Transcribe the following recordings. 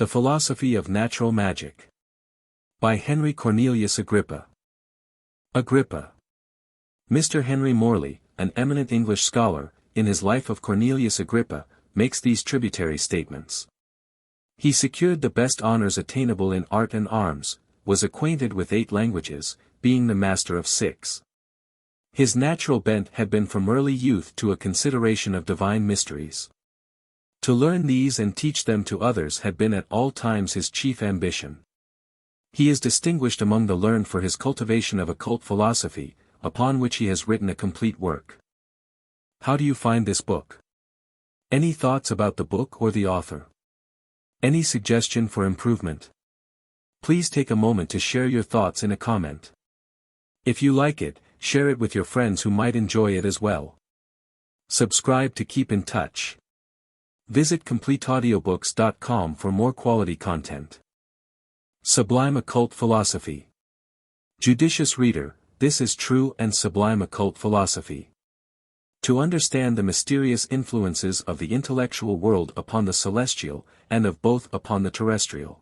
The Philosophy of Natural Magic. By Heinrich Cornelius Agrippa. Agrippa. Mr. Henry Morley, an eminent English scholar, in his Life of Cornelius Agrippa, makes these tributary statements. He secured the best honors attainable in art and arms, was acquainted with 8 languages, being the master of 6. His natural bent had been from early youth to a consideration of divine mysteries. To learn these and teach them to others had been at all times his chief ambition. He is distinguished among the learned for his cultivation of occult philosophy, upon which he has written a complete work. How do you find this book? Any thoughts about the book or the author? Any suggestion for improvement? Please take a moment to share your thoughts in a comment. If you like it, share it with your friends who might enjoy it as well. Subscribe to keep in touch. Visit CompleteAudiobooks.com for more quality content. Sublime Occult Philosophy. Judicious reader, this is true and sublime occult philosophy. To understand the mysterious influences of the intellectual world upon the celestial, and of both upon the terrestrial.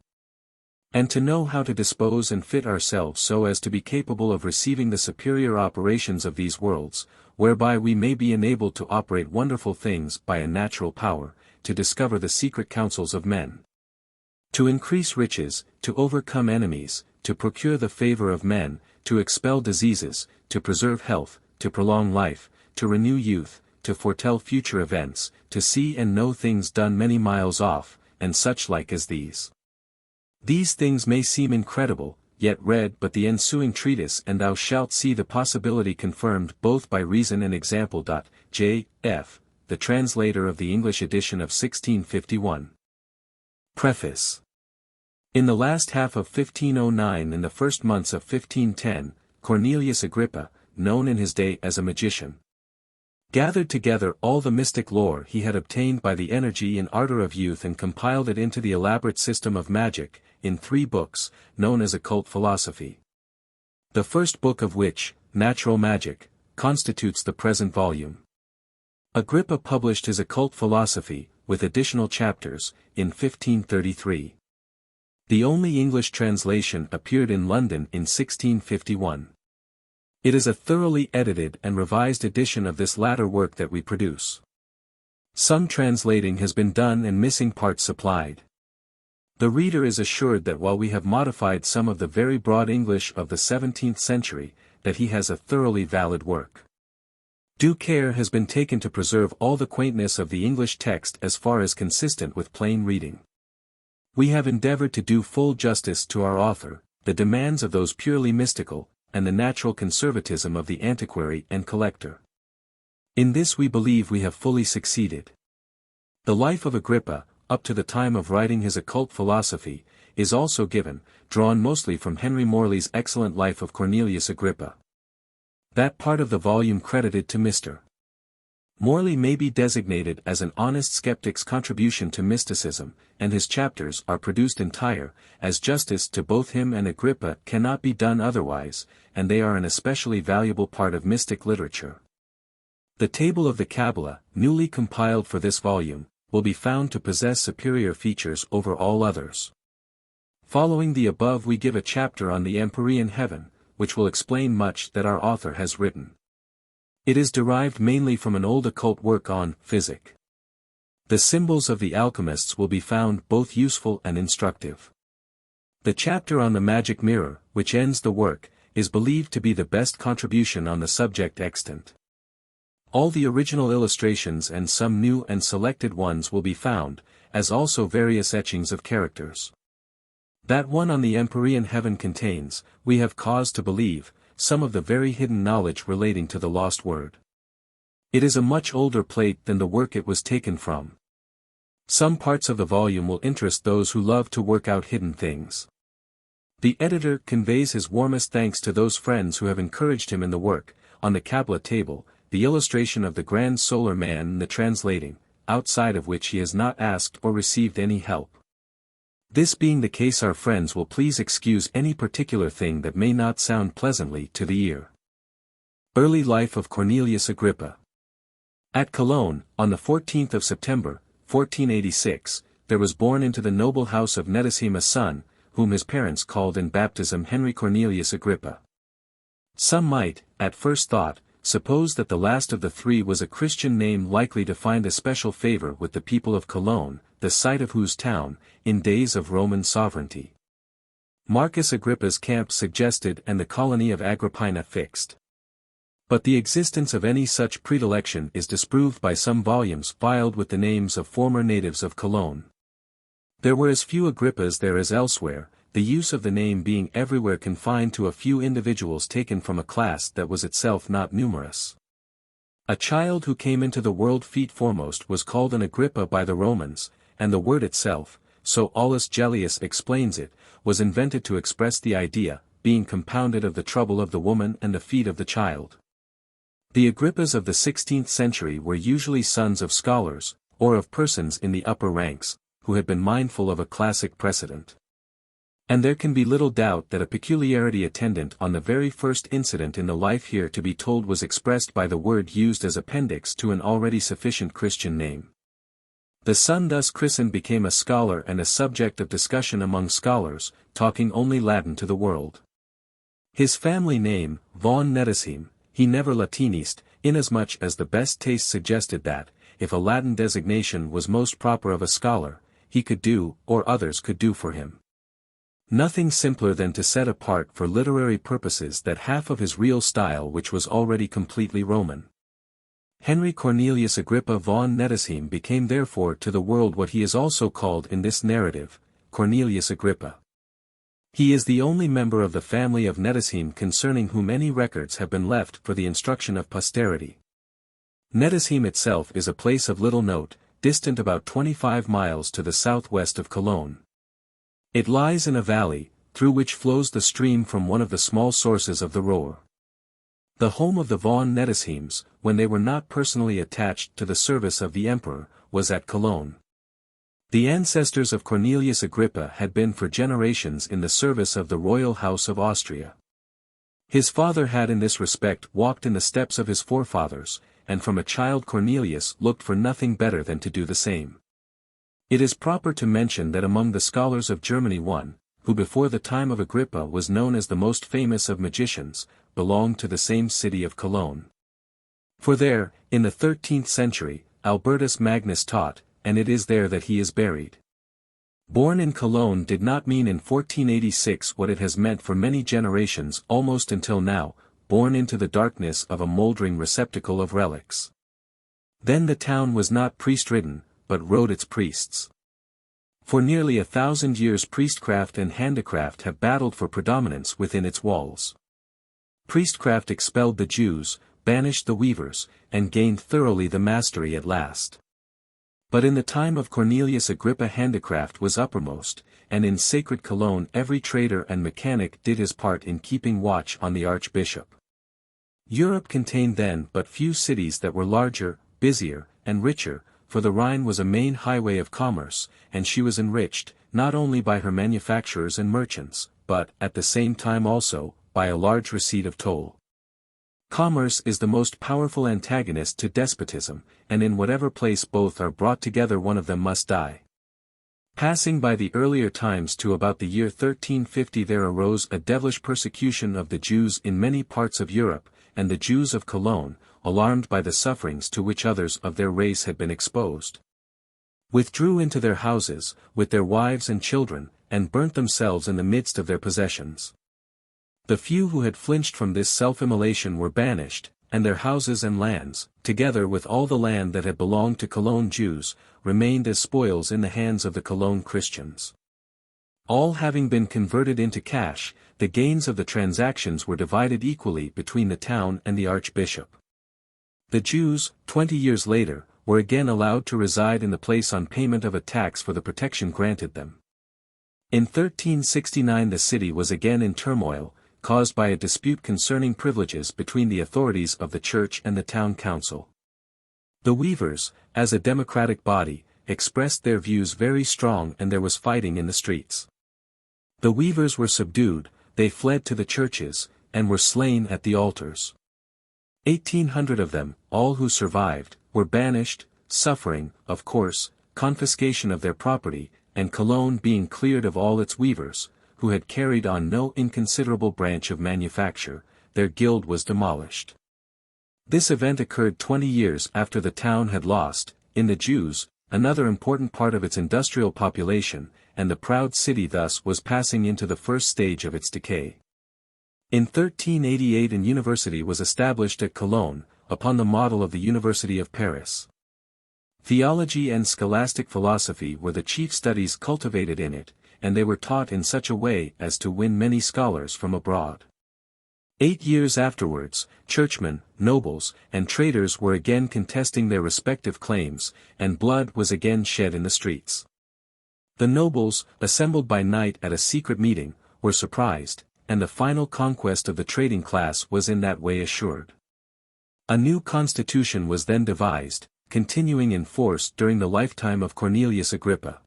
And to know how to dispose and fit ourselves so as to be capable of receiving the superior operations of these worlds, whereby we may be enabled to operate wonderful things by a natural power, to discover the secret counsels of men. To increase riches, to overcome enemies, to procure the favor of men, to expel diseases, to preserve health, to prolong life, to renew youth, to foretell future events, to see and know things done many miles off, and such like as these. These things may seem incredible, yet read but the ensuing treatise and thou shalt see the possibility confirmed both by reason and example. J. F., the translator of the English edition of 1651. Preface. In the last half of 1509 and the first months of 1510, Cornelius Agrippa, known in his day as a magician, gathered together all the mystic lore he had obtained by the energy and ardor of youth and compiled it into the elaborate system of magic, in 3 books, known as Occult Philosophy. The first book of which, Natural Magic, constitutes the present volume. Agrippa published his Occult Philosophy, with additional chapters, in 1533. The only English translation appeared in London in 1651. It is a thoroughly edited and revised edition of this latter work that we produce. Some translating has been done and missing parts supplied. The reader is assured that while we have modified some of the very broad English of the 17th century, that he has a thoroughly valid work. Due care has been taken to preserve all the quaintness of the English text as far as consistent with plain reading. We have endeavored to do full justice to our author, the demands of those purely mystical, and the natural conservatism of the antiquary and collector. In this we believe we have fully succeeded. The life of Agrippa, up to the time of writing his Occult Philosophy, is also given, drawn mostly from Henry Morley's excellent Life of Cornelius Agrippa. That part of the volume credited to Mr. Morley may be designated as an honest skeptic's contribution to mysticism, and his chapters are produced entire, as justice to both him and Agrippa cannot be done otherwise, and they are an especially valuable part of mystic literature. The Table of the Kabbalah, newly compiled for this volume, will be found to possess superior features over all others. Following the above we give a chapter on the Empyrean heaven, which will explain much that our author has written. It is derived mainly from an old occult work on physic. The symbols of the alchemists will be found both useful and instructive. The chapter on the magic mirror, which ends the work, is believed to be the best contribution on the subject extant. All the original illustrations and some new and selected ones will be found, as also various etchings of characters. That one on the Empyrean heaven contains, we have cause to believe, some of the very hidden knowledge relating to the lost word. It is a much older plate than the work it was taken from. Some parts of the volume will interest those who love to work out hidden things. The editor conveys his warmest thanks to those friends who have encouraged him in the work, on the Kabbalah table, the illustration of the grand solar man and the translating, outside of which he has not asked or received any help. This being the case, our friends will please excuse any particular thing that may not sound pleasantly to the ear. Early Life of Cornelius Agrippa. At Cologne, on the 14th of September, 1486, there was born into the noble house of Nettesheim a son, whom his parents called in baptism Heinrich Cornelius Agrippa. Some might, at first thought, suppose that the last of the three was a Christian name likely to find a special favor with the people of Cologne, the site of whose town, in days of Roman sovereignty, Marcus Agrippa's camp suggested and the colony of Agrippina fixed. But the existence of any such predilection is disproved by some volumes filed with the names of former natives of Cologne. There were as few Agrippas there as elsewhere, the use of the name being everywhere confined to a few individuals taken from a class that was itself not numerous. A child who came into the world feet foremost was called an Agrippa by the Romans, and the word itself, so Aulus Gellius explains it, was invented to express the idea, being compounded of the trouble of the woman and the feet of the child. The Agrippas of the 16th century were usually sons of scholars, or of persons in the upper ranks, who had been mindful of a classic precedent. And there can be little doubt that a peculiarity attendant on the very first incident in the life here to be told was expressed by the word used as appendix to an already sufficient Christian name. The son thus christened became a scholar and a subject of discussion among scholars, talking only Latin to the world. His family name, von Nettesheim, he never Latinized, inasmuch as the best taste suggested that, if a Latin designation was most proper of a scholar, he could do, or others could do for him, nothing simpler than to set apart for literary purposes that half of his real style which was already completely Roman. Heinrich Cornelius Agrippa von Nettesheim became therefore to the world what he is also called in this narrative, Cornelius Agrippa. He is the only member of the family of Nettesheim concerning whom any records have been left for the instruction of posterity. Nettesheim itself is a place of little note, distant about 25 miles to the southwest of Cologne. It lies in a valley, through which flows the stream from one of the small sources of the Rohr. The home of the von Nettesheims, when they were not personally attached to the service of the emperor, was at Cologne. The ancestors of Cornelius Agrippa had been for generations in the service of the royal house of Austria. His father had in this respect walked in the steps of his forefathers, and from a child Cornelius looked for nothing better than to do the same. It is proper to mention that among the scholars of Germany one, who before the time of Agrippa was known as the most famous of magicians, belonged to the same city of Cologne. For there, in the 13th century, Albertus Magnus taught, and it is there that he is buried. Born in Cologne did not mean in 1486 what it has meant for many generations almost until now, born into the darkness of a mouldering receptacle of relics. Then the town was not priest-ridden, but rode its priests. For nearly 1,000 years priestcraft and handicraft have battled for predominance within its walls. Priestcraft expelled the Jews, banished the weavers, and gained thoroughly the mastery at last. But in the time of Cornelius Agrippa handicraft was uppermost, and in sacred Cologne every trader and mechanic did his part in keeping watch on the archbishop. Europe contained then but few cities that were larger, busier, and richer, for the Rhine was a main highway of commerce, and she was enriched, not only by her manufacturers and merchants, but, at the same time also, by a large receipt of toll. Commerce is the most powerful antagonist to despotism, and in whatever place both are brought together one of them must die. Passing by the earlier times to about the year 1350 there arose a devilish persecution of the Jews in many parts of Europe, and the Jews of Cologne, alarmed by the sufferings to which others of their race had been exposed, withdrew into their houses, with their wives and children, and burnt themselves in the midst of their possessions. The few who had flinched from this self-immolation were banished, and their houses and lands, together with all the land that had belonged to Cologne Jews, remained as spoils in the hands of the Cologne Christians. All having been converted into cash, the gains of the transactions were divided equally between the town and the archbishop. The Jews, 20 years later, were again allowed to reside in the place on payment of a tax for the protection granted them. In 1369 the city was again in turmoil, caused by a dispute concerning privileges between the authorities of the church and the town council. The weavers, as a democratic body, expressed their views very strong and there was fighting in the streets. The weavers were subdued, they fled to the churches, and were slain at the altars. 1,800 of them, all who survived, were banished, suffering, of course, confiscation of their property, and Cologne being cleared of all its weavers, who had carried on no inconsiderable branch of manufacture, their guild was demolished. This event occurred 20 years after the town had lost, in the Jews, another important part of its industrial population, and the proud city thus was passing into the first stage of its decay. In 1388 an university was established at Cologne, upon the model of the University of Paris. Theology and scholastic philosophy were the chief studies cultivated in it, and they were taught in such a way as to win many scholars from abroad. 8 years afterwards, churchmen, nobles, and traders were again contesting their respective claims, and blood was again shed in the streets. The nobles, assembled by night at a secret meeting, were surprised, and the final conquest of the trading class was in that way assured. A new constitution was then devised, continuing in force during the lifetime of Cornelius Agrippa.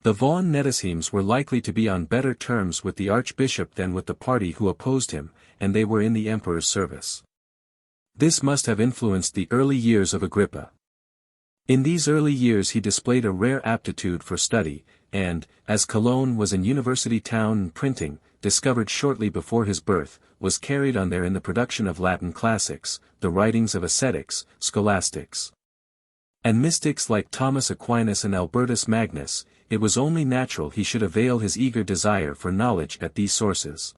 The Von Nettesheim's were likely to be on better terms with the archbishop than with the party who opposed him, and they were in the emperor's service. This must have influenced the early years of Agrippa. In these early years he displayed a rare aptitude for study, and, as Cologne was an university town and printing, discovered shortly before his birth, was carried on there in the production of Latin classics, the writings of ascetics, scholastics, and mystics like Thomas Aquinas and Albertus Magnus. It was only natural he should avail his eager desire for knowledge at these sources.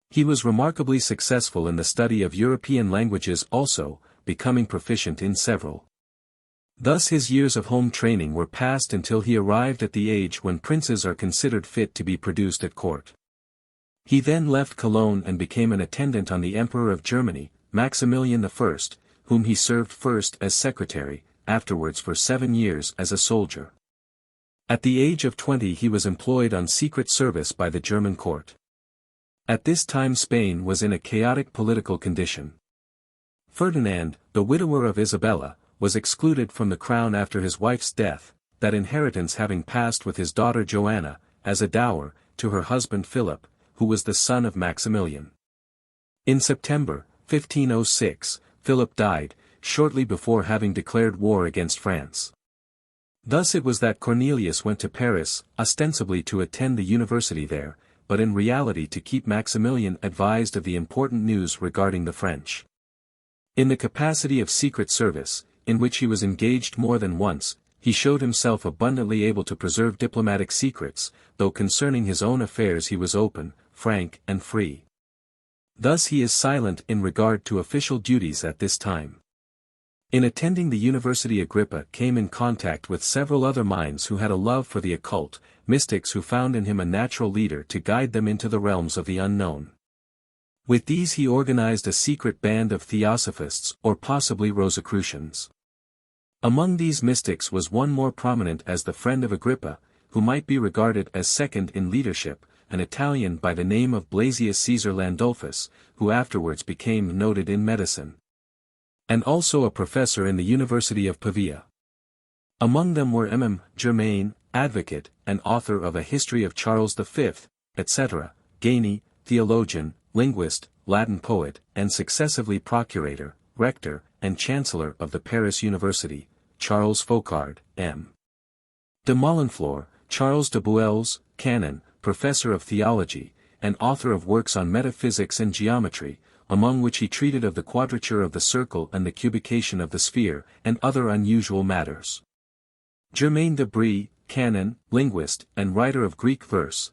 He was remarkably successful in the study of European languages also, becoming proficient in several. Thus his years of home training were passed until he arrived at the age when princes are considered fit to be produced at court. He then left Cologne and became an attendant on the Emperor of Germany, Maximilian I, whom he served first as secretary, afterwards for 7 years as a soldier. At the age of 20 he was employed on secret service by the German court. At this time Spain was in a chaotic political condition. Ferdinand, the widower of Isabella, was excluded from the crown after his wife's death, that inheritance having passed with his daughter Joanna, as a dower, to her husband Philip, who was the son of Maximilian. In September, 1506, Philip died, shortly before having declared war against France. Thus it was that Cornelius went to Paris, ostensibly to attend the university there, but in reality to keep Maximilian advised of the important news regarding the French. In the capacity of secret service, in which he was engaged more than once, he showed himself abundantly able to preserve diplomatic secrets, though concerning his own affairs he was open, frank and free. Thus he is silent in regard to official duties at this time. In attending the university Agrippa came in contact with several other minds who had a love for the occult, mystics who found in him a natural leader to guide them into the realms of the unknown. With these he organized a secret band of theosophists or possibly Rosicrucians. Among these mystics was one more prominent as the friend of Agrippa, who might be regarded as second in leadership, an Italian by the name of Blasius Caesar Landolphus, who afterwards became noted in medicine, and also a professor in the University of Pavia. Among them were Germain, advocate, and author of a history of Charles V, etc., Gainey, theologian, linguist, Latin poet, and successively procurator, rector, and chancellor of the Paris University, Charles Foucard, M. de Molenfleur, Charles de Buelles, canon, professor of theology, and author of works on metaphysics and geometry, among which he treated of the quadrature of the circle and the cubication of the sphere, and other unusual matters. Germain de Brie, canon, linguist, and writer of Greek verse,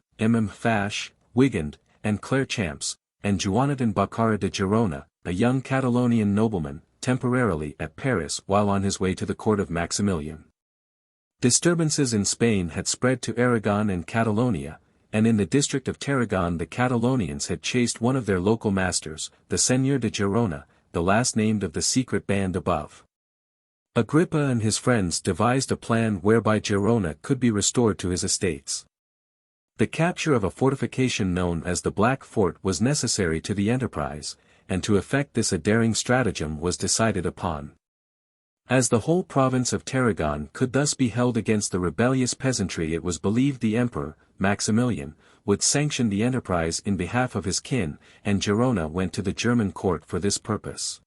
Fash, Wigand, and Claire Champs, and Joanadin Baccara de Girona, a young Catalonian nobleman, temporarily at Paris while on his way to the court of Maximilian. Disturbances in Spain had spread to Aragon and Catalonia, and in the district of Tarragon the Catalonians had chased one of their local masters, the Seigneur de Girona, the last named of the secret band above. Agrippa and his friends devised a plan whereby Girona could be restored to his estates. The capture of a fortification known as the Black Fort was necessary to the enterprise, and to effect this a daring stratagem was decided upon. As the whole province of Tarragon could thus be held against the rebellious peasantry, it was believed the emperor, Maximilian, would sanction the enterprise in behalf of his kin, and Girona went to the German court for this purpose.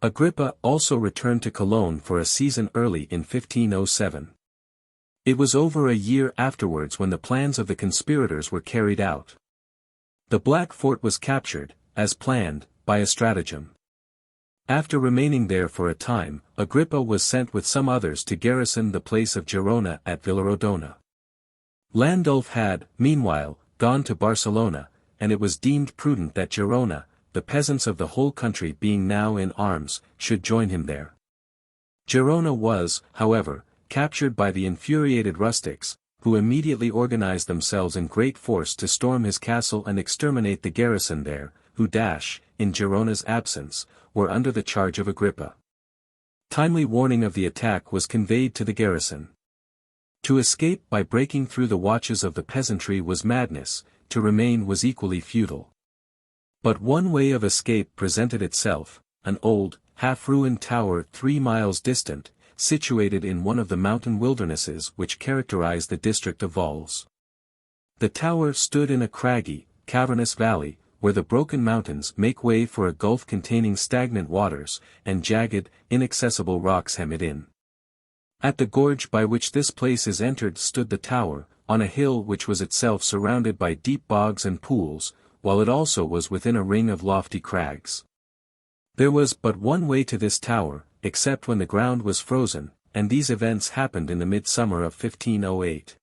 Agrippa also returned to Cologne for a season early in 1507. It was over a year afterwards when the plans of the conspirators were carried out. The Black Fort was captured, as planned, by a stratagem. After remaining there for a time, Agrippa was sent with some others to garrison the place of Gerona at Villarodona. Landulf had, meanwhile, gone to Barcelona, and it was deemed prudent that Gerona, the peasants of the whole country being now in arms, should join him there. Gerona was, however, captured by the infuriated rustics, who immediately organized themselves in great force to storm his castle and exterminate the garrison there, who in Gerona's absence, were under the charge of Agrippa. Timely warning of the attack was conveyed to the garrison. To escape by breaking through the watches of the peasantry was madness, to remain was equally futile. But one way of escape presented itself, an old, half-ruined tower 3 miles distant, situated in one of the mountain wildernesses which characterize the district of Valls. The tower stood in a craggy, cavernous valley, where the broken mountains make way for a gulf containing stagnant waters, and jagged, inaccessible rocks hem it in. At the gorge by which this place is entered stood the tower, on a hill which was itself surrounded by deep bogs and pools, while it also was within a ring of lofty crags. There was but one way to this tower, except when the ground was frozen, and these events happened in the midsummer of 1508.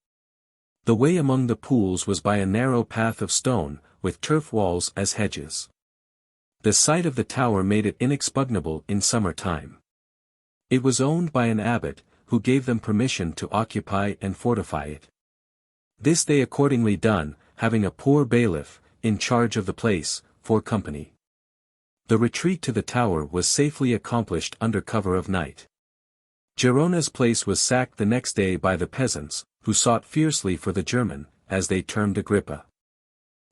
The way among the pools was by a narrow path of stone, with turf walls as hedges. The site of the tower made it inexpugnable in summer time. It was owned by an abbot, who gave them permission to occupy and fortify it. This they accordingly done, having a poor bailiff, in charge of the place, for company. The retreat to the tower was safely accomplished under cover of night. Gerona's place was sacked the next day by the peasants, who sought fiercely for the German, as they termed Agrippa.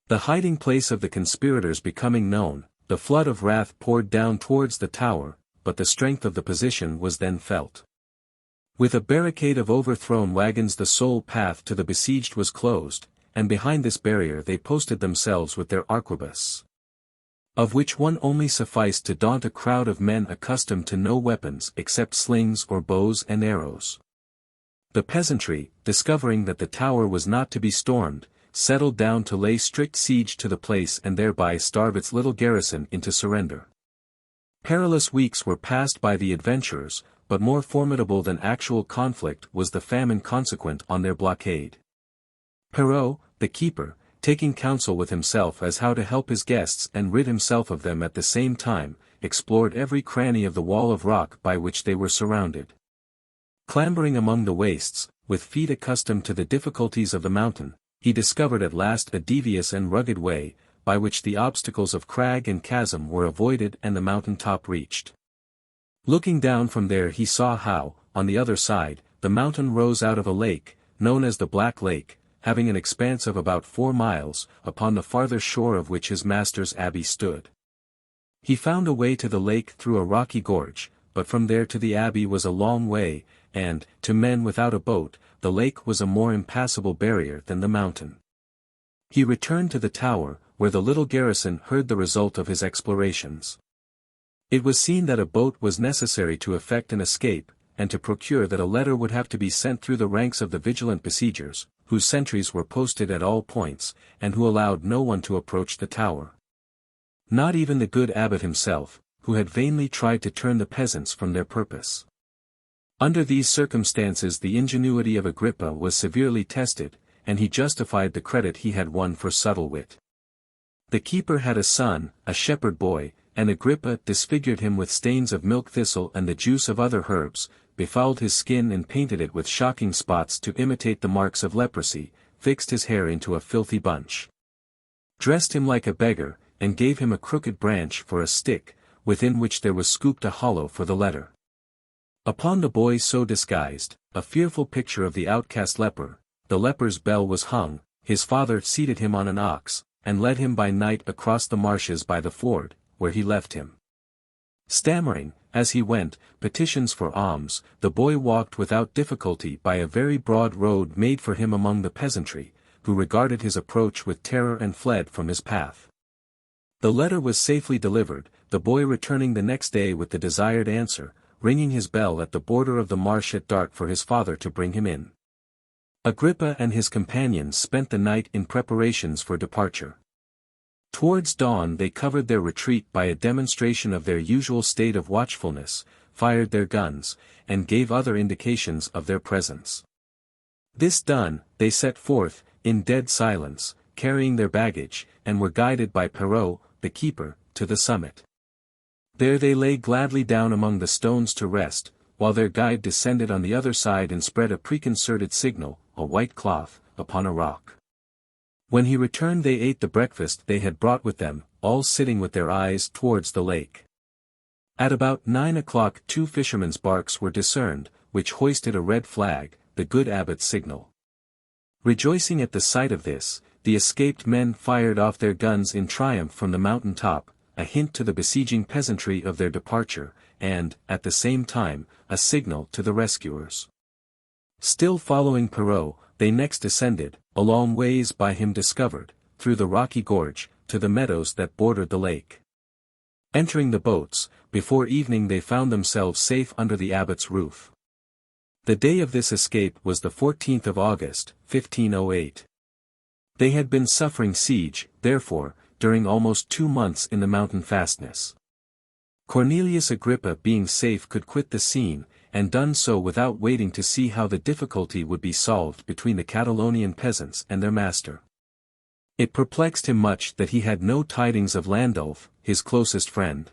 The hiding place of the conspirators becoming known, the flood of wrath poured down towards the tower, but the strength of the position was then felt. With a barricade of overthrown wagons the sole path to the besieged was closed, and behind this barrier they posted themselves with their arquebus, of which one only sufficed to daunt a crowd of men accustomed to no weapons except slings or bows and arrows. The peasantry, discovering that the tower was not to be stormed, settled down to lay strict siege to the place and thereby starve its little garrison into surrender. Perilous weeks were passed by the adventurers, but more formidable than actual conflict was the famine consequent on their blockade. Perrault, the keeper, taking counsel with himself as how to help his guests and rid himself of them at the same time, explored every cranny of the wall of rock by which they were surrounded. Clambering among the wastes, with feet accustomed to the difficulties of the mountain, he discovered at last a devious and rugged way, by which the obstacles of crag and chasm were avoided and the mountain top reached. Looking down from there he saw how, on the other side, the mountain rose out of a lake, known as the Black Lake, having an expanse of about 4 miles, upon the farther shore of which his master's abbey stood. He found a way to the lake through a rocky gorge, but from there to the abbey was a long way, and, to men without a boat, the lake was a more impassable barrier than the mountain. He returned to the tower, where the little garrison heard the result of his explorations. It was seen that a boat was necessary to effect an escape, and to procure that a letter would have to be sent through the ranks of the vigilant besiegers, whose sentries were posted at all points, and who allowed no one to approach the tower. Not even the good abbot himself, who had vainly tried to turn the peasants from their purpose. Under these circumstances the ingenuity of Agrippa was severely tested, and he justified the credit he had won for subtle wit. The keeper had a son, a shepherd boy, and Agrippa disfigured him with stains of milk thistle and the juice of other herbs, befouled his skin and painted it with shocking spots to imitate the marks of leprosy, fixed his hair into a filthy bunch, dressed him like a beggar, and gave him a crooked branch for a stick, within which there was scooped a hollow for the letter. Upon the boy so disguised, a fearful picture of the outcast leper, the leper's bell was hung, his father seated him on an ox, and led him by night across the marshes by the ford, where he left him. Stammering, as he went, petitions for alms, the boy walked without difficulty by a very broad road made for him among the peasantry, who regarded his approach with terror and fled from his path. The letter was safely delivered, the boy returning the next day with the desired answer, ringing his bell at the border of the marsh at dark for his father to bring him in. Agrippa and his companions spent the night in preparations for departure. Towards dawn they covered their retreat by a demonstration of their usual state of watchfulness, fired their guns, and gave other indications of their presence. This done, they set forth, in dead silence, carrying their baggage, and were guided by Perrault, the keeper, to the summit. There they lay gladly down among the stones to rest, while their guide descended on the other side and spread a preconcerted signal, a white cloth, upon a rock. When he returned they ate the breakfast they had brought with them, all sitting with their eyes towards the lake. At about 9 o'clock 2 fishermen's barks were discerned, which hoisted a red flag, the good abbot's signal. Rejoicing at the sight of this, the escaped men fired off their guns in triumph from the mountain top, a hint to the besieging peasantry of their departure, and, at the same time, a signal to the rescuers. Still following Perrault, they next descended, a long ways by him discovered, through the rocky gorge, to the meadows that bordered the lake. Entering the boats, before evening they found themselves safe under the abbot's roof. The day of this escape was the 14th of August, 1508. They had been suffering siege, therefore, during almost 2 months in the mountain fastness. Cornelius Agrippa being safe could quit the scene, and done so without waiting to see how the difficulty would be solved between the Catalonian peasants and their master. It perplexed him much that he had no tidings of Landulf, his closest friend.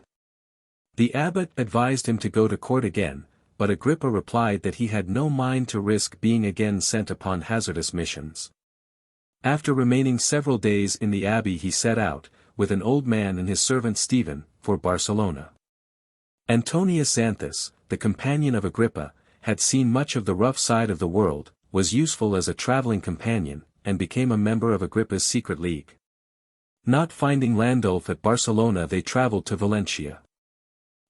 The abbot advised him to go to court again, but Agrippa replied that he had no mind to risk being again sent upon hazardous missions. After remaining several days in the abbey he set out, with an old man and his servant Stephen, for Barcelona. Antonius Xanthus, the companion of Agrippa, had seen much of the rough side of the world, was useful as a traveling companion, and became a member of Agrippa's secret league. Not finding Landulf at Barcelona they travelled to Valencia.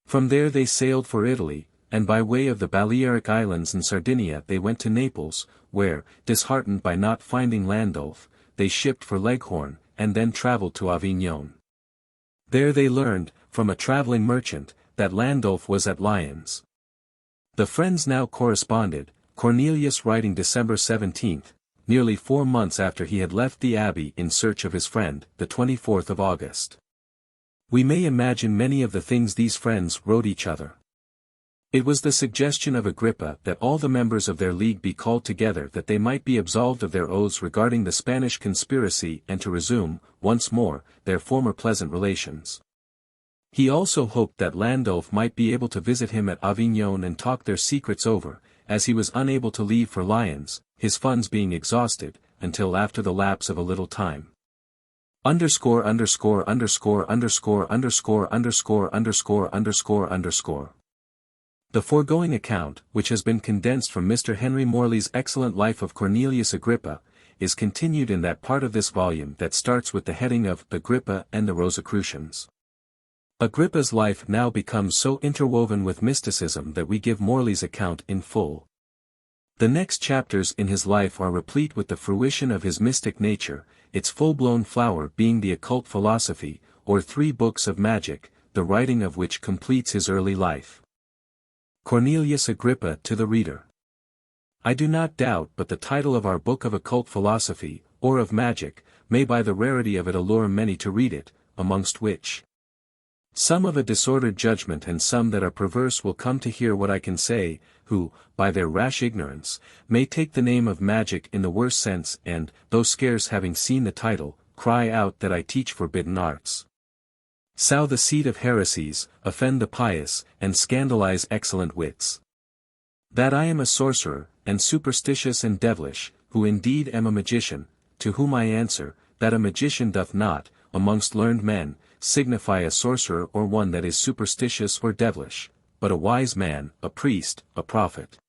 From there they sailed for Italy, and by way of the Balearic Islands and Sardinia they went to Naples, where, disheartened by not finding Landulf, they shipped for Leghorn, and then travelled to Avignon. There they learned, from a travelling merchant, that Landulf was at Lyons. The friends now corresponded, Cornelius writing December 17th, nearly 4 months after he had left the abbey in search of his friend, the 24th of August. We may imagine many of the things these friends wrote each other. It was the suggestion of Agrippa that all the members of their league be called together that they might be absolved of their oaths regarding the Spanish conspiracy and to resume, once more, their former pleasant relations. He also hoped that Landulf might be able to visit him at Avignon and talk their secrets over, as he was unable to leave for Lyons, his funds being exhausted, until after the lapse of a little time. _______________________ The foregoing account, which has been condensed from Mr. Henry Morley's excellent Life of Cornelius Agrippa, is continued in that part of this volume that starts with the heading of Agrippa and the Rosicrucians. Agrippa's life now becomes so interwoven with mysticism that we give Morley's account in full. The next chapters in his life are replete with the fruition of his mystic nature, its full-blown flower being the occult philosophy, or 3 books of magic, the writing of which completes his early life. Cornelius Agrippa to the reader. I do not doubt but the title of our book of occult philosophy, or of magic, may by the rarity of it allure many to read it, amongst which some of a disordered judgment and some that are perverse will come to hear what I can say, who, by their rash ignorance, may take the name of magic in the worst sense and, though scarce having seen the title, cry out that I teach forbidden arts. Sow the seed of heresies, offend the pious, and scandalize excellent wits. That I am a sorcerer, and superstitious and devilish, who indeed am a magician, to whom I answer, that a magician doth not, amongst learned men, signify a sorcerer or one that is superstitious or devilish, but a wise man, a priest, a prophet.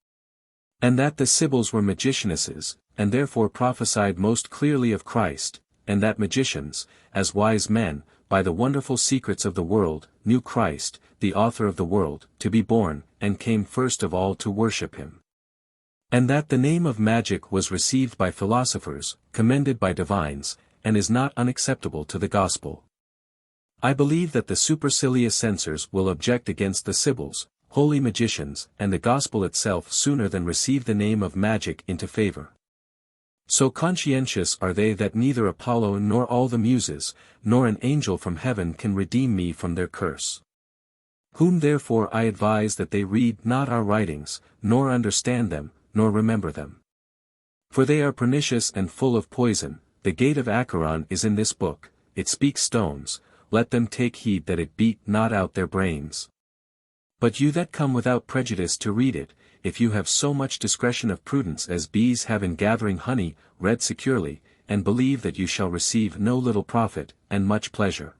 And that the Sibyls were magicianesses, and therefore prophesied most clearly of Christ, and that magicians, as wise men, by the wonderful secrets of the world, knew Christ, the author of the world, to be born, and came first of all to worship him. And that the name of magic was received by philosophers, commended by divines, and is not unacceptable to the gospel. I believe that the supercilious censors will object against the Sibyls, holy magicians, and the gospel itself sooner than receive the name of magic into favor. So conscientious are they that neither Apollo nor all the Muses, nor an angel from heaven can redeem me from their curse. Whom therefore I advise that they read not our writings, nor understand them, nor remember them. For they are pernicious and full of poison. The gate of Acheron is in this book, it speaks stones, let them take heed that it beat not out their brains. But you that come without prejudice to read it, if you have so much discretion of prudence as bees have in gathering honey, read securely, and believe that you shall receive no little profit, and much pleasure.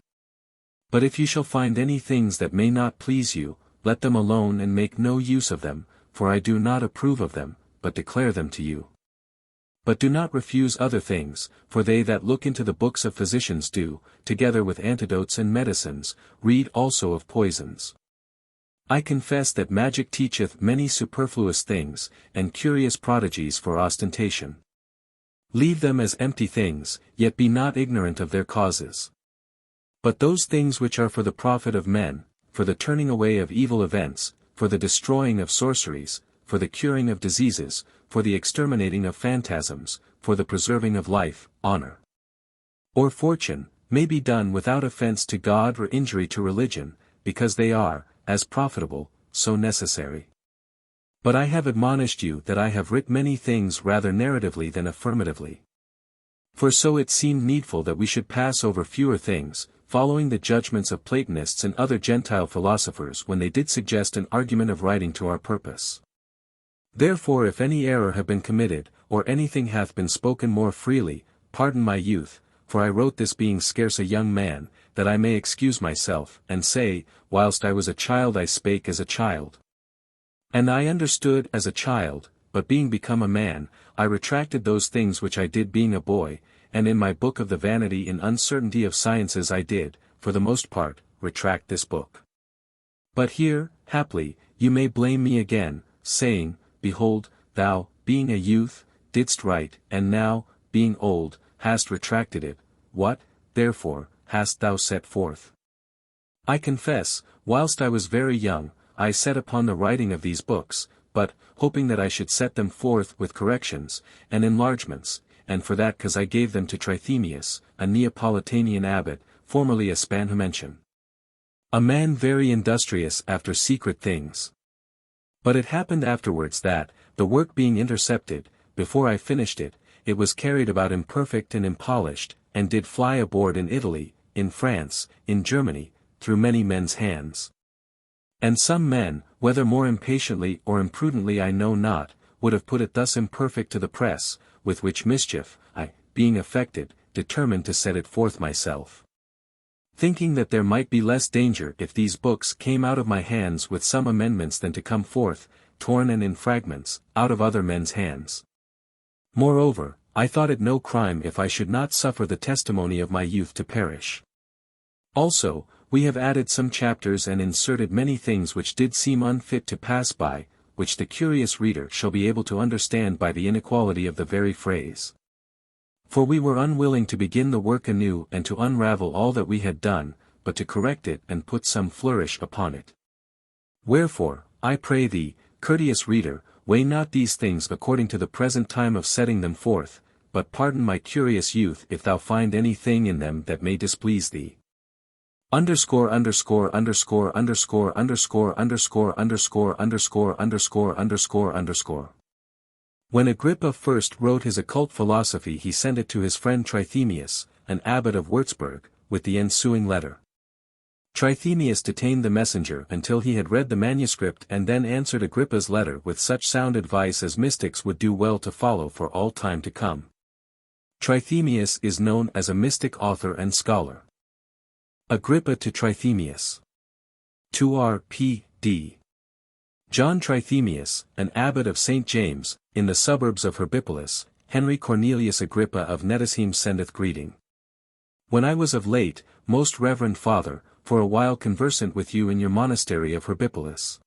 But if you shall find any things that may not please you, let them alone and make no use of them, for I do not approve of them, but declare them to you. But do not refuse other things, for they that look into the books of physicians do, together with antidotes and medicines, read also of poisons. I confess that magic teacheth many superfluous things, and curious prodigies for ostentation. Leave them as empty things, yet be not ignorant of their causes. But those things which are for the profit of men, for the turning away of evil events, for the destroying of sorceries, for the curing of diseases, for the exterminating of phantasms, for the preserving of life, honor, or fortune, may be done without offense to God or injury to religion, because they are, as profitable, so necessary. But I have admonished you that I have writ many things rather narratively than affirmatively. For so it seemed needful that we should pass over fewer things, following the judgments of Platonists and other Gentile philosophers when they did suggest an argument of writing to our purpose. Therefore if any error have been committed, or anything hath been spoken more freely, pardon my youth, for I wrote this being scarce a young man, that I may excuse myself, and say, whilst I was a child I spake as a child. And I understood as a child, but being become a man, I retracted those things which I did being a boy, and in my book of the vanity and uncertainty of sciences I did, for the most part, retract this book. But here, haply, you may blame me again, saying, Behold, thou, being a youth, didst write, and now, being old, hast retracted it. What, therefore, hast thou set forth? I confess, whilst I was very young, I set upon the writing of these books, but, hoping that I should set them forth with corrections, and enlargements, and for that cause I gave them to Trithemius, a Neapolitanian abbot, formerly a Spanhamention. A man very industrious after secret things. But it happened afterwards that, the work being intercepted, before I finished it, it was carried about imperfect and impolished, and did fly aboard in Italy, in France, in Germany, through many men's hands. And some men, whether more impatiently or imprudently I know not, would have put it thus imperfect to the press, with which mischief, I, being affected, determined to set it forth myself. Thinking that there might be less danger if these books came out of my hands with some amendments than to come forth, torn and in fragments, out of other men's hands. Moreover, I thought it no crime if I should not suffer the testimony of my youth to perish. Also, we have added some chapters and inserted many things which did seem unfit to pass by, which the curious reader shall be able to understand by the inequality of the very phrase. For we were unwilling to begin the work anew and to unravel all that we had done, but to correct it and put some flourish upon it. Wherefore, I pray thee, courteous reader, weigh not these things according to the present time of setting them forth, but pardon my curious youth if thou find any thing in them that may displease thee. Underscore underscore underscore underscore underscore underscore underscore underscore underscore underscore underscore. When Agrippa first wrote his occult philosophy he sent it to his friend Trithemius, an abbot of Würzburg, with the ensuing letter. Trithemius detained the messenger until he had read the manuscript and then answered Agrippa's letter with such sound advice as mystics would do well to follow for all time to come. Trithemius is known as a mystic author and scholar. Agrippa to Trithemius. 2 John Trithemius, an abbot of St. James, in the suburbs of Herbipolis, Heinrich Cornelius Agrippa of Nettesheim sendeth greeting. When I was of late, most reverend Father, for a while conversant with you in your monastery of Herbipolis.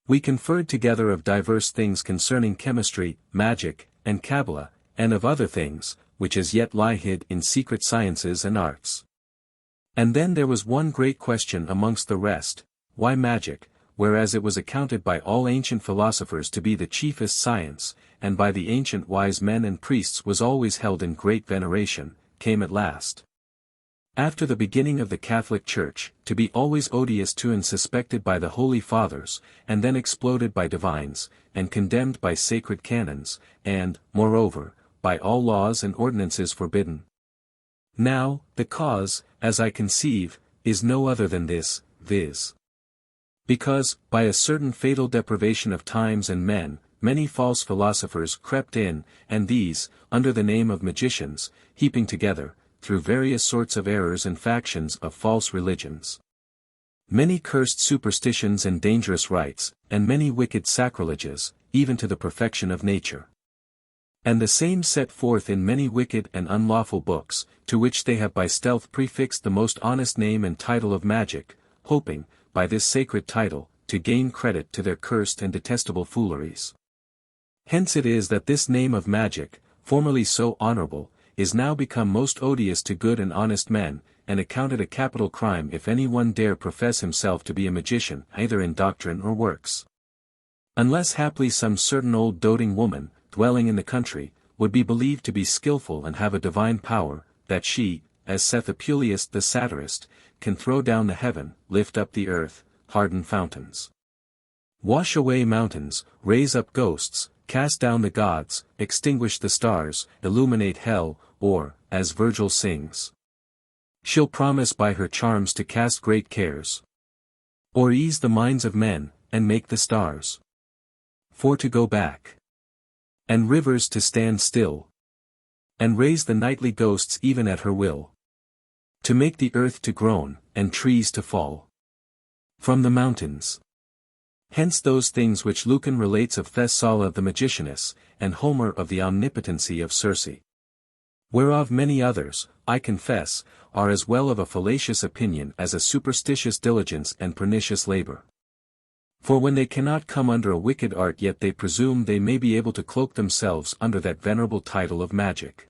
We conferred together of diverse things concerning chemistry, magic, and Kabbalah, and of other things, which as yet lie hid in secret sciences and arts. And then there was one great question amongst the rest, why magic, whereas it was accounted by all ancient philosophers to be the chiefest science, and by the ancient wise men and priests was always held in great veneration, came at last, after the beginning of the Catholic Church, to be always odious to and suspected by the Holy Fathers, and then exploded by divines, and condemned by sacred canons, and, moreover, by all laws and ordinances forbidden. Now, the cause, as I conceive, is no other than this, viz. Because, by a certain fatal deprivation of times and men, many false philosophers crept in, and these, under the name of magicians, heaping together, through various sorts of errors and factions of false religions, many cursed superstitions and dangerous rites, and many wicked sacrileges, even to the perfection of nature. And the same set forth in many wicked and unlawful books, to which they have by stealth prefixed the most honest name and title of magic, hoping, by this sacred title, to gain credit to their cursed and detestable fooleries. Hence it is that this name of magic, formerly so honorable, is now become most odious to good and honest men, and accounted a capital crime if any one dare profess himself to be a magician either in doctrine or works. Unless haply some certain old doting woman, dwelling in the country, would be believed to be skilful and have a divine power, that she, as saith Apuleius the satirist, can throw down the heaven, lift up the earth, harden fountains, wash away mountains, raise up ghosts, cast down the gods, extinguish the stars, illuminate hell, or, as Virgil sings, she'll promise by her charms to cast great cares, or ease the minds of men, and make the stars for to go back, and rivers to stand still, and raise the nightly ghosts even at her will, to make the earth to groan, and trees to fall from the mountains. Hence those things which Lucan relates of Thessala the magicianess, and Homer of the omnipotency of Circe. Whereof many others, I confess, are as well of a fallacious opinion as a superstitious diligence and pernicious labor. For when they cannot come under a wicked art yet they presume they may be able to cloak themselves under that venerable title of magic.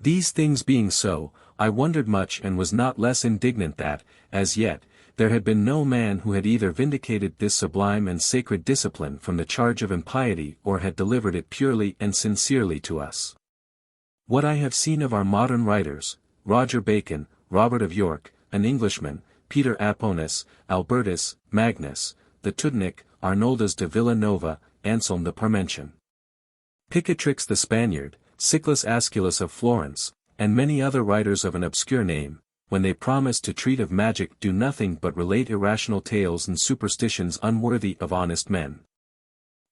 These things being so, I wondered much and was not less indignant that, as yet, there had been no man who had either vindicated this sublime and sacred discipline from the charge of impiety or had delivered it purely and sincerely to us. What I have seen of our modern writers, Roger Bacon, Robert of York, an Englishman, Peter Aponis, Albertus, Magnus, the Teutonic, Arnoldas de Villanova, Anselm the Parmentian, Picatrix the Spaniard, Siculus Asculus of Florence, and many other writers of an obscure name, when they promise to treat of magic do nothing but relate irrational tales and superstitions unworthy of honest men.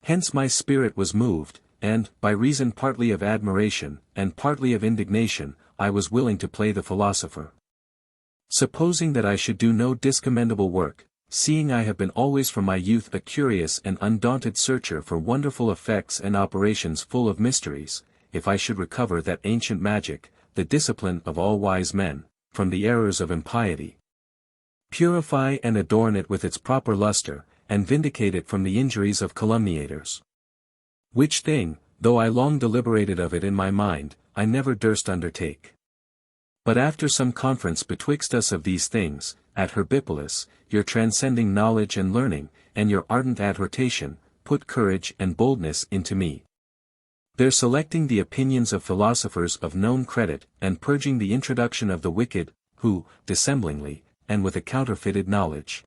Hence my spirit was moved, and, by reason partly of admiration, and partly of indignation, I was willing to play the philosopher. Supposing that I should do no discommendable work, seeing I have been always from my youth a curious and undaunted searcher for wonderful effects and operations full of mysteries, if I should recover that ancient magic, the discipline of all wise men, from the errors of impiety, purify and adorn it with its proper luster, and vindicate it from the injuries of calumniators. Which thing, though I long deliberated of it in my mind, I never durst undertake. But after some conference betwixt us of these things, at Herbipolis, your transcending knowledge and learning, and your ardent adhortation, put courage and boldness into me. There selecting the opinions of philosophers of known credit, and purging the introduction of the wicked, who, dissemblingly, and with a counterfeited knowledge,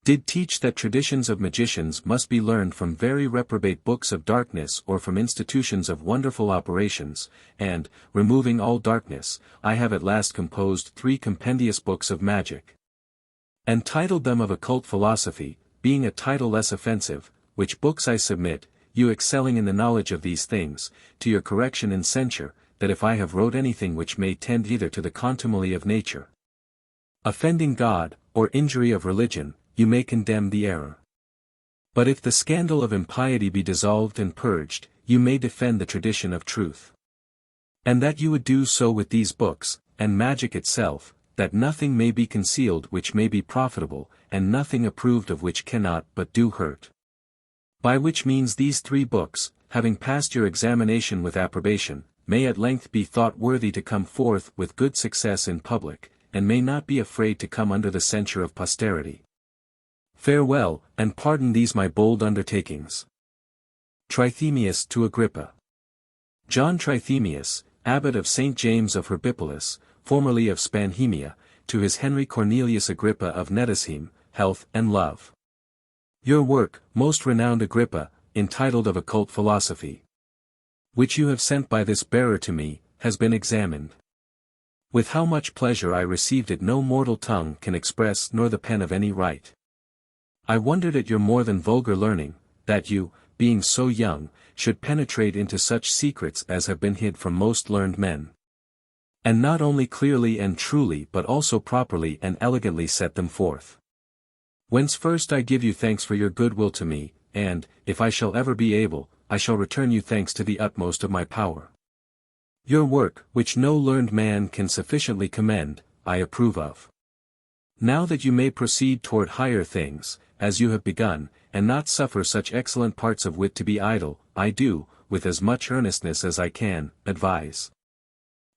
did teach that traditions of magicians must be learned from very reprobate books of darkness or from institutions of wonderful operations, and, removing all darkness, I have at last composed 3 compendious books of magic, and titled them of occult philosophy, being a title less offensive, which books I submit, you excelling in the knowledge of these things, to your correction and censure, that if I have wrote anything which may tend either to the contumely of nature, offending God, or injury of religion, you may condemn the error. But if the scandal of impiety be dissolved and purged, you may defend the tradition of truth. And that you would do so with these books, and magic itself, that nothing may be concealed which may be profitable, and nothing approved of which cannot but do hurt. By which means these 3 books, having passed your examination with approbation, may at length be thought worthy to come forth with good success in public, and may not be afraid to come under the censure of posterity. Farewell, and pardon these my bold undertakings. Trithemius to Agrippa. John Trithemius, abbot of St. James of Herbipolis, formerly of Spanhemia, to his Heinrich Cornelius Agrippa of Nettesheim, health and love. Your work, most renowned Agrippa, entitled Of Occult Philosophy, which you have sent by this bearer to me, has been examined. With how much pleasure I received it no mortal tongue can express nor the pen of any write. I wondered at your more than vulgar learning, that you, being so young, should penetrate into such secrets as have been hid from most learned men. And not only clearly and truly but also properly and elegantly set them forth. Whence first I give you thanks for your goodwill to me, and, if I shall ever be able, I shall return you thanks to the utmost of my power. Your work, which no learned man can sufficiently commend, I approve of. Now that you may proceed toward higher things, as you have begun, and not suffer such excellent parts of wit to be idle, I do, with as much earnestness as I can, advise.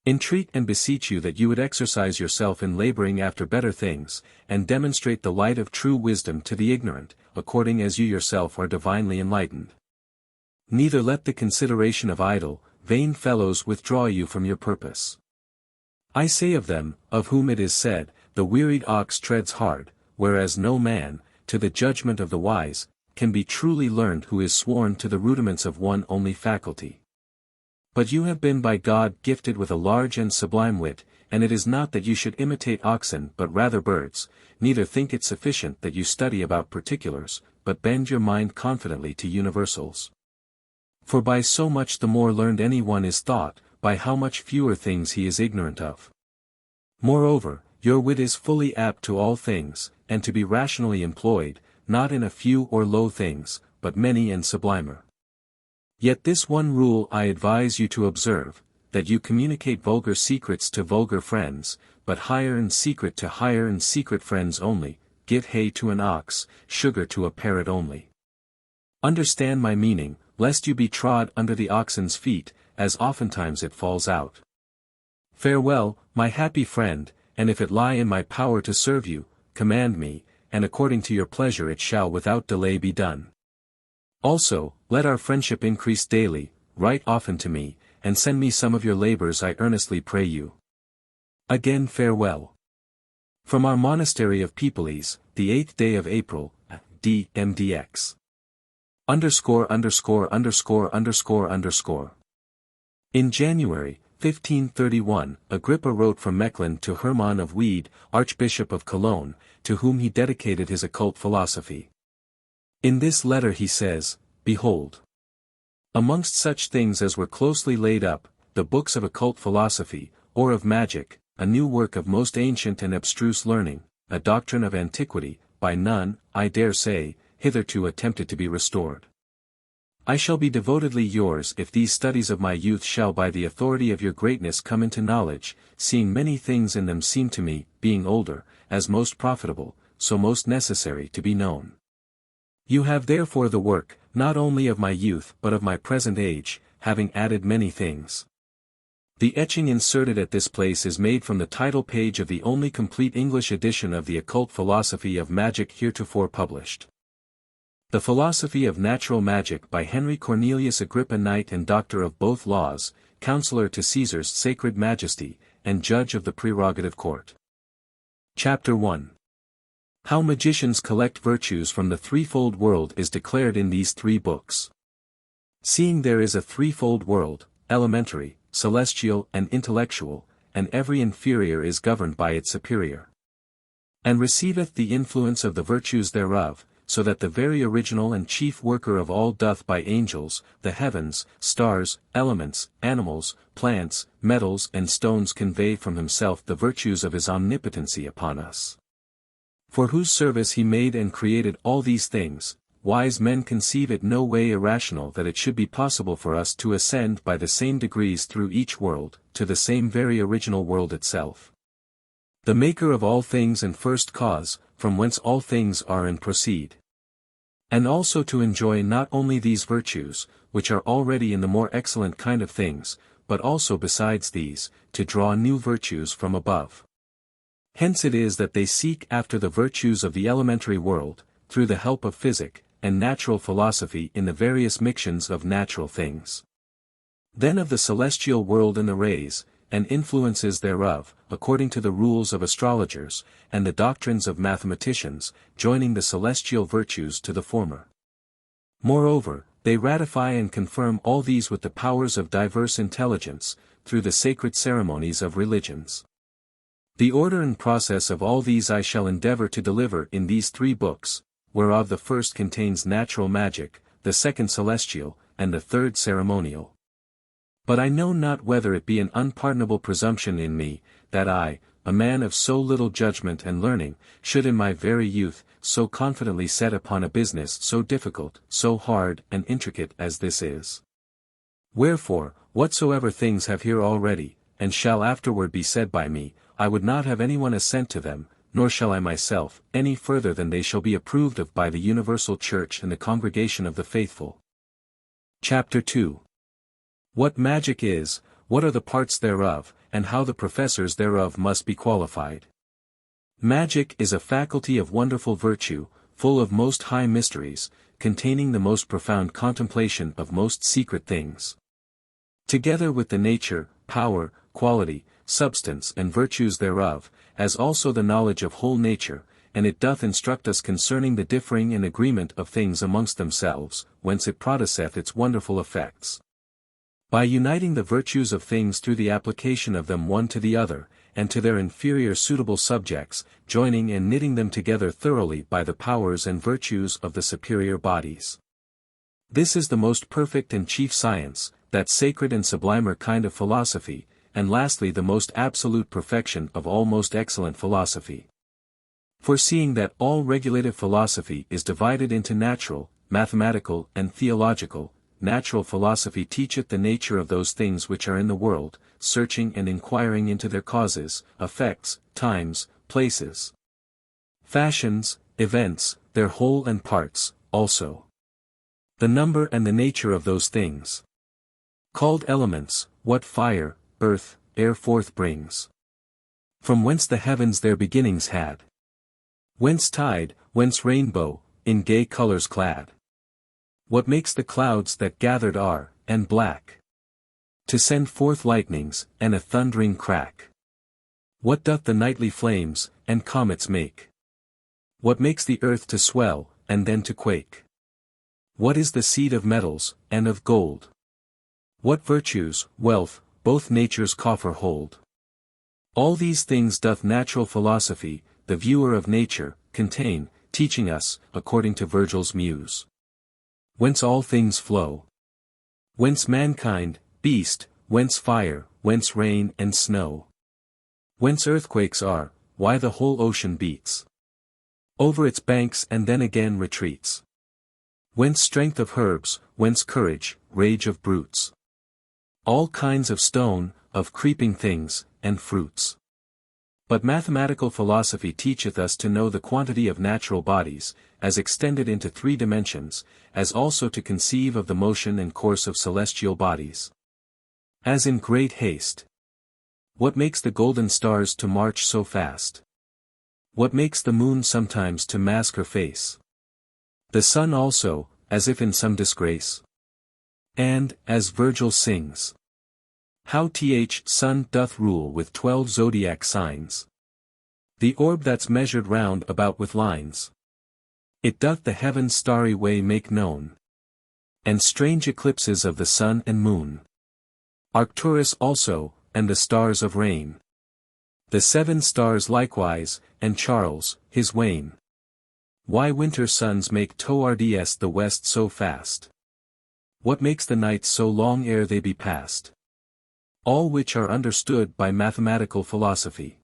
Entreat and beseech you that you would exercise yourself in laboring after better things, and demonstrate the light of true wisdom to the ignorant, according as you yourself are divinely enlightened. Neither let the consideration of idle, vain fellows withdraw you from your purpose. I say of them, of whom it is said, the wearied ox treads hard, whereas no man, to the judgment of the wise, can be truly learned who is sworn to the rudiments of one only faculty. But you have been by God gifted with a large and sublime wit, and it is not that you should imitate oxen but rather birds, neither think it sufficient that you study about particulars, but bend your mind confidently to universals. For by so much the more learned any one is thought, by how much fewer things he is ignorant of. Moreover, your wit is fully apt to all things, and to be rationally employed, not in a few or low things, but many and sublimer. Yet this one rule I advise you to observe, that you communicate vulgar secrets to vulgar friends, but higher and secret to higher and secret friends only, give hay to an ox, sugar to a parrot only. Understand my meaning, lest you be trod under the oxen's feet, as oftentimes it falls out. Farewell, my happy friend, and if it lie in my power to serve you, command me, and according to your pleasure it shall without delay be done. Also, let our friendship increase daily, write often to me, and send me some of your labors I earnestly pray you. Again farewell. From our monastery of Peoples, the 8th day of April, DMDX. ________. In January, 1531, Agrippa wrote from Mechlin to Hermann of Wied, Archbishop of Cologne, to whom he dedicated his occult philosophy. In this letter he says, Behold, amongst such things as were closely laid up, the books of occult philosophy, or of magic, a new work of most ancient and abstruse learning, a doctrine of antiquity, by none, I dare say, hitherto attempted to be restored. I shall be devotedly yours if these studies of my youth shall by the authority of your greatness come into knowledge, seeing many things in them seem to me, being older, as most profitable, so most necessary to be known. You have therefore the work, not only of my youth but of my present age, having added many things. The etching inserted at this place is made from the title page of the only complete English edition of the Occult Philosophy of Magic heretofore published. The Philosophy of Natural Magic by Heinrich Cornelius Agrippa, Knight and Doctor of both laws, Counselor to Caesar's Sacred Majesty, and Judge of the Prerogative Court. Chapter 1. How magicians collect virtues from the threefold world is declared in these three books. Seeing there is a threefold world, elementary, celestial and intellectual, and every inferior is governed by its superior. And receiveth the influence of the virtues thereof, so that the very original and chief worker of all doth by angels, the heavens, stars, elements, animals, plants, metals and stones convey from himself the virtues of his omnipotency upon us. For whose service he made and created all these things, wise men conceive it no way irrational that it should be possible for us to ascend by the same degrees through each world, to the same very original world itself. The maker of all things and first cause, from whence all things are and proceed. And also to enjoy not only these virtues, which are already in the more excellent kind of things, but also besides these, to draw new virtues from above. Hence it is that they seek after the virtues of the elementary world, through the help of physic, and natural philosophy in the various mixtions of natural things. Then of the celestial world and the rays, and influences thereof, according to the rules of astrologers, and the doctrines of mathematicians, joining the celestial virtues to the former. Moreover, they ratify and confirm all these with the powers of diverse intelligence, through the sacred ceremonies of religions. The order and process of all these I shall endeavor to deliver in these 3 books, whereof the first contains natural magic, the second celestial, and the third ceremonial. But I know not whether it be an unpardonable presumption in me, that I, a man of so little judgment and learning, should in my very youth, so confidently set upon a business so difficult, so hard and intricate as this is. Wherefore, whatsoever things have here already, and shall afterward be said by me, I would not have anyone assent to them, nor shall I myself, any further than they shall be approved of by the universal Church and the congregation of the faithful. Chapter 2. What magic is, what are the parts thereof, and how the professors thereof must be qualified. Magic is a faculty of wonderful virtue, full of most high mysteries, containing the most profound contemplation of most secret things. Together with the nature, power, quality, substance and virtues thereof, as also the knowledge of whole nature, and it doth instruct us concerning the differing and agreement of things amongst themselves, whence it produceth its wonderful effects. By uniting the virtues of things through the application of them one to the other, and to their inferior suitable subjects, joining and knitting them together thoroughly by the powers and virtues of the superior bodies. This is the most perfect and chief science, that sacred and sublimer kind of philosophy, and lastly the most absolute perfection of all most excellent philosophy. Foreseeing that all regulative philosophy is divided into natural, mathematical and theological, natural philosophy teacheth the nature of those things which are in the world, searching and inquiring into their causes, effects, times, places, fashions, events, their whole and parts, also the number and the nature of those things, called elements, what fire, earth, air forth brings, from whence the heavens their beginnings had, whence tide, whence rainbow, in gay colors clad, what makes the clouds that gathered are, and black, to send forth lightnings, and a thundering crack, what doth the nightly flames, and comets make, what makes the earth to swell, and then to quake, what is the seed of metals, and of gold, what virtues, wealth, both nature's coffer hold. All these things doth natural philosophy, the viewer of nature, contain, teaching us, according to Virgil's muse, whence all things flow, whence mankind, beast, whence fire, whence rain and snow, whence earthquakes are, why the whole ocean beats over its banks and then again retreats, whence strength of herbs, whence courage, rage of brutes, all kinds of stone, of creeping things, and fruits. But mathematical philosophy teacheth us to know the quantity of natural bodies, as extended into 3 dimensions, as also to conceive of the motion and course of celestial bodies. As in great haste. What makes the golden stars to march so fast? What makes the moon sometimes to mask her face? The sun also, as if in some disgrace? And, as Virgil sings, how sun doth rule with 12 zodiac signs, the orb that's measured round about with lines, it doth the heaven's starry way make known, and strange eclipses of the sun and moon, Arcturus also, and the stars of rain, the 7 stars likewise, and Charles, his wain. Why winter suns make toward the west so fast? What makes the nights so long ere they be past? All which are understood by mathematical philosophy.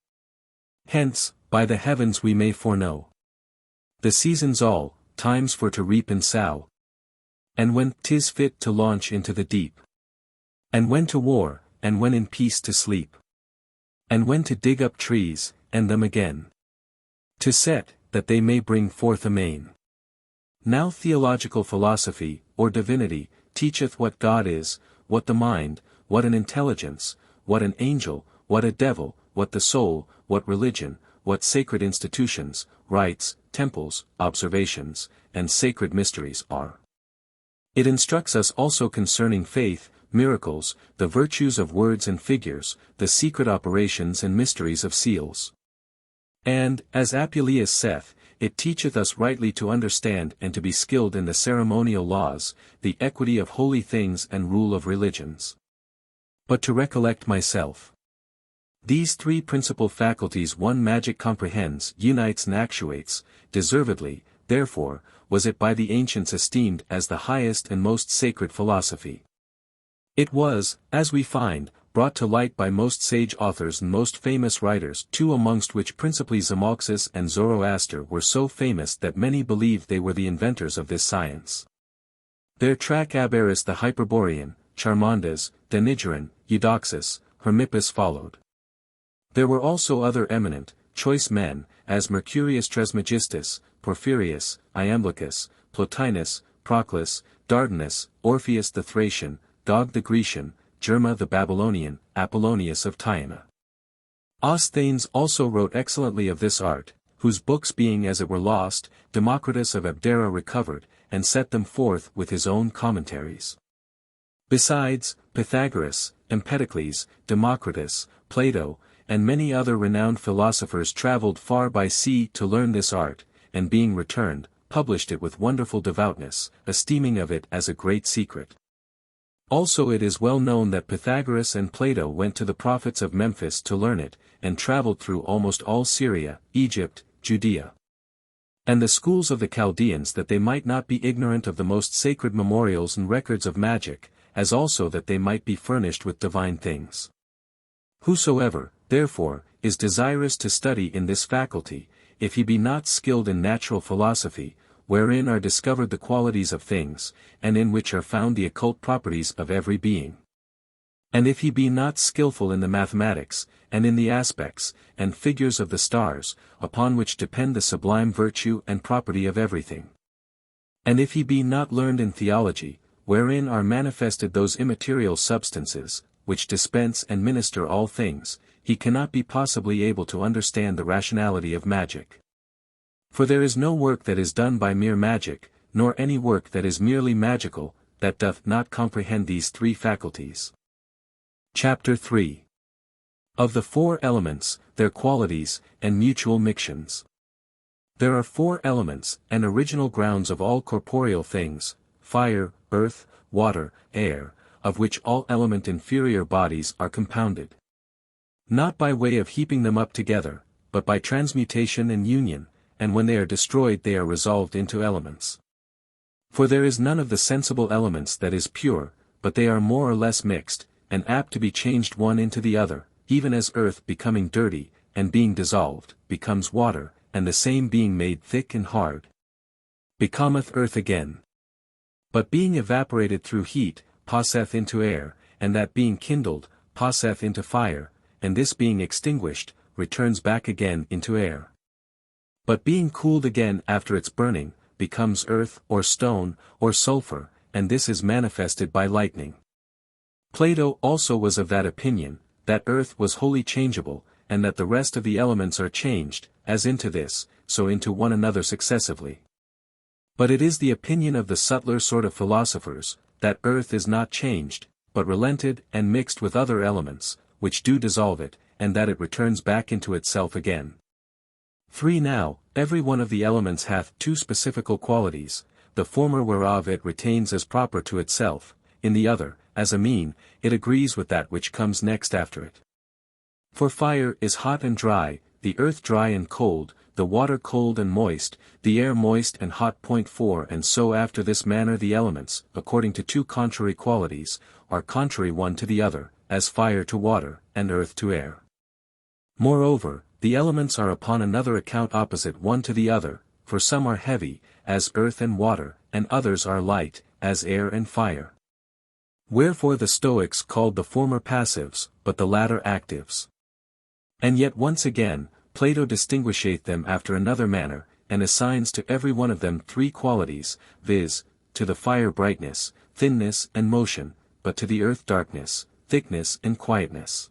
Hence, by the heavens we may foreknow the seasons all, times for to reap and sow, and when 'tis fit to launch into the deep, and when to war, and when in peace to sleep, and when to dig up trees, and them again to set, that they may bring forth amain. Now theological philosophy, or divinity, teacheth what God is, what the mind, what an intelligence, what an angel, what a devil, what the soul, what religion, what sacred institutions, rites, temples, observations, and sacred mysteries are. It instructs us also concerning faith, miracles, the virtues of words and figures, the secret operations and mysteries of seals. And, as Apuleius saith, it teacheth us rightly to understand and to be skilled in the ceremonial laws, the equity of holy things and rule of religions. But to recollect myself. These three principal faculties one magic comprehends, unites and actuates, deservedly, therefore, was it by the ancients esteemed as the highest and most sacred philosophy. It was, as we find, brought to light by most sage authors and most famous writers, two amongst which principally Zamaxis and Zoroaster were so famous that many believed they were the inventors of this science. Their track Abaris the Hyperborean, Charmandes, Denigeron, Eudoxus, Hermippus followed. There were also other eminent, choice men, as Mercurius Trismegistus, Porphyrius, Iamblichus, Plotinus, Proclus, Dardanus, Orpheus the Thracian, Gog the Grecian, Germa the Babylonian, Apollonius of Tyana. Osthenes also wrote excellently of this art, whose books being as it were lost, Democritus of Abdera recovered, and set them forth with his own commentaries. Besides, Pythagoras, Empedocles, Democritus, Plato, and many other renowned philosophers travelled far by sea to learn this art, and being returned, published it with wonderful devoutness, esteeming of it as a great secret. Also it is well known that Pythagoras and Plato went to the prophets of Memphis to learn it, and travelled through almost all Syria, Egypt, Judea, and the schools of the Chaldeans that they might not be ignorant of the most sacred memorials and records of magic, as also that they might be furnished with divine things. Whosoever, therefore, is desirous to study in this faculty, if he be not skilled in natural philosophy, wherein are discovered the qualities of things, and in which are found the occult properties of every being. And if he be not skillful in the mathematics, and in the aspects, and figures of the stars, upon which depend the sublime virtue and property of everything. And if he be not learned in theology, wherein are manifested those immaterial substances, which dispense and minister all things, he cannot be possibly able to understand the rationality of magic. For there is no work that is done by mere magic, nor any work that is merely magical, that doth not comprehend these three faculties. Chapter 3. Of the four elements, their qualities, and mutual mixtions. There are four elements, and original grounds of all corporeal things, fire, earth, water, air, of which all element inferior bodies are compounded. Not by way of heaping them up together, but by transmutation and union, and when they are destroyed they are resolved into elements. For there is none of the sensible elements that is pure, but they are more or less mixed, and apt to be changed one into the other, even as earth becoming dirty, and being dissolved, becomes water, and the same being made thick and hard, becometh earth again. But being evaporated through heat, passeth into air, and that being kindled, passeth into fire, and this being extinguished, returns back again into air. But being cooled again after its burning, becomes earth, or stone, or sulfur, and this is manifested by lightning. Plato also was of that opinion, that earth was wholly changeable, and that the rest of the elements are changed, as into this, so into one another successively. But it is the opinion of the subtler sort of philosophers, that earth is not changed, but relented and mixed with other elements, which do dissolve it, and that it returns back into itself again. 3. Now, every one of the elements hath two specifical qualities, the former whereof it retains as proper to itself, in the other, as a mean, it agrees with that which comes next after it. For fire is hot and dry, the earth dry and cold, the water cold and moist, the air moist and hot. 4 And so after this manner the elements, according to two contrary qualities, are contrary one to the other, as fire to water, and earth to air. Moreover, the elements are upon another account opposite one to the other, for some are heavy, as earth and water, and others are light, as air and fire. Wherefore the Stoics called the former passives, but the latter actives. And yet once again, Plato distinguisheth them after another manner, and assigns to every one of them three qualities, viz., to the fire brightness, thinness and motion, but to the earth darkness, thickness and quietness.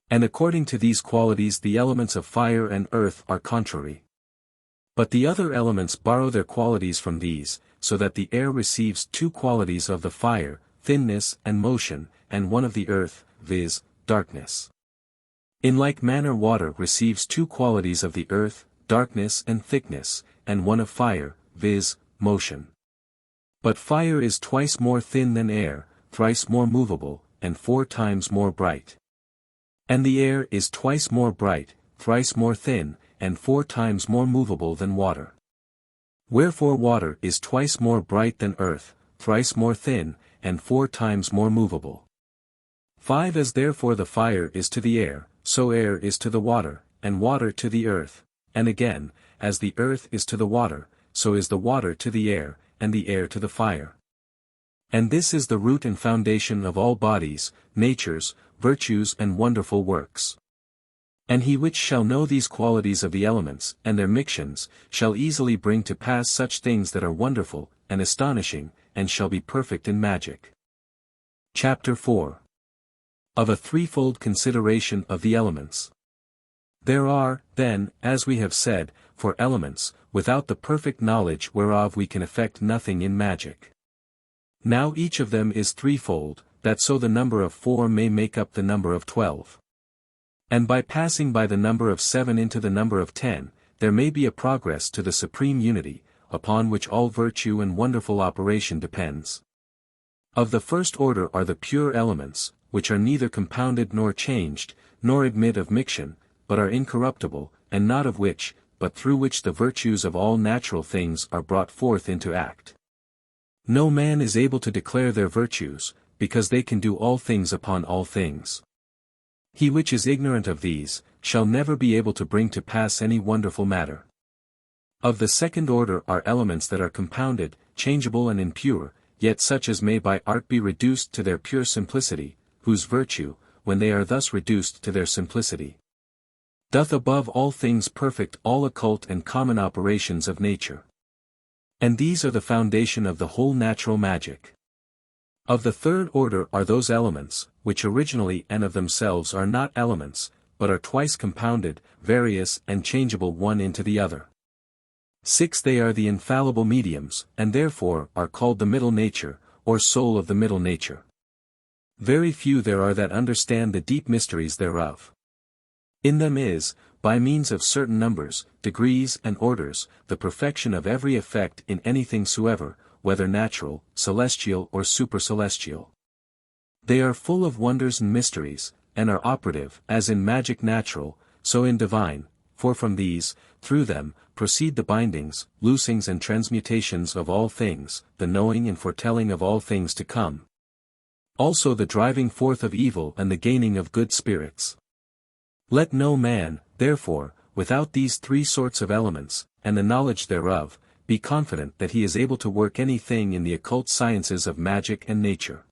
And according to these qualities the elements of fire and earth are contrary. But the other elements borrow their qualities from these, so that the air receives two qualities of the fire, thinness and motion, and one of the earth, viz., darkness. In like manner water receives two qualities of the earth, darkness and thickness, and one of fire, viz., motion. But fire is twice more thin than air, thrice more movable, and 4 times more bright. And the air is twice more bright, thrice more thin, and 4 times more movable than water. Wherefore water is twice more bright than earth, thrice more thin, and 4 times more movable. 5 As therefore the fire is to the air, so air is to the water, and water to the earth, and again, as the earth is to the water, so is the water to the air, and the air to the fire. And this is the root and foundation of all bodies, natures, virtues and wonderful works. And he which shall know these qualities of the elements, and their mixtions, shall easily bring to pass such things that are wonderful, and astonishing, and shall be perfect in magic. Chapter 4. Of a threefold consideration of the elements. There are, then, as we have said, 4 elements, without the perfect knowledge whereof we can effect nothing in magic. Now each of them is threefold, that so the number of 4 may make up the number of 12. And by passing by the number of 7 into the number of 10, there may be a progress to the supreme unity, upon which all virtue and wonderful operation depends. Of the first order are the pure elements, which are neither compounded nor changed, nor admit of mixtion, but are incorruptible, and not of which, but through which the virtues of all natural things are brought forth into act. No man is able to declare their virtues, because they can do all things upon all things. He which is ignorant of these, shall never be able to bring to pass any wonderful matter. Of the second order are elements that are compounded, changeable and impure, yet such as may by art be reduced to their pure simplicity, whose virtue, when they are thus reduced to their simplicity, doth above all things perfect all occult and common operations of nature. And these are the foundation of the whole natural magic. Of the third order are those elements, which originally and of themselves are not elements, but are twice compounded, various and changeable one into the other. 6 They are the infallible mediums, and therefore are called the middle nature, or soul of the middle nature. Very few there are that understand the deep mysteries thereof. In them is, by means of certain numbers, degrees and orders, the perfection of every effect in anything soever, whether natural, celestial or supercelestial. They are full of wonders and mysteries, and are operative, as in magic natural, so in divine, for from these, through them, proceed the bindings, loosings and transmutations of all things, the knowing and foretelling of all things to come. Also the driving forth of evil and the gaining of good spirits. Let no man, therefore, without these 3 sorts of elements, and the knowledge thereof, be confident that he is able to work anything in the occult sciences of magic and nature.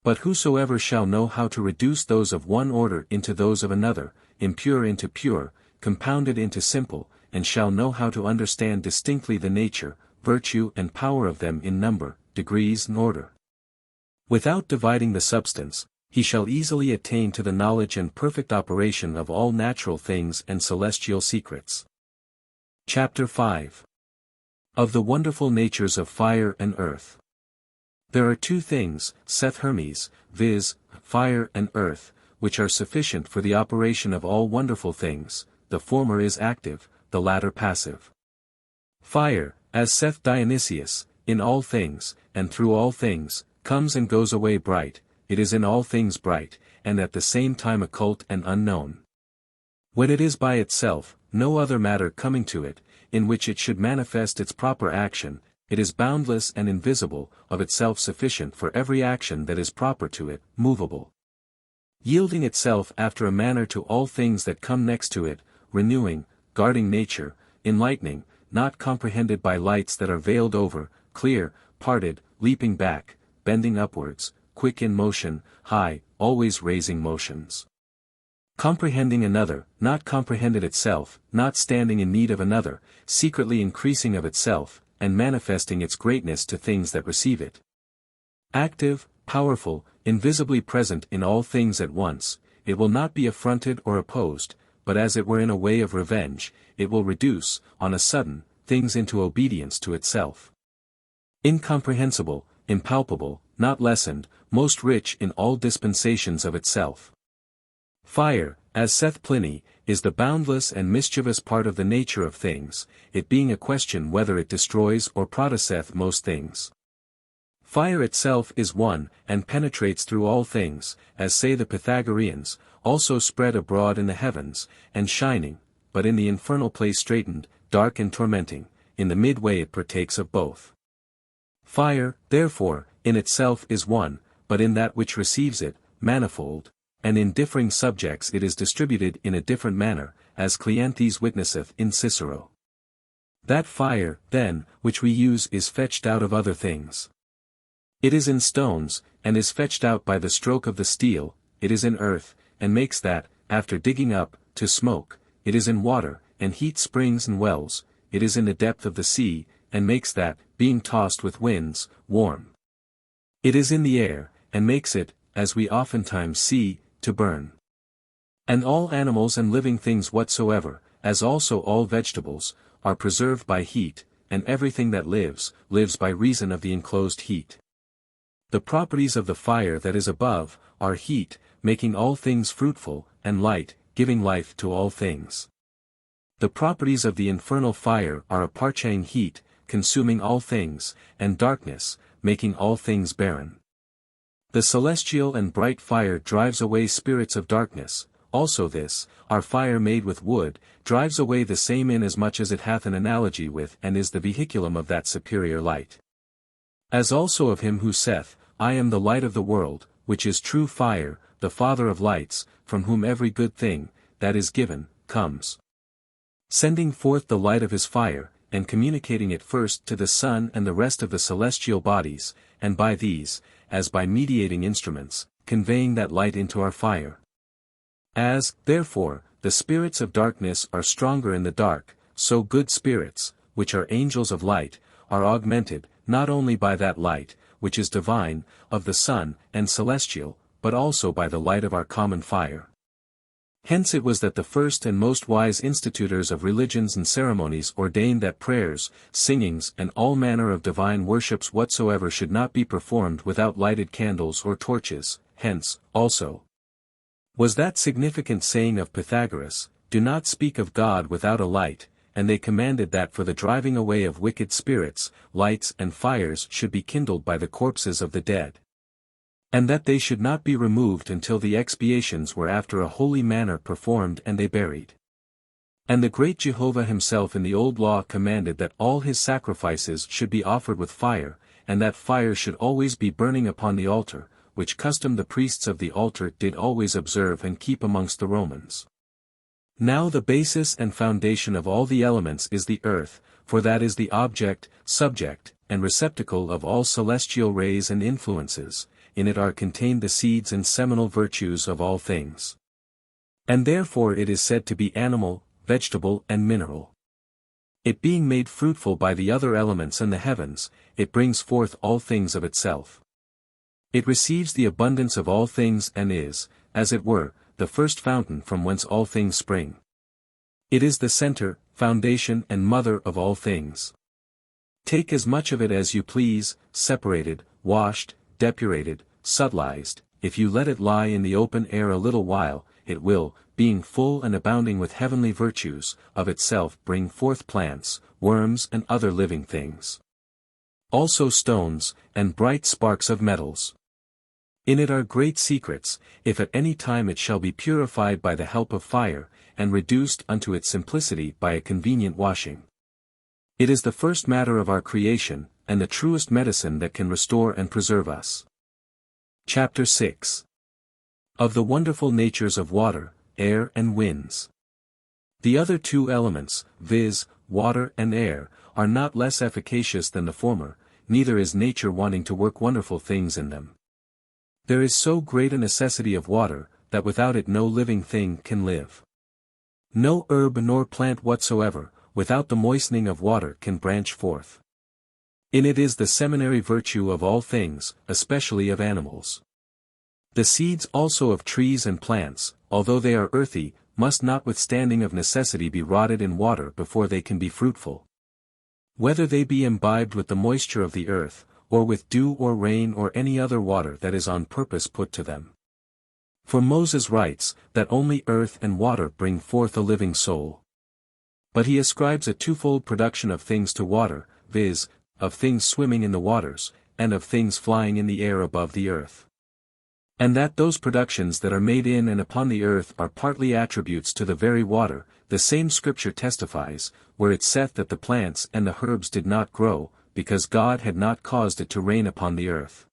But whosoever shall know how to reduce those of one order into those of another, impure into pure, compounded into simple, and shall know how to understand distinctly the nature, virtue and power of them in number, degrees and order, without dividing the substance, he shall easily attain to the knowledge and perfect operation of all natural things and celestial secrets. Chapter 5. Of the wonderful natures of fire and earth. There are 2 things, saith Hermes, viz., fire and earth, which are sufficient for the operation of all wonderful things, the former is active, the latter passive. Fire, as saith Dionysius, in all things, and through all things, comes and goes away bright, it is in all things bright, and at the same time occult and unknown. When it is by itself, no other matter coming to it, in which it should manifest its proper action, it is boundless and invisible, of itself sufficient for every action that is proper to it, movable, yielding itself after a manner to all things that come next to it, renewing, guarding nature, enlightening, not comprehended by lights that are veiled over, clear, parted, leaping back, bending upwards, quick in motion, high, always raising motions. Comprehending another, not comprehended itself, not standing in need of another, secretly increasing of itself, and manifesting its greatness to things that receive it. Active, powerful, invisibly present in all things at once, it will not be affronted or opposed, but as it were in a way of revenge, it will reduce, on a sudden, things into obedience to itself. Incomprehensible, impalpable, not lessened, most rich in all dispensations of itself. Fire, as saith Pliny, is the boundless and mischievous part of the nature of things, it being a question whether it destroys or produceth most things. Fire itself is one, and penetrates through all things, as say the Pythagoreans, also spread abroad in the heavens, and shining, but in the infernal place straitened, dark and tormenting, in the midway it partakes of both. Fire, therefore, in itself is one, but in that which receives it, manifold, and in differing subjects it is distributed in a different manner, as Cleanthes witnesseth in Cicero. That fire, then, which we use is fetched out of other things. It is in stones, and is fetched out by the stroke of the steel, it is in earth, and makes that, after digging up, to smoke, it is in water, and heat springs and wells, it is in the depth of the sea, and makes that, being tossed with winds, warm. It is in the air, and makes it, as we oftentimes see, to burn. And all animals and living things whatsoever, as also all vegetables, are preserved by heat, and everything that lives, lives by reason of the enclosed heat. The properties of the fire that is above, are heat, making all things fruitful, and light, giving life to all things. The properties of the infernal fire are a parching heat, consuming all things, and darkness, making all things barren. The celestial and bright fire drives away spirits of darkness, also this, our fire made with wood, drives away the same inasmuch as it hath an analogy with and is the vehiculum of that superior light. As also of him who saith, I am the light of the world, which is true fire, the Father of lights, from whom every good thing, that is given, comes. Sending forth the light of his fire, and communicating it first to the sun and the rest of the celestial bodies, and by these, as by mediating instruments, conveying that light into our fire. As, therefore, the spirits of darkness are stronger in the dark, so good spirits, which are angels of light, are augmented, not only by that light, which is divine, of the sun, and celestial, but also by the light of our common fire. Hence it was that the first and most wise institutors of religions and ceremonies ordained that prayers, singings and all manner of divine worships whatsoever should not be performed without lighted candles or torches. Hence, also, was that significant saying of Pythagoras, do not speak of God without a light, and they commanded that for the driving away of wicked spirits, lights and fires should be kindled by the corpses of the dead. And that they should not be removed until the expiations were after a holy manner performed and they buried. And the great Jehovah himself in the old law commanded that all his sacrifices should be offered with fire, and that fire should always be burning upon the altar, which custom the priests of the altar did always observe and keep amongst the Romans. Now the basis and foundation of all the elements is the earth, for that is the object, subject, and receptacle of all celestial rays and influences. In it are contained the seeds and seminal virtues of all things. And therefore it is said to be animal, vegetable and mineral. It being made fruitful by the other elements and the heavens, it brings forth all things of itself. It receives the abundance of all things and is, as it were, the first fountain from whence all things spring. It is the center, foundation and mother of all things. Take as much of it as you please, separated, washed, depurated, subtilized, if you let it lie in the open air a little while, it will, being full and abounding with heavenly virtues, of itself bring forth plants, worms and other living things. Also stones, and bright sparks of metals. In it are great secrets, if at any time it shall be purified by the help of fire, and reduced unto its simplicity by a convenient washing. It is the first matter of our creation, and the truest medicine that can restore and preserve us. Chapter 6. Of the wonderful natures of water, air and winds. The other two elements, viz., water and air, are not less efficacious than the former, neither is nature wanting to work wonderful things in them. There is so great a necessity of water, that without it no living thing can live. No herb nor plant whatsoever, without the moistening of water can branch forth. In it is the seminary virtue of all things, especially of animals. The seeds also of trees and plants, although they are earthy, must notwithstanding of necessity be rotted in water before they can be fruitful. Whether they be imbibed with the moisture of the earth, or with dew or rain or any other water that is on purpose put to them. For Moses writes, that only earth and water bring forth a living soul. But he ascribes a twofold production of things to water, viz., of things swimming in the waters, and of things flying in the air above the earth. And that those productions that are made in and upon the earth are partly attributes to the very water, the same scripture testifies, where it saith that the plants and the herbs did not grow, because God had not caused it to rain upon the earth.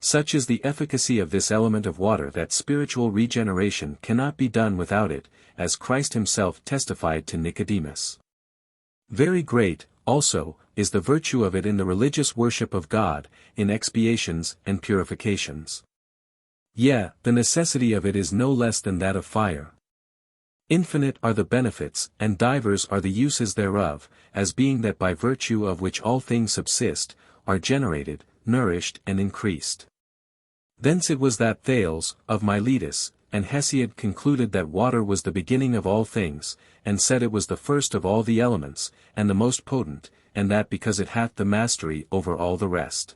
Such is the efficacy of this element of water that spiritual regeneration cannot be done without it, as Christ himself testified to Nicodemus. Very great, also, is the virtue of it in the religious worship of God, in expiations and purifications. Yea, the necessity of it is no less than that of fire. Infinite are the benefits, and divers are the uses thereof, as being that by virtue of which all things subsist, are generated, nourished and increased. Thence it was that Thales, of Miletus, and Hesiod concluded that water was the beginning of all things, and said it was the first of all the elements, and the most potent, and that because it hath the mastery over all the rest.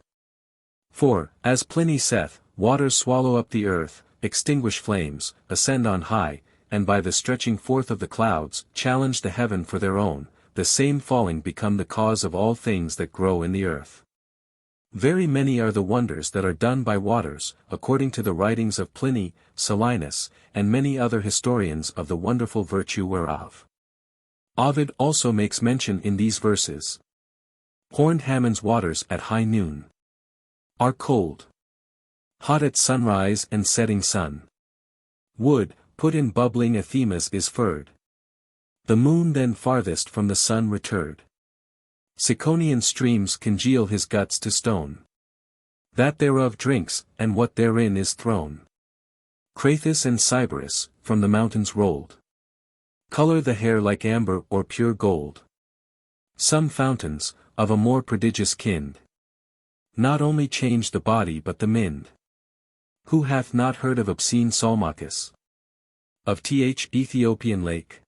For, as Pliny saith, waters swallow up the earth, extinguish flames, ascend on high, and by the stretching forth of the clouds, challenge the heaven for their own, the same falling become the cause of all things that grow in the earth. Very many are the wonders that are done by waters, according to the writings of Pliny, Solinus, and many other historians of the wonderful virtue whereof. Ovid also makes mention in these verses. Horned Hammon's waters at high noon are cold. Hot at sunrise and setting sun. Wood, put in bubbling Athemas is furred. The moon then farthest from the sun returred. Ciconian streams congeal his guts to stone. That thereof drinks, and what therein is thrown. Crathis and Sybaris, from the mountains rolled. Color the hair like amber or pure gold. Some fountains, of a more prodigious kind, not only change the body but the mind. Who hath not heard of obscene Salmachus? Of Ethiopian lake?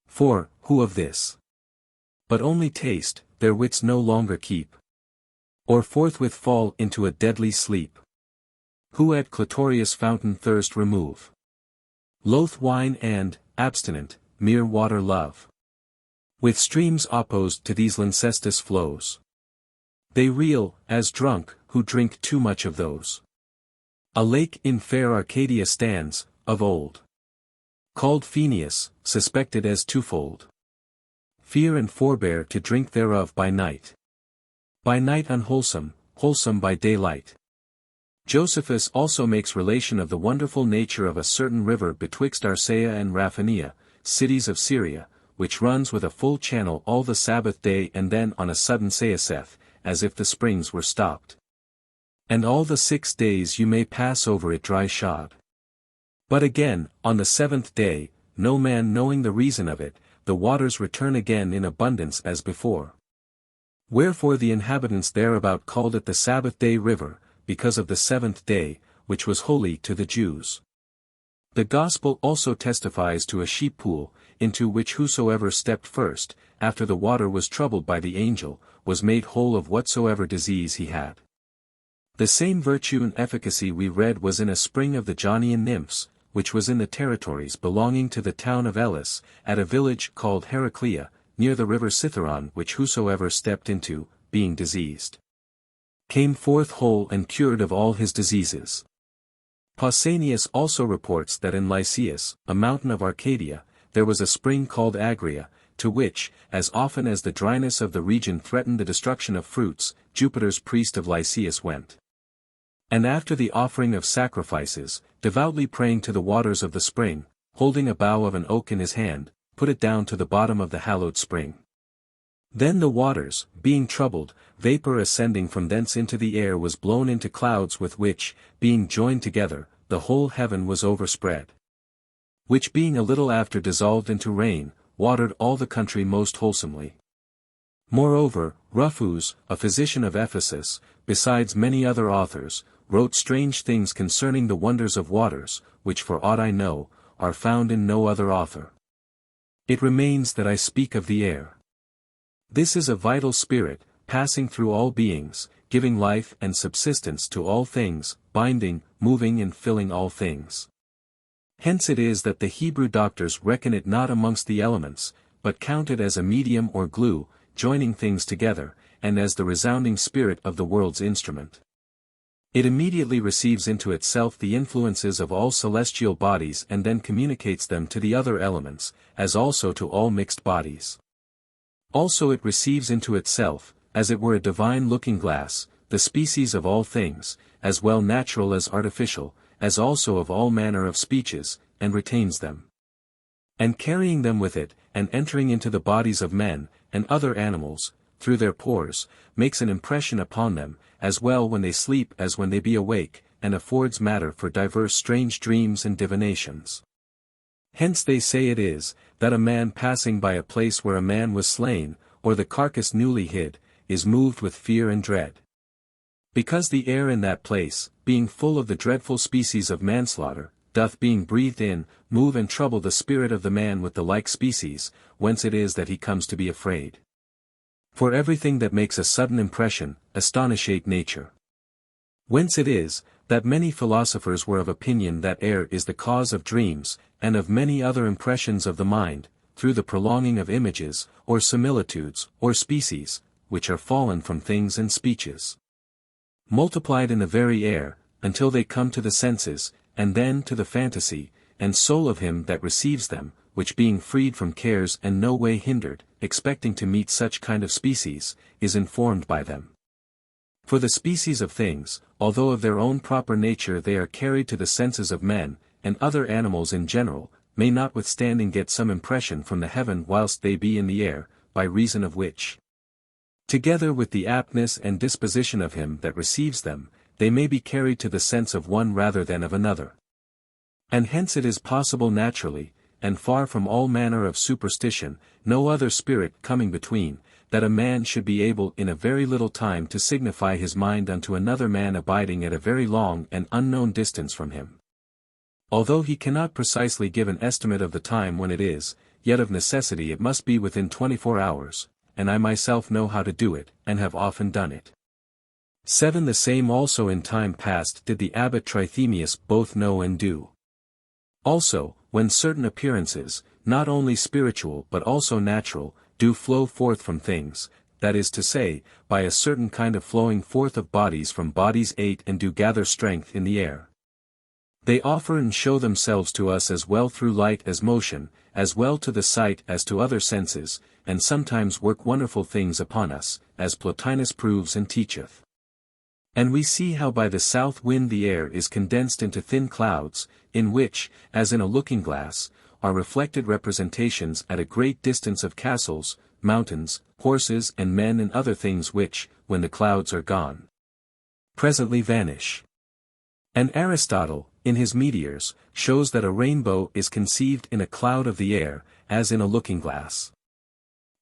For, who of this? But only taste, their wits no longer keep. Or forthwith fall into a deadly sleep. Who at clitorious fountain thirst remove. Loath wine and, abstinent, mere water love. With streams opposed to these Lyncestus flows. They reel, as drunk, who drink too much of those. A lake in fair Arcadia stands, of old. Called Phineus, suspected as twofold. Fear and forbear to drink thereof by night. By night unwholesome, wholesome by daylight. Josephus also makes relation of the wonderful nature of a certain river betwixt Arcaea and Raphania, cities of Syria, which runs with a full channel all the Sabbath day and then on a sudden ceaseth, as if the springs were stopped. And all the 6 days you may pass over it dry shod. But again, on the 7th day, no man knowing the reason of it, the waters return again in abundance as before. Wherefore the inhabitants thereabout called it the Sabbath day river, because of the 7th day, which was holy to the Jews. The Gospel also testifies to a sheep pool, into which whosoever stepped first, after the water was troubled by the angel, was made whole of whatsoever disease he had. The same virtue and efficacy we read was in a spring of the Jonian nymphs, which was in the territories belonging to the town of Elis, at a village called Heraclea, near the river Citharon, which whosoever stepped into, being diseased, came forth whole and cured of all his diseases. Pausanias also reports that in Lycaeus, a mountain of Arcadia, there was a spring called Agria, to which, as often as the dryness of the region threatened the destruction of fruits, Jupiter's priest of Lycaeus went. And after the offering of sacrifices, devoutly praying to the waters of the spring, holding a bough of an oak in his hand, put it down to the bottom of the hallowed spring. Then the waters, being troubled, vapor ascending from thence into the air was blown into clouds with which, being joined together, the whole heaven was overspread. Which being a little after dissolved into rain, watered all the country most wholesomely. Moreover, Rufus, a physician of Ephesus, besides many other authors, wrote strange things concerning the wonders of waters, which for aught I know, are found in no other author. It remains that I speak of the air. This is a vital spirit, passing through all beings, giving life and subsistence to all things, binding, moving and filling all things. Hence it is that the Hebrew doctors reckon it not amongst the elements, but count it as a medium or glue, joining things together, and as the resounding spirit of the world's instrument. It immediately receives into itself the influences of all celestial bodies and then communicates them to the other elements, as also to all mixed bodies. Also it receives into itself, as it were a divine looking-glass, the species of all things, as well natural as artificial, as also of all manner of speeches, and retains them. And carrying them with it, and entering into the bodies of men, and other animals, through their pores, makes an impression upon them, as well when they sleep as when they be awake, and affords matter for divers strange dreams and divinations. Hence they say it is, that a man passing by a place where a man was slain, or the carcass newly hid, is moved with fear and dread. Because the air in that place, being full of the dreadful species of manslaughter, doth being breathed in, move and trouble the spirit of the man with the like species, whence it is that he comes to be afraid. For everything that makes a sudden impression, astonisheth nature. Whence it is, that many philosophers were of opinion that air is the cause of dreams, and of many other impressions of the mind, through the prolonging of images, or similitudes, or species, which are fallen from things and speeches, multiplied in the very air, until they come to the senses, and then to the fantasy, and soul of him that receives them, which being freed from cares and no way hindered, expecting to meet such kind of species, is informed by them. For the species of things, although of their own proper nature they are carried to the senses of men, and other animals in general, may notwithstanding get some impression from the heaven whilst they be in the air, by reason of which, together with the aptness and disposition of him that receives them, they may be carried to the sense of one rather than of another. And hence it is possible naturally, and far from all manner of superstition, no other spirit coming between, that a man should be able in a very little time to signify his mind unto another man abiding at a very long and unknown distance from him. Although he cannot precisely give an estimate of the time when it is, yet of necessity it must be within 24 hours, and I myself know how to do it, and have often done it. 7. The same also in time past did the abbot Trithemius both know and do. Also, when certain appearances, not only spiritual but also natural, do flow forth from things, that is to say, by a certain kind of flowing forth of bodies from bodies 8 and do gather strength in the air. They offer and show themselves to us as well through light as motion, as well to the sight as to other senses, and sometimes work wonderful things upon us, as Plotinus proves and teacheth. And we see how by the south wind the air is condensed into thin clouds, in which, as in a looking-glass, are reflected representations at a great distance of castles, mountains, horses and men and other things which, when the clouds are gone, presently vanish. And Aristotle, in his Meteors, shows that a rainbow is conceived in a cloud of the air, as in a looking-glass.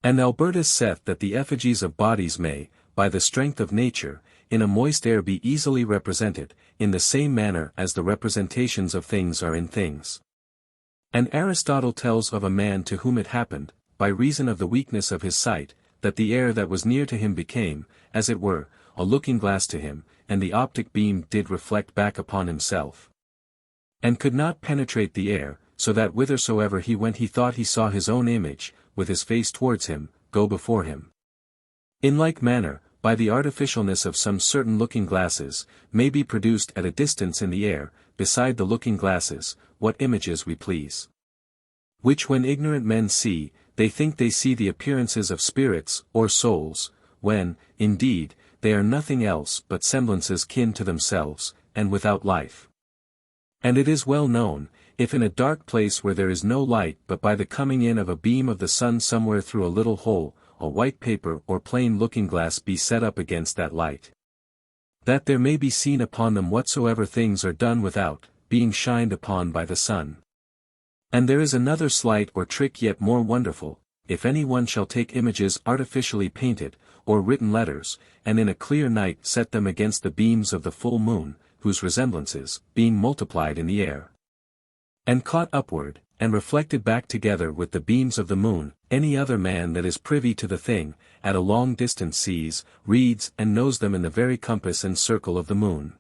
And Albertus saith that the effigies of bodies may, by the strength of nature, in a moist air be easily represented, in the same manner as the representations of things are in things. And Aristotle tells of a man to whom it happened, by reason of the weakness of his sight, that the air that was near to him became, as it were, a looking-glass to him, and the optic beam did reflect back upon himself, and could not penetrate the air, so that whithersoever he went he thought he saw his own image, with his face towards him, go before him. In like manner, by the artificialness of some certain looking-glasses, may be produced at a distance in the air, beside the looking-glasses, what images we please. Which when ignorant men see, they think they see the appearances of spirits, or souls, when, indeed, they are nothing else but semblances kin to themselves, and without life. And it is well known, if in a dark place where there is no light but by the coming in of a beam of the sun somewhere through a little hole, a white paper or plain looking-glass be set up against that light, that there may be seen upon them whatsoever things are done without, being shined upon by the sun. And there is another sleight or trick yet more wonderful, if any one shall take images artificially painted, or written letters, and in a clear night set them against the beams of the full moon, whose resemblances, being multiplied in the air, and caught upward, and reflected back together with the beams of the moon, any other man that is privy to the thing, at a long distance sees, reads and knows them in the very compass and circle of the moon.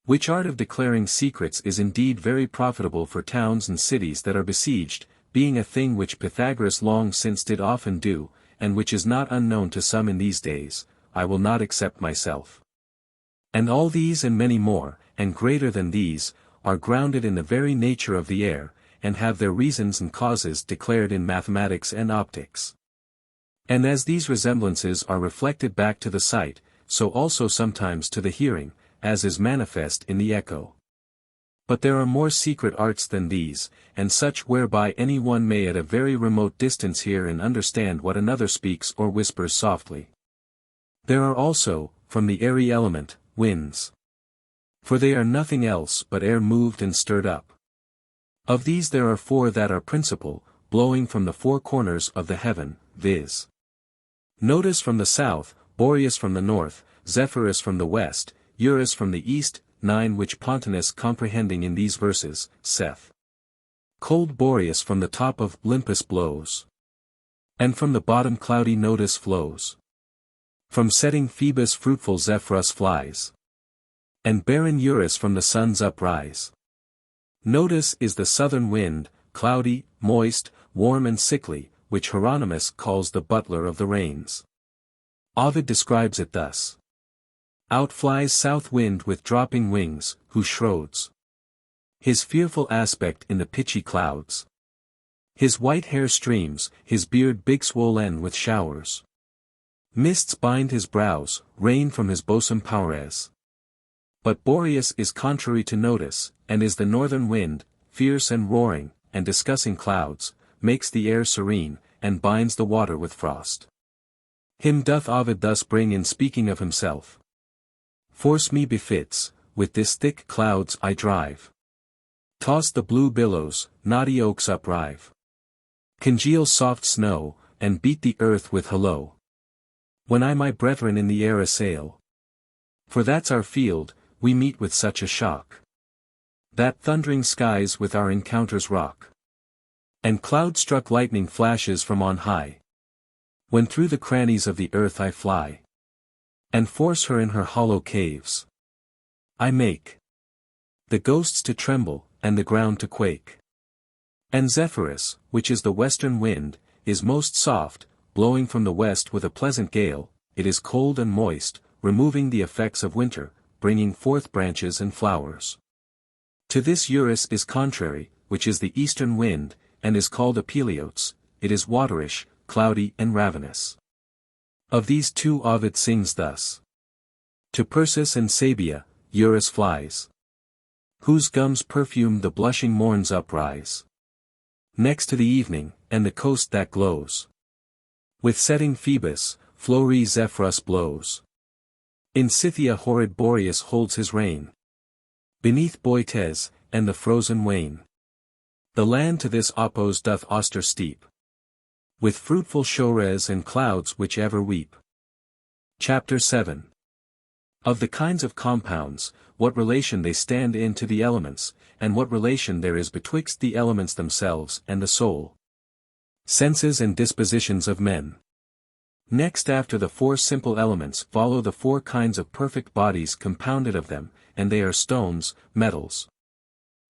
Which art of declaring secrets is indeed very profitable for towns and cities that are besieged, being a thing which Pythagoras long since did often do, and which is not unknown to some in these days, I will not except myself. And all these and many more, and greater than these, are grounded in the very nature of the air, and have their reasons and causes declared in mathematics and optics. And as these resemblances are reflected back to the sight, so also sometimes to the hearing, as is manifest in the echo. But there are more secret arts than these, and such whereby any one may at a very remote distance hear and understand what another speaks or whispers softly. There are also, from the airy element, winds. For they are nothing else but air moved and stirred up. Of these there are 4 that are principal, blowing from the 4 corners of the heaven, viz. Notus from the south, Boreas from the north, Zephyrus from the west, Eurus from the east, 9 which Pontanus comprehending in these verses, saith. Cold Boreas from the top of Olympus blows. And from the bottom cloudy Notus flows. From setting Phoebus fruitful Zephyrus flies. And barren Eurus from the sun's uprise. Notus is the southern wind, cloudy, moist, warm and sickly, which Hieronymus calls the butler of the rains. Ovid describes it thus. Out flies south wind with dropping wings, who shrouds his fearful aspect in the pitchy clouds. His white hair streams, his beard big swollen with showers. Mists bind his brows, rain from his bosom powers. But Boreas is contrary to Notus, and is the northern wind, fierce and roaring, and discussing clouds, makes the air serene, and binds the water with frost. Him doth Ovid thus bring in speaking of himself. Force me befits, with this thick clouds I drive. Toss the blue billows, knotty oaks uprive. Congeal soft snow, and beat the earth with hollow. When I my brethren in the air assail. For that's our field, we meet with such a shock. That thundering skies with our encounters rock. And cloud-struck lightning flashes from on high. When through the crannies of the earth I fly. And force her in her hollow caves. I make the ghosts to tremble, and the ground to quake. And Zephyrus, which is the western wind, is most soft, blowing from the west with a pleasant gale, it is cold and moist, removing the effects of winter, bringing forth branches and flowers. To this Eurus is contrary, which is the eastern wind, and is called Apeliotes, it is waterish, cloudy and ravenous. Of these 2 Ovid sings thus. To Persis and Sabia, Eurus flies. Whose gums perfume the blushing morns uprise. Next to the evening, and the coast that glows. With setting Phoebus, flowery Zephyrus blows. In Scythia horrid Boreas holds his reign. Beneath Boetes, and the frozen wain. The land to this Oppos doth Auster steep. With fruitful showres and clouds which ever weep. Chapter 7. Of the kinds of compounds, what relation they stand in to the elements, and what relation there is betwixt the elements themselves and the soul. Senses and dispositions of men. Next after the 4 simple elements follow the 4 kinds of perfect bodies compounded of them, and they are stones, metals,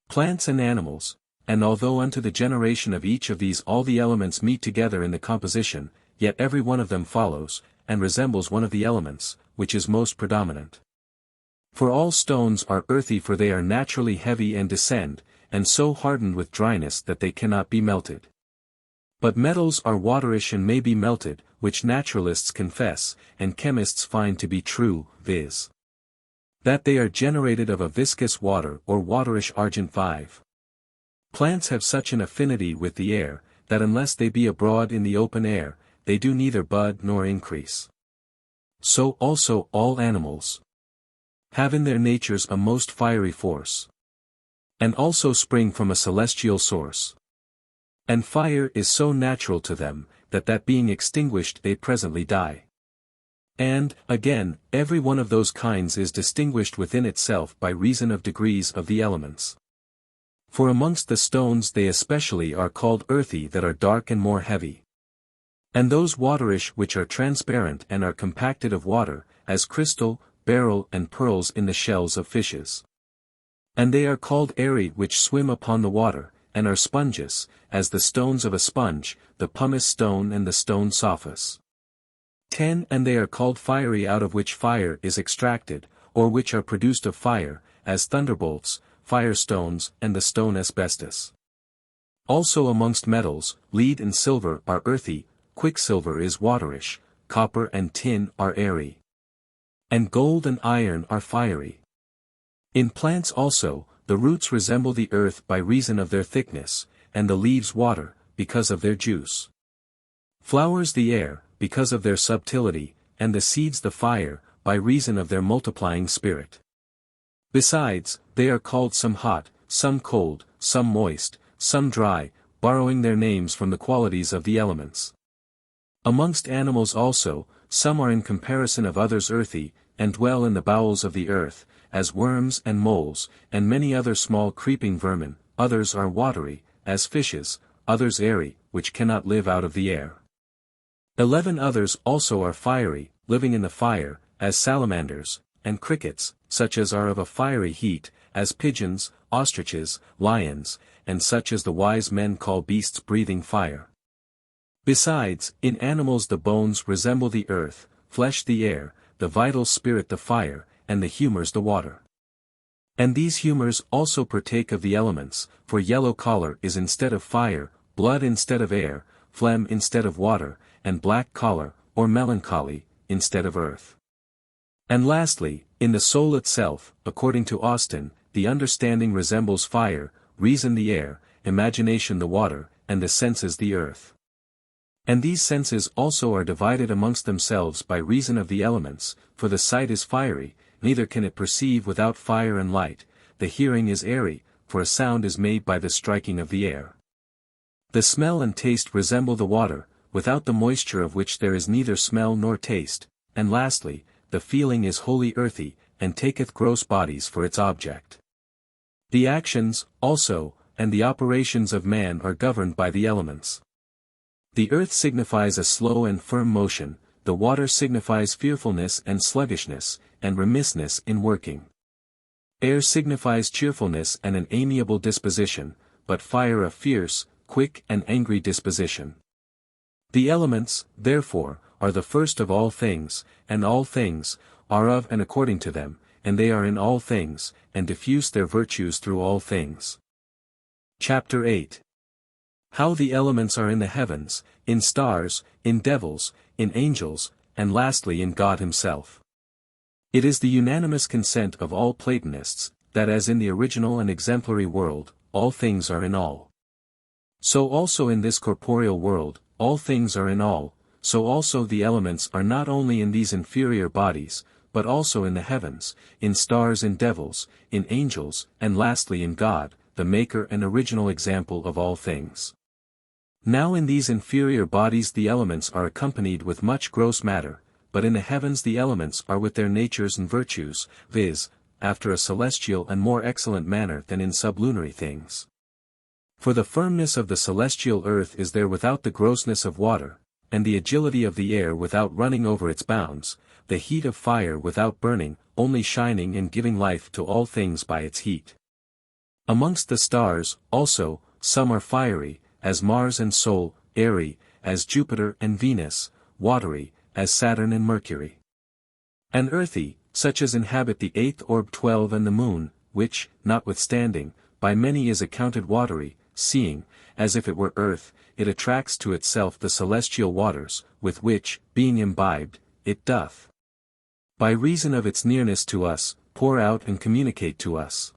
plants and animals, and although unto the generation of each of these all the elements meet together in the composition, yet every one of them follows, and resembles one of the elements, which is most predominant. For all stones are earthy, for they are naturally heavy and descend, and so hardened with dryness that they cannot be melted. But metals are waterish and may be melted, which naturalists confess, and chemists find to be true, viz. that they are generated of a viscous water or waterish argent 5. Plants have such an affinity with the air, that unless they be abroad in the open air, they do neither bud nor increase. So also all animals have in their natures a most fiery force, and also spring from a celestial source. And fire is so natural to them, that being extinguished they presently die. And, again, every one of those kinds is distinguished within itself by reason of degrees of the elements. For amongst the stones they especially are called earthy that are dark and more heavy. And those waterish which are transparent and are compacted of water, as crystal, beryl and pearls in the shells of fishes. And they are called airy which swim upon the water, and are spongeous, as the stones of a sponge, the pumice stone and the stone sophos. 10 And they are called fiery out of which fire is extracted, or which are produced of fire, as thunderbolts, firestones and the stone asbestos. Also amongst metals, lead and silver are earthy, quicksilver is waterish, copper and tin are airy. And gold and iron are fiery. In plants also, the roots resemble the earth by reason of their thickness, and the leaves water, because of their juice. Flowers the air, because of their subtility, and the seeds the fire, by reason of their multiplying spirit. Besides, they are called some hot, some cold, some moist, some dry, borrowing their names from the qualities of the elements. Amongst animals also, some are in comparison of others earthy, and dwell in the bowels of the earth, as worms and moles, and many other small creeping vermin, others are watery, as fishes, others airy, which cannot live out of the air. 11 Others also are fiery, living in the fire, as salamanders, and crickets, such as are of a fiery heat, as pigeons, ostriches, lions, and such as the wise men call beasts breathing fire. Besides, in animals the bones resemble the earth, flesh the air, the vital spirit the fire, and the humours the water. And these humours also partake of the elements, for yellow choler is instead of fire, blood instead of air, phlegm instead of water, and black choler, or melancholy, instead of earth. And lastly, in the soul itself, according to Austin, the understanding resembles fire, reason the air, imagination the water, and the senses the earth. And these senses also are divided amongst themselves by reason of the elements, for the sight is fiery, neither can it perceive without fire and light, the hearing is airy, for a sound is made by the striking of the air. The smell and taste resemble the water, without the moisture of which there is neither smell nor taste, and lastly, the feeling is wholly earthy, and taketh gross bodies for its object. The actions, also, and the operations of man are governed by the elements. The earth signifies a slow and firm motion, the water signifies fearfulness and sluggishness, and remissness in working. Air signifies cheerfulness and an amiable disposition, but fire a fierce, quick and angry disposition. The elements, therefore, are the first of all things, and all things, are of and according to them, and they are in all things, and diffuse their virtues through all things. Chapter 8. How the elements are in the heavens, in stars, in devils, in angels, and lastly in God himself. It is the unanimous consent of all Platonists, that as in the original and exemplary world, all things are in all. So also in this corporeal world, all things are in all, so also the elements are not only in these inferior bodies, but also in the heavens, in stars and devils, in angels, and lastly in God, the maker and original example of all things. Now in these inferior bodies the elements are accompanied with much gross matter, but in the heavens the elements are with their natures and virtues, viz., after a celestial and more excellent manner than in sublunary things. For the firmness of the celestial earth is there without the grossness of water, and the agility of the air without running over its bounds, the heat of fire without burning, only shining and giving life to all things by its heat. Amongst the stars, also, some are fiery, as Mars and Sol, airy, as Jupiter and Venus, watery, as Saturn and Mercury. And earthy, such as inhabit the eighth orb 12 and the moon, which, notwithstanding, by many is accounted watery, seeing, as if it were earth, it attracts to itself the celestial waters, with which, being imbibed, it doth, by reason of its nearness to us, pour out and communicate to us.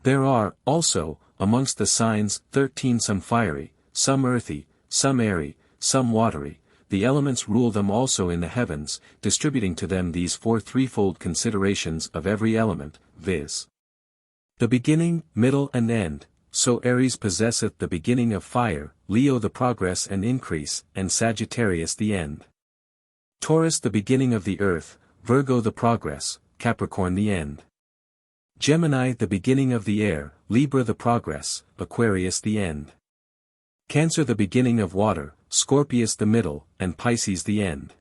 There are, also, amongst the signs 13 some fiery, some earthy, some airy, some watery, the elements rule them also in the heavens, distributing to them these four threefold considerations of every element, viz. The beginning, middle and end, so Aries possesseth the beginning of fire, Leo the progress and increase, and Sagittarius the end. Taurus the beginning of the earth, Virgo the progress, Capricorn the end. Gemini the beginning of the air, Libra the progress, Aquarius the end. Cancer the beginning of water, Scorpius the middle, and Pisces the end.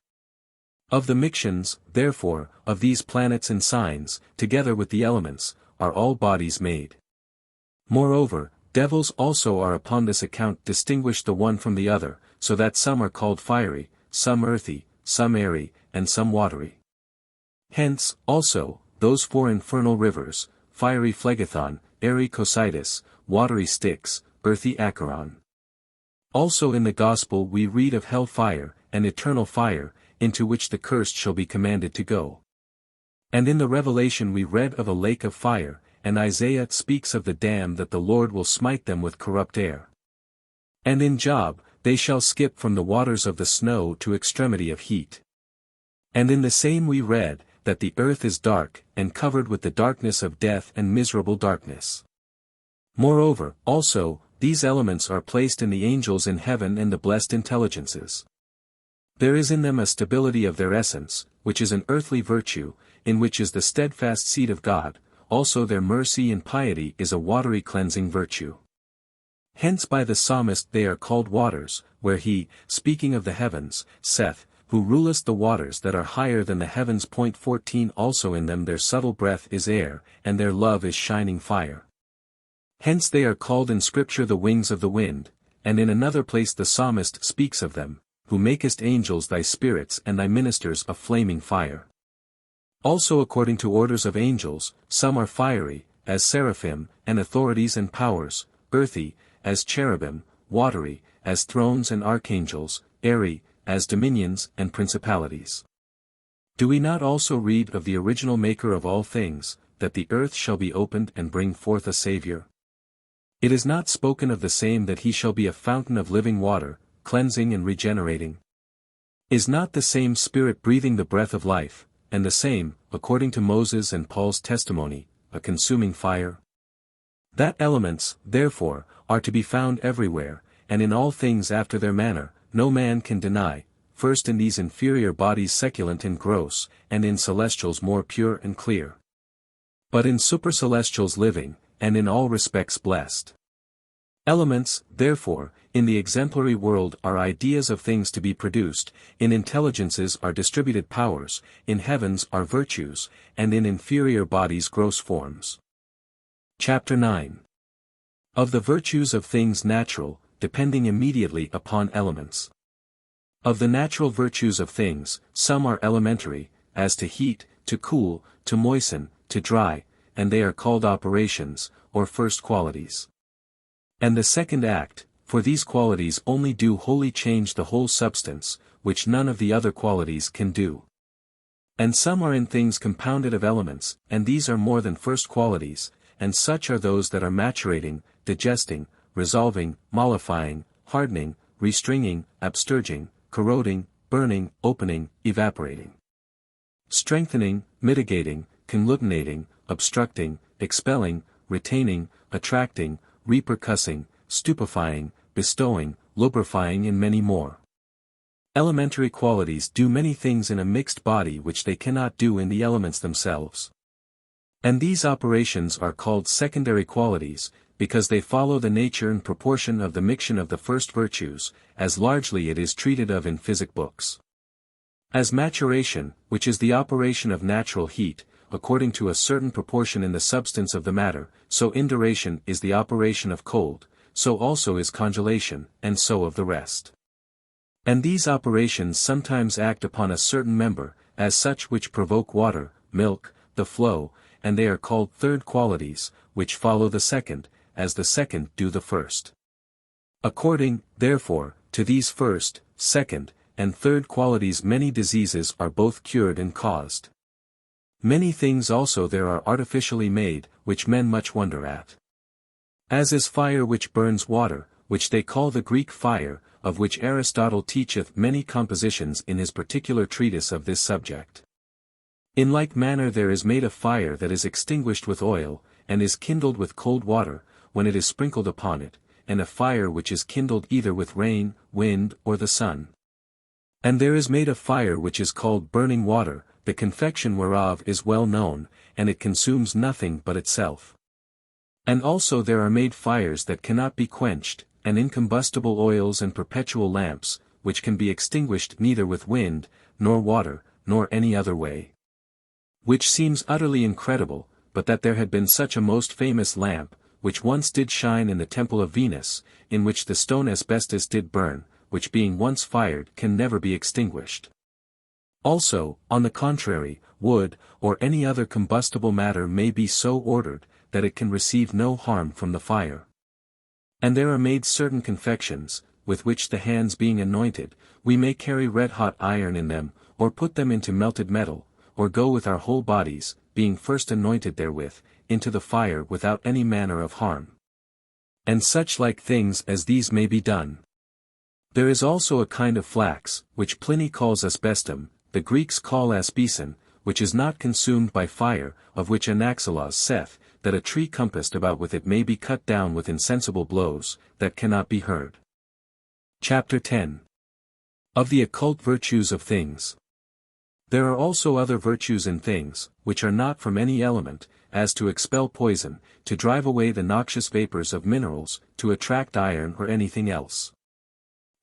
Of the Mixtions, therefore, of these planets and signs, together with the elements, are all bodies made. Moreover, devils also are upon this account distinguished the one from the other, so that some are called fiery, some earthy, some airy, and some watery. Hence, also, those four infernal rivers, fiery Phlegethon, airy Cocytus, watery Styx, earthy Acheron. Also in the Gospel we read of hell fire, and eternal fire, into which the cursed shall be commanded to go. And in the Revelation we read of a lake of fire, and Isaiah speaks of the damned that the Lord will smite them with corrupt air. And in Job, they shall skip from the waters of the snow to extremity of heat. And in the same we read, that the earth is dark, and covered with the darkness of death and miserable darkness. Moreover, also, these elements are placed in the angels in heaven and the blessed intelligences. There is in them a stability of their essence, which is an earthly virtue, in which is the steadfast seed of God, also their mercy and piety is a watery cleansing virtue. Hence by the psalmist they are called waters, where he, speaking of the heavens, saith, who ruleth the waters that are higher than the heavens. 14 Also in them their subtle breath is air, and their love is shining fire. Hence they are called in Scripture the wings of the wind, and in another place the psalmist speaks of them, who makest angels thy spirits and thy ministers a flaming fire. Also according to orders of angels, some are fiery, as seraphim, and authorities and powers, earthy, as cherubim, watery, as thrones and archangels, airy, as dominions and principalities. Do we not also read of the original maker of all things, that the earth shall be opened and bring forth a Saviour? It is not spoken of the same that he shall be a fountain of living water, cleansing and regenerating? Is not the same Spirit breathing the breath of life, and the same, according to Moses and Paul's testimony, a consuming fire? That elements, therefore, are to be found everywhere, and in all things after their manner, no man can deny, first in these inferior bodies seculent and gross, and in celestials more pure and clear. But in supercelestials living, and in all respects blessed. Elements, therefore, in the exemplary world are ideas of things to be produced, in intelligences are distributed powers, in heavens are virtues, and in inferior bodies gross forms. Chapter 9. Of the virtues of things natural, depending immediately upon elements. Of the natural virtues of things, some are elementary, as to heat, to cool, to moisten, to dry, and they are called operations, or first qualities. And the second act, for these qualities only do wholly change the whole substance, which none of the other qualities can do. And some are in things compounded of elements, and these are more than first qualities, and such are those that are maturating, digesting, resolving, mollifying, hardening, restringing, absterging, corroding, burning, opening, evaporating, strengthening, mitigating, conglutinating, obstructing, expelling, retaining, attracting, repercussing, stupefying, bestowing, lubrifying and many more. Elementary qualities do many things in a mixed body which they cannot do in the elements themselves. And these operations are called secondary qualities, because they follow the nature and proportion of the mixtion of the first virtues, as largely it is treated of in physic books. As maturation, which is the operation of natural heat, according to a certain proportion in the substance of the matter, so induration is the operation of cold, so also is congelation, and so of the rest. And these operations sometimes act upon a certain member, as such which provoke water, milk, the flow, and they are called third qualities, which follow the second, as the second do the first. According, therefore, to these first, second, and third qualities many diseases are both cured and caused. Many things also there are artificially made, which men much wonder at. As is fire which burns water, which they call the Greek fire, of which Aristotle teacheth many compositions in his particular treatise of this subject. In like manner there is made a fire that is extinguished with oil, and is kindled with cold water, when it is sprinkled upon it, and a fire which is kindled either with rain, wind, or the sun. And there is made a fire which is called burning water, the confection whereof is well known, and it consumes nothing but itself. And also there are made fires that cannot be quenched, and incombustible oils and perpetual lamps, which can be extinguished neither with wind, nor water, nor any other way. Which seems utterly incredible, but that there had been such a most famous lamp, which once did shine in the temple of Venus, in which the stone asbestos did burn, which being once fired can never be extinguished. Also, on the contrary, wood, or any other combustible matter may be so ordered, that it can receive no harm from the fire. And there are made certain confections, with which the hands being anointed, we may carry red-hot iron in them, or put them into melted metal, or go with our whole bodies, being first anointed therewith, into the fire without any manner of harm. And such like things as these may be done. There is also a kind of flax, which Pliny calls asbestum, the Greeks call asbeson, which is not consumed by fire, of which Anaxilos saith, that a tree compassed about with it may be cut down with insensible blows, that cannot be heard. Chapter 10. Of the occult virtues of things. There are also other virtues in things, which are not from any element, as to expel poison, to drive away the noxious vapors of minerals, to attract iron or anything else.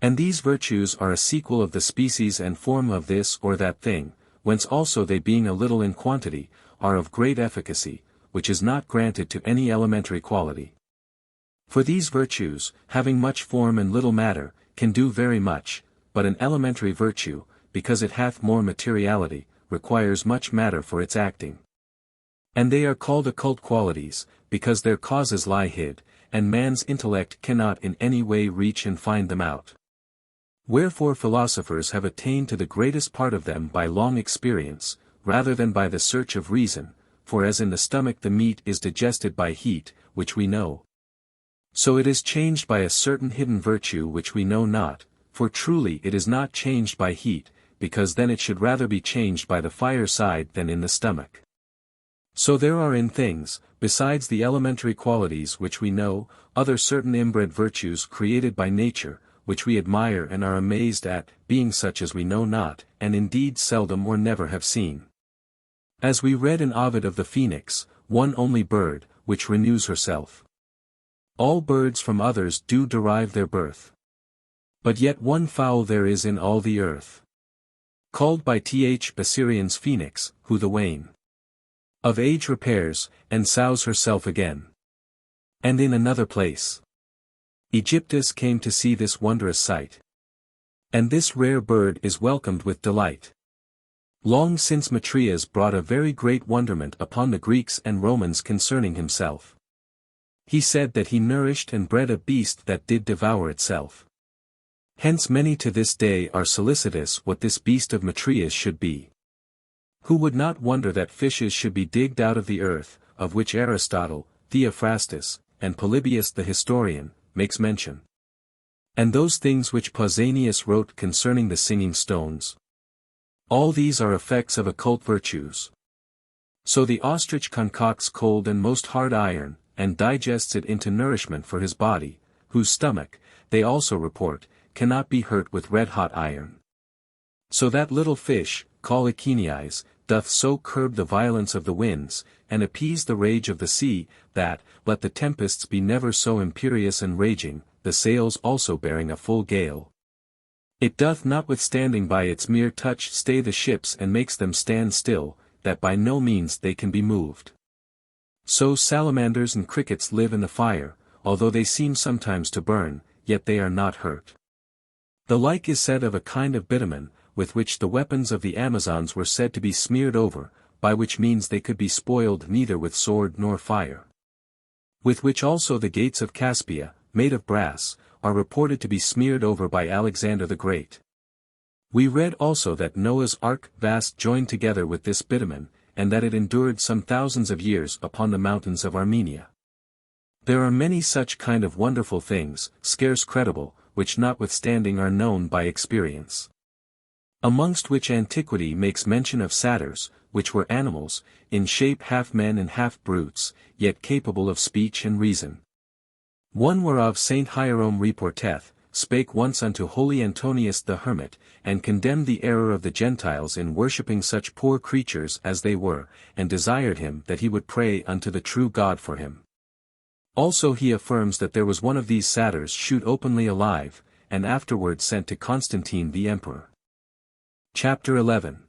And these virtues are a sequel of the species and form of this or that thing, whence also they being a little in quantity, are of great efficacy, which is not granted to any elementary quality. For these virtues, having much form and little matter, can do very much, but an elementary virtue, because it hath more materiality, requires much matter for its acting. And they are called occult qualities, because their causes lie hid, and man's intellect cannot in any way reach and find them out. Wherefore philosophers have attained to the greatest part of them by long experience, rather than by the search of reason, for as in the stomach the meat is digested by heat, which we know, so it is changed by a certain hidden virtue which we know not, for truly it is not changed by heat, because then it should rather be changed by the fireside than in the stomach. So there are in things, besides the elementary qualities which we know, other certain inbred virtues created by nature, which we admire and are amazed at, being such as we know not, and indeed seldom or never have seen. As we read in Ovid of the phoenix, one only bird, which renews herself. All birds from others do derive their birth. But yet one fowl there is in all the earth, called by Bassyrians phoenix, who the wane of age repairs, and sows herself again. And in another place, Aegyptus came to see this wondrous sight. And this rare bird is welcomed with delight. Long since Matrias brought a very great wonderment upon the Greeks and Romans concerning himself. He said that he nourished and bred a beast that did devour itself. Hence many to this day are solicitous what this beast of Matrias should be. Who would not wonder that fishes should be digged out of the earth, of which Aristotle, Theophrastus, and Polybius the historian, makes mention. And those things which Pausanias wrote concerning the singing stones. All these are effects of occult virtues. So the ostrich concocts cold and most hard iron, and digests it into nourishment for his body, whose stomach, they also report, cannot be hurt with red-hot iron. So that little fish, called Echinies, doth so curb the violence of the winds, and appease the rage of the sea, that, let the tempests be never so imperious and raging, the sails also bearing a full gale, it doth notwithstanding by its mere touch stay the ships and makes them stand still, that by no means they can be moved. So salamanders and crickets live in the fire, although they seem sometimes to burn, yet they are not hurt. The like is said of a kind of bitumen, with which the weapons of the Amazons were said to be smeared over, by which means they could be spoiled neither with sword nor fire. With which also the gates of Caspia, made of brass, are reported to be smeared over by Alexander the Great. We read also that Noah's ark vast joined together with this bitumen, and that it endured some thousands of years upon the mountains of Armenia. There are many such kind of wonderful things, scarce credible, which notwithstanding are known by experience. Amongst which antiquity makes mention of satyrs, which were animals, in shape half men and half brutes, yet capable of speech and reason. One whereof Saint Hierome reporteth, spake once unto holy Antonius the Hermit, and condemned the error of the Gentiles in worshipping such poor creatures as they were, and desired him that he would pray unto the true God for him. Also he affirms that there was one of these satyrs shoot openly alive, and afterward sent to Constantine the Emperor. Chapter 11.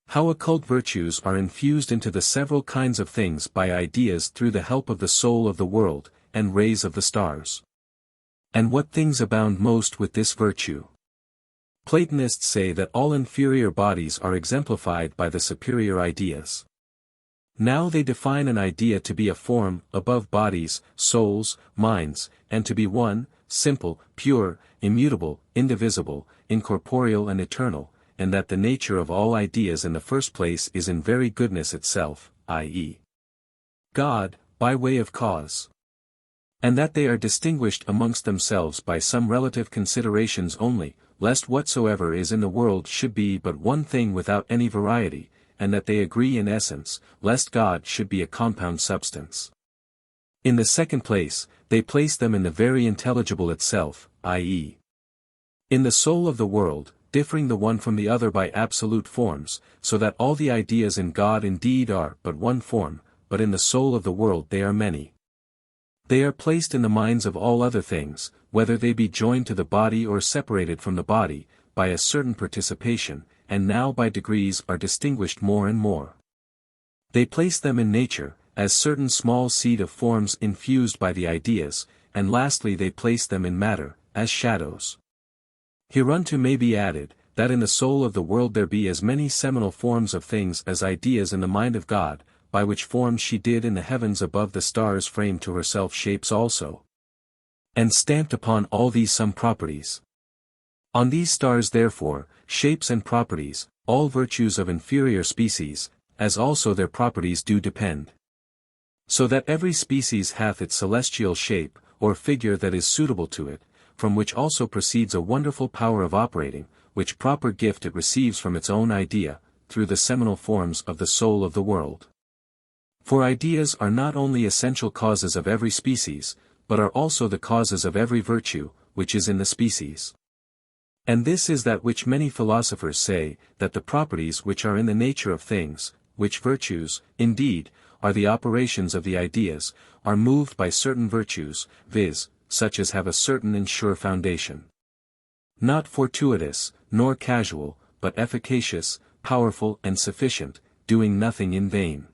How occult virtues are infused into the several kinds of things by ideas through the help of the soul of the world, and rays of the stars. And what things abound most with this virtue? Platonists say that all inferior bodies are exemplified by the superior ideas. Now they define an idea to be a form, above bodies, souls, minds, and to be one, simple, pure, immutable, indivisible, incorporeal and eternal, and that the nature of all ideas in the first place is in very goodness itself, i.e., God, by way of cause. And that they are distinguished amongst themselves by some relative considerations only, lest whatsoever is in the world should be but one thing without any variety, and that they agree in essence, lest God should be a compound substance. In the second place, they place them in the very intelligible itself, i.e., in the soul of the world, differing the one from the other by absolute forms, so that all the ideas in God indeed are but one form, but in the soul of the world they are many. They are placed in the minds of all other things, whether they be joined to the body or separated from the body, by a certain participation, and now by degrees are distinguished more and more. They place them in nature, as certain small seed of forms infused by the ideas, and lastly they place them in matter, as shadows. Hereunto may be added, that in the soul of the world there be as many seminal forms of things as ideas in the mind of God, by which forms she did in the heavens above the stars frame to herself shapes also. And stamped upon all these some properties. On these stars therefore, shapes and properties, all virtues of inferior species, as also their properties do depend. So that every species hath its celestial shape, or figure that is suitable to it, from which also proceeds a wonderful power of operating, which proper gift it receives from its own idea, through the seminal forms of the soul of the world. For ideas are not only essential causes of every species, but are also the causes of every virtue, which is in the species. And this is that which many philosophers say, that the properties which are in the nature of things, which virtues, indeed, are the operations of the ideas, are moved by certain virtues, viz., such as have a certain and sure foundation. Not fortuitous, nor casual, but efficacious, powerful and sufficient, doing nothing in vain.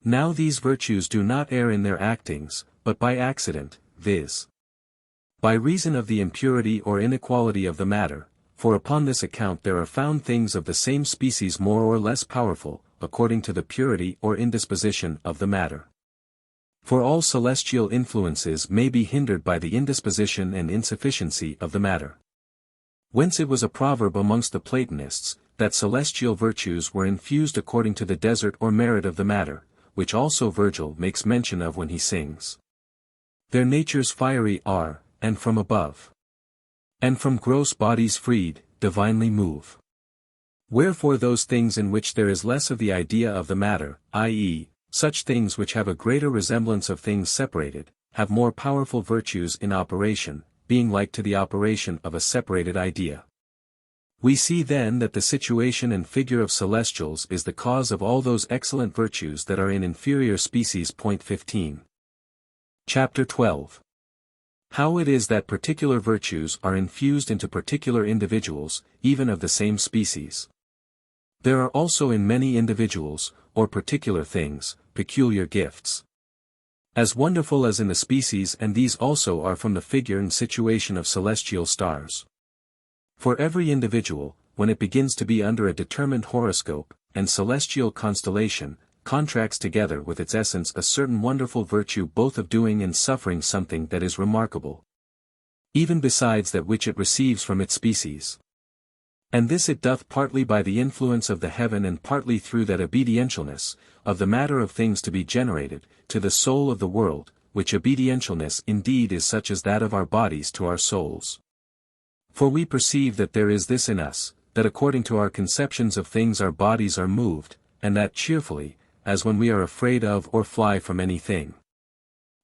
Now these virtues do not err in their actings, but by accident, viz. by reason of the impurity or inequality of the matter, for upon this account there are found things of the same species more or less powerful, according to the purity or indisposition of the matter. For all celestial influences may be hindered by the indisposition and insufficiency of the matter. Whence it was a proverb amongst the Platonists, that celestial virtues were infused according to the desert or merit of the matter, which also Virgil makes mention of when he sings. Their natures fiery are, and from above. And from gross bodies freed, divinely move. Wherefore those things in which there is less of the idea of the matter, i.e., such things which have a greater resemblance of things separated, have more powerful virtues in operation, being like to the operation of a separated idea. We see then that the situation and figure of celestials is the cause of all those excellent virtues that are in inferior species. 15. Chapter 12. How it is that particular virtues are infused into particular individuals, even of the same species. There are also in many individuals, or particular things, peculiar gifts. As wonderful as in the species, and these also are from the figure and situation of celestial stars. For every individual, when it begins to be under a determined horoscope, and celestial constellation, contracts together with its essence a certain wonderful virtue both of doing and suffering something that is remarkable, even besides that which it receives from its species. And this it doth partly by the influence of the heaven and partly through that obedientialness, of the matter of things to be generated, to the soul of the world, which obedientialness indeed is such as that of our bodies to our souls. For we perceive that there is this in us, that according to our conceptions of things our bodies are moved, and that cheerfully, as when we are afraid of or fly from anything.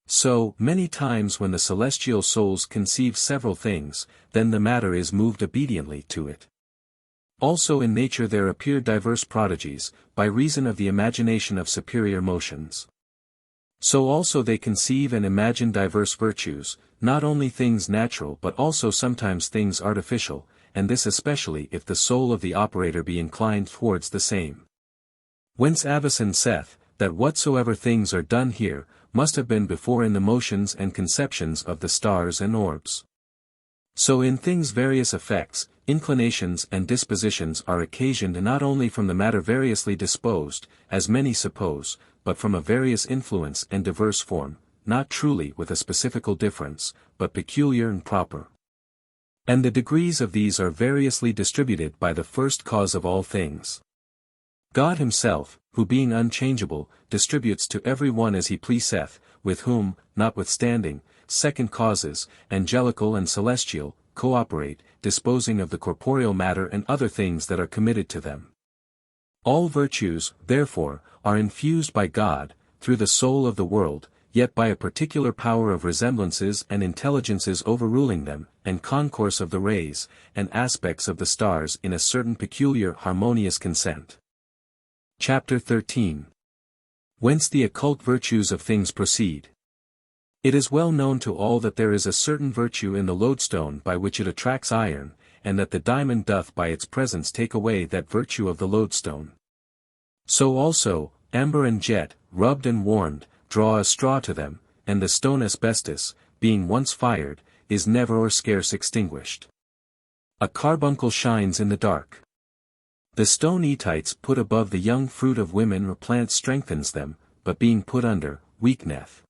So, many times when the celestial souls conceive several things, then the matter is moved obediently to it. Also in nature there appear diverse prodigies, by reason of the imagination of superior motions. So also they conceive and imagine diverse virtues, not only things natural but also sometimes things artificial, and this especially if the soul of the operator be inclined towards the same. Whence Avicen saith, that whatsoever things are done here, must have been before in the motions and conceptions of the stars and orbs. So in things various effects, inclinations and dispositions are occasioned not only from the matter variously disposed, as many suppose, but from a various influence and diverse form, not truly with a specifical difference, but peculiar and proper. And the degrees of these are variously distributed by the first cause of all things. God himself, who being unchangeable, distributes to every one as he pleaseth, with whom, notwithstanding, second causes, angelical and celestial, cooperate, disposing of the corporeal matter and other things that are committed to them. All virtues, therefore, are infused by God, through the soul of the world, yet by a particular power of resemblances and intelligences overruling them, and concourse of the rays, and aspects of the stars in a certain peculiar harmonious consent. Chapter 13. Whence the occult virtues of things proceed. It is well known to all that there is a certain virtue in the lodestone by which it attracts iron, and that the diamond doth by its presence take away that virtue of the lodestone. So also, amber and jet, rubbed and warmed, draw a straw to them, and the stone asbestos, being once fired, is never or scarce extinguished. A carbuncle shines in the dark. The stone etites put above the young fruit of women or plants strengthens them, but being put under, weakeneth.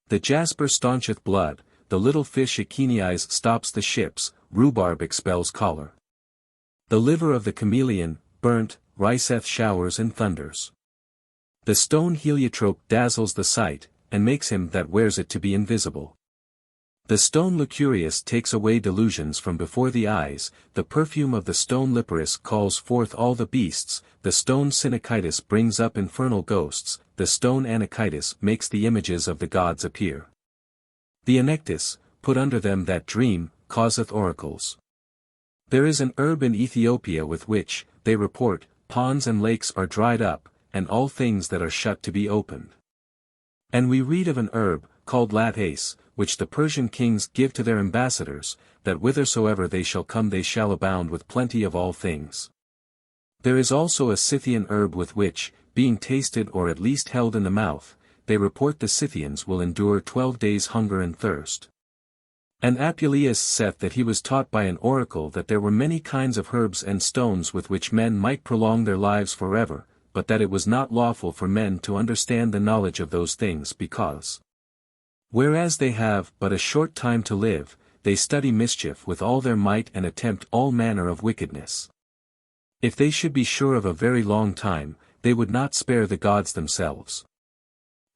The jasper stauncheth blood, the little fish echinize stops the ships, rhubarb expels choler. The liver of the chameleon, burnt, riseth showers and thunders. The stone heliotrope dazzles the sight, and makes him that wears it to be invisible. The stone lucurius takes away delusions from before the eyes, the perfume of the stone liparis calls forth all the beasts, the stone sinacitus brings up infernal ghosts, the stone anacitus makes the images of the gods appear. The anectis, put under them that dream, causeth oracles. There is an herb in Ethiopia with which, they report, ponds and lakes are dried up, and all things that are shut to be opened. And we read of an herb, called latase, which the Persian kings give to their ambassadors, that whithersoever they shall come they shall abound with plenty of all things. There is also a Scythian herb with which, being tasted or at least held in the mouth, they report the Scythians will endure 12 days hunger and thirst. And Apuleius saith that he was taught by an oracle that there were many kinds of herbs and stones with which men might prolong their lives forever, but that it was not lawful for men to understand the knowledge of those things because, whereas they have but a short time to live, they study mischief with all their might and attempt all manner of wickedness. If they should be sure of a very long time, they would not spare the gods themselves.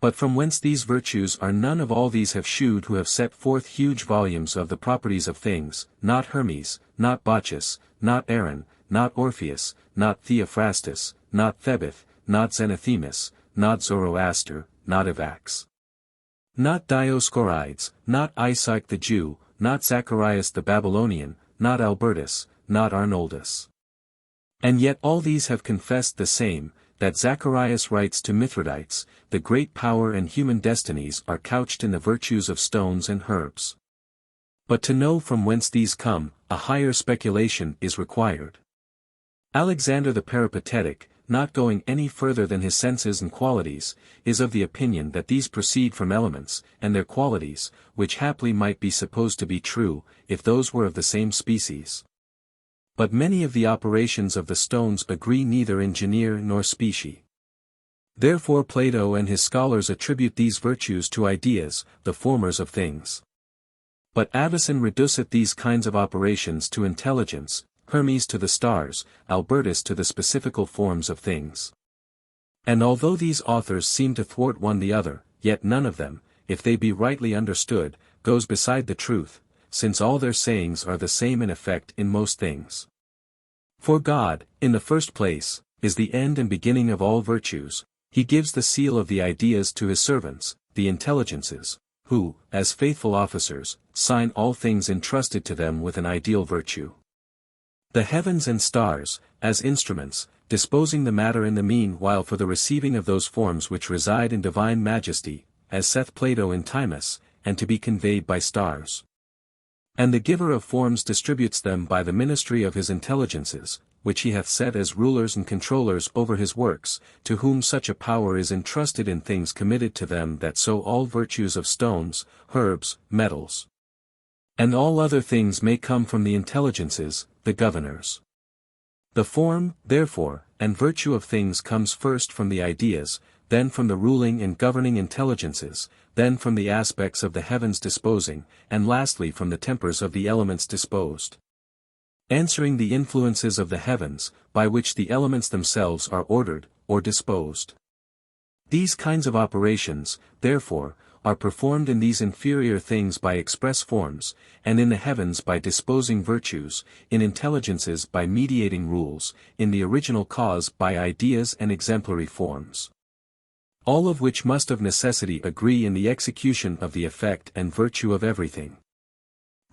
But from whence these virtues are none of all these have shewed who have set forth huge volumes of the properties of things, not Hermes, not Bacchus, not Aaron, not Orpheus, not Theophrastus, not Thebeth, not Xenothimus, not Zoroaster, not Evax. Not Dioscorides, not Isaac the Jew, not Zacharias the Babylonian, not Albertus, not Arnoldus. And yet all these have confessed the same, that Zacharias writes to Mithridates, the great power and human destinies are couched in the virtues of stones and herbs. But to know from whence these come, a higher speculation is required. Alexander the Peripatetic, not going any further than his senses and qualities, is of the opinion that these proceed from elements, and their qualities, which haply might be supposed to be true, if those were of the same species. But many of the operations of the stones agree neither in genere nor specie. Therefore Plato and his scholars attribute these virtues to ideas, the formers of things. But Avicen reduceth these kinds of operations to intelligence, Hermes to the stars, Albertus to the specifical forms of things. And although these authors seem to thwart one the other, yet none of them, if they be rightly understood, goes beside the truth, since all their sayings are the same in effect in most things. For God, in the first place, is the end and beginning of all virtues, he gives the seal of the ideas to his servants, the intelligences, who, as faithful officers, sign all things entrusted to them with an ideal virtue. The heavens and stars, as instruments, disposing the matter in the meanwhile for the receiving of those forms which reside in divine majesty, as saith Plato in Timaeus, and to be conveyed by stars. And the giver of forms distributes them by the ministry of his intelligences, which he hath set as rulers and controllers over his works, to whom such a power is entrusted in things committed to them, that so all virtues of stones, herbs, metals, and all other things may come from the intelligences, the governors. The form, therefore, and virtue of things comes first from the ideas, then from the ruling and governing intelligences, then from the aspects of the heavens disposing, and lastly from the tempers of the elements disposed. Answering the influences of the heavens, by which the elements themselves are ordered, or disposed. These kinds of operations, therefore, are performed in these inferior things by express forms, and in the heavens by disposing virtues, in intelligences by mediating rules, in the original cause by ideas and exemplary forms. All of which must of necessity agree in the execution of the effect and virtue of everything.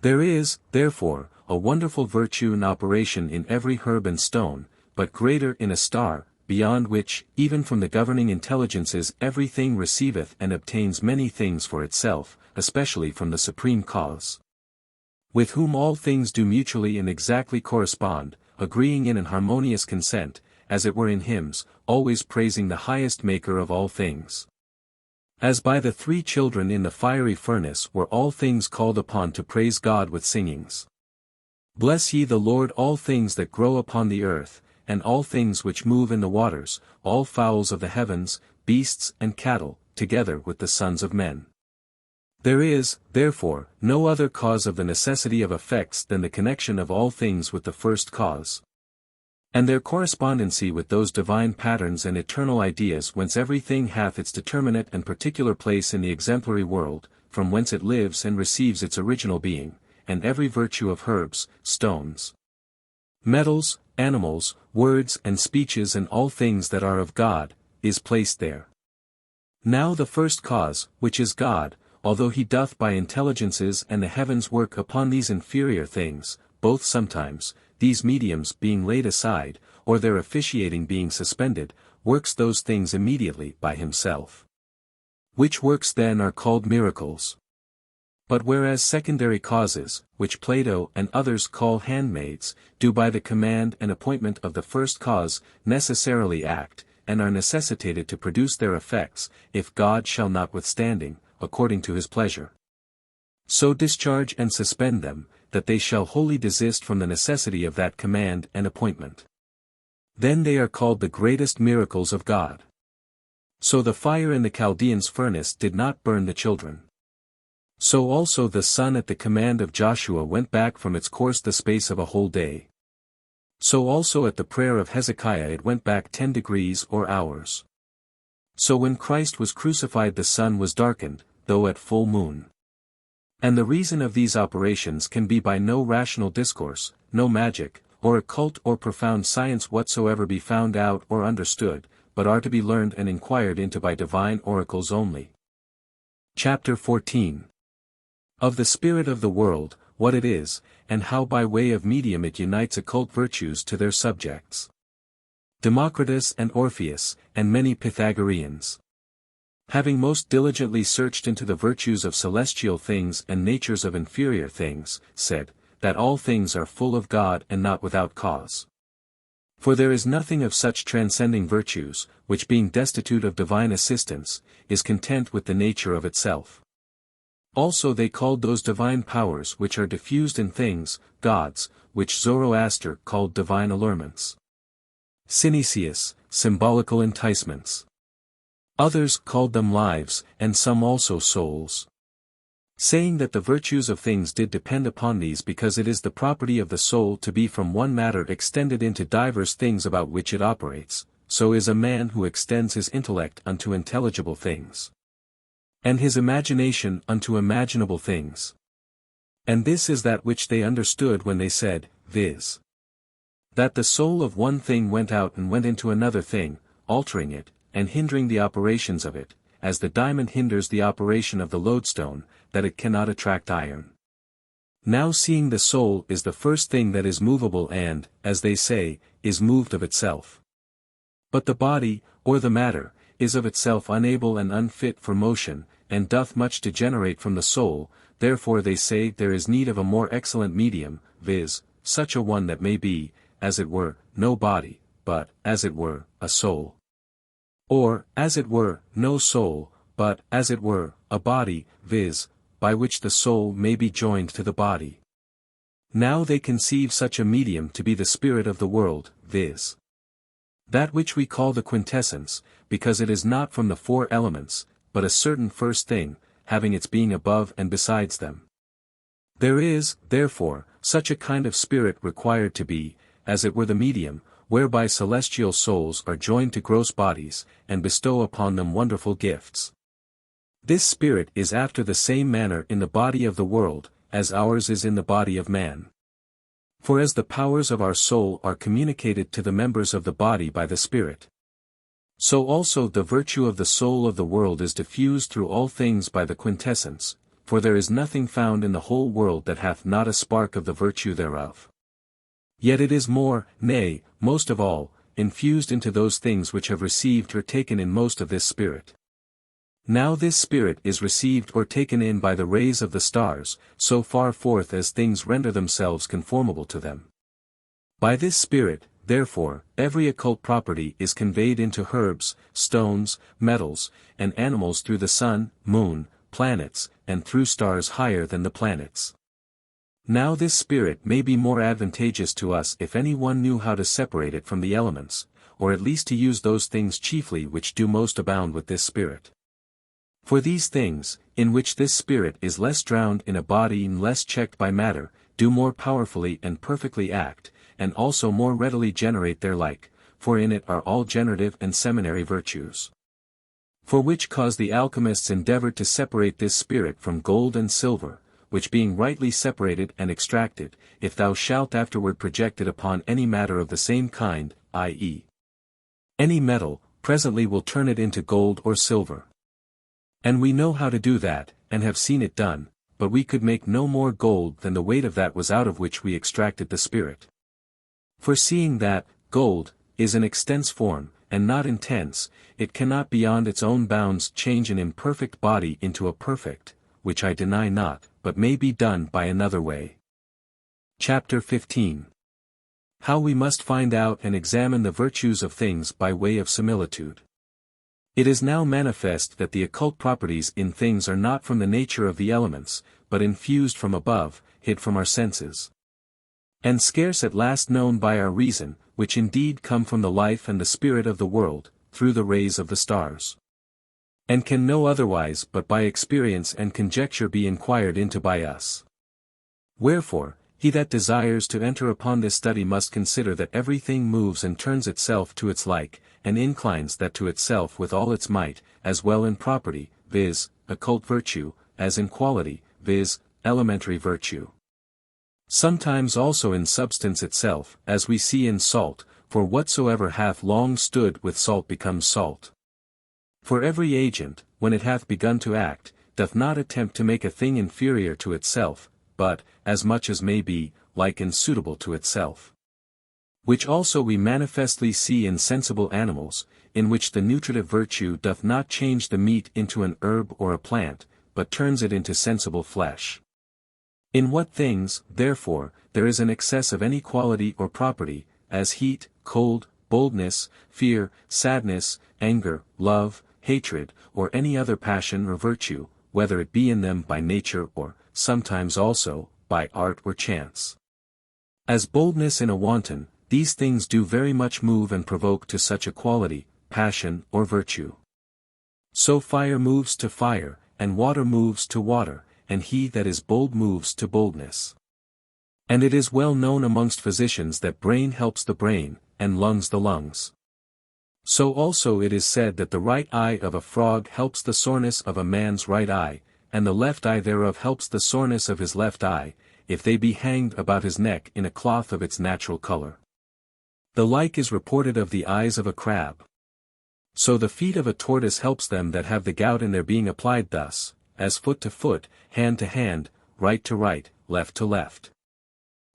There is, therefore, a wonderful virtue in operation in every herb and stone, but greater in a star, beyond which, even from the governing intelligences everything receiveth and obtains many things for itself, especially from the supreme cause, with whom all things do mutually and exactly correspond, agreeing in an harmonious consent, as it were in hymns, always praising the highest maker of all things. As by the 3 children in the fiery furnace were all things called upon to praise God with singings. Bless ye the Lord all things that grow upon the earth, and all things which move in the waters, all fowls of the heavens, beasts and cattle, together with the sons of men. There is, therefore, no other cause of the necessity of effects than the connection of all things with the first cause, and their correspondency with those divine patterns and eternal ideas whence everything hath its determinate and particular place in the exemplary world, from whence it lives and receives its original being, and every virtue of herbs, stones, metals, animals, words and speeches and all things that are of God, is placed there. Now the first cause, which is God, although he doth by intelligences and the heavens work upon these inferior things, both sometimes, these mediums being laid aside, or their officiating being suspended, works those things immediately by himself. Which works then are called miracles. But whereas secondary causes, which Plato and others call handmaids, do by the command and appointment of the first cause, necessarily act, and are necessitated to produce their effects, if God shall notwithstanding, according to his pleasure, so discharge and suspend them, that they shall wholly desist from the necessity of that command and appointment. Then they are called the greatest miracles of God. So the fire in the Chaldeans' furnace did not burn the children. So also the sun at the command of Joshua went back from its course the space of a whole day. So also at the prayer of Hezekiah it went back 10 degrees or hours. So when Christ was crucified the sun was darkened, though at full moon. And the reason of these operations can be by no rational discourse, no magic, or occult or profound science whatsoever be found out or understood, but are to be learned and inquired into by divine oracles only. Chapter 14. Of the spirit of the world, what it is, and how by way of medium it unites occult virtues to their subjects. Democritus and Orpheus, and many Pythagoreans, having most diligently searched into the virtues of celestial things and natures of inferior things, said, that all things are full of God and not without cause. For there is nothing of such transcending virtues, which being destitute of divine assistance, is content with the nature of itself. Also they called those divine powers which are diffused in things, gods, which Zoroaster called divine allurements. Synesius, symbolical enticements. Others called them lives, and some also souls. Saying that the virtues of things did depend upon these because it is the property of the soul to be from one matter extended into divers things about which it operates, so is a man who extends his intellect unto intelligible things, and his imagination unto imaginable things. And this is that which they understood when they said, viz. that the soul of one thing went out and went into another thing, altering it, and hindering the operations of it, as the diamond hinders the operation of the lodestone, that it cannot attract iron. Now seeing the soul is the first thing that is movable and, as they say, is moved of itself. But the body, or the matter, is of itself unable and unfit for motion, and doth much degenerate from the soul, therefore they say there is need of a more excellent medium, viz., such a one that may be, as it were, no body, but, as it were, a soul. Or, as it were, no soul, but, as it were, a body, viz., by which the soul may be joined to the body. Now they conceive such a medium to be the spirit of the world, viz. that which we call the quintessence, because it is not from the four elements, but a certain first thing, having its being above and besides them. There is, therefore, such a kind of spirit required to be, as it were the medium, whereby celestial souls are joined to gross bodies, and bestow upon them wonderful gifts. This spirit is after the same manner in the body of the world, as ours is in the body of man. For as the powers of our soul are communicated to the members of the body by the spirit, so also the virtue of the soul of the world is diffused through all things by the quintessence, for there is nothing found in the whole world that hath not a spark of the virtue thereof. Yet it is more, nay, most of all, infused into those things which have received or taken in most of this spirit. Now this spirit is received or taken in by the rays of the stars, so far forth as things render themselves conformable to them. By this spirit, therefore, every occult property is conveyed into herbs, stones, metals, and animals through the sun, moon, planets, and through stars higher than the planets. Now this spirit may be more advantageous to us if any one knew how to separate it from the elements, or at least to use those things chiefly which do most abound with this spirit. For these things, in which this spirit is less drowned in a body and less checked by matter, do more powerfully and perfectly act, and also more readily generate their like, for in it are all generative and seminary virtues. For which cause the alchemists endeavored to separate this spirit from gold and silver, which being rightly separated and extracted, if thou shalt afterward project it upon any matter of the same kind, i.e. any metal, presently will turn it into gold or silver. And we know how to do that, and have seen it done, but we could make no more gold than the weight of that was out of which we extracted the spirit. For seeing that, gold, is an extense form, and not intense, it cannot beyond its own bounds change an imperfect body into a perfect, which I deny not, but may be done by another way. Chapter 15. How we must find out and examine the virtues of things by way of similitude. It is now manifest that the occult properties in things are not from the nature of the elements, but infused from above, hid from our senses, and scarce at last known by our reason, which indeed come from the life and the spirit of the world, through the rays of the stars, and can no otherwise but by experience and conjecture be inquired into by us. Wherefore, he that desires to enter upon this study must consider that everything moves and turns itself to its like, and inclines that to itself with all its might, as well in property, viz., occult virtue, as in quality, viz., elementary virtue. Sometimes also in substance itself, as we see in salt, for whatsoever hath long stood with salt becomes salt. For every agent, when it hath begun to act, doth not attempt to make a thing inferior to itself, but, as much as may be, like and suitable to itself. Which also we manifestly see in sensible animals, in which the nutritive virtue doth not change the meat into an herb or a plant, but turns it into sensible flesh. In what things, therefore, there is an excess of any quality or property, as heat, cold, boldness, fear, sadness, anger, love, hatred, or any other passion or virtue, whether it be in them by nature or, sometimes also, by art or chance. As boldness in a wanton, these things do very much move and provoke to such a quality, passion or virtue. So fire moves to fire, and water moves to water, and he that is bold moves to boldness. And it is well known amongst physicians that brain helps the brain, and lungs the lungs. So also it is said that the right eye of a frog helps the soreness of a man's right eye, and the left eye thereof helps the soreness of his left eye, if they be hanged about his neck in a cloth of its natural color. The like is reported of the eyes of a crab. So the feet of a tortoise helps them that have the gout in their being applied thus, as foot to foot, hand to hand, right to right, left to left.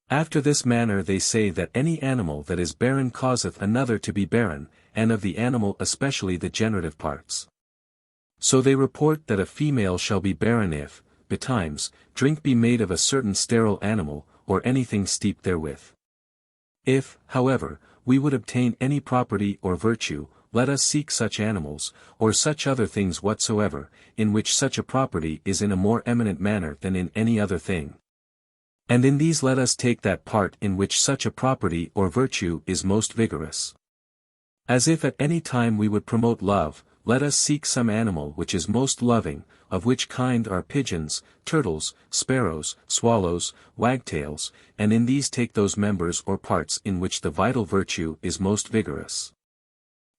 After this manner they say that any animal that is barren causeth another to be barren, and of the animal especially the generative parts. So they report that a female shall be barren if, betimes, drink be made of a certain sterile animal, or anything steeped therewith. If, however, we would obtain any property or virtue, let us seek such animals, or such other things whatsoever, in which such a property is in a more eminent manner than in any other thing. And in these let us take that part in which such a property or virtue is most vigorous. As if at any time we would promote love, let us seek some animal which is most loving, of which kind are pigeons, turtles, sparrows, swallows, wagtails, and in these take those members or parts in which the vital virtue is most vigorous.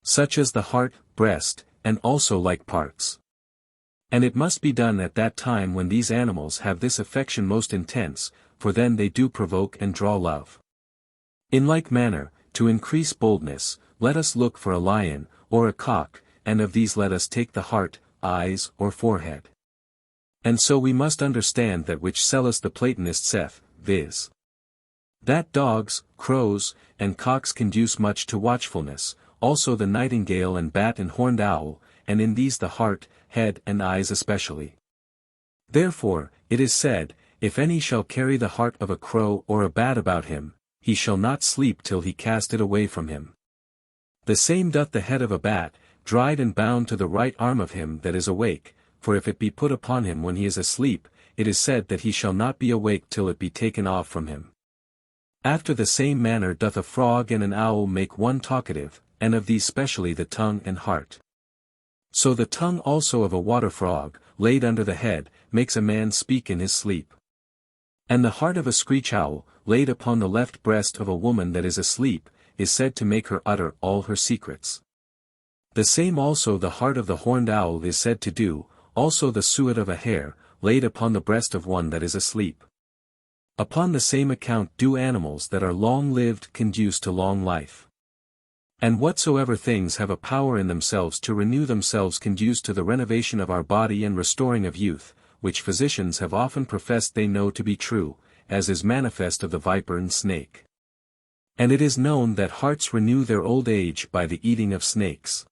Such as the heart, breast, and also like parts. And it must be done at that time when these animals have this affection most intense, for then they do provoke and draw love. In like manner, to increase boldness, let us look for a lion, or a cock, and of these let us take the heart, eyes, or forehead. And so we must understand that which Sellus the Platonist saith, viz. That dogs, crows, and cocks conduce much to watchfulness, also the nightingale and bat and horned owl, and in these the heart, head and eyes especially. Therefore, it is said, if any shall carry the heart of a crow or a bat about him, he shall not sleep till he cast it away from him. The same doth the head of a bat, dried and bound to the right arm of him that is awake, for if it be put upon him when he is asleep, it is said that he shall not be awake till it be taken off from him. After the same manner doth a frog and an owl make one talkative, and of these specially the tongue and heart. So the tongue also of a water frog, laid under the head, makes a man speak in his sleep. And the heart of a screech owl, laid upon the left breast of a woman that is asleep, is said to make her utter all her secrets. The same also the heart of the horned owl is said to do, also the suet of a hare, laid upon the breast of one that is asleep. Upon the same account do animals that are long-lived conduce to long life. And whatsoever things have a power in themselves to renew themselves conduce to the renovation of our body and restoring of youth, which physicians have often professed they know to be true, as is manifest of the viper and snake. And it is known that hearts renew their old age by the eating of snakes.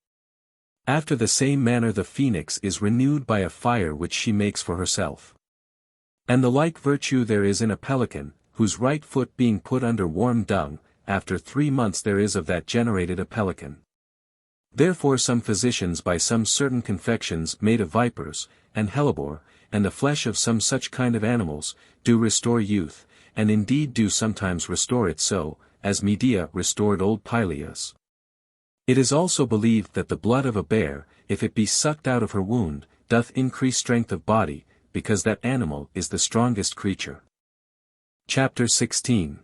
After the same manner the phoenix is renewed by a fire which she makes for herself. And the like virtue there is in a pelican, whose right foot being put under warm dung, after 3 months there is of that generated a pelican. Therefore some physicians by some certain confections made of vipers, and hellebore, and the flesh of some such kind of animals, do restore youth, and indeed do sometimes restore it so, as Medea restored old Pylias. It is also believed that the blood of a bear, if it be sucked out of her wound, doth increase strength of body, because that animal is the strongest creature. Chapter 16.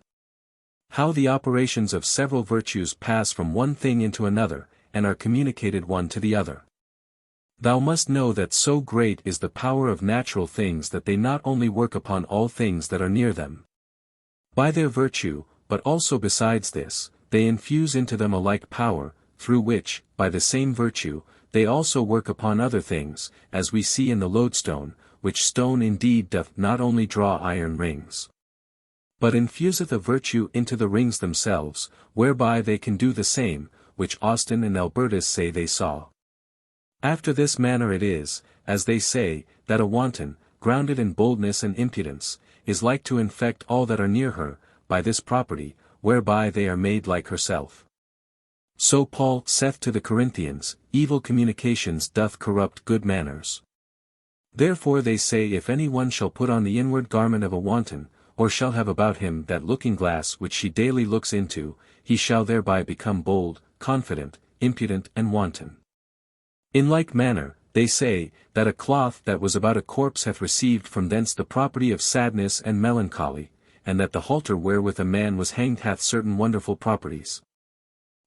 How the operations of several virtues pass from one thing into another, and are communicated one to the other. Thou must know that so great is the power of natural things that they not only work upon all things that are near them, by their virtue, but also besides this, they infuse into them a like power, through which, by the same virtue, they also work upon other things, as we see in the lodestone, which stone indeed doth not only draw iron rings, but infuseth a virtue into the rings themselves, whereby they can do the same, which Austin and Albertus say they saw. After this manner it is, as they say, that a wanton, grounded in boldness and impudence, is like to infect all that are near her, by this property, whereby they are made like herself. So Paul saith to the Corinthians, evil communications doth corrupt good manners. Therefore they say if any one shall put on the inward garment of a wanton, or shall have about him that looking-glass which she daily looks into, he shall thereby become bold, confident, impudent and wanton. In like manner, they say, that a cloth that was about a corpse hath received from thence the property of sadness and melancholy, and that the halter wherewith a man was hanged hath certain wonderful properties.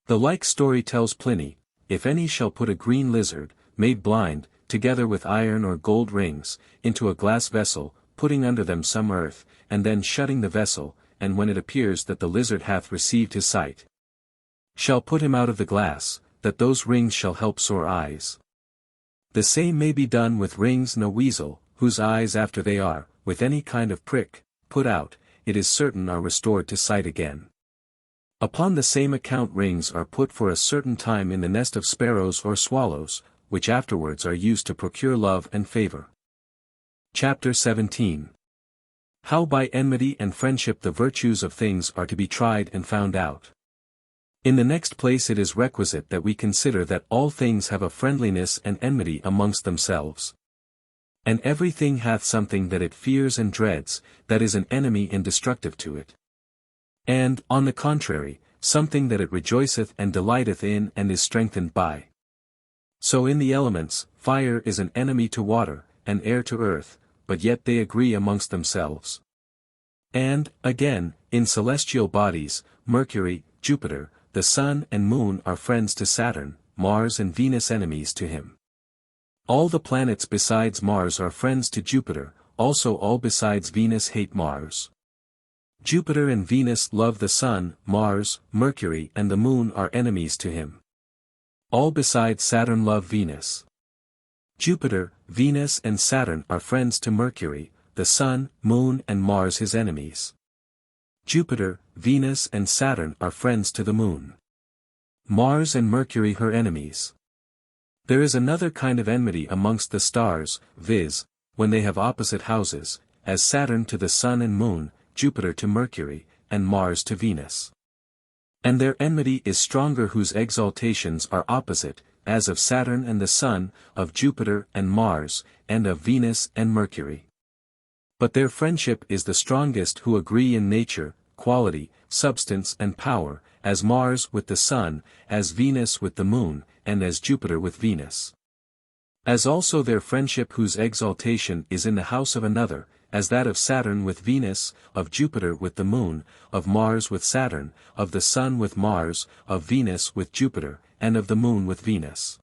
The like story tells Pliny, if any shall put a green lizard, made blind, together with iron or gold rings, into a glass vessel, putting under them some earth, and then shutting the vessel, and when it appears that the lizard hath received his sight, shall put him out of the glass, that those rings shall help sore eyes. The same may be done with rings and a weasel, whose eyes after they are, with any kind of prick, put out, it is certain are restored to sight again. Upon the same account rings are put for a certain time in the nest of sparrows or swallows, which afterwards are used to procure love and favor. Chapter 17. How by enmity and friendship the virtues of things are to be tried and found out. In the next place it is requisite that we consider that all things have a friendliness and enmity amongst themselves. And every thing hath something that it fears and dreads, that is an enemy and destructive to it. And, on the contrary, something that it rejoiceth and delighteth in and is strengthened by. So in the elements, fire is an enemy to water, and air to earth, but yet they agree amongst themselves. And, again, in celestial bodies, Mercury, Jupiter, the Sun and Moon are friends to Saturn, Mars and Venus enemies to him. All the planets besides Mars are friends to Jupiter, also all besides Venus hate Mars. Jupiter and Venus love the Sun, Mars, Mercury and the Moon are enemies to him. All besides Saturn love Venus. Jupiter, Venus and Saturn are friends to Mercury, the Sun, Moon and Mars his enemies. Jupiter, Venus and Saturn are friends to the Moon. Mars and Mercury her enemies. There is another kind of enmity amongst the stars, viz., when they have opposite houses, as Saturn to the Sun and Moon, Jupiter to Mercury, and Mars to Venus. And their enmity is stronger whose exaltations are opposite, as of Saturn and the Sun, of Jupiter and Mars, and of Venus and Mercury. But their friendship is the strongest who agree in nature, quality, substance and power, as Mars with the Sun, as Venus with the Moon, and as Jupiter with Venus. As also their friendship whose exaltation is in the house of another, as that of Saturn with Venus, of Jupiter with the Moon, of Mars with Saturn, of the Sun with Mars, of Venus with Jupiter, and of the Moon with Venus.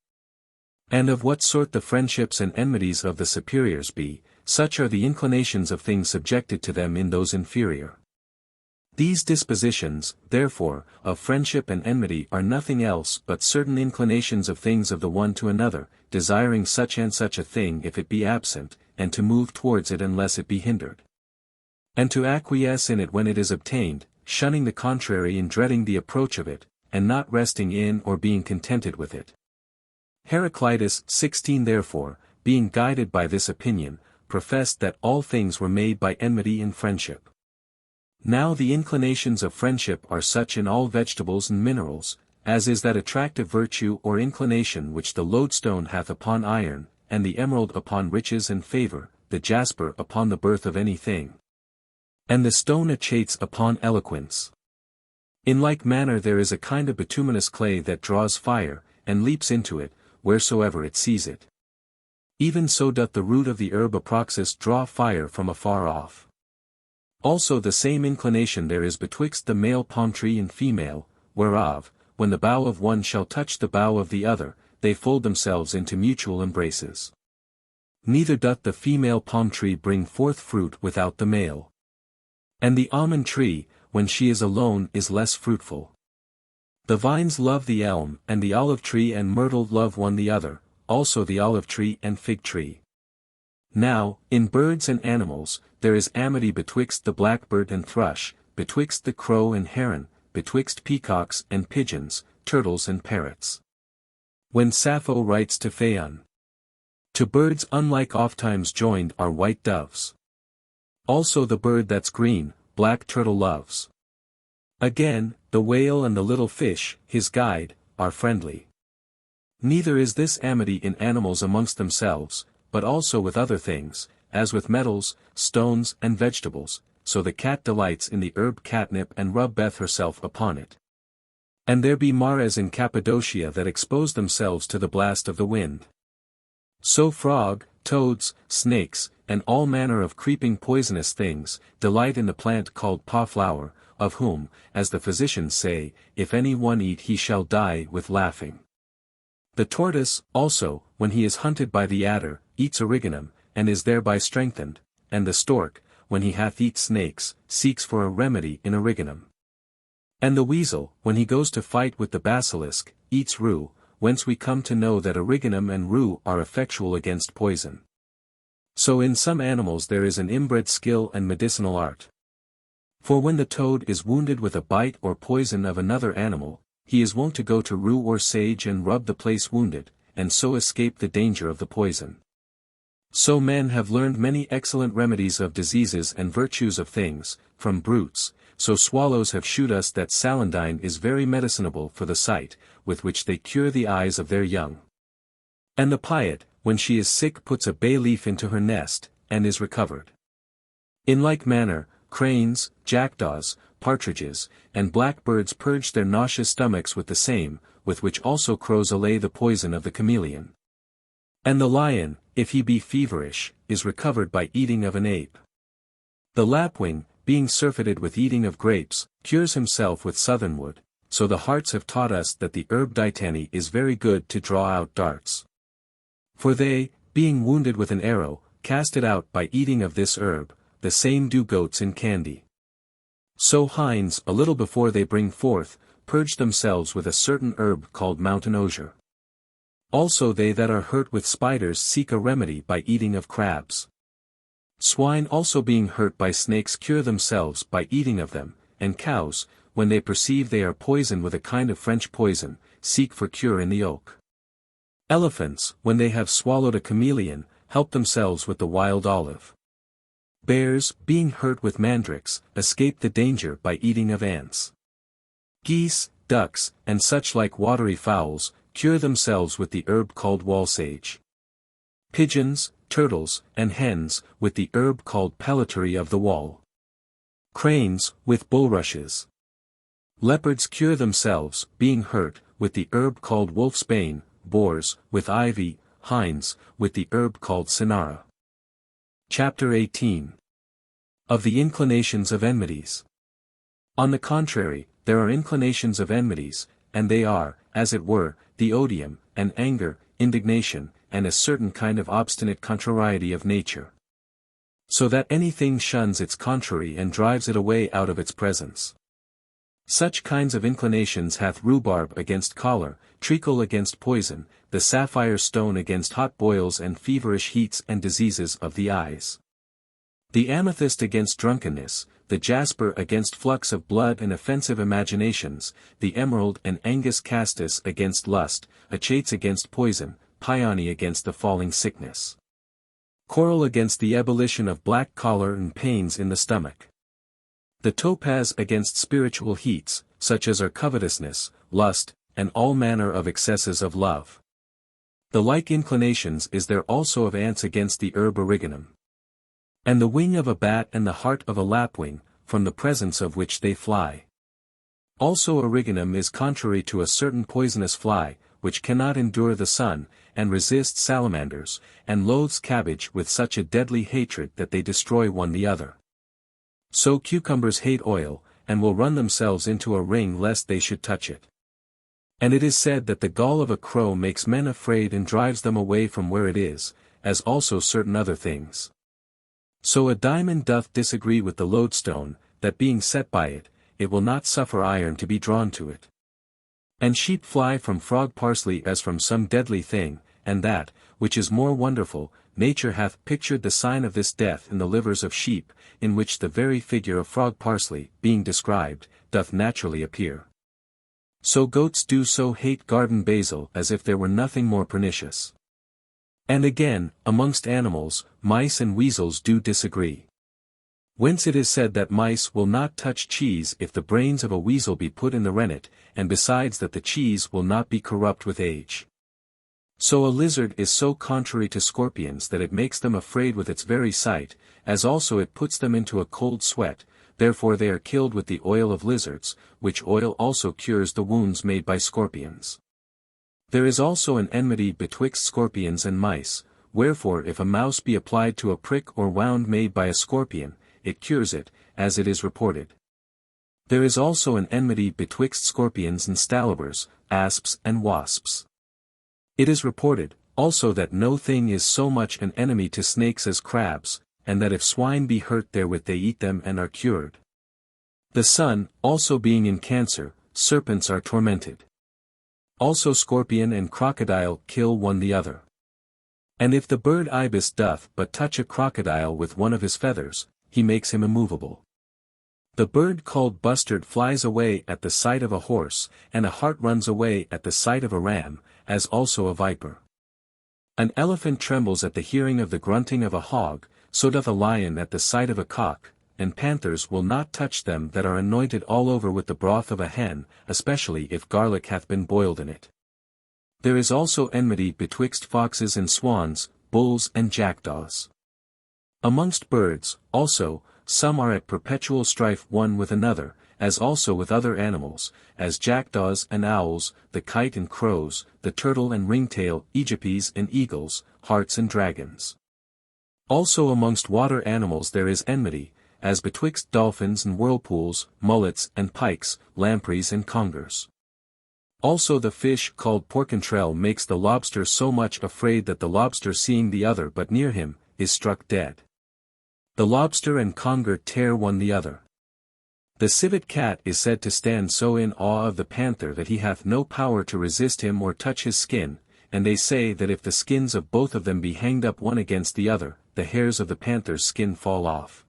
And of what sort the friendships and enmities of the superiors be, such are the inclinations of things subjected to them in those inferior. These dispositions, therefore, of friendship and enmity are nothing else but certain inclinations of things of the one to another, desiring such and such a thing if it be absent, and to move towards it unless it be hindered. And to acquiesce in it when it is obtained, shunning the contrary and dreading the approach of it, and not resting in or being contented with it. Heraclitus 16 therefore, being guided by this opinion, professed that all things were made by enmity and friendship. Now the inclinations of friendship are such in all vegetables and minerals, as is that attractive virtue or inclination which the lodestone hath upon iron, and the emerald upon riches and favor, the jasper upon the birth of any thing, and the stone achates upon eloquence. In like manner there is a kind of bituminous clay that draws fire, and leaps into it, wheresoever it sees it. Even so doth the root of the herb aproxis draw fire from afar off. Also the same inclination there is betwixt the male palm tree and female, whereof, when the bough of one shall touch the bough of the other, they fold themselves into mutual embraces. Neither doth the female palm tree bring forth fruit without the male. And the almond tree, when she is alone is less fruitful. The vines love the elm and the olive tree and myrtle love one the other, also the olive tree and fig tree. Now, in birds and animals, there is amity betwixt the blackbird and thrush, betwixt the crow and heron, betwixt peacocks and pigeons, turtles and parrots. When Sappho writes to Phaon, to birds unlike ofttimes joined are white doves. Also the bird that's green, black turtle loves. Again, the whale and the little fish, his guide, are friendly. Neither is this amity in animals amongst themselves, but also with other things, as with metals, stones and vegetables, so the cat delights in the herb catnip and rubbeth herself upon it. And there be mares in Cappadocia that expose themselves to the blast of the wind. So frog, toads, snakes, and all manner of creeping poisonous things, delight in the plant called paw-flower, of whom, as the physicians say, if any one eat he shall die with laughing. The tortoise, also, when he is hunted by the adder, eats origanum, and is thereby strengthened, and the stork, when he hath eat snakes, seeks for a remedy in origanum. And the weasel, when he goes to fight with the basilisk, eats rue, whence we come to know that origanum and rue are effectual against poison. So in some animals there is an inbred skill and medicinal art. For when the toad is wounded with a bite or poison of another animal, he is wont to go to rue or sage and rub the place wounded, and so escape the danger of the poison. So men have learned many excellent remedies of diseases and virtues of things, from brutes, so swallows have shewed us that celandine is very medicinable for the sight, with which they cure the eyes of their young. And the piet, when she is sick puts a bay leaf into her nest, and is recovered. In like manner, cranes, jackdaws, partridges, and blackbirds purge their nauseous stomachs with the same, with which also crows allay the poison of the chameleon. And the lion, if he be feverish, is recovered by eating of an ape. The lapwing, being surfeited with eating of grapes, cures himself with southernwood, so the hearts have taught us that the herb dittany is very good to draw out darts. For they, being wounded with an arrow, cast it out by eating of this herb, the same do goats in candy. So hinds, a little before they bring forth, purge themselves with a certain herb called mountain osier. Also they that are hurt with spiders seek a remedy by eating of crabs. Swine also being hurt by snakes cure themselves by eating of them, and cows, when they perceive they are poisoned with a kind of French poison, seek for cure in the oak. Elephants, when they have swallowed a chameleon, help themselves with the wild olive. Bears, being hurt with mandrakes, escape the danger by eating of ants. Geese, ducks, and such like watery fowls, cure themselves with the herb called walsage. Pigeons, turtles, and hens, with the herb called pellitory of the wall. Cranes, with bulrushes. Leopards cure themselves, being hurt, with the herb called wolfsbane, boars, with ivy, hinds, with the herb called cinara. Chapter 18. Of the inclinations of enmities. On the contrary, there are inclinations of enmities, and they are, as it were, the odium, and anger, indignation, and a certain kind of obstinate contrariety of nature. So that anything shuns its contrary and drives it away out of its presence. Such kinds of inclinations hath rhubarb against choler, treacle against poison, the sapphire stone against hot boils and feverish heats and diseases of the eyes. The amethyst against drunkenness, the jasper against flux of blood and offensive imaginations, the emerald and angus castus against lust, achates against poison, peony against the falling sickness. Coral against the ebullition of black choler and pains in the stomach. The topaz against spiritual heats, such as are covetousness, lust, and all manner of excesses of love. The like inclinations is there also of ants against the herb origanum. And the wing of a bat and the heart of a lapwing, from the presence of which they fly. Also origanum is contrary to a certain poisonous fly, which cannot endure the sun, and resists salamanders, and loathes cabbage with such a deadly hatred that they destroy one the other. So cucumbers hate oil, and will run themselves into a ring lest they should touch it. And it is said that the gall of a crow makes men afraid and drives them away from where it is, as also certain other things. So a diamond doth disagree with the lodestone, that being set by it, it will not suffer iron to be drawn to it. And sheep fly from frog parsley as from some deadly thing, and that, which is more wonderful, nature hath pictured the sign of this death in the livers of sheep, in which the very figure of frog parsley, being described, doth naturally appear. So goats do so hate garden basil as if there were nothing more pernicious. And again, amongst animals, mice and weasels do disagree. Whence it is said that mice will not touch cheese if the brains of a weasel be put in the rennet, and besides that the cheese will not be corrupt with age. So a lizard is so contrary to scorpions that it makes them afraid with its very sight, as also it puts them into a cold sweat, therefore they are killed with the oil of lizards, which oil also cures the wounds made by scorpions. There is also an enmity betwixt scorpions and mice, wherefore if a mouse be applied to a prick or wound made by a scorpion, it cures it, as it is reported. There is also an enmity betwixt scorpions and stalibers, asps and wasps. It is reported, also that no thing is so much an enemy to snakes as crabs, and that if swine be hurt therewith they eat them and are cured. The sun, also being in Cancer, serpents are tormented. Also scorpion and crocodile kill one the other. And if the bird ibis doth but touch a crocodile with one of his feathers, he makes him immovable. The bird called bustard flies away at the sight of a horse, and a hart runs away at the sight of a ram, as also a viper. An elephant trembles at the hearing of the grunting of a hog, so doth a lion at the sight of a cock, and panthers will not touch them that are anointed all over with the broth of a hen, especially if garlic hath been boiled in it. There is also enmity betwixt foxes and swans, bulls and jackdaws. Amongst birds, also, some are at perpetual strife one with another, as also with other animals, as jackdaws and owls, the kite and crows, the turtle and ringtail, aegipes and eagles, harts and dragons. Also amongst water animals there is enmity, as betwixt dolphins and whirlpools, mullets and pikes, lampreys and congers. Also the fish called porcentrel makes the lobster so much afraid that the lobster seeing the other but near him, is struck dead. The lobster and conger tear one the other. The civet cat is said to stand so in awe of the panther that he hath no power to resist him or touch his skin, and they say that if the skins of both of them be hanged up one against the other, the hairs of the panther's skin fall off.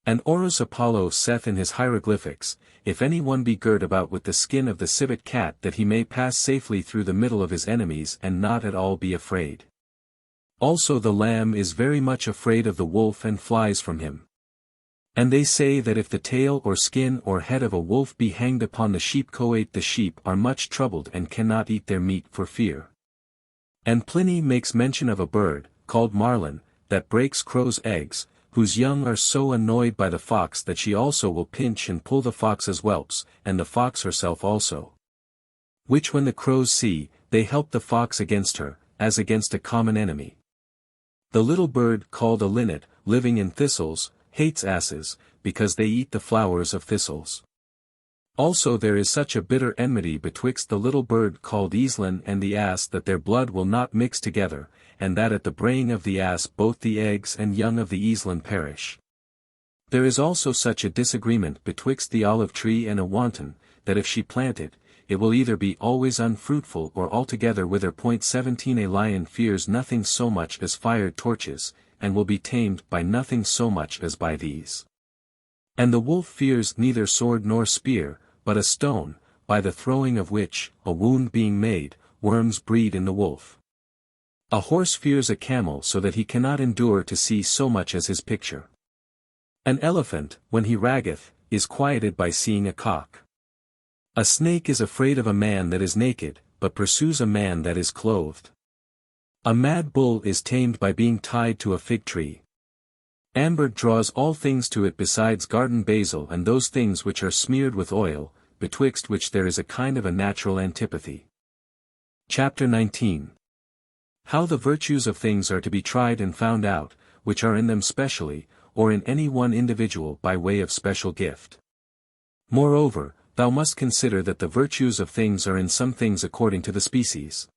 And Horus Apollo saith in his hieroglyphics, if any one be girt about with the skin of the civet cat that he may pass safely through the middle of his enemies and not at all be afraid. Also the lamb is very much afraid of the wolf and flies from him. And they say that if the tail or skin or head of a wolf be hanged upon the sheep coate the sheep are much troubled and cannot eat their meat for fear. And Pliny makes mention of a bird, called marlin, that breaks crows' eggs, whose young are so annoyed by the fox that she also will pinch and pull the fox's whelps, and the fox herself also. Which when the crows see, they help the fox against her, as against a common enemy. The little bird called a linnet, living in thistles, hates asses, because they eat the flowers of thistles. Also there is such a bitter enmity betwixt the little bird called easlin and the ass that their blood will not mix together, and that at the braying of the ass both the eggs and young of the easlin perish. There is also such a disagreement betwixt the olive tree and a wanton, that if she plant it, it will either be always unfruitful or altogether wither. 17 A lion fears nothing so much as fired torches, and will be tamed by nothing so much as by these. And the wolf fears neither sword nor spear, but a stone, by the throwing of which, a wound being made, worms breed in the wolf. A horse fears a camel so that he cannot endure to see so much as his picture. An elephant, when he raggeth, is quieted by seeing a cock. A snake is afraid of a man that is naked, but pursues a man that is clothed. A mad bull is tamed by being tied to a fig tree. Amber draws all things to it besides garden basil and those things which are smeared with oil, betwixt which there is a kind of a natural antipathy. Chapter 19. How the virtues of things are to be tried and found out, which are in them specially, or in any one individual by way of special gift. Moreover, thou must consider that the virtues of things are in some things according to the species.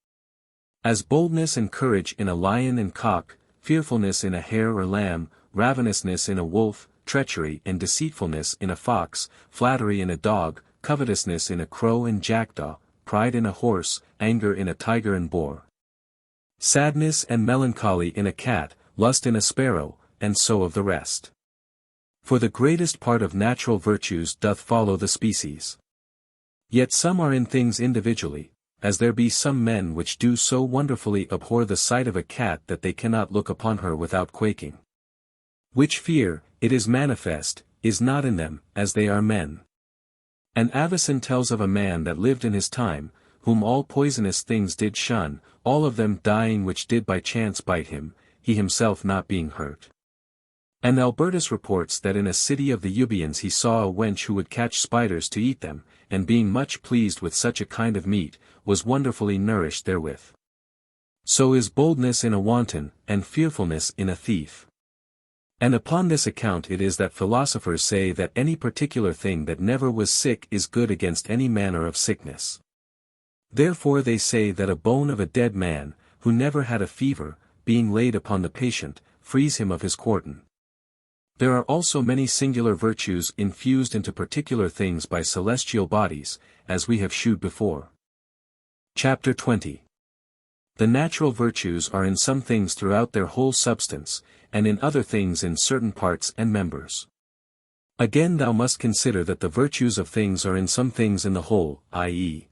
As boldness and courage in a lion and cock, fearfulness in a hare or lamb, ravenousness in a wolf, treachery and deceitfulness in a fox, flattery in a dog, covetousness in a crow and jackdaw, pride in a horse, anger in a tiger and boar. Sadness and melancholy in a cat, lust in a sparrow, and so of the rest. For the greatest part of natural virtues doth follow the species. Yet some are in things individually, as there be some men which do so wonderfully abhor the sight of a cat that they cannot look upon her without quaking. Which fear, it is manifest, is not in them, as they are men. And Avicen tells of a man that lived in his time, whom all poisonous things did shun, all of them dying which did by chance bite him, he himself not being hurt. And Albertus reports that in a city of the Euboeans he saw a wench who would catch spiders to eat them, and being much pleased with such a kind of meat, was wonderfully nourished therewith. So is boldness in a wanton, and fearfulness in a thief. And upon this account it is that philosophers say that any particular thing that never was sick is good against any manner of sickness. Therefore they say that a bone of a dead man, who never had a fever, being laid upon the patient, frees him of his quartan. There are also many singular virtues infused into particular things by celestial bodies, as we have shewed before. Chapter 20. The natural virtues are in some things throughout their whole substance, and in other things in certain parts and members. Again thou must consider that the virtues of things are in some things in the whole, i.e.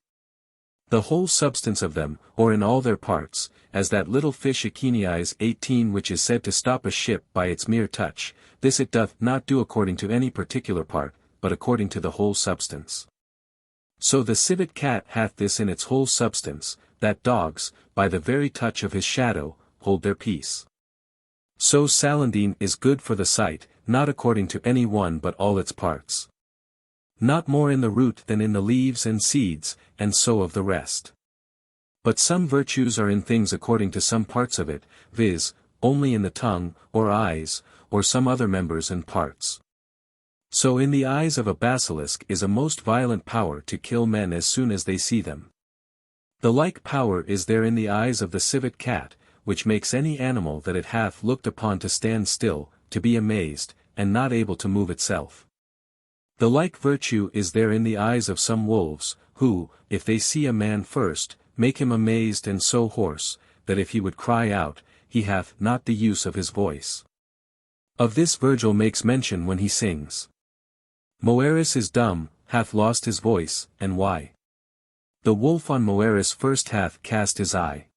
the whole substance of them, or in all their parts, as that little fish Achenias 18 which is said to stop a ship by its mere touch, this it doth not do according to any particular part, but according to the whole substance. So the civet cat hath this in its whole substance, that dogs, by the very touch of his shadow, hold their peace. So Salandine is good for the sight, not according to any one but all its parts. Not more in the root than in the leaves and seeds, and so of the rest. But some virtues are in things according to some parts of it, viz., only in the tongue, or eyes, or some other members and parts. So in the eyes of a basilisk is a most violent power to kill men as soon as they see them. The like power is there in the eyes of the civet cat, which makes any animal that it hath looked upon to stand still, to be amazed, and not able to move itself. The like virtue is there in the eyes of some wolves, who, if they see a man first, make him amazed and so hoarse, that if he would cry out, he hath not the use of his voice. Of this Virgil makes mention when he sings. Moeris is dumb, hath lost his voice, and why? The wolf on Moeris first hath cast his eye.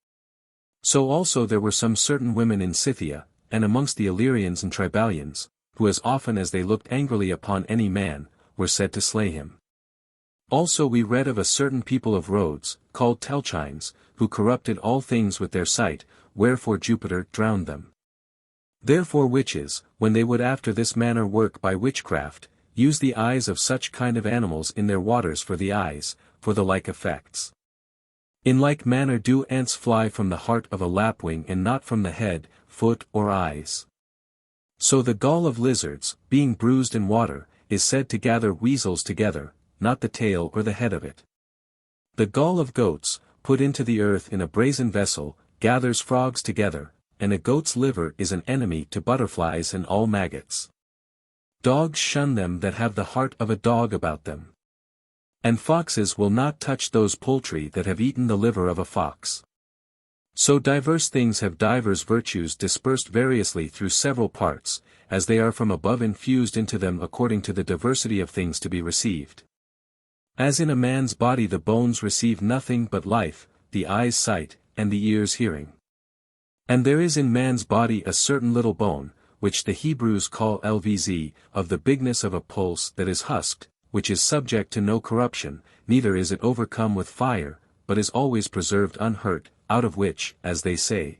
So also there were some certain women in Scythia, and amongst the Illyrians and Tribalians, who as often as they looked angrily upon any man, were said to slay him. Also we read of a certain people of Rhodes, called Telchines, who corrupted all things with their sight, wherefore Jupiter drowned them. Therefore witches, when they would after this manner work by witchcraft, use the eyes of such kind of animals in their waters for the eyes, for the like effects. In like manner do ants fly from the heart of a lapwing and not from the head, foot or eyes. So the gall of lizards, being bruised in water, is said to gather weasels together, not the tail or the head of it. The gall of goats, put into the earth in a brazen vessel, gathers frogs together, and a goat's liver is an enemy to butterflies and all maggots. Dogs shun them that have the heart of a dog about them. And foxes will not touch those poultry that have eaten the liver of a fox. So diverse things have divers virtues dispersed variously through several parts, as they are from above infused into them according to the diversity of things to be received. As in a man's body the bones receive nothing but life, the eyes sight, and the ears hearing. And there is in man's body a certain little bone, which the Hebrews call LVZ, of the bigness of a pulse that is husked, which is subject to no corruption, neither is it overcome with fire, but is always preserved unhurt, out of which, as they say,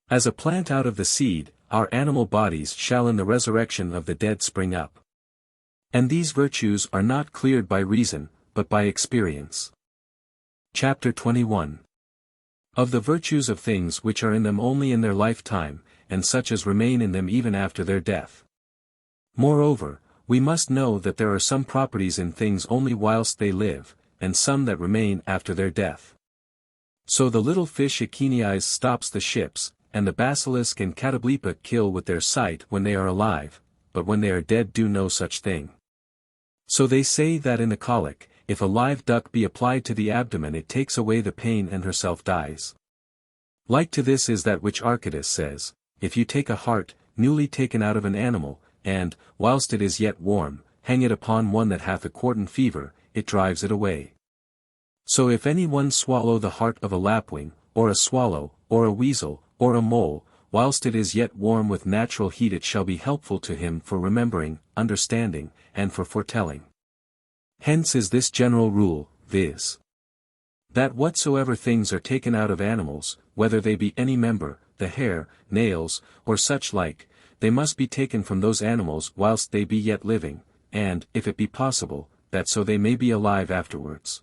as a plant out of the seed, our animal bodies shall in the resurrection of the dead spring up. And these virtues are not cleared by reason, but by experience. Chapter 21. Of the virtues of things which are in them only in their lifetime, and such as remain in them even after their death. Moreover, we must know that there are some properties in things only whilst they live, and some that remain after their death. So the little fish Achenias stops the ships, and the basilisk and catoblepa kill with their sight when they are alive, but when they are dead do no such thing. So they say that in the colic, if a live duck be applied to the abdomen it takes away the pain and herself dies. Like to this is that which Archytas says, if you take a heart, newly taken out of an animal, and, whilst it is yet warm, hang it upon one that hath a quartan fever, it drives it away. So if any one swallow the heart of a lapwing, or a swallow, or a weasel, or a mole, whilst it is yet warm with natural heat it shall be helpful to him for remembering, understanding, and for foretelling. Hence is this general rule, viz. that whatsoever things are taken out of animals, whether they be any member, the hair, nails, or such like, they must be taken from those animals whilst they be yet living, and, if it be possible, that so they may be alive afterwards.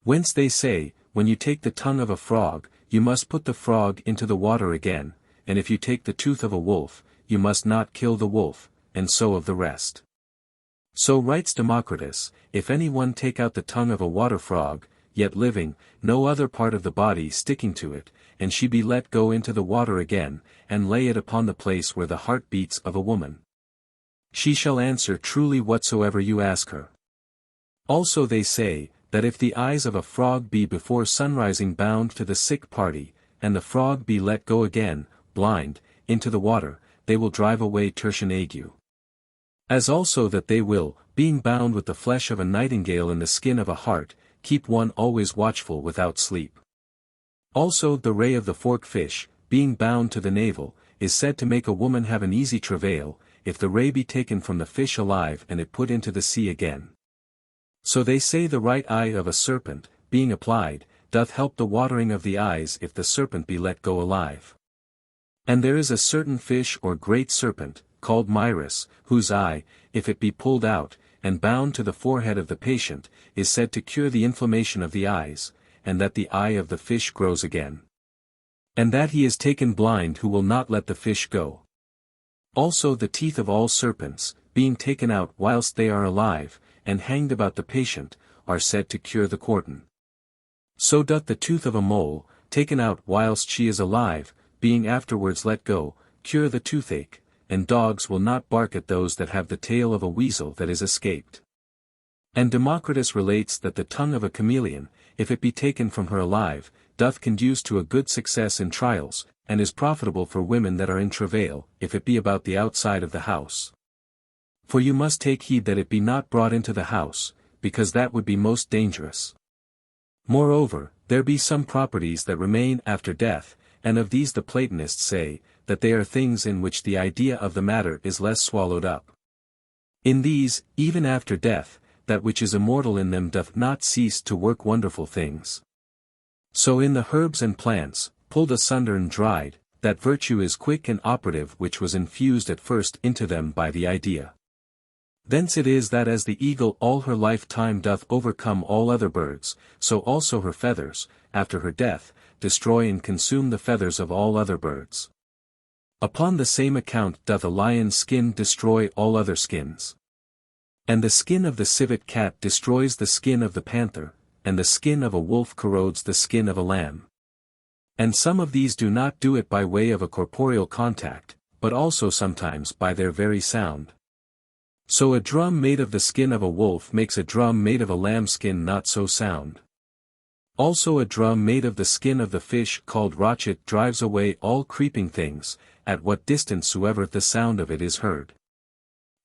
Whence they say, when you take the tongue of a frog, you must put the frog into the water again, and if you take the tooth of a wolf, you must not kill the wolf, and so of the rest. So writes Democritus, if any one take out the tongue of a water frog, yet living, no other part of the body sticking to it, and she be let go into the water again, and lay it upon the place where the heart beats of a woman, she shall answer truly whatsoever you ask her. Also they say, that if the eyes of a frog be before sunrising bound to the sick party, and the frog be let go again, blind, into the water, they will drive away tertian ague. As also that they will, being bound with the flesh of a nightingale in the skin of a hart, keep one always watchful without sleep. Also the ray of the fork fish, being bound to the navel, is said to make a woman have an easy travail, if the ray be taken from the fish alive and it put into the sea again. So they say the right eye of a serpent, being applied, doth help the watering of the eyes if the serpent be let go alive. And there is a certain fish or great serpent, called Myris, whose eye, if it be pulled out, and bound to the forehead of the patient, is said to cure the inflammation of the eyes, and that the eye of the fish grows again. And that he is taken blind who will not let the fish go. Also the teeth of all serpents, being taken out whilst they are alive, and hanged about the patient, are said to cure the quartan. So doth the tooth of a mole, taken out whilst she is alive, being afterwards let go, cure the toothache, and dogs will not bark at those that have the tail of a weasel that is escaped. And Democritus relates that the tongue of a chameleon, if it be taken from her alive, doth conduce to a good success in trials, and is profitable for women that are in travail, if it be about the outside of the house. For you must take heed that it be not brought into the house, because that would be most dangerous. Moreover, there be some properties that remain after death, and of these the Platonists say, that they are things in which the idea of the matter is less swallowed up. In these, even after death, that which is immortal in them doth not cease to work wonderful things. So in the herbs and plants, pulled asunder and dried, that virtue is quick and operative which was infused at first into them by the idea. Thence it is that as the eagle all her lifetime doth overcome all other birds, so also her feathers, after her death, destroy and consume the feathers of all other birds. Upon the same account doth a lion's skin destroy all other skins. And the skin of the civet cat destroys the skin of the panther, and the skin of a wolf corrodes the skin of a lamb. And some of these do not do it by way of a corporeal contact, but also sometimes by their very sound. So a drum made of the skin of a wolf makes a drum made of a lamb skin not so sound. Also a drum made of the skin of the fish called rochet drives away all creeping things, at what distance soever the sound of it is heard.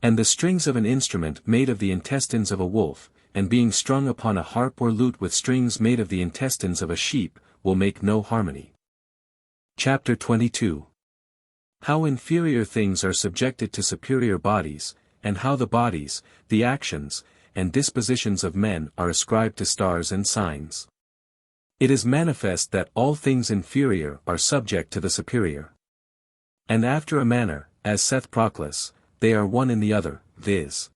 And the strings of an instrument made of the intestines of a wolf, and being strung upon a harp or lute with strings made of the intestines of a sheep, will make no harmony. Chapter 22. How inferior things are subjected to superior bodies, and how the bodies, the actions, and dispositions of men are ascribed to stars and signs. It is manifest that all things inferior are subject to the superior. And after a manner, as saith Proclus, they are one in the other, viz.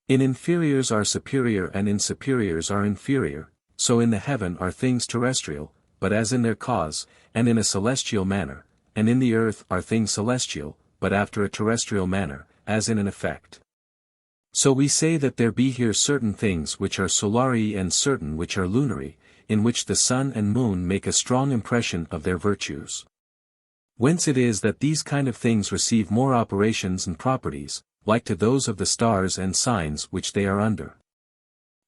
In inferiors are superior and in superiors are inferior, so in the heaven are things terrestrial, but as in their cause, and in a celestial manner, and in the earth are things celestial, but after a terrestrial manner, as in an effect. So we say that there be here certain things which are solary and certain which are lunary, in which the sun and moon make a strong impression of their virtues. Whence it is that these kind of things receive more operations and properties, like to those of the stars and signs which they are under.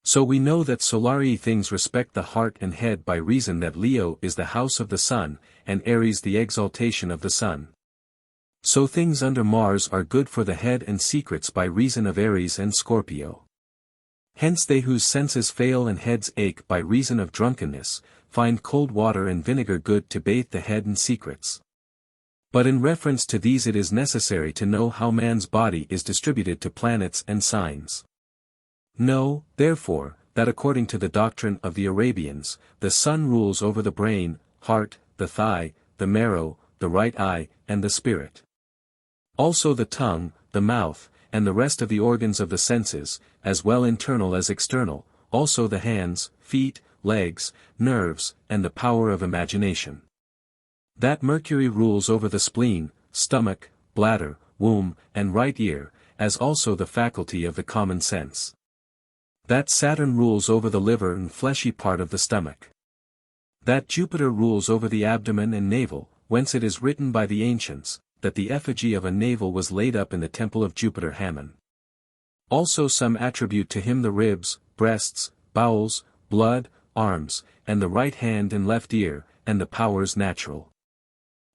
So we know that solary things respect the heart and head by reason that Leo is the house of the sun, and Aries the exaltation of the sun. So things under Mars are good for the head and secrets by reason of Aries and Scorpio. Hence they whose senses fail and heads ache by reason of drunkenness, find cold water and vinegar good to bathe the head and secrets. But in reference to these it is necessary to know how man's body is distributed to planets and signs. Know, therefore, that according to the doctrine of the Arabians, the sun rules over the brain, heart, the thigh, the marrow, the right eye, and the spirit. Also the tongue, the mouth, and the rest of the organs of the senses, as well internal as external, also the hands, feet, legs, nerves, and the power of imagination. That Mercury rules over the spleen, stomach, bladder, womb, and right ear, as also the faculty of the common sense. That Saturn rules over the liver and fleshy part of the stomach. That Jupiter rules over the abdomen and navel, whence it is written by the ancients, that the effigy of a navel was laid up in the temple of Jupiter Hammon. Also some attribute to him the ribs, breasts, bowels, blood, arms, and the right hand and left ear, and the powers natural.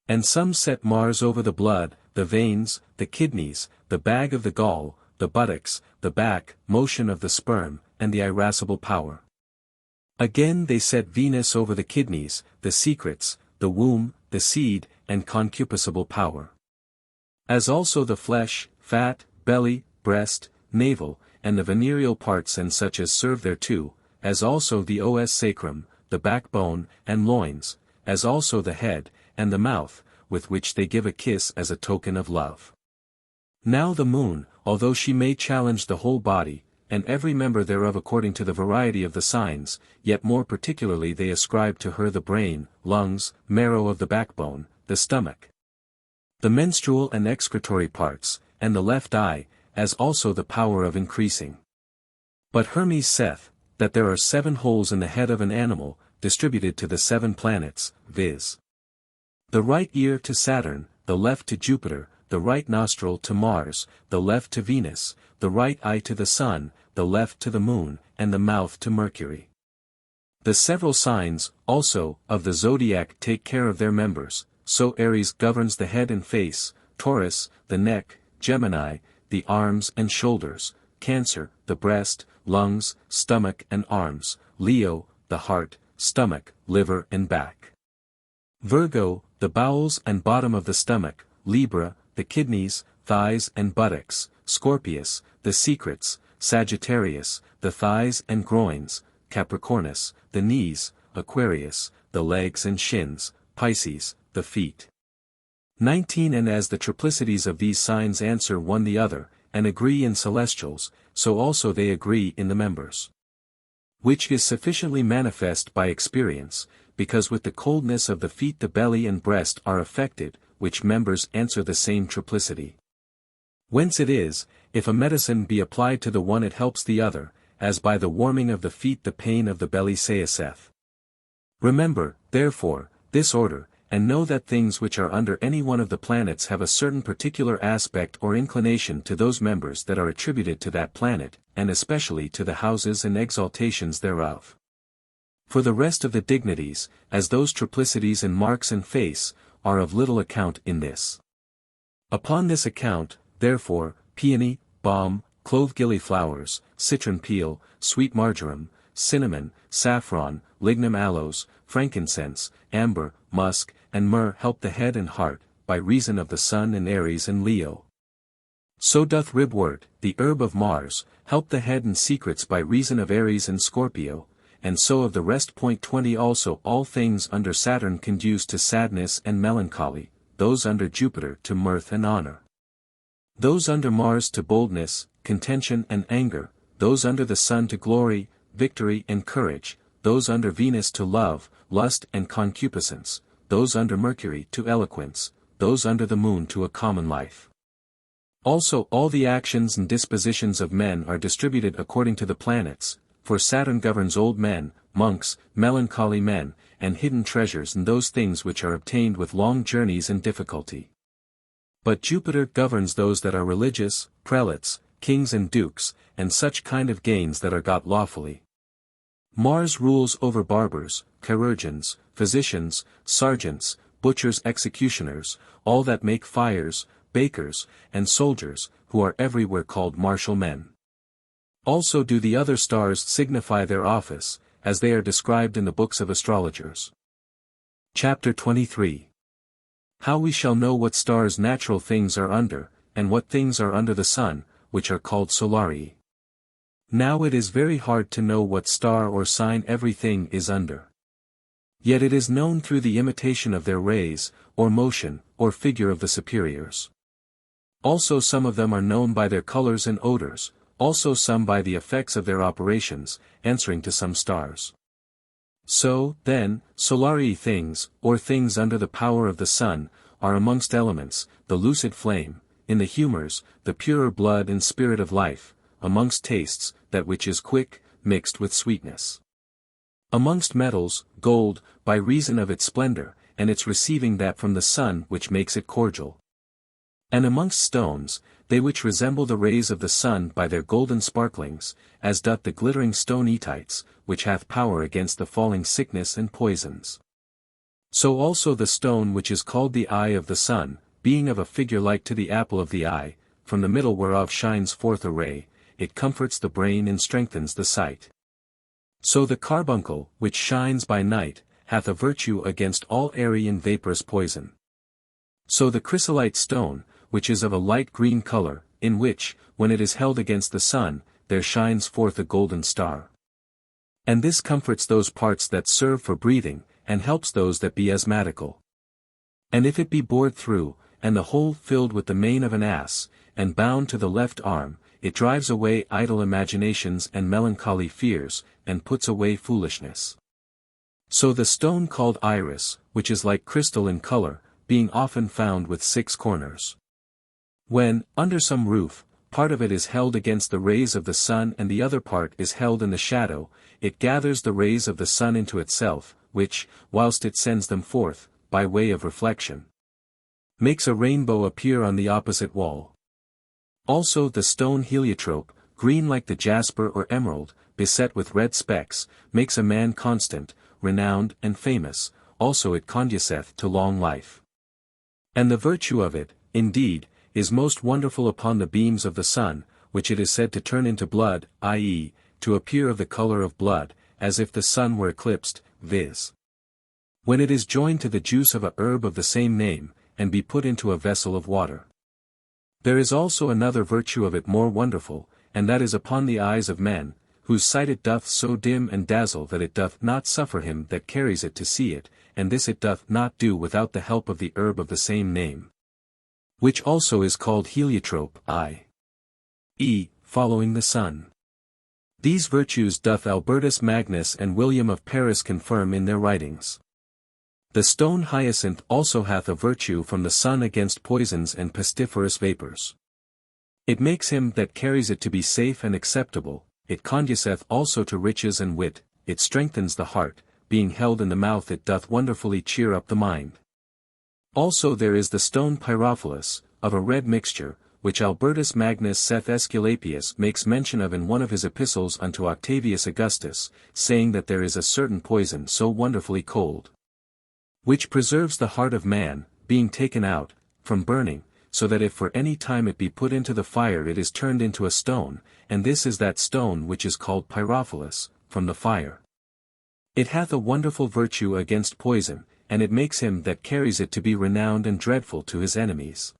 And some set Mars over the blood, the veins, the kidneys, the bag of the gall, the buttocks, the back, motion of the sperm, and the irascible power. Again they set Venus over the kidneys, the secrets, the womb, the seed, and concupiscible power. As also the flesh, fat, belly, breast, navel, and the venereal parts and such as serve thereto, as also the os sacrum, the backbone, and loins, as also the head, and the mouth, with which they give a kiss as a token of love. Now the moon, although she may challenge the whole body, and every member thereof according to the variety of the signs, yet more particularly they ascribe to her the brain, lungs, marrow of the backbone, the stomach, the menstrual and excretory parts, and the left eye, as also the power of increasing. But Hermes saith, that there are 7 holes in the head of an animal, distributed to the 7 planets, viz. The right ear to Saturn, the left to Jupiter, the right nostril to Mars, the left to Venus, the right eye to the Sun, the left to the Moon, and the mouth to Mercury. The several signs, also, of the zodiac take care of their members, so Aries governs the head and face, Taurus, the neck, Gemini, the arms and shoulders, Cancer, the breast, lungs, stomach and arms, Leo, the heart, stomach, liver and back. Virgo, the bowels and bottom of the stomach, Libra, the kidneys, thighs and buttocks, Scorpius, the secrets, Sagittarius, the thighs and groins, Capricornus, the knees, Aquarius, the legs and shins, Pisces, the feet. 19 And as the triplicities of these signs answer one the other, and agree in celestials, so also they agree in the members. Which is sufficiently manifest by experience, because with the coldness of the feet the belly and breast are affected, which members answer the same triplicity. Whence it is, if a medicine be applied to the one it helps the other, as by the warming of the feet the pain of the belly saith. Remember, therefore, this order, and know that things which are under any one of the planets have a certain particular aspect or inclination to those members that are attributed to that planet, and especially to the houses and exaltations thereof. For the rest of the dignities, as those triplicities in marks and face, are of little account in this. Upon this account, therefore, peony, balm, clove gilliflowers, citron peel, sweet marjoram, cinnamon, saffron, lignum aloes, frankincense, amber, musk, and myrrh help the head and heart, by reason of the Sun and Aries and Leo. So doth ribwort, the herb of Mars, help the head and secrets by reason of Aries and Scorpio, and so of the rest. 20 Also all things under Saturn conduce to sadness and melancholy, those under Jupiter to mirth and honor. Those under Mars to boldness, contention and anger, those under the Sun to glory, victory and courage, those under Venus to love, lust and concupiscence, those under Mercury to eloquence, those under the Moon to a common life. Also all the actions and dispositions of men are distributed according to the planets, for Saturn governs old men, monks, melancholy men, and hidden treasures and those things which are obtained with long journeys and difficulty. But Jupiter governs those that are religious, prelates, kings and dukes, and such kind of gains that are got lawfully. Mars rules over barbers, chirurgeons, physicians, sergeants, butchers, executioners, all that make fires, bakers, and soldiers, who are everywhere called martial men. Also do the other stars signify their office, as they are described in the books of astrologers. Chapter 23. How we shall know what stars natural things are under, and what things are under the sun, which are called Solary. Now it is very hard to know what star or sign everything is under. Yet it is known through the imitation of their rays, or motion, or figure of the superiors. Also some of them are known by their colors and odors, also some by the effects of their operations, answering to some stars. So, then, Solary things, or things under the power of the sun, are amongst elements, the lucid flame, in the humors, the purer blood and spirit of life, amongst tastes, that which is quick, mixed with sweetness. Amongst metals, gold, by reason of its splendor, and its receiving that from the sun which makes it cordial. And amongst stones, they which resemble the rays of the sun by their golden sparklings, as doth the glittering stone etites, which hath power against the falling sickness and poisons. So also the stone which is called the eye of the sun, being of a figure like to the apple of the eye, from the middle whereof shines forth a ray, it comforts the brain and strengthens the sight. So the carbuncle, which shines by night, hath a virtue against all airy and vaporous poison. So the chrysolite stone, which is of a light green color, in which, when it is held against the sun, there shines forth a golden star. And this comforts those parts that serve for breathing, and helps those that be asthmatical. And if it be bored through, and the whole filled with the mane of an ass, and bound to the left arm, it drives away idle imaginations and melancholy fears, and puts away foolishness. So the stone called iris, which is like crystal in color, being often found with 6 corners. When, under some roof, part of it is held against the rays of the sun and the other part is held in the shadow, it gathers the rays of the sun into itself, which, whilst it sends them forth, by way of reflection, makes a rainbow appear on the opposite wall. Also the stone heliotrope, green like the jasper or emerald, beset with red specks, makes a man constant, renowned and famous, also it conduceth to long life. And the virtue of it, indeed, is most wonderful upon the beams of the sun, which it is said to turn into blood, i.e., to appear of the color of blood, as if the sun were eclipsed, viz. When it is joined to the juice of a herb of the same name, and be put into a vessel of water. There is also another virtue of it more wonderful, and that is upon the eyes of men, whose sight it doth so dim and dazzle that it doth not suffer him that carries it to see it, and this it doth not do without the help of the herb of the same name. Which also is called heliotrope, i.e., following the sun. These virtues doth Albertus Magnus and William of Paris confirm in their writings. The stone hyacinth also hath a virtue from the sun against poisons and pestiferous vapors. It makes him that carries it to be safe and acceptable, it conduceth also to riches and wit, it strengthens the heart, being held in the mouth it doth wonderfully cheer up the mind. Also there is the stone pyrophilus, of a red mixture, which Albertus Magnus Seth Aesculapius makes mention of in one of his epistles unto Octavius Augustus, saying that there is a certain poison so wonderfully cold, which preserves the heart of man, being taken out, from burning, so that if for any time it be put into the fire it is turned into a stone, and this is that stone which is called pyrophilus, from the fire. It hath a wonderful virtue against poison, and it makes him that carries it to be renowned and dreadful to his enemies.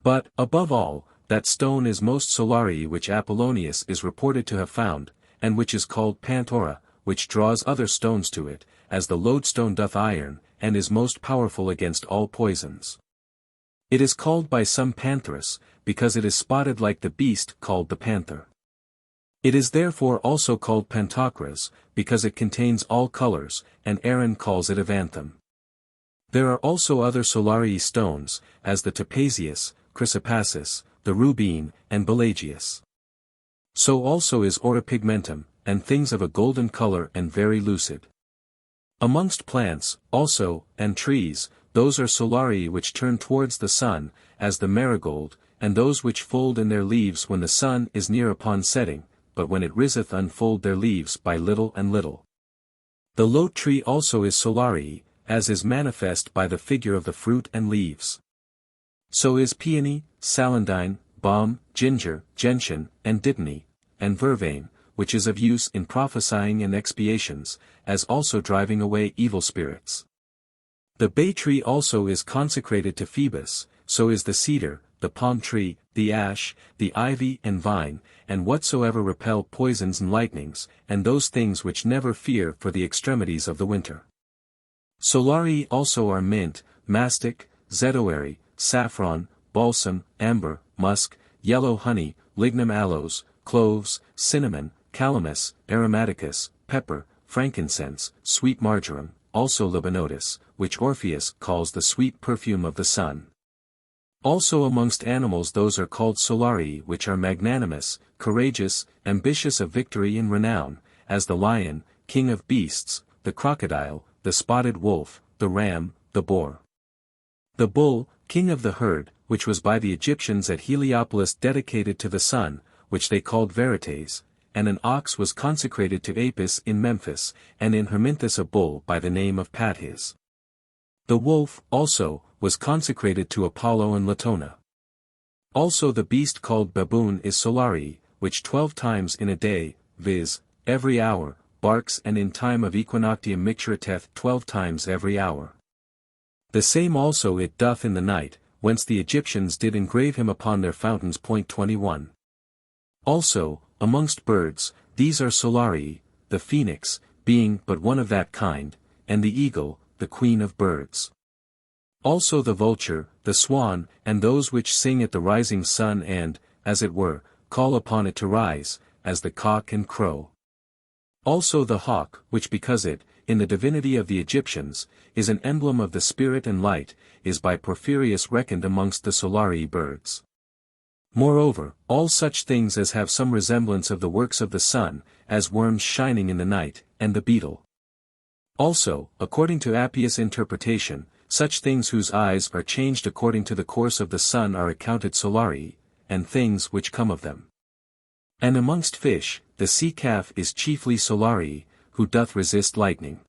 But, above all, that stone is most Solary which Apollonius is reported to have found, and which is called Pantora, which draws other stones to it, as the lodestone doth iron, and is most powerful against all poisons. It is called by some Pantherus, because it is spotted like the beast called the panther. It is therefore also called Pantocras, because it contains all colors, and Aaron calls it Avanthum. There are also other Solari stones, as the Topazius, Chrysoprasus, the Rubine, and Pelagius. So also is Oripigmentum, and things of a golden color and very lucid. Amongst plants, also, and trees, those are Solari which turn towards the sun, as the marigold, and those which fold in their leaves when the sun is near upon setting, but when it riseth unfold their leaves by little and little. The lote tree also is Solari, as is manifest by the figure of the fruit and leaves. So is peony, celandine, balm, ginger, gentian, and dittany, and vervain, which is of use in prophesying and expiations, as also driving away evil spirits. The bay tree also is consecrated to Phoebus, so is the cedar, the palm tree, the ash, the ivy and vine, and whatsoever repel poisons and lightnings, and those things which never fear for the extremities of the winter. Solari also are mint, mastic, zedoary, saffron, balsam, amber, musk, yellow honey, lignum aloes, cloves, cinnamon, calamus, aromaticus, pepper, frankincense, sweet marjoram, also libanotis, which Orpheus calls the sweet perfume of the sun. Also amongst animals those are called Solari which are magnanimous, courageous, ambitious of victory and renown, as the lion, king of beasts, the crocodile, the spotted wolf, the ram, the boar. The bull, king of the herd, which was by the Egyptians at Heliopolis dedicated to the sun, which they called Veritas, and an ox was consecrated to Apis in Memphis, and in Herminthus a bull by the name of Pathes. The wolf, also, was consecrated to Apollo and Latona. Also the beast called baboon is Solary, which 12 times in a day, viz., every hour, barks, and in time of equinoctium mixturateth 12 times every hour. The same also it doth in the night, whence the Egyptians did engrave him upon their fountains. 21. Also, amongst birds, these are Solari, the phoenix, being but one of that kind, and the eagle, the queen of birds. Also the vulture, the swan, and those which sing at the rising sun and, as it were, call upon it to rise, as the cock and crow. Also the hawk, which because it, in the divinity of the Egyptians, is an emblem of the spirit and light, is by Porphyrius reckoned amongst the Solari birds. Moreover, all such things as have some resemblance of the works of the sun, as worms shining in the night, and the beetle. Also, according to Appius' interpretation, such things whose eyes are changed according to the course of the sun are accounted Solari, and things which come of them. And amongst fish, the sea calf is chiefly Solari, who doth resist lightning.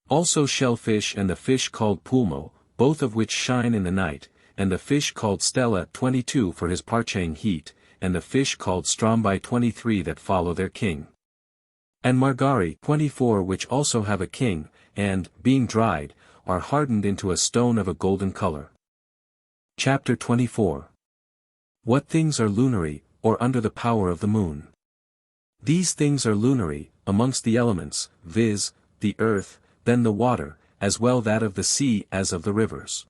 Also shellfish and the fish called pulmo, both of which shine in the night, and the fish called Stella 22 for his parching heat, and the fish called Strombi 23 that follow their king. And Margari 24 which also have a king, and, being dried, are hardened into a stone of a golden color. Chapter 24. What things are lunary, or under the power of the moon? These things are lunary, amongst the elements, viz., the earth, then the water, as well that of the sea as of the rivers.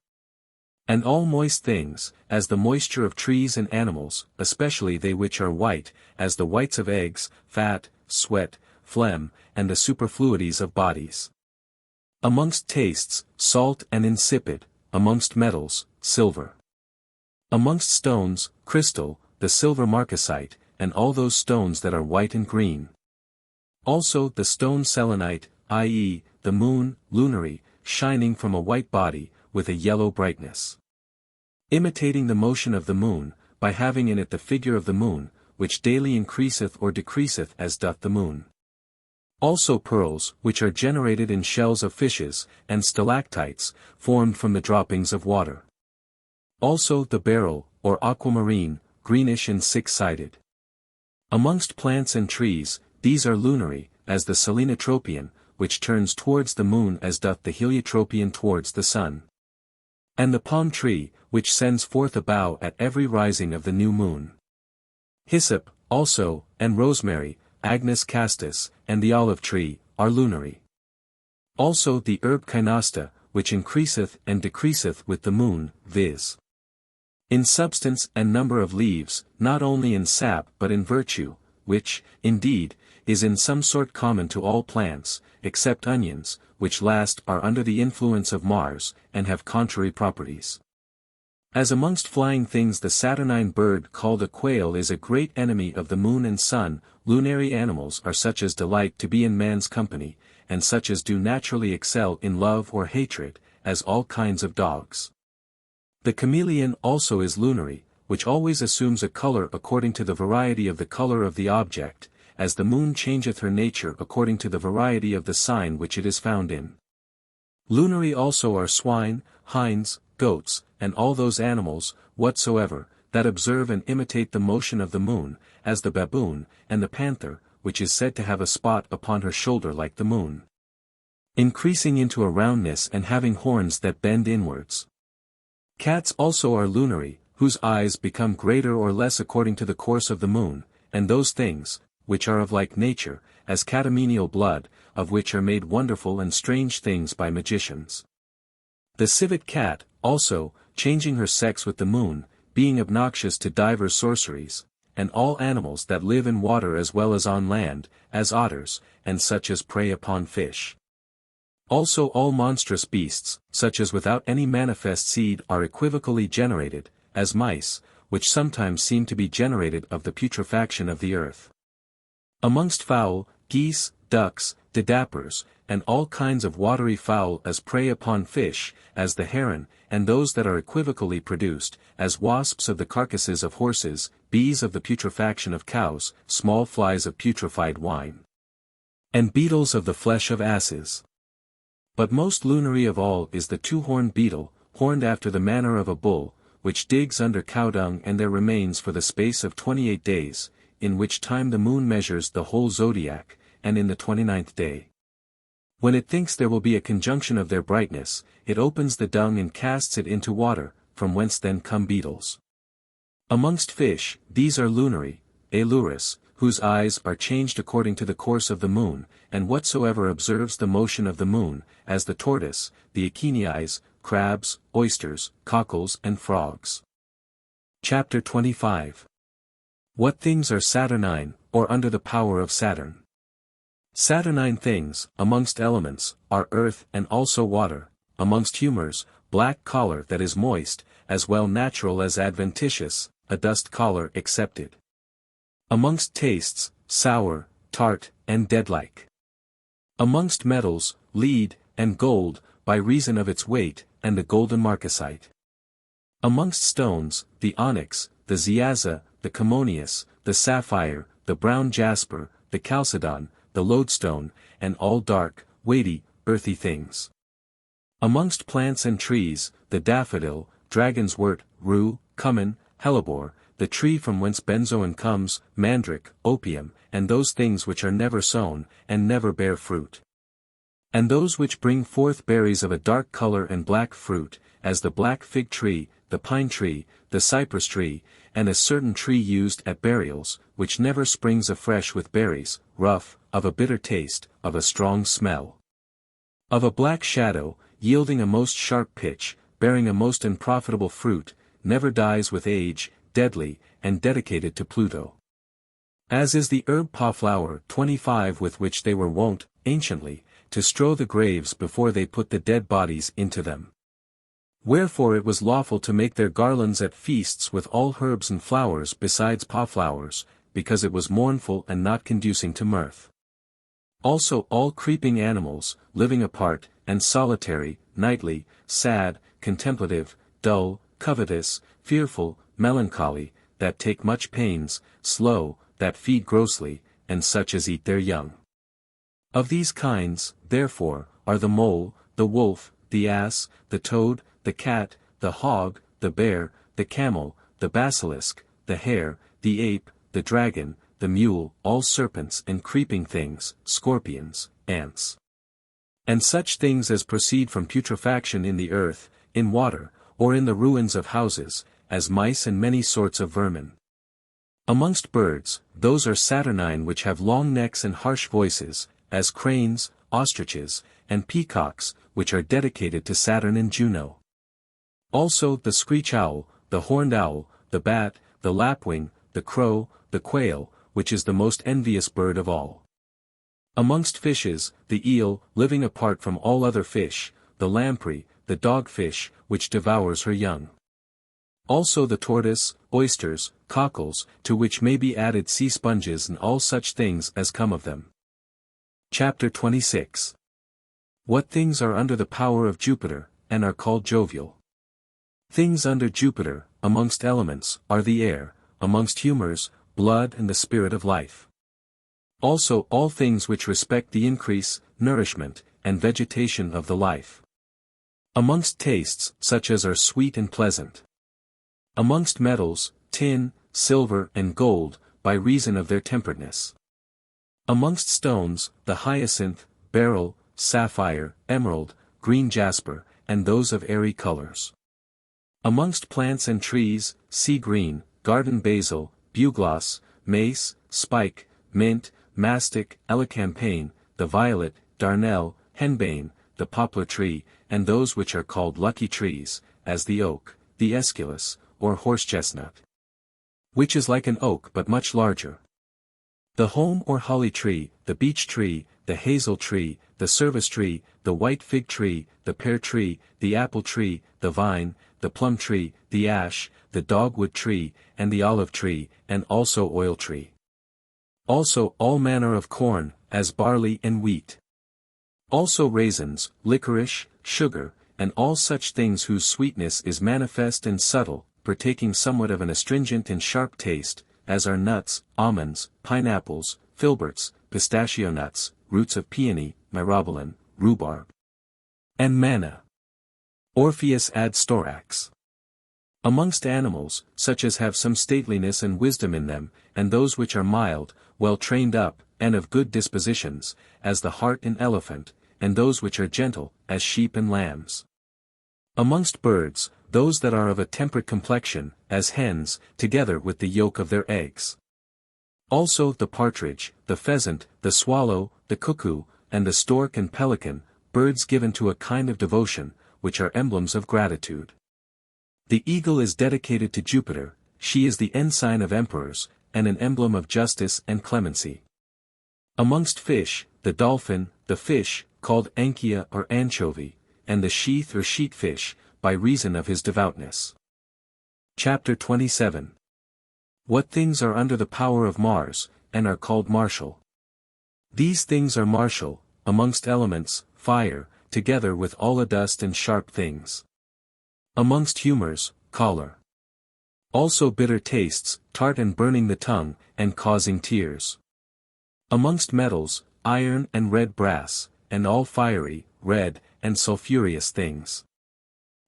And all moist things, as the moisture of trees and animals, especially they which are white, as the whites of eggs, fat, sweat, phlegm, and the superfluities of bodies. Amongst tastes, salt and insipid, amongst metals, silver. Amongst stones, crystal, the silver marcasite, and all those stones that are white and green. Also the stone selenite, i.e., the moon, lunary, shining from a white body, with a yellow brightness. Imitating the motion of the moon, by having in it the figure of the moon, which daily increaseth or decreaseth as doth the moon. Also pearls, which are generated in shells of fishes, and stalactites, formed from the droppings of water. Also the beryl, or aquamarine, greenish and six-sided. Amongst plants and trees, these are lunary, as the selenotropion, which turns towards the moon as doth the heliotropion towards the sun. And the palm tree, which sends forth a bough at every rising of the new moon. Hyssop, also, and rosemary, Agnus castus, and the olive tree, are lunary. Also the herb kynasta, which increaseth and decreaseth with the moon, viz. in substance and number of leaves, not only in sap but in virtue, which, indeed, is in some sort common to all plants, except onions, which last are under the influence of Mars, and have contrary properties. As amongst flying things the Saturnine bird called a quail is a great enemy of the moon and sun, lunary animals are such as delight to be in man's company, and such as do naturally excel in love or hatred, as all kinds of dogs. The chameleon also is lunary, which always assumes a color according to the variety of the color of the object, as the moon changeth her nature according to the variety of the sign which it is found in. Lunary also are swine, hinds, goats, and all those animals, whatsoever, that observe and imitate the motion of the moon, as the baboon, and the panther, which is said to have a spot upon her shoulder like the moon, increasing into a roundness and having horns that bend inwards. Cats also are lunary, whose eyes become greater or less according to the course of the moon, and those things, which are of like nature, as catamenial blood, of which are made wonderful and strange things by magicians. The civet cat, also, changing her sex with the moon, being obnoxious to divers sorceries, and all animals that live in water as well as on land, as otters, and such as prey upon fish. Also all monstrous beasts, such as without any manifest seed are equivocally generated, as mice, which sometimes seem to be generated of the putrefaction of the earth. Amongst fowl, geese, ducks, didappers, and all kinds of watery fowl as prey upon fish, as the heron, and those that are equivocally produced, as wasps of the carcasses of horses, bees of the putrefaction of cows, small flies of putrefied wine, and beetles of the flesh of asses. But most lunary of all is the two-horned beetle, horned after the manner of a bull, which digs under cow-dung and there remains for the space of 28 days, in which time the moon measures the whole zodiac, and in the 29th day. When it thinks there will be a conjunction of their brightness, it opens the dung and casts it into water, from whence then come beetles. Amongst fish, these are lunary, Ailurus, whose eyes are changed according to the course of the moon, and whatsoever observes the motion of the moon, as the tortoise, the Echinies, crabs, oysters, cockles and frogs. Chapter 25. What things are Saturnine, or under the power of Saturn? Saturnine things, amongst elements, are earth and also water, amongst humours, black choler that is moist, as well natural as adventitious, a dust choler excepted. Amongst tastes, sour, tart, and deadlike. Amongst metals, lead, and gold, by reason of its weight, and the golden marcasite. Amongst stones, the onyx, the ziaza, the commonius, the sapphire, the brown jasper, the chalcedon, the lodestone, and all dark, weighty, earthy things. Amongst plants and trees, the daffodil, dragon's wort, rue, cummin, hellebore, the tree from whence benzoin comes, mandrake, opium, and those things which are never sown, and never bear fruit. And those which bring forth berries of a dark color and black fruit, as the black fig tree, the pine tree, the cypress tree, and a certain tree used at burials, which never springs afresh with berries, rough, of a bitter taste, of a strong smell. Of a black shadow, yielding a most sharp pitch, bearing a most unprofitable fruit, never dies with age, deadly, and dedicated to Pluto. As is the herb pawflower 25 with which they were wont, anciently, to strow the graves before they put the dead bodies into them. Wherefore it was lawful to make their garlands at feasts with all herbs and flowers besides pawflowers, because it was mournful and not conducing to mirth. Also all creeping animals, living apart, and solitary, nightly, sad, contemplative, dull, covetous, fearful, melancholy, that take much pains, slow, that feed grossly, and such as eat their young. Of these kinds, therefore, are the mole, the wolf, the ass, the toad, the cat, the hog, the bear, the camel, the basilisk, the hare, the ape, the dragon, the mule, all serpents and creeping things, scorpions, ants, and such things as proceed from putrefaction in the earth, in water, or in the ruins of houses, as mice and many sorts of vermin. Amongst birds, those are Saturnine which have long necks and harsh voices, as cranes, ostriches, and peacocks, which are dedicated to Saturn and Juno. Also the screech owl, the horned owl, the bat, the lapwing, the crow, the quail, which is the most envious bird of all. Amongst fishes, the eel, living apart from all other fish, the lamprey, the dogfish, which devours her young. Also the tortoise, oysters, cockles, to which may be added sea sponges and all such things as come of them. Chapter 26. What things are under the power of Jupiter, and are called jovial? Things under Jupiter, amongst elements, are the air, amongst humours, blood and the spirit of life. Also all things which respect the increase, nourishment, and vegetation of the life. Amongst tastes, such as are sweet and pleasant. Amongst metals, tin, silver and gold, by reason of their temperateness. Amongst stones, the hyacinth, beryl, sapphire, emerald, green jasper, and those of airy colors. Amongst plants and trees, sea green, garden basil, bugloss, mace, spike, mint, mastic, elecampane, the violet, darnel, henbane, the poplar tree, and those which are called lucky trees, as the oak, the aesculus, or horse-chestnut, which is like an oak but much larger. The holm or holly tree, the beech tree, the hazel tree, the service tree, the white fig tree, the pear tree, the apple tree, the vine, the plum tree, the ash, the dogwood tree, and the olive tree, and also oil tree. Also all manner of corn, as barley and wheat. Also raisins, licorice, sugar, and all such things whose sweetness is manifest and subtle, partaking somewhat of an astringent and sharp taste, as are nuts, almonds, pineapples, filberts, pistachio nuts, roots of peony, myrobalan, rhubarb, and manna. Orpheus ad storax. Amongst animals, such as have some stateliness and wisdom in them, and those which are mild, well trained up, and of good dispositions, as the hart and elephant, and those which are gentle, as sheep and lambs. Amongst birds, those that are of a temperate complexion, as hens, together with the yolk of their eggs. Also the partridge, the pheasant, the swallow, the cuckoo, and the stork and pelican, birds given to a kind of devotion, which are emblems of gratitude. The eagle is dedicated to Jupiter, she is the ensign of emperors, and an emblem of justice and clemency. Amongst fish, the dolphin, the fish, called anchia or anchovy, and the sheath or sheatfish, by reason of his devoutness. Chapter 27. What things are under the power of Mars, and are called martial? These things are martial, amongst elements, fire, together with all adust and sharp things. Amongst humours, choler. Also bitter tastes, tart and burning the tongue, and causing tears. Amongst metals, iron and red brass, and all fiery, red, and sulphureous things.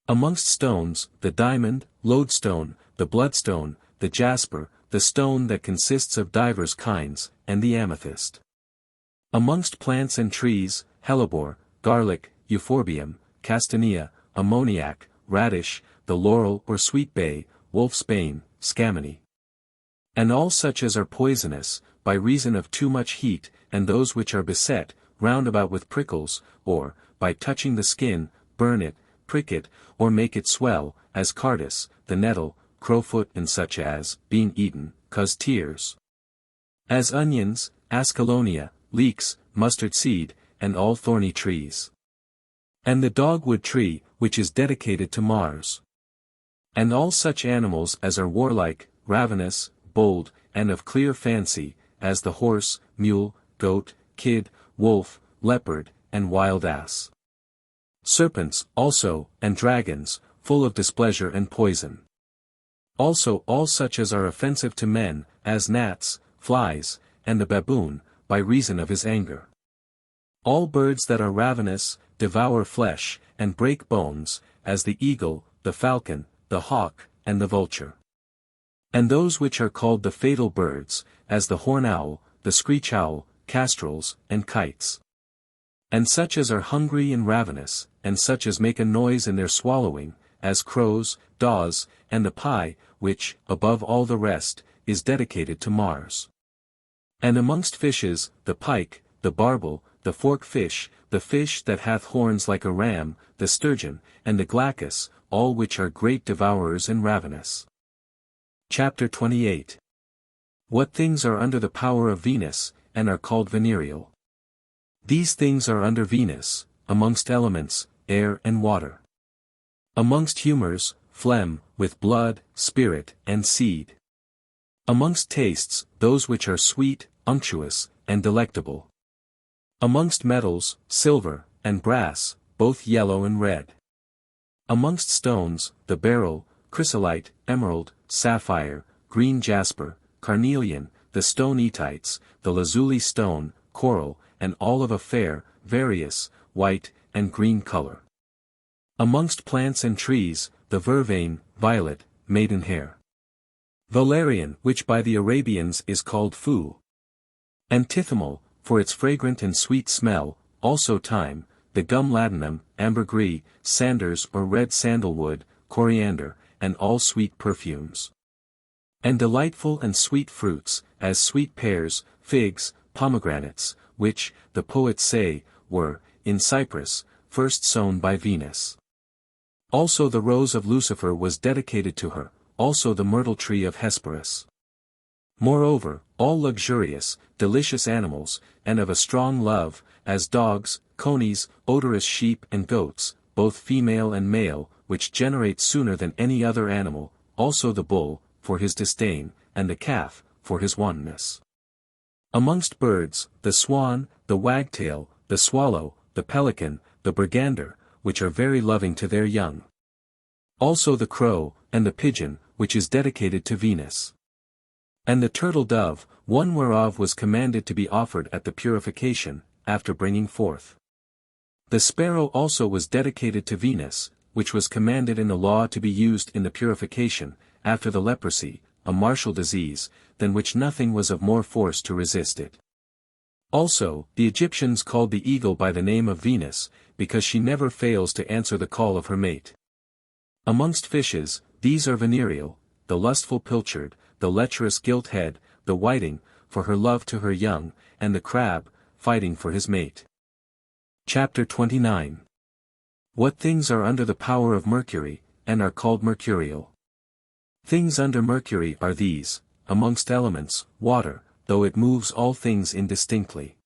Amongst stones, the diamond, lodestone, the bloodstone, the jasper, the stone that consists of divers kinds, and the amethyst. Amongst plants and trees, hellebore, garlic, euphorbium, castanea, ammoniac, radish, the laurel or sweet bay, wolfsbane, scammony. And all such as are poisonous, by reason of too much heat, and those which are beset, round about with prickles, or, by touching the skin, burn it, prick it, or make it swell, as cardus, the nettle, crowfoot and such as, being eaten, cause tears. As onions, ascalonia, leeks, mustard seed, and all thorny trees. And the dogwood tree, which is dedicated to Mars. And all such animals as are warlike, ravenous, bold, and of clear fancy, as the horse, mule, goat, kid, wolf, leopard, and wild ass. Serpents, also, and dragons, full of displeasure and poison. Also all such as are offensive to men, as gnats, flies, and the baboon, by reason of his anger. All birds that are ravenous, devour flesh, and break bones, as the eagle, the falcon, the hawk, and the vulture. And those which are called the fatal birds, as the horn owl, the screech owl, castrels, and kites. And such as are hungry and ravenous, and such as make a noise in their swallowing, as crows, daws, and the pie, which, above all the rest, is dedicated to Mars. And amongst fishes, the pike, the barbel, the fork fish, the fish that hath horns like a ram, the sturgeon, and the glaucus, all which are great devourers and ravenous. Chapter 28. What things are under the power of Venus, and are called venereal? These things are under Venus, amongst elements, air and water. Amongst humours, phlegm, with blood, spirit, and seed. Amongst tastes, those which are sweet, unctuous, and delectable. Amongst metals, silver, and brass, both yellow and red. Amongst stones, the beryl, chrysolite, emerald, sapphire, green jasper, carnelian, the stone etites, the lazuli stone, coral, and all of a fair, various, white, and green color. Amongst plants and trees, the vervain, violet, maidenhair. Valerian, which by the Arabians is called fu. Antithymal, for its fragrant and sweet smell, also thyme, the gum ladanum, ambergris, sanders or red sandalwood, coriander, and all sweet perfumes. And delightful and sweet fruits, as sweet pears, figs, pomegranates, which, the poets say, were, in Cyprus, first sown by Venus. Also the rose of Lucifer was dedicated to her, also the myrtle tree of Hesperus. Moreover, all luxurious, delicious animals, and of a strong love, as dogs, conies, odorous sheep and goats, both female and male, which generate sooner than any other animal, also the bull, for his disdain, and the calf, for his wantonness. Amongst birds, the swan, the wagtail, the swallow, the pelican, the brigander, which are very loving to their young. Also the crow, and the pigeon, which is dedicated to Venus. And the turtle dove, one whereof was commanded to be offered at the purification, after bringing forth. The sparrow also was dedicated to Venus, which was commanded in the law to be used in the purification, after the leprosy, a martial disease, than which nothing was of more force to resist it. Also, the Egyptians called the eagle by the name of Venus, because she never fails to answer the call of her mate. Amongst fishes, these are Venereal, the lustful pilchard, the lecherous gilt-head, the whiting, for her love to her young, and the crab, fighting for his mate. Chapter 29. What things are under the power of Mercury, and are called mercurial? Things under Mercury are these, amongst elements, water, though it moves all things indistinctly.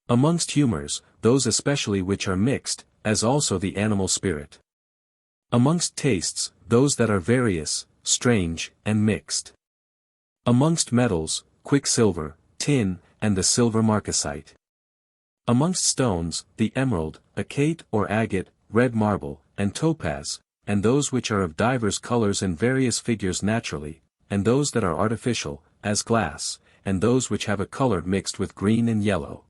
Amongst humours, those especially which are mixed, as also the animal spirit. Amongst tastes, those that are various, strange, and mixed. Amongst metals, quicksilver, tin, and the silver marcasite. Amongst stones, the emerald, agate or agate, red marble, and topaz, and those which are of divers colours and various figures naturally, and those that are artificial, as glass, and those which have a colour mixed with green and yellow.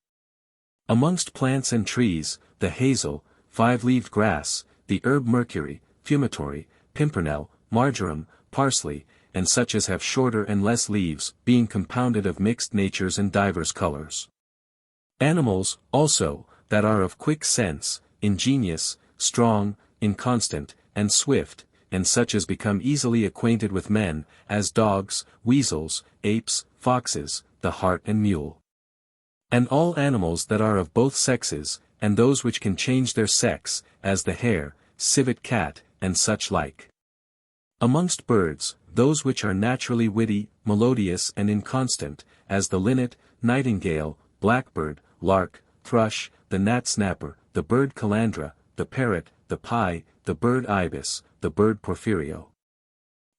Amongst plants and trees, the hazel, five-leaved grass, the herb mercury, fumitory, pimpernel, marjoram, parsley, and such as have shorter and less leaves, being compounded of mixed natures and divers colours. Animals, also, that are of quick sense, ingenious, strong, inconstant, and swift, and such as become easily acquainted with men, as dogs, weasels, apes, foxes, the hart and mule. And all animals that are of both sexes, and those which can change their sex, as the hare, civet cat, and such like. Amongst birds, those which are naturally witty, melodious and inconstant, as the linnet, nightingale, blackbird, lark, thrush, the gnat-snapper, the bird calandra, the parrot, the pie, the bird ibis, the bird porphyrio.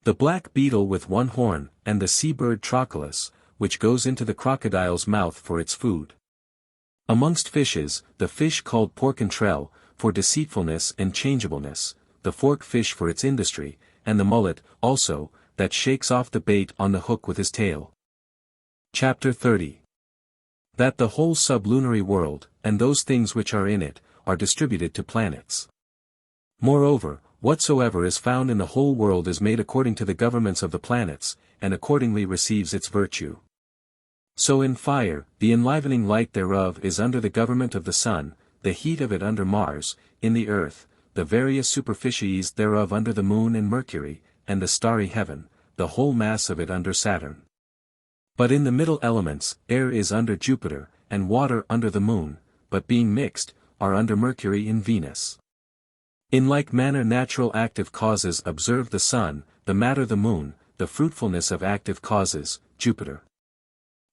The black beetle with one horn, and the sea-bird trochilus, which goes into the crocodile's mouth for its food. Amongst fishes, the fish called porcentrel, for deceitfulness and changeableness, the fork fish for its industry, and the mullet, also, that shakes off the bait on the hook with his tail. Chapter 30. That the whole sublunary world, and those things which are in it, are distributed to planets. Moreover, whatsoever is found in the whole world is made according to the governments of the planets, and accordingly receives its virtue. So in fire, the enlivening light thereof is under the government of the sun, the heat of it under Mars, in the earth, the various superficies thereof under the moon and Mercury, and the starry heaven, the whole mass of it under Saturn. But in the middle elements, air is under Jupiter, and water under the moon, but being mixed, are under Mercury and Venus. In like manner natural active causes observe the sun, the matter the moon, the fruitfulness of active causes, Jupiter.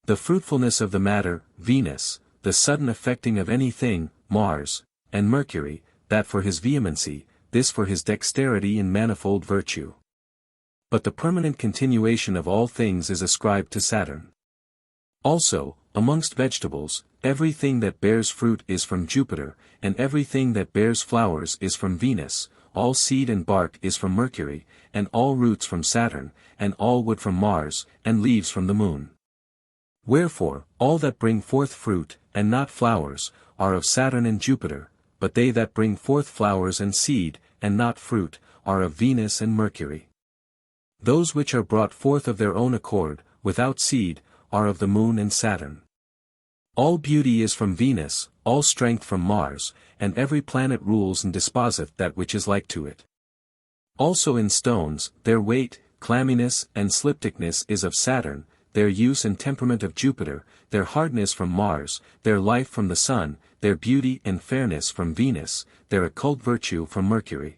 The fruitfulness of the matter, Venus, the sudden affecting of anything, Mars, and Mercury, that for his vehemency, this for his dexterity in manifold virtue. But the permanent continuation of all things is ascribed to Saturn. Also, amongst vegetables, everything that bears fruit is from Jupiter, and everything that bears flowers is from Venus, all seed and bark is from Mercury, and all roots from Saturn, and all wood from Mars, and leaves from the moon. Wherefore, all that bring forth fruit, and not flowers, are of Saturn and Jupiter, but they that bring forth flowers and seed, and not fruit, are of Venus and Mercury. Those which are brought forth of their own accord, without seed, are of the moon and Saturn. All beauty is from Venus, all strength from Mars, and every planet rules and disposeth that which is like to it. Also in stones, their weight, clamminess and slipticness is of Saturn, their use and temperament of Jupiter, their hardness from Mars, their life from the Sun, their beauty and fairness from Venus, their occult virtue from Mercury.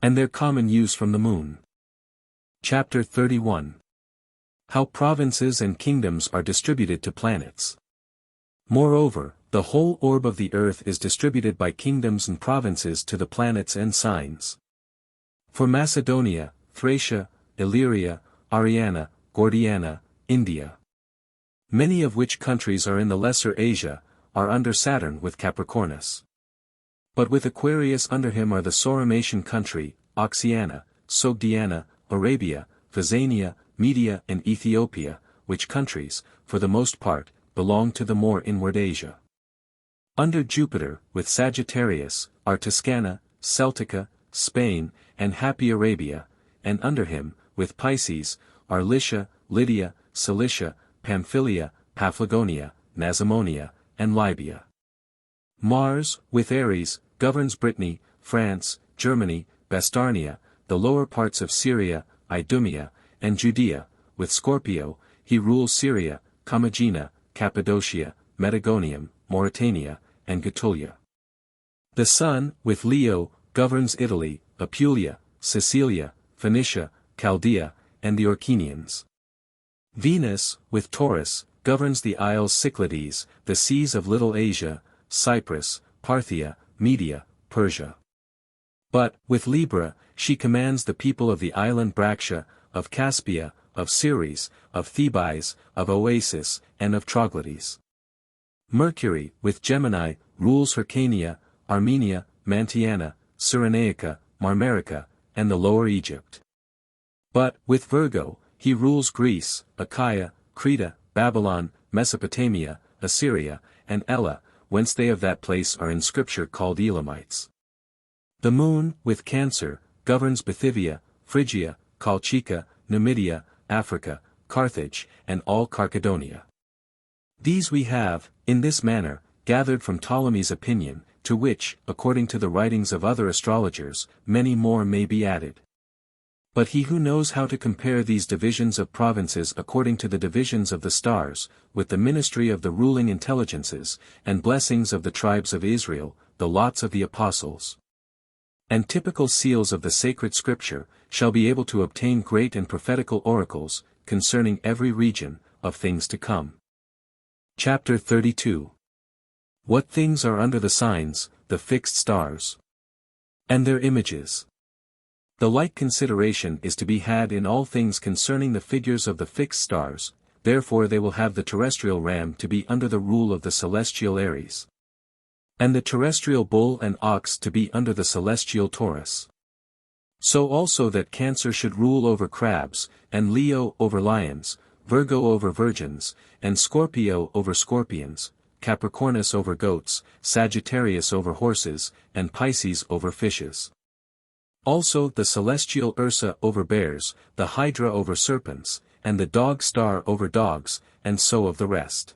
And their common use from the Moon. Chapter 31. How provinces and kingdoms are distributed to planets. Moreover, the whole orb of the earth is distributed by kingdoms and provinces to the planets and signs. For Macedonia, Thracia, Illyria, Ariana, Gordiana, India. many of which countries are in the Lesser Asia, are under Saturn with Capricornus. But with Aquarius under him are the Soramatian country, Oxiana, Sogdiana, Arabia, Phazania, Media and Ethiopia, which countries, for the most part, belong to the more inward Asia. Under Jupiter, with Sagittarius, are Toscana, Celtica, Spain, and Happy Arabia, and under him, with Pisces, are Lycia, Lydia, Cilicia, Pamphylia, Paphlagonia, Nazamonia, and Libya. Mars, with Aries, governs Brittany, France, Germany, Bastarnia, the lower parts of Syria, Idumea, and Judea. With Scorpio, he rules Syria, Commagena, Cappadocia, Metagonium, Mauritania, and Gatulia. The Sun, with Leo, governs Italy, Apulia, Sicilia, Phoenicia, Chaldea, and the Orcanians. Venus, with Taurus, governs the Isles Cyclades, the seas of Little Asia, Cyprus, Parthia, Media, Persia. But, with Libra, she commands the people of the island Braccia, of Caspia, of Ceres, of Thebais, of Oasis, and of Troglodytes. Mercury, with Gemini, rules Hyrcania, Armenia, Mantiana, Cyrenaica, Marmarica, and the Lower Egypt. But, with Virgo, he rules Greece, Achaia, Crete, Babylon, Mesopotamia, Assyria, and Ella, whence they of that place are in Scripture called Elamites. The Moon, with Cancer, governs Bithynia, Phrygia, Colchica, Numidia, Africa, Carthage, and all Carchadonia. These we have, in this manner, gathered from Ptolemy's opinion, to which, according to the writings of other astrologers, many more may be added. But he who knows how to compare these divisions of provinces according to the divisions of the stars, with the ministry of the ruling intelligences, and blessings of the tribes of Israel, the lots of the apostles, and typical seals of the sacred scripture, shall be able to obtain great and prophetical oracles, concerning every region, of things to come. Chapter 32. What things are under the signs, the fixed stars, and their images. The like consideration is to be had in all things concerning the figures of the fixed stars, therefore they will have the terrestrial ram to be under the rule of the celestial Aries, and the terrestrial bull and ox to be under the celestial Taurus. So also that Cancer should rule over crabs, and Leo over lions, Virgo over virgins, and Scorpio over scorpions, Capricornus over goats, Sagittarius over horses, and Pisces over fishes. Also the celestial Ursa over bears, the Hydra over serpents, and the dog star over dogs, and so of the rest.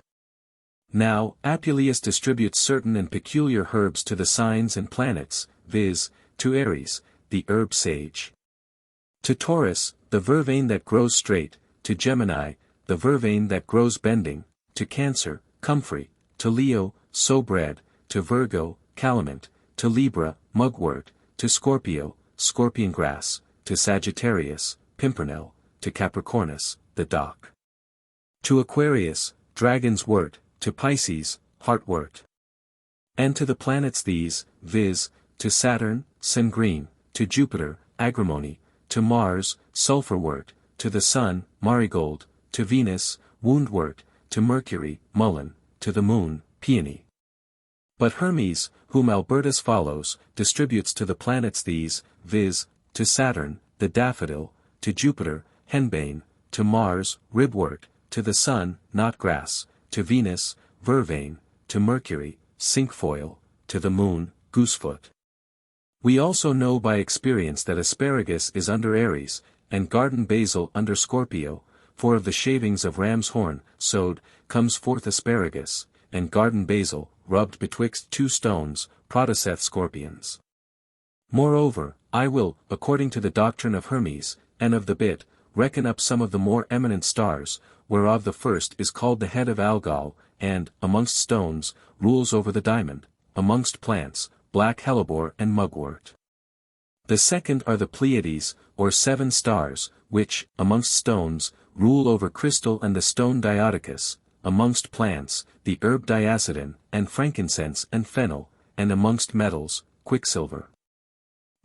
Now, Apuleius distributes certain and peculiar herbs to the signs and planets, viz., to Aries, the herb sage; to Taurus, the vervain that grows straight; to Gemini, the vervain that grows bending; to Cancer, comfrey; to Leo, sow bread; to Virgo, calamint; to Libra, mugwort; to Scorpio, scorpion grass; to Sagittarius, pimpernel; to Capricornus, the dock; to Aquarius, dragon's wort; to Pisces, heartwort. And to the planets these, viz., to Saturn, sengreen; to Jupiter, agrimony; to Mars, sulphurwort; to the Sun, marigold; to Venus, woundwort; to Mercury, mullein; to the Moon, peony. But Hermes, whom Albertus follows, distributes to the planets these, viz., to Saturn, the daffodil; to Jupiter, henbane; to Mars, ribwort; to the Sun, knotgrass; to Venus, vervain; to Mercury, cinquefoil; to the Moon, goosefoot. We also know by experience that asparagus is under Aries, and garden basil under Scorpio, for of the shavings of ram's horn, sowed, comes forth asparagus, and garden basil, rubbed betwixt two stones, produceth scorpions. Moreover, I will, according to the doctrine of Hermes, and of the bit, reckon up some of the more eminent stars, whereof the first is called the head of Algol, and, amongst stones, rules over the diamond; amongst plants, black hellebore and mugwort. The second are the Pleiades, or 7 stars, which, amongst stones, rule over crystal and the stone diodicus; amongst plants, the herb diacetin, and frankincense and fennel; and amongst metals, quicksilver.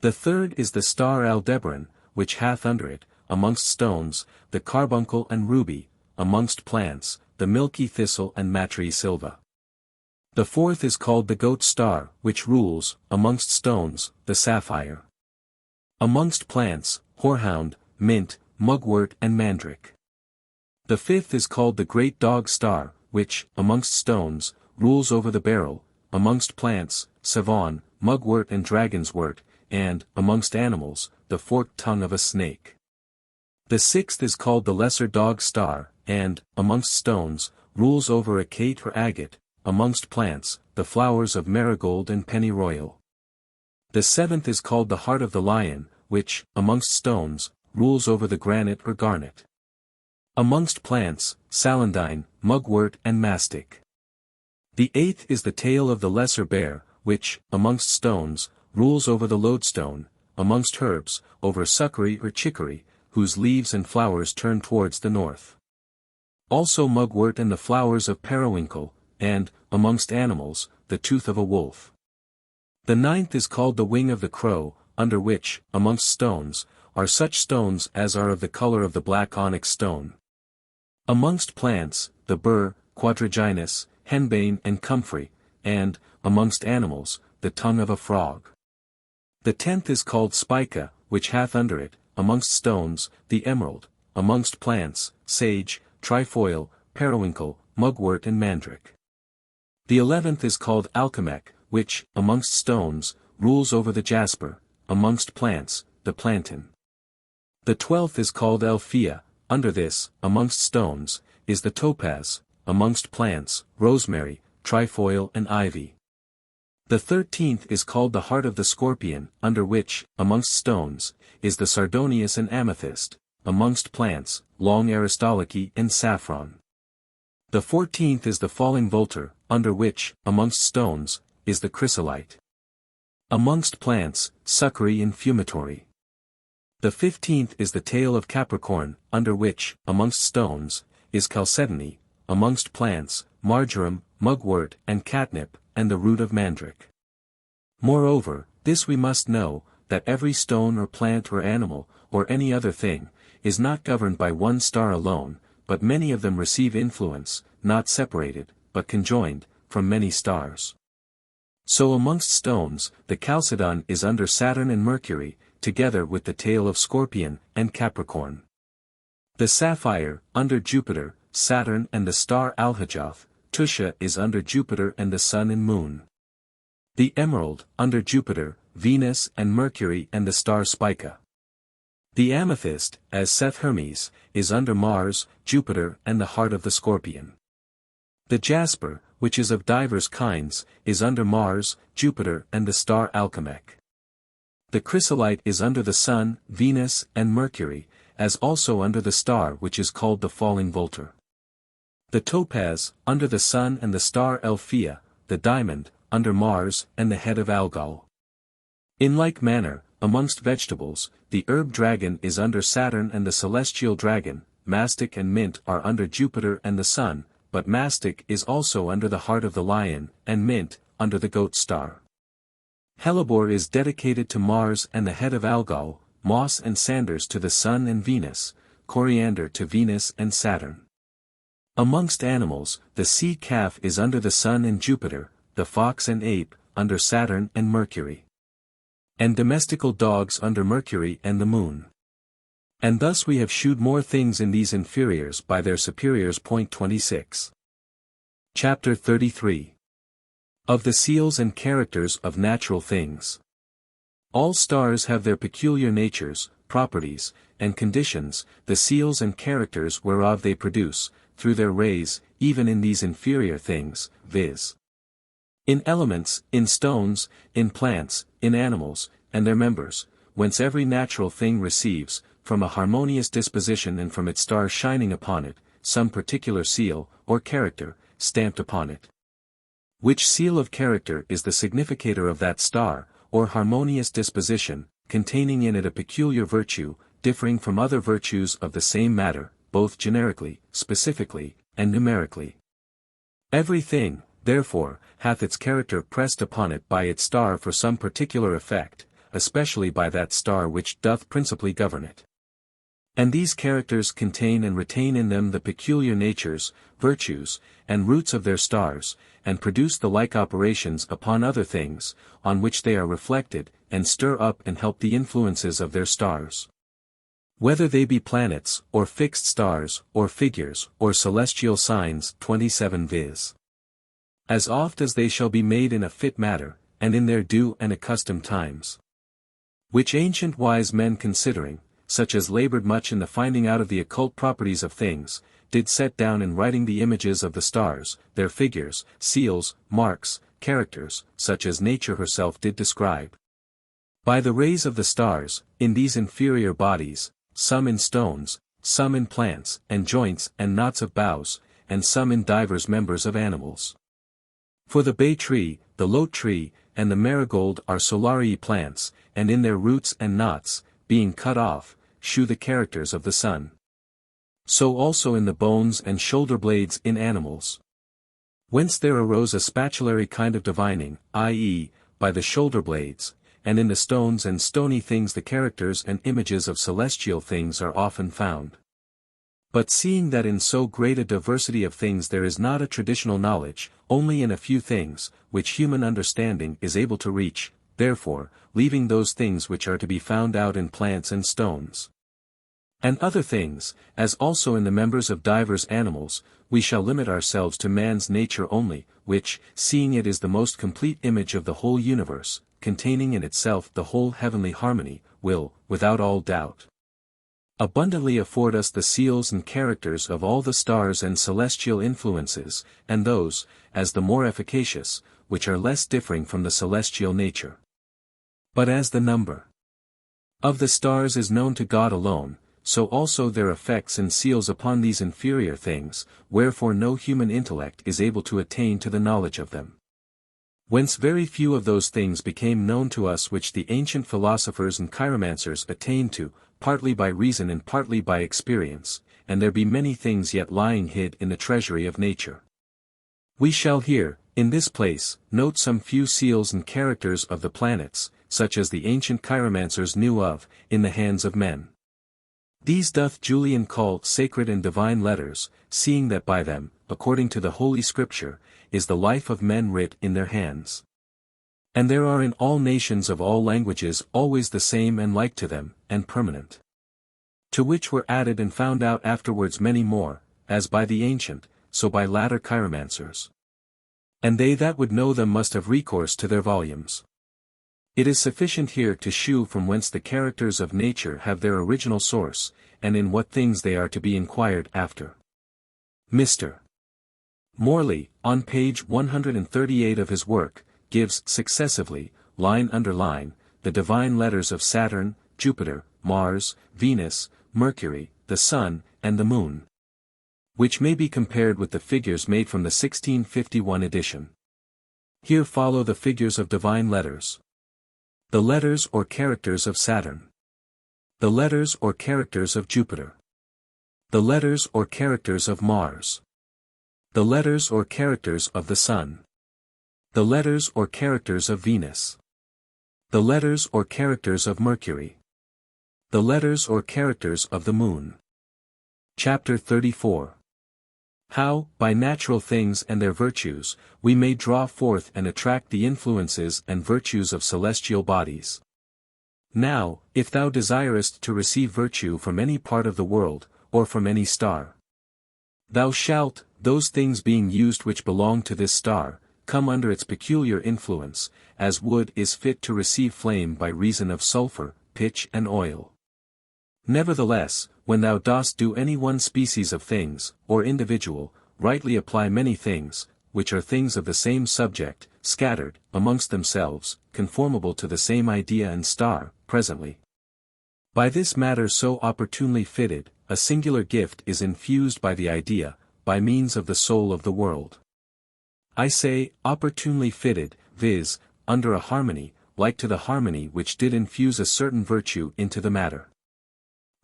The third is the star Aldebaran, which hath under it, amongst stones, the carbuncle and ruby; amongst plants, the milky thistle and matri silva. The fourth is called the goat star, which rules, amongst stones, the sapphire. Amongst plants, horehound, mint, mugwort and mandrake. The fifth is called the great dog star, which, amongst stones, rules over the beryl, amongst plants, savon, mugwort and dragon's wort, and, amongst animals, the forked tongue of a snake. The sixth is called the lesser dog star, and, amongst stones, rules over agate or agate, amongst plants, the flowers of marigold and pennyroyal. The seventh is called the heart of the lion, which, amongst stones, rules over the granite or garnet. Amongst plants, celandine, mugwort and mastic. The eighth is the tail of the lesser bear, which, amongst stones, rules over the lodestone, amongst herbs, over succory or chicory, whose leaves and flowers turn towards the north. Also mugwort and the flowers of periwinkle, and, amongst animals, the tooth of a wolf. The ninth is called the wing of the crow, under which, amongst stones, are such stones as are of the color of the black onyx stone. Amongst plants, the burr, quadraginous, henbane and comfrey, and, amongst animals, the tongue of a frog. The tenth is called spica, which hath under it, amongst stones, the emerald, amongst plants, sage, trifoil, periwinkle, mugwort and mandrake. The 11th is called alchemist, which, amongst stones, rules over the jasper, amongst plants, the plantain. The 12th is called elphia, under this, amongst stones, is the topaz, amongst plants, rosemary, trifoil and ivy. The 13th is called the heart of the scorpion, under which, amongst stones, is the sardonyx and amethyst, amongst plants, long aristoloche and saffron. The 14th is the falling vulture, under which, amongst stones, is the chrysolite. Amongst plants, succory and fumitory. The 15th is the tail of Capricorn, under which, amongst stones, is chalcedony, amongst plants, marjoram, mugwort and catnip, and the root of mandrake. Moreover, this we must know, that every stone or plant or animal, or any other thing, is not governed by one star alone, but many of them receive influence, not separated, but conjoined, from many stars. So amongst stones, the chalcedon is under Saturn and Mercury, together with the tail of Scorpion and Capricorn. The sapphire, under Jupiter, Saturn and the star Alhajoth, Tusha is under Jupiter and the Sun and Moon. The emerald, under Jupiter, Venus and Mercury and the star Spica. The amethyst, as saith Hermes, is under Mars, Jupiter and the heart of the Scorpion. The jasper, which is of divers kinds, is under Mars, Jupiter and the star Alchemist. The chrysolite is under the Sun, Venus and Mercury, as also under the star which is called the falling vulture. The topaz, under the Sun and the star Elphia, the diamond, under Mars and the head of Algol. In like manner, amongst vegetables, the herb dragon is under Saturn and the celestial dragon, mastic and mint are under Jupiter and the Sun, but mastic is also under the heart of the lion, and mint, under the goat star. Hellebore is dedicated to Mars and the head of Algol, moss and sanders to the Sun and Venus, coriander to Venus and Saturn. Amongst animals, the sea calf is under the Sun and Jupiter, the fox and ape, under Saturn and Mercury. And domestical dogs under Mercury and the Moon. And thus we have shewed more things in these inferiors by their superiors. 26. Chapter 33. Of the seals and characters of natural things. All stars have their peculiar natures, properties, and conditions, the seals and characters whereof they produce, through their rays, even in these inferior things, viz. In elements, in stones, in plants, in animals, and their members, whence every natural thing receives, from a harmonious disposition and from its star shining upon it, some particular seal, or character, stamped upon it. Which seal of character is the significator of that star, or harmonious disposition, containing in it a peculiar virtue, differing from other virtues of the same matter, both generically, specifically, and numerically. Every thing, therefore, hath its character pressed upon it by its star for some particular effect, especially by that star which doth principally govern it. And these characters contain and retain in them the peculiar natures, virtues, and roots of their stars, and produce the like operations upon other things, on which they are reflected, and stir up and help the influences of their stars. Whether they be planets, or fixed stars, or figures, or celestial signs, 27 viz. As oft as they shall be made in a fit matter, and in their due and accustomed times. Which ancient wise men considering, such as labored much in the finding out of the occult properties of things, did set down in writing the images of the stars, their figures, seals, marks, characters, such as nature herself did describe. By the rays of the stars, in these inferior bodies, some in stones, some in plants, and joints and knots of boughs, and some in divers members of animals. For the bay tree, the lote tree, and the marigold are solary plants, and in their roots and knots, being cut off, shew the characters of the sun. So also in the bones and shoulder blades in animals. Whence there arose a spatulary kind of divining, i.e., by the shoulder blades, and in the stones and stony things the characters and images of celestial things are often found. But seeing that in so great a diversity of things there is not a traditional knowledge, only in a few things, which human understanding is able to reach, therefore, leaving those things which are to be found out in plants and stones, and other things, as also in the members of divers animals, we shall limit ourselves to man's nature only, which, seeing it is the most complete image of the whole universe, containing in itself the whole heavenly harmony, will, without all doubt, abundantly afford us the seals and characters of all the stars and celestial influences, and those, as the more efficacious, which are less differing from the celestial nature. But as the number of the stars is known to God alone, so also their effects and seals upon these inferior things, wherefore no human intellect is able to attain to the knowledge of them. Whence very few of those things became known to us which the ancient philosophers and chiromancers attained to, partly by reason and partly by experience, and there be many things yet lying hid in the treasury of nature. We shall here, in this place, note some few seals and characters of the planets, such as the ancient chiromancers knew of, in the hands of men. These doth Julian call sacred and divine letters, seeing that by them, according to the Holy Scripture, is the life of men writ in their hands. And there are in all nations of all languages always the same and like to them, and permanent. To which were added and found out afterwards many more, as by the ancient, so by latter chiromancers. And they that would know them must have recourse to their volumes. It is sufficient here to shew from whence the characters of nature have their original source, and in what things they are to be inquired after. Mr. Morley, on page 138 of his work, gives successively, line under line, the divine letters of Saturn, Jupiter, Mars, Venus, Mercury, the Sun, and the Moon, which may be compared with the figures made from the 1651 edition. Here follow the figures of divine letters. The letters or characters of Saturn. The letters or characters of Jupiter. The letters or characters of Mars. The letters or characters of the Sun. The letters or characters of Venus. The letters or characters of Mercury. The letters or characters of the Moon. Chapter 34. How, by natural things and their virtues, we may draw forth and attract the influences and virtues of celestial bodies. Now, if thou desirest to receive virtue from any part of the world, or from any star, thou shalt, those things being used which belong to this star, come under its peculiar influence, as wood is fit to receive flame by reason of sulfur, pitch and oil. Nevertheless, when thou dost do any one species of things, or individual, rightly apply many things, which are things of the same subject, scattered, amongst themselves, conformable to the same idea and star, presently. By this matter so opportunely fitted, a singular gift is infused by the idea, by means of the soul of the world. I say, opportunely fitted, viz., under a harmony, like to the harmony which did infuse a certain virtue into the matter.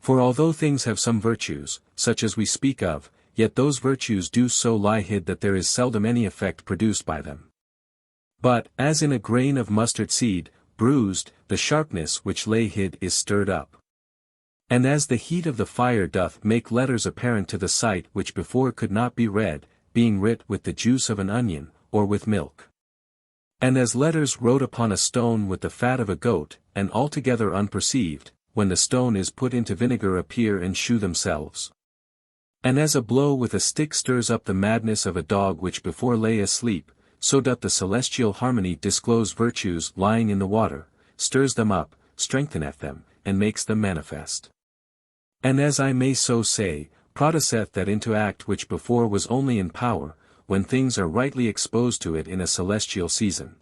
For although things have some virtues, such as we speak of, yet those virtues do so lie hid that there is seldom any effect produced by them. But, as in a grain of mustard seed, bruised, the sharpness which lay hid is stirred up. And as the heat of the fire doth make letters apparent to the sight which before could not be read, being writ with the juice of an onion, or with milk. And as letters wrote upon a stone with the fat of a goat, and altogether unperceived, when the stone is put into vinegar appear and shew themselves. And as a blow with a stick stirs up the madness of a dog which before lay asleep, so doth the celestial harmony disclose virtues lying in the water, stirs them up, strengtheneth them, and makes them manifest. And as I may so say, produceth that into act which before was only in power, when things are rightly exposed to it in a celestial season.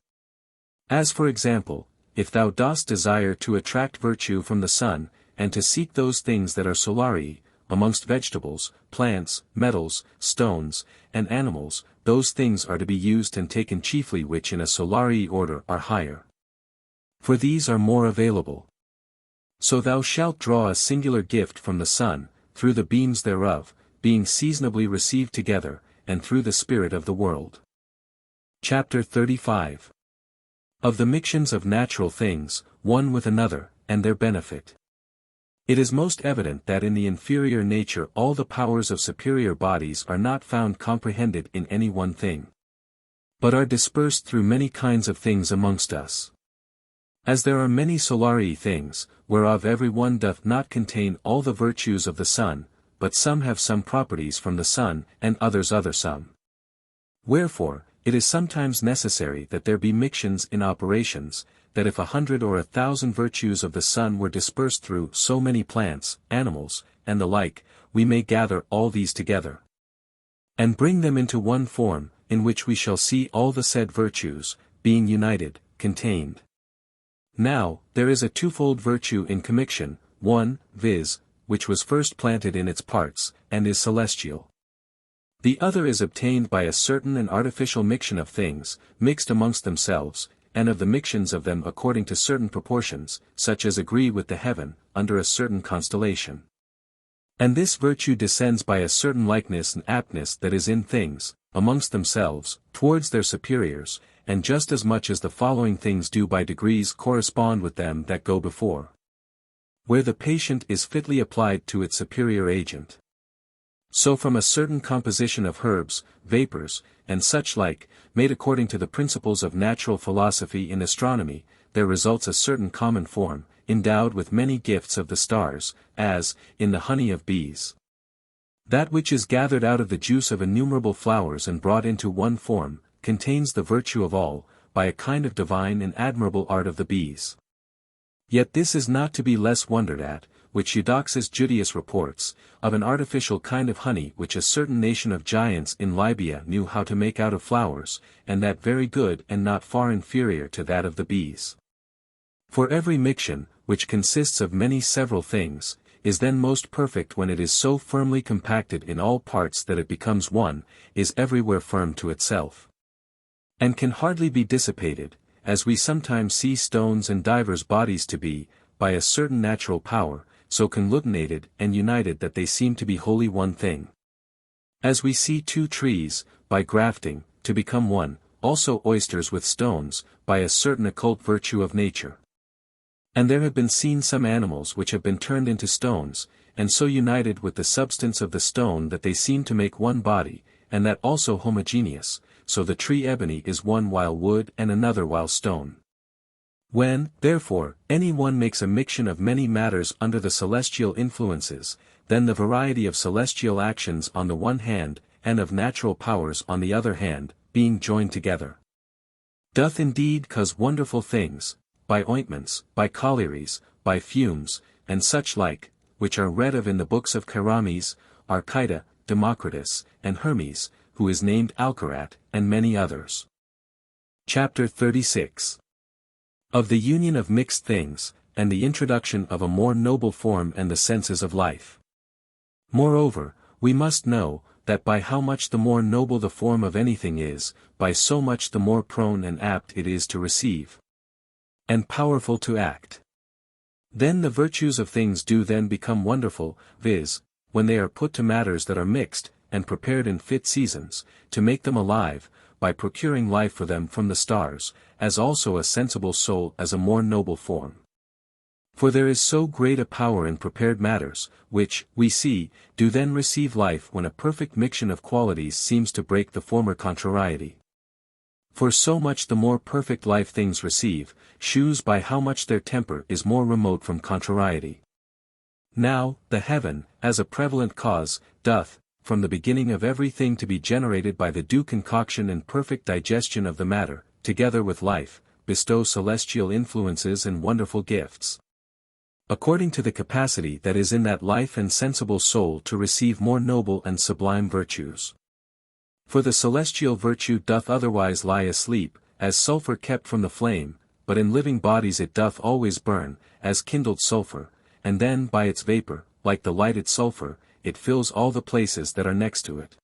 As for example, if thou dost desire to attract virtue from the sun, and to seek those things that are solari, amongst vegetables, plants, metals, stones, and animals, those things are to be used and taken chiefly which in a solari order are higher. For these are more available. So thou shalt draw a singular gift from the sun, through the beams thereof, being seasonably received together, and through the spirit of the world. Chapter 35. Of the mixtions of natural things, one with another, and their benefit. It is most evident that in the inferior nature all the powers of superior bodies are not found comprehended in any one thing, but are dispersed through many kinds of things amongst us. As there are many solari things, whereof every one doth not contain all the virtues of the sun, but some have some properties from the sun, and others other some. Wherefore, it is sometimes necessary that there be mixtions in operations, that if 100 or 1,000 virtues of the sun were dispersed through so many plants, animals, and the like, we may gather all these together, and bring them into one form, in which we shall see all the said virtues, being united, contained. Now, there is a twofold virtue in commixion, one, viz., which was first planted in its parts, and is celestial. The other is obtained by a certain and artificial mixion of things, mixed amongst themselves, and of the mixtions of them according to certain proportions, such as agree with the heaven, under a certain constellation. And this virtue descends by a certain likeness and aptness that is in things, amongst themselves, towards their superiors, and just as much as the following things do by degrees correspond with them that go before. Where the patient is fitly applied to its superior agent. So from a certain composition of herbs, vapors, and such like, made according to the principles of natural philosophy in astronomy, there results a certain common form, endowed with many gifts of the stars, as, in the honey of bees. That which is gathered out of the juice of innumerable flowers and brought into one form, contains the virtue of all, by a kind of divine and admirable art of the bees. Yet this is not to be less wondered at, which Eudoxus Judaeus reports, of an artificial kind of honey which a certain nation of giants in Libya knew how to make out of flowers, and that very good and not far inferior to that of the bees. For every mixion, which consists of many several things, is then most perfect when it is so firmly compacted in all parts that it becomes one, is everywhere firm to itself, and can hardly be dissipated, as we sometimes see stones and divers bodies to be, by a certain natural power, so conglutinated and united that they seem to be wholly one thing. As we see two trees, by grafting, to become one, also oysters with stones, by a certain occult virtue of nature. And there have been seen some animals which have been turned into stones, and so united with the substance of the stone that they seem to make one body, and that also homogeneous, so the tree ebony is one while wood and another while stone. When, therefore, any one makes a mixion of many matters under the celestial influences, then the variety of celestial actions on the one hand, and of natural powers on the other hand, being joined together, doth indeed cause wonderful things, by ointments, by collieries, by fumes, and such like, which are read of in the books of Charames, Archita, Democritus, and Hermes, who is named Alcarat, and many others. Chapter 36. Of the union of mixed things, and the introduction of a more noble form and the senses of life. Moreover, we must know, that by how much the more noble the form of anything is, by so much the more prone and apt it is to receive, and powerful to act. Then the virtues of things do then become wonderful, viz., when they are put to matters that are mixed, and prepared in fit seasons, to make them alive, by procuring life for them from the stars, as also a sensible soul as a more noble form. For there is so great a power in prepared matters, which, we see, do then receive life when a perfect mixtion of qualities seems to break the former contrariety. For so much the more perfect life things receive, shews by how much their temper is more remote from contrariety. Now, the heaven, as a prevalent cause, doth, from the beginning of everything to be generated by the due concoction and perfect digestion of the matter, together with life, bestow celestial influences and wonderful gifts, according to the capacity that is in that life and sensible soul to receive more noble and sublime virtues. For the celestial virtue doth otherwise lie asleep, as sulphur kept from the flame, but in living bodies it doth always burn, as kindled sulphur, and then by its vapor, like the lighted sulphur, it fills all the places that are next to it.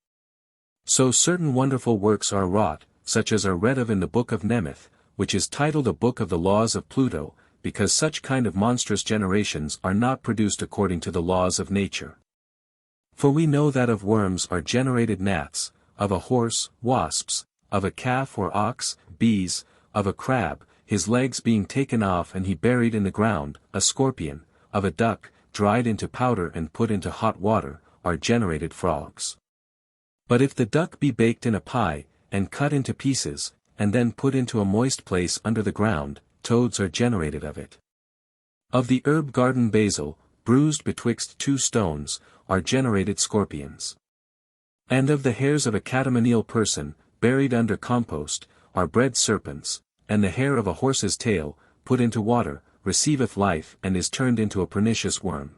So certain wonderful works are wrought, such as are read of in the book of Nemeth, which is titled a book of the laws of Pluto, because such kind of monstrous generations are not produced according to the laws of nature. For we know that of worms are generated gnats, of a horse, wasps, of a calf or ox, bees, of a crab, his legs being taken off and he buried in the ground, a scorpion, of a duck, dried into powder and put into hot water, are generated frogs. But if the duck be baked in a pie, and cut into pieces, and then put into a moist place under the ground, toads are generated of it. Of the herb garden basil, bruised betwixt two stones, are generated scorpions. And of the hairs of a catamenial person, buried under compost, are bred serpents, and the hair of a horse's tail, put into water, receiveth life and is turned into a pernicious worm.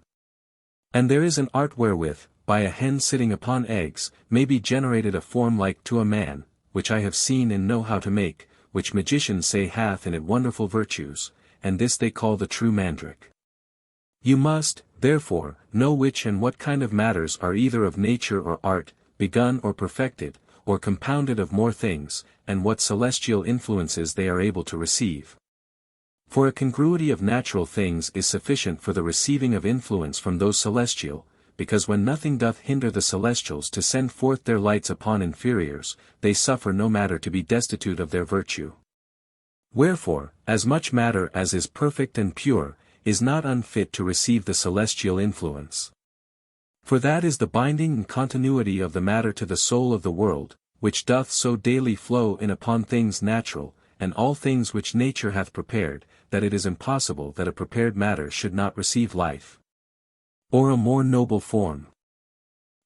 And there is an art wherewith, by a hen sitting upon eggs, may be generated a form like to a man, which I have seen and know how to make, which magicians say hath in it wonderful virtues, and this they call the true mandrake. You must, therefore, know which and what kind of matters are either of nature or art, begun or perfected, or compounded of more things, and what celestial influences they are able to receive. For a congruity of natural things is sufficient for the receiving of influence from those celestial, because when nothing doth hinder the celestials to send forth their lights upon inferiors, they suffer no matter to be destitute of their virtue. Wherefore, as much matter as is perfect and pure, is not unfit to receive the celestial influence. For that is the binding and continuity of the matter to the soul of the world, which doth so daily flow in upon things natural, and all things which nature hath prepared, that it is impossible that a prepared matter should not receive life, or a more noble form.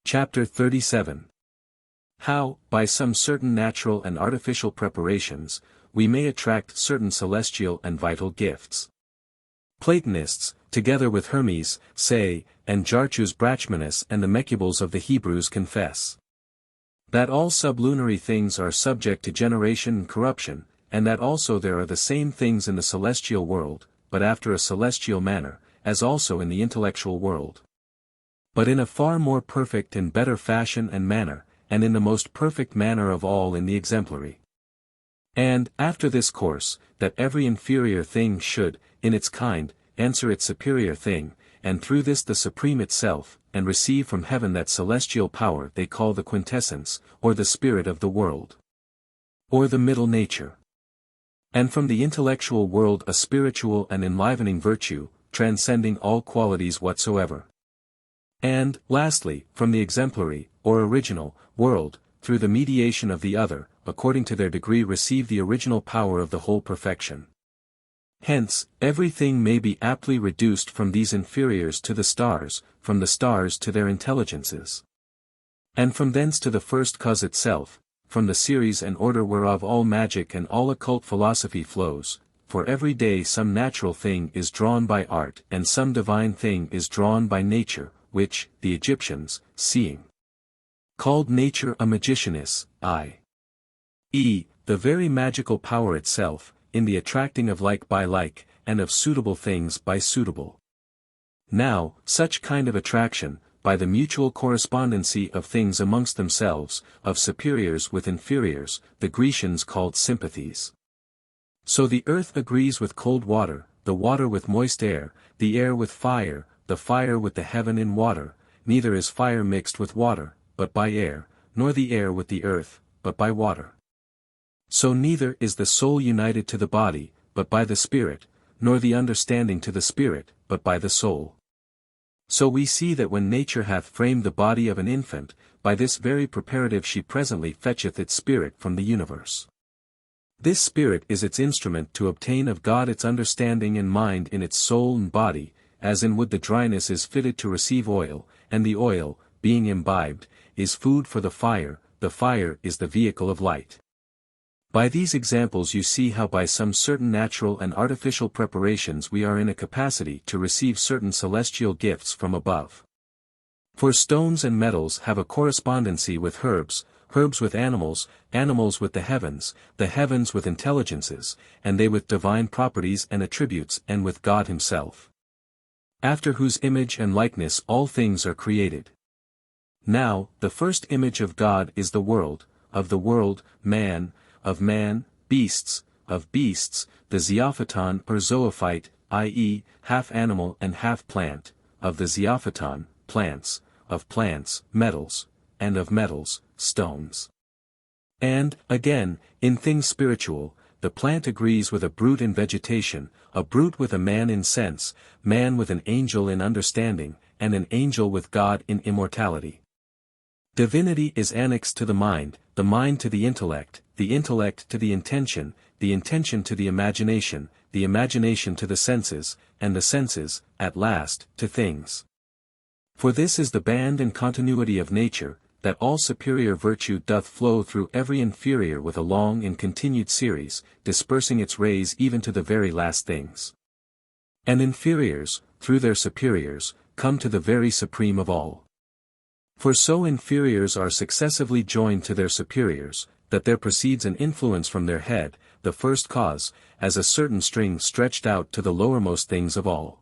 Chapter 37. How, by some certain natural and artificial preparations, we may attract certain celestial and vital gifts. Platonists, together with Hermes, say, and Jarchus Brachmanus and the Mecubles of the Hebrews confess, that all sublunary things are subject to generation and corruption, and that also there are the same things in the celestial world, but after a celestial manner, as also in the intellectual world, but in a far more perfect and better fashion and manner, and in the most perfect manner of all in the exemplary. And, after this course, that every inferior thing should, in its kind, answer its superior thing, and through this the supreme itself, and receive from heaven that celestial power they call the quintessence, or the spirit of the world, or the middle nature. And from the intellectual world a spiritual and enlivening virtue, transcending all qualities whatsoever. And, lastly, from the exemplary, or original, world, through the mediation of the other, according to their degree receive the original power of the whole perfection. Hence, everything may be aptly reduced from these inferiors to the stars, from the stars to their intelligences, and from thence to the first cause itself, from the series and order whereof all magic and all occult philosophy flows, for every day some natural thing is drawn by art and some divine thing is drawn by nature, which, the Egyptians, seeing, called nature a magicianess, i.e., the very magical power itself, in the attracting of like by like, and of suitable things by suitable. Now, such kind of attraction, by the mutual correspondency of things amongst themselves, of superiors with inferiors, the Grecians called sympathies. So the earth agrees with cold water, the water with moist air, the air with fire, the fire with the heaven in water, neither is fire mixed with water, but by air, nor the air with the earth, but by water. So neither is the soul united to the body, but by the spirit, nor the understanding to the spirit, but by the soul. So we see that when nature hath framed the body of an infant, by this very preparative she presently fetcheth its spirit from the universe. This spirit is its instrument to obtain of God its understanding and mind in its soul and body, as in wood the dryness is fitted to receive oil, and the oil, being imbibed, is food for the fire is the vehicle of light. By these examples you see how by some certain natural and artificial preparations we are in a capacity to receive certain celestial gifts from above. For stones and metals have a correspondency with herbs, herbs with animals, animals with the heavens with intelligences, and they with divine properties and attributes and with God himself, after whose image and likeness all things are created. Now, the first image of God is the world, of the world, man, of man, beasts, of beasts, the Zeophaton or zoophyte, i.e., half animal and half plant, of the Zeophaton, plants, of plants, metals, and of metals, stones. And, again, in things spiritual, the plant agrees with a brute in vegetation, a brute with a man in sense, man with an angel in understanding, and an angel with God in immortality. Divinity is annexed to the mind to the intellect to the intention to the imagination to the senses, and the senses, at last, to things. For this is the band and continuity of nature, that all superior virtue doth flow through every inferior with a long and continued series, dispersing its rays even to the very last things. And inferiors, through their superiors, come to the very supreme of all. For so inferiors are successively joined to their superiors, that there proceeds an influence from their head, the first cause, as a certain string stretched out to the lowermost things of all.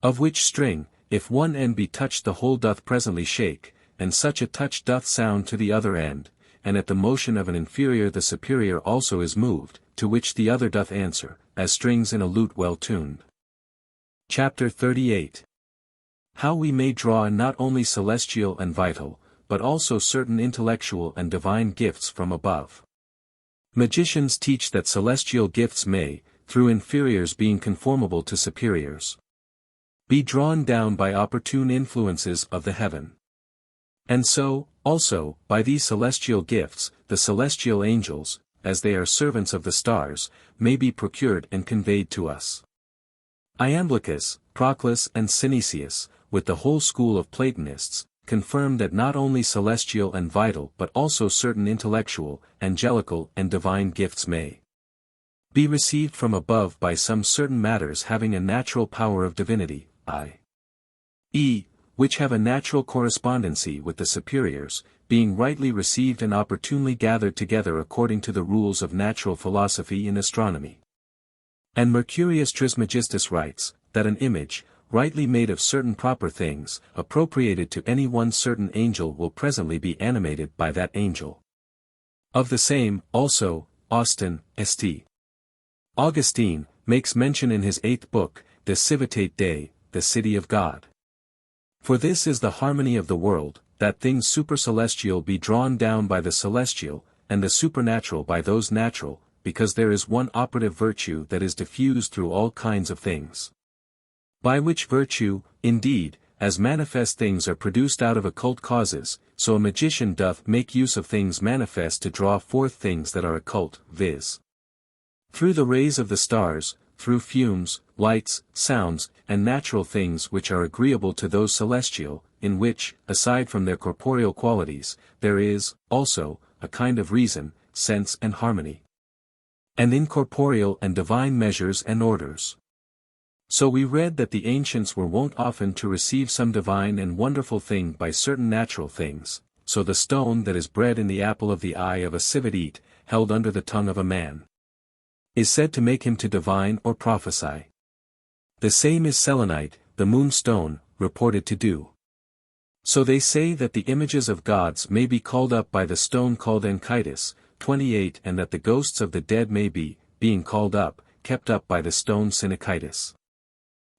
Of which string, if one end be touched the whole doth presently shake, and such a touch doth sound to the other end, and at the motion of an inferior the superior also is moved, to which the other doth answer, as strings in a lute well tuned. Chapter 38. How we may draw not only celestial and vital, but also certain intellectual and divine gifts from above. Magicians teach that celestial gifts may, through inferiors being conformable to superiors, be drawn down by opportune influences of the heaven. And so, also, by these celestial gifts, the celestial angels, as they are servants of the stars, may be procured and conveyed to us. Iamblichus, Proclus and Synesius, with the whole school of Platonists, confirm that not only celestial and vital but also certain intellectual, angelical and divine gifts may be received from above by some certain matters having a natural power of divinity, i.e., which have a natural correspondency with the superiors, being rightly received and opportunely gathered together according to the rules of natural philosophy in astronomy. And Mercurius Trismegistus writes, that an image, rightly made of certain proper things, appropriated to any one certain angel will presently be animated by that angel. Of the same, also, Austin, St. Augustine, makes mention in his 8th book, De Civitate Dei, the City of God. For this is the harmony of the world, that things supercelestial be drawn down by the celestial, and the supernatural by those natural, because there is one operative virtue that is diffused through all kinds of things. By which virtue, indeed, as manifest things are produced out of occult causes, so a magician doth make use of things manifest to draw forth things that are occult, viz. through the rays of the stars, through fumes, lights, sounds, and natural things which are agreeable to those celestial, in which, aside from their corporeal qualities, there is, also, a kind of reason, sense and harmony. And incorporeal and divine measures and orders. So we read that the ancients were wont often to receive some divine and wonderful thing by certain natural things, so the stone that is bred in the apple of the eye of a civet held under the tongue of a man, is said to make him to divine or prophesy. The same is selenite, the moonstone, reported to do. So they say that the images of gods may be called up by the stone called Enkitis, 28, and that the ghosts of the dead may be, being called up, kept up by the stone Synechitis.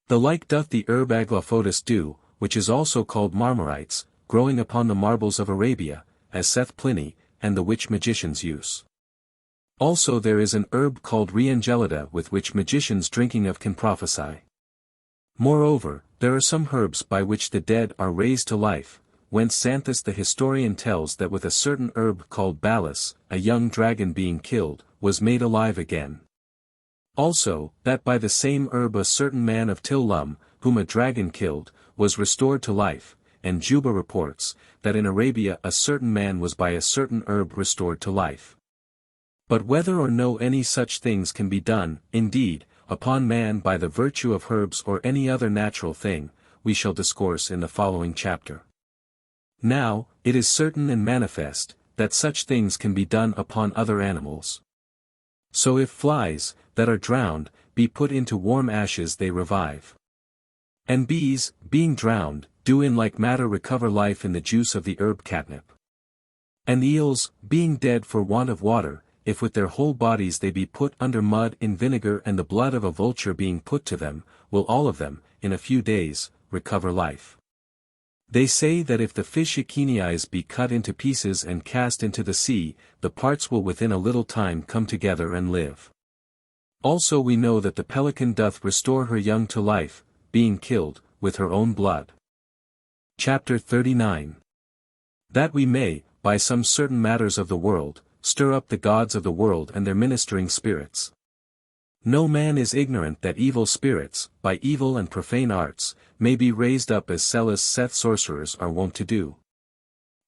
The like doth the herb Aglophotis do, which is also called marmorites, growing upon the marbles of Arabia, as saith Pliny, and the which magicians use. Also there is an herb called Reangelida with which magicians drinking of can prophesy. Moreover, there are some herbs by which the dead are raised to life, whence Xanthus the historian tells that with a certain herb called Balas, a young dragon being killed, was made alive again. Also, that by the same herb a certain man of Tilum, whom a dragon killed, was restored to life, and Juba reports, that in Arabia a certain man was by a certain herb restored to life. But whether or no any such things can be done, indeed, upon man by the virtue of herbs or any other natural thing, we shall discourse in the following chapter. Now, it is certain and manifest, that such things can be done upon other animals. So if flies, that are drowned, be put into warm ashes they revive. And bees, being drowned, do in like matter recover life in the juice of the herb catnip. And eels, being dead for want of water, if with their whole bodies they be put under mud in vinegar and the blood of a vulture being put to them, will all of them, in a few days, recover life. They say that if the fish Echinias be cut into pieces and cast into the sea, the parts will within a little time come together and live. Also we know that the pelican doth restore her young to life, being killed, with her own blood. Chapter 39. That we may, by some certain matters of the world, stir up the gods of the world and their ministering spirits. No man is ignorant that evil spirits, by evil and profane arts, may be raised up as Celis Seth sorcerers are wont to do.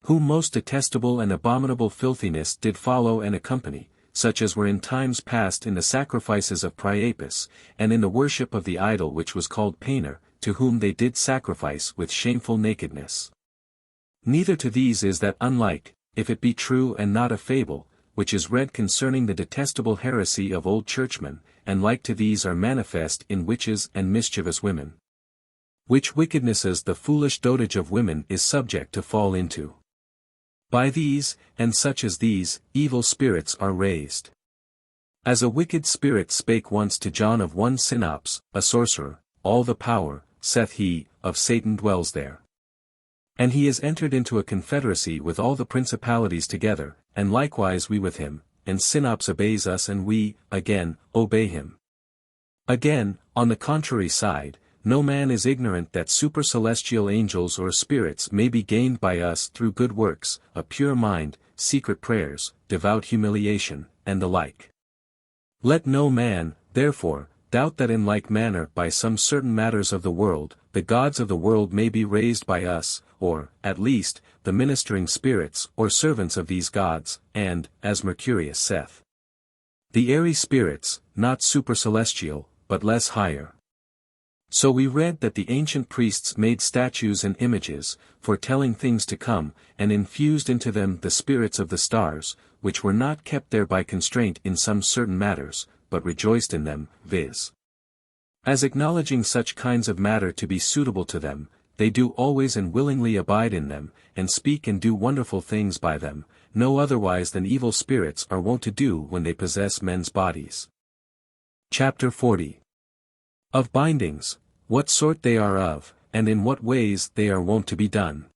Whom most detestable and abominable filthiness did follow and accompany, such as were in times past in the sacrifices of Priapus, and in the worship of the idol which was called Painter, to whom they did sacrifice with shameful nakedness. Neither to these is that unlike, if it be true and not a fable, which is read concerning the detestable heresy of old churchmen, and like to these are manifest in witches and mischievous women. Which wickednesses the foolish dotage of women is subject to fall into. By these, and such as these, evil spirits are raised. As a wicked spirit spake once to John of one Synops, a sorcerer, all the power, saith he, of Satan dwells there. And he is entered into a confederacy with all the principalities together, and likewise we with him, and Synops obeys us and we, again, obey him. Again, on the contrary side, no man is ignorant that supercelestial angels or spirits may be gained by us through good works, a pure mind, secret prayers, devout humiliation, and the like. Let no man, therefore, doubt that in like manner by some certain matters of the world, the gods of the world may be raised by us, or, at least, the ministering spirits or servants of these gods, and, as Mercurius saith, the airy spirits, not supercelestial, but less higher. So we read that the ancient priests made statues and images, foretelling things to come, and infused into them the spirits of the stars, which were not kept there by constraint in some certain matters, but rejoiced in them, viz. As acknowledging such kinds of matter to be suitable to them, they do always and willingly abide in them, and speak and do wonderful things by them, no otherwise than evil spirits are wont to do when they possess men's bodies. Chapter 40. Of bindings, what sort they are of, and in what ways they are wont to be done.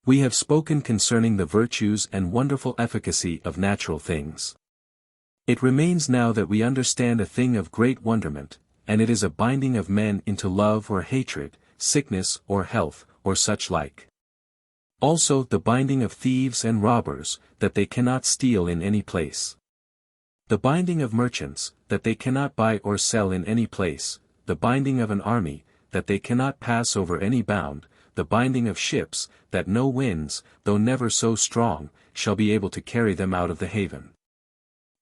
We have spoken concerning the virtues and wonderful efficacy of natural things. It remains now that we understand a thing of great wonderment, and it is a binding of men into love or hatred, sickness or health, or such like. Also the binding of thieves and robbers, that they cannot steal in any place. The binding of merchants, that they cannot buy or sell in any place, the binding of an army, that they cannot pass over any bound, the binding of ships, that no winds, though never so strong, shall be able to carry them out of the haven.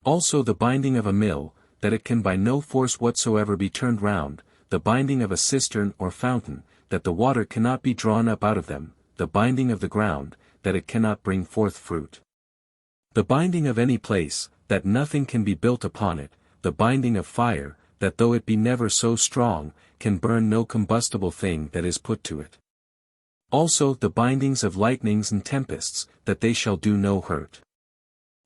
Also the binding of a mill, that it can by no force whatsoever be turned round, the binding of a cistern or fountain, that the water cannot be drawn up out of them, the binding of the ground, that it cannot bring forth fruit. The binding of any place, that nothing can be built upon it, the binding of fire, that though it be never so strong, can burn no combustible thing that is put to it. Also the bindings of lightnings and tempests, that they shall do no hurt.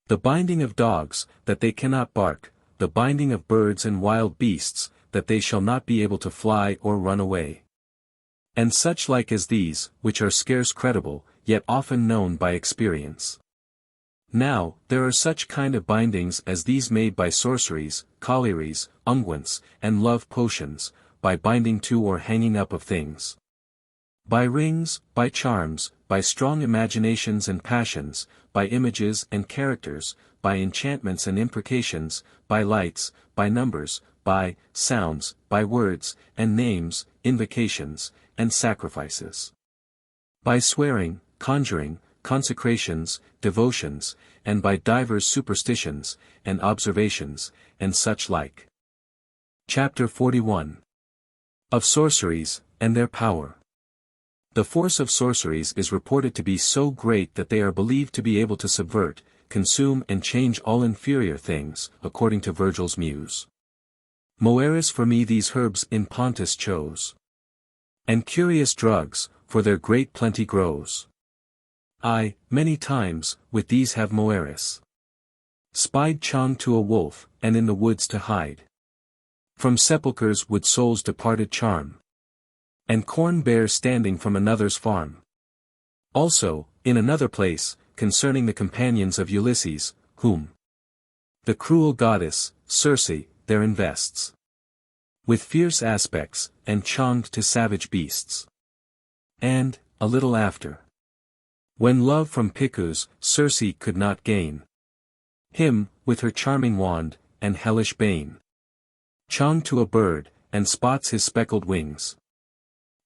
The binding of dogs, that they cannot bark, the binding of birds and wild beasts, that they shall not be able to fly or run away. And such like as these, which are scarce credible, yet often known by experience. Now, there are such kind of bindings as these made by sorceries, collieries, unguents, and love potions, by binding to or hanging up of things. By rings, by charms, by strong imaginations and passions, by images and characters, by enchantments and imprecations, by lights, by numbers, by sounds, by words, and names, invocations, and sacrifices. By swearing, conjuring, consecrations, devotions, and by divers superstitions, and observations, and such like. Chapter 41. Of Sorceries, and their Power. The force of sorceries is reported to be so great that they are believed to be able to subvert, consume and change all inferior things, according to Virgil's Muse. Moeris for me these herbs in Pontus chose. And curious drugs, for their great plenty grows. I, many times, with these have Moeris spied Chang to a wolf, and in the woods to hide. From sepulchres would souls departed charm. And corn bear standing from another's farm. Also, in another place, concerning the companions of Ulysses, whom the cruel goddess, Circe, there invests with fierce aspects, and chonged to savage beasts. And, a little after, when love from Picus, Circe could not gain him, with her charming wand, and hellish bane, chonged to a bird, and spots his speckled wings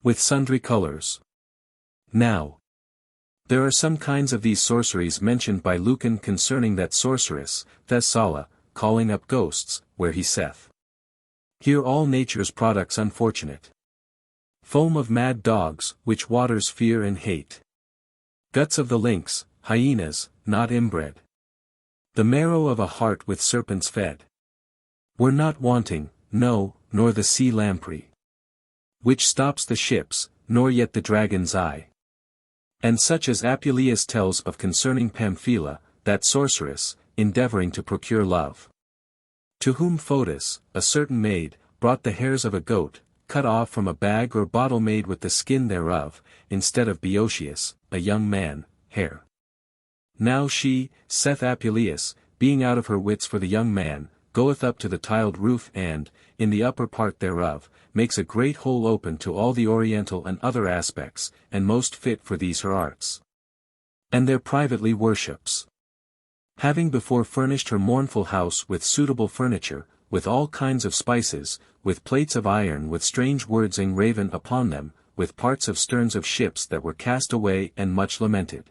with sundry colors. Now, there are some kinds of these sorceries mentioned by Lucan concerning that sorceress, Thessala, calling up ghosts, where he saith, here all nature's products unfortunate. Foam of mad dogs, which waters fear and hate. Guts of the lynx, hyenas, not inbred. The marrow of a heart with serpents fed. Were not wanting, no, nor the sea lamprey, which stops the ships, nor yet the dragon's eye. And such as Apuleius tells of concerning Pamphila, that sorceress, endeavoring to procure love. To whom Fotis, a certain maid, brought the hairs of a goat, cut off from a bag or bottle made with the skin thereof, instead of Boeotius, a young man, hair. Now she, saith Apuleius, being out of her wits for the young man, goeth up to the tiled roof and, in the upper part thereof, makes a great hole open to all the oriental and other aspects, and most fit for these her arts. And there privately worships. Having before furnished her mournful house with suitable furniture, with all kinds of spices, with plates of iron with strange words engraven upon them, with parts of sterns of ships that were cast away and much lamented.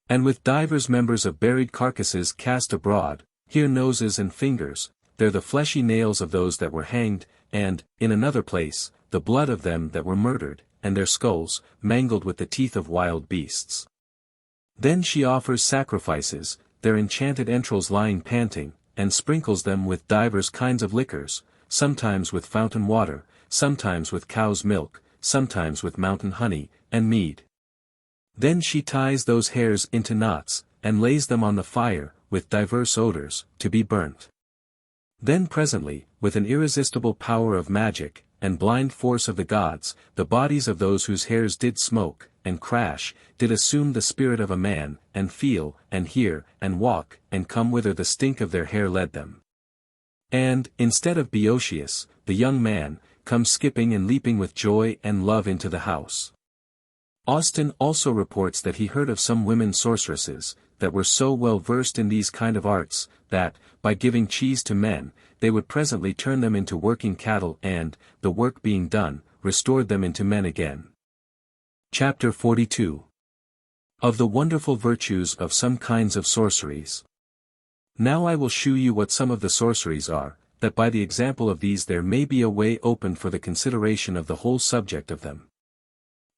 And with divers members of buried carcasses cast abroad, here noses and fingers, there the fleshy nails of those that were hanged, and, in another place, the blood of them that were murdered, and their skulls, mangled with the teeth of wild beasts. Then she offers sacrifices, their enchanted entrails lying panting, and sprinkles them with divers kinds of liquors, sometimes with fountain water, sometimes with cow's milk, sometimes with mountain honey, and mead. Then she ties those hairs into knots, and lays them on the fire, with divers odors, to be burnt. Then presently, with an irresistible power of magic, and blind force of the gods, the bodies of those whose hairs did smoke, and crash, did assume the spirit of a man, and feel, and hear, and walk, and come whither the stink of their hair led them. And, instead of Boeotius, the young man, comes skipping and leaping with joy and love into the house. Austin also reports that he heard of some women sorceresses, that were so well versed in these kind of arts, that, by giving cheese to men, they would presently turn them into working cattle and, the work being done, restored them into men again. Chapter 42. Of the wonderful virtues of some kinds of sorceries. Now I will shew you what some of the sorceries are, that by the example of these there may be a way opened for the consideration of the whole subject of them.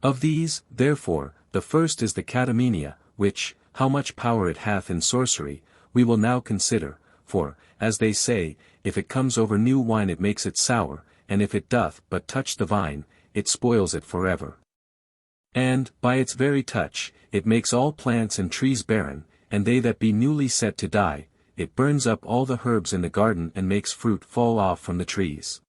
Of these, therefore, the first is the catamenia, which, how much power it hath in sorcery, we will now consider, for, as they say, if it comes over new wine it makes it sour, and if it doth but touch the vine, it spoils it forever. And, by its very touch, it makes all plants and trees barren, and they that be newly set to die, it burns up all the herbs in the garden and makes fruit fall off from the trees.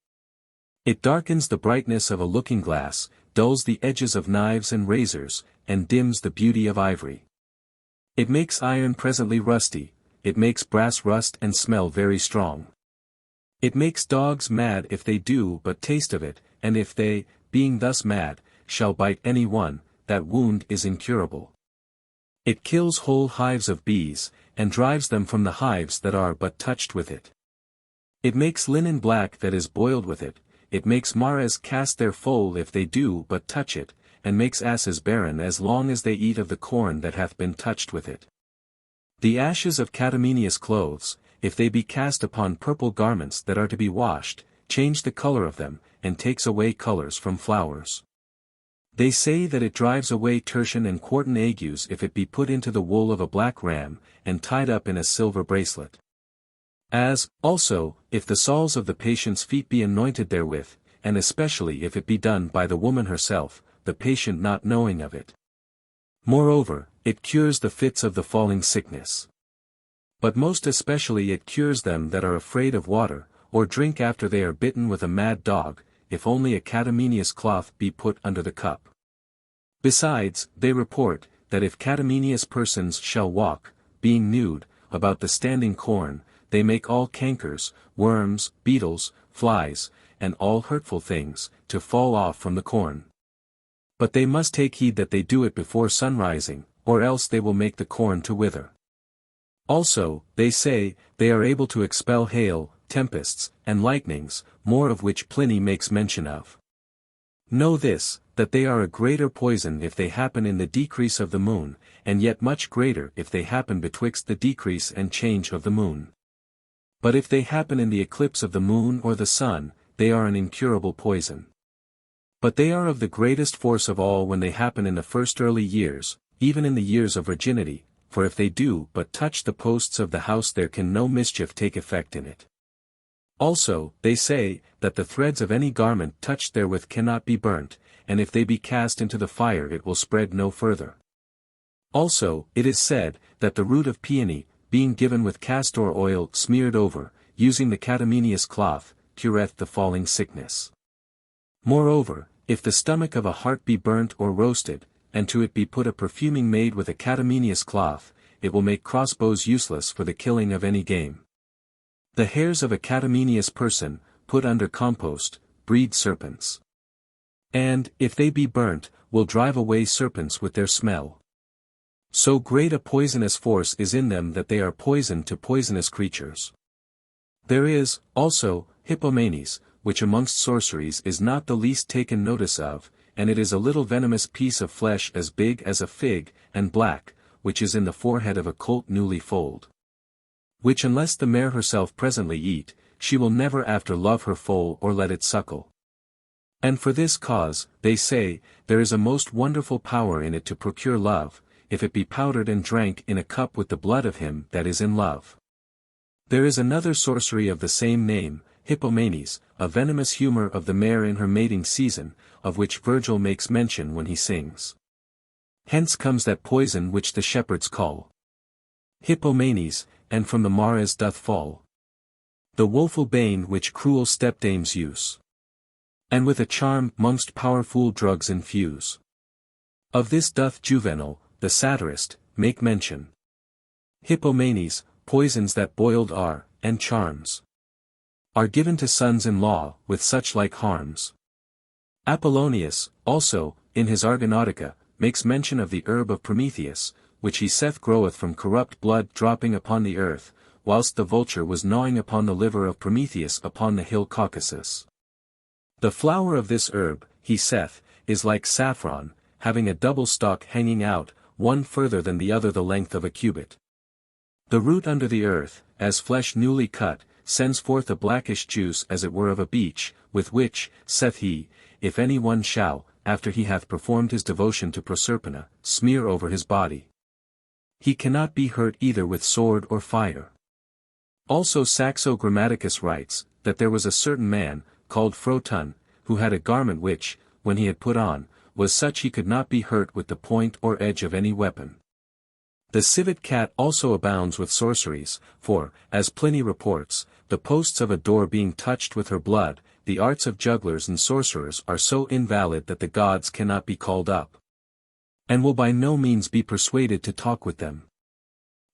It darkens the brightness of a looking-glass, dulls the edges of knives and razors, and dims the beauty of ivory. It makes iron presently rusty, it makes brass rust and smell very strong. It makes dogs mad if they do but taste of it, and if they, being thus mad, shall bite any one, that wound is incurable. It kills whole hives of bees, and drives them from the hives that are but touched with it. It makes linen black that is boiled with it, it makes mares cast their foal if they do but touch it, and makes asses barren as long as they eat of the corn that hath been touched with it. The ashes of catamenious clothes, if they be cast upon purple garments that are to be washed, change the color of them, and takes away colors from flowers. They say that it drives away tertian and quartan agues if it be put into the wool of a black ram, and tied up in a silver bracelet. As, also, if the soles of the patient's feet be anointed therewith, and especially if it be done by the woman herself, the patient not knowing of it. Moreover, it cures the fits of the falling sickness. But most especially it cures them that are afraid of water, or drink after they are bitten with a mad dog, if only a catamenious cloth be put under the cup. Besides, they report, that if catamenious persons shall walk, being nude, about the standing corn, they make all cankers, worms, beetles, flies, and all hurtful things, to fall off from the corn. But they must take heed that they do it before sunrising, or else they will make the corn to wither. Also, they say, they are able to expel hail, tempests, and lightnings, more of which Pliny makes mention of. Know this, that they are a greater poison if they happen in the decrease of the moon, and yet much greater if they happen betwixt the decrease and change of the moon. But if they happen in the eclipse of the moon or the sun, they are an incurable poison. But they are of the greatest force of all when they happen in the first early years, even in the years of virginity, for if they do but touch the posts of the house there can no mischief take effect in it. Also, they say, that the threads of any garment touched therewith cannot be burnt, and if they be cast into the fire it will spread no further. Also, it is said, that the root of peony, being given with castor oil smeared over, using the catamenious cloth, cureth the falling sickness. Moreover, if the stomach of a hart be burnt or roasted, and to it be put a perfuming made with a catamenious cloth, it will make crossbows useless for the killing of any game. The hairs of a catamenious person, put under compost, breed serpents. And, if they be burnt, will drive away serpents with their smell. So great a poisonous force is in them that they are poison to poisonous creatures. There is, also, hippomenes, which amongst sorceries is not the least taken notice of, and it is a little venomous piece of flesh as big as a fig, and black, which is in the forehead of a colt newly foaled. Which unless the mare herself presently eat, she will never after love her foal or let it suckle. And for this cause, they say, there is a most wonderful power in it to procure love, if it be powdered and drank in a cup with the blood of him that is in love. There is another sorcery of the same name, hippomenes, a venomous humor of the mare in her mating season, of which Virgil makes mention when he sings. Hence comes that poison which the shepherds call hippomenes, and from the mares doth fall the woeful bane which cruel stepdames use, and with a charm mongst powerful drugs infuse. Of this doth Jovial, the satirist, make mention. Hippomenes, poisons that boiled are, and charms are given to sons-in-law, with such like harms. Apollonius, also, in his Argonautica, makes mention of the herb of Prometheus, which he saith groweth from corrupt blood dropping upon the earth, whilst the vulture was gnawing upon the liver of Prometheus upon the hill Caucasus. The flower of this herb, he saith, is like saffron, having a double stalk hanging out, one further than the other the length of a cubit. The root under the earth, as flesh newly cut, sends forth a blackish juice as it were of a beech, with which, saith he, if any one shall, after he hath performed his devotion to Proserpina, smear over his body, he cannot be hurt either with sword or fire. Also Saxo Grammaticus writes, that there was a certain man, called Phroton, who had a garment which, when he had put on, was such he could not be hurt with the point or edge of any weapon. The civet cat also abounds with sorceries, for, as Pliny reports, the posts of a door being touched with her blood, the arts of jugglers and sorcerers are so invalid that the gods cannot be called up, and will by no means be persuaded to talk with them.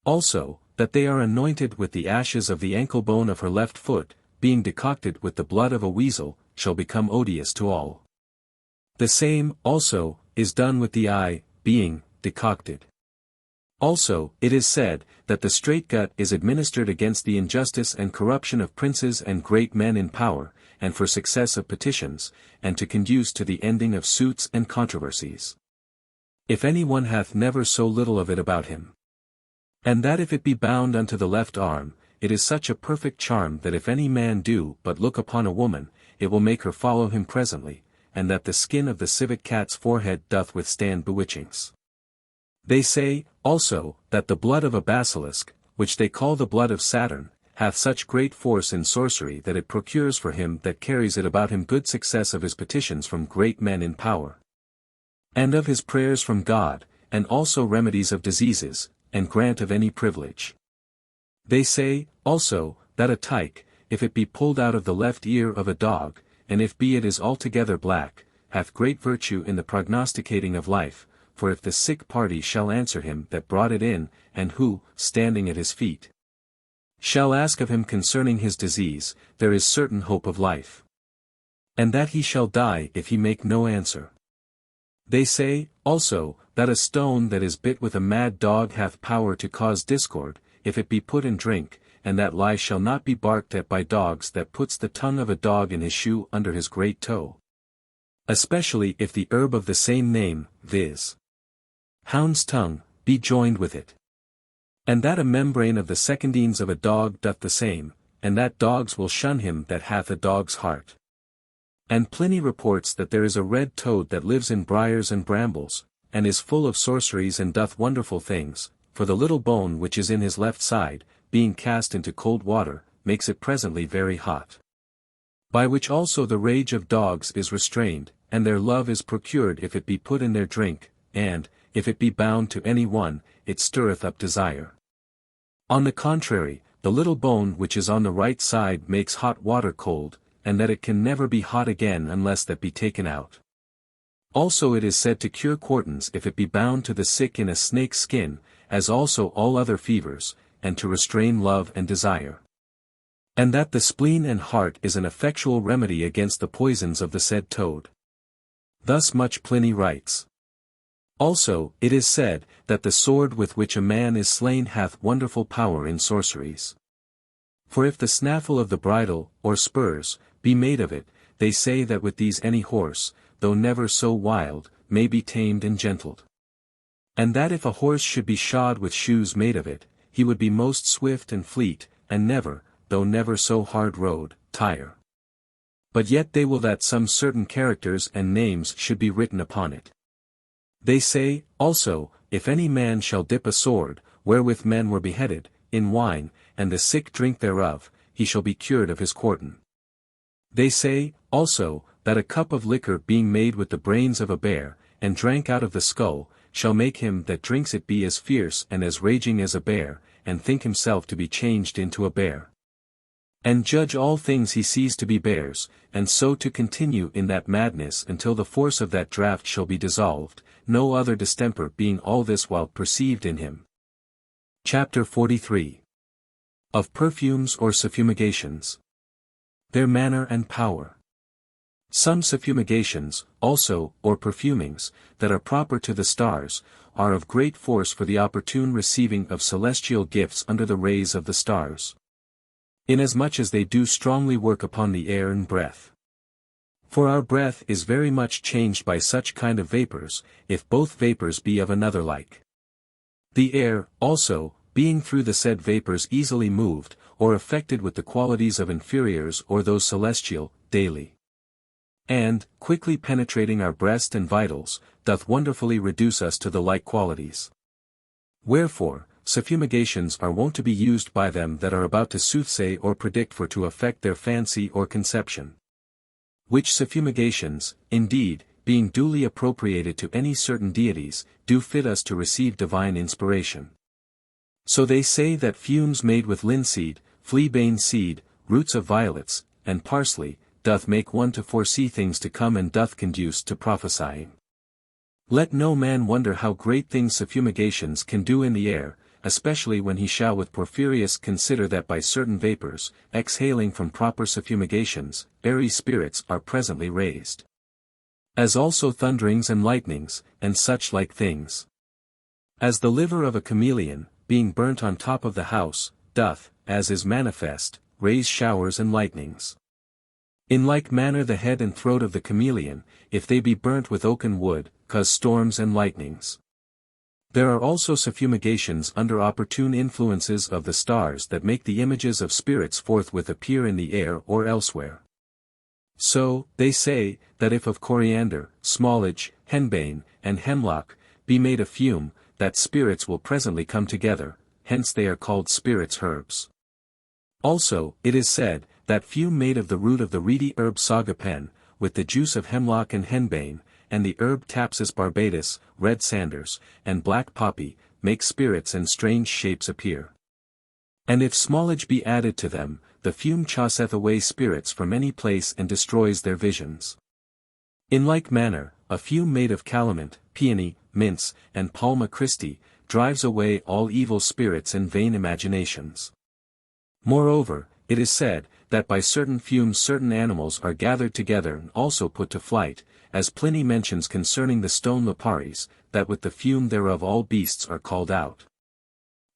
Also, that they are anointed with the ashes of the ankle bone of her left foot, being decocted with the blood of a weasel, shall become odious to all. The same, also, is done with the eye, being decocted. Also, it is said, that the straight gut is administered against the injustice and corruption of princes and great men in power, and for success of petitions, and to conduce to the ending of suits and controversies. If any one hath never so little of it about him. And that if it be bound unto the left arm, it is such a perfect charm that if any man do but look upon a woman, it will make her follow him presently, and that the skin of the civet cat's forehead doth withstand bewitchings. They say, also, that the blood of a basilisk, which they call the blood of Saturn, hath such great force in sorcery that it procures for him that carries it about him good success of his petitions from great men in power, and of his prayers from God, and also remedies of diseases, and grant of any privilege. They say, also, that a tyke, if it be pulled out of the left ear of a dog, and if be it is altogether black, hath great virtue in the prognosticating of life, for if the sick party shall answer him that brought it in, and who, standing at his feet, shall ask of him concerning his disease, there is certain hope of life. And that he shall die if he make no answer. They say, also, that a stone that is bit with a mad dog hath power to cause discord, if it be put in drink, and that lie shall not be barked at by dogs that puts the tongue of a dog in his shoe under his great toe. Especially if the herb of the same name, viz. hound's tongue, be joined with it. And that a membrane of the secondines of a dog doth the same, and that dogs will shun him that hath a dog's heart. And Pliny reports that there is a red toad that lives in briars and brambles, and is full of sorceries and doth wonderful things, for the little bone which is in his left side, being cast into cold water, makes it presently very hot. By which also the rage of dogs is restrained, and their love is procured if it be put in their drink, and, if it be bound to any one, it stirreth up desire. On the contrary, the little bone which is on the right side makes hot water cold, and that it can never be hot again unless that be taken out. Also it is said to cure quartans if it be bound to the sick in a snake's skin, as also all other fevers, and to restrain love and desire. And that the spleen and heart is an effectual remedy against the poisons of the said toad. Thus much Pliny writes. Also, it is said, that the sword with which a man is slain hath wonderful power in sorceries. For if the snaffle of the bridle, or spurs, be made of it, they say that with these any horse, though never so wild, may be tamed and gentled. And that if a horse should be shod with shoes made of it, he would be most swift and fleet, and never, though never so hard rode, tire. But yet they will that some certain characters and names should be written upon it. They say, also, if any man shall dip a sword, wherewith men were beheaded, in wine, and the sick drink thereof, he shall be cured of his quartan. They say, also, that a cup of liquor being made with the brains of a bear, and drank out of the skull, shall make him that drinks it be as fierce and as raging as a bear, and think himself to be changed into a bear. And judge all things he sees to be bears, and so to continue in that madness until the force of that draught shall be dissolved, no other distemper being all this while perceived in him. Chapter 43. Of Perfumes or Suffumigations. Their manner and power. Some suffumigations, also, or perfumings, that are proper to the stars, are of great force for the opportune receiving of celestial gifts under the rays of the stars, inasmuch as they do strongly work upon the air and breath. For our breath is very much changed by such kind of vapors, if both vapors be of another like. The air, also, being through the said vapors easily moved, or affected with the qualities of inferiors or those celestial, daily, and, quickly penetrating our breast and vitals, doth wonderfully reduce us to the like qualities. Wherefore, suffumigations are wont to be used by them that are about to soothsay or predict for to affect their fancy or conception. Which suffumigations, indeed, being duly appropriated to any certain deities, do fit us to receive divine inspiration. So they say that fumes made with linseed, fleabane seed, roots of violets, and parsley, doth make one to foresee things to come and doth conduce to prophesying. Let no man wonder how great things suffumigations can do in the air, especially when he shall with Porphyrius consider that by certain vapors, exhaling from proper suffumigations, airy spirits are presently raised. As also thunderings and lightnings, and such like things. As the liver of a chameleon, being burnt on top of the house, doth, as is manifest, raise showers and lightnings. In like manner the head and throat of the chameleon, if they be burnt with oaken wood, cause storms and lightnings. There are also suffumigations under opportune influences of the stars that make the images of spirits forthwith appear in the air or elsewhere. So, they say, that if of coriander, smallage, henbane, and hemlock, be made a fume, that spirits will presently come together, hence they are called spirits' herbs. Also, it is said, that fume made of the root of the reedy herb sagapen, with the juice of hemlock and henbane, and the herb Tapsis barbatus, red sanders, and black poppy, make spirits and strange shapes appear. And if smallage be added to them, the fume chaseth away spirits from any place and destroys their visions. In like manner, a fume made of calamint, peony, mints, and palma Christi, drives away all evil spirits and vain imaginations. Moreover, it is said, that by certain fumes certain animals are gathered together and also put to flight, as Pliny mentions concerning the stone Liparis, that with the fume thereof all beasts are called out.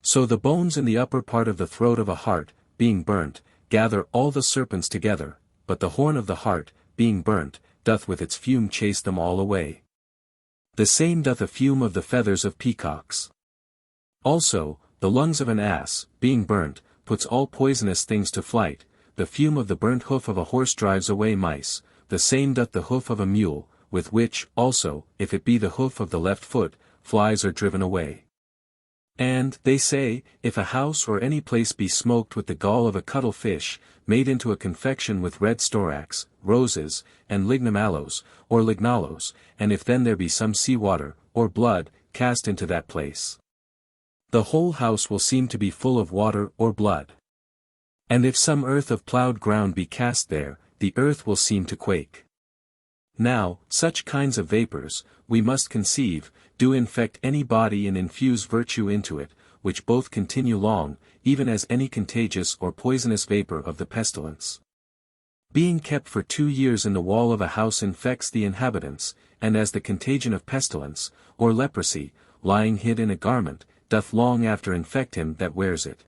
So the bones in the upper part of the throat of a hart, being burnt, gather all the serpents together, but the horn of the hart, being burnt, doth with its fume chase them all away. The same doth a fume of the feathers of peacocks. Also, the lungs of an ass, being burnt, puts all poisonous things to flight, the fume of the burnt hoof of a horse drives away mice, the same doth the hoof of a mule, with which, also, if it be the hoof of the left foot, flies are driven away. And, they say, if a house or any place be smoked with the gall of a cuttle fish, made into a confection with red storax, roses, and lignum aloes, or lignalos, and if then there be some sea water, or blood, cast into that place, the whole house will seem to be full of water or blood. And if some earth of ploughed ground be cast there, the earth will seem to quake. Now, such kinds of vapors, we must conceive, do infect any body and infuse virtue into it, which both continue long, even as any contagious or poisonous vapor of the pestilence. Being kept for 2 years in the wall of a house infects the inhabitants, and as the contagion of pestilence, or leprosy, lying hid in a garment, doth long after infect him that wears it.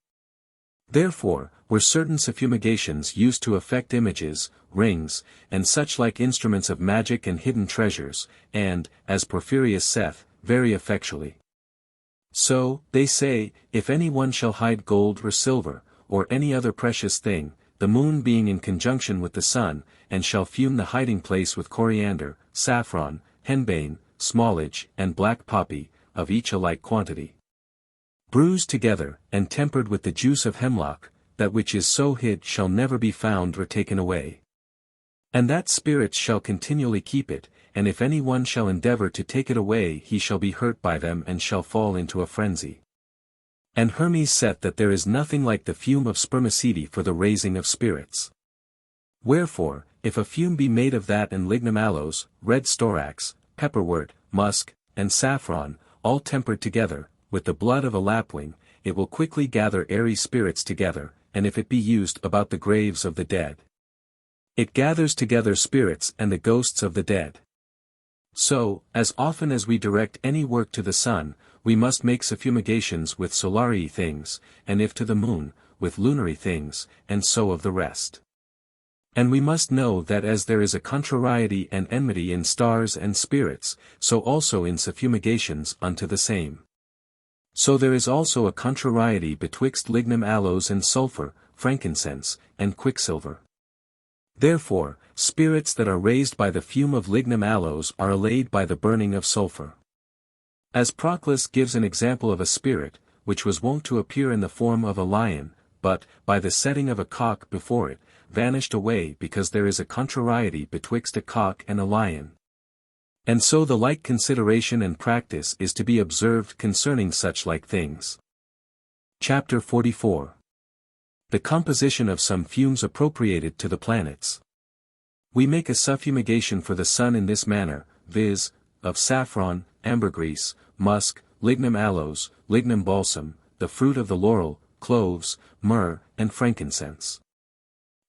Therefore, were certain suffumigations used to affect images, rings, and such like instruments of magic and hidden treasures, and, as Porphyrius saith, very effectually. So, they say, if any one shall hide gold or silver, or any other precious thing, the moon being in conjunction with the sun, and shall fume the hiding place with coriander, saffron, henbane, smallage, and black poppy, of each a like quantity, bruised together, and tempered with the juice of hemlock, that which is so hid shall never be found or taken away. And that spirits shall continually keep it, and if any one shall endeavor to take it away he shall be hurt by them and shall fall into a frenzy. And Hermes saith that there is nothing like the fume of spermaceti for the raising of spirits. Wherefore, if a fume be made of that and lignum aloes, red storax, pepperwort, musk, and saffron, all tempered together, with the blood of a lapwing, it will quickly gather airy spirits together, and if it be used about the graves of the dead, it gathers together spirits and the ghosts of the dead. So, as often as we direct any work to the sun, we must make suffumigations with solary things, and if to the moon, with lunary things, and so of the rest. And we must know that as there is a contrariety and enmity in stars and spirits, so also in suffumigations unto the same. So there is also a contrariety betwixt lignum aloes and sulphur, frankincense, and quicksilver. Therefore, spirits that are raised by the fume of lignum aloes are allayed by the burning of sulphur. As Proclus gives an example of a spirit, which was wont to appear in the form of a lion, but, by the setting of a cock before it, vanished away because there is a contrariety betwixt a cock and a lion. And so the like consideration and practice is to be observed concerning such like things. Chapter 44. The composition of some fumes appropriated to the planets. We make a suffumigation for the sun in this manner, viz., of saffron, ambergris, musk, lignum aloes, lignum balsam, the fruit of the laurel, cloves, myrrh, and frankincense.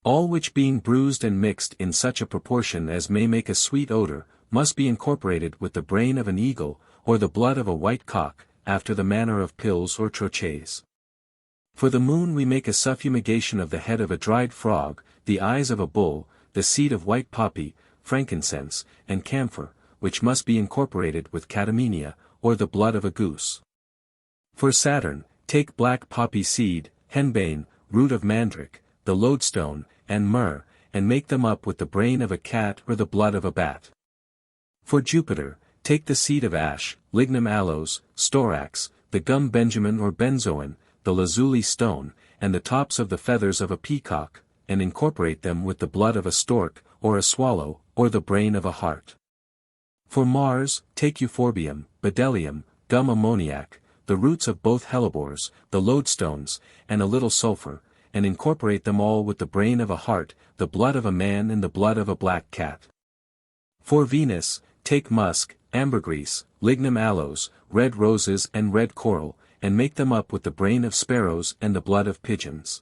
All which being bruised and mixed in such a proportion as may make a sweet odor, must be incorporated with the brain of an eagle, or the blood of a white cock, after the manner of pills or troches. For the moon we make a suffumigation of the head of a dried frog, the eyes of a bull, the seed of white poppy, frankincense, and camphor, which must be incorporated with catamenia, or the blood of a goose. For Saturn, take black poppy seed, henbane, root of mandrake, the lodestone, and myrrh, and make them up with the brain of a cat or the blood of a bat. For Jupiter, take the seed of ash, lignum aloes, storax, the gum benjamin or benzoin, the lazuli stone, and the tops of the feathers of a peacock, and incorporate them with the blood of a stork, or a swallow, or the brain of a hart. For Mars, take euphorbium, bdellium, gum ammoniac, the roots of both hellebores, the lodestones, and a little sulfur, and incorporate them all with the brain of a hart, the blood of a man and the blood of a black cat. For Venus, take musk, ambergris, lignum aloes, red roses and red coral, and make them up with the brain of sparrows and the blood of pigeons.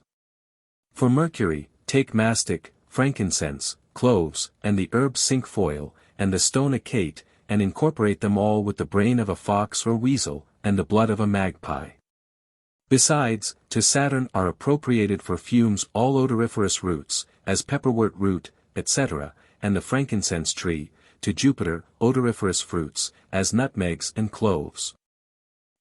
For Mercury, take mastic, frankincense, cloves, and the herb cinquefoil, and the stone acate, and incorporate them all with the brain of a fox or weasel, and the blood of a magpie. Besides, to Saturn are appropriated for fumes all odoriferous roots, as pepperwort root, etc., and the frankincense tree, to Jupiter odoriferous fruits, as nutmegs and cloves.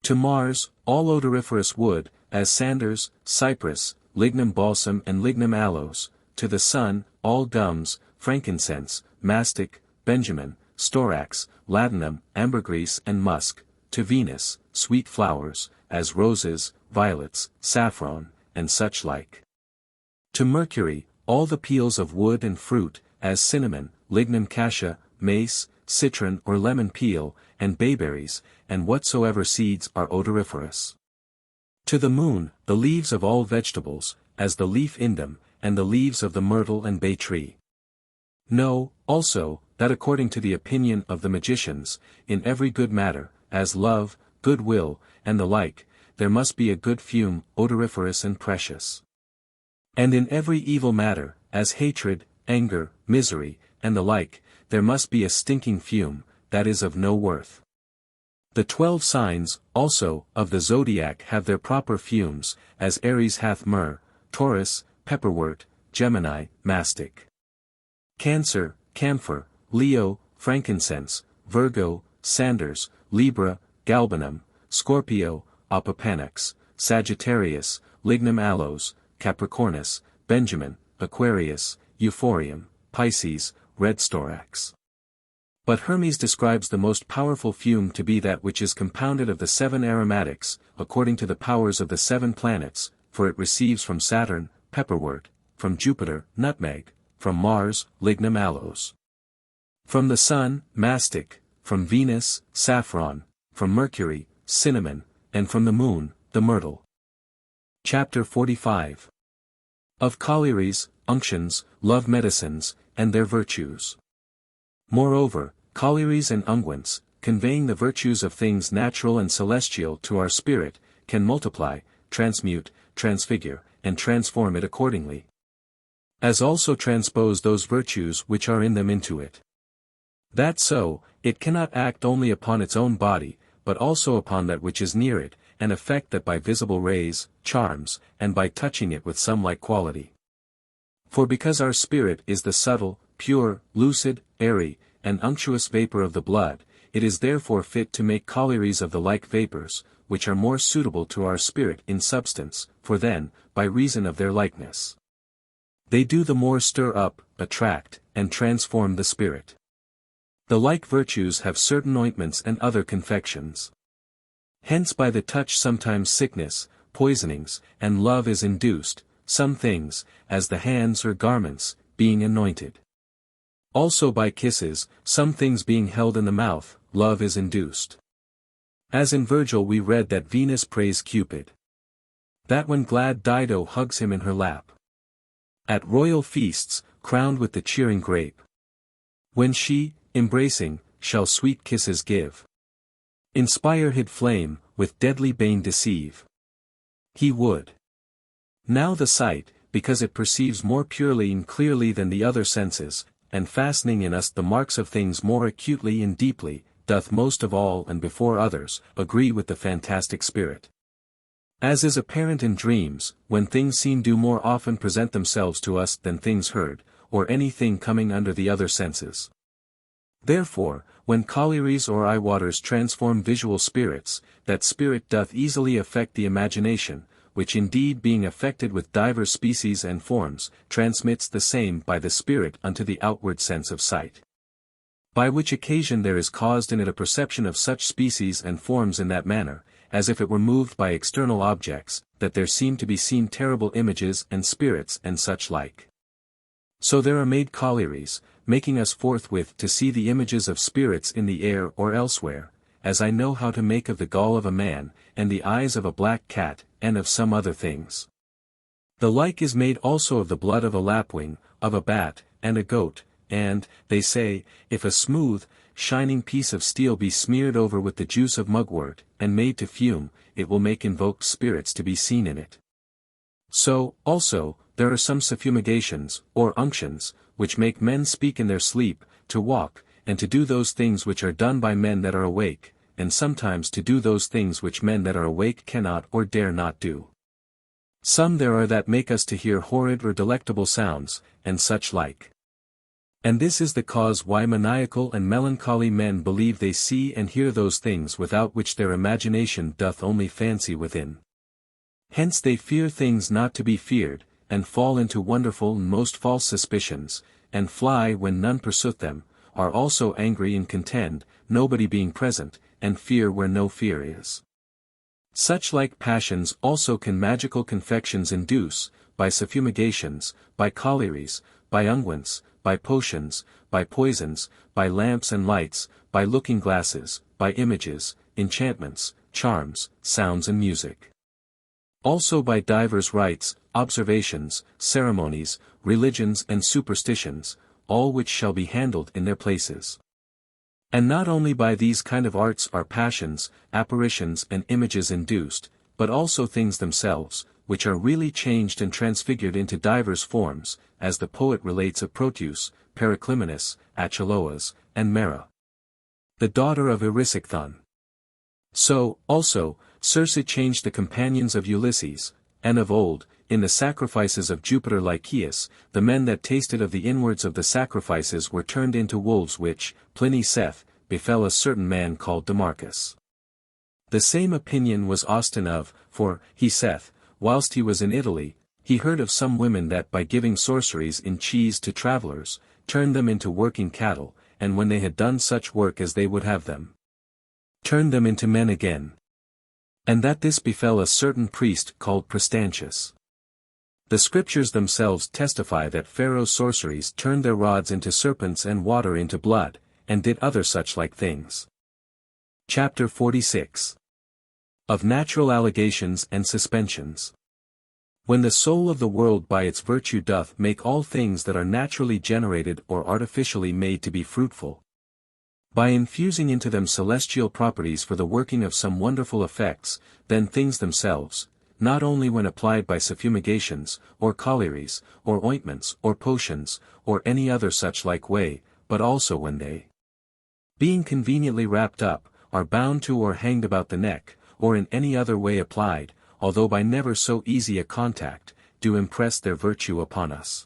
To Mars, all odoriferous wood, as sanders, cypress, lignum balsam and lignum aloes, to the Sun, all gums, frankincense, mastic, benjamin, storax, ladanum, ambergris and musk, to Venus, sweet flowers, as roses, violets, saffron, and such like. To Mercury, all the peels of wood and fruit, as cinnamon, lignum cassia, mace, citron or lemon peel, and bayberries, and whatsoever seeds are odoriferous. To the Moon, the leaves of all vegetables, as the leaf indum, and the leaves of the myrtle and bay tree. Know, also, that according to the opinion of the magicians, in every good matter, as love, good will, and the like, there must be a good fume, odoriferous and precious. And in every evil matter, as hatred, anger, misery, and the like, there must be a stinking fume, that is of no worth. The 12 signs, also, of the zodiac have their proper fumes, as Aries hath myrrh, Taurus, pepperwort, Gemini, mastic. Cancer, camphor, Leo, frankincense, Virgo, sanders, Libra, galbanum, Scorpio, opopanax, Sagittarius, lignum aloes, Capricornus, Benjamin, Aquarius, euphorium, Pisces, red storax. But Hermes describes the most powerful fume to be that which is compounded of the 7 aromatics, according to the powers of the 7 planets, for it receives from Saturn, pepperwort, from Jupiter, nutmeg, from Mars, lignum aloes. From the Sun, mastic, from Venus, saffron, from Mercury, cinnamon, and from the Moon, the myrtle. Chapter 45. Of Collieries, Unctions, Love Medicines, and their Virtues. Moreover, collieries and unguents, conveying the virtues of things natural and celestial to our spirit, can multiply, transmute, transfigure, and transform it accordingly. As also transpose those virtues which are in them into it. That so, it cannot act only upon its own body, but also upon that which is near it, and effect that by visible rays, charms, and by touching it with some like quality. For because our spirit is the subtle, pure, lucid, airy, and unctuous vapor of the blood, it is therefore fit to make collieries of the like vapors, which are more suitable to our spirit in substance, for then, by reason of their likeness, they do the more stir up, attract, and transform the spirit. The like virtues have certain ointments and other confections. Hence by the touch sometimes sickness, poisonings, and love is induced, some things, as the hands or garments, being anointed. Also by kisses, some things being held in the mouth, love is induced. As in Virgil we read that Venus praised Cupid. That when glad Dido hugs him in her lap. At royal feasts, crowned with the cheering grape. When she, embracing, shall sweet kisses give. Inspire hid flame, with deadly bane deceive. He would. Now the sight, because it perceives more purely and clearly than the other senses, and fastening in us the marks of things more acutely and deeply, doth most of all and before others, agree with the fantastic spirit. As is apparent in dreams, when things seen do more often present themselves to us than things heard, or any thing coming under the other senses. Therefore, when collieries or eye waters transform visual spirits, that spirit doth easily affect the imagination, which indeed being affected with divers species and forms, transmits the same by the spirit unto the outward sense of sight. By which occasion there is caused in it a perception of such species and forms in that manner, as if it were moved by external objects, that there seem to be seen terrible images and spirits and such like. So there are made collieries, making us forthwith to see the images of spirits in the air or elsewhere, as I know how to make of the gall of a man, and the eyes of a black cat, and of some other things. The like is made also of the blood of a lapwing, of a bat, and a goat, and, they say, if a smooth, shining piece of steel be smeared over with the juice of mugwort, and made to fume, it will make invoked spirits to be seen in it. So, also, there are some suffumigations, or unctions, which make men speak in their sleep, to walk, and to do those things which are done by men that are awake, and sometimes to do those things which men that are awake cannot or dare not do. Some there are that make us to hear horrid or delectable sounds, and such like. And this is the cause why maniacal and melancholy men believe they see and hear those things without which their imagination doth only fancy within. Hence they fear things not to be feared, and fall into wonderful and most false suspicions, and fly when none pursueth them, are also angry and contend, nobody being present, and fear where no fear is. Such like passions also can magical confections induce, by suffumigations, by collieries, by unguents, by potions, by poisons, by lamps and lights, by looking glasses, by images, enchantments, charms, sounds and music. Also by divers rites, observations, ceremonies, religions and superstitions, all which shall be handled in their places. And not only by these kind of arts are passions, apparitions and images induced, but also things themselves, which are really changed and transfigured into divers forms, as the poet relates of Proteus, Periclymenus, Acheloas, and Mera, the daughter of Erysichthon. So, also, Circe changed the companions of Ulysses, and of old, in the sacrifices of Jupiter Lycaeus, the men that tasted of the inwards of the sacrifices were turned into wolves which, Pliny saith, befell a certain man called Demarchus. The same opinion was Austin of, for, he saith, whilst he was in Italy, he heard of some women that by giving sorceries in cheese to travellers, turned them into working cattle, and when they had done such work as they would have them, turned them into men again. And that this befell a certain priest called Prestantius. The scriptures themselves testify that Pharaoh's sorceries turned their rods into serpents and water into blood, and did other such like things. Chapter 46. Of Natural Allegations and Suspensions. When the soul of the world by its virtue doth make all things that are naturally generated or artificially made to be fruitful, by infusing into them celestial properties for the working of some wonderful effects, then things themselves, not only when applied by suffumigations, or collieries, or ointments, or potions, or any other such like way, but also when they, being conveniently wrapped up, are bound to or hanged about the neck, or in any other way applied, although by never so easy a contact, do impress their virtue upon us.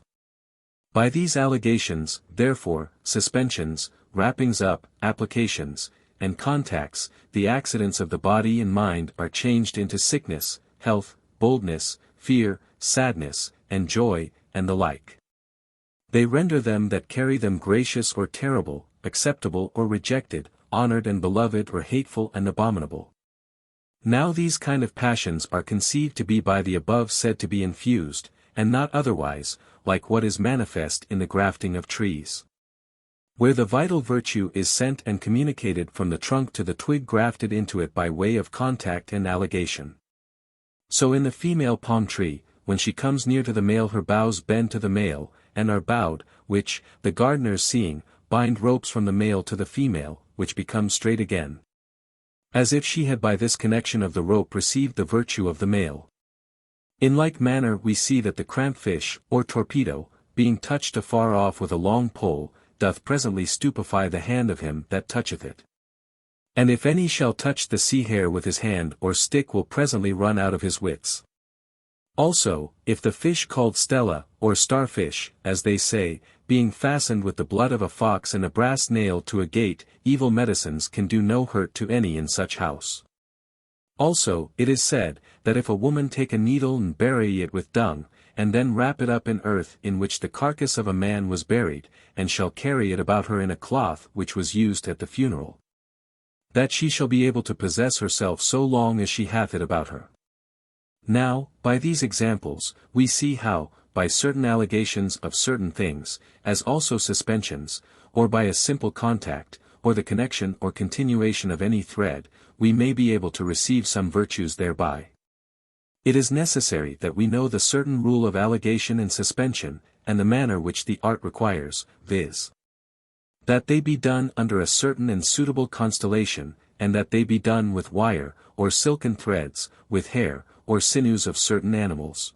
By these allegations, therefore, suspensions, wrappings up, applications, and contacts, the accidents of the body and mind are changed into sickness, health, boldness, fear, sadness, and joy, and the like. They render them that carry them gracious or terrible, acceptable or rejected, honored and beloved or hateful and abominable. Now these kind of passions are conceived to be by the above said to be infused, and not otherwise, like what is manifest in the grafting of trees, where the vital virtue is sent and communicated from the trunk to the twig grafted into it by way of contact and alligation. So in the female palm tree, when she comes near to the male her boughs bend to the male, and are bowed, which, the gardeners seeing, bind ropes from the male to the female, which becomes straight again, as if she had by this connection of the rope received the virtue of the male. In like manner we see that the cramp fish, or torpedo, being touched afar off with a long pole, doth presently stupefy the hand of him that toucheth it. And if any shall touch the sea hare with his hand or stick will presently run out of his wits. Also, if the fish called stella, or starfish, as they say, being fastened with the blood of a fox and a brass nail to a gate, evil medicines can do no hurt to any in such house. Also, it is said, that if a woman take a needle and bury it with dung, and then wrap it up in earth in which the carcass of a man was buried, and shall carry it about her in a cloth which was used at the funeral, that she shall be able to possess herself so long as she hath it about her. Now, by these examples, we see how, by certain allegations of certain things, as also suspensions, or by a simple contact, or the connection or continuation of any thread, we may be able to receive some virtues thereby. It is necessary that we know the certain rule of allegation and suspension, and the manner which the art requires, viz. that they be done under a certain and suitable constellation, and that they be done with wire, or silken threads, with hair, or sinews of certain animals.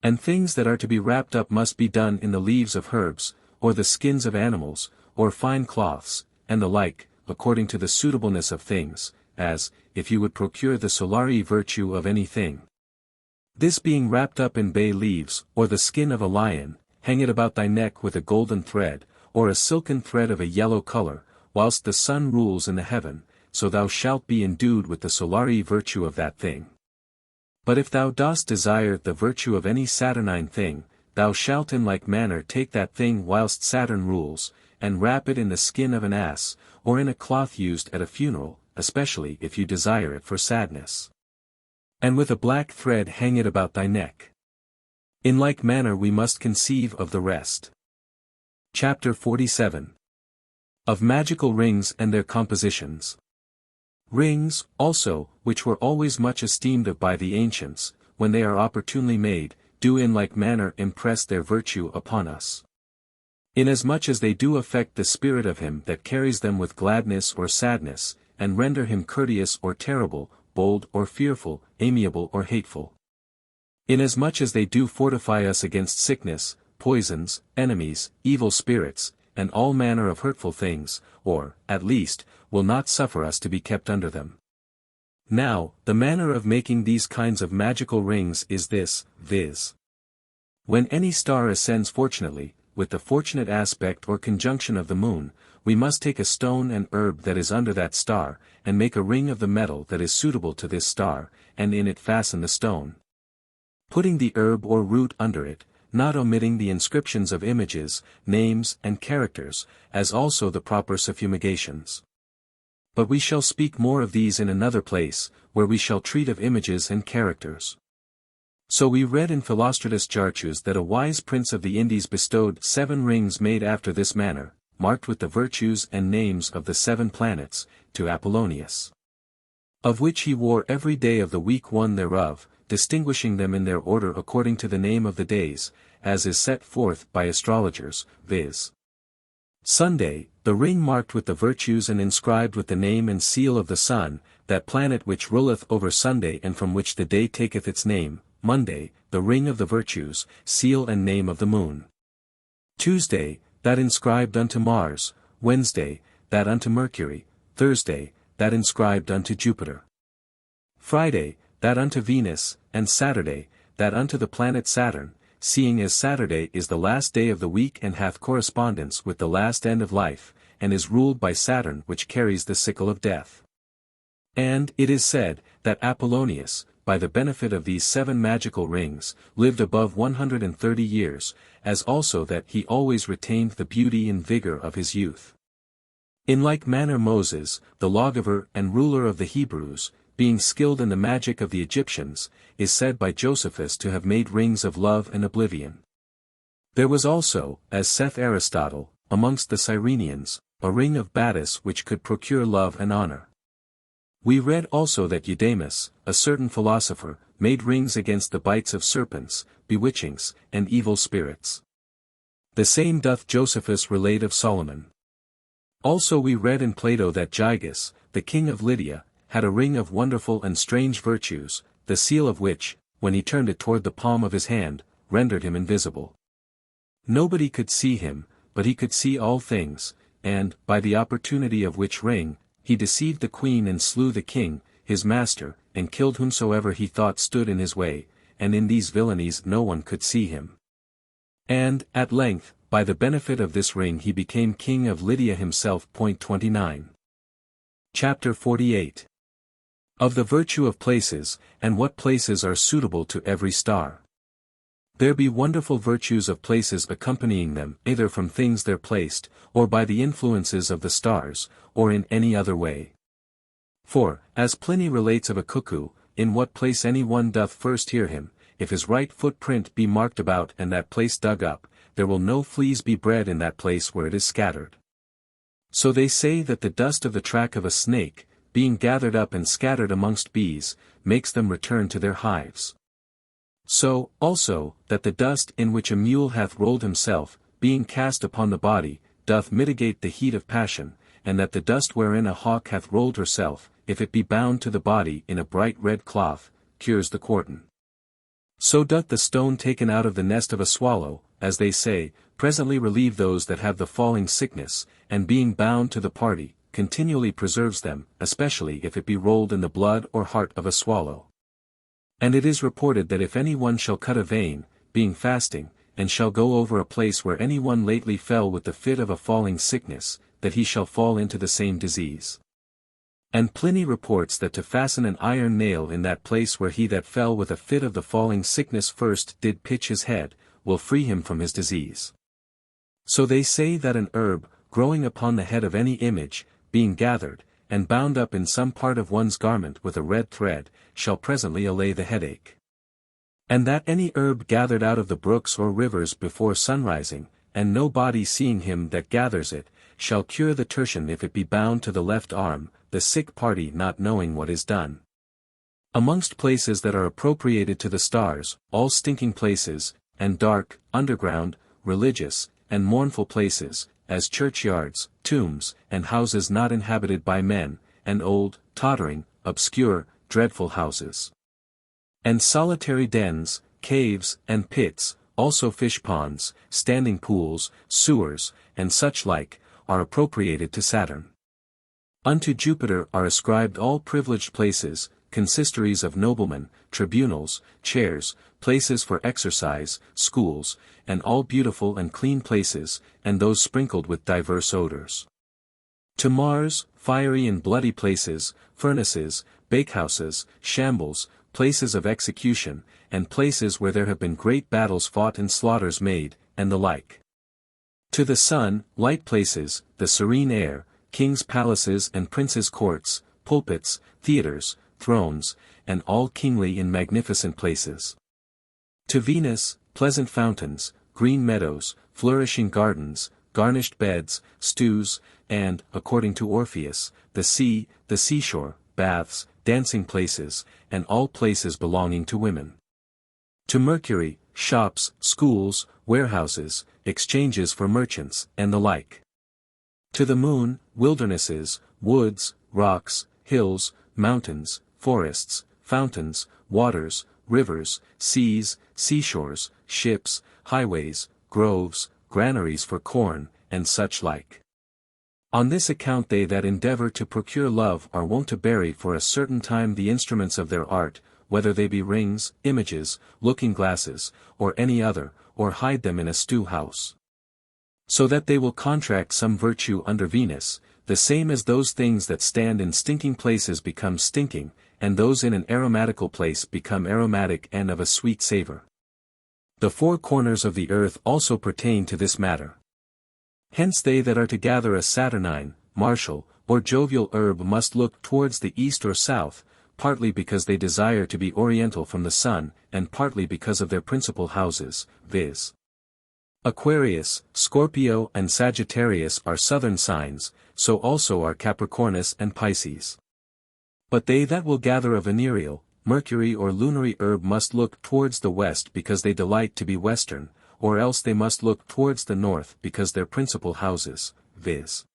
And things that are to be wrapped up must be done in the leaves of herbs, or the skins of animals, or fine cloths, and the like, according to the suitableness of things, as, if you would procure the solary virtue of any thing. This being wrapped up in bay leaves, or the skin of a lion, hang it about thy neck with a golden thread, or a silken thread of a yellow color, whilst the sun rules in the heaven, so thou shalt be endued with the solary virtue of that thing. But if thou dost desire the virtue of any Saturnine thing, thou shalt in like manner take that thing whilst Saturn rules, and wrap it in the skin of an ass, or in a cloth used at a funeral, especially if you desire it for sadness. And with a black thread hang it about thy neck. In like manner we must conceive of the rest. Chapter 47. Of magical rings and their compositions. Rings, also, which were always much esteemed of by the ancients, when they are opportunely made, do in like manner impress their virtue upon us. Inasmuch as they do affect the spirit of him that carries them with gladness or sadness, and render him courteous or terrible, bold or fearful, amiable or hateful. Inasmuch as they do fortify us against sickness, poisons, enemies, evil spirits, and all manner of hurtful things, or, at least, will not suffer us to be kept under them. Now, the manner of making these kinds of magical rings is this, viz. When any star ascends fortunately, with the fortunate aspect or conjunction of the moon, we must take a stone and herb that is under that star, and make a ring of the metal that is suitable to this star, and in it fasten the stone. Putting the herb or root under it, not omitting the inscriptions of images, names, and characters, as also the proper suffumigations. But we shall speak more of these in another place, where we shall treat of images and characters. So we read in Philostratus Jarchus that a wise prince of the Indies bestowed 7 rings made after this manner, marked with the virtues and names of the 7 planets, to Apollonius. Of which he wore every day of the week one thereof, distinguishing them in their order according to the name of the days, as is set forth by astrologers, viz. Sunday, the ring marked with the virtues and inscribed with the name and seal of the sun, that planet which ruleth over Sunday and from which the day taketh its name. Monday, the ring of the virtues, seal and name of the moon. Tuesday, that inscribed unto Mars. Wednesday, that unto Mercury. Thursday, that inscribed unto Jupiter. Friday, that unto Venus, and Saturday, that unto the planet Saturn, seeing as Saturday is the last day of the week and hath correspondence with the last end of life, and is ruled by Saturn which carries the sickle of death. And it is said, that Apollonius, by the benefit of these 7 magical rings, lived above 130 years, as also that he always retained the beauty and vigor of his youth. In like manner Moses, the lawgiver and ruler of the Hebrews, being skilled in the magic of the Egyptians, is said by Josephus to have made rings of love and oblivion. There was also, as saith Aristotle, amongst the Cyrenians, a ring of Battus which could procure love and honor. We read also that Eudemus, a certain philosopher, made rings against the bites of serpents, bewitchings, and evil spirits. The same doth Josephus relate of Solomon. Also we read in Plato that Gyges, the king of Lydia, had a ring of wonderful and strange virtues, the seal of which, when he turned it toward the palm of his hand, rendered him invisible. Nobody could see him, but he could see all things, and, by the opportunity of which ring, he deceived the queen and slew the king, his master, and killed whomsoever he thought stood in his way, and in these villainies no one could see him. And, at length, by the benefit of this ring he became king of Lydia himself. 29. Chapter 48. Of the virtue of places, and what places are suitable to every star. There be wonderful virtues of places accompanying them, either from things there placed, or by the influences of the stars, or in any other way. For, as Pliny relates of a cuckoo, in what place any one doth first hear him, if his right footprint be marked about and that place dug up, there will no fleas be bred in that place where it is scattered. So they say that the dust of the track of a snake, being gathered up and scattered amongst bees, makes them return to their hives. So, also, that the dust in which a mule hath rolled himself, being cast upon the body, doth mitigate the heat of passion, and that the dust wherein a hawk hath rolled herself, if it be bound to the body in a bright red cloth, cures the quartan. So doth the stone taken out of the nest of a swallow, as they say, presently relieve those that have the falling sickness, and being bound to the party, continually preserves them, especially if it be rolled in the blood or heart of a swallow. And it is reported that if any one shall cut a vein, being fasting, and shall go over a place where any one lately fell with the fit of a falling sickness, that he shall fall into the same disease. And Pliny reports that to fasten an iron nail in that place where he that fell with a fit of the falling sickness first did pitch his head, will free him from his disease. So they say that an herb, growing upon the head of any image, being gathered, and bound up in some part of one's garment with a red thread, shall presently allay the headache. And that any herb gathered out of the brooks or rivers before sunrising, and no body seeing him that gathers it, shall cure the tertian if it be bound to the left arm, the sick party not knowing what is done. Amongst places that are appropriated to the stars, all stinking places, and dark, underground, religious, and mournful places, as churchyards, tombs, and houses not inhabited by men, and old, tottering, obscure, dreadful houses. And solitary dens, caves, and pits, also fish ponds, standing pools, sewers, and such like, are appropriated to Saturn. Unto Jupiter are ascribed all privileged places, consistories of noblemen, tribunals, chairs, places for exercise, schools, and all beautiful and clean places, and those sprinkled with diverse odors. To Mars, fiery and bloody places, furnaces, bakehouses, shambles, places of execution, and places where there have been great battles fought and slaughters made, and the like. To the Sun, light places, the serene air, kings' palaces and princes' courts, pulpits, theatres, thrones, and all kingly and magnificent places. To Venus, pleasant fountains, green meadows, flourishing gardens, garnished beds, stews, and, according to Orpheus, the sea, the seashore, baths, dancing places, and all places belonging to women. To Mercury, shops, schools, warehouses, exchanges for merchants, and the like. To the Moon, wildernesses, woods, rocks, hills, mountains, forests, fountains, waters, rivers, seas, seashores, ships, highways, groves, granaries for corn, and such like. On this account they that endeavor to procure love are wont to bury for a certain time the instruments of their art, whether they be rings, images, looking-glasses, or any other, or hide them in a stew-house. So that they will contract some virtue under Venus, the same as those things that stand in stinking places become stinking, and those in an aromatical place become aromatic and of a sweet savor. The four corners of the earth also pertain to this matter. Hence they that are to gather a Saturnine, martial, or jovial herb must look towards the east or south, partly because they desire to be oriental from the sun, and partly because of their principal houses, viz. Aquarius, Scorpio and Sagittarius are southern signs, so also are Capricornus and Pisces. But they that will gather a venereal, Mercury or Lunary herb must look towards the west because they delight to be western, or else they must look towards the north because their principal houses, viz.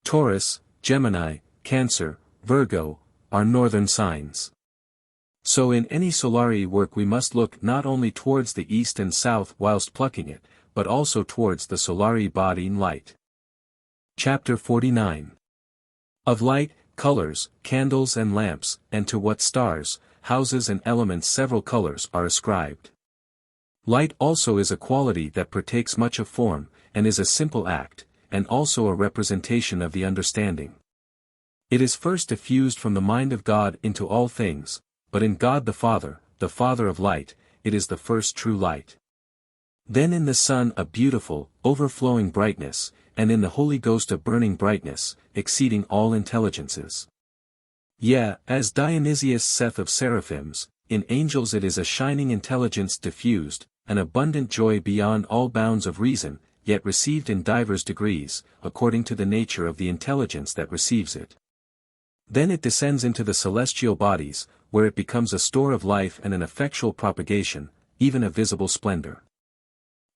Taurus, Gemini, Cancer, Virgo, are northern signs. So in any Solary work we must look not only towards the east and south whilst plucking it, but also towards the Solary body in light. Chapter 49. Of light, colors, candles and lamps, and to what stars, houses and elements several colors are ascribed. Light also is a quality that partakes much of form, and is a simple act, and also a representation of the understanding. It is first diffused from the mind of God into all things, but in God the Father of light, it is the first true light. Then in the Son a beautiful, overflowing brightness, and in the Holy Ghost a burning brightness, exceeding all intelligences. Yea, as Dionysius saith of seraphims, in angels it is a shining intelligence diffused, an abundant joy beyond all bounds of reason, yet received in divers degrees, according to the nature of the intelligence that receives it. Then it descends into the celestial bodies, where it becomes a store of life and an effectual propagation, even a visible splendor.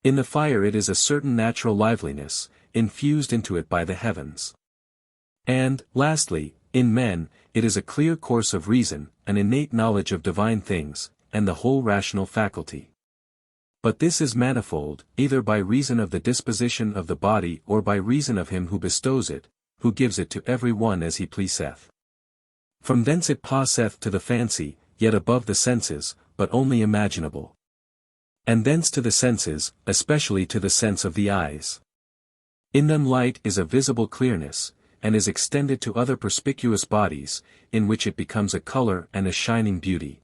In the fire it is a certain natural liveliness, infused into it by the heavens. And, lastly, in men, it is a clear course of reason, an innate knowledge of divine things, and the whole rational faculty. But this is manifold, either by reason of the disposition of the body or by reason of him who bestows it, who gives it to every one as he pleaseth. From thence it passeth to the fancy, yet above the senses, but only imaginable. And thence to the senses, especially to the sense of the eyes. In them light is a visible clearness, and is extended to other perspicuous bodies, in which it becomes a color and a shining beauty.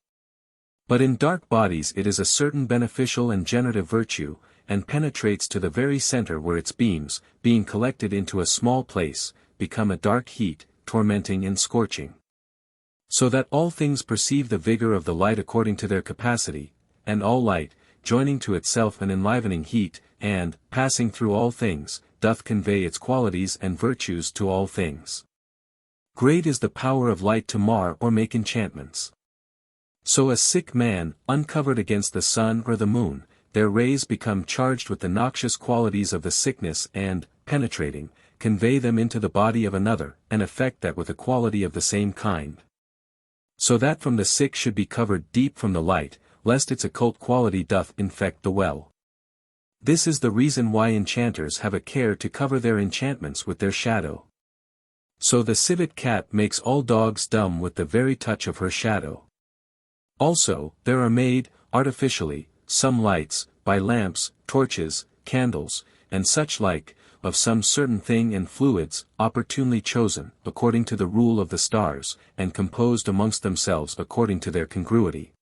But in dark bodies it is a certain beneficial and generative virtue, and penetrates to the very center where its beams, being collected into a small place, become a dark heat, tormenting and scorching. So that all things perceive the vigor of the light according to their capacity, and all light, joining to itself an enlivening heat, and, passing through all things, doth convey its qualities and virtues to all things. Great is the power of light to mar or make enchantments. So a sick man, uncovered against the sun or the moon, their rays become charged with the noxious qualities of the sickness and, penetrating, convey them into the body of another, and effect that with a quality of the same kind. So that from the sick should be covered deep from the light, lest its occult quality doth infect the well. This is the reason why enchanters have a care to cover their enchantments with their shadow. So the civet cat makes all dogs dumb with the very touch of her shadow. Also, there are made, artificially, some lights, by lamps, torches, candles, and such like, of some certain thing and fluids, opportunely chosen, according to the rule of the stars, and composed amongst themselves according to their congruity.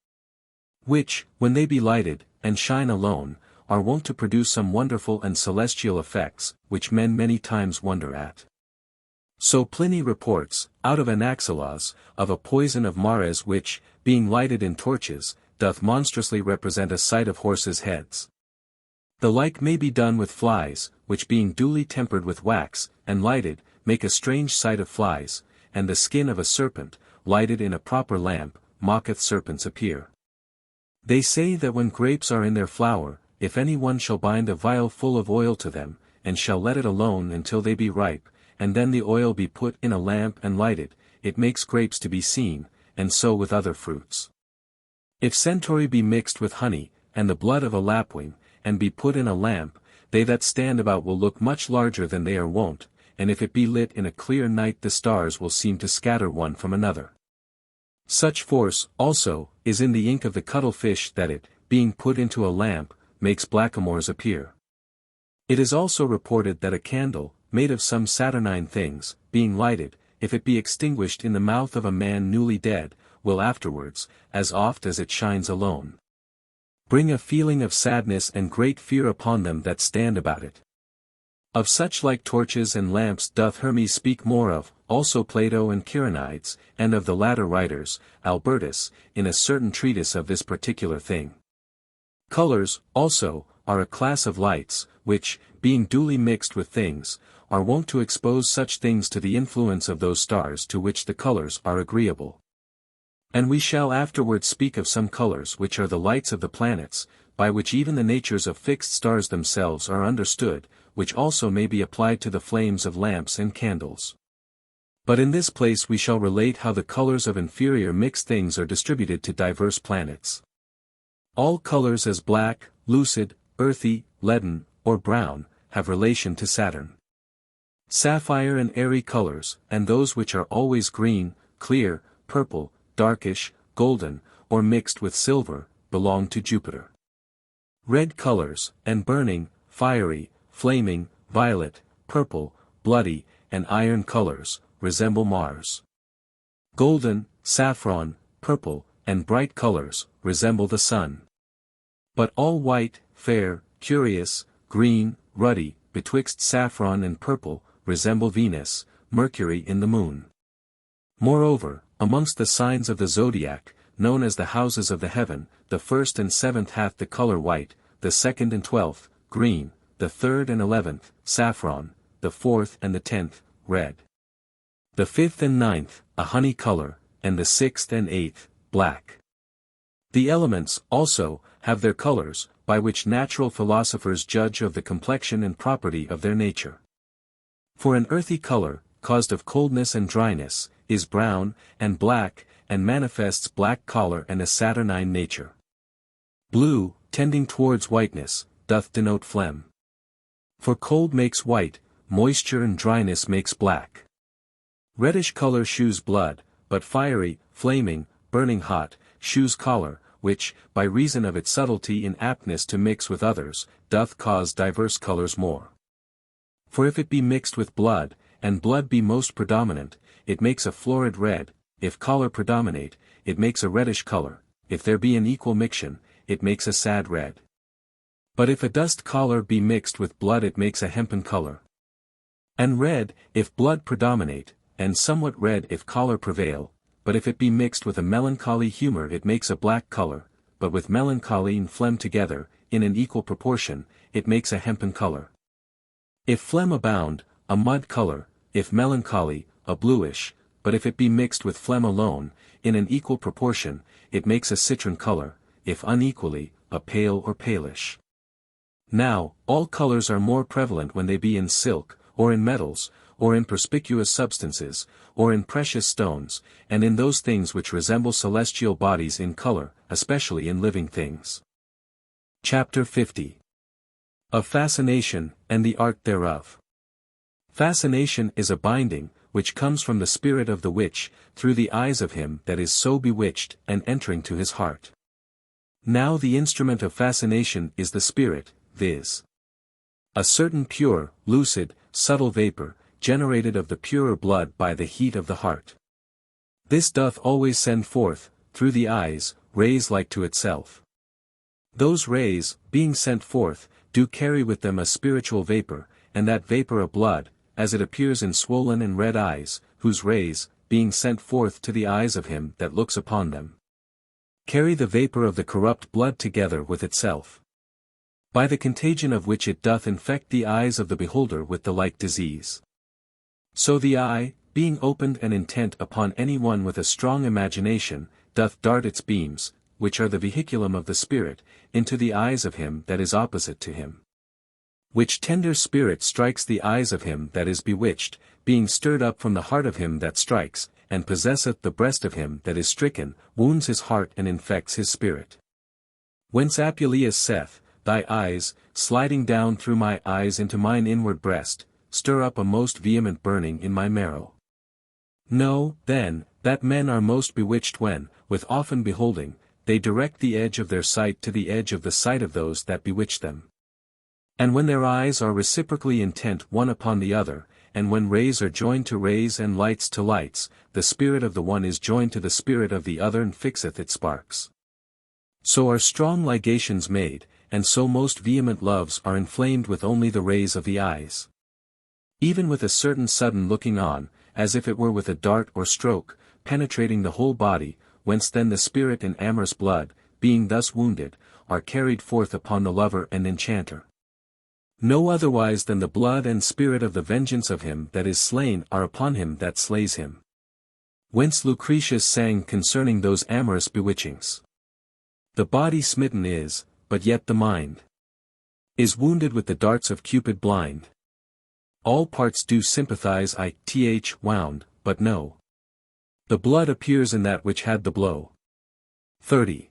Which, when they be lighted, and shine alone, are wont to produce some wonderful and celestial effects, which men many times wonder at. So Pliny reports, out of Anaxilos, of a poison of Mares which, being lighted in torches, doth monstrously represent a sight of horses' heads. The like may be done with flies, which being duly tempered with wax, and lighted, make a strange sight of flies, and the skin of a serpent, lighted in a proper lamp, mocketh serpents appear. They say that when grapes are in their flower, if any one shall bind a vial full of oil to them, and shall let it alone until they be ripe, and then the oil be put in a lamp and lighted, it makes grapes to be seen, and so with other fruits. If centaury be mixed with honey, and the blood of a lapwing, and be put in a lamp, they that stand about will look much larger than they are wont, and if it be lit in a clear night the stars will seem to scatter one from another. Such force, also, is in the ink of the cuttlefish that it, being put into a lamp, makes blackamoors appear. It is also reported that a candle, made of some Saturnine things, being lighted, if it be extinguished in the mouth of a man newly dead, will afterwards, as oft as it shines alone, bring a feeling of sadness and great fear upon them that stand about it. Of such like torches and lamps doth Hermes speak more of, also Plato and Kyrenides, and of the latter writers, Albertus, in a certain treatise of this particular thing. Colors, also, are a class of lights, which, being duly mixed with things, are wont to expose such things to the influence of those stars to which the colors are agreeable. And we shall afterwards speak of some colors which are the lights of the planets, by which even the natures of fixed stars themselves are understood, which also may be applied to the flames of lamps and candles. But in this place we shall relate how the colors of inferior mixed things are distributed to diverse planets. All colors as black, lucid, earthy, leaden, or brown, have relation to Saturn. Sapphire and airy colors, and those which are always green, clear, purple, darkish, golden, or mixed with silver, belong to Jupiter. Red colors, and burning, fiery, flaming, violet, purple, bloody, and iron colors, resemble Mars. Golden, saffron, purple, and bright colors, resemble the Sun. But all white, fair, curious, green, ruddy, betwixt saffron and purple, resemble Venus, Mercury in the Moon. Moreover, amongst the signs of the zodiac, known as the houses of the heaven, the first and seventh hath the color white, the second and 12th, green, the third and 11th, saffron, the fourth and the 10th, red. The 5th and 9th, a honey color, and the 6th and 8th, black. The elements, also, have their colors, by which natural philosophers judge of the complexion and property of their nature. For an earthy color, caused of coldness and dryness, is brown, and black, and manifests black color and a Saturnine nature. Blue, tending towards whiteness, doth denote phlegm. For cold makes white, moisture and dryness makes black. Reddish color shews blood, but fiery, flaming, burning hot, shews choler, which, by reason of its subtlety in aptness to mix with others, doth cause diverse colors more. For if it be mixed with blood, and blood be most predominant, it makes a florid red; if choler predominate, it makes a reddish color; if there be an equal mixtion, it makes a sad red. But if a dust choler be mixed with blood it makes a hempen color. And red, if blood predominate, and somewhat red if choler prevail, but if it be mixed with a melancholy humor it makes a black color, but with melancholy and phlegm together, in an equal proportion, it makes a hempen color. If phlegm abound, a mud color; if melancholy, a bluish; but if it be mixed with phlegm alone, in an equal proportion, it makes a citron color; if unequally, a pale or palish. Now, all colors are more prevalent when they be in silk, or in metals, or in perspicuous substances, or in precious stones, and in those things which resemble celestial bodies in color, especially in living things. Chapter 50. Of Fascination, and the Art thereof. Fascination is a binding, which comes from the spirit of the witch, through the eyes of him that is so bewitched, and entering to his heart. Now the instrument of fascination is the spirit, viz. a certain pure, lucid, subtle vapor, generated of the purer blood by the heat of the heart. This doth always send forth, through the eyes, rays like to itself. Those rays, being sent forth, do carry with them a spiritual vapor, and that vapor a blood, as it appears in swollen and red eyes, whose rays, being sent forth to the eyes of him that looks upon them, carry the vapor of the corrupt blood together with itself, by the contagion of which it doth infect the eyes of the beholder with the like disease. So the eye, being opened and intent upon any one with a strong imagination, doth dart its beams, which are the vehiculum of the spirit, into the eyes of him that is opposite to him. Which tender spirit strikes the eyes of him that is bewitched, being stirred up from the heart of him that strikes, and possesseth the breast of him that is stricken, wounds his heart and infects his spirit. Whence Apuleius saith, Thy eyes, sliding down through my eyes into mine inward breast, stir up a most vehement burning in my marrow. Know, then, that men are most bewitched when, with often beholding, they direct the edge of their sight to the edge of the sight of those that bewitch them. And when their eyes are reciprocally intent one upon the other, and when rays are joined to rays and lights to lights, the spirit of the one is joined to the spirit of the other and fixeth its sparks. So are strong ligations made, and so most vehement loves are inflamed with only the rays of the eyes. Even with a certain sudden looking on, as if it were with a dart or stroke, penetrating the whole body, whence then the spirit and amorous blood, being thus wounded, are carried forth upon the lover and enchanter. No otherwise than the blood and spirit of the vengeance of him that is slain are upon him that slays him. Whence Lucretius sang concerning those amorous bewitchings. The body smitten is, but yet the mind is wounded with the darts of Cupid blind. All parts do sympathize wound, but no. The blood appears in that which had the blow. 30.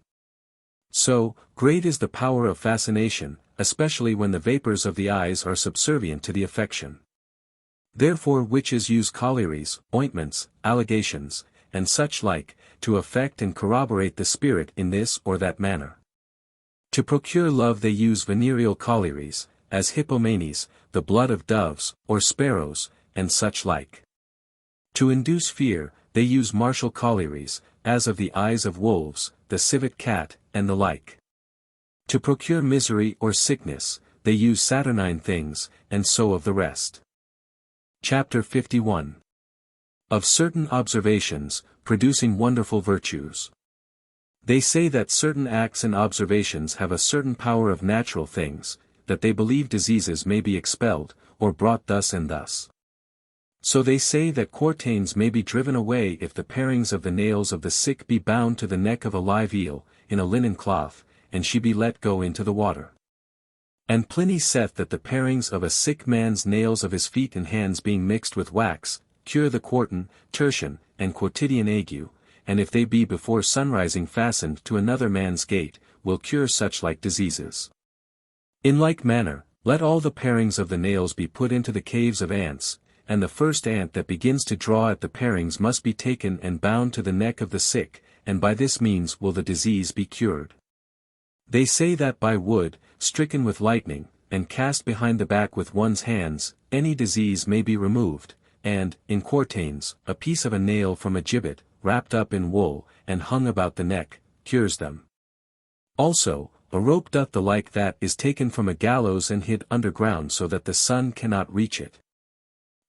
So, great is the power of fascination, especially when the vapors of the eyes are subservient to the affection. Therefore witches use collieries, ointments, allegations, and such like, to affect and corroborate the spirit in this or that manner. To procure love they use venereal collieries, as hippomanes, the blood of doves, or sparrows, and such like. To induce fear, they use martial collieries, as of the eyes of wolves, the civet cat, and the like. To procure misery or sickness, they use Saturnine things, and so of the rest. Chapter 51. Of certain observations, producing wonderful virtues. They say that certain acts and observations have a certain power of natural things, that they believe diseases may be expelled, or brought thus and thus. So they say that quartains may be driven away if the parings of the nails of the sick be bound to the neck of a live eel, in a linen cloth, and she be let go into the water. And Pliny saith that the parings of a sick man's nails of his feet and hands being mixed with wax, cure the quartan, tertian, and quotidian ague, and if they be before sunrising fastened to another man's gate, will cure such like diseases. In like manner, let all the parings of the nails be put into the caves of ants, and the first ant that begins to draw at the parings must be taken and bound to the neck of the sick, and by this means will the disease be cured. They say that by wood, stricken with lightning, and cast behind the back with one's hands, any disease may be removed, and, in quartains, a piece of a nail from a gibbet, wrapped up in wool, and hung about the neck, cures them. Also, a rope doth the like that is taken from a gallows and hid underground so that the sun cannot reach it.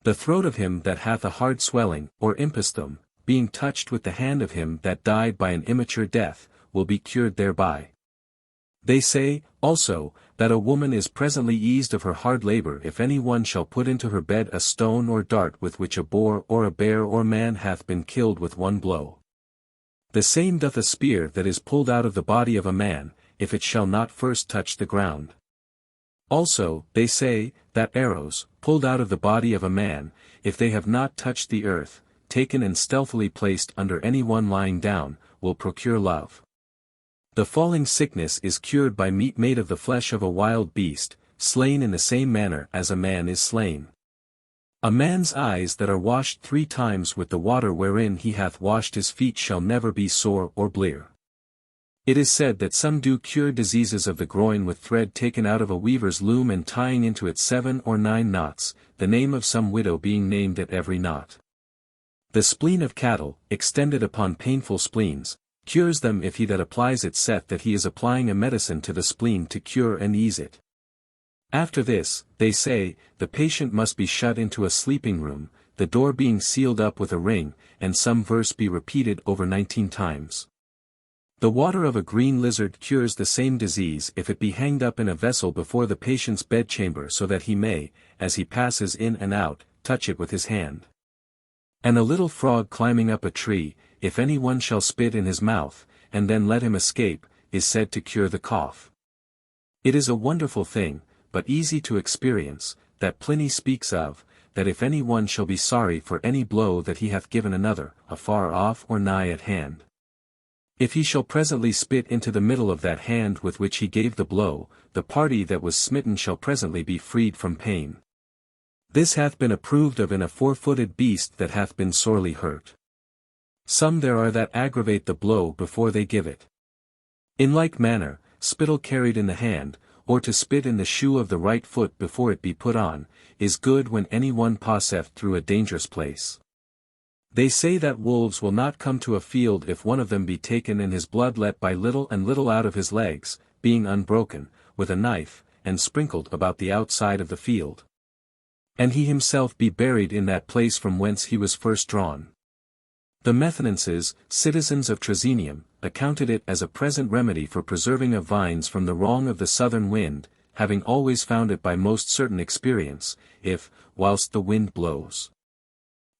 The throat of him that hath a hard swelling, or impostum, being touched with the hand of him that died by an immature death, will be cured thereby. They say, also, that a woman is presently eased of her hard labor if any one shall put into her bed a stone or dart with which a boar or a bear or man hath been killed with one blow. The same doth a spear that is pulled out of the body of a man, if it shall not first touch the ground. Also, they say, that arrows, pulled out of the body of a man, if they have not touched the earth, taken and stealthily placed under any one lying down, will procure love. The falling sickness is cured by meat made of the flesh of a wild beast, slain in the same manner as a man is slain. A man's eyes that are washed 3 times with the water wherein he hath washed his feet shall never be sore or blear. It is said that some do cure diseases of the groin with thread taken out of a weaver's loom and tying into it 7 or 9 knots, the name of some widow being named at every knot. The spleen of cattle, extended upon painful spleens, cures them if he that applies it saith that he is applying a medicine to the spleen to cure and ease it. After this, they say, the patient must be shut into a sleeping room, the door being sealed up with a ring, and some verse be repeated over 19 times. The water of a green lizard cures the same disease if it be hanged up in a vessel before the patient's bedchamber so that he may, as he passes in and out, touch it with his hand. And a little frog climbing up a tree, if any one shall spit in his mouth, and then let him escape, is said to cure the cough. It is a wonderful thing, but easy to experience, that Pliny speaks of, that if any one shall be sorry for any blow that he hath given another, afar off or nigh at hand, if he shall presently spit into the middle of that hand with which he gave the blow, the party that was smitten shall presently be freed from pain. This hath been approved of in a 4-footed beast that hath been sorely hurt. Some there are that aggravate the blow before they give it. In like manner, spittle carried in the hand, or to spit in the shoe of the right foot before it be put on, is good when any one passeth through a dangerous place. They say that wolves will not come to a field if one of them be taken and his blood let by little and little out of his legs, being unbroken, with a knife, and sprinkled about the outside of the field. And he himself be buried in that place from whence he was first drawn. The Methanenses, citizens of Trithemium, accounted it as a present remedy for preserving of vines from the wrong of the southern wind, having always found it by most certain experience, if, whilst the wind blows,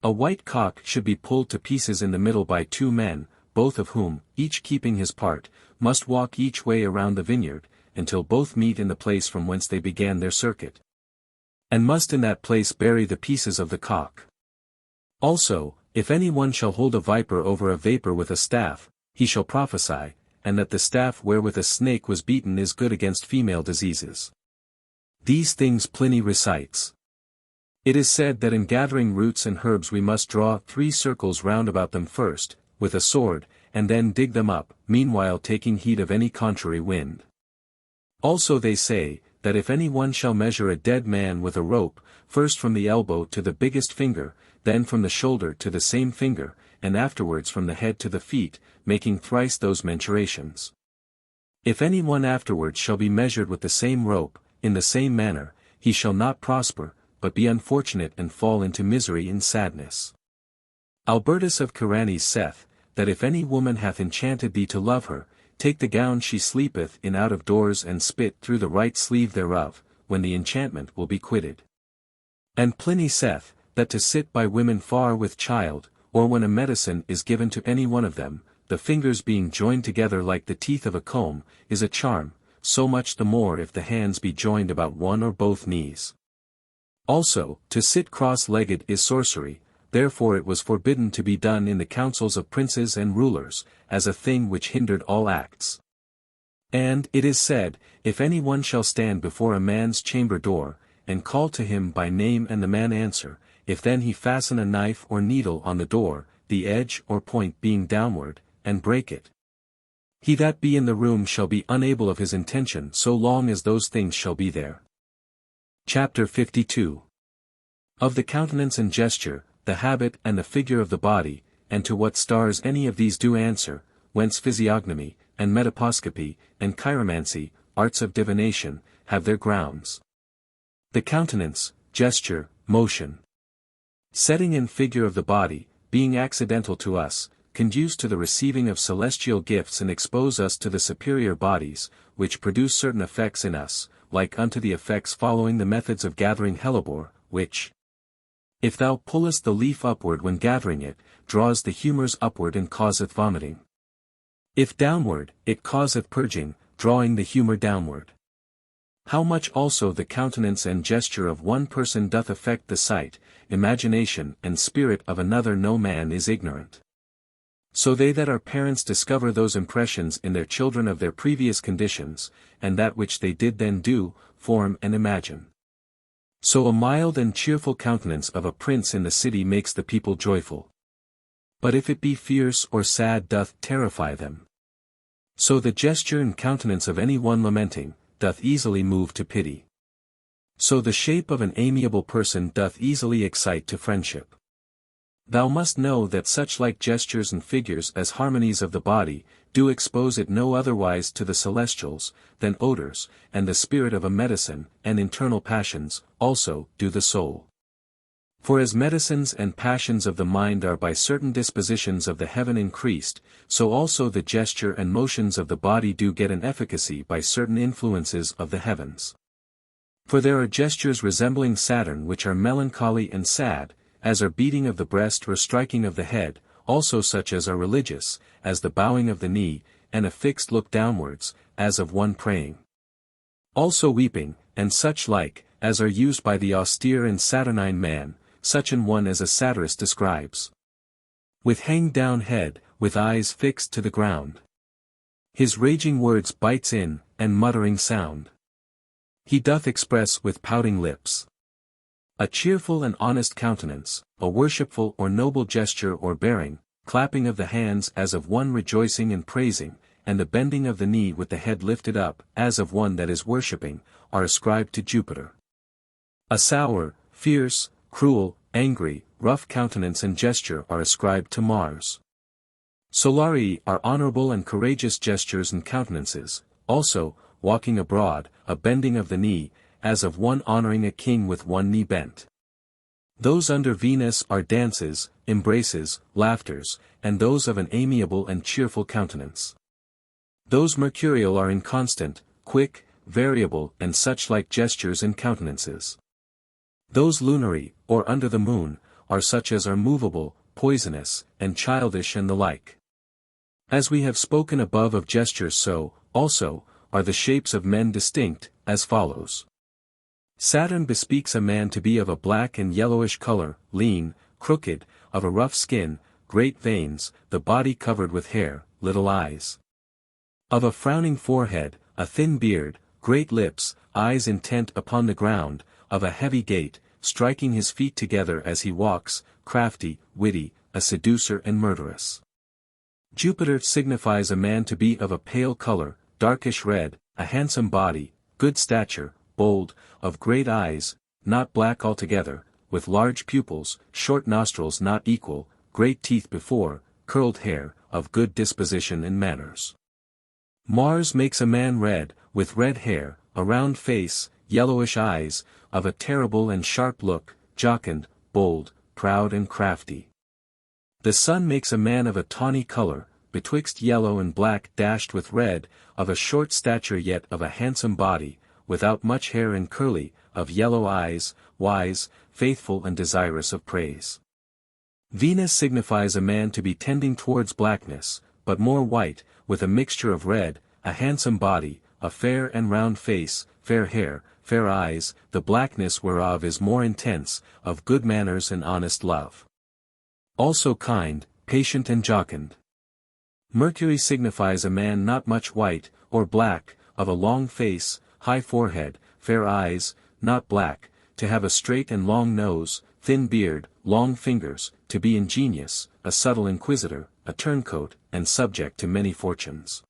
a white cock should be pulled to pieces in the middle by 2 men, both of whom, each keeping his part, must walk each way around the vineyard, until both meet in the place from whence they began their circuit, and must in that place bury the pieces of the cock. Also, If any one shall hold a viper over a vapor with a staff, he shall prophesy, and that the staff wherewith a snake was beaten is good against female diseases. These things Pliny recites. It is said that in gathering roots and herbs we must draw 3 circles round about them first, with a sword, and then dig them up, meanwhile taking heed of any contrary wind. Also they say, that if any one shall measure a dead man with a rope, first from the elbow to the biggest finger, then from the shoulder to the same finger, and afterwards from the head to the feet, making thrice those mensurations. If any one afterwards shall be measured with the same rope, in the same manner, he shall not prosper, but be unfortunate and fall into misery and sadness. Albertus of Keranes saith, that if any woman hath enchanted thee to love her, take the gown she sleepeth in out of doors and spit through the right sleeve thereof, when the enchantment will be quitted. And Pliny saith, that to sit by women far with child, or when a medicine is given to any one of them, the fingers being joined together like the teeth of a comb, is a charm, so much the more if the hands be joined about one or both knees. Also, to sit cross-legged is sorcery, therefore it was forbidden to be done in the councils of princes and rulers, as a thing which hindered all acts. And, it is said, if any one shall stand before a man's chamber door, and call to him by name and the man answer, if then he fasten a knife or needle on the door, the edge or point being downward, and break it, he that be in the room shall be unable of his intention so long as those things shall be there. Chapter 52. Of the countenance and gesture, the habit and the figure of the body, and to what stars any of these do answer, whence physiognomy, and metaposcopy, and chiromancy, arts of divination, have their grounds. The countenance, gesture, motion, setting and figure of the body, being accidental to us, conduce to the receiving of celestial gifts and expose us to the superior bodies, which produce certain effects in us, like unto the effects following the methods of gathering hellebore, which, if thou pullest the leaf upward when gathering it, draws the humours upward and causeth vomiting. If downward, it causeth purging, drawing the humour downward. How much also the countenance and gesture of one person doth affect the sight, imagination and spirit of another no man is ignorant. So they that are parents discover those impressions in their children of their previous conditions, and that which they did then do, form and imagine. So a mild and cheerful countenance of a prince in the city makes the people joyful. But if it be fierce or sad doth terrify them. So the gesture and countenance of any one lamenting, doth easily move to pity. So the shape of an amiable person doth easily excite to friendship. Thou must know that such like gestures and figures as harmonies of the body, do expose it no otherwise to the celestials, than odors, and the spirit of a medicine, and internal passions, also, do the soul. For as medicines and passions of the mind are by certain dispositions of the heaven increased, so also the gesture and motions of the body do get an efficacy by certain influences of the heavens. For there are gestures resembling Saturn which are melancholy and sad, as are beating of the breast or striking of the head, also such as are religious, as the bowing of the knee, and a fixed look downwards, as of one praying. Also weeping, and such like, as are used by the austere and saturnine man, such an one as a satirist describes. With hang-down head, with eyes fixed to the ground. His raging words bites in, and muttering sound. He doth express with pouting lips. A cheerful and honest countenance, a worshipful or noble gesture or bearing, clapping of the hands as of one rejoicing and praising, and the bending of the knee with the head lifted up, as of one that is worshipping, are ascribed to Jupiter. A sour, fierce, cruel, angry, rough countenance and gesture are ascribed to Mars. Solary are honorable and courageous gestures and countenances, also, walking abroad, a bending of the knee, as of one honoring a king with one knee bent. Those under Venus are dances, embraces, laughters, and those of an amiable and cheerful countenance. Those mercurial are inconstant, quick, variable and such like gestures and countenances. Those lunary, or under the moon, are such as are movable, poisonous, and childish and the like. As we have spoken above of gestures so, also, are the shapes of men distinct, as follows. Saturn bespeaks a man to be of a black and yellowish color, lean, crooked, of a rough skin, great veins, the body covered with hair, little eyes. Of a frowning forehead, a thin beard, great lips, eyes intent upon the ground, of a heavy gait, striking his feet together as he walks, crafty, witty, a seducer and murderous. Jupiter signifies a man to be of a pale color, darkish red, a handsome body, good stature, bold, of great eyes, not black altogether, with large pupils, short nostrils not equal, great teeth before, curled hair, of good disposition and manners. Mars makes a man red, with red hair, a round face, yellowish eyes, of a terrible and sharp look, jocund, bold, proud and crafty. The Sun makes a man of a tawny color, betwixt yellow and black dashed with red, of a short stature yet of a handsome body, without much hair and curly, of yellow eyes, wise, faithful and desirous of praise. Venus signifies a man to be tending towards blackness, but more white, with a mixture of red, a handsome body, a fair and round face, fair hair, fair eyes, the blackness whereof is more intense, of good manners and honest love. Also kind, patient and jocund. Mercury signifies a man not much white, or black, of a long face, high forehead, fair eyes, not black, to have a straight and long nose, thin beard, long fingers, to be ingenious, a subtle inquisitor, a turncoat, and subject to many fortunes.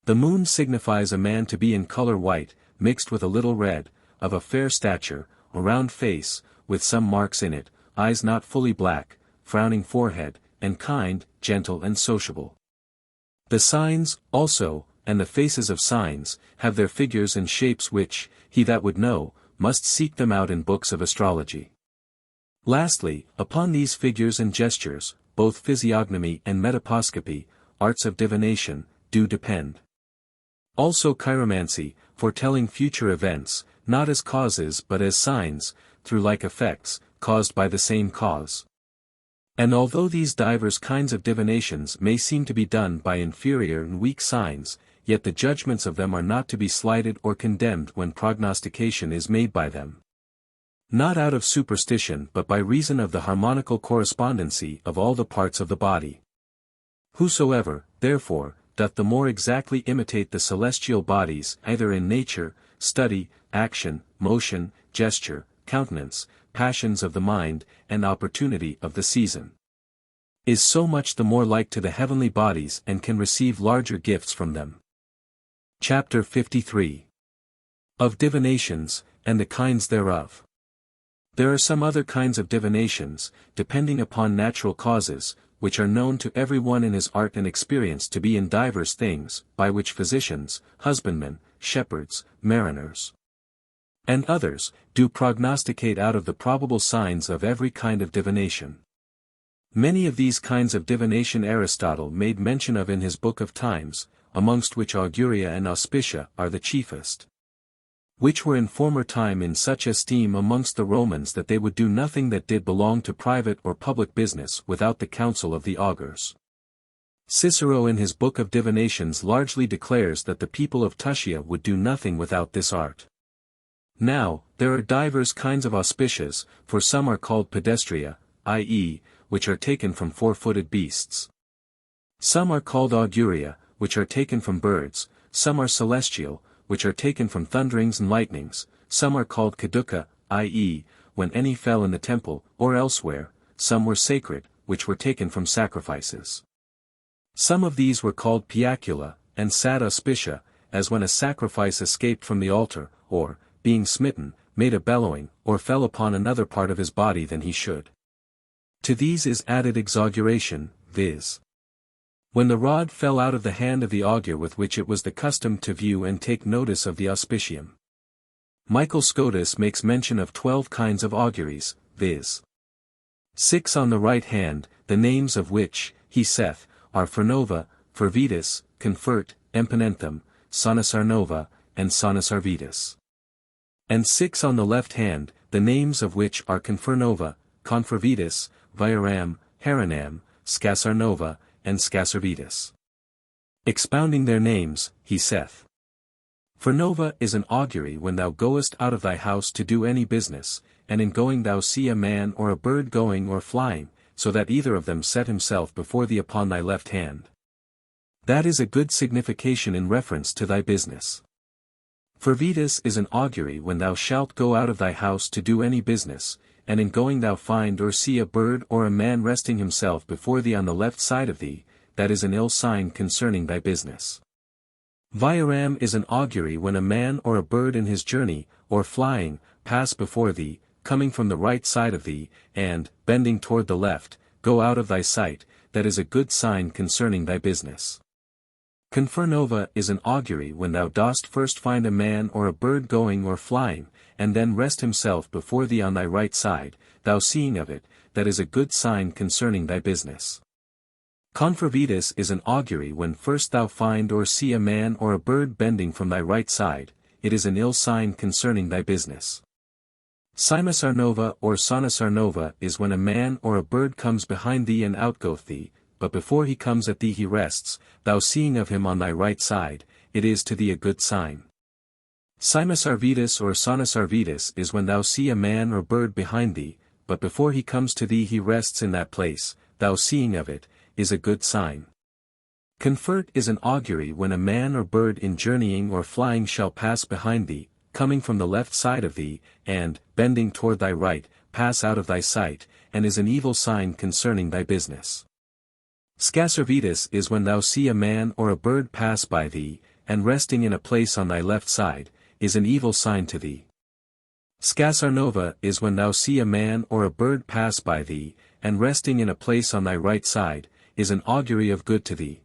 The moon signifies a man to be in color white, mixed with a little red, of a fair stature, a round face, with some marks in it, eyes not fully black, frowning forehead, and kind, gentle and sociable. The signs, also, and the faces of signs, have their figures and shapes which, he that would know, must seek them out in books of astrology. Lastly, upon these figures and gestures, both physiognomy and metaposcopy, arts of divination, do depend. Also chiromancy, foretelling future events, not as causes but as signs, through like effects, caused by the same cause. And although these divers kinds of divinations may seem to be done by inferior and weak signs, yet the judgments of them are not to be slighted or condemned when prognostication is made by them. Not out of superstition but by reason of the harmonical correspondency of all the parts of the body. Whosoever, therefore, doth the more exactly imitate the celestial bodies either in nature, study, action, motion, gesture, countenance, passions of the mind, and opportunity of the season, is so much the more like to the heavenly bodies and can receive larger gifts from them. Chapter 53. Of Divinations, and the kinds thereof. There are some other kinds of divinations, depending upon natural causes, which are known to every one in his art and experience to be in divers things, by which physicians, husbandmen, shepherds, mariners, and others, do prognosticate out of the probable signs of every kind of divination. Many of these kinds of divination Aristotle made mention of in his Book of Times, amongst which auguria and auspicia are the chiefest, which were in former time in such esteem amongst the Romans that they would do nothing that did belong to private or public business without the counsel of the augurs. Cicero in his Book of Divinations largely declares that the people of Tuscia would do nothing without this art. Now, there are divers kinds of auspicias, for some are called pedestria, i.e., which are taken from four-footed beasts. Some are called auguria, which are taken from birds, some are celestial, which are taken from thunderings and lightnings, some are called caduca, i.e., when any fell in the temple, or elsewhere, some were sacred, which were taken from sacrifices. Some of these were called piacula, and sad auspicia, as when a sacrifice escaped from the altar, or, being smitten, made a bellowing, or fell upon another part of his body than he should. To these is added exauguration, viz. when the rod fell out of the hand of the augur with which it was the custom to view and take notice of the auspicium. Michael Scotus makes mention of 12 kinds of auguries, viz. 6 on the right hand, the names of which, he saith, are Fernova, Fervitas, Confert, Emponenthum, Sonus Arnova, and Sonus Arvitas. And 6 on the left hand, the names of which are Confernova, Confervitas, Viaram, Haranam, Scasarnova, and Scasarvitas. Expounding their names, he saith. For nova is an augury when thou goest out of thy house to do any business, and in going thou see a man or a bird going or flying, so that either of them set himself before thee upon thy left hand. That is a good signification in reference to thy business. For vitas is an augury when thou shalt go out of thy house to do any business, and in going thou find or see a bird or a man resting himself before thee on the left side of thee, that is an ill sign concerning thy business. Viaram is an augury when a man or a bird in his journey, or flying, pass before thee, coming from the right side of thee, and, bending toward the left, go out of thy sight, that is a good sign concerning thy business. Confernova is an augury when thou dost first find a man or a bird going or flying, and then rest himself before thee on thy right side, thou seeing of it, that is a good sign concerning thy business. Confervitas is an augury when first thou find or see a man or a bird bending from thy right side, it is an ill sign concerning thy business. Simasarnova or Sonasarnova is when a man or a bird comes behind thee and outgoeth thee, but before he comes at thee he rests, thou seeing of him on thy right side, it is to thee a good sign. Simasarvitas or Sonasarvitas is when thou see a man or bird behind thee, but before he comes to thee he rests in that place, thou seeing of it, is a good sign. Confert is an augury when a man or bird in journeying or flying shall pass behind thee, coming from the left side of thee, and, bending toward thy right, pass out of thy sight, and is an evil sign concerning thy business. Scacervitas is when thou see a man or a bird pass by thee, and resting in a place on thy left side, is an evil sign to thee. Scasarnova is when thou see a man or a bird pass by thee, and resting in a place on thy right side, is an augury of good to thee.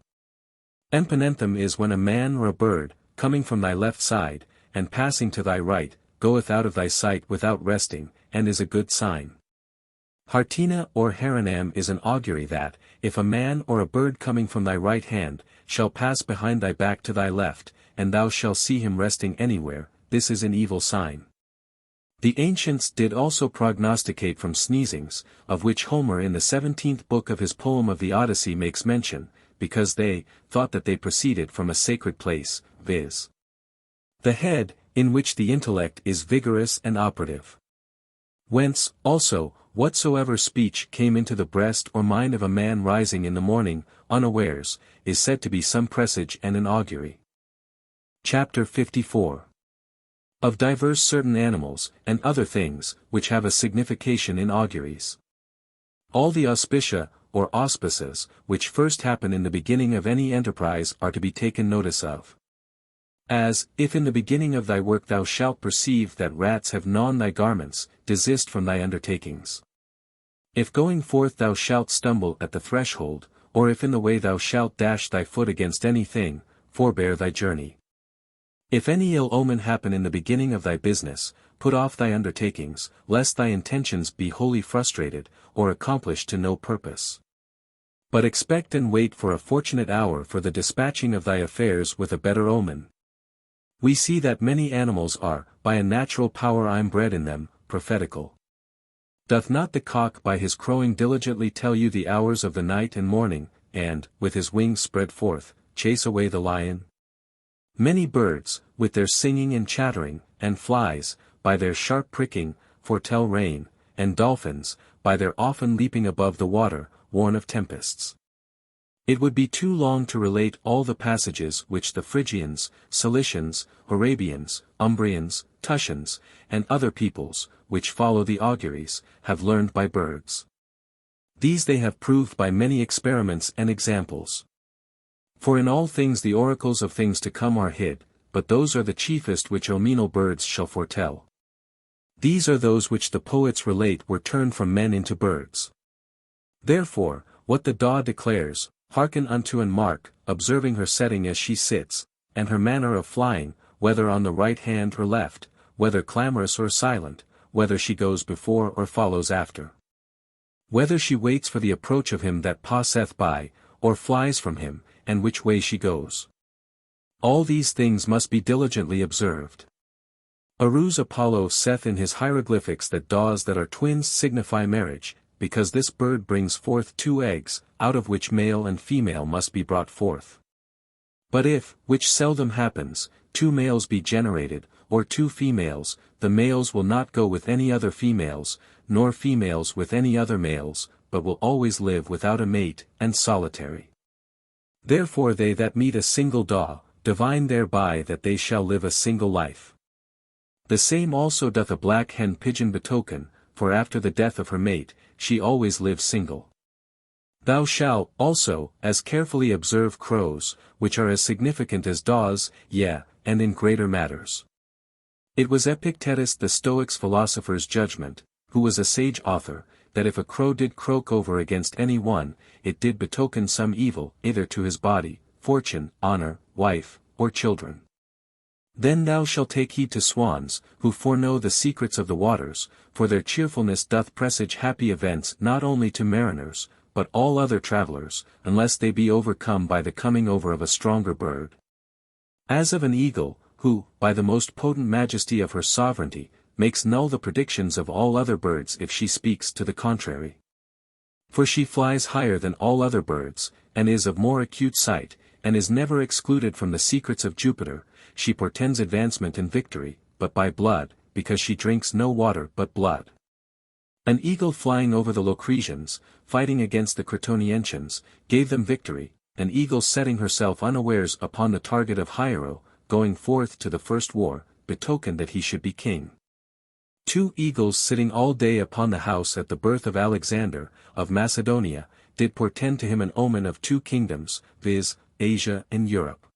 Empanenthum is when a man or a bird, coming from thy left side, and passing to thy right, goeth out of thy sight without resting, and is a good sign. Hartina or Haranam is an augury that, if a man or a bird coming from thy right hand, shall pass behind thy back to thy left, and thou shalt see him resting anywhere, this is an evil sign. The ancients did also prognosticate from sneezings, of which Homer in the 17th book of his poem of the Odyssey makes mention, because they thought that they proceeded from a sacred place, viz. the head, in which the intellect is vigorous and operative. Whence, also, whatsoever speech came into the breast or mind of a man rising in the morning, unawares, is said to be some presage and an augury. Chapter 54. Of diverse certain animals, and other things, which have a signification in auguries. All the auspicia, or auspices, which first happen in the beginning of any enterprise are to be taken notice of. As, if in the beginning of thy work thou shalt perceive that rats have gnawn thy garments, desist from thy undertakings. If going forth thou shalt stumble at the threshold, or if in the way thou shalt dash thy foot against any thing, forbear thy journey. If any ill omen happen in the beginning of thy business, put off thy undertakings, lest thy intentions be wholly frustrated, or accomplished to no purpose. But expect and wait for a fortunate hour for the dispatching of thy affairs with a better omen. We see that many animals are, by a natural power inbred in them, prophetical. Doth not the cock by his crowing diligently tell you the hours of the night and morning, and, with his wings spread forth, chase away the lion? Many birds, with their singing and chattering, and flies, by their sharp pricking, foretell rain, and dolphins, by their often leaping above the water, warn of tempests. It would be too long to relate all the passages which the Phrygians, Cilicians, Arabians, Umbrians, Tuscians, and other peoples, which follow the auguries, have learned by birds. These they have proved by many experiments and examples. For in all things the oracles of things to come are hid, but those are the chiefest which omenal birds shall foretell. These are those which the poets relate were turned from men into birds. Therefore, what the daw declares, hearken unto and mark, observing her setting as she sits, and her manner of flying, whether on the right hand or left, whether clamorous or silent, whether she goes before or follows after. Whether she waits for the approach of him that passeth by, or flies from him, and which way she goes. All these things must be diligently observed. Arus Apollo saith in his hieroglyphics that daws that are twins signify marriage, because this bird brings forth 2 eggs, out of which male and female must be brought forth. But if, which seldom happens, 2 males be generated, or 2 females, the males will not go with any other females, nor females with any other males, but will always live without a mate, and solitary. Therefore they that meet a single daw, divine thereby that they shall live a single life. The same also doth a black hen pigeon betoken, for after the death of her mate, she always lives single. Thou shalt, also, as carefully observe crows, which are as significant as daws, yea, and in greater matters. It was Epictetus the Stoics' philosopher's judgment, who was a sage author, that if a crow did croak over against any one, it did betoken some evil, either to his body, fortune, honor, wife, or children. Then thou shalt take heed to swans, who foreknow the secrets of the waters, for their cheerfulness doth presage happy events not only to mariners, but all other travellers, unless they be overcome by the coming over of a stronger bird. As of an eagle, who, by the most potent majesty of her sovereignty, makes null the predictions of all other birds if she speaks to the contrary. For she flies higher than all other birds, and is of more acute sight, and is never excluded from the secrets of Jupiter. She portends advancement and victory, but by blood, because she drinks no water but blood. An eagle flying over the Locrisians, fighting against the Cretonientians, gave them victory. An eagle setting herself unawares upon the target of Hiero, going forth to the first war, betokened that he should be king. 2 eagles sitting all day upon the house at the birth of Alexander, of Macedonia, did portend to him an omen of 2 kingdoms, viz., Asia and Europe.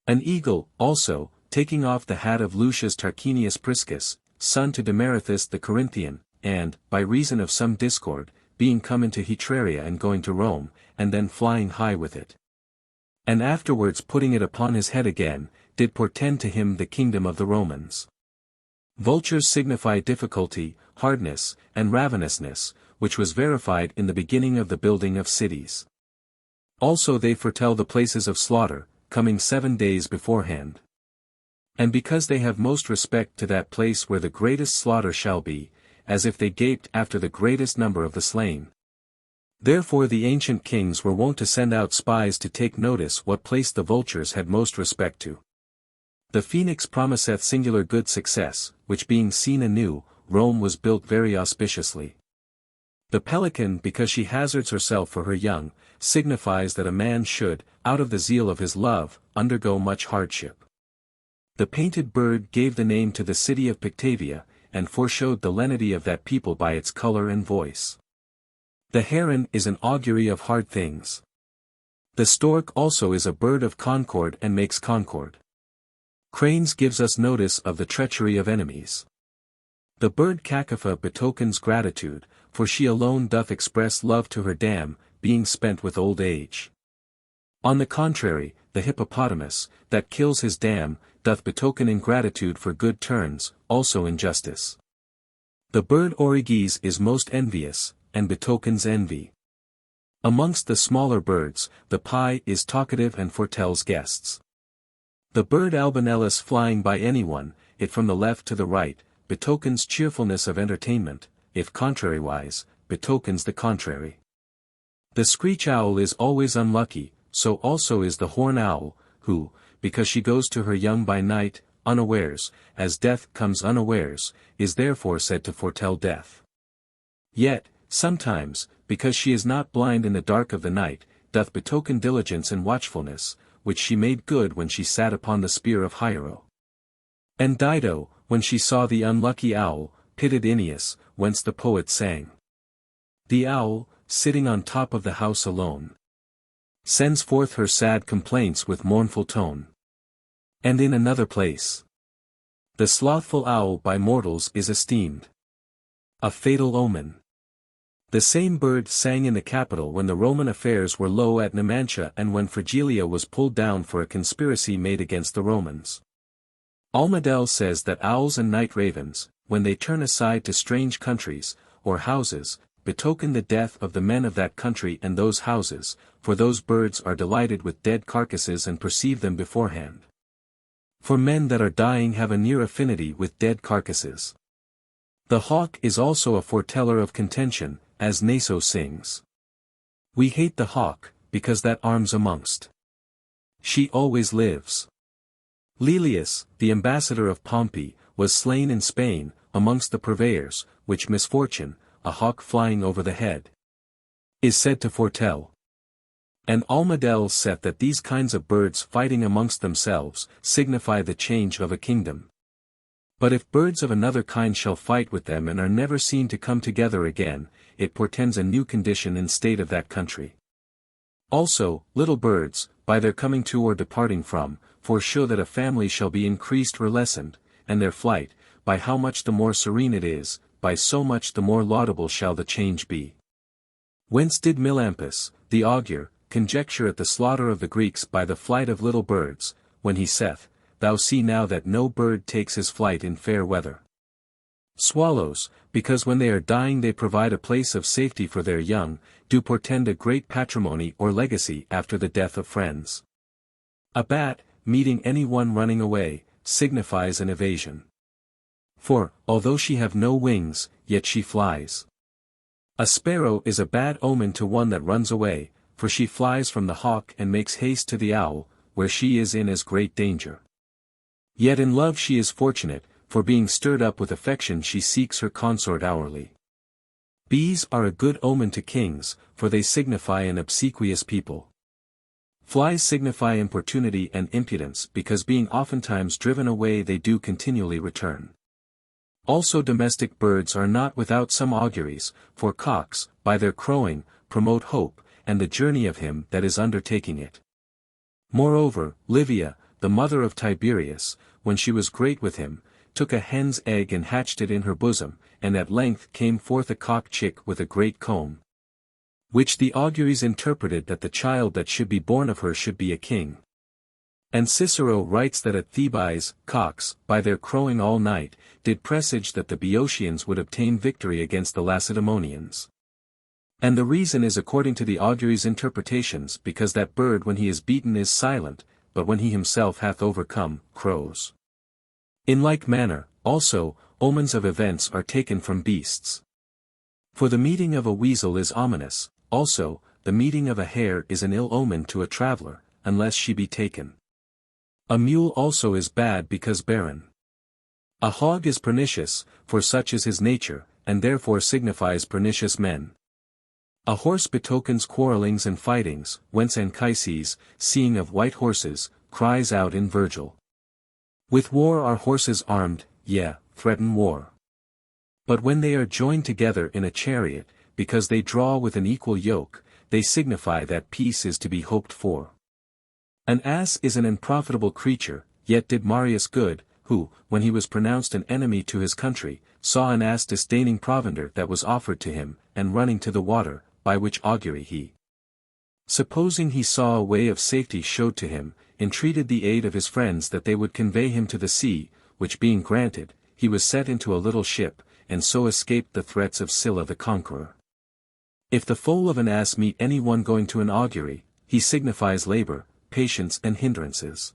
An eagle, also, taking off the hat of Lucius Tarquinius Priscus, son to Demarathus the Corinthian, and, by reason of some discord, being come into Hetraria and going to Rome, and then flying high with it. And afterwards putting it upon his head again, did portend to him the kingdom of the Romans. Vultures signify difficulty, hardness, and ravenousness, which was verified in the beginning of the building of cities. Also they foretell the places of slaughter, coming 7 days beforehand. And because they have most respect to that place where the greatest slaughter shall be, as if they gaped after the greatest number of the slain. Therefore the ancient kings were wont to send out spies to take notice what place the vultures had most respect to. The phoenix promiseth singular good success, which being seen anew, Rome was built very auspiciously. The pelican, because she hazards herself for her young, signifies that a man should, out of the zeal of his love, undergo much hardship. The painted bird gave the name to the city of Pictavia, and foreshowed the lenity of that people by its color and voice. The heron is an augury of hard things. The stork also is a bird of concord and makes concord. Cranes gives us notice of the treachery of enemies. The bird Cacapha betokens gratitude, for she alone doth express love to her dam, being spent with old age. On the contrary, the hippopotamus, that kills his dam, doth betoken ingratitude for good turns, also injustice. The bird Origes is most envious, and betokens envy. Amongst the smaller birds, the pie is talkative and foretells guests. The bird Albanellus flying by anyone, it from the left to the right, betokens cheerfulness of entertainment, if contrariwise, betokens the contrary. The screech owl is always unlucky, so also is the horn owl, who, because she goes to her young by night, unawares, as death comes unawares, is therefore said to foretell death. Yet, sometimes, because she is not blind in the dark of the night, doth betoken diligence and watchfulness, which she made good when she sat upon the spear of Hiero. And Dido, when she saw the unlucky owl, pitied Aeneas, whence the poet sang. The owl, sitting on top of the house alone, sends forth her sad complaints with mournful tone. And in another place, the slothful owl by mortals is esteemed a fatal omen. The same bird sang in the capital when the Roman affairs were low at Numantia and when Frigilia was pulled down for a conspiracy made against the Romans. Almadel says that owls and night ravens, when they turn aside to strange countries, or houses, betoken the death of the men of that country and those houses, for those birds are delighted with dead carcasses and perceive them beforehand. For men that are dying have a near affinity with dead carcasses. The hawk is also a foreteller of contention, as Naso sings. We hate the hawk, because that arms amongst She always lives. Lelius, the ambassador of Pompey, was slain in Spain, amongst the purveyors, which misfortune, a hawk flying over the head, is said to foretell. And Almadel saith that these kinds of birds fighting amongst themselves, signify the change of a kingdom. But if birds of another kind shall fight with them and are never seen to come together again, it portends a new condition and state of that country. Also, little birds, by their coming to or departing from, foreshow that a family shall be increased or lessened, and their flight, by how much the more serene it is, by so much the more laudable shall the change be. Whence did Melampus, the augur, conjecture at the slaughter of the Greeks by the flight of little birds, when he saith, Thou see now that no bird takes his flight in fair weather. Swallows, because when they are dying they provide a place of safety for their young, do portend a great patrimony or legacy after the death of friends. A bat, meeting any one running away, signifies an evasion. For, although she have no wings, yet she flies. A sparrow is a bad omen to one that runs away, for she flies from the hawk and makes haste to the owl, where she is in as great danger. Yet in love she is fortunate, for being stirred up with affection she seeks her consort hourly. Bees are a good omen to kings, for they signify an obsequious people. Flies signify importunity and impudence because being oftentimes driven away they do continually return. Also domestic birds are not without some auguries, for cocks, by their crowing, promote hope, and the journey of him that is undertaking it. Moreover, Livia, the mother of Tiberius, when she was great with him, took a hen's egg and hatched it in her bosom, and at length came forth a cock-chick with a great comb. Which the auguries interpreted that the child that should be born of her should be a king. And Cicero writes that at Thebais, cocks, by their crowing all night, did presage that the Boeotians would obtain victory against the Lacedaemonians. And the reason is according to the auguries' interpretations because that bird when he is beaten is silent, but when he himself hath overcome, crows. In like manner, also, omens of events are taken from beasts. For the meeting of a weasel is ominous, also, the meeting of a hare is an ill omen to a traveller, unless she be taken. A mule also is bad because barren. A hog is pernicious, for such is his nature, and therefore signifies pernicious men. A horse betokens quarrellings and fightings, whence Anchises, seeing of white horses, cries out in Virgil. With war are horses armed, yea, threaten war. But when they are joined together in a chariot, because they draw with an equal yoke, they signify that peace is to be hoped for. An ass is an unprofitable creature, yet did Marius good, who, when he was pronounced an enemy to his country, saw an ass disdaining provender that was offered to him, and running to the water, by which augury he, supposing he saw a way of safety showed to him, entreated the aid of his friends that they would convey him to the sea, which being granted, he was set into a little ship, and so escaped the threats of Sylla the conqueror. If the foal of an ass meet any one going to an augury, he signifies labor, patience and hindrances.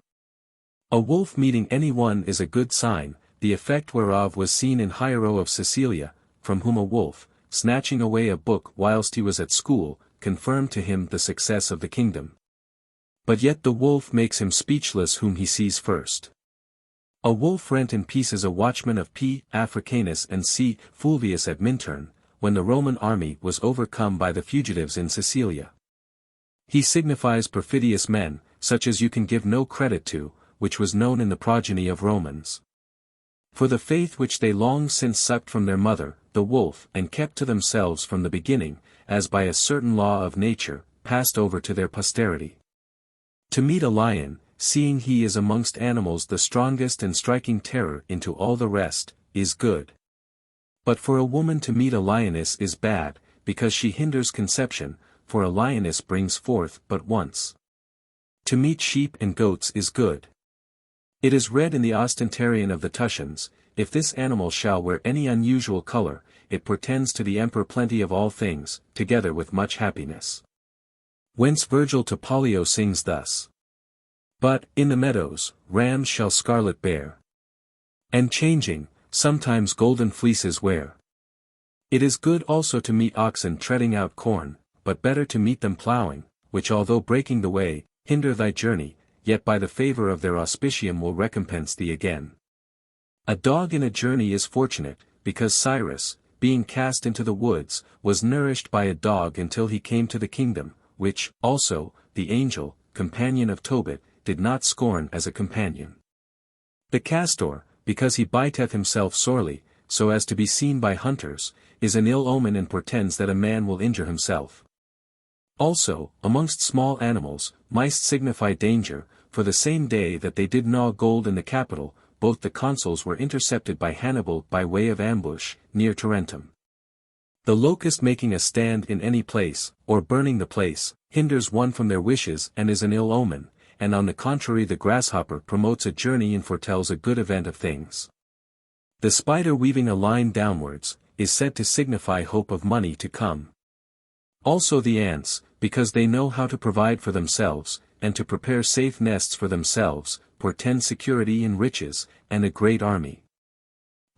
A wolf meeting any one is a good sign, the effect whereof was seen in Hiero of Sicilia, from whom a wolf, snatching away a book whilst he was at school, confirmed to him the success of the kingdom. But yet the wolf makes him speechless whom he sees first. A wolf rent in pieces a watchman of P. Africanus and C. Fulvius at Minturn, when the Roman army was overcome by the fugitives in Sicilia. He signifies perfidious men, such as you can give no credit to, which was known in the progeny of Romans. For the faith which they long since sucked from their mother, the wolf, and kept to themselves from the beginning, as by a certain law of nature, passed over to their posterity. To meet a lion, seeing he is amongst animals the strongest and striking terror into all the rest, is good. But for a woman to meet a lioness is bad, because she hinders conception, for a lioness brings forth but once. To meet sheep and goats is good. It is read in the Ostentarian of the Tuscians, if this animal shall wear any unusual color, it portends to the emperor plenty of all things, together with much happiness. Whence Virgil to Pollio sings thus. But, in the meadows, rams shall scarlet bear. And changing, sometimes golden fleeces wear. It is good also to meet oxen treading out corn, but better to meet them ploughing, which although breaking the way, hinder thy journey, yet by the favor of their auspicium will recompense thee again. A dog in a journey is fortunate, because Cyrus, being cast into the woods, was nourished by a dog until he came to the kingdom, which, also, the angel, companion of Tobit, did not scorn as a companion. The castor, because he biteth himself sorely, so as to be seen by hunters, is an ill omen and portends that a man will injure himself. Also, amongst small animals, mice signify danger, for the same day that they did gnaw gold in the Capitol, both the consuls were intercepted by Hannibal by way of ambush, near Tarentum. The locust making a stand in any place, or burning the place, hinders one from their wishes and is an ill omen, and on the contrary the grasshopper promotes a journey and foretells a good event of things. The spider weaving a line downwards, is said to signify hope of money to come. Also the ants, because they know how to provide for themselves, and to prepare safe nests for themselves, portend security and riches, and a great army.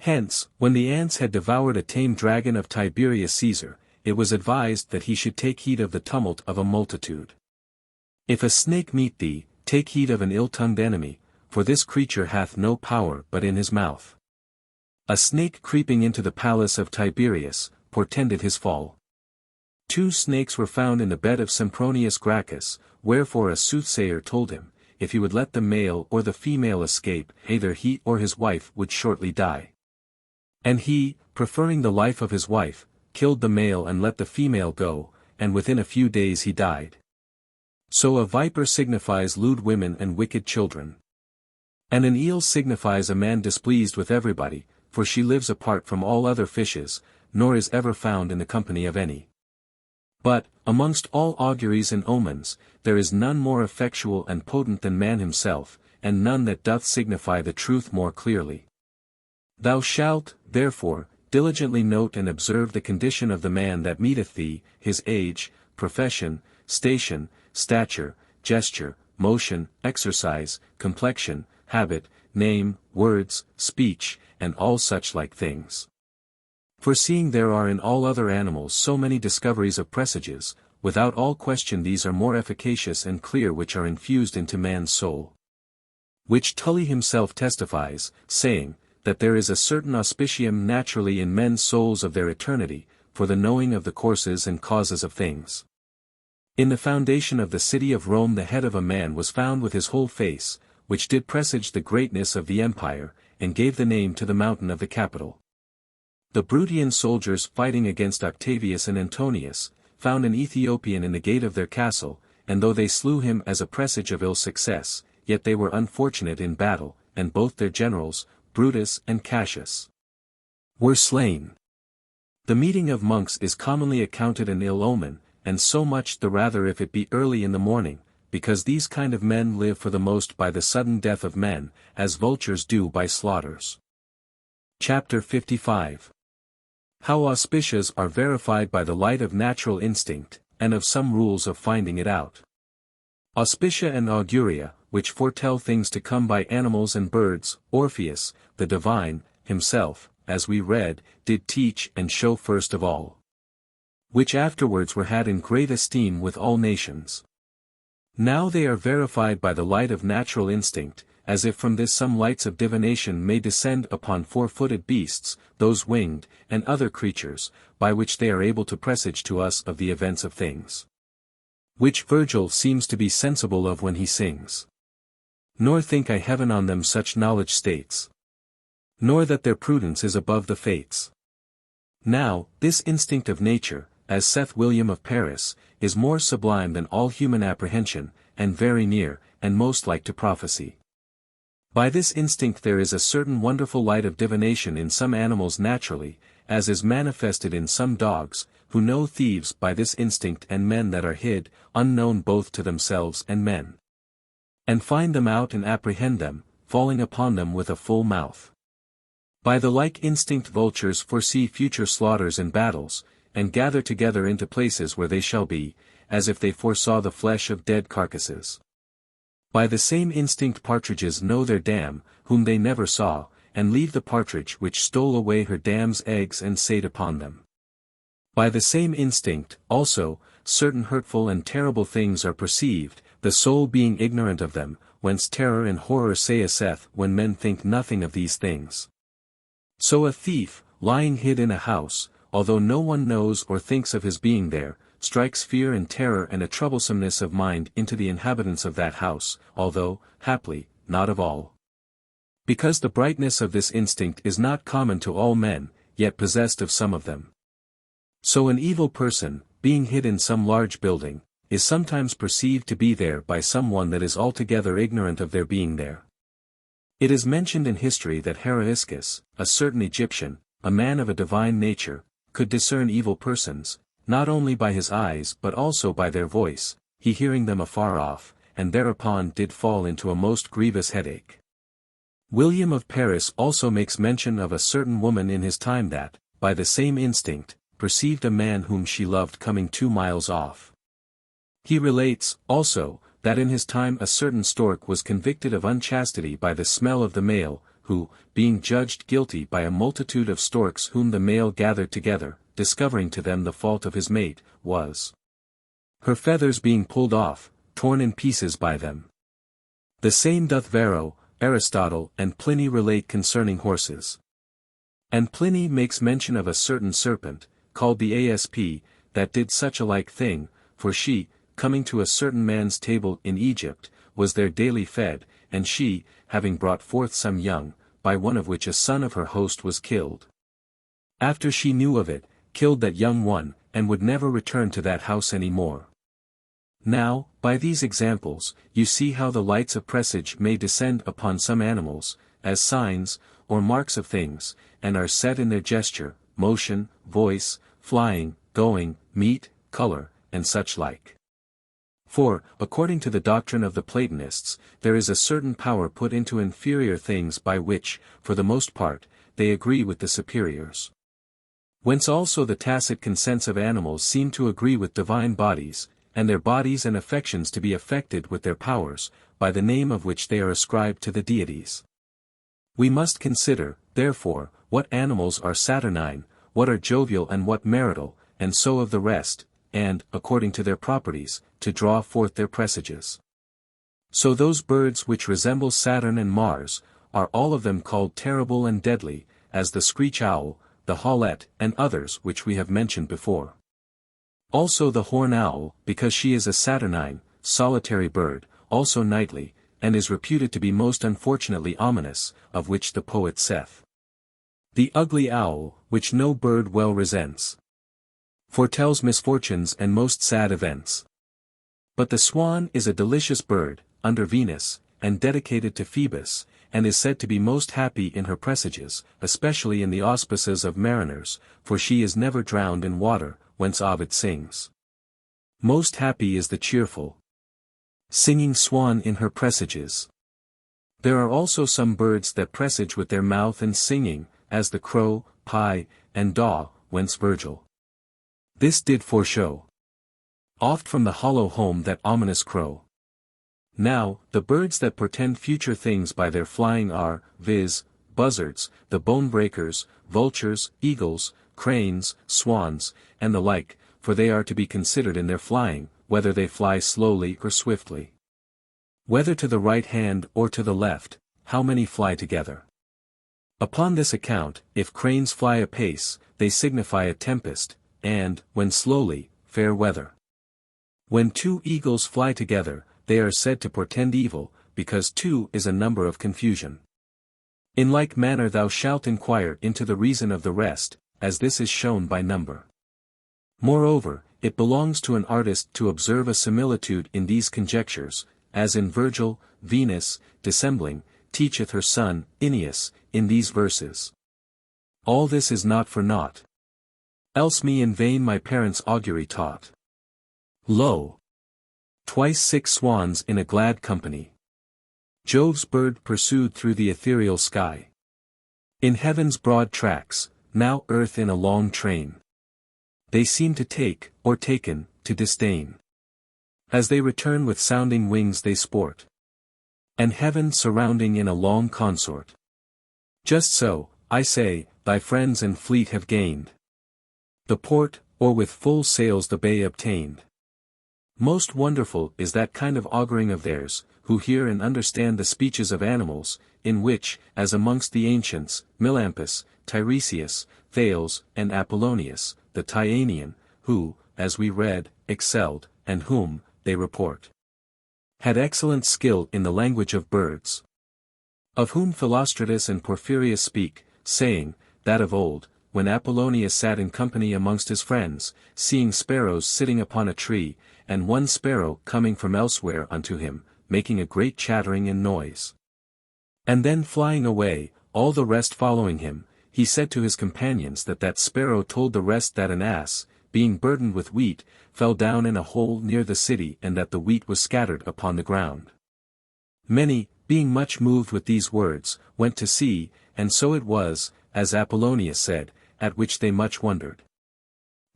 Hence, when the ants had devoured a tame dragon of Tiberius Caesar, it was advised that he should take heed of the tumult of a multitude. If a snake meet thee, take heed of an ill-tongued enemy, for this creature hath no power but in his mouth. A snake creeping into the palace of Tiberius, portended his fall. 2 snakes were found in the bed of Sempronius Gracchus, wherefore a soothsayer told him, if he would let the male or the female escape, either he or his wife would shortly die. And he, preferring the life of his wife, killed the male and let the female go, and within a few days he died. So a viper signifies lewd women and wicked children. And an eel signifies a man displeased with everybody, for she lives apart from all other fishes, nor is ever found in the company of any. But, amongst all auguries and omens, there is none more effectual and potent than man himself, and none that doth signify the truth more clearly. Thou shalt, therefore, diligently note and observe the condition of the man that meeteth thee, his age, profession, station, stature, gesture, motion, exercise, complexion, habit, name, words, speech, and all such like things. For seeing there are in all other animals so many discoveries of presages, without all question these are more efficacious and clear which are infused into man's soul. Which Tully himself testifies, saying, that there is a certain auspicium naturally in men's souls of their eternity, for the knowing of the courses and causes of things. In the foundation of the city of Rome the head of a man was found with his whole face, which did presage the greatness of the empire, and gave the name to the mountain of the Capitol. The Brutian soldiers fighting against Octavius and Antonius, found an Ethiopian in the gate of their castle, and though they slew him as a presage of ill success, yet they were unfortunate in battle, and both their generals, Brutus and Cassius, were slain. The meeting of monks is commonly accounted an ill omen, and so much the rather if it be early in the morning, because these kind of men live for the most by the sudden death of men, as vultures do by slaughters. Chapter 55. How auspicious are verified by the light of natural instinct, and of some rules of finding it out. Auspicia and auguria, which foretell things to come by animals and birds, Orpheus, the divine, himself, as we read, did teach and show first of all. Which afterwards were had in great esteem with all nations. Now they are verified by the light of natural instinct, as if from this some lights of divination may descend upon 4-footed beasts, those winged, and other creatures, by which they are able to presage to us of the events of things. Which Virgil seems to be sensible of when he sings. Nor think I heaven on them such knowledge states. Nor that their prudence is above the fates. Now, this instinct of nature, as saith William of Paris, is more sublime than all human apprehension, and very near, and most like to prophecy. By this instinct there is a certain wonderful light of divination in some animals naturally, as is manifested in some dogs, who know thieves by this instinct and men that are hid, unknown both to themselves and men. And find them out and apprehend them, falling upon them with a full mouth. By the like instinct vultures foresee future slaughters and battles, and gather together into places where they shall be, as if they foresaw the flesh of dead carcasses. By the same instinct partridges know their dam, whom they never saw, and leave the partridge which stole away her dam's eggs and sate upon them. By the same instinct, also, certain hurtful and terrible things are perceived, the soul being ignorant of them, whence terror and horror saith when men think nothing of these things. So a thief, lying hid in a house, although no one knows or thinks of his being there, strikes fear and terror and a troublesomeness of mind into the inhabitants of that house, although, haply, not of all. Because the brightness of this instinct is not common to all men, yet possessed of some of them. So an evil person, being hid in some large building, is sometimes perceived to be there by some one that is altogether ignorant of their being there. It is mentioned in history that Heraiscus, a certain Egyptian, a man of a divine nature, could discern evil persons, not only by his eyes but also by their voice, he hearing them afar off, and thereupon did fall into a most grievous headache. William of Paris also makes mention of a certain woman in his time that, by the same instinct, perceived a man whom she loved coming 2 miles off. He relates, also, that in his time a certain stork was convicted of unchastity by the smell of the male, who, being judged guilty by a multitude of storks whom the male gathered together, discovering to them the fault of his mate, was her feathers being pulled off, torn in pieces by them. The same doth Varro, Aristotle and Pliny relate concerning horses. And Pliny makes mention of a certain serpent, called the Asp, that did such a like thing, for she, coming to a certain man's table in Egypt, was there daily fed, and she, having brought forth some young, by one of which a son of her host was killed. After she knew of it, killed that young one, and would never return to that house any more. Now, by these examples, you see how the lights of presage may descend upon some animals, as signs, or marks of things, and are set in their gesture, motion, voice, flying, going, meat, color, and such like. For, according to the doctrine of the Platonists, there is a certain power put into inferior things by which, for the most part, they agree with the superiors. Whence also the tacit consents of animals seem to agree with divine bodies, and their bodies and affections to be affected with their powers, by the name of which they are ascribed to the deities. We must consider, therefore, what animals are Saturnine, what are jovial and what marital, and so of the rest, and, according to their properties, to draw forth their presages. So those birds which resemble Saturn and Mars, are all of them called terrible and deadly, as the screech owl, the hawlet, and others which we have mentioned before. Also the horn owl, because she is a Saturnine, solitary bird, also nightly, and is reputed to be most unfortunately ominous, of which the poet saith. The ugly owl, which no bird well resents, foretells misfortunes and most sad events. But the swan is a delicious bird, under Venus, and dedicated to Phoebus, and is said to be most happy in her presages, especially in the auspices of mariners, for she is never drowned in water, whence Ovid sings. Most happy is the cheerful, singing swan in her presages. There are also some birds that presage with their mouth and singing, as the crow, pie, and daw, whence Virgil. This did foreshow oft from the hollow home that ominous crow. Now, the birds that portend future things by their flying are, viz., buzzards, the bone-breakers, vultures, eagles, cranes, swans, and the like, for they are to be considered in their flying, whether they fly slowly or swiftly. Whether to the right hand or to the left, how many fly together. Upon this account, if cranes fly apace, they signify a tempest, and, when slowly, fair weather. When 2 eagles fly together, they are said to portend evil, because 2 is a number of confusion. In like manner thou shalt inquire into the reason of the rest, as this is shown by number. Moreover, it belongs to an artist to observe a similitude in these conjectures, as in Virgil, Venus, dissembling, teacheth her son, Aeneas, in these verses. All this is not for naught. Else me in vain my parents augury taught. Lo! Twice 6 swans in a glad company. Jove's bird pursued through the ethereal sky. In heaven's broad tracks, now earth in a long train. They seem to take, or taken, to disdain. As they return with sounding wings they sport. And heaven surrounding in a long consort. Just so, I say, thy friends and fleet have gained the port, or with full sails the bay obtained. Most wonderful is that kind of auguring of theirs, who hear and understand the speeches of animals, in which, as amongst the ancients, Melampus, Tiresias, Thales, and Apollonius, the Tyanean, who, as we read, excelled, and whom, they report, had excellent skill in the language of birds. Of whom Philostratus and Porphyrius speak, saying, that of old, when Apollonius sat in company amongst his friends, seeing sparrows sitting upon a tree, and one sparrow coming from elsewhere unto him, making a great chattering and noise, and then flying away, all the rest following him, he said to his companions that that sparrow told the rest that an ass, being burdened with wheat, fell down in a hole near the city and that the wheat was scattered upon the ground. Many, being much moved with these words, went to see, and so it was, as Apollonius said, at which they much wondered.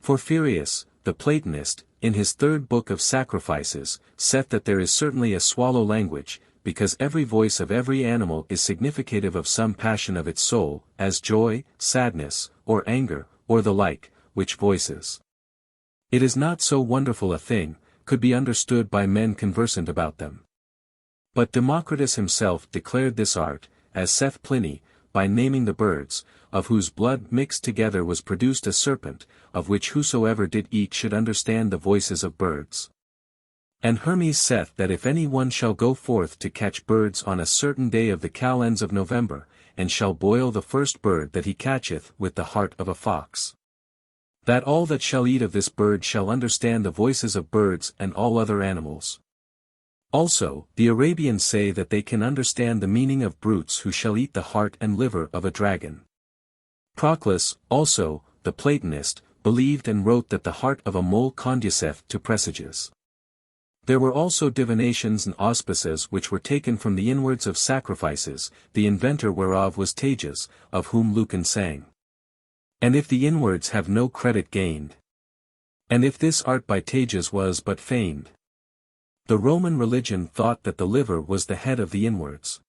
Porphyrius, the Platonist, in his third book of Sacrifices, saith that there is certainly a swallow language, because every voice of every animal is significative of some passion of its soul, as joy, sadness, or anger, or the like, which voices. It is not so wonderful a thing, could be understood by men conversant about them. But Democritus himself declared this art, as saith Pliny, by naming the birds, of whose blood mixed together was produced a serpent, of which whosoever did eat should understand the voices of birds. And Hermes saith that if any one shall go forth to catch birds on a certain day of the calends of November, and shall boil the first bird that he catcheth with the heart of a fox, that all that shall eat of this bird shall understand the voices of birds and all other animals. Also, the Arabians say that they can understand the meaning of brutes who shall eat the heart and liver of a dragon. Proclus, also, the Platonist, believed and wrote that the heart of a mole conduceth to presages. There were also divinations and auspices which were taken from the inwards of sacrifices, the inventor whereof was Tages, of whom Lucan sang. And if the inwards have no credit gained, and if this art by Tages was but feigned, the Roman religion thought that the liver was the head of the inwards.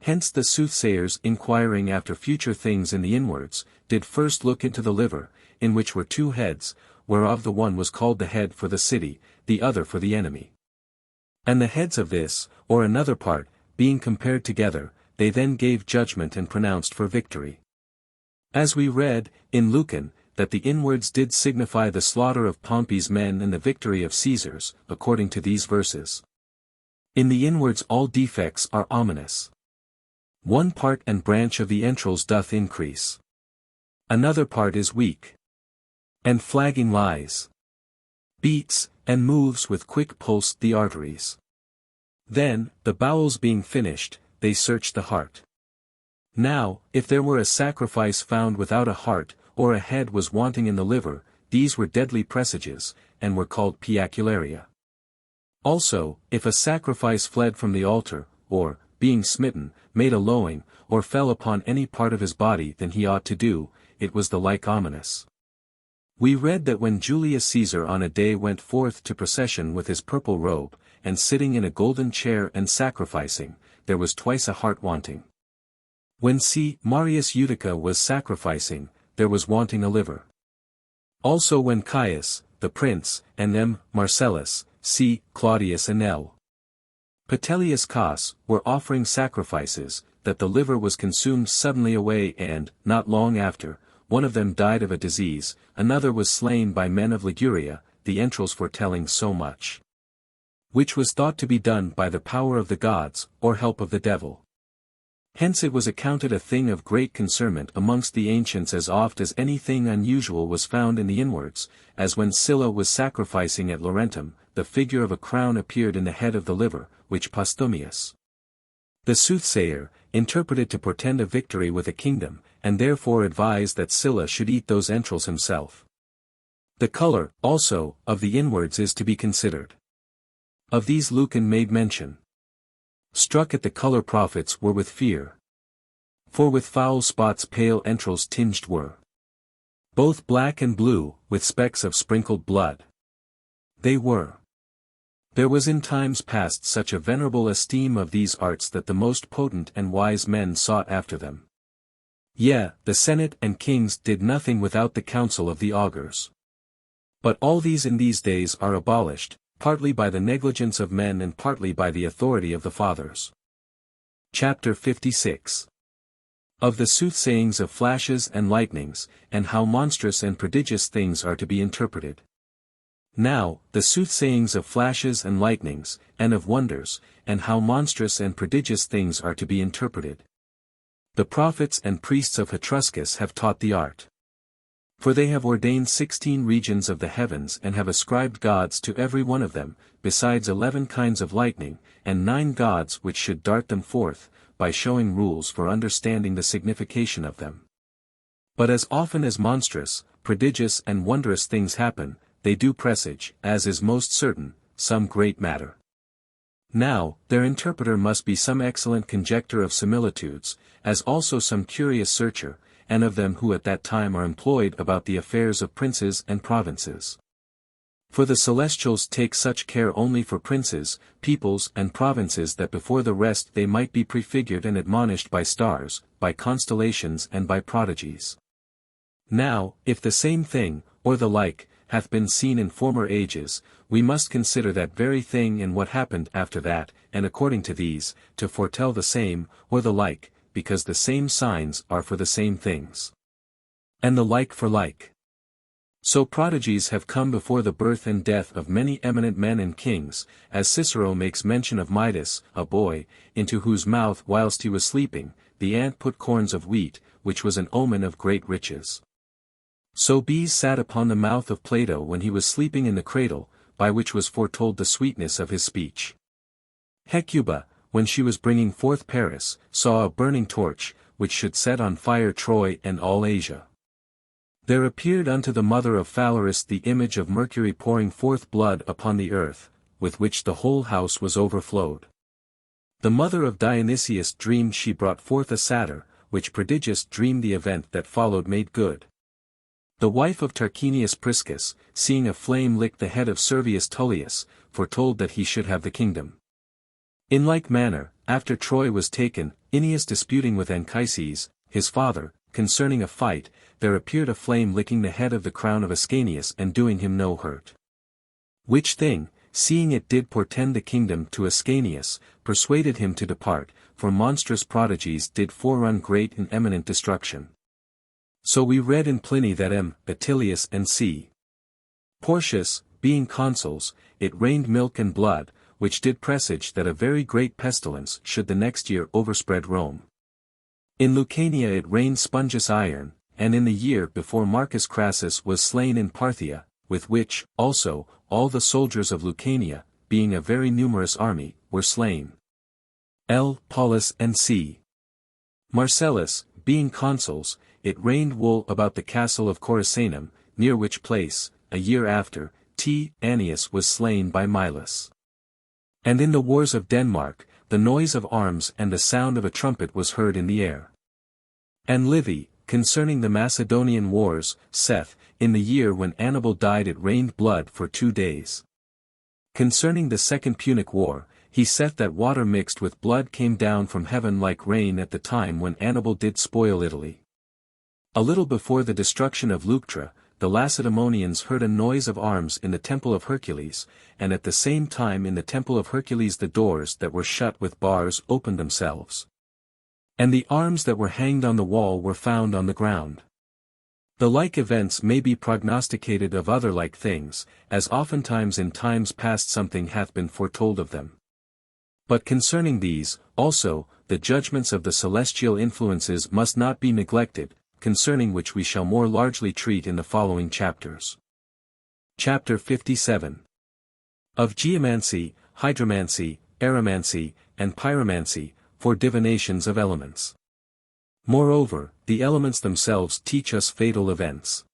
Hence the soothsayers inquiring after future things in the inwards, did first look into the liver, in which were two heads, whereof the one was called the head for the city, the other for the enemy. And the heads of this, or another part, being compared together, they then gave judgment and pronounced for victory. As we read, in Lucan, that the inwards did signify the slaughter of Pompey's men and the victory of Caesar's, according to these verses. In the inwards all defects are ominous. One part and branch of the entrails doth increase. Another part is weak, and flagging lies, beats, and moves with quick pulse the arteries. Then, the bowels being finished, they search the heart. Now, if there were a sacrifice found without a heart, or a head was wanting in the liver, these were deadly presages, and were called piacularia. Also, if a sacrifice fled from the altar, or, being smitten, made a lowing, or fell upon any part of his body than he ought to do, it was the like ominous. We read that when Julius Caesar on a day went forth to procession with his purple robe, and sitting in a golden chair and sacrificing, there was twice a heart wanting. When Marius Utica was sacrificing, there was wanting a liver. Also when Caius, the prince, and Marcellus, Claudius and Petelius Cos, were offering sacrifices, that the liver was consumed suddenly away and, not long after, one of them died of a disease, another was slain by men of Liguria, the entrails foretelling so much, which was thought to be done by the power of the gods, or help of the devil. Hence it was accounted a thing of great concernment amongst the ancients as oft as anything unusual was found in the inwards, as when Sylla was sacrificing at Laurentum, the figure of a crown appeared in the head of the liver, which Posthumius, the soothsayer, interpreted to portend a victory with a kingdom, and therefore advised that Sylla should eat those entrails himself. The color, also, of the inwards is to be considered. Of these Lucan made mention. Struck at the color prophets were with fear. For with foul spots pale entrails tinged were. Both black and blue, with specks of sprinkled blood. They were. There was in times past such a venerable esteem of these arts that the most potent and wise men sought after them. Yea, the senate and kings did nothing without the counsel of the augurs. But all these in these days are abolished, partly by the negligence of men and partly by the authority of the fathers. Chapter 56. Of the soothsayings of flashes and lightnings, and how monstrous and prodigious things are to be interpreted. Now, the soothsayings of flashes and lightnings, and of wonders, and how monstrous and prodigious things are to be interpreted. The prophets and priests of Etruscus have taught the art. For they have ordained 16 regions of the heavens and have ascribed gods to every one of them, besides 11 kinds of lightning, and 9 gods which should dart them forth, by showing rules for understanding the signification of them. But as often as monstrous, prodigious and wondrous things happen, they do presage, as is most certain, some great matter. Now, their interpreter must be some excellent conjector of similitudes, as also some curious searcher, and of them who at that time are employed about the affairs of princes and provinces. For the celestials take such care only for princes, peoples and provinces that before the rest they might be prefigured and admonished by stars, by constellations and by prodigies. Now, if the same thing, or the like, hath been seen in former ages, we must consider that very thing and what happened after that, and according to these, to foretell the same, or the like, because the same signs are for the same things. And the like for like. So prodigies have come before the birth and death of many eminent men and kings, as Cicero makes mention of Midas, a boy, into whose mouth whilst he was sleeping, the ant put corns of wheat, which was an omen of great riches. So bees sat upon the mouth of Plato when he was sleeping in the cradle, by which was foretold the sweetness of his speech. Hecuba, when she was bringing forth Paris, saw a burning torch, which should set on fire Troy and all Asia. There appeared unto the mother of Phalaris the image of Mercury pouring forth blood upon the earth, with which the whole house was overflowed. The mother of Dionysius dreamed she brought forth a satyr, which prodigious dream the event that followed made good. The wife of Tarquinius Priscus, seeing a flame lick the head of Servius Tullius, foretold that he should have the kingdom. In like manner, after Troy was taken, Aeneas disputing with Anchises, his father, concerning a fight, there appeared a flame licking the head of the crown of Ascanius and doing him no hurt. Which thing, seeing it did portend the kingdom to Ascanius, persuaded him to depart, for monstrous prodigies did forerun great and eminent destruction. So we read in Pliny that M. Attilius and C. Porcius, being consuls, it rained milk and blood, which did presage that a very great pestilence should the next year overspread Rome. In Lucania it rained spongious iron, and in the year before Marcus Crassus was slain in Parthia, with which, also, all the soldiers of Lucania, being a very numerous army, were slain. L. Paulus and C. Marcellus, being consuls, it rained wool about the castle of Corysanum, near which place, a year after, T. Annius was slain by Milas. And in the wars of Denmark, the noise of arms and the sound of a trumpet was heard in the air. And Livy, concerning the Macedonian wars, saith, in the year when Annibal died it rained blood for 2 days. Concerning the second Punic war, he saith that water mixed with blood came down from heaven like rain at the time when Annibal did spoil Italy. A little before the destruction of Leuctra, the Lacedaemonians heard a noise of arms in the temple of Hercules, and at the same time in the temple of Hercules the doors that were shut with bars opened themselves. And the arms that were hanged on the wall were found on the ground. The like events may be prognosticated of other like things, as oftentimes in times past something hath been foretold of them. But concerning these, also, the judgments of the celestial influences must not be neglected, concerning which we shall more largely treat in the following chapters. Chapter 57. Of Geomancy, Hydromancy, Aeromancy, and Pyromancy, for divinations of elements. Moreover, the elements themselves teach us fatal events.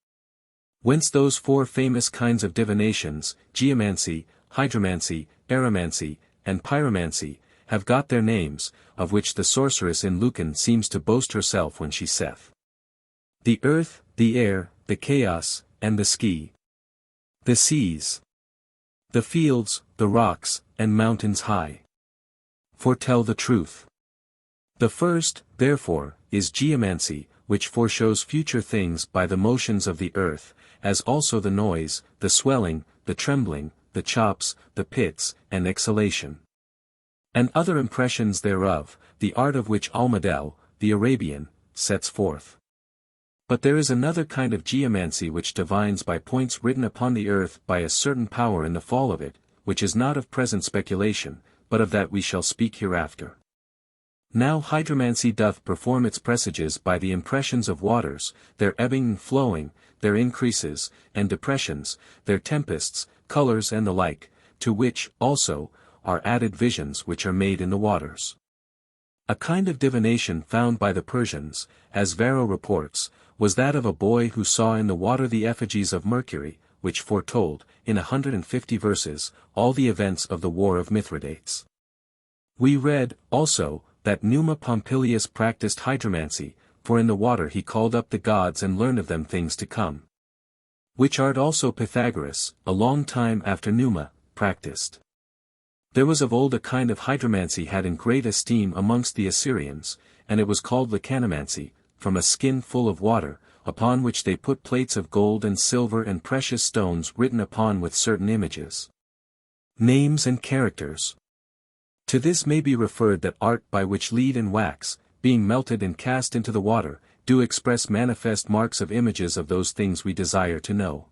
Whence those 4 famous kinds of divinations, Geomancy, Hydromancy, Aeromancy, and Pyromancy, have got their names, of which the sorceress in Lucan seems to boast herself when she saith, the earth, the air, the chaos, and the ski. The seas. The fields, the rocks, and mountains high. Foretell the truth. The first, therefore, is geomancy, which foreshows future things by the motions of the earth, as also the noise, the swelling, the trembling, the chops, the pits, and exhalation. And other impressions thereof, the art of which Almadel, the Arabian, sets forth. But there is another kind of geomancy which divines by points written upon the earth by a certain power in the fall of it, which is not of present speculation, but of that we shall speak hereafter. Now hydromancy doth perform its presages by the impressions of waters, their ebbing and flowing, their increases, and depressions, their tempests, colours and the like, to which, also, are added visions which are made in the waters. A kind of divination found by the Persians, as Varro reports, was that of a boy who saw in the water the effigies of Mercury, which foretold, in 150 verses, all the events of the war of Mithridates. We read, also, that Numa Pompilius practiced hydromancy, for in the water he called up the gods and learned of them things to come. Which art also Pythagoras, a long time after Numa, practiced. There was of old a kind of hydromancy had in great esteem amongst the Assyrians, and it was called lecanomancy, from a skin full of water, upon which they put plates of gold and silver and precious stones written upon with certain images, names and characters. To this may be referred that art by which lead and wax, being melted and cast into the water, do express manifest marks of images of those things we desire to know.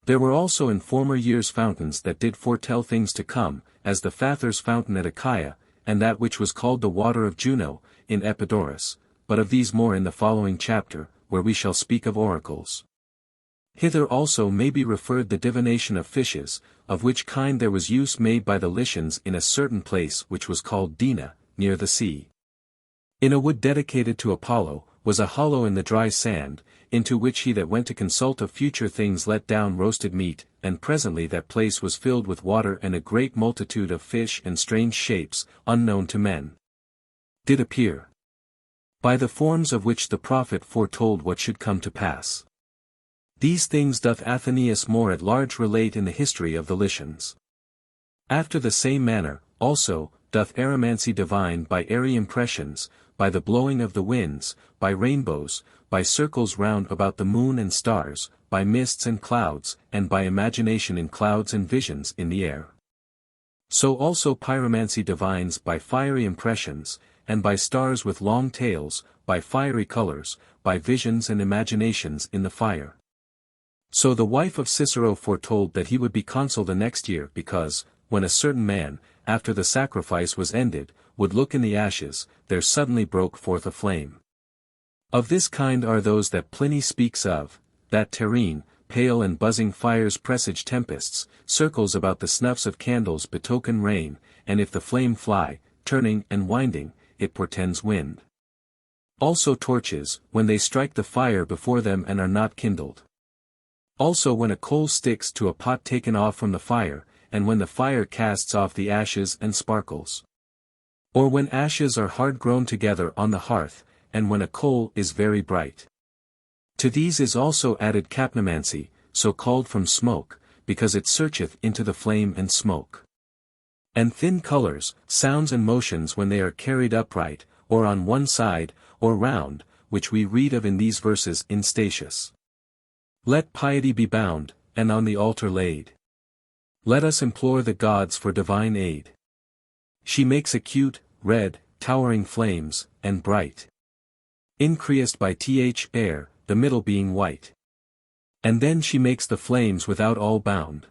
There were also in former years fountains that did foretell things to come, as the Phathur's fountain at Achaia, and that which was called the water of Juno, in Epidaurus, but of these more in the following chapter, where we shall speak of oracles. Hither also may be referred the divination of fishes, of which kind there was use made by the Lycians in a certain place which was called Dina, near the sea. In a wood dedicated to Apollo, was a hollow in the dry sand, into which he that went to consult of future things let down roasted meat, and presently that place was filled with water and a great multitude of fish and strange shapes, unknown to men, did appear, by the forms of which the prophet foretold what should come to pass. These things doth Athenaeus more at large relate in the history of the Lycians. After the same manner, also, doth aeromancy divine by airy impressions, by the blowing of the winds, by rainbows, by circles round about the moon and stars, by mists and clouds, and by imagination in clouds and visions in the air. So also pyromancy divines by fiery impressions, and by stars with long tails, by fiery colors, by visions and imaginations in the fire. So the wife of Cicero foretold that he would be consul the next year because, when a certain man, after the sacrifice was ended, would look in the ashes, there suddenly broke forth a flame. Of this kind are those that Pliny speaks of, that terrene, pale and buzzing fires presage tempests, circles about the snuffs of candles betoken rain, and if the flame fly, turning and winding, it portends wind. Also torches, when they strike the fire before them and are not kindled. Also when a coal sticks to a pot taken off from the fire, and when the fire casts off the ashes and sparkles. Or when ashes are hard grown together on the hearth, and when a coal is very bright. To these is also added capnomancy, so called from smoke, because it searcheth into the flame and smoke. And thin colours, sounds and motions when they are carried upright, or on one side, or round, which we read of in these verses in Statius. Let piety be bound, and on the altar laid. Let us implore the gods for divine aid. She makes acute, red, towering flames, and bright. Increased by air, the middle being white. And then she makes the flames without all bound.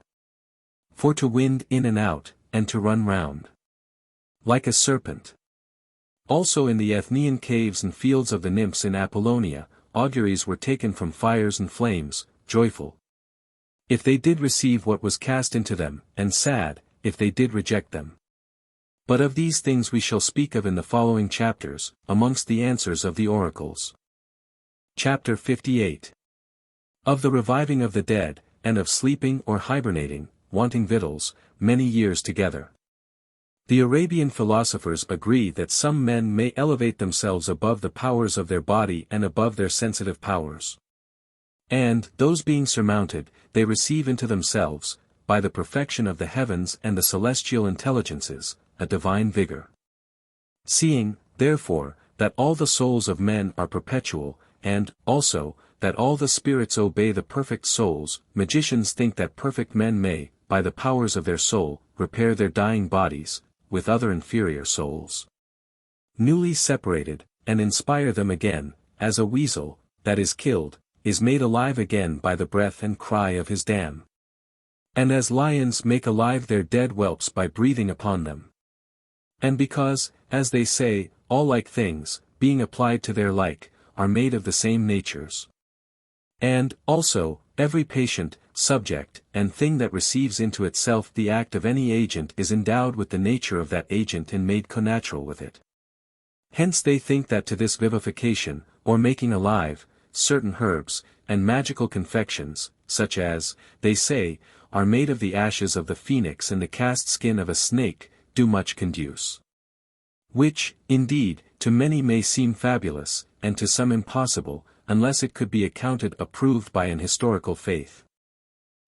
For to wind in and out, and to run round. Like a serpent. Also in the Athenian caves and fields of the nymphs in Apollonia, auguries were taken from fires and flames, joyful, if they did receive what was cast into them, and sad, if they did reject them. But of these things we shall speak of in the following chapters, amongst the answers of the oracles. Chapter 58. Of the reviving of the dead, and of sleeping or hibernating, wanting victuals, many years together. The Arabian philosophers agree that some men may elevate themselves above the powers of their body and above their sensitive powers. And, those being surmounted, they receive into themselves, by the perfection of the heavens and the celestial intelligences, a divine vigor. Seeing, therefore, that all the souls of men are perpetual, and, also, that all the spirits obey the perfect souls, magicians think that perfect men may, by the powers of their soul, repair their dying bodies, with other inferior souls, newly separated, and inspire them again, as a weasel, that is killed, is made alive again by the breath and cry of his dam. And as lions make alive their dead whelps by breathing upon them. And because, as they say, all like things, being applied to their like, are made of the same natures. And, also, every patient, subject, and thing that receives into itself the act of any agent is endowed with the nature of that agent and made connatural with it. Hence they think that to this vivification, or making alive, certain herbs, and magical confections, such as, they say, are made of the ashes of the phoenix and the cast skin of a snake, do much conduce. Which, indeed, to many may seem fabulous, and to some impossible, unless it could be accounted approved by an historical faith.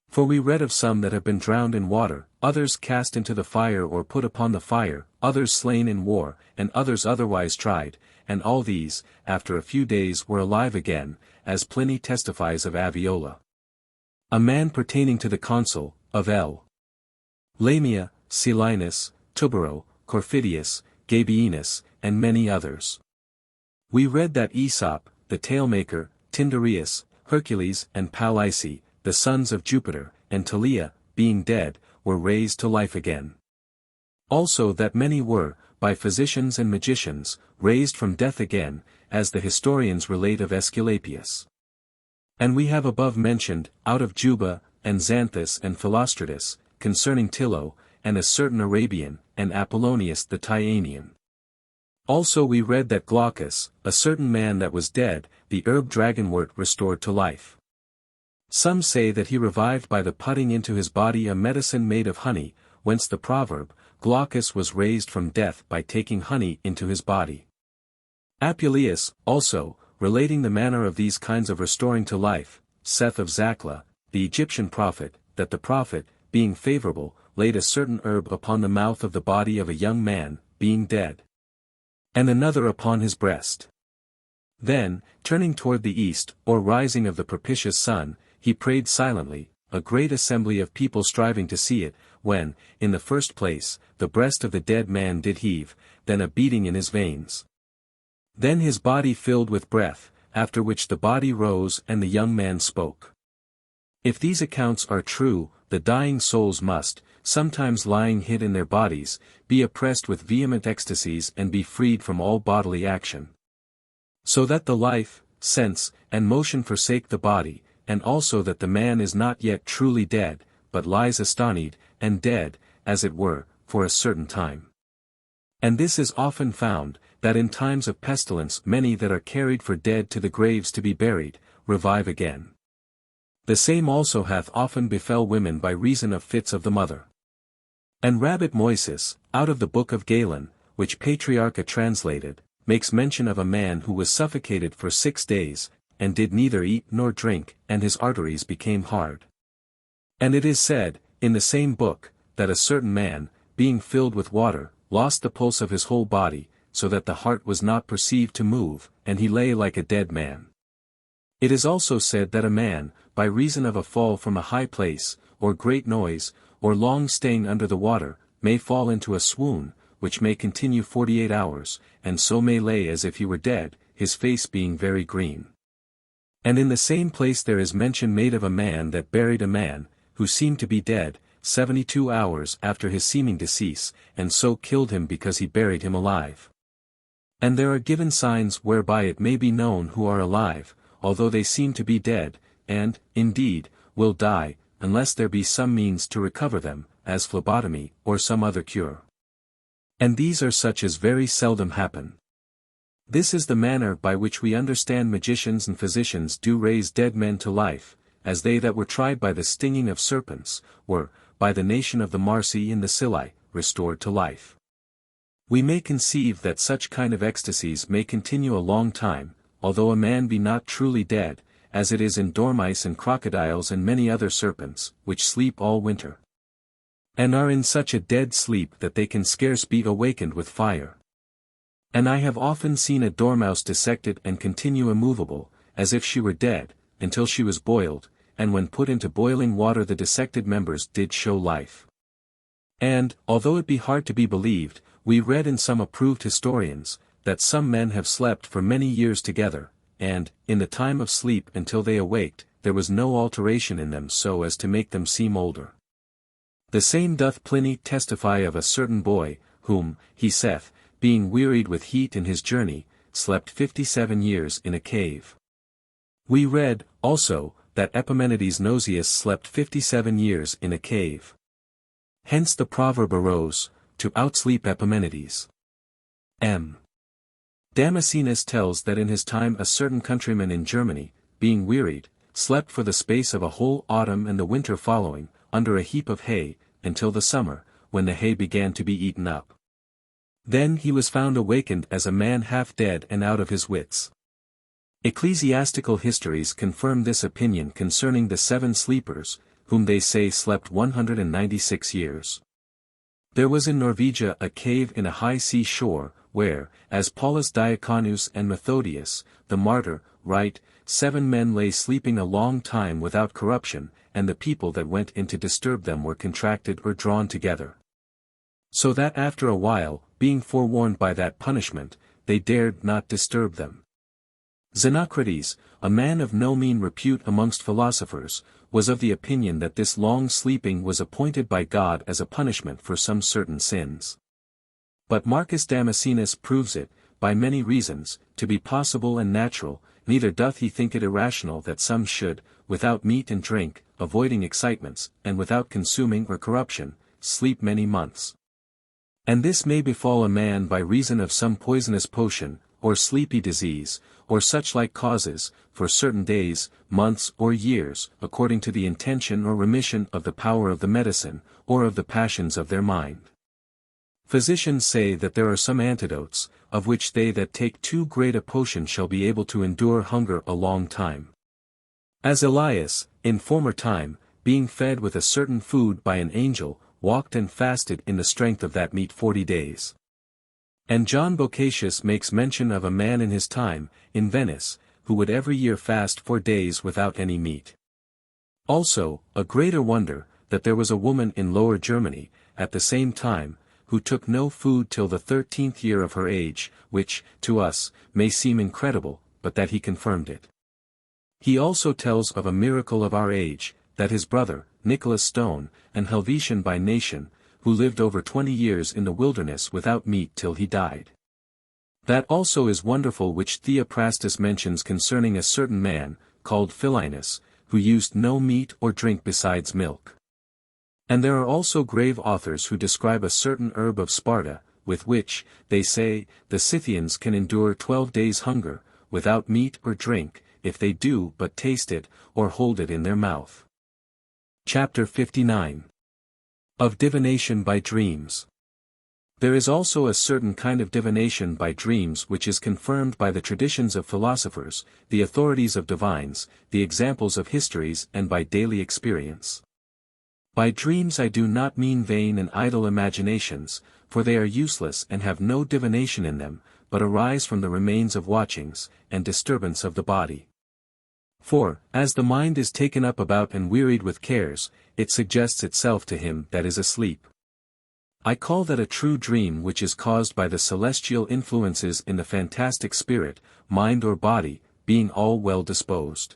For we read of some that have been drowned in water, others cast into the fire or put upon the fire, others slain in war, and others otherwise tried, and all these, after a few days were alive again, as Pliny testifies of Aviola. A man pertaining to the consul, of L. Lamia, Silinus, Tubero, Corfidius, Gabienus, and many others. We read that Aesop, the tale-maker, Tyndareus, Hercules and Pallice, the sons of Jupiter, and Talia, being dead, were raised to life again. Also that many were, by physicians and magicians, raised from death again, as the historians relate of Aesculapius. And we have above mentioned, out of Juba, and Xanthus and Philostratus, concerning Tillo, and a certain Arabian, and Apollonius the Tyanean. Also we read that Glaucus, a certain man that was dead, the herb dragonwort restored to life. Some say that he revived by the putting into his body a medicine made of honey, whence the proverb, Glaucus was raised from death by taking honey into his body. Apuleius, also, relating the manner of these kinds of restoring to life, saith of Zakla, the Egyptian prophet, that the prophet, being favorable, laid a certain herb upon the mouth of the body of a young man, being dead, and another upon his breast. Then, turning toward the east, or rising of the propitious sun, he prayed silently, a great assembly of people striving to see it, when, in the first place, the breast of the dead man did heave, then a beating in his veins. Then his body filled with breath, after which the body rose and the young man spoke. If these accounts are true, the dying souls must, sometimes lying hid in their bodies, be oppressed with vehement ecstasies and be freed from all bodily action. So that the life, sense, and motion forsake the body, and also that the man is not yet truly dead, but lies astonied, and dead, as it were, for a certain time. And this is often found, that in times of pestilence many that are carried for dead to the graves to be buried, revive again. The same also hath often befell women by reason of fits of the mother. And Rabbit Moises, out of the book of Galen, which Patriarcha translated, makes mention of a man who was suffocated for 6 days, and did neither eat nor drink, and his arteries became hard. And it is said, in the same book, that a certain man, being filled with water, lost the pulse of his whole body, so that the heart was not perceived to move, and he lay like a dead man. It is also said that a man, by reason of a fall from a high place, or great noise, or long staying under the water, may fall into a swoon, which may continue 48 hours, and so may lay as if he were dead, his face being very green. And in the same place there is mention made of a man that buried a man, who seemed to be dead, 72 hours after his seeming decease, and so killed him because he buried him alive. And there are given signs whereby it may be known who are alive, although they seem to be dead, and, indeed, will die, unless there be some means to recover them, as phlebotomy, or some other cure. And these are such as very seldom happen. This is the manner by which we understand magicians and physicians do raise dead men to life, as they that were tried by the stinging of serpents, were, by the nation of the Marsi in the Scilli, restored to life. We may conceive that such kind of ecstasies may continue a long time, although a man be not truly dead, as it is in dormice and crocodiles and many other serpents, which sleep all winter, and are in such a dead sleep that they can scarce be awakened with fire. And I have often seen a dormouse dissected and continue immovable, as if she were dead, until she was boiled, and when put into boiling water the dissected members did show life. And, although it be hard to be believed, we read in some approved historians, that some men have slept for many years together, and, in the time of sleep until they awaked, there was no alteration in them so as to make them seem older. The same doth Pliny testify of a certain boy, whom, he saith, being wearied with heat in his journey, slept 57 years in a cave. We read, also, that Epimenides Nosius slept 57 years in a cave. Hence the proverb arose, to outsleep Epimenides. M. Damascenus tells that in his time a certain countryman in Germany, being wearied, slept for the space of a whole autumn and the winter following, under a heap of hay, until the summer, when the hay began to be eaten up. Then he was found awakened as a man half dead and out of his wits. Ecclesiastical histories confirm this opinion concerning the 7 sleepers, whom they say slept 196 years. There was in Norvegia a cave in a high sea shore, where, as Paulus Diaconus and Methodius, the martyr, write, 7 men lay sleeping a long time without corruption, and the people that went in to disturb them were contracted or drawn together. So that after a while, being forewarned by that punishment, they dared not disturb them. Xenocrates, a man of no mean repute amongst philosophers, was of the opinion that this long sleeping was appointed by God as a punishment for some certain sins. But Marcus Damascenus proves it, by many reasons, to be possible and natural, neither doth he think it irrational that some should, without meat and drink, avoiding excitements, and without consuming or corruption, sleep many months. And this may befall a man by reason of some poisonous potion, or sleepy disease, or such like causes, for certain days, months or years, according to the intention or remission of the power of the medicine, or of the passions of their mind. Physicians say that there are some antidotes, of which they that take too great a potion shall be able to endure hunger a long time. As Elias, in former time, being fed with a certain food by an angel, walked and fasted in the strength of that meat 40 days. And John Bocacius makes mention of a man in his time, in Venice, who would every year fast 4 days without any meat. Also, a greater wonder, that there was a woman in Lower Germany, at the same time, who took no food till the 13th year of her age, which, to us, may seem incredible, but that he confirmed it. He also tells of a miracle of our age, that his brother, Nicholas Stone, an Helvetian by nation, who lived over 20 years in the wilderness without meat till he died. That also is wonderful which Theophrastus mentions concerning a certain man, called Philinus, who used no meat or drink besides milk. And there are also grave authors who describe a certain herb of Sparta, with which, they say, the Scythians can endure 12 days' hunger, without meat or drink, if they do but taste it, or hold it in their mouth. Chapter 59. Of Divination by Dreams. There is also a certain kind of divination by dreams which is confirmed by the traditions of philosophers, the authorities of divines, the examples of histories and by daily experience. By dreams I do not mean vain and idle imaginations, for they are useless and have no divination in them, but arise from the remains of watchings, and disturbance of the body. For, as the mind is taken up about and wearied with cares, it suggests itself to him that is asleep. I call that a true dream which is caused by the celestial influences in the fantastic spirit, mind or body, being all well disposed.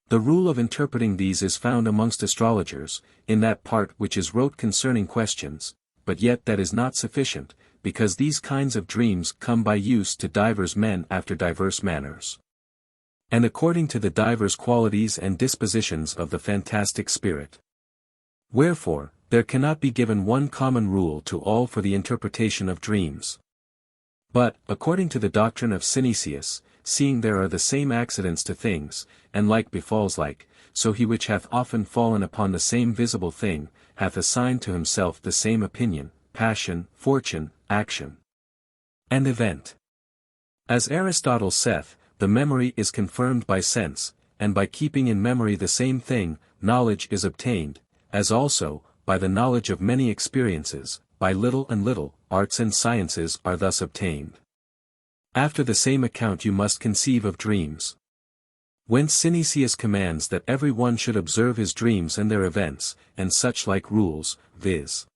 The rule of interpreting these is found amongst astrologers, in that part which is wrote concerning questions, but yet that is not sufficient, because these kinds of dreams come by use to divers men after diverse manners, and according to the divers qualities and dispositions of the fantastic spirit. Wherefore, there cannot be given one common rule to all for the interpretation of dreams. But, according to the doctrine of Synesius, seeing there are the same accidents to things, and like befalls like, so he which hath often fallen upon the same visible thing, hath assigned to himself the same opinion, passion, fortune, action, and event. As Aristotle saith, the memory is confirmed by sense, and by keeping in memory the same thing, knowledge is obtained, as also, by the knowledge of many experiences, by little and little, arts and sciences are thus obtained. After the same account you must conceive of dreams. Whence Synesius commands that every one should observe his dreams and their events, and such like rules, viz.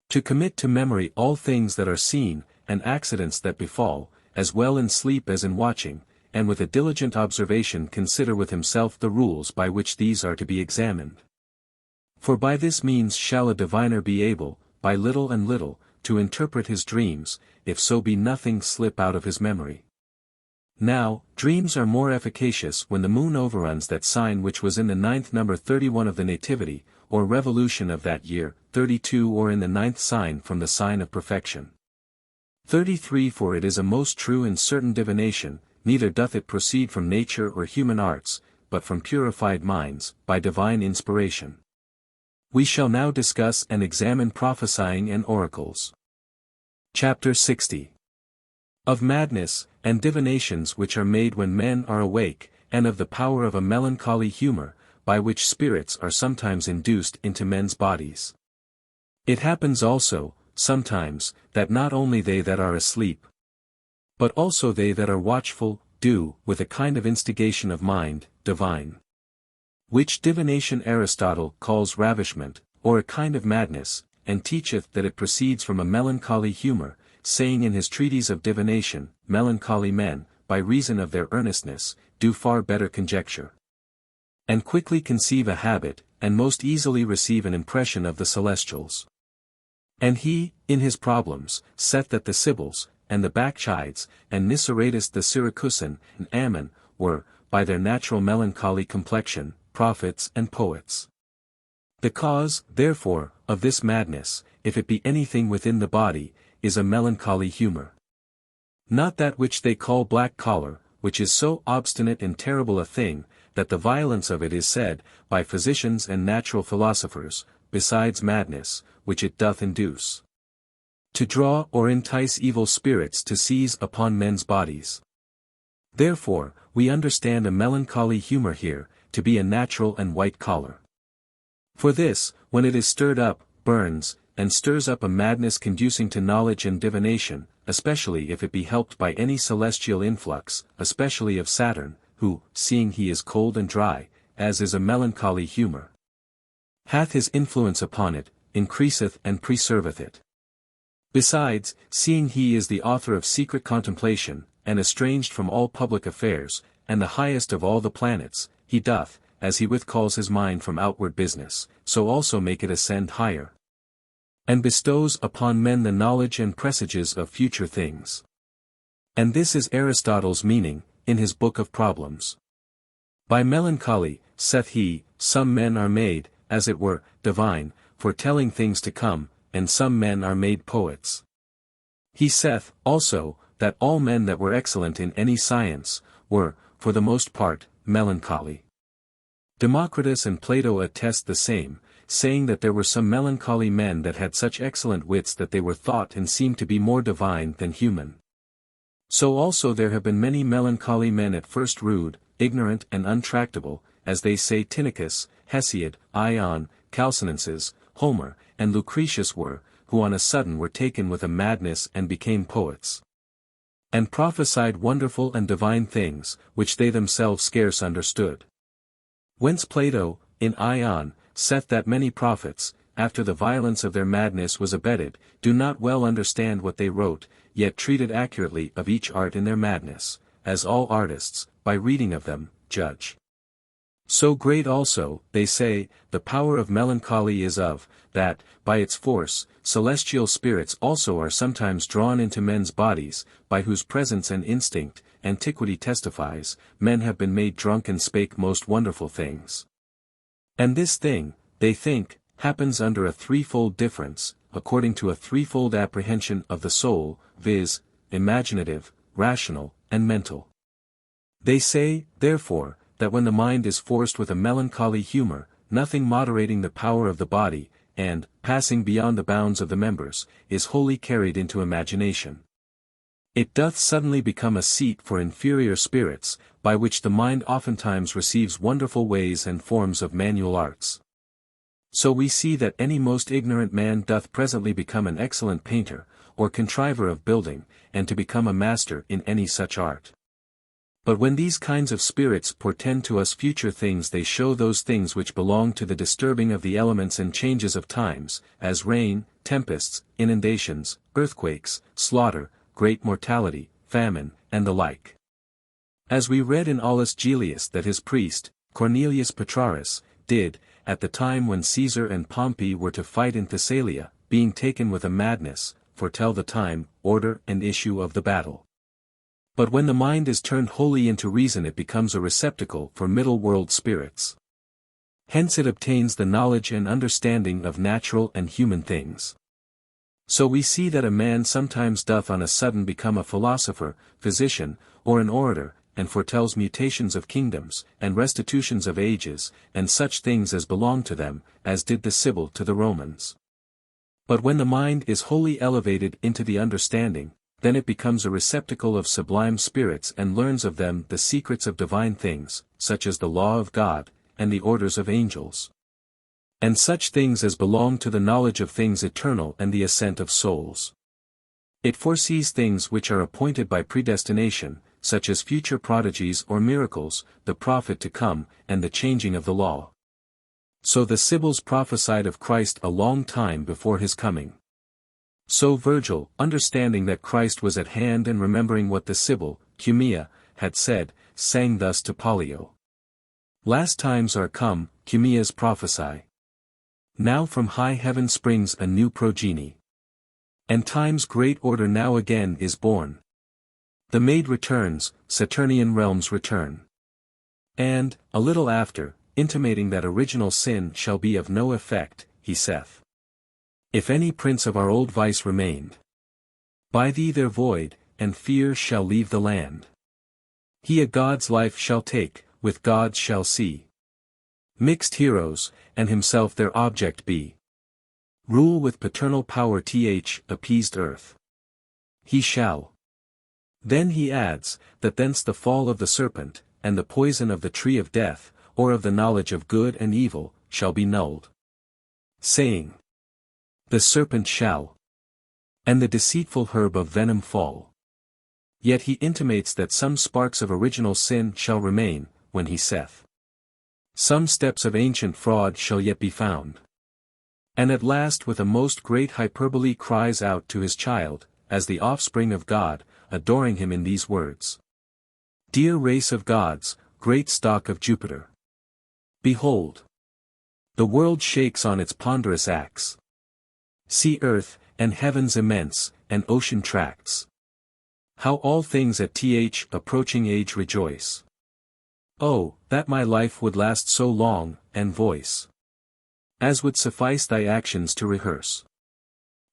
To commit to memory all things that are seen, and accidents that befall, as well in sleep as in watching, and with a diligent observation consider with himself the rules by which these are to be examined. For by this means shall a diviner be able, by little and little, to interpret his dreams, if so be nothing slip out of his memory. Now, dreams are more efficacious when the moon overruns that sign which was in the ninth number 31 of the nativity, or revolution of that year, 32 or in the ninth sign from the sign of perfection. 33 For it is a most true and certain divination, neither doth it proceed from nature or human arts, but from purified minds, by divine inspiration. We shall now discuss and examine prophesying and oracles. Chapter 60. Of madness, and divinations which are made when men are awake, and of the power of a melancholy humor, by which spirits are sometimes induced into men's bodies. It happens also, sometimes, that not only they that are asleep, but also they that are watchful, do, with a kind of instigation of mind, divine. Which divination Aristotle calls ravishment, or a kind of madness, and teacheth that it proceeds from a melancholy humor, saying in his treatise of divination, melancholy men, by reason of their earnestness, do far better conjecture, and quickly conceive a habit, and most easily receive an impression of the celestials. And he, in his problems, saith that the Sibyls, and the Bacchides, and Niceratus the Syracusan, and Ammon, were, by their natural melancholy complexion, prophets and poets. The cause, therefore, of this madness, if it be anything within the body, is a melancholy humor. Not that which they call black choler, which is so obstinate and terrible a thing, that the violence of it is said, by physicians and natural philosophers, besides madness, which it doth induce, to draw or entice evil spirits to seize upon men's bodies. Therefore, we understand a melancholy humor here, to be a natural and white choler. For this, when it is stirred up, burns, and stirs up a madness conducing to knowledge and divination, especially if it be helped by any celestial influx, especially of Saturn, who, seeing he is cold and dry, as is a melancholy humor, hath his influence upon it, increaseth and preserveth it. Besides, seeing he is the author of secret contemplation, and estranged from all public affairs, and the highest of all the planets, he doth, as he withcalls his mind from outward business, so also make it ascend higher, and bestows upon men the knowledge and presages of future things. And this is Aristotle's meaning, in his Book of Problems. By melancholy, saith he, some men are made, as it were, divine, for telling things to come, and some men are made poets. He saith, also, that all men that were excellent in any science, were, for the most part, melancholy. Democritus and Plato attest the same, saying that there were some melancholy men that had such excellent wits that they were thought and seemed to be more divine than human. So also there have been many melancholy men at first rude, ignorant and untractable, as they say Tynnichus, Hesiod, Ion, Calsinenses, Homer, and Lucretius were, who on a sudden were taken with a madness and became poets, and prophesied wonderful and divine things, which they themselves scarce understood. Whence Plato, in Ion, saith that many prophets, after the violence of their madness was abated, do not well understand what they wrote, yet treated accurately of each art in their madness, as all artists, by reading of them, judge. So great also, they say, the power of melancholy is of, that, by its force, celestial spirits also are sometimes drawn into men's bodies, by whose presence and instinct, antiquity testifies, men have been made drunk and spake most wonderful things. And this thing, they think, happens under a threefold difference, according to a threefold apprehension of the soul, viz., imaginative, rational, and mental. They say, therefore, that when the mind is forced with a melancholy humor, nothing moderating the power of the body, and, passing beyond the bounds of the members, is wholly carried into imagination. It doth suddenly become a seat for inferior spirits, by which the mind oftentimes receives wonderful ways and forms of manual arts. So we see that any most ignorant man doth presently become an excellent painter, or contriver of building, and to become a master in any such art. But when these kinds of spirits portend to us future things, they show those things which belong to the disturbing of the elements and changes of times, as rain, tempests, inundations, earthquakes, slaughter, great mortality, famine, and the like. As we read in Aulus Gellius that his priest, Cornelius Petrarus, did, at the time when Caesar and Pompey were to fight in Thessalia, being taken with a madness, foretell the time, order and issue of the battle. But when the mind is turned wholly into reason, it becomes a receptacle for middle-world spirits. Hence it obtains the knowledge and understanding of natural and human things. So we see that a man sometimes doth on a sudden become a philosopher, physician, or an orator, and foretells mutations of kingdoms, and restitutions of ages, and such things as belong to them, as did the Sibyl to the Romans. But when the mind is wholly elevated into the understanding, then it becomes a receptacle of sublime spirits and learns of them the secrets of divine things, such as the law of God, and the orders of angels. And such things as belong to the knowledge of things eternal and the ascent of souls. It foresees things which are appointed by predestination, such as future prodigies or miracles, the prophet to come, and the changing of the law. So the Sibyls prophesied of Christ a long time before his coming. So Virgil, understanding that Christ was at hand and remembering what the Sibyl, Cumia, had said, sang thus to Pollio. Last times are come, Cumia's prophesy. Now from high heaven springs a new progeny. And time's great order now again is born. The maid returns, Saturnian realms return. And, a little after, intimating that original sin shall be of no effect, he saith. If any prince of our old vice remained, by thee they're void, and fear shall leave the land. He a god's life shall take, with gods shall see. Mixed heroes, and himself their object be. Rule with paternal power appeased earth. He shall. Then he adds, that thence the fall of the serpent, and the poison of the tree of death, or of the knowledge of good and evil, shall be nulled. Saying, the serpent shall, and the deceitful herb of venom fall. Yet he intimates that some sparks of original sin shall remain, when he saith, some steps of ancient fraud shall yet be found. And at last with a most great hyperbole cries out to his child, as the offspring of God, adoring him in these words. Dear race of gods, great stock of Jupiter. Behold! The world shakes on its ponderous acts. See earth, and heavens immense, and ocean tracts. How all things at approaching age rejoice. Oh, that my life would last so long, and voice, as would suffice thy actions to rehearse.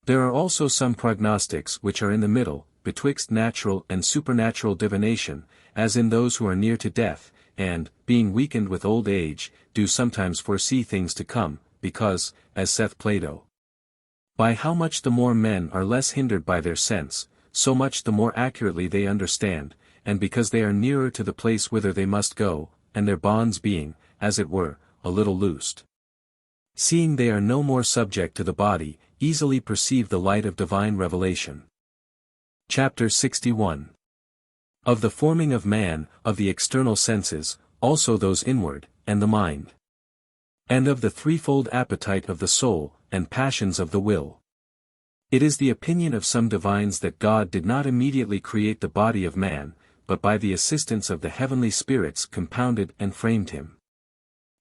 There are also some prognostics which are in the middle, betwixt natural and supernatural divination, as in those who are near to death, and, being weakened with old age, do sometimes foresee things to come, because, as saith Plato, by how much the more men are less hindered by their sense, so much the more accurately they understand, and because they are nearer to the place whither they must go, and their bonds being, as it were, a little loosed. Seeing they are no more subject to the body, easily perceive the light of divine revelation. Chapter 61. Of the forming of man, of the external senses, also those inward, and the mind. And of the threefold appetite of the soul, and passions of the will. It is the opinion of some divines that God did not immediately create the body of man, but by the assistance of the heavenly spirits compounded and framed him.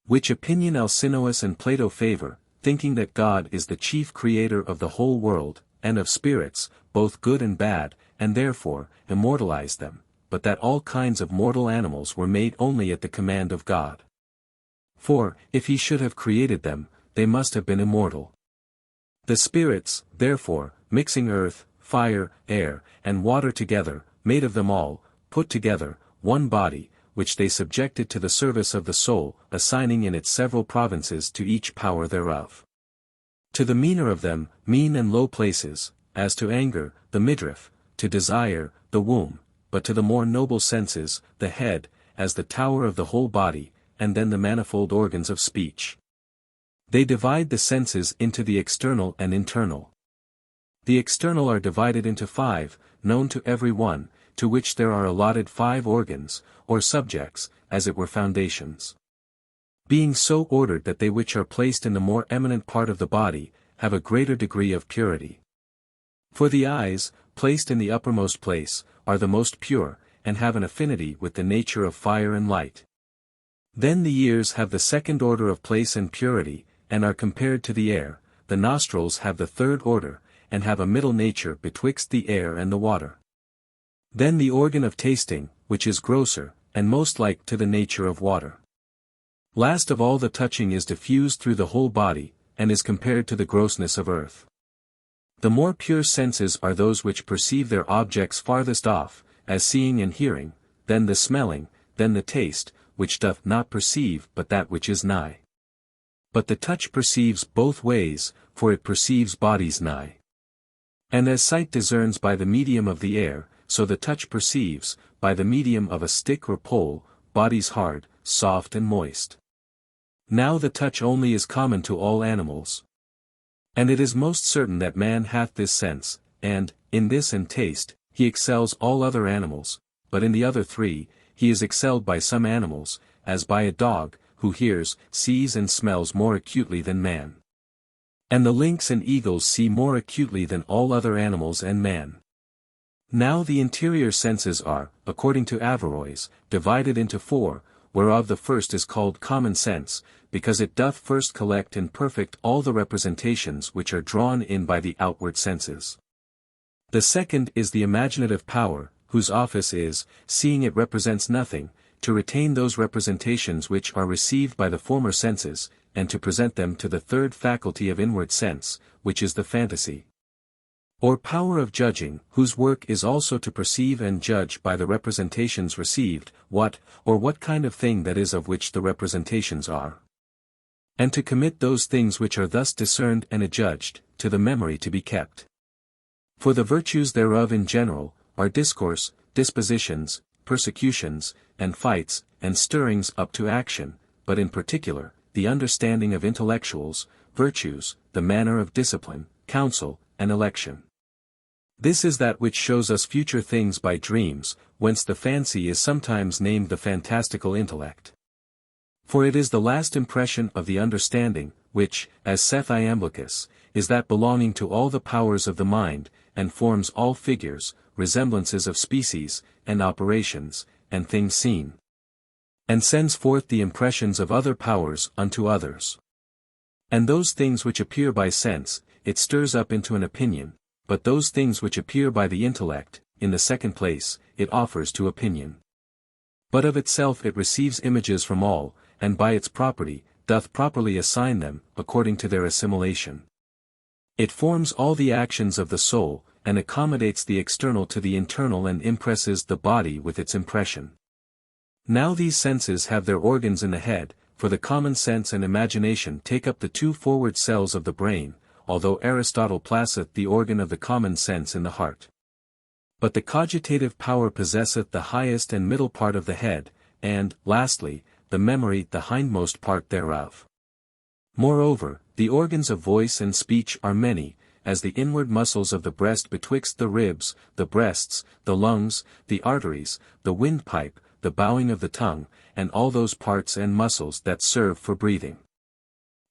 Which opinion Alcinous and Plato favor, thinking that God is the chief creator of the whole world, and of spirits, both good and bad, and therefore, immortalized them, but that all kinds of mortal animals were made only at the command of God. For, if he should have created them, they must have been immortal. The spirits, therefore, mixing earth, fire, air, and water together, made of them all, put together, one body, which they subjected to the service of the soul, assigning in its several provinces to each power thereof. To the meaner of them, mean and low places, as to anger, the midriff, to desire, the womb, but to the more noble senses, the head, as the tower of the whole body, and then the manifold organs of speech. They divide the senses into the external and internal. The external are divided into 5, known to every one, to which there are allotted 5 organs, or subjects, as it were foundations. Being so ordered that they which are placed in the more eminent part of the body, have a greater degree of purity. For the eyes, placed in the uppermost place, are the most pure, and have an affinity with the nature of fire and light. Then the ears have the second order of place and purity, and are compared to the air. The nostrils have the third order, and have a middle nature betwixt the air and the water. Then the organ of tasting, which is grosser, and most like to the nature of water. Last of all the touching is diffused through the whole body, and is compared to the grossness of earth. The more pure senses are those which perceive their objects farthest off, as seeing and hearing, then the smelling, then the taste, which doth not perceive but that which is nigh. But the touch perceives both ways, for it perceives bodies nigh. And as sight discerns by the medium of the air, so the touch perceives, by the medium of a stick or pole, bodies hard, soft and moist. Now the touch only is common to all animals. And it is most certain that man hath this sense, and, in this and taste, he excels all other animals, but in the other 3, he is excelled by some animals, as by a dog, who hears, sees and smells more acutely than man. And the lynx and eagles see more acutely than all other animals and man. Now the interior senses are, according to Averroes, divided into 4, whereof the first is called common sense, because it doth first collect and perfect all the representations which are drawn in by the outward senses. The second is the imaginative power, whose office is, seeing it represents nothing, to retain those representations which are received by the former senses, and to present them to the third faculty of inward sense, which is the fantasy. Or power of judging, whose work is also to perceive and judge by the representations received, what kind of thing that is of which the representations are. And to commit those things which are thus discerned and adjudged, to the memory to be kept. For the virtues thereof in general, are discourse, dispositions, persecutions, and fights, and stirrings up to action, but in particular, the understanding of intellectuals, virtues, the manner of discipline, counsel, and election. This is that which shows us future things by dreams, whence the fancy is sometimes named the fantastical intellect. For it is the last impression of the understanding, which, as saith Iamblichus, is that belonging to all the powers of the mind, and forms all figures, resemblances of species, and operations, and things seen. And sends forth the impressions of other powers unto others. And those things which appear by sense, it stirs up into an opinion, but those things which appear by the intellect, in the second place, it offers to opinion. But of itself it receives images from all, and by its property, doth properly assign them, according to their assimilation. It forms all the actions of the soul, and accommodates the external to the internal and impresses the body with its impression. Now these senses have their organs in the head, for the common sense and imagination take up the 2 forward cells of the brain, although Aristotle placeth the organ of the common sense in the heart. But the cogitative power possesseth the highest and middle part of the head, and, lastly, the memory the hindmost part thereof. Moreover, the organs of voice and speech are many, as the inward muscles of the breast betwixt the ribs, the breasts, the lungs, the arteries, the windpipe, the bowing of the tongue, and all those parts and muscles that serve for breathing.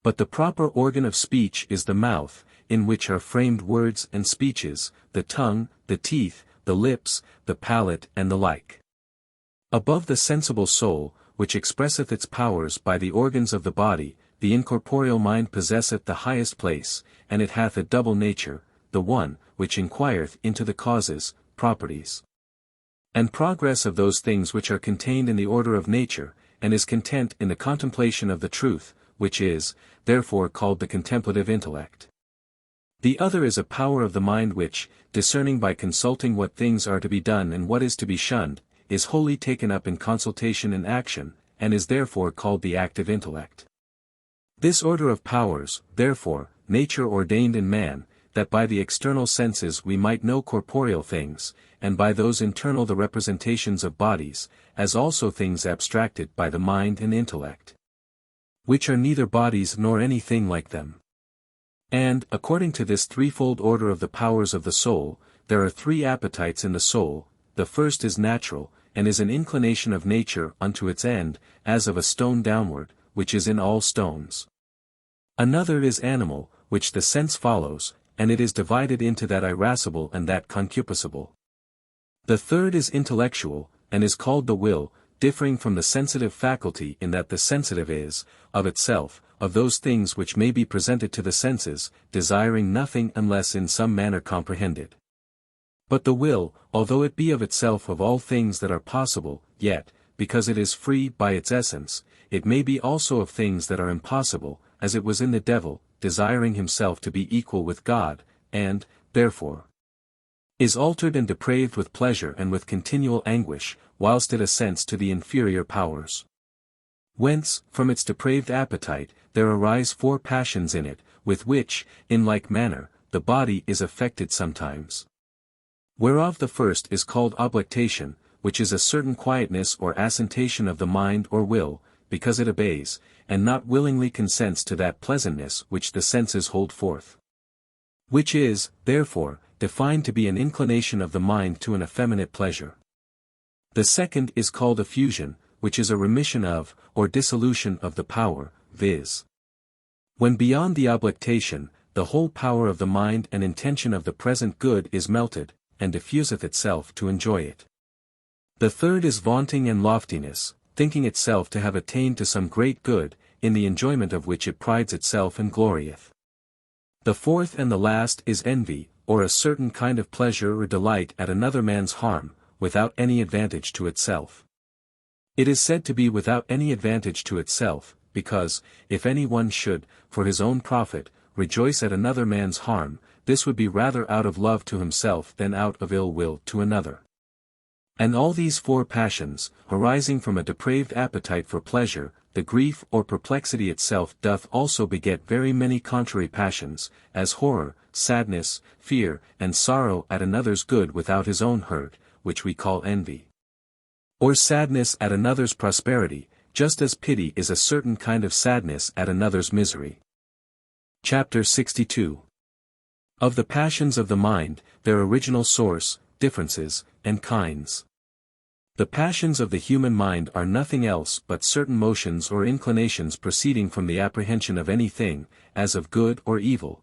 But the proper organ of speech is the mouth, in which are framed words and speeches, the tongue, the teeth, the lips, the palate and the like. Above the sensible soul, which expresseth its powers by the organs of the body, the incorporeal mind possesseth the highest place, and it hath a double nature, the one, which inquireth into the causes, properties, and progress of those things which are contained in the order of nature, and is content in the contemplation of the truth, which is, therefore called the contemplative intellect. The other is a power of the mind which, discerning by consulting what things are to be done and what is to be shunned, is wholly taken up in consultation and action, and is therefore called the active intellect. This order of powers, therefore, nature ordained in man, that by the external senses we might know corporeal things, and by those internal the representations of bodies, as also things abstracted by the mind and intellect, which are neither bodies nor anything like them. And, according to this threefold order of the powers of the soul, there are 3 appetites in the soul, the first is natural, and is an inclination of nature unto its end, as of a stone downward, which is in all stones. Another is animal, which the sense follows, and it is divided into that irascible and that concupiscible. The third is intellectual, and is called the will, differing from the sensitive faculty in that the sensitive is, of itself, of those things which may be presented to the senses, desiring nothing unless in some manner comprehended. But the will, although it be of itself of all things that are possible, yet, because it is free by its essence, it may be also of things that are impossible, as it was in the devil, desiring himself to be equal with God, and, therefore, is altered and depraved with pleasure and with continual anguish, whilst it assents to the inferior powers. Whence, from its depraved appetite, there arise 4 passions in it, with which, in like manner, the body is affected sometimes. Whereof the first is called oblectation, which is a certain quietness or assentation of the mind or will, because it obeys, and not willingly consents to that pleasantness which the senses hold forth. Which is, therefore, defined to be an inclination of the mind to an effeminate pleasure. The second is called effusion, which is a remission of, or dissolution of the power, viz. When beyond the oblectation, the whole power of the mind and intention of the present good is melted, and diffuseth itself to enjoy it. The third is vaunting and loftiness, thinking itself to have attained to some great good, in the enjoyment of which it prides itself and glorieth. The fourth and the last is envy, or a certain kind of pleasure or delight at another man's harm, without any advantage to itself. It is said to be without any advantage to itself, because, if any one should, for his own profit, rejoice at another man's harm, this would be rather out of love to himself than out of ill will to another. And all these 4 passions, arising from a depraved appetite for pleasure, the grief or perplexity itself doth also beget very many contrary passions, as horror, sadness, fear, and sorrow at another's good without his own hurt, which we call envy. Or sadness at another's prosperity, just as pity is a certain kind of sadness at another's misery. Chapter 62. Of the passions of the mind, their original source, differences, and kinds. The passions of the human mind are nothing else but certain motions or inclinations proceeding from the apprehension of any thing, as of good or evil,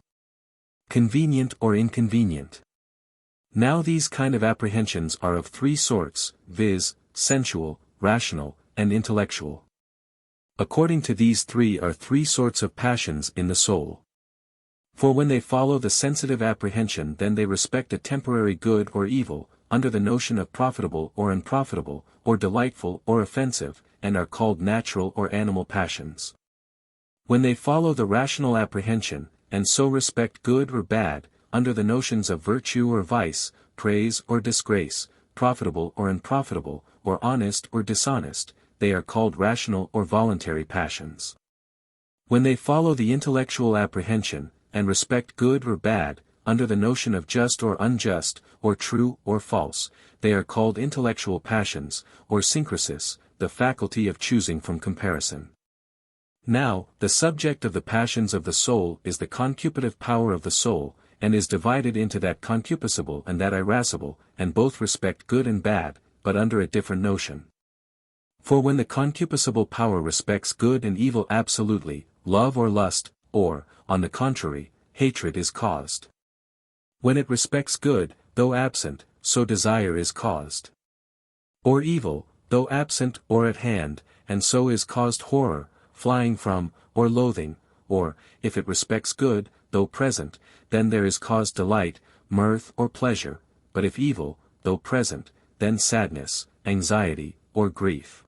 convenient or inconvenient. Now these kind of apprehensions are of 3 sorts, viz., sensual, rational, and intellectual. According to these 3 are 3 sorts of passions in the soul. For when they follow the sensitive apprehension, then they respect a temporary good or evil, under the notion of profitable or unprofitable, or delightful or offensive, and are called natural or animal passions. When they follow the rational apprehension, and so respect good or bad, under the notions of virtue or vice, praise or disgrace, profitable or unprofitable, or honest or dishonest, they are called rational or voluntary passions. When they follow the intellectual apprehension, and respect good or bad, under the notion of just or unjust, or true or false, they are called intellectual passions, or syncresis, the faculty of choosing from comparison. Now, the subject of the passions of the soul is the concupitive power of the soul, and is divided into that concupiscible and that irascible, and both respect good and bad, but under a different notion. For when the concupiscible power respects good and evil absolutely, love or lust, or, on the contrary, hatred is caused. When it respects good, though absent, so desire is caused. Or evil, though absent or at hand, and so is caused horror, flying from, or loathing, or, if it respects good, though present, then there is caused delight, mirth or pleasure, but if evil, though present, then sadness, anxiety, or grief.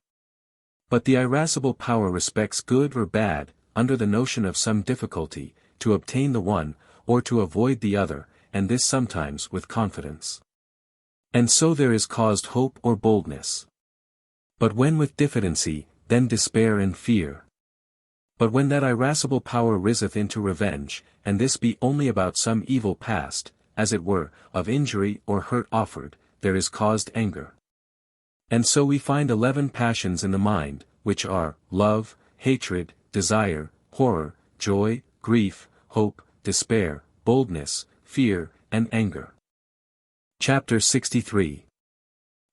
But the irascible power respects good or bad, under the notion of some difficulty, to obtain the one, or to avoid the other, and this sometimes with confidence. And so there is caused hope or boldness. But when with diffidency, then despair and fear. But when that irascible power riseth into revenge, and this be only about some evil past, as it were, of injury or hurt offered, there is caused anger. And so we find 11 passions in the mind, which are, love, hatred, desire, horror, joy, grief, hope, despair, boldness, fear, and anger. Chapter 63.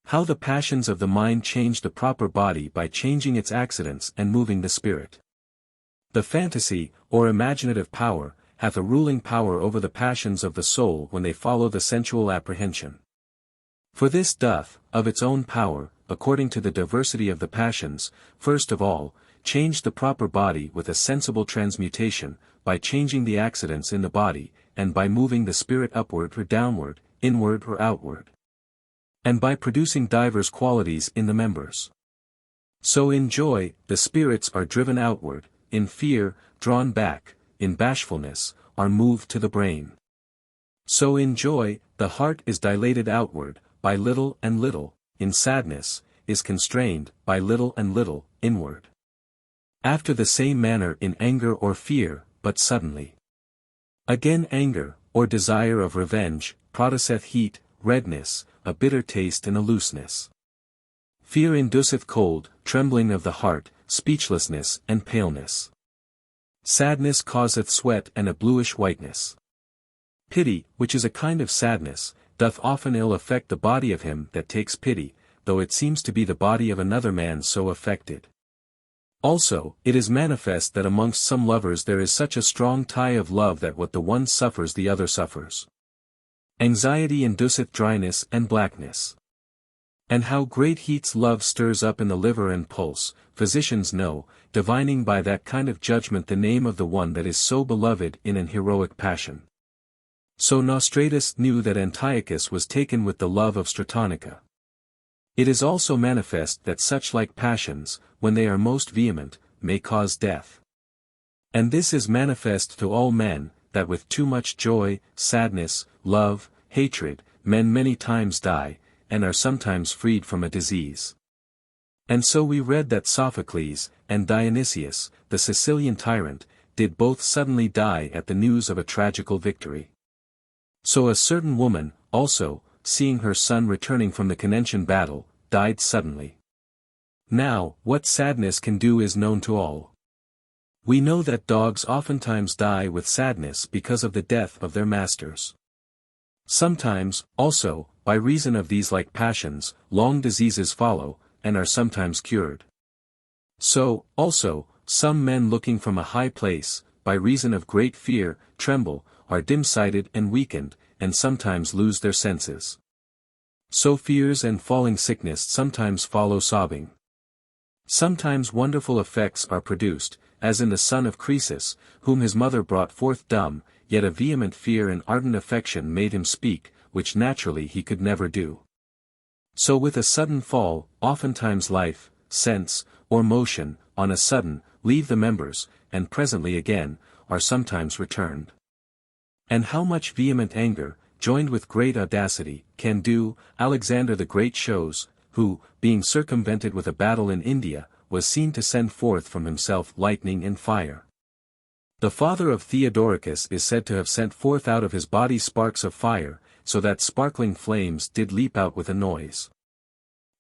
How the passions of the mind change the proper body by changing its accidents and moving the spirit. The fantasy, or imaginative power, hath a ruling power over the passions of the soul when they follow the sensual apprehension. For this doth, of its own power, according to the diversity of the passions, first of all, change the proper body with a sensible transmutation, by changing the accidents in the body, and by moving the spirit upward or downward, inward or outward. And by producing divers qualities in the members. So in joy, the spirits are driven outward, in fear, drawn back, in bashfulness, are moved to the brain. So in joy, the heart is dilated outward, by little and little, in sadness, is constrained, by little and little, inward. After the same manner in anger or fear, but suddenly. Again anger, or desire of revenge, produceth heat, redness, a bitter taste and a looseness. Fear induceth cold, trembling of the heart, speechlessness and paleness. Sadness causeth sweat and a bluish whiteness. Pity, which is a kind of sadness, doth often ill affect the body of him that takes pity, though it seems to be the body of another man so affected. Also, it is manifest that amongst some lovers there is such a strong tie of love that what the one suffers the other suffers. Anxiety induceth dryness and blackness. And how great heats love stirs up in the liver and pulse, physicians know, divining by that kind of judgment the name of the one that is so beloved in an heroic passion. So Nostratus knew that Antiochus was taken with the love of Stratonica. It is also manifest that such like passions, when they are most vehement, may cause death. And this is manifest to all men, that with too much joy, sadness, love, hatred, men many times die, and are sometimes freed from a disease. And so we read that Sophocles, and Dionysius, the Sicilian tyrant, did both suddenly die at the news of a tragical victory. So a certain woman, also, seeing her son returning from the Cannentian battle, died suddenly. Now, what sadness can do is known to all. We know that dogs oftentimes die with sadness because of the death of their masters. Sometimes, also, by reason of these like passions, long diseases follow, and are sometimes cured. So, also, some men looking from a high place, by reason of great fear, tremble, are dim-sighted and weakened, and sometimes lose their senses. So fears and falling sickness sometimes follow sobbing. Sometimes wonderful effects are produced, as in the son of Croesus, whom his mother brought forth dumb, yet a vehement fear and ardent affection made him speak, which naturally he could never do. So with a sudden fall, oftentimes life, sense, or motion, on a sudden, leave the members, and presently again, are sometimes returned. And how much vehement anger, joined with great audacity, can do, Alexander the Great shows, who, being circumvented with a battle in India, was seen to send forth from himself lightning and fire. The father of Theodoricus is said to have sent forth out of his body sparks of fire, so that sparkling flames did leap out with a noise.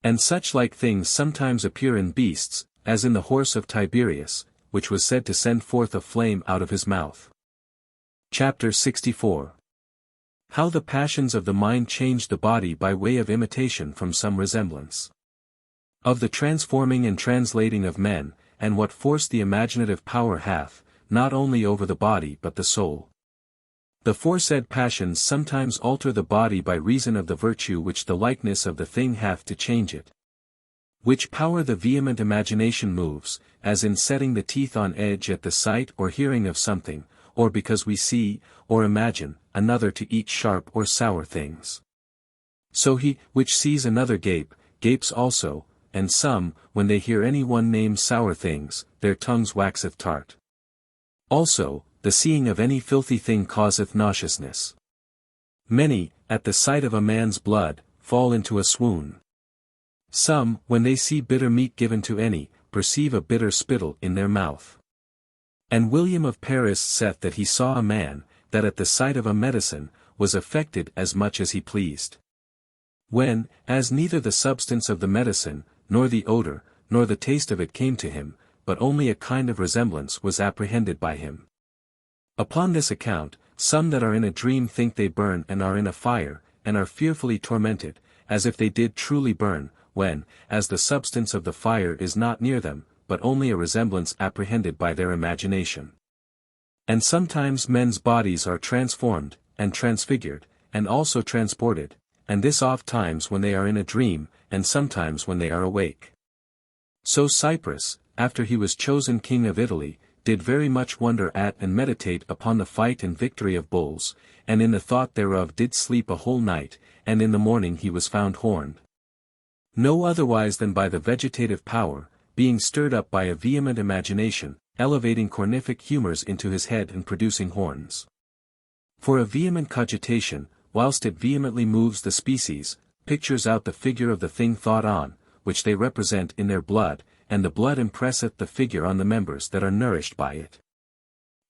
And such like things sometimes appear in beasts, as in the horse of Tiberius, which was said to send forth a flame out of his mouth. Chapter 64. How the passions of the mind change the body by way of imitation from some resemblance. Of the transforming and translating of men, and what force the imaginative power hath, not only over the body but the soul. The foresaid passions sometimes alter the body by reason of the virtue which the likeness of the thing hath to change it. Which power the vehement imagination moves, as in setting the teeth on edge at the sight or hearing of something, or because we see, or imagine, another to eat sharp or sour things. So he, which sees another gape, gapes also, and some, when they hear any one name sour things, their tongues waxeth tart. Also, the seeing of any filthy thing causeth nauseousness. Many, at the sight of a man's blood, fall into a swoon. Some, when they see bitter meat given to any, perceive a bitter spittle in their mouth. And William of Paris saith that he saw a man, that at the sight of a medicine, was affected as much as he pleased. When, as neither the substance of the medicine, nor the odor, nor the taste of it came to him, but only a kind of resemblance was apprehended by him. Upon this account, some that are in a dream think they burn and are in a fire, and are fearfully tormented, as if they did truly burn, when, as the substance of the fire is not near them, but only a resemblance apprehended by their imagination. And sometimes men's bodies are transformed, and transfigured, and also transported, and this oft times when they are in a dream, and sometimes when they are awake. So Cyprus, after he was chosen king of Italy, did very much wonder at and meditate upon the fight and victory of bulls, and in the thought thereof did sleep a whole night, and in the morning he was found horned. No otherwise than by the vegetative power, being stirred up by a vehement imagination, elevating cornific humours into his head and producing horns. For a vehement cogitation, whilst it vehemently moves the species, pictures out the figure of the thing thought on, which they represent in their blood, and the blood impresseth the figure on the members that are nourished by it.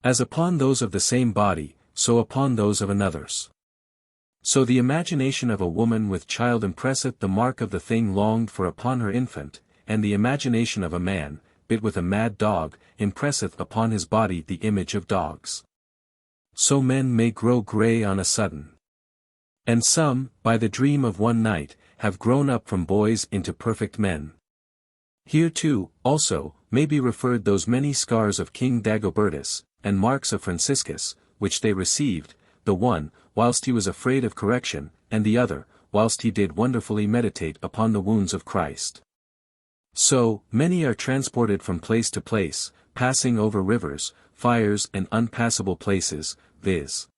As upon those of the same body, so upon those of another's. So the imagination of a woman with child impresseth the mark of the thing longed for upon her infant, and the imagination of a man, bit with a mad dog, impresseth upon his body the image of dogs. So men may grow grey on a sudden. And some, by the dream of one night, have grown up from boys into perfect men. Here too, also, may be referred those many scars of King Dagobertus, and marks of Franciscus, which they received, the one, whilst he was afraid of correction, and the other, whilst he did wonderfully meditate upon the wounds of Christ. So, many are transported from place to place, passing over rivers, fires and unpassable places, viz.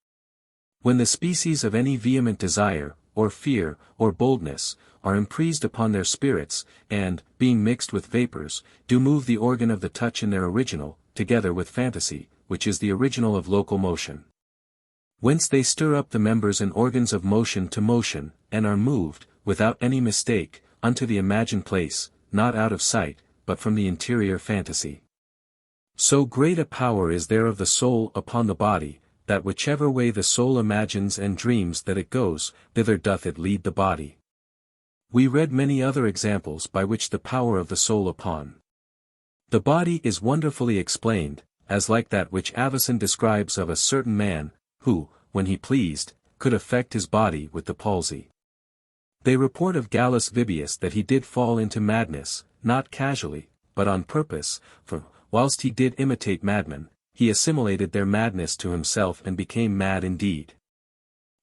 When the species of any vehement desire, or fear, or boldness, are impressed upon their spirits, and, being mixed with vapours, do move the organ of the touch in their original, together with fantasy, which is the original of local motion. Whence they stir up the members and organs of motion to motion, and are moved, without any mistake, unto the imagined place, not out of sight, but from the interior fantasy. So great a power is there of the soul upon the body, that whichever way the soul imagines and dreams that it goes, thither doth it lead the body. We read many other examples by which the power of the soul upon the body is wonderfully explained, as like that which Avicen describes of a certain man, who, when he pleased, could affect his body with the palsy. They report of Gallus Vibius that he did fall into madness, not casually, but on purpose, for, whilst he did imitate madmen, he assimilated their madness to himself and became mad indeed.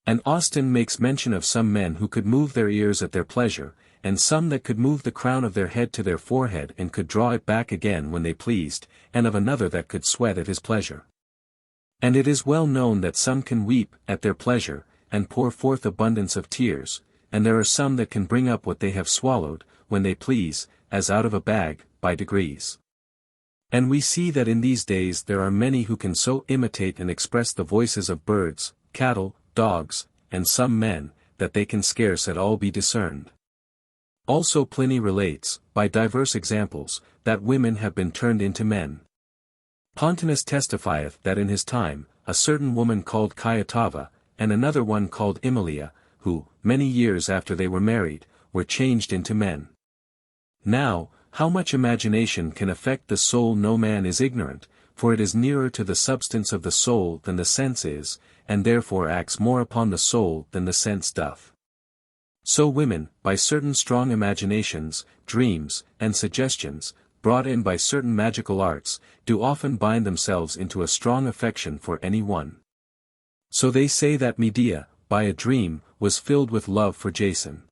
And Austin makes mention of some men who could move their ears at their pleasure, and some that could move the crown of their head to their forehead and could draw it back again when they pleased, and of another that could sweat at his pleasure. And it is well known that some can weep at their pleasure, and pour forth abundance of tears, and there are some that can bring up what they have swallowed, when they please, as out of a bag, by degrees. And we see that in these days there are many who can so imitate and express the voices of birds, cattle, dogs, and some men, that they can scarce at all be discerned. Also Pliny relates, by diverse examples, that women have been turned into men. Pontanus testifieth that in his time, a certain woman called Caiatava, and another one called Emilia, who, many years after they were married, were changed into men. Now, how much imagination can affect the soul no man is ignorant, for it is nearer to the substance of the soul than the sense is, and therefore acts more upon the soul than the sense doth. So women, by certain strong imaginations, dreams, and suggestions, brought in by certain magical arts, do often bind themselves into a strong affection for any one. So they say that Medea, by a dream, was filled with love for Jason.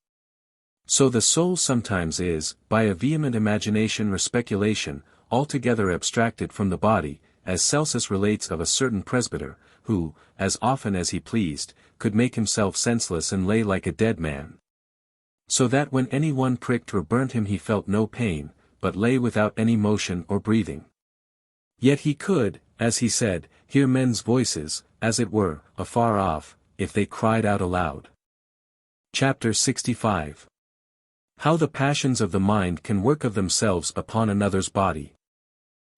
So the soul sometimes is, by a vehement imagination or speculation, altogether abstracted from the body, as Celsus relates of a certain presbyter, who, as often as he pleased, could make himself senseless and lay like a dead man. So that when any one pricked or burnt him he felt no pain, but lay without any motion or breathing. Yet he could, as he said, hear men's voices, as it were, afar off, if they cried out aloud. Chapter 65. How the passions of the mind can work of themselves upon another's body.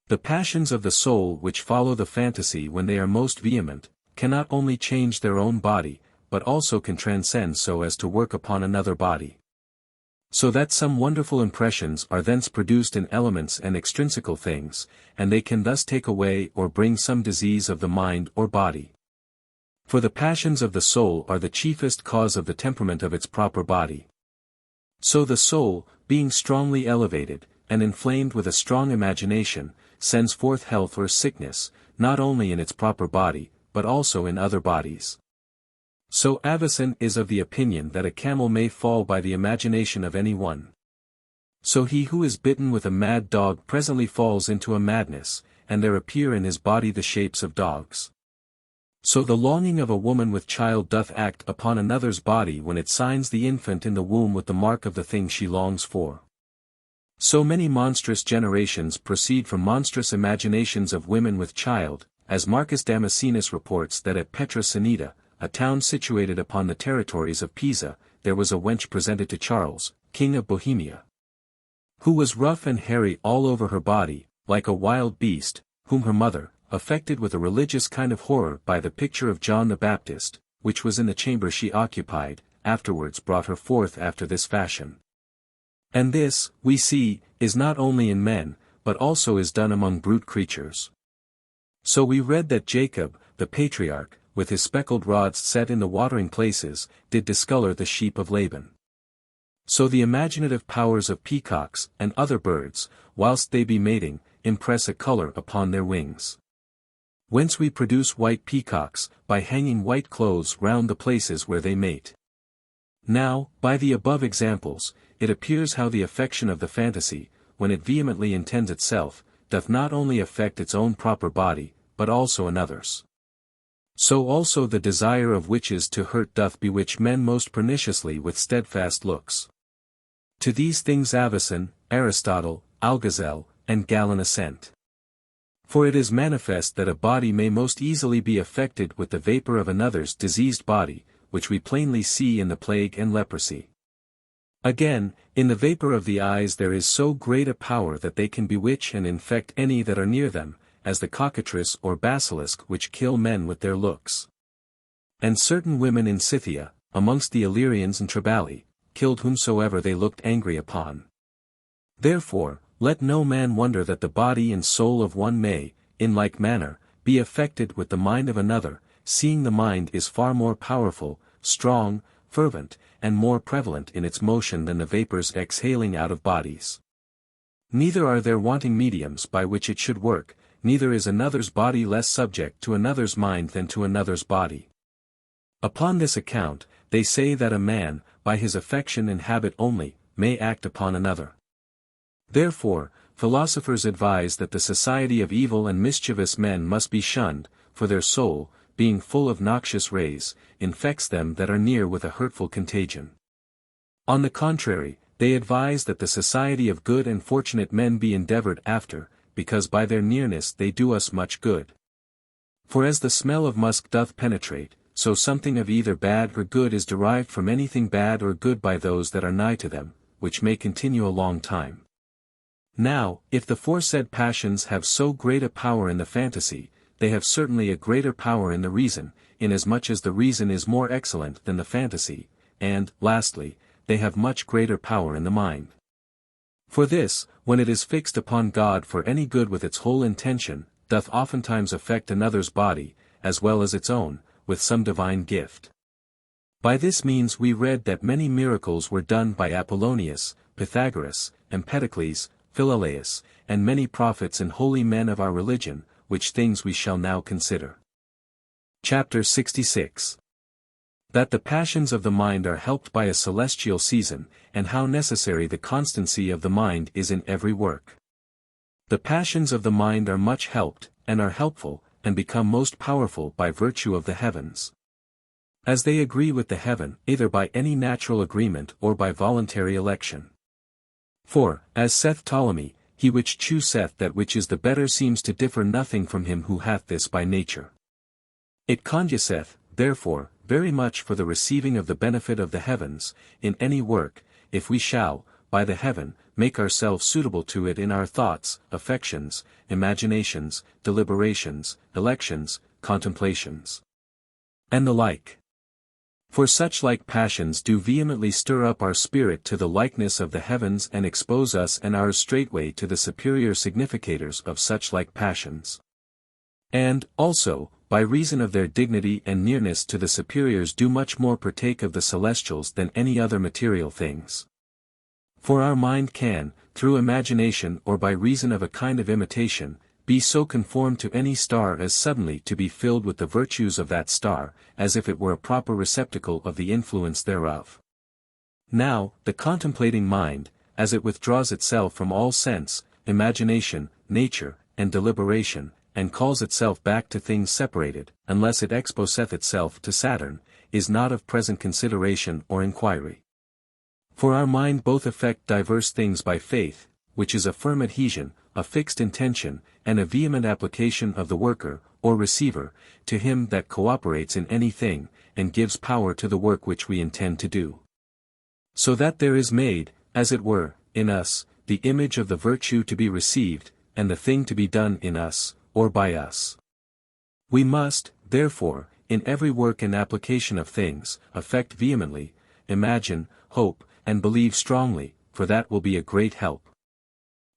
The passions of the soul which follow the fantasy when they are most vehement, cannot only change their own body, but also can transcend so as to work upon another body. So that some wonderful impressions are thence produced in elements and extrinsical things, and they can thus take away or bring some disease of the mind or body. For the passions of the soul are the chiefest cause of the temperament of its proper body. So the soul, being strongly elevated, and inflamed with a strong imagination, sends forth health or sickness, not only in its proper body, but also in other bodies. So Avicen is of the opinion that a camel may fall by the imagination of any one. So he who is bitten with a mad dog presently falls into a madness, and there appear in his body the shapes of dogs. So the longing of a woman with child doth act upon another's body when it signs the infant in the womb with the mark of the thing she longs for. So many monstrous generations proceed from monstrous imaginations of women with child, as Marcus Damascenus reports that at Petra Ceneda, a town situated upon the territories of Pisa, there was a wench presented to Charles, king of Bohemia, who was rough and hairy all over her body, like a wild beast, whom her mother, affected with a religious kind of horror by the picture of John the Baptist, which was in the chamber she occupied, afterwards brought her forth after this fashion. And this, we see, is not only in men, but also is done among brute creatures. So we read that Jacob, the patriarch, with his speckled rods set in the watering places, did discolor the sheep of Laban. So the imaginative powers of peacocks, and other birds, whilst they be mating, impress a colour upon their wings. Whence we produce white peacocks, by hanging white clothes round the places where they mate. Now, by the above examples, it appears how the affection of the fantasy, when it vehemently intends itself, doth not only affect its own proper body, but also another's. So also the desire of witches to hurt doth bewitch men most perniciously with steadfast looks. To these things Avicen, Aristotle, Algazel, and Galen assent. For it is manifest that a body may most easily be affected with the vapour of another's diseased body, which we plainly see in the plague and leprosy. Again, in the vapour of the eyes there is so great a power that they can bewitch and infect any that are near them, as the cockatrice or basilisk which kill men with their looks. And certain women in Scythia, amongst the Illyrians and Triballi, killed whomsoever they looked angry upon. Therefore, let no man wonder that the body and soul of one may, in like manner, be affected with the mind of another, seeing the mind is far more powerful, strong, fervent, and more prevalent in its motion than the vapours exhaling out of bodies. Neither are there wanting mediums by which it should work, neither is another's body less subject to another's mind than to another's body. Upon this account, they say that a man, by his affection and habit only, may act upon another. Therefore, philosophers advise that the society of evil and mischievous men must be shunned, for their soul, being full of noxious rays, infects them that are near with a hurtful contagion. On the contrary, they advise that the society of good and fortunate men be endeavoured after, because by their nearness they do us much good. For as the smell of musk doth penetrate, so something of either bad or good is derived from anything bad or good by those that are nigh to them, which may continue a long time. Now, if the foresaid passions have so great a power in the fantasy, they have certainly a greater power in the reason, inasmuch as the reason is more excellent than the fantasy, and, lastly, they have much greater power in the mind. For this, when it is fixed upon God for any good with its whole intention, doth oftentimes affect another's body, as well as its own, with some divine gift. By this means we read that many miracles were done by Apollonius, Pythagoras, Empedocles, Philolaus, and many prophets and holy men of our religion, which things we shall now consider. Chapter 66. That the passions of the mind are helped by a celestial season, and how necessary the constancy of the mind is in every work. The passions of the mind are much helped, and are helpful, and become most powerful by virtue of the heavens. As they agree with the heaven, either by any natural agreement or by voluntary election. For, as saith Ptolemy, he which chooseth that which is the better seems to differ nothing from him who hath this by nature. It conduceth, therefore, very much for the receiving of the benefit of the heavens, in any work, if we shall, by the heaven, make ourselves suitable to it in our thoughts, affections, imaginations, deliberations, elections, contemplations, and the like. For such like passions do vehemently stir up our spirit to the likeness of the heavens and expose us and ours straightway to the superior significators of such like passions. And, also, by reason of their dignity and nearness to the superiors do much more partake of the celestials than any other material things. For our mind can, through imagination or by reason of a kind of imitation, be so conformed to any star as suddenly to be filled with the virtues of that star, as if it were a proper receptacle of the influence thereof. Now, the contemplating mind, as it withdraws itself from all sense, imagination, nature, and deliberation, and calls itself back to things separated, unless it exposeth itself to Saturn, is not of present consideration or inquiry. For our mind both effect diverse things by faith, which is a firm adhesion, a fixed intention, and a vehement application of the worker, or receiver, to him that cooperates in any thing, and gives power to the work which we intend to do. So that there is made, as it were, in us, the image of the virtue to be received, and the thing to be done in us, or by us. We must, therefore, in every work and application of things, affect vehemently, imagine, hope, and believe strongly, for that will be a great help.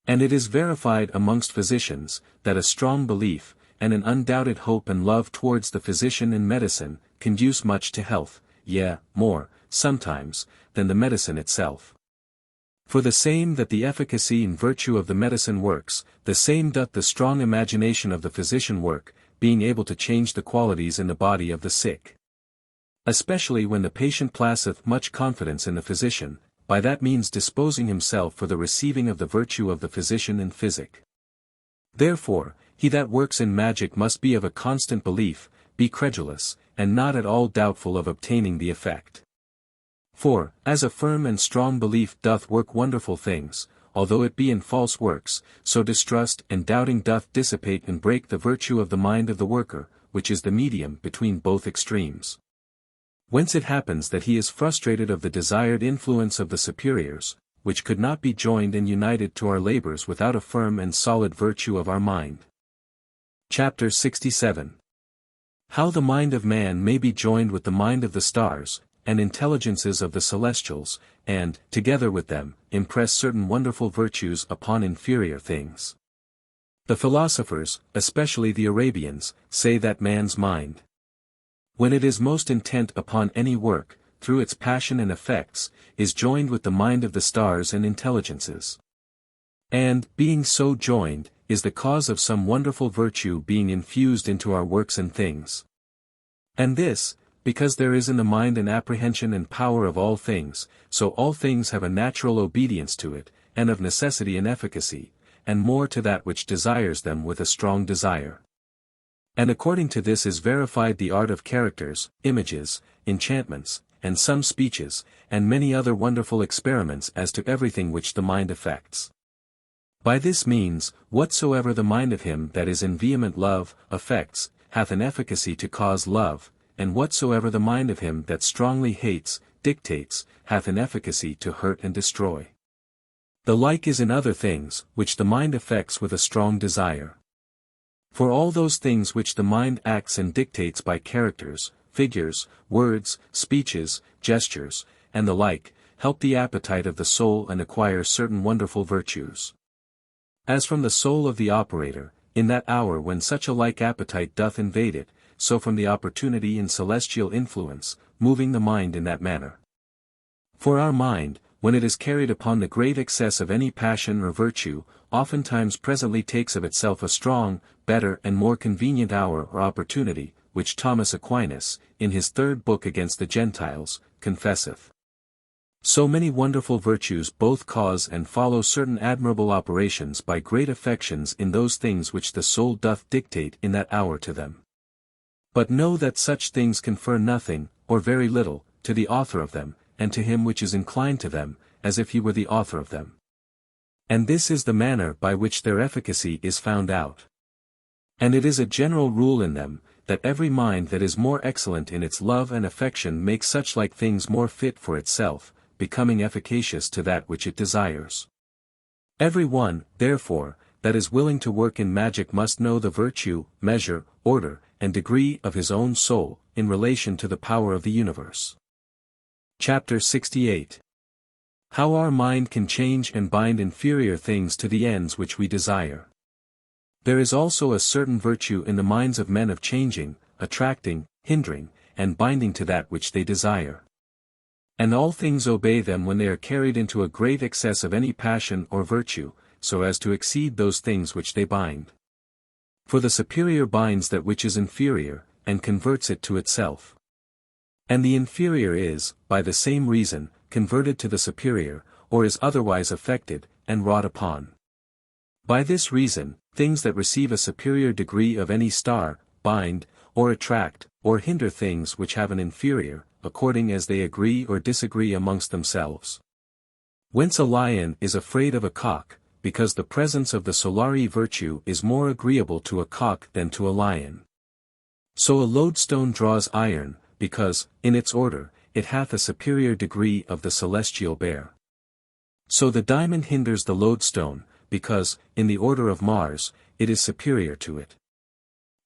And it is verified amongst physicians, that a strong belief, and an undoubted hope and love towards the physician in medicine, conduce much to health, yea, more, sometimes, than the medicine itself. For the same that the efficacy and virtue of the medicine works, the same doth the strong imagination of the physician work, being able to change the qualities in the body of the sick. Especially when the patient placeth much confidence in the physician, by that means disposing himself for the receiving of the virtue of the physician in physic. Therefore, he that works in magic must be of a constant belief, be credulous, and not at all doubtful of obtaining the effect. For, as a firm and strong belief doth work wonderful things, although it be in false works, so distrust and doubting doth dissipate and break the virtue of the mind of the worker, which is the medium between both extremes. Whence it happens that he is frustrated of the desired influence of the superiors, which could not be joined and united to our labors without a firm and solid virtue of our mind. Chapter 67. How the mind of man may be joined with the mind of the stars, and intelligences of the celestials, and, together with them, impress certain wonderful virtues upon inferior things. The philosophers, especially the Arabians, say that man's mind, when it is most intent upon any work, through its passion and effects, is joined with the mind of the stars and intelligences. And, being so joined, is the cause of some wonderful virtue being infused into our works and things. And this, because there is in the mind an apprehension and power of all things, so all things have a natural obedience to it, and of necessity an efficacy, and more to that which desires them with a strong desire. And according to this is verified the art of characters, images, enchantments, and some speeches, and many other wonderful experiments as to everything which the mind affects. By this means, whatsoever the mind of him that is in vehement love, affects, hath an efficacy to cause love, and whatsoever the mind of him that strongly hates, dictates, hath an efficacy to hurt and destroy. The like is in other things, which the mind affects with a strong desire. For all those things which the mind acts and dictates by characters, figures, words, speeches, gestures, and the like, help the appetite of the soul and acquire certain wonderful virtues. As from the soul of the operator, in that hour when such a like appetite doth invade it, so from the opportunity in celestial influence, moving the mind in that manner. For our mind, when it is carried upon the great excess of any passion or virtue, oftentimes presently takes of itself a strong, better and more convenient hour or opportunity, which Thomas Aquinas, in his third book Against the Gentiles, confesseth. So many wonderful virtues both cause and follow certain admirable operations by great affections in those things which the soul doth dictate in that hour to them. But know that such things confer nothing, or very little, to the author of them, and to him which is inclined to them, as if he were the author of them. And this is the manner by which their efficacy is found out. And it is a general rule in them, that every mind that is more excellent in its love and affection makes such like things more fit for itself, becoming efficacious to that which it desires. Every one, therefore, that is willing to work in magic must know the virtue, measure, order, and degree of his own soul, in relation to the power of the universe. Chapter 68. How our mind can change and bind inferior things to the ends which we desire. There is also a certain virtue in the minds of men of changing, attracting, hindering, and binding to that which they desire. And all things obey them when they are carried into a great excess of any passion or virtue, so as to exceed those things which they bind. For the superior binds that which is inferior, and converts it to itself. And the inferior is, by the same reason, converted to the superior, or is otherwise affected, and wrought upon. By this reason, things that receive a superior degree of any star, bind, or attract, or hinder things which have an inferior, according as they agree or disagree amongst themselves. Whence a lion is afraid of a cock, because the presence of the Solary virtue is more agreeable to a cock than to a lion. So a lodestone draws iron, because, in its order, it hath a superior degree of the celestial bear. So the diamond hinders the lodestone, because, in the order of Mars, it is superior to it.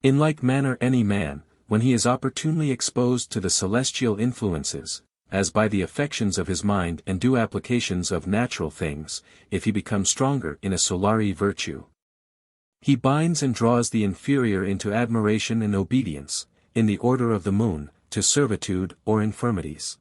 In like manner any man, when he is opportunely exposed to the celestial influences, as by the affections of his mind and due applications of natural things, if he become stronger in a Solary virtue, he binds and draws the inferior into admiration and obedience, in the order of the moon, to servitude or infirmities.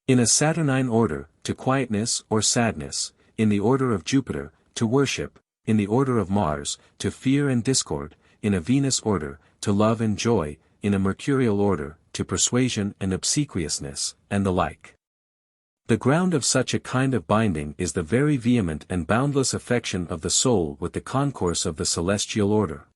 In a Saturnine order, to quietness or sadness, in the order of Jupiter, to worship, in the order of Mars, to fear and discord, in a Venus order, to love and joy, in a Mercurial order, to persuasion and obsequiousness, and the like. The ground of such a kind of binding is the very vehement and boundless affection of the soul with the concourse of the celestial order.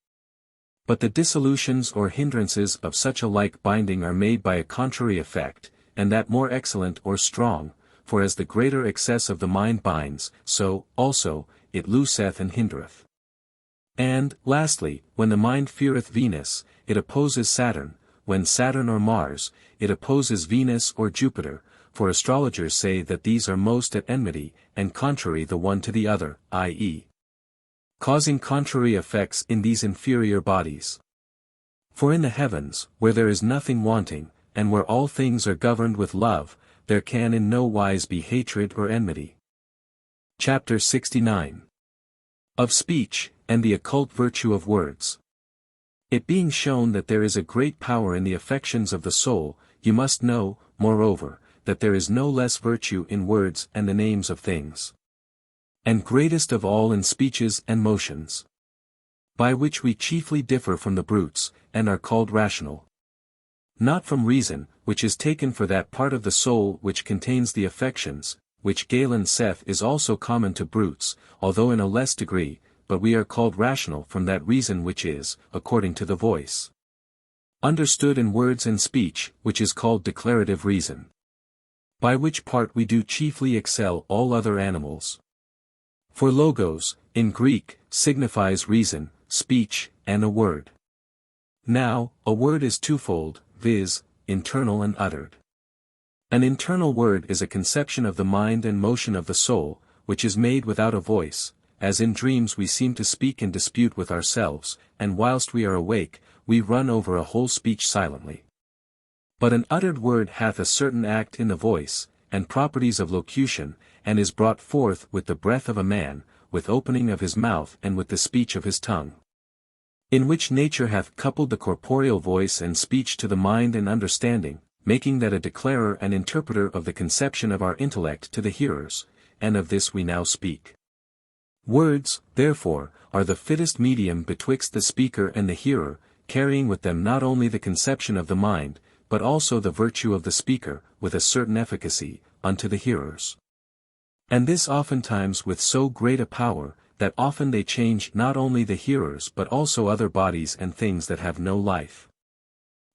But the dissolutions or hindrances of such a like binding are made by a contrary effect, and that more excellent or strong, for as the greater excess of the mind binds, so, also, it looseth and hindereth. And, lastly, when the mind feareth Venus, it opposes Saturn, when Saturn or Mars, it opposes Venus or Jupiter, for astrologers say that these are most at enmity, and contrary the one to the other, i.e., causing contrary effects in these inferior bodies. For in the heavens, where there is nothing wanting, and where all things are governed with love, there can in no wise be hatred or enmity. Chapter 69. Of Speech, and the Occult Virtue of Words. It being shown that there is a great power in the affections of the soul, you must know, moreover, that there is no less virtue in words and the names of things. And greatest of all in speeches and motions. By which we chiefly differ from the brutes, and are called rational. Not from reason, which is taken for that part of the soul which contains the affections, which Galen saith is also common to brutes, although in a less degree, but we are called rational from that reason which is, according to the voice, understood in words and speech, which is called declarative reason. By which part we do chiefly excel all other animals. For logos, in Greek, signifies reason, speech, and a word. Now, a word is twofold, viz., internal and uttered. An internal word is a conception of the mind and motion of the soul, which is made without a voice, as in dreams we seem to speak and dispute with ourselves, and whilst we are awake, we run over a whole speech silently. But an uttered word hath a certain act in the voice, and properties of locution, and is brought forth with the breath of a man, with opening of his mouth and with the speech of his tongue. In which nature hath coupled the corporeal voice and speech to the mind and understanding, making that a declarer and interpreter of the conception of our intellect to the hearers, and of this we now speak. Words, therefore, are the fittest medium betwixt the speaker and the hearer, carrying with them not only the conception of the mind, but also the virtue of the speaker, with a certain efficacy, unto the hearers. And this oftentimes with so great a power, that often they change not only the hearers but also other bodies and things that have no life.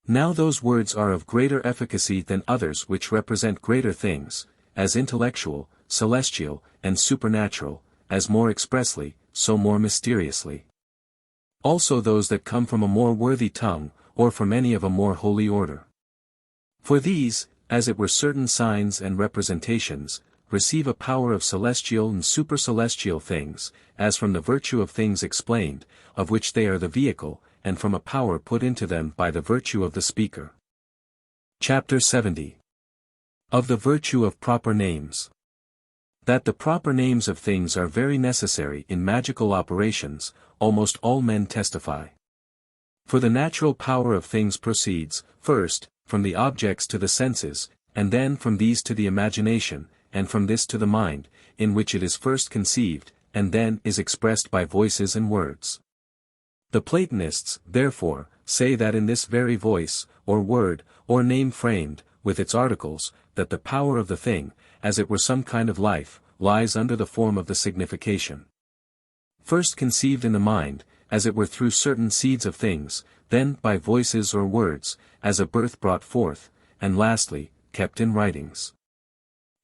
Now those words are of greater efficacy than others which represent greater things, as intellectual, celestial, and supernatural, as more expressly, so more mysteriously. Also those that come from a more worthy tongue, or from any of a more holy order. For these, as it were certain signs and representations, receive a power of celestial and supercelestial things, as from the virtue of things explained, of which they are the vehicle, and from a power put into them by the virtue of the speaker. Chapter 70. Of the virtue of proper names. That the proper names of things are very necessary in magical operations, almost all men testify. For the natural power of things proceeds, first, from the objects to the senses, and then from these to the imagination, and from this to the mind, in which it is first conceived, and then is expressed by voices and words. The Platonists, therefore, say that in this very voice, or word, or name framed, with its articles, that the power of the thing, as it were some kind of life, lies under the form of the signification. First conceived in the mind, as it were through certain seeds of things, then by voices or words, as a birth brought forth, and lastly, kept in writings.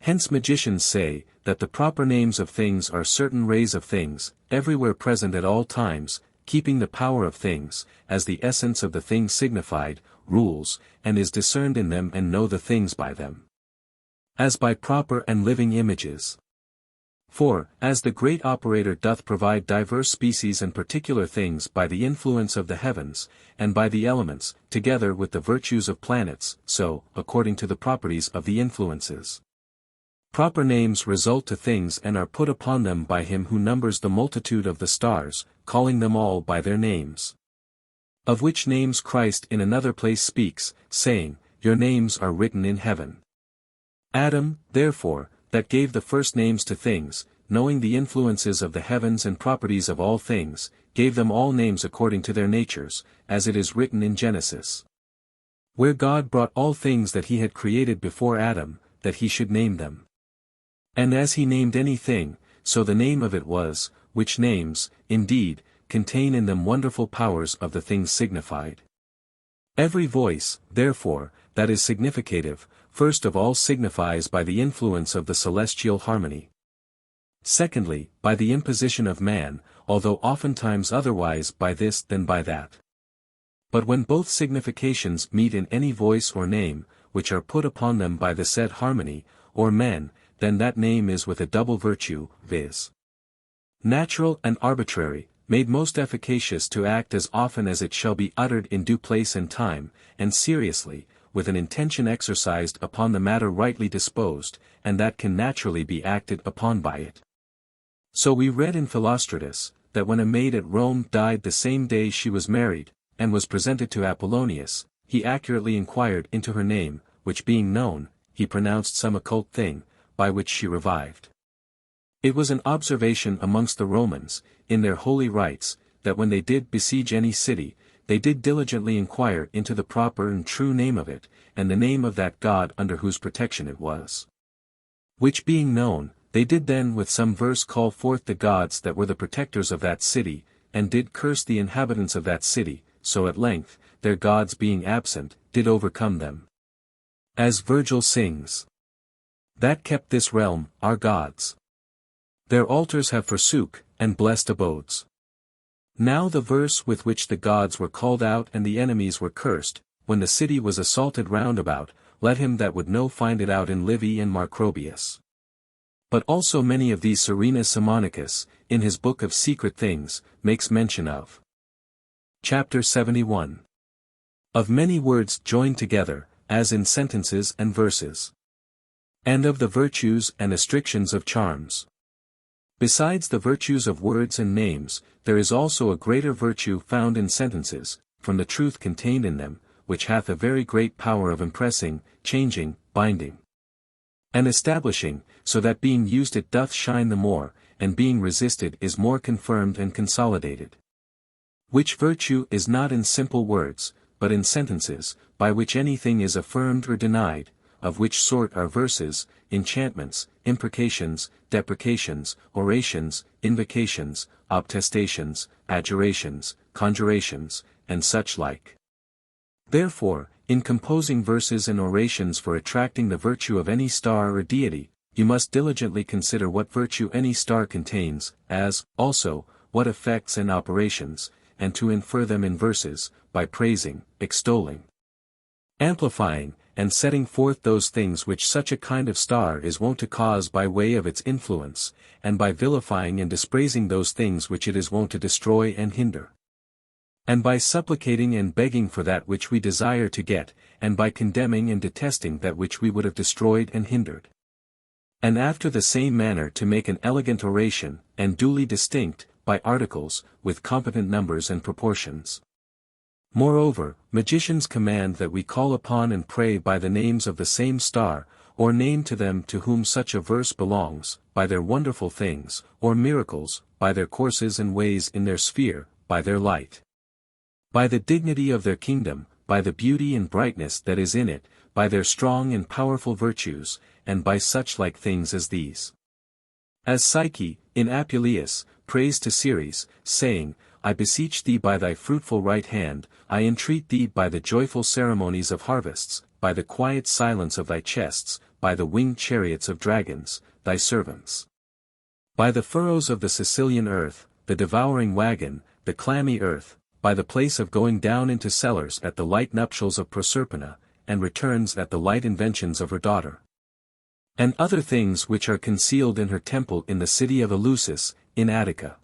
Hence magicians say, that the proper names of things are certain rays of things, everywhere present at all times, keeping the power of things, as the essence of the thing signified, rules, and is discerned in them and know the things by them. As by proper and living images. For, as the great operator doth provide diverse species and particular things by the influence of the heavens, and by the elements, together with the virtues of planets, so, according to the properties of the influences, proper names result to things and are put upon them by him who numbers the multitude of the stars, calling them all by their names. Of which names Christ in another place speaks, saying, Your names are written in heaven. Adam, therefore, that gave the first names to things, knowing the influences of the heavens and properties of all things, gave them all names according to their natures, as it is written in Genesis. Where God brought all things that he had created before Adam, that he should name them. And as he named any thing, so the name of it was, which names, indeed, contain in them wonderful powers of the things signified. Every voice, therefore, that is significative, first of all signifies by the influence of the celestial harmony. Secondly, by the imposition of man, although oftentimes otherwise by this than by that. But when both significations meet in any voice or name, which are put upon them by the said harmony, or men, then that name is with a double virtue, viz. Natural and arbitrary, made most efficacious to act as often as it shall be uttered in due place and time, and seriously, with an intention exercised upon the matter rightly disposed, and that can naturally be acted upon by it. So we read in Philostratus, that when a maid at Rome died the same day she was married, and was presented to Apollonius, he accurately inquired into her name, which being known, he pronounced some occult thing, by which she revived. It was an observation amongst the Romans, in their holy rites, that when they did besiege any city, they did diligently inquire into the proper and true name of it, and the name of that God under whose protection it was. Which being known, they did then with some verse call forth the gods that were the protectors of that city, and did curse the inhabitants of that city, so at length, their gods being absent, did overcome them. As Virgil sings, that kept this realm, our gods. Their altars have forsook, and blessed abodes. Now the verse with which the gods were called out and the enemies were cursed, when the city was assaulted round about, let him that would know find it out in Livy and Macrobius. But also many of these Serenus Simonicus, in his book of secret things, makes mention of. Chapter 71. Of many words joined together, as in sentences and verses. And of the virtues and restrictions of charms. Besides the virtues of words and names, there is also a greater virtue found in sentences, from the truth contained in them, which hath a very great power of impressing, changing, binding, and establishing, so that being used it doth shine the more, and being resisted is more confirmed and consolidated. Which virtue is not in simple words, but in sentences, by which anything is affirmed or denied, of which sort are verses, enchantments, imprecations, deprecations, orations, invocations, obtestations, adjurations, conjurations, and such like. Therefore, in composing verses and orations for attracting the virtue of any star or deity, you must diligently consider what virtue any star contains, as, also, what effects and operations, and to infer them in verses, by praising, extolling, amplifying, and setting forth those things which such a kind of star is wont to cause by way of its influence, and by vilifying and dispraising those things which it is wont to destroy and hinder. And by supplicating and begging for that which we desire to get, and by condemning and detesting that which we would have destroyed and hindered. And after the same manner to make an elegant oration, and duly distinct, by articles, with competent numbers and proportions. Moreover, magicians command that we call upon and pray by the names of the same star, or name to them to whom such a verse belongs, by their wonderful things, or miracles, by their courses and ways in their sphere, by their light. By the dignity of their kingdom, by the beauty and brightness that is in it, by their strong and powerful virtues, and by such like things as these. As Psyche, in Apuleius, prays to Ceres, saying, I beseech thee by thy fruitful right hand, I entreat thee by the joyful ceremonies of harvests, by the quiet silence of thy chests, by the winged chariots of dragons, thy servants. By the furrows of the Sicilian earth, the devouring wagon, the clammy earth, by the place of going down into cellars at the light nuptials of Proserpina, and returns at the light inventions of her daughter. And other things which are concealed in her temple in the city of Eleusis, in Attica.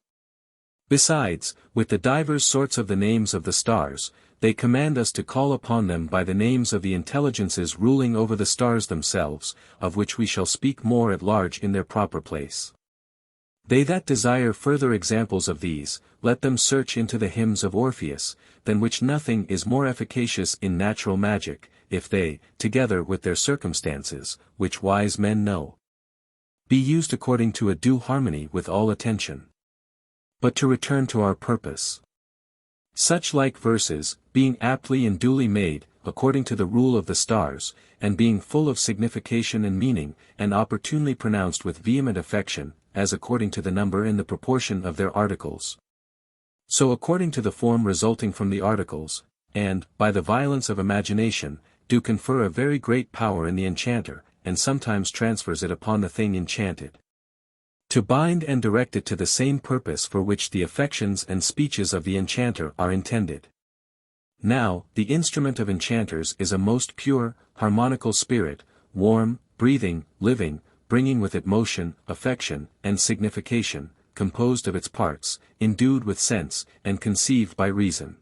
Besides, with the divers sorts of the names of the stars, they command us to call upon them by the names of the intelligences ruling over the stars themselves, of which we shall speak more at large in their proper place. They that desire further examples of these, let them search into the hymns of Orpheus, than which nothing is more efficacious in natural magic, if they, together with their circumstances, which wise men know, be used according to a due harmony with all attention. But to return to our purpose. Such like verses, being aptly and duly made, according to the rule of the stars, and being full of signification and meaning, and opportunely pronounced with vehement affection, as according to the number and the proportion of their articles. So according to the form resulting from the articles, and, by the violence of imagination, do confer a very great power in the enchanter, and sometimes transfers it upon the thing enchanted. To bind and direct it to the same purpose for which the affections and speeches of the enchanter are intended. Now, the instrument of enchanters is a most pure, harmonical spirit, warm, breathing, living, bringing with it motion, affection, and signification, composed of its parts, endued with sense, and conceived by reason.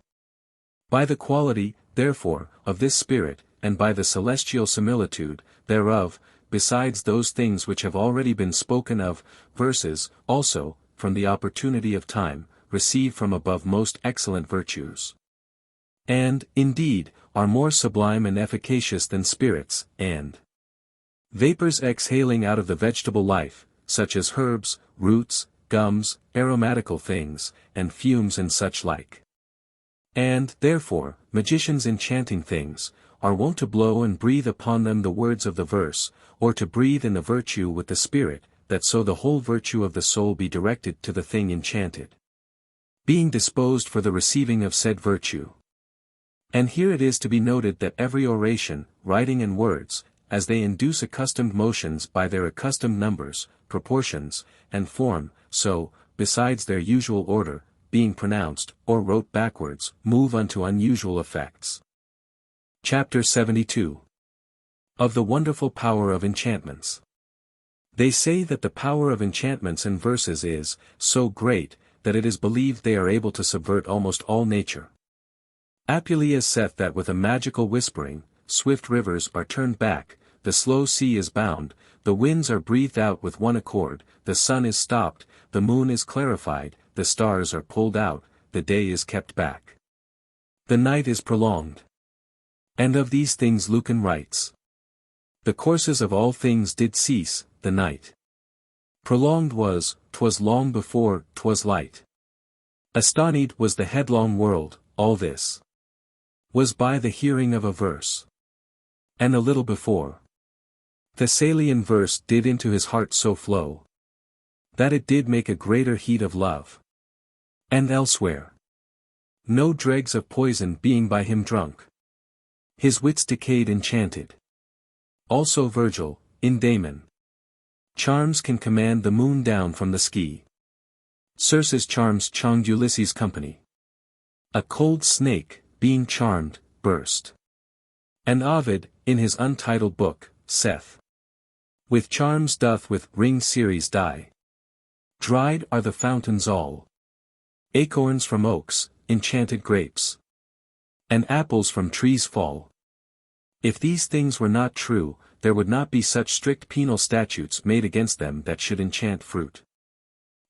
By the quality, therefore, of this spirit, and by the celestial similitude thereof, besides those things which have already been spoken of, verses, also, from the opportunity of time, receive from above most excellent virtues. And, indeed, are more sublime and efficacious than spirits, and vapors exhaling out of the vegetable life, such as herbs, roots, gums, aromatical things, and fumes and such like. And, therefore, magicians enchanting things, are wont to blow and breathe upon them the words of the verse, or to breathe in the virtue with the spirit, that so the whole virtue of the soul be directed to the thing enchanted, being disposed for the receiving of said virtue. And here it is to be noted that every oration, writing and words, as they induce accustomed motions by their accustomed numbers, proportions, and form, so, besides their usual order, being pronounced, or wrote backwards, move unto unusual effects. Chapter 72. Of the wonderful power of enchantments. They say that the power of enchantments and verses is so great, that it is believed they are able to subvert almost all nature. Apuleius saith that with a magical whispering, swift rivers are turned back, the slow sea is bound, the winds are breathed out with one accord, the sun is stopped, the moon is clarified, the stars are pulled out, the day is kept back. The night is prolonged. And of these things Lucan writes. The courses of all things did cease, the night prolonged was, 'twas long before, 'twas light. Astonied was the headlong world, all this was by the hearing of a verse. And a little before, Thessalian verse did into his heart so flow, that it did make a greater heat of love. And elsewhere, no dregs of poison being by him drunk, his wits decayed enchanted. Also Virgil, in Damon, charms can command the moon down from the sky. Circe's charms charmed Ulysses' company. A cold snake, being charmed, burst. And Ovid, in his untitled book, saith, with charms doth with ring Ceres die. Dried are the fountains all. Acorns from oaks, enchanted grapes, and apples from trees fall. If these things were not true, there would not be such strict penal statutes made against them that should enchant fruit.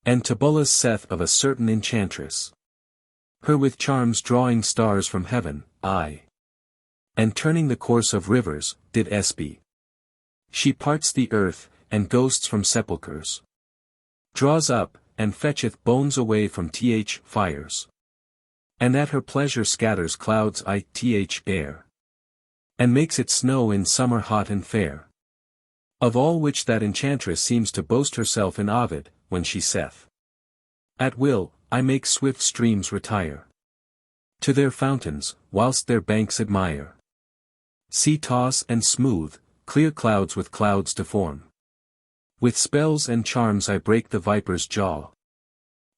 And Tibullus saith of a certain enchantress, Her with charms drawing stars from heaven, aye. And turning the course of rivers, did espy. She parts the earth, and ghosts from sepulchres. Draws up, and fetcheth bones away from fires. And at her pleasure scatters clouds air. And makes it snow in summer hot and fair. Of all which that enchantress seems to boast herself in Ovid, when she saith, at will, I make swift streams retire to their fountains, whilst their banks admire. Sea toss and smooth, clear clouds with clouds deform. With spells and charms I break the viper's jaw.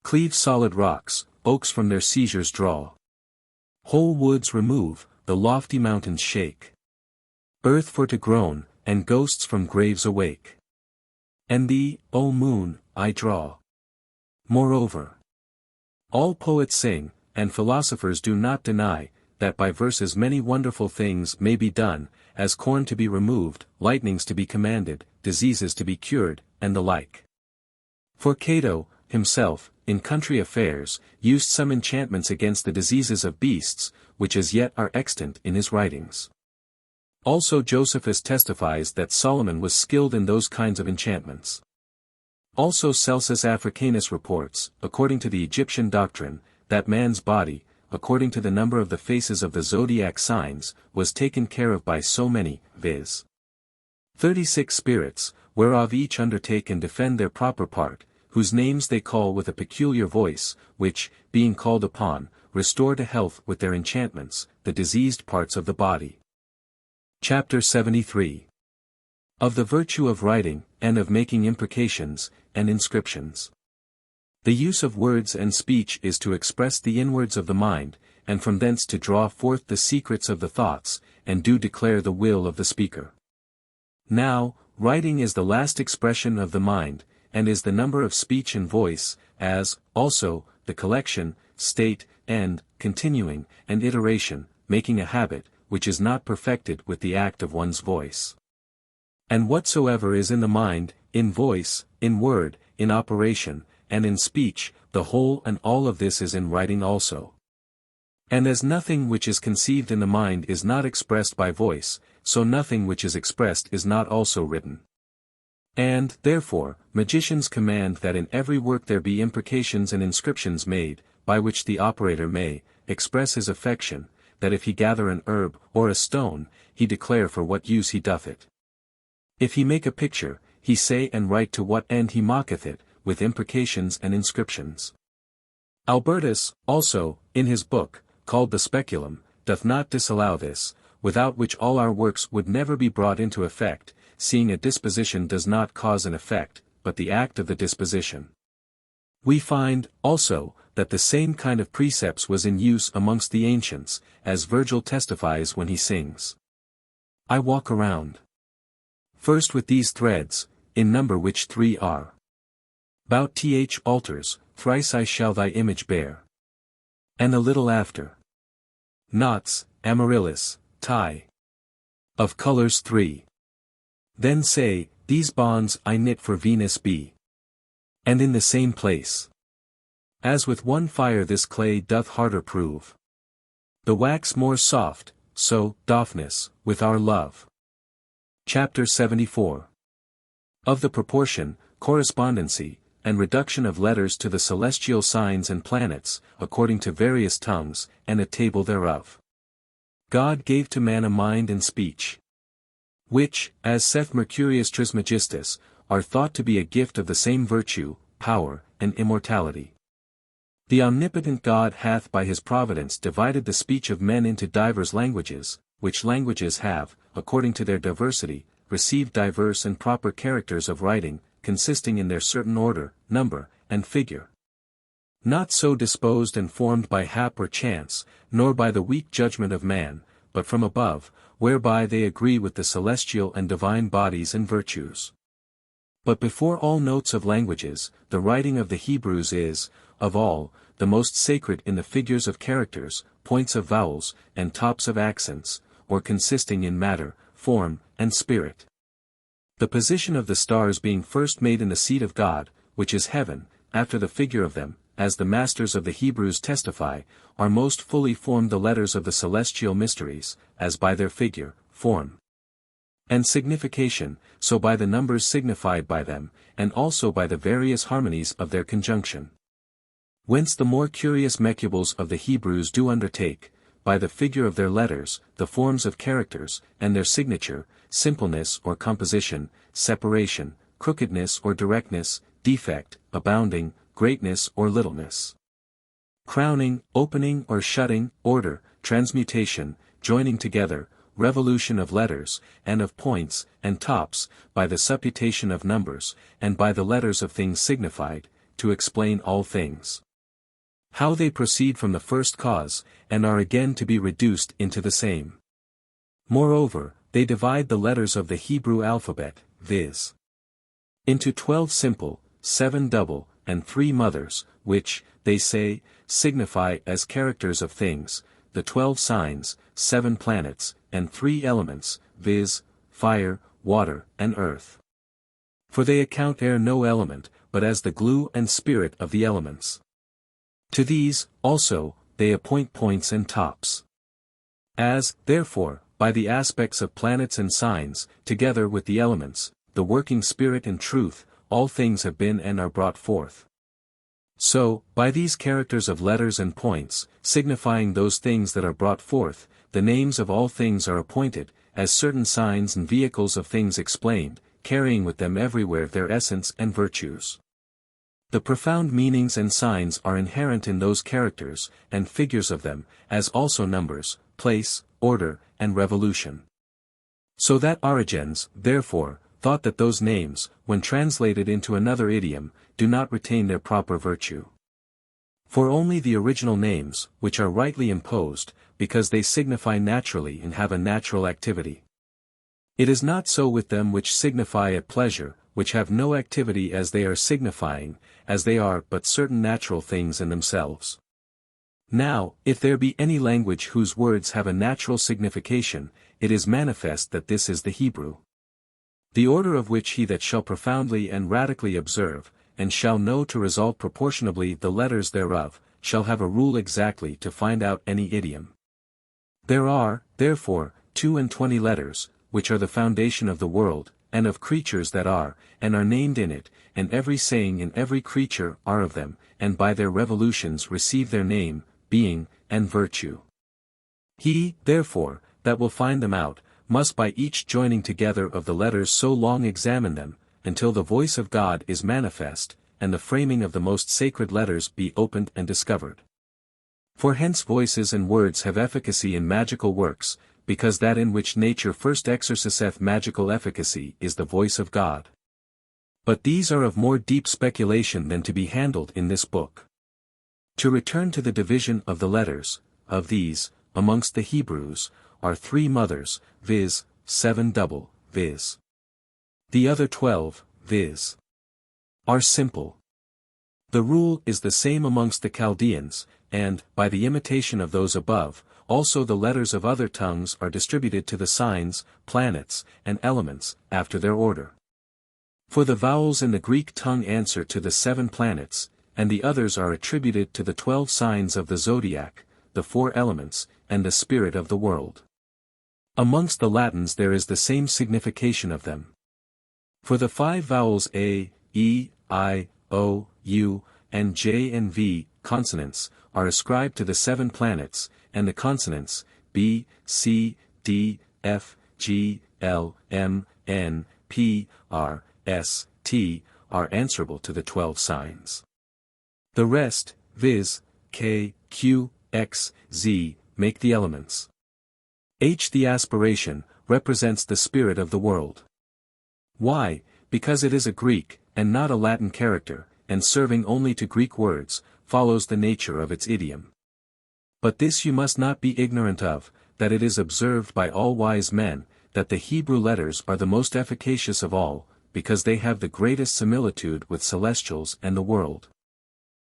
Cleave solid rocks, oaks from their seizures draw. Whole woods remove, the lofty mountains shake. Earth for to groan, and ghosts from graves awake. And thee, O moon, I draw. Moreover, all poets sing, and philosophers do not deny, that by verses many wonderful things may be done, as corn to be removed, lightnings to be commanded, diseases to be cured, and the like. For Cato, himself, in country affairs, used some enchantments against the diseases of beasts, which as yet are extant in his writings. Also Josephus testifies that Solomon was skilled in those kinds of enchantments. Also Celsus Africanus reports, according to the Egyptian doctrine, that man's body, according to the number of the faces of the zodiac signs, was taken care of by so many, viz. 36 spirits, whereof each undertake and defend their proper part, whose names they call with a peculiar voice, which, being called upon, restore to health with their enchantments, the diseased parts of the body. Chapter 73. Of the virtue of writing, and of making imprecations, and inscriptions. The use of words and speech is to express the inwards of the mind, and from thence to draw forth the secrets of the thoughts, and do declare the will of the speaker. Now, writing is the last expression of the mind, and is the number of speech and voice, as, also, the collection, state, end, continuing, and iteration, making a habit, which is not perfected with the act of one's voice. And whatsoever is in the mind, in voice, in word, in operation, and in speech, the whole and all of this is in writing also. And as nothing which is conceived in the mind is not expressed by voice, so nothing which is expressed is not also written. And, therefore, magicians command that in every work there be imprecations and inscriptions made, by which the operator may express his affection, that if he gather an herb, or a stone, he declare for what use he doth it. If he make a picture, he say and write to what end he mocketh it, with imprecations and inscriptions. Albertus, also, in his book, called the Speculum, doth not disallow this, without which all our works would never be brought into effect, seeing a disposition does not cause an effect, but the act of the disposition. We find, also, that the same kind of precepts was in use amongst the ancients, as Virgil testifies when he sings. I walk around. First with these threads, in number which 3 are. Bout altars, thrice I shall thy image bear. And a little after. Knots, amaryllis, tie. Of colors 3. Then say, these bonds I knit for Venus be. And in the same place. As with one fire this clay doth harder prove. The wax more soft, so, doffness, with our love. Chapter 74. Of the proportion, correspondency, and reduction of letters to the celestial signs and planets, according to various tongues, and a table thereof. God gave to man a mind and speech, which, as saith Mercurius Trismegistus, are thought to be a gift of the same virtue, power, and immortality. The omnipotent God hath by his providence divided the speech of men into divers languages, which languages have, according to their diversity, received diverse and proper characters of writing, consisting in their certain order, number, and figure. Not so disposed and formed by hap or chance, nor by the weak judgment of man, but from above, whereby they agree with the celestial and divine bodies and virtues. But before all notes of languages, the writing of the Hebrews is, of all, the most sacred in the figures of characters, points of vowels, and tops of accents, or consisting in matter, form, and spirit. The position of the stars being first made in the seat of God, which is heaven, after the figure of them, as the masters of the Hebrews testify, are most fully formed the letters of the celestial mysteries, as by their figure, form, and signification, so by the numbers signified by them, and also by the various harmonies of their conjunction. Whence the more curious mecubles of the Hebrews do undertake, by the figure of their letters, the forms of characters, and their signature, simpleness or composition, separation, crookedness or directness, defect, abounding, greatness or littleness, crowning, opening or shutting, order, transmutation, joining together, revolution of letters, and of points, and tops, by the supputation of numbers, and by the letters of things signified, to explain all things. How they proceed from the first cause, and are again to be reduced into the same. Moreover, they divide the letters of the Hebrew alphabet, viz. into 12 simple, 7 double, and 3 mothers, which, they say, signify as characters of things, the 12 signs, 7 planets, and 3 elements, viz., fire, water, and earth. For they account air no element, but as the glue and spirit of the elements. To these, also, they appoint points and tops. As, therefore, by the aspects of planets and signs, together with the elements, the working spirit and truth, all things have been and are brought forth. So, by these characters of letters and points, signifying those things that are brought forth, the names of all things are appointed, as certain signs and vehicles of things explained, carrying with them everywhere their essence and virtues. The profound meanings and signs are inherent in those characters, and figures of them, as also numbers, place, order, and revolution. So that Origens, therefore, thought that those names, when translated into another idiom, do not retain their proper virtue. For only the original names, which are rightly imposed, because they signify naturally and have a natural activity. It is not so with them which signify at pleasure, which have no activity as they are signifying, as they are but certain natural things in themselves. Now, if there be any language whose words have a natural signification, it is manifest that this is the Hebrew. The order of which he that shall profoundly and radically observe, and shall know to resolve proportionably the letters thereof, shall have a rule exactly to find out any idiom. There are, therefore, 22 letters, which are the foundation of the world, and of creatures that are, and are named in it, and every saying in every creature are of them, and by their revolutions receive their name, being, and virtue. He, therefore, that will find them out, must by each joining together of the letters so long examine them, until the voice of God is manifest, and the framing of the most sacred letters be opened and discovered. For hence voices and words have efficacy in magical works, because that in which nature first exerciseth magical efficacy is the voice of God. But these are of more deep speculation than to be handled in this book. To return to the division of the letters, of these, amongst the Hebrews, are 3 mothers, viz., 7 double, viz. The other 12, viz. are simple. The rule is the same amongst the Chaldeans, and, by the imitation of those above, also the letters of other tongues are distributed to the signs, planets, and elements, after their order. For the vowels in the Greek tongue answer to the 7 planets, and the others are attributed to the 12 signs of the zodiac, the 4 elements, and the spirit of the world. Amongst the Latins there is the same signification of them. For the 5 vowels A, E, I, O, U, and J and V, consonants, are ascribed to the 7 planets, and the consonants, B, C, D, F, G, L, M, N, P, R, S, T, are answerable to the 12 signs. The rest, viz., K, Q, X, Z, make the elements. H, the aspiration, represents the spirit of the world. Why? Because it is a Greek, and not a Latin character, and serving only to Greek words, follows the nature of its idiom. But this you must not be ignorant of, that it is observed by all wise men, that the Hebrew letters are the most efficacious of all, because they have the greatest similitude with celestials and the world.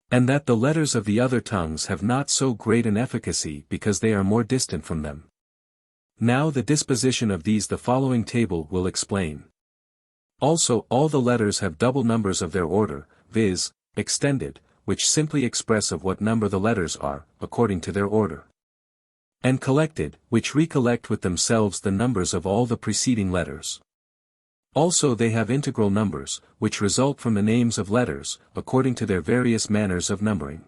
And that the letters of the other tongues have not so great an efficacy because they are more distant from them. Now the disposition of these the following table will explain. Also all the letters have double numbers of their order, viz., extended, which simply express of what number the letters are, according to their order. And collected, which recollect with themselves the numbers of all the preceding letters. Also they have integral numbers, which result from the names of letters, according to their various manners of numbering.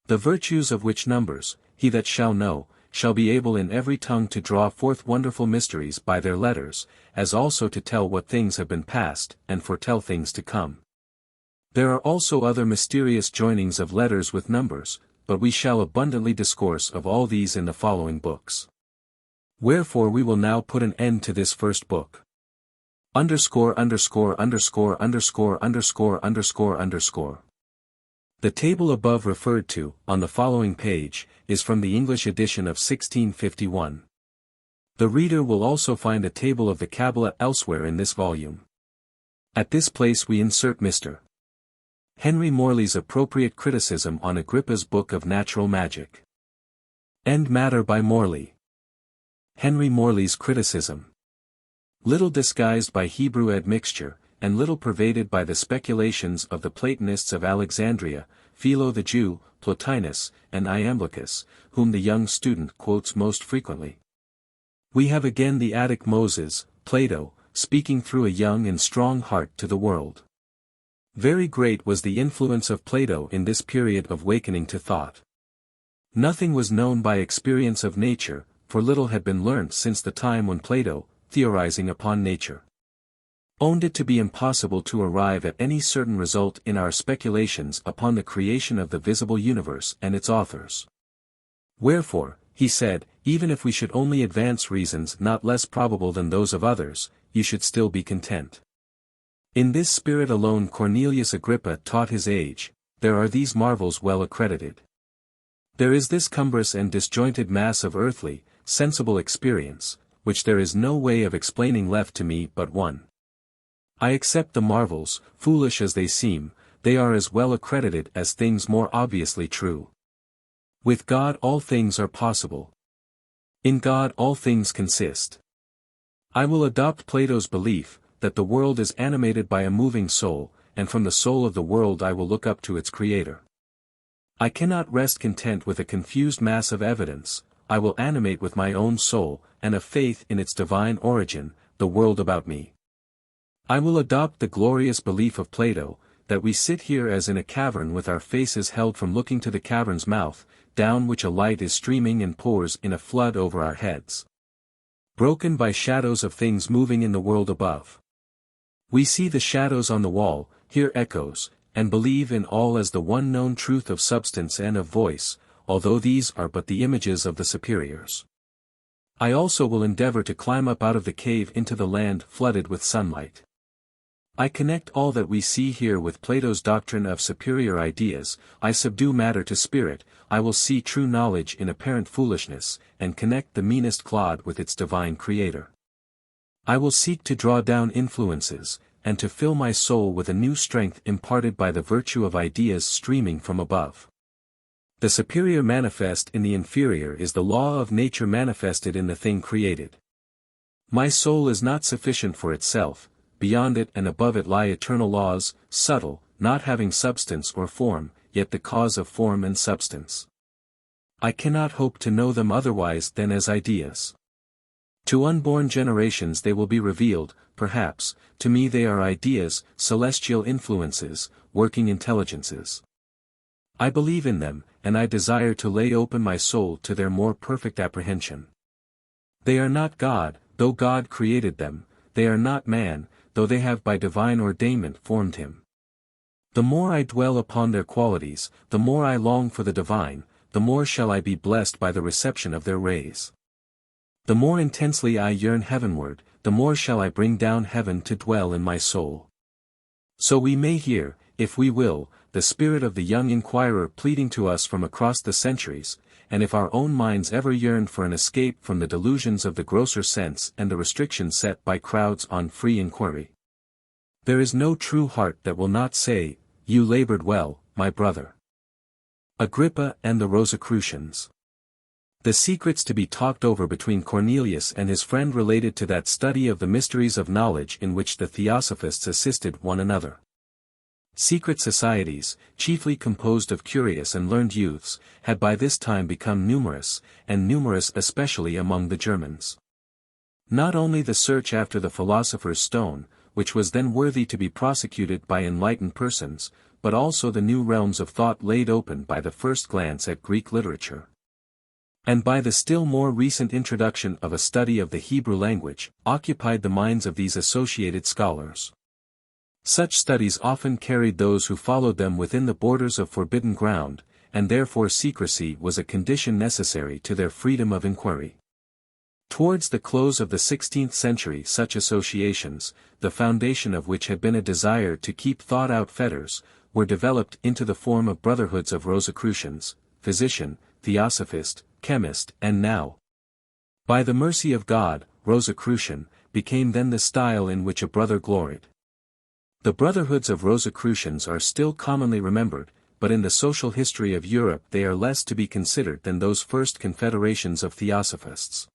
The virtues of which numbers, he that shall know, shall be able in every tongue to draw forth wonderful mysteries by their letters, as also to tell what things have been past, and foretell things to come. There are also other mysterious joinings of letters with numbers, but we shall abundantly discourse of all these in the following books. Wherefore we will now put an end to this first book. The table above referred to, on the following page, is from the English edition of 1651. The reader will also find a table of the Kabbalah elsewhere in this volume. At this place we insert Mr. Henry Morley's appropriate criticism on Agrippa's Book of Natural Magic. End matter by Morley. Henry Morley's criticism. Little disguised by Hebrew admixture, and little pervaded by the speculations of the Platonists of Alexandria, Philo the Jew, Plotinus, and Iamblichus, whom the young student quotes most frequently. We have again the Attic Moses, Plato, speaking through a young and strong heart to the world. Very great was the influence of Plato in this period of wakening to thought. Nothing was known by experience of nature, for little had been learnt since the time when Plato, theorizing upon nature, owned it to be impossible to arrive at any certain result in our speculations upon the creation of the visible universe and its authors. Wherefore, he said, even if we should only advance reasons not less probable than those of others, you should still be content. In this spirit alone Cornelius Agrippa taught his age, there are these marvels well accredited. There is this cumbrous and disjointed mass of earthly, sensible experience, which there is no way of explaining left to me but one. I accept the marvels, foolish as they seem, they are as well accredited as things more obviously true. With God all things are possible. In God all things consist. I will adopt Plato's belief, that the world is animated by a moving soul, and from the soul of the world I will look up to its creator. I cannot rest content with a confused mass of evidence, I will animate with my own soul, and a faith in its divine origin, the world about me. I will adopt the glorious belief of Plato, that we sit here as in a cavern with our faces held from looking to the cavern's mouth, down which a light is streaming and pours in a flood over our heads. Broken by shadows of things moving in the world above. We see the shadows on the wall, hear echoes, and believe in all as the one known truth of substance and of voice, although these are but the images of the superiors. I also will endeavor to climb up out of the cave into the land flooded with sunlight. I connect all that we see here with Plato's doctrine of superior ideas, I subdue matter to spirit, I will see true knowledge in apparent foolishness, and connect the meanest clod with its divine creator. I will seek to draw down influences, and to fill my soul with a new strength imparted by the virtue of ideas streaming from above. The superior manifest in the inferior is the law of nature manifested in the thing created. My soul is not sufficient for itself, beyond it and above it lie eternal laws, subtle, not having substance or form, yet the cause of form and substance. I cannot hope to know them otherwise than as ideas. To unborn generations they will be revealed, perhaps, to me they are ideas, celestial influences, working intelligences. I believe in them, and I desire to lay open my soul to their more perfect apprehension. They are not God, though God created them, they are not man, though they have by divine ordainment formed him. The more I dwell upon their qualities, the more I long for the divine, the more shall I be blessed by the reception of their rays. The more intensely I yearn heavenward, the more shall I bring down heaven to dwell in my soul. So we may hear, if we will, the spirit of the young inquirer pleading to us from across the centuries, and if our own minds ever yearn for an escape from the delusions of the grosser sense and the restrictions set by crowds on free inquiry. There is no true heart that will not say, "You labored well, my brother." Agrippa and the Rosicrucians. The secrets to be talked over between Cornelius and his friend related to that study of the mysteries of knowledge in which the Theosophists assisted one another. Secret societies, chiefly composed of curious and learned youths, had by this time become numerous, and numerous especially among the Germans. Not only the search after the philosopher's stone, which was then worthy to be prosecuted by enlightened persons, but also the new realms of thought laid open by the first glance at Greek literature, and by the still more recent introduction of a study of the Hebrew language, occupied the minds of these associated scholars. Such studies often carried those who followed them within the borders of forbidden ground, and therefore secrecy was a condition necessary to their freedom of inquiry. Towards the close of the 16th century such associations, the foundation of which had been a desire to keep thought out fetters, were developed into the form of brotherhoods of Rosicrucians, physician, theosophist, chemist, and now, by the mercy of God, Rosicrucian, became then the style in which a brother gloried. The brotherhoods of Rosicrucians are still commonly remembered, but in the social history of Europe they are less to be considered than those first confederations of theosophists,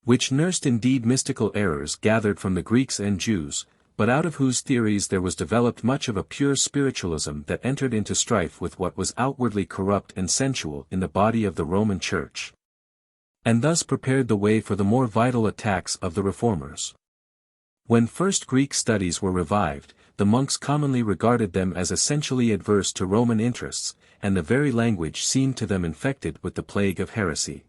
which nursed indeed mystical errors gathered from the Greeks and Jews, but out of whose theories there was developed much of a pure spiritualism that entered into strife with what was outwardly corrupt and sensual in the body of the Roman Church, and thus prepared the way for the more vital attacks of the Reformers. When first Greek studies were revived, the monks commonly regarded them as essentially adverse to Roman interests, and the very language seemed to them infected with the plague of heresy.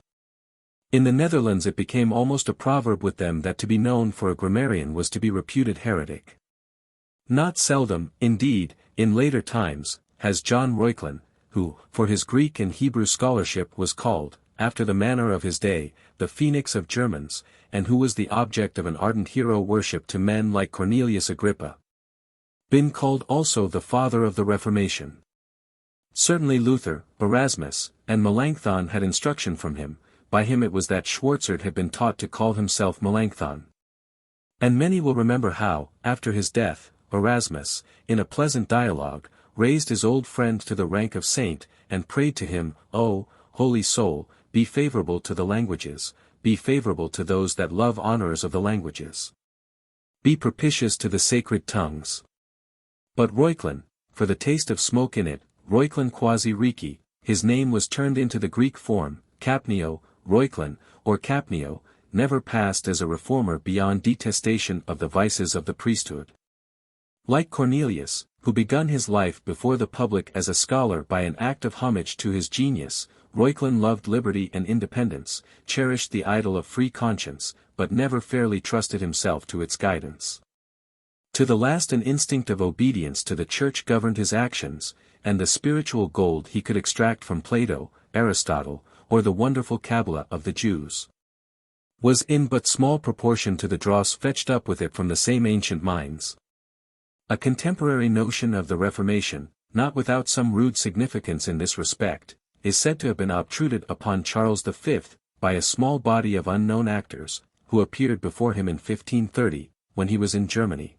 In the Netherlands it became almost a proverb with them that to be known for a grammarian was to be reputed heretic. Not seldom, indeed, in later times, has John Reuchlin, who, for his Greek and Hebrew scholarship was called, after the manner of his day, the Phoenix of Germans, and who was the object of an ardent hero worship to men like Cornelius Agrippa, been called also the father of the Reformation. Certainly Luther, Erasmus, and Melanchthon had instruction from him. By him it was that Schwarzerd had been taught to call himself Melanchthon. And many will remember how, after his death, Erasmus, in a pleasant dialogue, raised his old friend to the rank of saint, and prayed to him, "O, holy soul, be favorable to the languages, be favorable to those that love honors of the languages. Be propitious to the sacred tongues." But Reuchlin, for the taste of smoke in it, Reuchlin quasi Riki, his name was turned into the Greek form, Capnio, Reuchlin, or Capnio, never passed as a reformer beyond detestation of the vices of the priesthood. Like Cornelius, who begun his life before the public as a scholar by an act of homage to his genius, Reuchlin loved liberty and independence, cherished the idol of free conscience, but never fairly trusted himself to its guidance. To the last an instinct of obedience to the Church governed his actions, and the spiritual gold he could extract from Plato, Aristotle, or the wonderful Kabbalah of the Jews, was in but small proportion to the dross fetched up with it from the same ancient mines. A contemporary notion of the Reformation, not without some rude significance in this respect, is said to have been obtruded upon Charles V, by a small body of unknown actors, who appeared before him in 1530, when he was in Germany.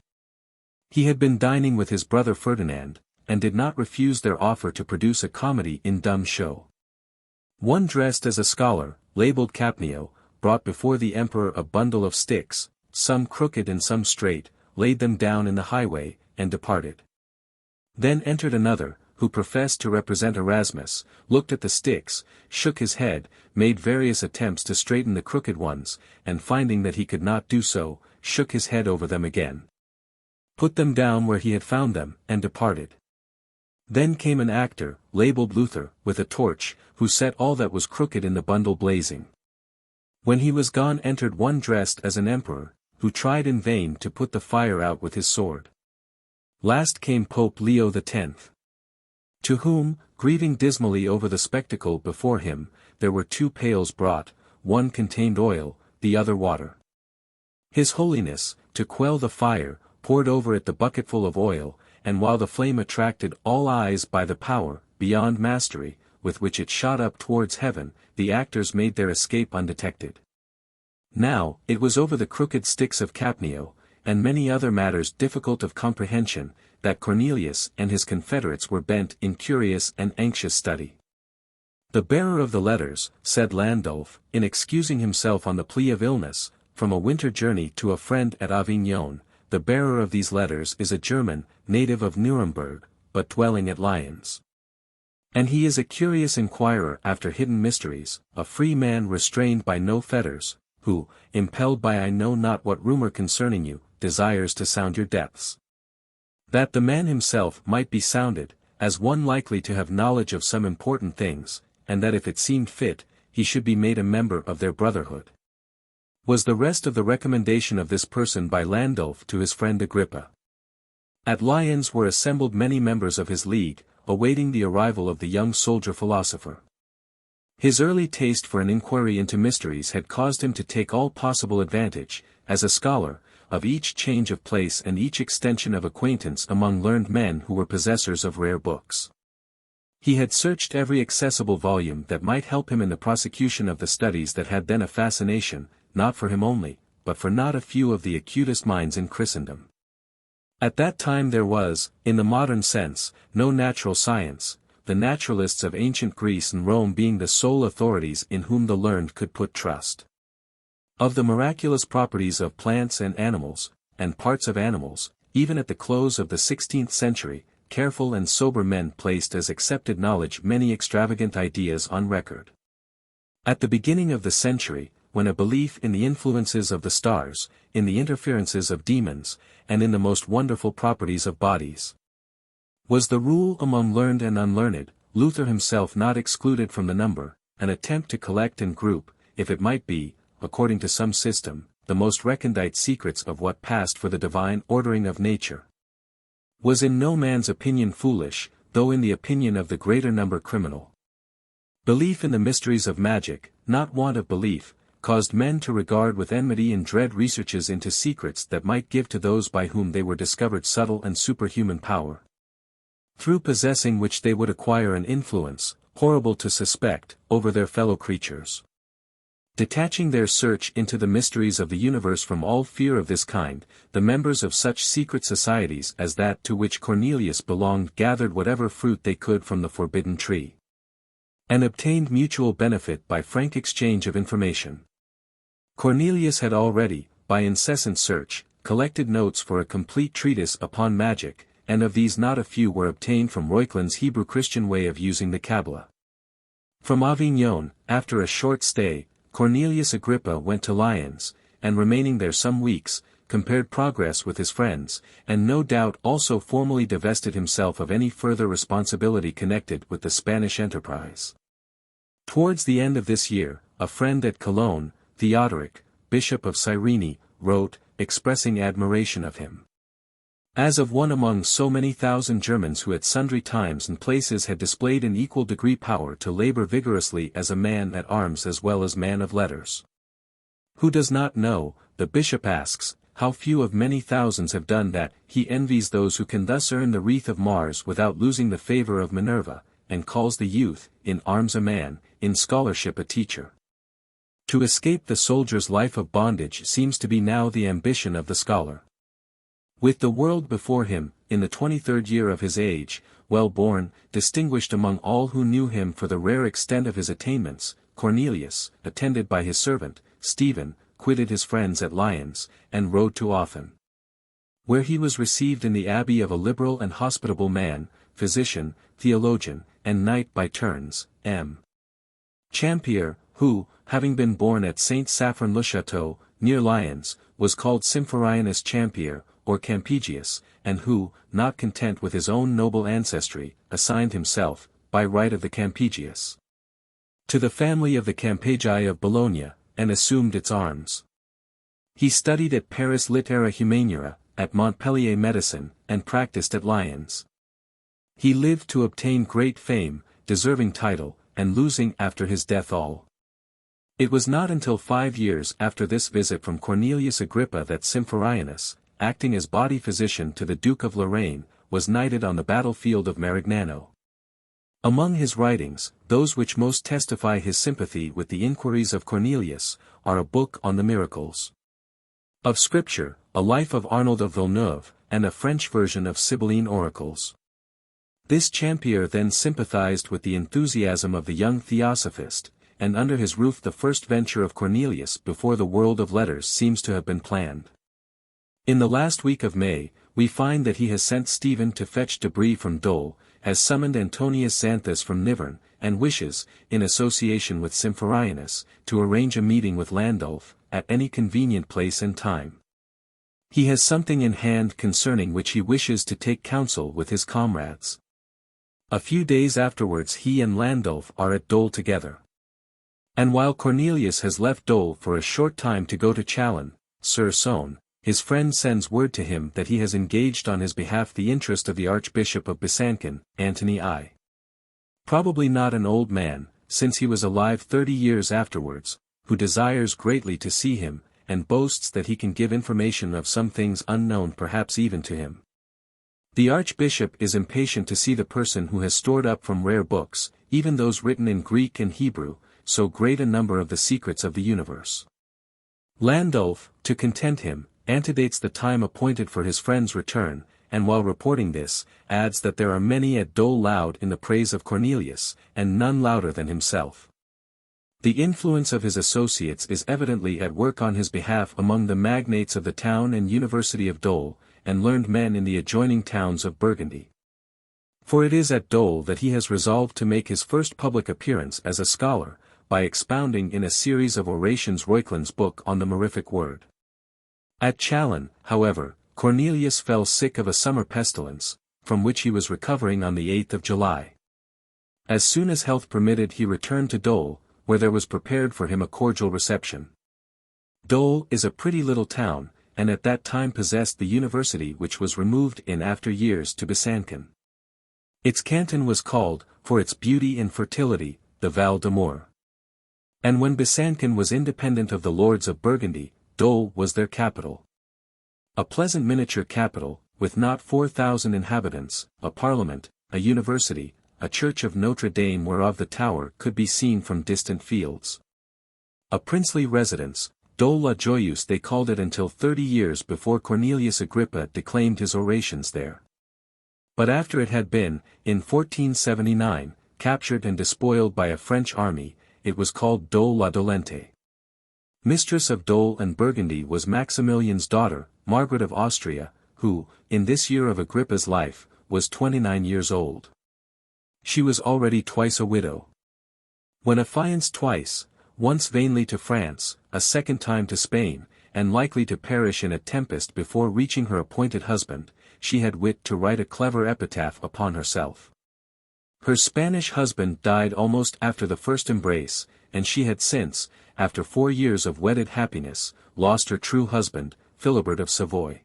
He had been dining with his brother Ferdinand, and did not refuse their offer to produce a comedy in dumb show. One dressed as a scholar, labeled Capnio, brought before the emperor a bundle of sticks, some crooked and some straight, laid them down in the highway, and departed. Then entered another, who professed to represent Erasmus, looked at the sticks, shook his head, made various attempts to straighten the crooked ones, and finding that he could not do so, shook his head over them again, put them down where he had found them, and departed. Then came an actor, labeled Luther, with a torch, who set all that was crooked in the bundle blazing. When he was gone entered one dressed as an emperor, who tried in vain to put the fire out with his sword. Last came Pope Leo X, to whom, grieving dismally over the spectacle before him, there were 2 pails brought, one contained oil, the other water. His Holiness, to quell the fire, poured over it the bucketful of oil, and while the flame attracted all eyes by the power, beyond mastery, with which it shot up towards heaven, the actors made their escape undetected. Now, it was over the crooked sticks of Capnio, and many other matters difficult of comprehension, that Cornelius and his confederates were bent in curious and anxious study. The bearer of the letters, said Landulf, in excusing himself on the plea of illness, from a winter journey to a friend at Avignon, the bearer of these letters is a German, native of Nuremberg, but dwelling at Lyons. And he is a curious inquirer after hidden mysteries, a free man restrained by no fetters, who, impelled by I know not what rumor concerning you, desires to sound your depths. That the man himself might be sounded, as one likely to have knowledge of some important things, and that if it seemed fit, he should be made a member of their brotherhood. Was the rest of the recommendation of this person by Landulf to his friend Agrippa. At Lyons were assembled many members of his league, awaiting the arrival of the young soldier-philosopher. His early taste for an inquiry into mysteries had caused him to take all possible advantage, as a scholar, of each change of place and each extension of acquaintance among learned men who were possessors of rare books. He had searched every accessible volume that might help him in the prosecution of the studies that had then a fascination, not for him only, but for not a few of the acutest minds in Christendom. At that time there was, in the modern sense, no natural science, the naturalists of ancient Greece and Rome being the sole authorities in whom the learned could put trust. Of the miraculous properties of plants and animals, and parts of animals, even at the close of the 16th century, careful and sober men placed as accepted knowledge many extravagant ideas on record. At the beginning of the century, when a belief in the influences of the stars, in the interferences of demons, and in the most wonderful properties of bodies, was the rule among learned and unlearned, Luther himself not excluded from the number, an attempt to collect and group, if it might be, according to some system, the most recondite secrets of what passed for the divine ordering of nature, was in no man's opinion foolish, though in the opinion of the greater number criminal. Belief in the mysteries of magic, not want of belief, caused men to regard with enmity and dread researches into secrets that might give to those by whom they were discovered subtle and superhuman power, through possessing which they would acquire an influence, horrible to suspect, over their fellow creatures. Detaching their search into the mysteries of the universe from all fear of this kind, the members of such secret societies as that to which Cornelius belonged gathered whatever fruit they could from the forbidden tree, and obtained mutual benefit by frank exchange of information. Cornelius had already, by incessant search, collected notes for a complete treatise upon magic, and of these not a few were obtained from Reuchlin's Hebrew Christian way of using the Kabbalah. From Avignon, after a short stay, Cornelius Agrippa went to Lyons, and remaining there some weeks, compared progress with his friends, and no doubt also formally divested himself of any further responsibility connected with the Spanish enterprise. Towards the end of this year, a friend at Cologne, Theodoric, Bishop of Cyrene, wrote, expressing admiration of him, as of one among so many thousand Germans who at sundry times and places had displayed in equal degree power to labor vigorously as a man at arms as well as man of letters. Who does not know, the bishop asks, how few of many thousands have done that? He envies those who can thus earn the wreath of Mars without losing the favor of Minerva, and calls the youth, in arms a man, in scholarship a teacher. To escape the soldier's life of bondage seems to be now the ambition of the scholar. With the world before him, in the 23rd year of his age, well born, distinguished among all who knew him for the rare extent of his attainments, Cornelius, attended by his servant, Stephen, quitted his friends at Lyons, and rode to Aachen, where he was received in the abbey of a liberal and hospitable man, physician, theologian, and knight by turns, M. Champier, who, having been born at Saint Saphrin-le-Château, near Lyons, was called Symphorianus Champier, or Campegius, and who, not content with his own noble ancestry, assigned himself, by right of the Campegius, to the family of the Campegii of Bologna, and assumed its arms. He studied at Paris Litera Humaniora, at Montpellier Medicine, and practiced at Lyons. He lived to obtain great fame, deserving title, and losing after his death all. It was not until 5 years after this visit from Cornelius Agrippa that Symphorianus, acting as body physician to the Duke of Lorraine, was knighted on the battlefield of Marignano. Among his writings, those which most testify his sympathy with the inquiries of Cornelius, are a book on the miracles of Scripture, a life of Arnold of Villeneuve, and a French version of Sibylline oracles. This Champier then sympathized with the enthusiasm of the young theosophist, and under his roof the first venture of Cornelius before the world of letters seems to have been planned. In the last week of May, we find that he has sent Stephen to fetch debris from Dole, has summoned Antonius Xanthus from Nivern, and wishes, in association with Symphorionus, to arrange a meeting with Landulf, at any convenient place and time. He has something in hand concerning which he wishes to take counsel with his comrades. A few days afterwards he and Landulf are at Dole together. And while Cornelius has left Dole for a short time to go to Chalon, Sur Saône, his friend sends word to him that he has engaged on his behalf the interest of the Archbishop of Besançon, Antony I. Probably not an old man, since he was alive 30 years afterwards, who desires greatly to see him, and boasts that he can give information of some things unknown perhaps even to him. The Archbishop is impatient to see the person who has stored up from rare books, even those written in Greek and Hebrew, so great a number of the secrets of the universe. Landulf, to content him, antedates the time appointed for his friend's return, and while reporting this, adds that there are many at Dole loud in the praise of Cornelius, and none louder than himself. The influence of his associates is evidently at work on his behalf among the magnates of the town and University of Dole, and learned men in the adjoining towns of Burgundy. For it is at Dole that he has resolved to make his first public appearance as a scholar, by expounding in a series of orations Reuchlin's book on the Mirific word. At Chalon, however, Cornelius fell sick of a summer pestilence, from which he was recovering on the 8th of July. As soon as health permitted he returned to Dole, where there was prepared for him a cordial reception. Dole is a pretty little town, and at that time possessed the university which was removed in after years to Besançon. Its canton was called, for its beauty and fertility, the Val d'Amour. And when Besançon was independent of the lords of Burgundy, Dole was their capital. A pleasant miniature capital, with not 4,000 inhabitants, a parliament, a university, a church of Notre Dame whereof the tower could be seen from distant fields. A princely residence, Dole la Joyeuse they called it until 30 years before Cornelius Agrippa declaimed his orations there. But after it had been, in 1479, captured and despoiled by a French army, it was called Dole la Dolente. Mistress of Dole and Burgundy was Maximilian's daughter, Margaret of Austria, who, in this year of Agrippa's life, was 29 years old. She was already twice a widow. When affianced twice, once vainly to France, a second time to Spain, and likely to perish in a tempest before reaching her appointed husband, she had wit to write a clever epitaph upon herself. Her Spanish husband died almost after the first embrace, and she had since, after 4 years of wedded happiness, lost her true husband, Philibert of Savoy.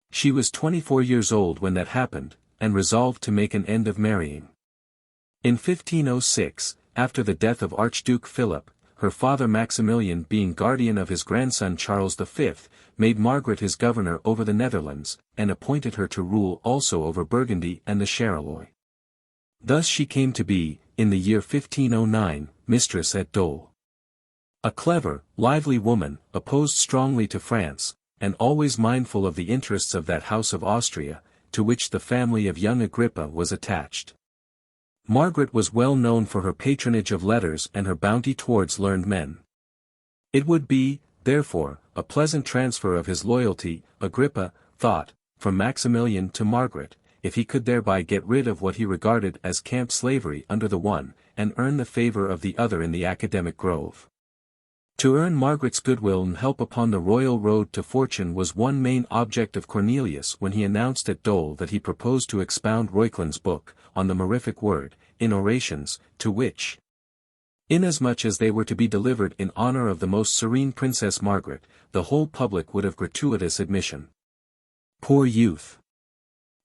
She was 24 years old when that happened, and resolved to make an end of marrying. In 1506, after the death of Archduke Philip, her father Maximilian being guardian of his grandson Charles V, made Margaret his governor over the Netherlands, and appointed her to rule also over Burgundy and the Charolais. Thus she came to be, in the year 1509, mistress at Dole. A clever, lively woman, opposed strongly to France, and always mindful of the interests of that house of Austria, to which the family of young Agrippa was attached. Margaret was well known for her patronage of letters and her bounty towards learned men. It would be, therefore, a pleasant transfer of his loyalty, Agrippa thought, from Maximilian to Margaret, if he could thereby get rid of what he regarded as camp slavery under the one, and earn the favor of the other in the academic grove. To earn Margaret's goodwill and help upon the royal road to fortune was one main object of Cornelius when he announced at Dole that he proposed to expound Reuchlin's book, on the Mirific word, in orations, to which, inasmuch as they were to be delivered in honor of the most serene Princess Margaret, the whole public would have gratuitous admission. Poor youth!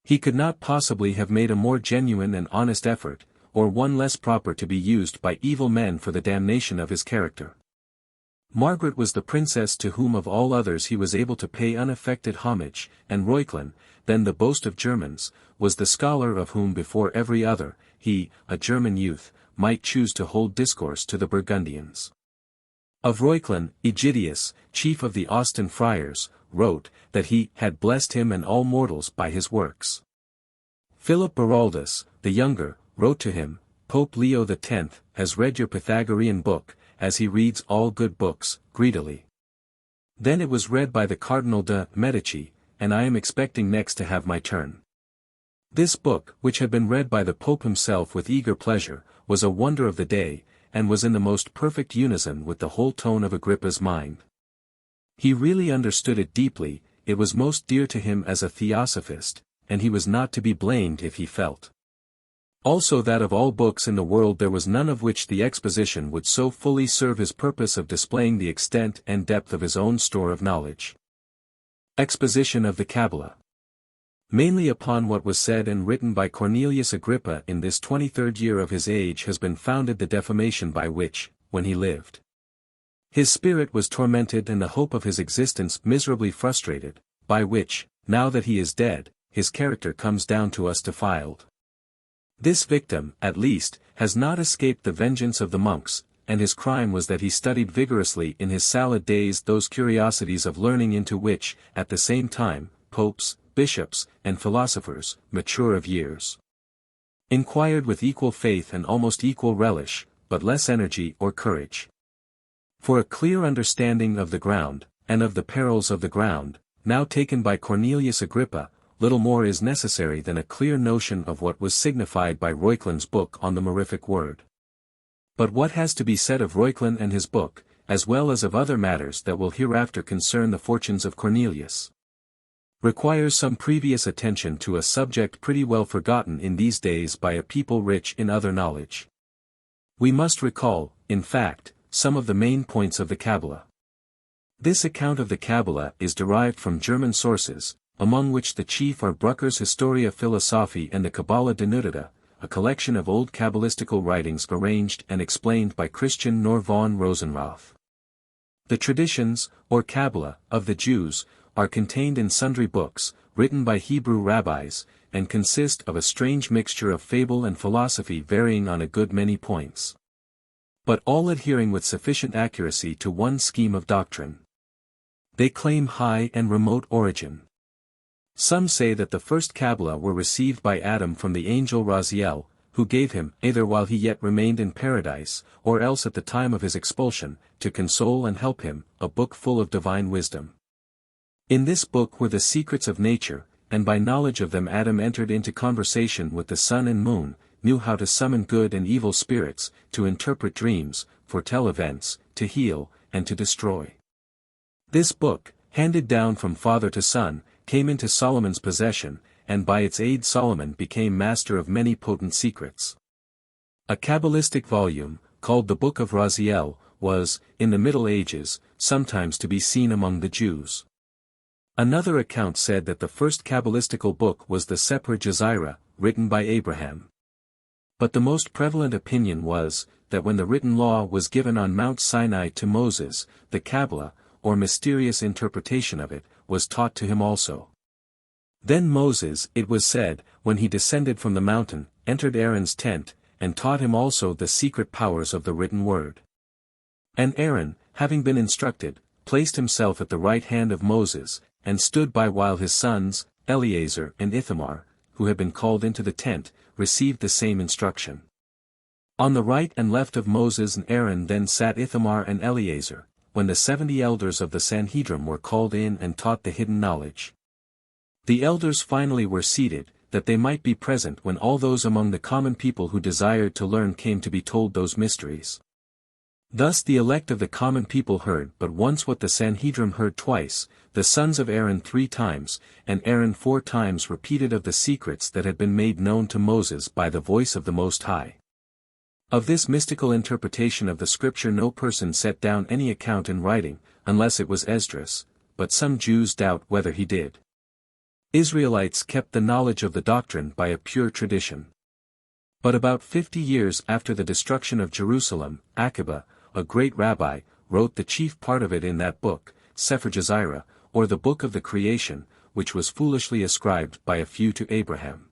He could not possibly have made a more genuine and honest effort, or one less proper to be used by evil men for the damnation of his character. Margaret was the princess to whom of all others he was able to pay unaffected homage, and Reuchlin, then the boast of Germans, was the scholar of whom before every other, he, a German youth, might choose to hold discourse to the Burgundians. Of Reuchlin, Egidius, chief of the Austin friars, wrote, that he had blessed him and all mortals by his works. Philip Baraldus, the younger, wrote to him, Pope Leo X has read your Pythagorean book, as he reads all good books, greedily. Then it was read by the Cardinal de' Medici, and I am expecting next to have my turn. This book, which had been read by the Pope himself with eager pleasure, was a wonder of the day, and was in the most perfect unison with the whole tone of Agrippa's mind. He really understood it deeply, it was most dear to him as a theosophist, and he was not to be blamed if he felt. Also that of all books in the world there was none of which the exposition would so fully serve his purpose of displaying the extent and depth of his own store of knowledge. Exposition of the Kabbalah. Mainly upon what was said and written by Cornelius Agrippa in this 23rd year of his age has been founded the defamation by which, when he lived, his spirit was tormented and the hope of his existence miserably frustrated, by which, now that he is dead, his character comes down to us defiled. This victim, at least, has not escaped the vengeance of the monks, and his crime was that he studied vigorously in his salad days those curiosities of learning into which, at the same time, popes, bishops, and philosophers, mature of years, inquired with equal faith and almost equal relish, but less energy or courage. For a clear understanding of the ground, and of the perils of the ground, now taken by Cornelius Agrippa, little more is necessary than a clear notion of what was signified by Reuchlin's book on the Mirific word. But what has to be said of Reuchlin and his book, as well as of other matters that will hereafter concern the fortunes of Cornelius, requires some previous attention to a subject pretty well forgotten in these days by a people rich in other knowledge. We must recall, in fact, some of the main points of the Kabbalah. This account of the Kabbalah is derived from German sources, among which the chief are Brucker's Historia Philosophiae and the Kabbalah Denudata, a collection of old Kabbalistical writings arranged and explained by Christian Nor von Rosenroth. The traditions, or Kabbalah, of the Jews, are contained in sundry books, written by Hebrew rabbis, and consist of a strange mixture of fable and philosophy varying on a good many points, but all adhering with sufficient accuracy to one scheme of doctrine. They claim high and remote origin. Some say that the first Kabbalah were received by Adam from the angel Raziel, who gave him, either while he yet remained in paradise, or else at the time of his expulsion, to console and help him, a book full of divine wisdom. In this book were the secrets of nature, and by knowledge of them Adam entered into conversation with the sun and moon, knew how to summon good and evil spirits, to interpret dreams, foretell events, to heal, and to destroy. This book, handed down from father to son, came into Solomon's possession, and by its aid Solomon became master of many potent secrets. A Kabbalistic volume, called the Book of Raziel, was, in the Middle Ages, sometimes to be seen among the Jews. Another account said that the first Kabbalistical book was the Sefer Jezira, written by Abraham. But the most prevalent opinion was, that when the written law was given on Mount Sinai to Moses, the Kabbalah, or mysterious interpretation of it, was taught to him also. Then Moses, it was said, when he descended from the mountain, entered Aaron's tent, and taught him also the secret powers of the written word. And Aaron, having been instructed, placed himself at the right hand of Moses, and stood by while his sons, Eleazar and Ithamar, who had been called into the tent, received the same instruction. On the right and left of Moses and Aaron then sat Ithamar and Eleazar, when the 70 elders of the Sanhedrin were called in and taught the hidden knowledge. The elders finally were seated, that they might be present when all those among the common people who desired to learn came to be told those mysteries. Thus the elect of the common people heard but once what the Sanhedrin heard twice, the sons of Aaron 3 times, and Aaron 4 times repeated of the secrets that had been made known to Moses by the voice of the Most High. Of this mystical interpretation of the Scripture no person set down any account in writing, unless it was Esdras, but some Jews doubt whether he did. Israelites kept the knowledge of the doctrine by a pure tradition. But about 50 years after the destruction of Jerusalem, Agrippa, a great rabbi, wrote the chief part of it in that book, Sefer Jezira, or the Book of the Creation, which was foolishly ascribed by a few to Abraham.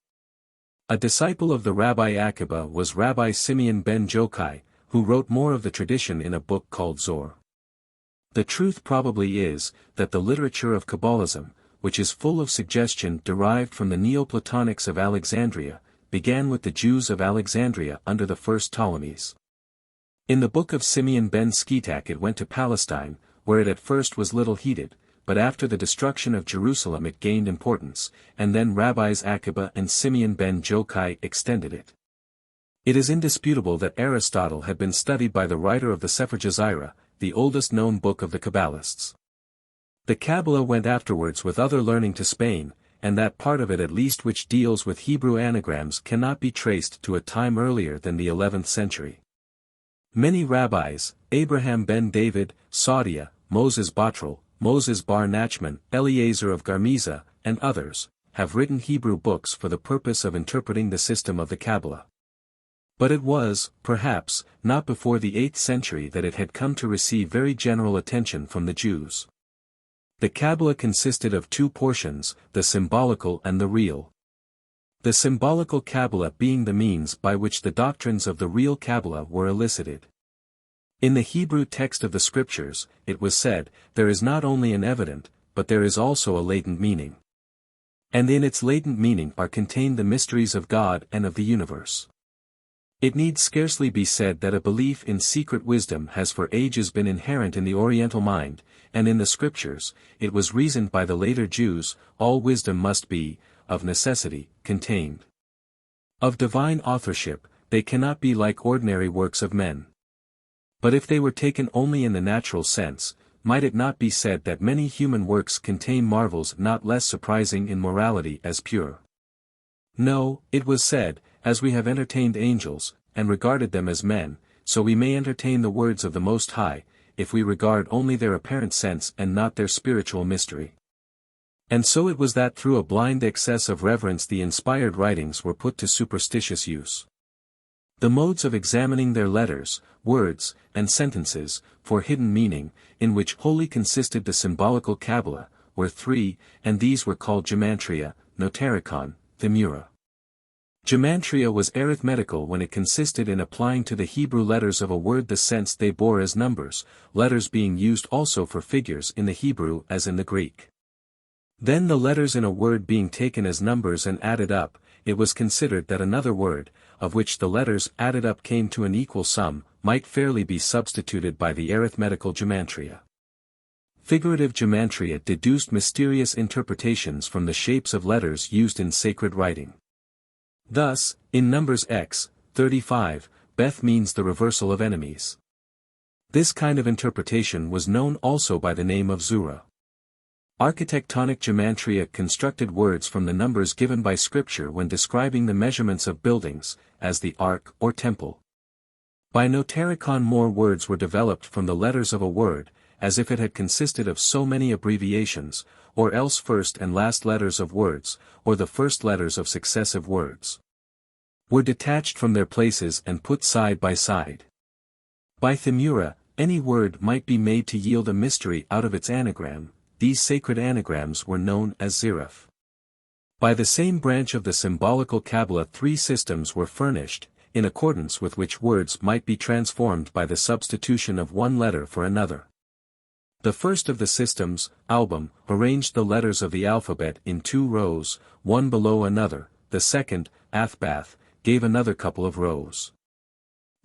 A disciple of the Rabbi Agrippa was Rabbi Simeon ben Jokai, who wrote more of the tradition in a book called Zor. The truth probably is, that the literature of Kabbalism, which is full of suggestion derived from the Neoplatonics of Alexandria, began with the Jews of Alexandria under the first Ptolemies. In the book of Simeon ben Sketak it went to Palestine, where it at first was little heeded, but after the destruction of Jerusalem it gained importance, and then rabbis Agrippa and Simeon ben Jokai extended it. It is indisputable that Aristotle had been studied by the writer of the Sefer Jazira, the oldest known book of the Kabbalists. The Kabbalah went afterwards with other learning to Spain, and that part of it at least which deals with Hebrew anagrams cannot be traced to a time earlier than the 11th century. Many rabbis, Abraham ben David, Saudia, Moses Botrel, Moses bar Nachman, Eliezer of Garmiza, and others, have written Hebrew books for the purpose of interpreting the system of the Kabbalah. But it was, perhaps, not before the 8th century that it had come to receive very general attention from the Jews. The Kabbalah consisted of two portions, the symbolical and the real. The symbolical Kabbalah being the means by which the doctrines of the real Kabbalah were elicited. In the Hebrew text of the Scriptures, it was said, there is not only an evident, but there is also a latent meaning. And in its latent meaning are contained the mysteries of God and of the universe. It need scarcely be said that a belief in secret wisdom has for ages been inherent in the Oriental mind, and in the Scriptures, it was reasoned by the later Jews, all wisdom must be, of necessity, contained. Of divine authorship, they cannot be like ordinary works of men. But if they were taken only in the natural sense, might it not be said that many human works contain marvels not less surprising in morality as pure? No, it was said, as we have entertained angels, and regarded them as men, so we may entertain the words of the Most High, if we regard only their apparent sense and not their spiritual mystery. And so it was that through a blind excess of reverence the inspired writings were put to superstitious use. The modes of examining their letters, words, and sentences, for hidden meaning, in which wholly consisted the symbolical Kabbalah, were three, and these were called gematria, notarikon, themura. Gematria was arithmetical when it consisted in applying to the Hebrew letters of a word the sense they bore as numbers, letters being used also for figures in the Hebrew as in the Greek. Then the letters in a word being taken as numbers and added up, it was considered that another word, of which the letters added up came to an equal sum, might fairly be substituted by the arithmetical gematria. Figurative gematria deduced mysterious interpretations from the shapes of letters used in sacred writing. Thus, in Numbers X, 35, Beth means the reversal of enemies. This kind of interpretation was known also by the name of Zura. Architectonic gematria constructed words from the numbers given by Scripture when describing the measurements of buildings, as the ark or temple. By notarikon more words were developed from the letters of a word, as if it had consisted of so many abbreviations, or else first and last letters of words, or the first letters of successive words, were detached from their places and put side by side. By themura, any word might be made to yield a mystery out of its anagram. These sacred anagrams were known as ziraph. By the same branch of the symbolical Kabbalah three systems were furnished, in accordance with which words might be transformed by the substitution of one letter for another. The first of the systems, album, arranged the letters of the alphabet in two rows, one below another. The second, athbath, gave another couple of rows.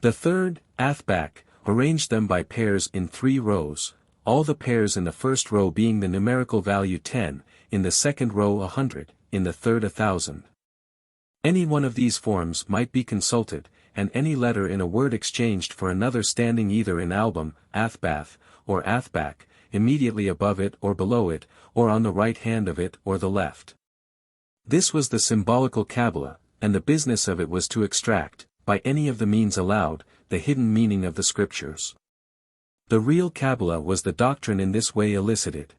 The third, athbak, arranged them by pairs in 3 rows, all the pairs in the first row being the numerical value 10, in the second row 100, in the third 1,000. Any one of these forms might be consulted, and any letter in a word exchanged for another standing either in album, athbath, or athbak, immediately above it or below it, or on the right hand of it or the left. This was the symbolical Kabbalah, and the business of it was to extract, by any of the means allowed, the hidden meaning of the Scriptures. The real Kabbalah was the doctrine in this way elicited.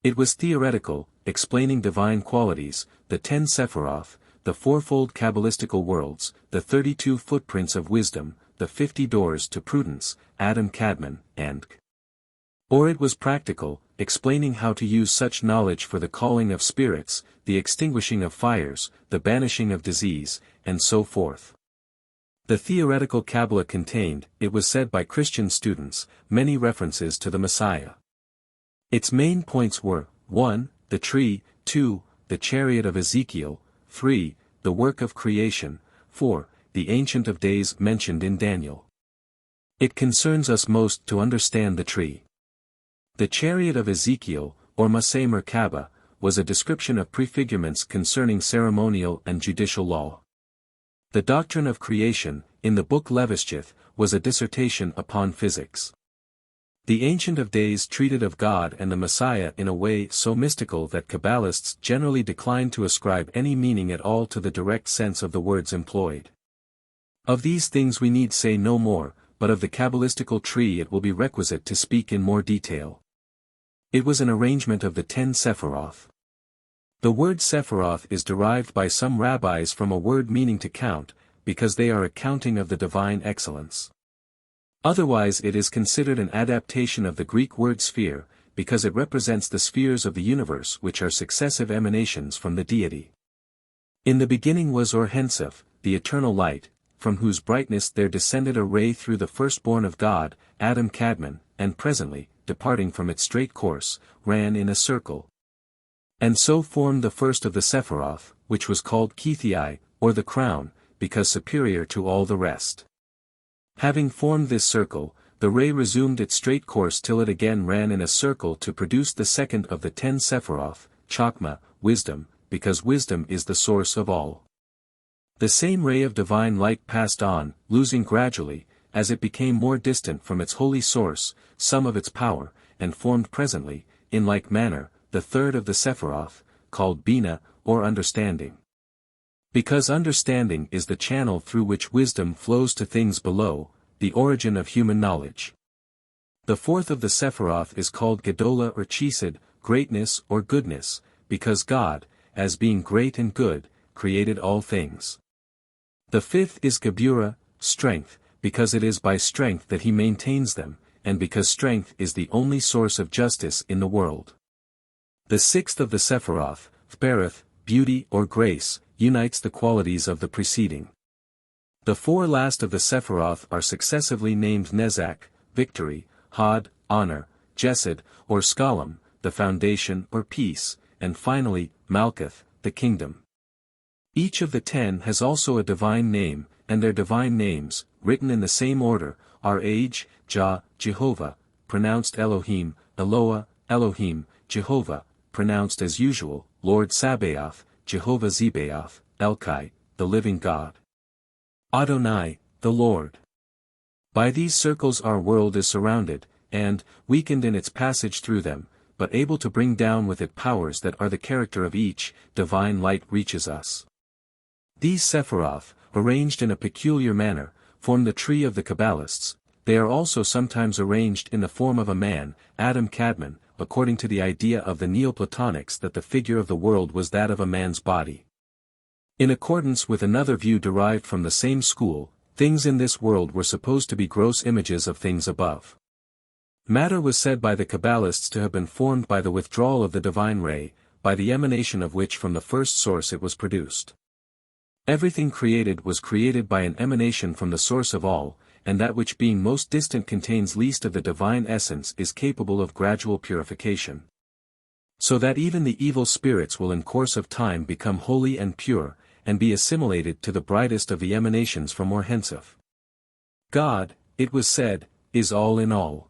It was theoretical, explaining divine qualities, the 10 Sephiroth, the fourfold Kabbalistical worlds, the 32 footprints of wisdom, the 50 doors to prudence, Adam Kadmon, and or it was practical, explaining how to use such knowledge for the calling of spirits, the extinguishing of fires, the banishing of disease, and so forth. The theoretical Kabbalah contained, it was said by Christian students, many references to the Messiah. Its main points were, 1. The tree, 2. The chariot of Ezekiel, 3. The work of creation, 4. The Ancient of Days mentioned in Daniel. It concerns us most to understand the tree. The chariot of Ezekiel, or Maseh Merkabah, was a description of prefigurements concerning ceremonial and judicial law. The doctrine of creation, in the book Levishith, was a dissertation upon physics. The Ancient of Days treated of God and the Messiah in a way so mystical that Kabbalists generally declined to ascribe any meaning at all to the direct sense of the words employed. Of these things we need say no more, but of the Kabbalistical tree it will be requisite to speak in more detail. It was an arrangement of the 10 Sephiroth. The word Sephiroth is derived by some rabbis from a word meaning to count, because they are a counting of the divine excellence. Otherwise it is considered an adaptation of the Greek word sphere, because it represents the spheres of the universe which are successive emanations from the deity. In the beginning was Or-Hensef, the eternal light, from whose brightness there descended a ray through the firstborn of God, Adam Kadmon, and presently, departing from its straight course, ran in a circle. And so formed the first of the Sephiroth, which was called Kethii, or the crown, because superior to all the rest. Having formed this circle, the ray resumed its straight course till it again ran in a circle to produce the second of the 10 Sephiroth, Chokmah, wisdom, because wisdom is the source of all. The same ray of divine light passed on, losing gradually, as it became more distant from its holy source, some of its power, and formed presently, in like manner, the third of the Sephiroth, called Bina, or understanding. Because understanding is the channel through which wisdom flows to things below, the origin of human knowledge. The fourth of the Sephiroth is called Gedolah or Chesed, greatness or goodness, because God, as being great and good, created all things. The fifth is Geburah, strength, because it is by strength that he maintains them, and because strength is the only source of justice in the world. The sixth of the Sephiroth, Thbereth, beauty or grace, unites the qualities of the preceding. The four last of the Sephiroth are successively named Nezak, victory, Hod, honor, Jesed, or Skalam, the foundation or peace, and finally, Malkuth, the kingdom. Each of the 10 has also a divine name, and their divine names, written in the same order, are Age, Jah, Jehovah, pronounced Elohim, Eloah, Elohim, Jehovah, pronounced as usual, Lord Sabaoth, Jehovah Zebaoth, Elkai, the living God. Adonai, the Lord. By these circles our world is surrounded, and, weakened in its passage through them, but able to bring down with it powers that are the character of each, divine light reaches us. These Sephiroth, arranged in a peculiar manner, form the tree of the Kabbalists. They are also sometimes arranged in the form of a man, Adam Kadmon, according to the idea of the Neoplatonics that the figure of the world was that of a man's body. In accordance with another view derived from the same school, things in this world were supposed to be gross images of things above. Matter was said by the Kabbalists to have been formed by the withdrawal of the divine ray, by the emanation of which from the first source it was produced. Everything created was created by an emanation from the source of all, and that which being most distant contains least of the divine essence is capable of gradual purification. So that even the evil spirits will in course of time become holy and pure, and be assimilated to the brightest of the emanations from Or-Hensef. God, it was said, is all in all.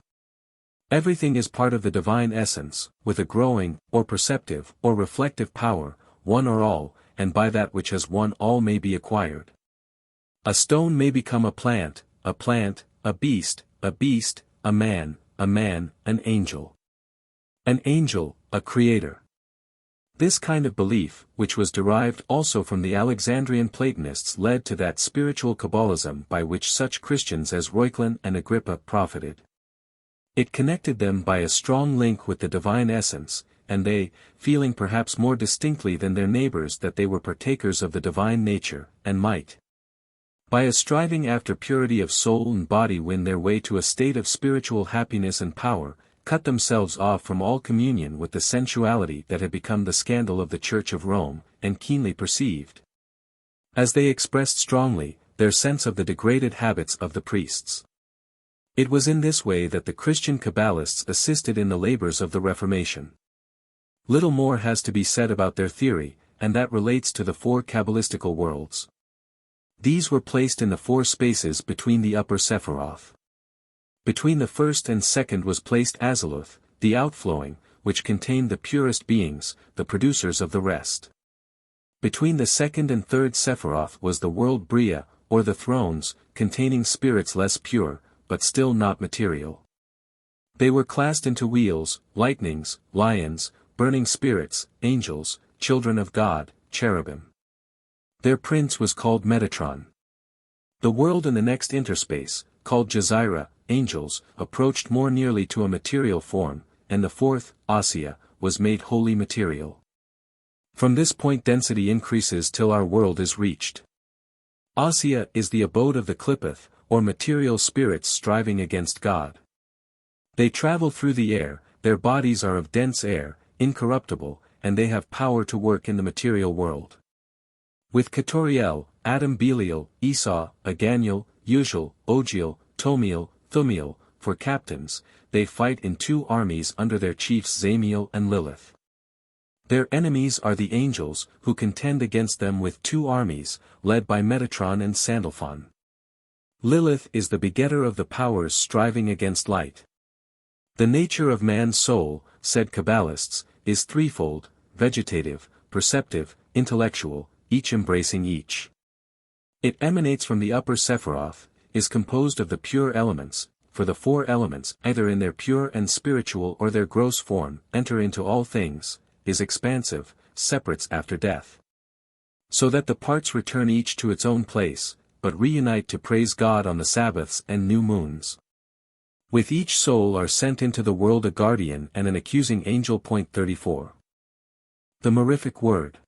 Everything is part of the divine essence, with a growing, or perceptive, or reflective power, one or all, and by that which has one all may be acquired. A stone may become a plant, a beast, a man, an angel. An angel, a creator. This kind of belief, which was derived also from the Alexandrian Platonists, led to that spiritual Kabbalism by which such Christians as Reuchlin and Agrippa profited. It connected them by a strong link with the divine essence, and they, feeling perhaps more distinctly than their neighbors that they were partakers of the divine nature, and might, by a striving after purity of soul and body, win their way to a state of spiritual happiness and power, cut themselves off from all communion with the sensuality that had become the scandal of the Church of Rome, and keenly perceived, as they expressed strongly, their sense of the degraded habits of the priests. It was in this way that the Christian Kabbalists assisted in the labors of the Reformation. Little more has to be said about their theory, and that relates to the four Kabbalistical worlds. These were placed in the four spaces between the upper Sephiroth. Between the first and second was placed Aziluth, the outflowing, which contained the purest beings, the producers of the rest. Between the second and third Sephiroth was the world Bria, or the thrones, containing spirits less pure, but still not material. They were classed into wheels, lightnings, lions, burning spirits, angels, children of God, cherubim. Their prince was called Metatron. The world in the next interspace, called Jezira, angels, approached more nearly to a material form, and the fourth, Ossia, was made wholly material. From this point density increases till our world is reached. Ossia is the abode of the Qliphoth, or material spirits striving against God. They travel through the air, their bodies are of dense air, incorruptible, and they have power to work in the material world. With Ketoriel, Adam Belial, Esau, Aganiel, Usual, Ogiel, Tomiel, Thumiel, for captains, they fight in two armies under their chiefs Zamiel and Lilith. Their enemies are the angels, who contend against them with two armies, led by Metatron and Sandalphon. Lilith is the begetter of the powers striving against light. The nature of man's soul, said Kabbalists, is threefold: vegetative, perceptive, intellectual, each embracing each. It emanates from the upper Sephiroth, is composed of the pure elements, for the four elements, either in their pure and spiritual or their gross form, enter into all things, is expansive, separates after death. So that the parts return each to its own place, but reunite to praise God on the Sabbaths and new moons. With each soul are sent into the world a guardian and an accusing angel. 34. The Mirific Word.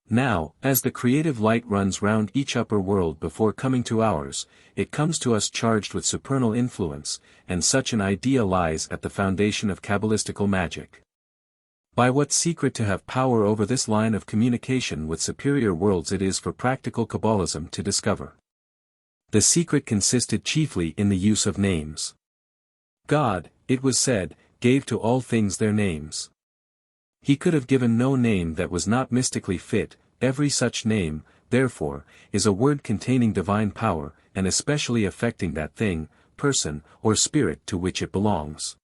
Now, as the creative light runs round each upper world before coming to ours, it comes to us charged with supernal influence, and such an idea lies at the foundation of Kabbalistical magic. By what secret to have power over this line of communication with superior worlds it is for practical Kabbalism to discover. The secret consisted chiefly in the use of names. God, it was said, gave to all things their names. He could have given no name that was not mystically fit. Every such name, therefore, is a word containing divine power, and especially affecting that thing, person, or spirit to which it belongs.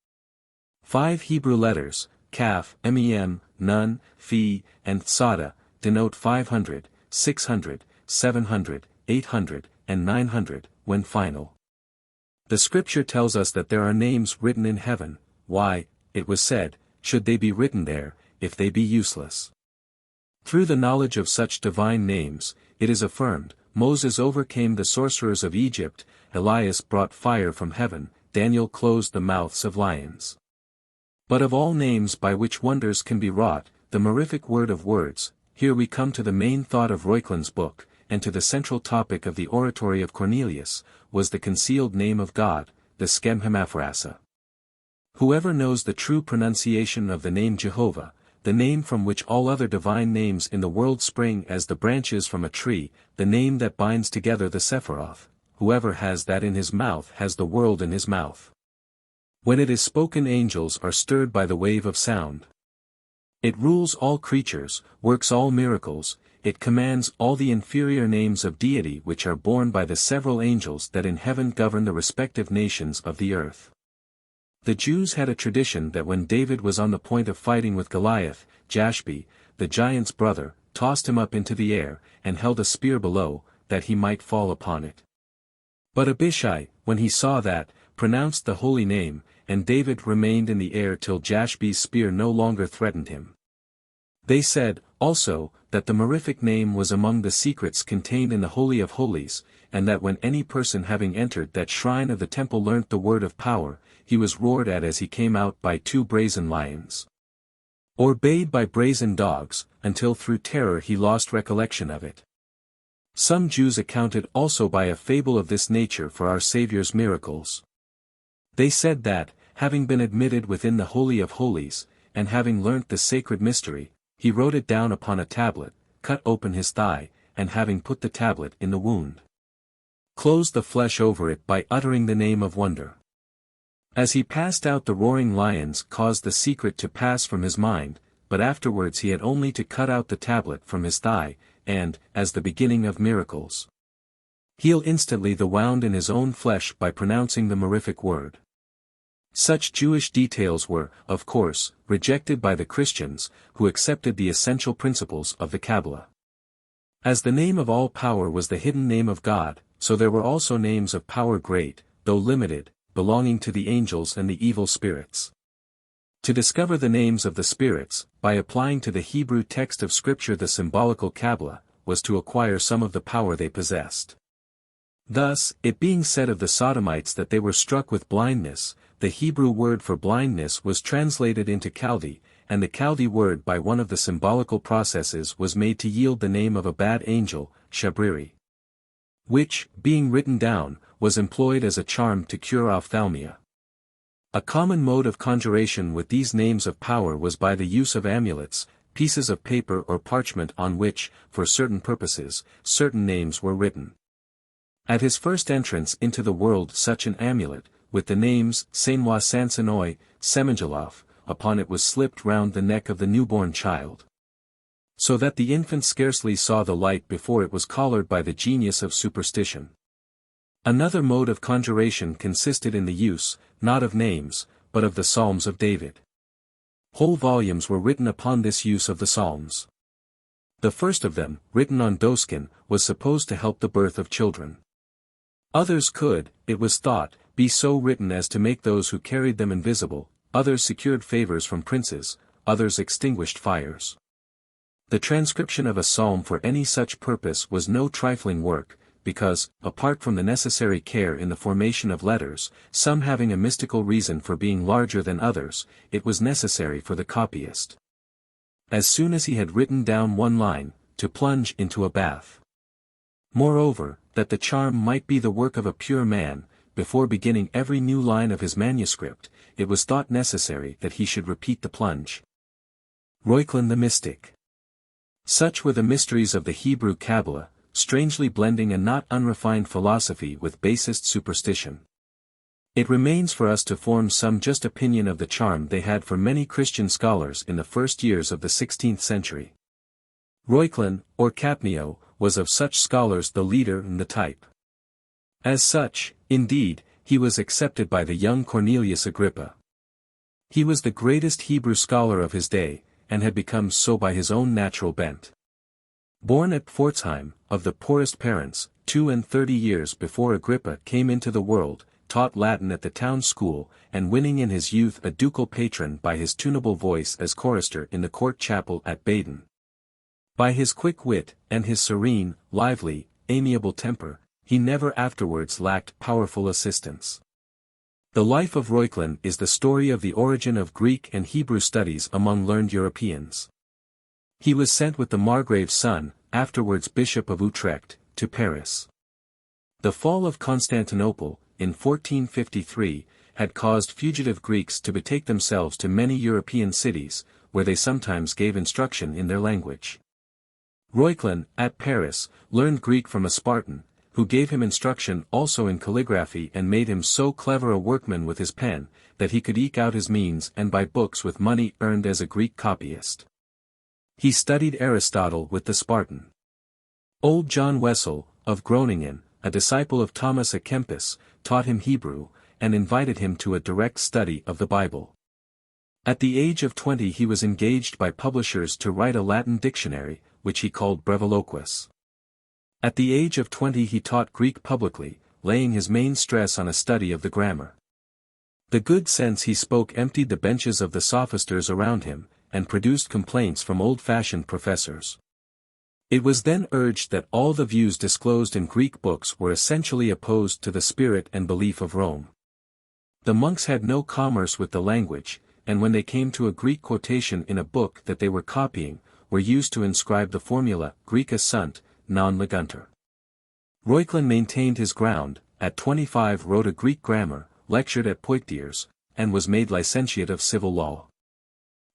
5 Hebrew letters, Kaf, Mem, Nun, Phi, and Tsada, denote 500, 600, 700, 800, and 900, when final. The scripture tells us that there are names written in heaven. Why, it was said, should they be written there, if they be useless? Through the knowledge of such divine names, it is affirmed, Moses overcame the sorcerers of Egypt, Elias brought fire from heaven, Daniel closed the mouths of lions. But of all names by which wonders can be wrought, the Mirific Word of words, here we come to the main thought of Reuchlin's book, and to the central topic of the oratory of Cornelius, was the concealed name of God, the Schem Hemaphrasa. Whoever knows the true pronunciation of the name Jehovah, the name from which all other divine names in the world spring as the branches from a tree, the name that binds together the Sephiroth, whoever has that in his mouth has the world in his mouth. When it is spoken, angels are stirred by the wave of sound. It rules all creatures, works all miracles, it commands all the inferior names of deity which are borne by the several angels that in heaven govern the respective nations of the earth. The Jews had a tradition that when David was on the point of fighting with Goliath, Jashbi, the giant's brother, tossed him up into the air, and held a spear below, that he might fall upon it. But Abishai, when he saw that, pronounced the holy name, and David remained in the air till Jashbi's spear no longer threatened him. They said, also, that the Mirific name was among the secrets contained in the Holy of Holies, and that when any person having entered that shrine of the temple learnt the word of power, he was roared at as he came out by 2 brazen lions, or bayed by brazen dogs, until through terror he lost recollection of it. Some Jews accounted also by a fable of this nature for our Saviour's miracles. They said that, having been admitted within the Holy of Holies, and having learnt the sacred mystery, he wrote it down upon a tablet, cut open his thigh, and having put the tablet in the wound, closed the flesh over it by uttering the name of wonder. As he passed out, the roaring lions caused the secret to pass from his mind, but afterwards he had only to cut out the tablet from his thigh, and, as the beginning of miracles, heal instantly the wound in his own flesh by pronouncing the Mirific word. Such Jewish details were, of course, rejected by the Christians, who accepted the essential principles of the Kabbalah. As the name of all power was the hidden name of God, so there were also names of power great, though limited, belonging to the angels and the evil spirits. To discover the names of the spirits, by applying to the Hebrew text of Scripture the symbolical Kabbalah, was to acquire some of the power they possessed. Thus, it being said of the Sodomites that they were struck with blindness, the Hebrew word for blindness was translated into Chaldee, and the Chaldee word by one of the symbolical processes was made to yield the name of a bad angel, Shabriri, which, being written down, was employed as a charm to cure ophthalmia. A common mode of conjuration with these names of power was by the use of amulets, pieces of paper or parchment on which, for certain purposes, certain names were written. At his first entrance into the world such an amulet, with the names Sainoi Sansanoi, Semengelof, upon it was slipped round the neck of the newborn child, so that the infant scarcely saw the light before it was collared by the genius of superstition. Another mode of conjuration consisted in the use, not of names, but of the Psalms of David. Whole volumes were written upon this use of the Psalms. The first of them, written on doeskin, was supposed to help the birth of children. Others could, it was thought, be so written as to make those who carried them invisible, others secured favors from princes, others extinguished fires. The transcription of a psalm for any such purpose was no trifling work, because, apart from the necessary care in the formation of letters, some having a mystical reason for being larger than others, it was necessary for the copyist, as soon as he had written down one line, to plunge into a bath. Moreover, that the charm might be the work of a pure man, before beginning every new line of his manuscript, it was thought necessary that he should repeat the plunge. Reuchlin the Mystic. Such were the mysteries of the Hebrew Kabbalah, strangely blending a not unrefined philosophy with basest superstition. It remains for us to form some just opinion of the charm they had for many Christian scholars in the first years of the 16th century. Reuchlin, or Capnio, was of such scholars the leader and the type. As such, indeed, he was accepted by the young Cornelius Agrippa. He was the greatest Hebrew scholar of his day, and had become so by his own natural bent. Born at Pforzheim, of the poorest parents, 32 years before Agrippa came into the world, taught Latin at the town school, and winning in his youth a ducal patron by his tunable voice as chorister in the court chapel at Baden. By his quick wit, and his serene, lively, amiable temper, he never afterwards lacked powerful assistance. The life of Reuchlin is the story of the origin of Greek and Hebrew studies among learned Europeans. He was sent with the Margrave's son, afterwards Bishop of Utrecht, to Paris. The fall of Constantinople, in 1453, had caused fugitive Greeks to betake themselves to many European cities, where they sometimes gave instruction in their language. Reuchlin, at Paris, learned Greek from a Spartan, who gave him instruction also in calligraphy and made him so clever a workman with his pen, that he could eke out his means and buy books with money earned as a Greek copyist. He studied Aristotle with the Spartan. Old John Wessel, of Groningen, a disciple of Thomas à Kempis, taught him Hebrew, and invited him to a direct study of the Bible. At the age of 20 he was engaged by publishers to write a Latin dictionary, which he called Breviloquus. At the age of 20 he taught Greek publicly, laying his main stress on a study of the grammar. The good sense he spoke emptied the benches of the sophisters around him, and produced complaints from old-fashioned professors. It was then urged that all the views disclosed in Greek books were essentially opposed to the spirit and belief of Rome. The monks had no commerce with the language, and when they came to a Greek quotation in a book that they were copying, were used to inscribe the formula, Graecus sunt, non leguntur. Reuchlin maintained his ground, at 25 wrote a Greek grammar, lectured at Poitiers, and was made licentiate of civil law.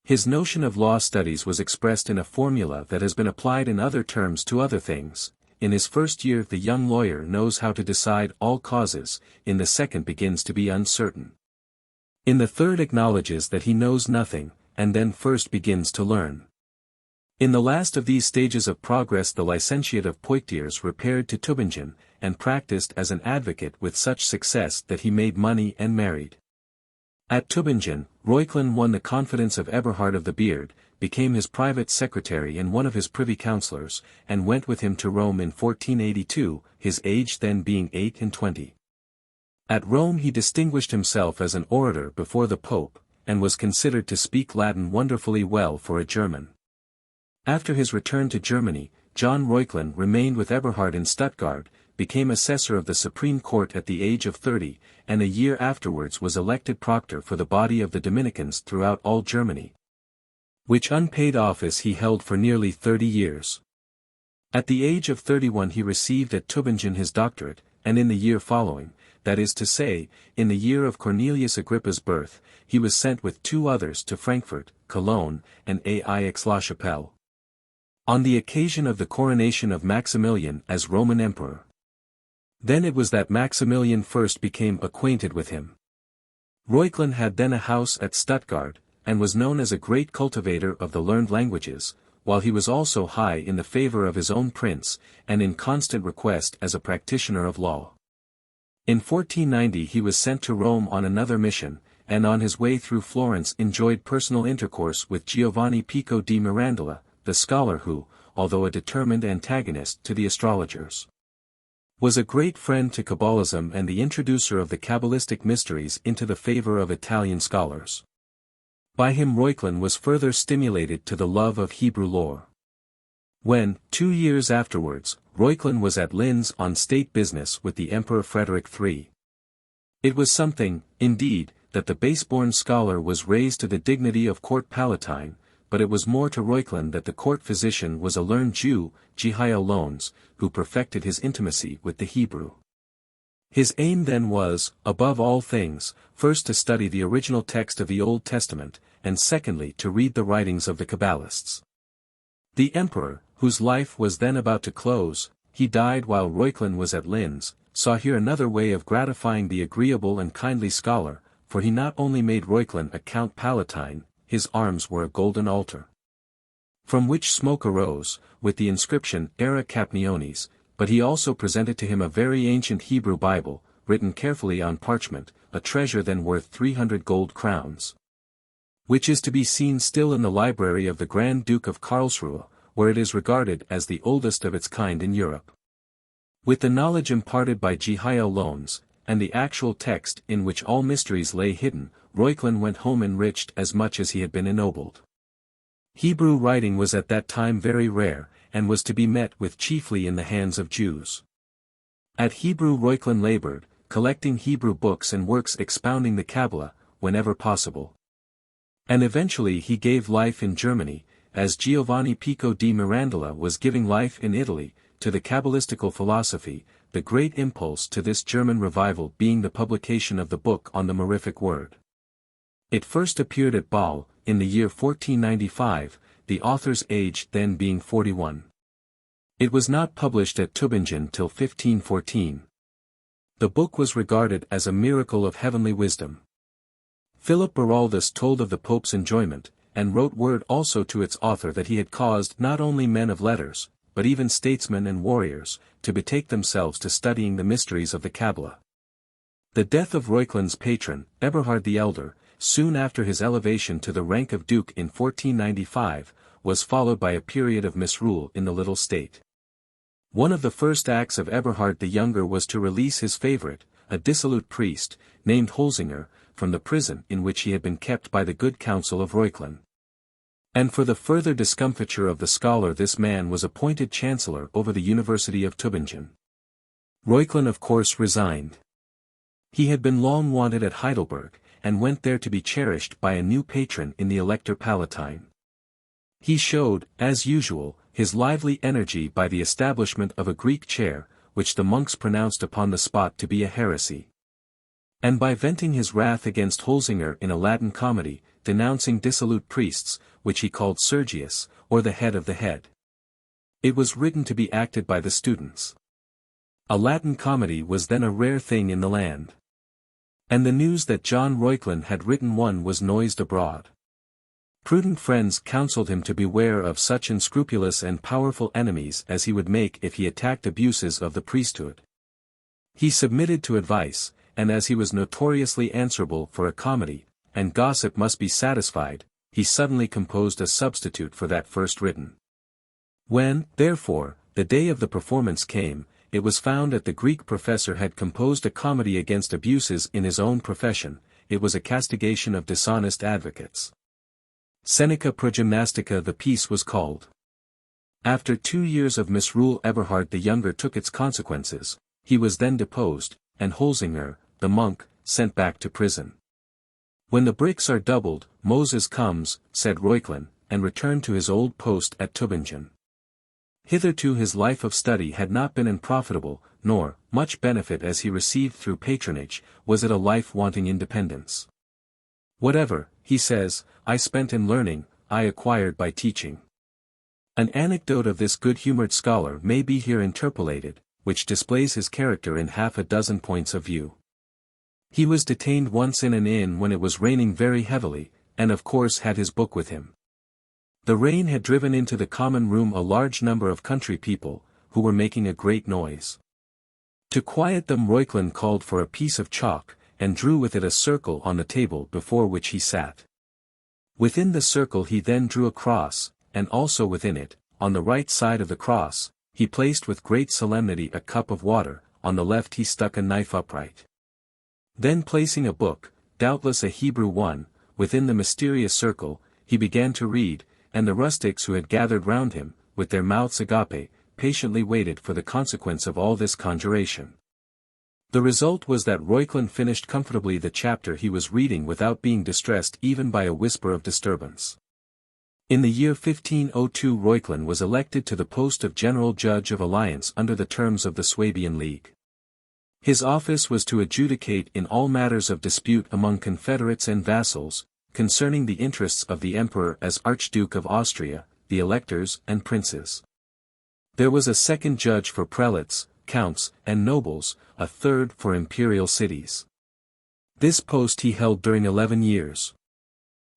His notion of law studies was expressed in a formula that has been applied in other terms to other things. In his first year the young lawyer knows how to decide all causes, in the second begins to be uncertain. In the third acknowledges that he knows nothing, and then first begins to learn. In the last of these stages of progress the licentiate of Poitiers repaired to Tübingen, and practiced as an advocate with such success that he made money and married. At Tübingen, Reuchlin won the confidence of Eberhard of the Beard, became his private secretary and one of his privy councillors, and went with him to Rome in 1482, his age then being 28. At Rome he distinguished himself as an orator before the Pope, and was considered to speak Latin wonderfully well for a German. After his return to Germany, John Reuchlin remained with Eberhard in Stuttgart, became assessor of the Supreme Court at the age of 30, and a year afterwards was elected proctor for the body of the Dominicans throughout all Germany, which unpaid office he held for nearly 30 years. At the age of 31 he received at Tübingen his doctorate, and in the year following, that is to say, in the year of Cornelius Agrippa's birth, he was sent with 2 others to Frankfurt, Cologne, and Aix-la-Chapelle, on the occasion of the coronation of Maximilian as Roman Emperor. Then it was that Maximilian first became acquainted with him. Reuchlin had then a house at Stuttgart, and was known as a great cultivator of the learned languages, while he was also high in the favor of his own prince, and in constant request as a practitioner of law. In 1490 he was sent to Rome on another mission, and on his way through Florence enjoyed personal intercourse with Giovanni Pico di Mirandola, the scholar who, although a determined antagonist to the astrologers, was a great friend to Kabbalism and the introducer of the Kabbalistic mysteries into the favor of Italian scholars. By him Reuchlin was further stimulated to the love of Hebrew lore. When, 2 years afterwards, Reuchlin was at Linz on state business with the Emperor Frederick III. It was something, indeed, that the base-born scholar was raised to the dignity of court palatine, but it was more to Reuchlin that the court physician was a learned Jew, Jovial Loans, who perfected his intimacy with the Hebrew. His aim then was, above all things, first to study the original text of the Old Testament, and secondly to read the writings of the Kabbalists. The emperor, whose life was then about to close, he died while Reuchlin was at Linz, saw here another way of gratifying the agreeable and kindly scholar, for he not only made Reuchlin a Count Palatine, his arms were a golden altar, from which smoke arose, with the inscription Era Capniones, but he also presented to him a very ancient Hebrew Bible, written carefully on parchment, a treasure then worth 300 gold crowns, which is to be seen still in the library of the Grand Duke of Karlsruhe, where it is regarded as the oldest of its kind in Europe. With the knowledge imparted by Jovial Loans, and the actual text in which all mysteries lay hidden, Reuchlin went home enriched as much as he had been ennobled. Hebrew writing was at that time very rare, and was to be met with chiefly in the hands of Jews. At Hebrew Reuchlin labored, collecting Hebrew books and works expounding the Kabbalah, whenever possible. And eventually he gave life in Germany, as Giovanni Pico di Mirandola was giving life in Italy, to the Kabbalistical philosophy, the great impulse to this German revival being the publication of the book on the Mirific Word. It first appeared at Bâle, in the year 1495, the author's age then being 41. It was not published at Tübingen till 1514. The book was regarded as a miracle of heavenly wisdom. Philip Baraldus told of the Pope's enjoyment, and wrote word also to its author that he had caused not only men of letters, but even statesmen and warriors, to betake themselves to studying the mysteries of the Kabbalah. The death of Reuchlin's patron, Eberhard the Elder, soon after his elevation to the rank of duke in 1495, was followed by a period of misrule in the little state. One of the first acts of Eberhard the Younger was to release his favorite, a dissolute priest, named Holzinger, from the prison in which he had been kept by the good counsel of Reuchlin. And for the further discomfiture of the scholar this man was appointed chancellor over the University of Tübingen. Reuchlin of course resigned. He had been long wanted at Heidelberg, and went there to be cherished by a new patron in the Elector Palatine. He showed, as usual, his lively energy by the establishment of a Greek chair, which the monks pronounced upon the spot to be a heresy. And by venting his wrath against Holzinger in a Latin comedy, denouncing dissolute priests, which he called Sergius, or the head of the head. It was written to be acted by the students. A Latin comedy was then a rare thing in the land. And the news that John Reuchlin had written one was noised abroad. Prudent friends counseled him to beware of such unscrupulous and powerful enemies as he would make if he attacked abuses of the priesthood. He submitted to advice, and as he was notoriously answerable for a comedy, and gossip must be satisfied, he suddenly composed a substitute for that first written. When, therefore, the day of the performance came, it was found that the Greek professor had composed a comedy against abuses in his own profession. It was a castigation of dishonest advocates. Seneca Progymnastica the piece was called. After 2 years of misrule Eberhard the Younger took its consequences, he was then deposed, and Holzinger, the monk, sent back to prison. When the bricks are doubled, Moses comes, said Reuchlin, and returned to his old post at Tübingen. Hitherto his life of study had not been unprofitable, nor, much benefit as he received through patronage, was it a life wanting independence. Whatever, he says, I spent in learning, I acquired by teaching. An anecdote of this good-humored scholar may be here interpolated, which displays his character in half a dozen points of view. He was detained once in an inn when it was raining very heavily, and of course had his book with him. The rain had driven into the common room a large number of country people, who were making a great noise. To quiet them Reuchlin called for a piece of chalk, and drew with it a circle on the table before which he sat. Within the circle he then drew a cross, and also within it, on the right side of the cross, he placed with great solemnity a cup of water, on the left he stuck a knife upright. Then placing a book, doubtless a Hebrew one, within the mysterious circle, he began to read, and the rustics who had gathered round him, with their mouths agape, patiently waited for the consequence of all this conjuration. The result was that Reuchlin finished comfortably the chapter he was reading without being distressed even by a whisper of disturbance. In the year 1502 Reuchlin was elected to the post of General Judge of Alliance under the terms of the Swabian League. His office was to adjudicate in all matters of dispute among confederates and vassals, concerning the interests of the emperor as Archduke of Austria, the electors and princes. There was a second judge for prelates, counts, and nobles, a third for imperial cities. This post he held during 11 years.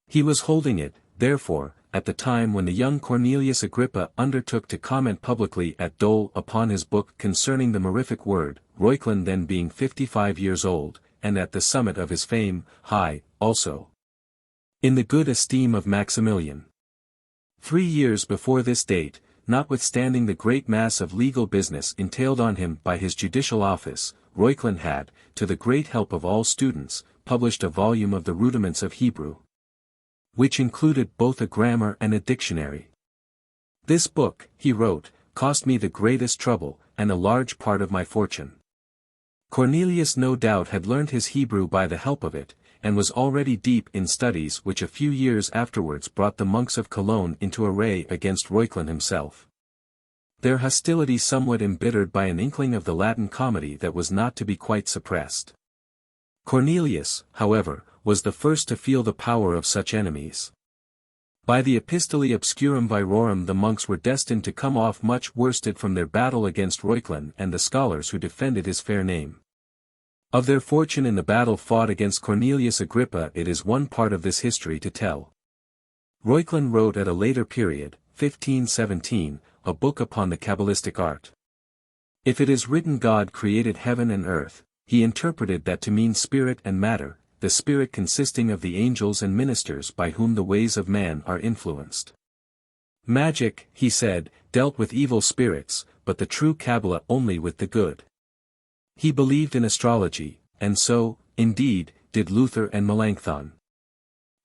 He was holding it, therefore, at the time when the young Cornelius Agrippa undertook to comment publicly at Dole upon his book concerning the mirific word, Reuchlin then being 55 years old, and at the summit of his fame, high, also, in the good esteem of Maximilian. 3 years before this date, notwithstanding the great mass of legal business entailed on him by his judicial office, Reuchlin had, to the great help of all students, published a volume of the rudiments of Hebrew, which included both a grammar and a dictionary. This book, he wrote, cost me the greatest trouble, and a large part of my fortune. Cornelius no doubt had learnt his Hebrew by the help of it, and was already deep in studies which a few years afterwards brought the monks of Cologne into array against Reuchlin himself. Their hostility somewhat embittered by an inkling of the Latin comedy that was not to be quite suppressed. Cornelius, however, was the first to feel the power of such enemies. By the Epistolae Obscurum Virorum the monks were destined to come off much worsted from their battle against Reuchlin and the scholars who defended his fair name. Of their fortune in the battle fought against Cornelius Agrippa it is one part of this history to tell. Reuchlin wrote at a later period, 1517, a book upon the Kabbalistic art. If it is written God created heaven and earth, he interpreted that to mean spirit and matter, the spirit consisting of the angels and ministers by whom the ways of man are influenced. Magic, he said, dealt with evil spirits, but the true Kabbalah only with the good. He believed in astrology, and so, indeed, did Luther and Melanchthon.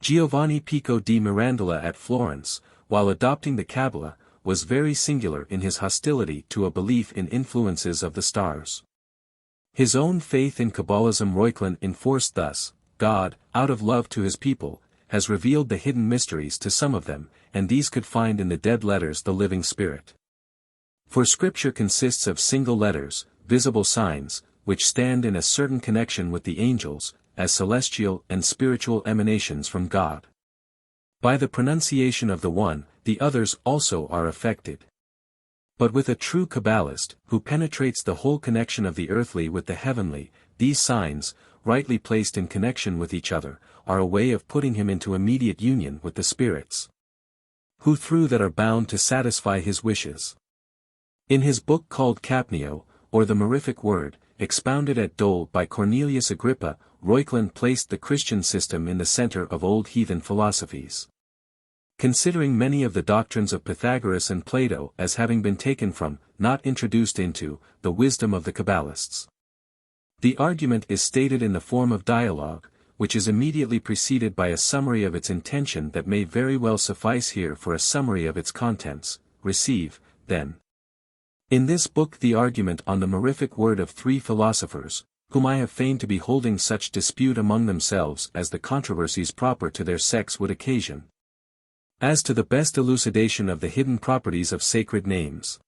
Giovanni Pico di Mirandola at Florence, while adopting the Kabbalah, was very singular in his hostility to a belief in influences of the stars. His own faith in Kabbalism Reuchlin enforced thus: God, out of love to his people, has revealed the hidden mysteries to some of them, and these could find in the dead letters the living spirit. For Scripture consists of single letters, visible signs, which stand in a certain connection with the angels, as celestial and spiritual emanations from God. By the pronunciation of the one, the others also are affected. But with a true Kabbalist, who penetrates the whole connection of the earthly with the heavenly, these signs, rightly placed in connection with each other, are a way of putting him into immediate union with the spirits, who through that are bound to satisfy his wishes. In his book called Capnio, or the Mirific Word, expounded at Dole by Cornelius Agrippa, Reuchlin placed the Christian system in the center of old heathen philosophies. Considering many of the doctrines of Pythagoras and Plato as having been taken from, not introduced into, the wisdom of the Kabbalists. The argument is stated in the form of dialogue, which is immediately preceded by a summary of its intention that may very well suffice here for a summary of its contents. Receive, then. In this book the argument on the mirific word of three philosophers, whom I have feigned to be holding such dispute among themselves as the controversies proper to their sex would occasion. As to the best elucidation of the hidden properties of sacred names.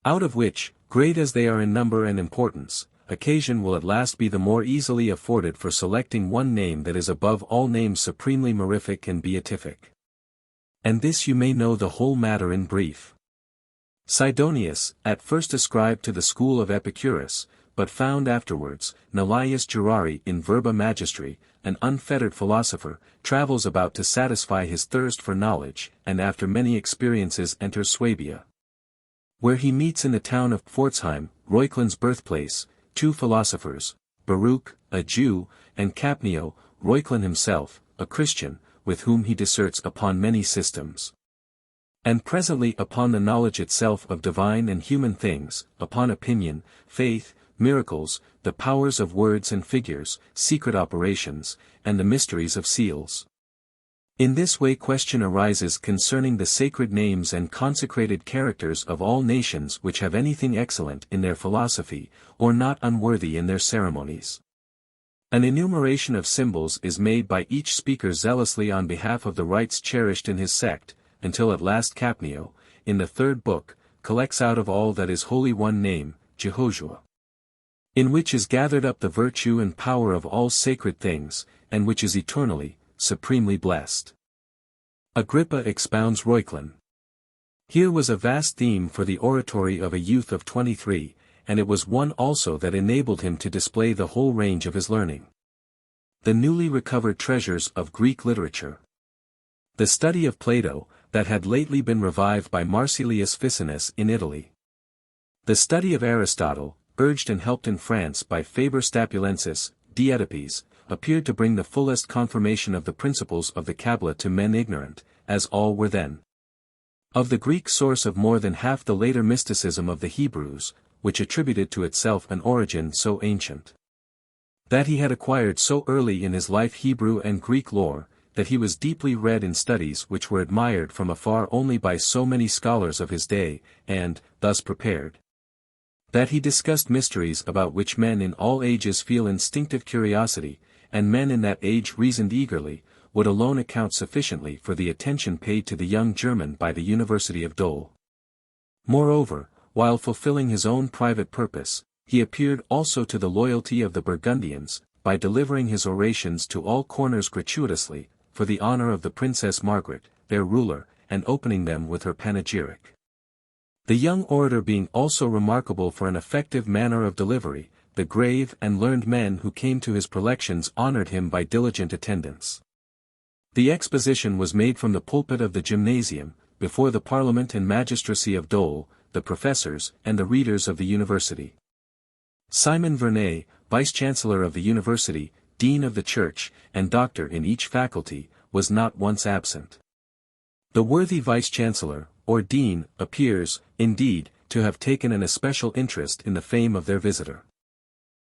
Out of which, great as they are in number and importance, occasion will at last be the more easily afforded for selecting one name that is above all names supremely mirific and beatific. And this you may know the whole matter in brief. Sidonius, at first ascribed to the school of Epicurus, but found afterwards, Nelius Gerari in Verba Magistri, an unfettered philosopher, travels about to satisfy his thirst for knowledge, and after many experiences enters Swabia. Where he meets in the town of Pforzheim, Reuchlin's birthplace, two philosophers, Baruch, a Jew, and Capnio, Reuchlin himself, a Christian, with whom he disserts upon many systems. And presently upon the knowledge itself of divine and human things, upon opinion, faith, miracles, the powers of words and figures, secret operations, and the mysteries of seals. In this way question arises concerning the sacred names and consecrated characters of all nations which have anything excellent in their philosophy, or not unworthy in their ceremonies. An enumeration of symbols is made by each speaker zealously on behalf of the rites cherished in his sect, until at last Capnio, in the third book, collects out of all that is holy one name, Jehoshua. In which is gathered up the virtue and power of all sacred things, and which is eternally, supremely blessed. Agrippa expounds Reuchlin. Here was a vast theme for the oratory of a youth of 23, and it was one also that enabled him to display the whole range of his learning. The newly recovered treasures of Greek literature. The study of Plato, that had lately been revived by Marsilius Ficinus in Italy. The study of Aristotle, urged and helped in France by Faber Stapulensis, Dietipes, appeared to bring the fullest confirmation of the principles of the Kabbalah to men ignorant, as all were then. Of the Greek source of more than half the later mysticism of the Hebrews, which attributed to itself an origin so ancient. That he had acquired so early in his life Hebrew and Greek lore, that he was deeply read in studies which were admired from afar only by so many scholars of his day, and, thus prepared. That he discussed mysteries about which men in all ages feel instinctive curiosity, and men in that age reasoned eagerly, would alone account sufficiently for the attention paid to the young German by the University of Dole. Moreover, while fulfilling his own private purpose, he appeared also to the loyalty of the Burgundians, by delivering his orations to all corners gratuitously, for the honor of the Princess Margaret, their ruler, and opening them with her panegyric. The young orator being also remarkable for an effective manner of delivery, the grave and learned men who came to his prelections honored him by diligent attendance. The exposition was made from the pulpit of the gymnasium, before the parliament and magistracy of Dole, the professors and the readers of the university. Simon Vernet, vice-chancellor of the university, dean of the church, and doctor in each faculty, was not once absent. The worthy vice-chancellor, or dean, appears, indeed, to have taken an especial interest in the fame of their visitor.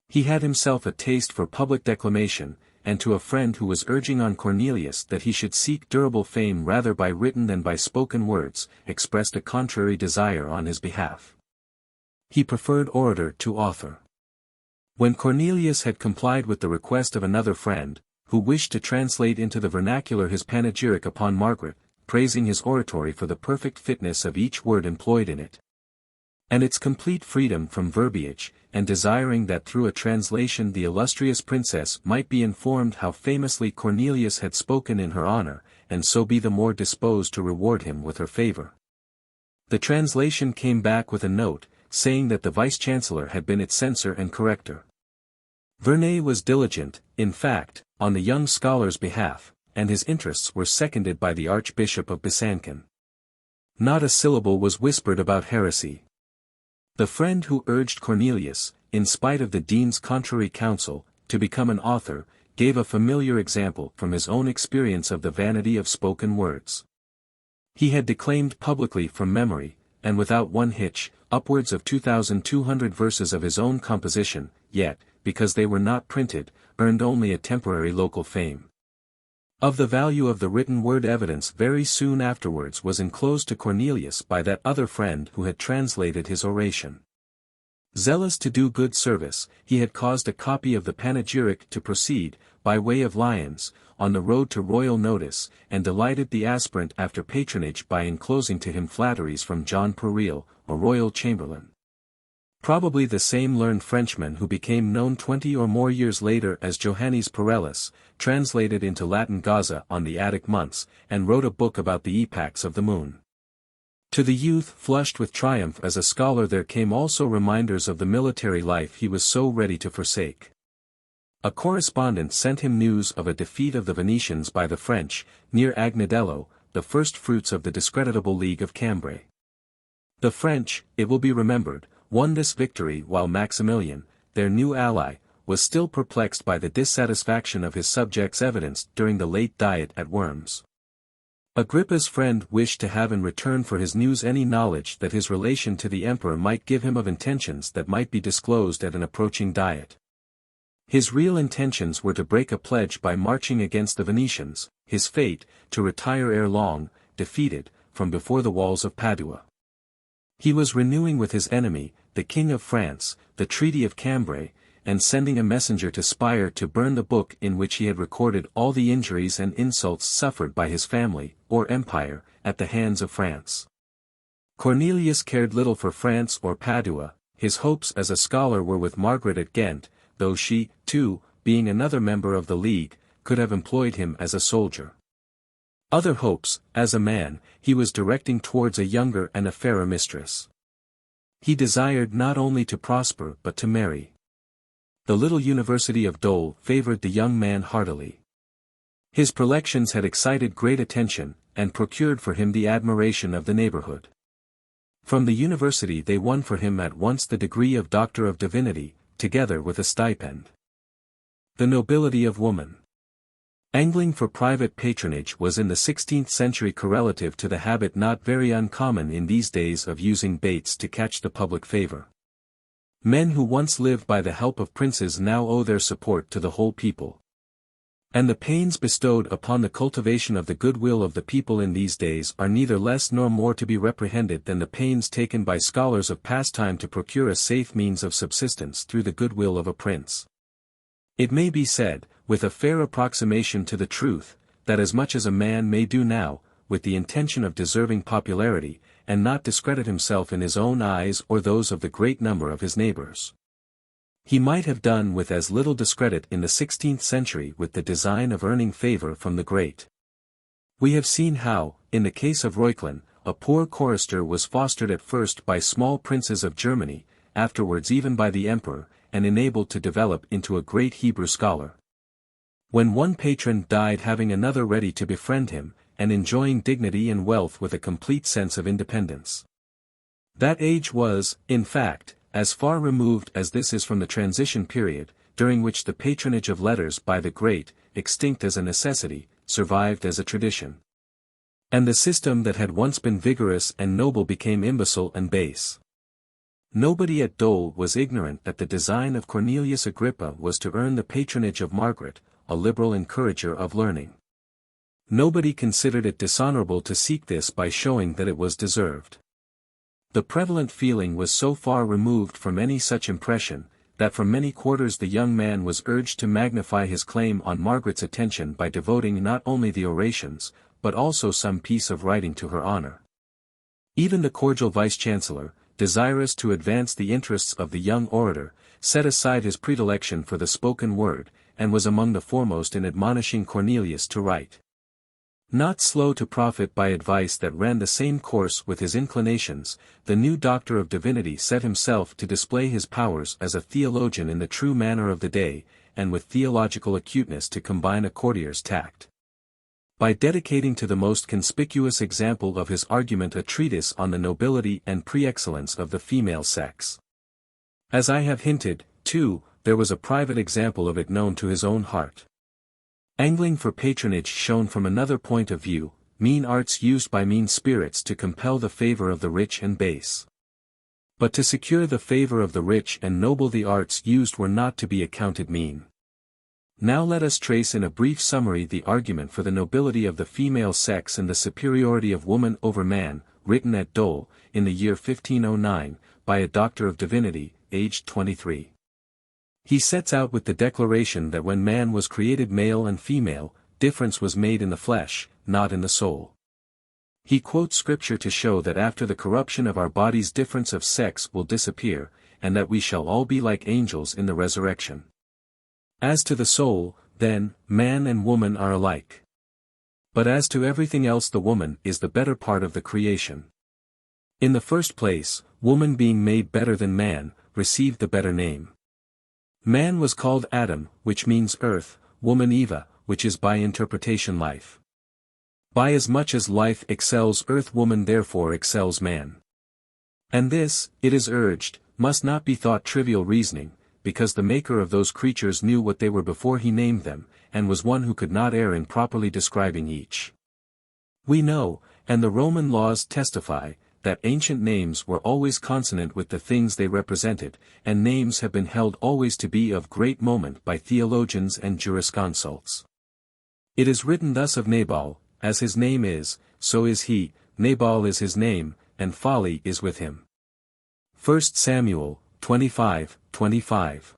He had himself a taste for public declamation, and to a friend who was urging on Cornelius that he should seek durable fame rather by written than by spoken words, expressed a contrary desire on his behalf. He preferred orator to author. When Cornelius had complied with the request of another friend, who wished to translate into the vernacular his panegyric upon Margaret, praising his oratory for the perfect fitness of each word employed in it, and its complete freedom from verbiage, and desiring that through a translation the illustrious princess might be informed how famously Cornelius had spoken in her honor, and so be the more disposed to reward him with her favor. The translation came back with a note, saying that the vice-chancellor had been its censor and corrector. Vernet was diligent, in fact, on the young scholar's behalf, and his interests were seconded by the Archbishop of Besançon. Not a syllable was whispered about heresy. The friend who urged Cornelius, in spite of the dean's contrary counsel, to become an author, gave a familiar example from his own experience of the vanity of spoken words. He had declaimed publicly from memory, and without one hitch, upwards of 2,200 verses of his own composition, yet, because they were not printed, earned only a temporary local fame. Of the value of the written word evidence very soon afterwards was enclosed to Cornelius by that other friend who had translated his oration. Zealous to do good service, he had caused a copy of the panegyric to proceed, by way of Lyons, on the road to royal notice, and delighted the aspirant after patronage by enclosing to him flatteries from John Perreal, a royal chamberlain. Probably the same learned Frenchman who became known 20 or more years later as Johannes Parellus, translated into Latin Gaza on the Attic months, and wrote a book about the epochs of the moon. To the youth flushed with triumph as a scholar there came also reminders of the military life he was so ready to forsake. A correspondent sent him news of a defeat of the Venetians by the French, near Agnadello, the first fruits of the discreditable League of Cambrai. The French, it will be remembered, won this victory while Maximilian, their new ally, was still perplexed by the dissatisfaction of his subjects evidenced during the late diet at Worms. Agrippa's friend wished to have in return for his news any knowledge that his relation to the emperor might give him of intentions that might be disclosed at an approaching diet. His real intentions were to break a pledge by marching against the Venetians, his fate, to retire ere long, defeated, from before the walls of Padua. He was renewing with his enemy, the King of France, the Treaty of Cambrai, and sending a messenger to Spire to burn the book in which he had recorded all the injuries and insults suffered by his family, or empire, at the hands of France. Cornelius cared little for France or Padua, his hopes as a scholar were with Margaret at Ghent, though she, too, being another member of the League, could have employed him as a soldier. Other hopes, as a man, he was directing towards a younger and a fairer mistress. He desired not only to prosper but to marry. The little University of Dole favored the young man heartily. His prelections had excited great attention, and procured for him the admiration of the neighborhood. From the university they won for him at once the degree of Doctor of Divinity, together with a stipend. The nobility of woman. Angling for private patronage was in the 16th century correlative to the habit not very uncommon in these days of using baits to catch the public favor. Men who once lived by the help of princes now owe their support to the whole people. And the pains bestowed upon the cultivation of the goodwill of the people in these days are neither less nor more to be reprehended than the pains taken by scholars of past time to procure a safe means of subsistence through the goodwill of a prince. It may be said, with a fair approximation to the truth, that as much as a man may do now, with the intention of deserving popularity, and not discredit himself in his own eyes or those of the great number of his neighbors, he might have done with as little discredit in the 16th century with the design of earning favor from the great. We have seen how, in the case of Reuchlin, a poor chorister was fostered at first by small princes of Germany, afterwards even by the emperor, and enabled to develop into a great Hebrew scholar. When one patron died having another ready to befriend him, and enjoying dignity and wealth with a complete sense of independence. That age was, in fact, as far removed as this is from the transition period, during which the patronage of letters by the great, extinct as a necessity, survived as a tradition. And the system that had once been vigorous and noble became imbecile and base. Nobody at Dole was ignorant that the design of Cornelius Agrippa was to earn the patronage of Margaret, a liberal encourager of learning. Nobody considered it dishonorable to seek this by showing that it was deserved. The prevalent feeling was so far removed from any such impression, that from many quarters the young man was urged to magnify his claim on Margaret's attention by devoting not only the orations, but also some piece of writing to her honor. Even the cordial vice-chancellor, desirous to advance the interests of the young orator, set aside his predilection for the spoken word, and was among the foremost in admonishing Cornelius to write. Not slow to profit by advice that ran the same course with his inclinations, the new Doctor of Divinity set himself to display his powers as a theologian in the true manner of the day, and with theological acuteness to combine a courtier's tact. By dedicating to the most conspicuous example of his argument a treatise on the nobility and pre-excellence of the female sex. As I have hinted, too, there was a private example of it known to his own heart. Angling for patronage shown from another point of view, mean arts used by mean spirits to compel the favor of the rich and base. But to secure the favor of the rich and noble the arts used were not to be accounted mean. Now let us trace in a brief summary the argument for the nobility of the female sex and the superiority of woman over man, written at Dole, in the year 1509, by a doctor of divinity, aged 23. He sets out with the declaration that when man was created male and female, difference was made in the flesh, not in the soul. He quotes scripture to show that after the corruption of our bodies difference of sex will disappear, and that we shall all be like angels in the resurrection. As to the soul, then, man and woman are alike. But as to everything else the woman is the better part of the creation. In the first place, woman being made better than man, received the better name. Man was called Adam, which means earth, woman Eva, which is by interpretation life. By as much as life excels earth, woman therefore excels man. And this, it is urged, must not be thought trivial reasoning, because the maker of those creatures knew what they were before he named them, and was one who could not err in properly describing each. We know, and the Roman laws testify, that ancient names were always consonant with the things they represented, and names have been held always to be of great moment by theologians and jurisconsults. It is written thus of Nabal, as his name is, so is he, Nabal is his name, and folly is with him. 1 Samuel 25:25.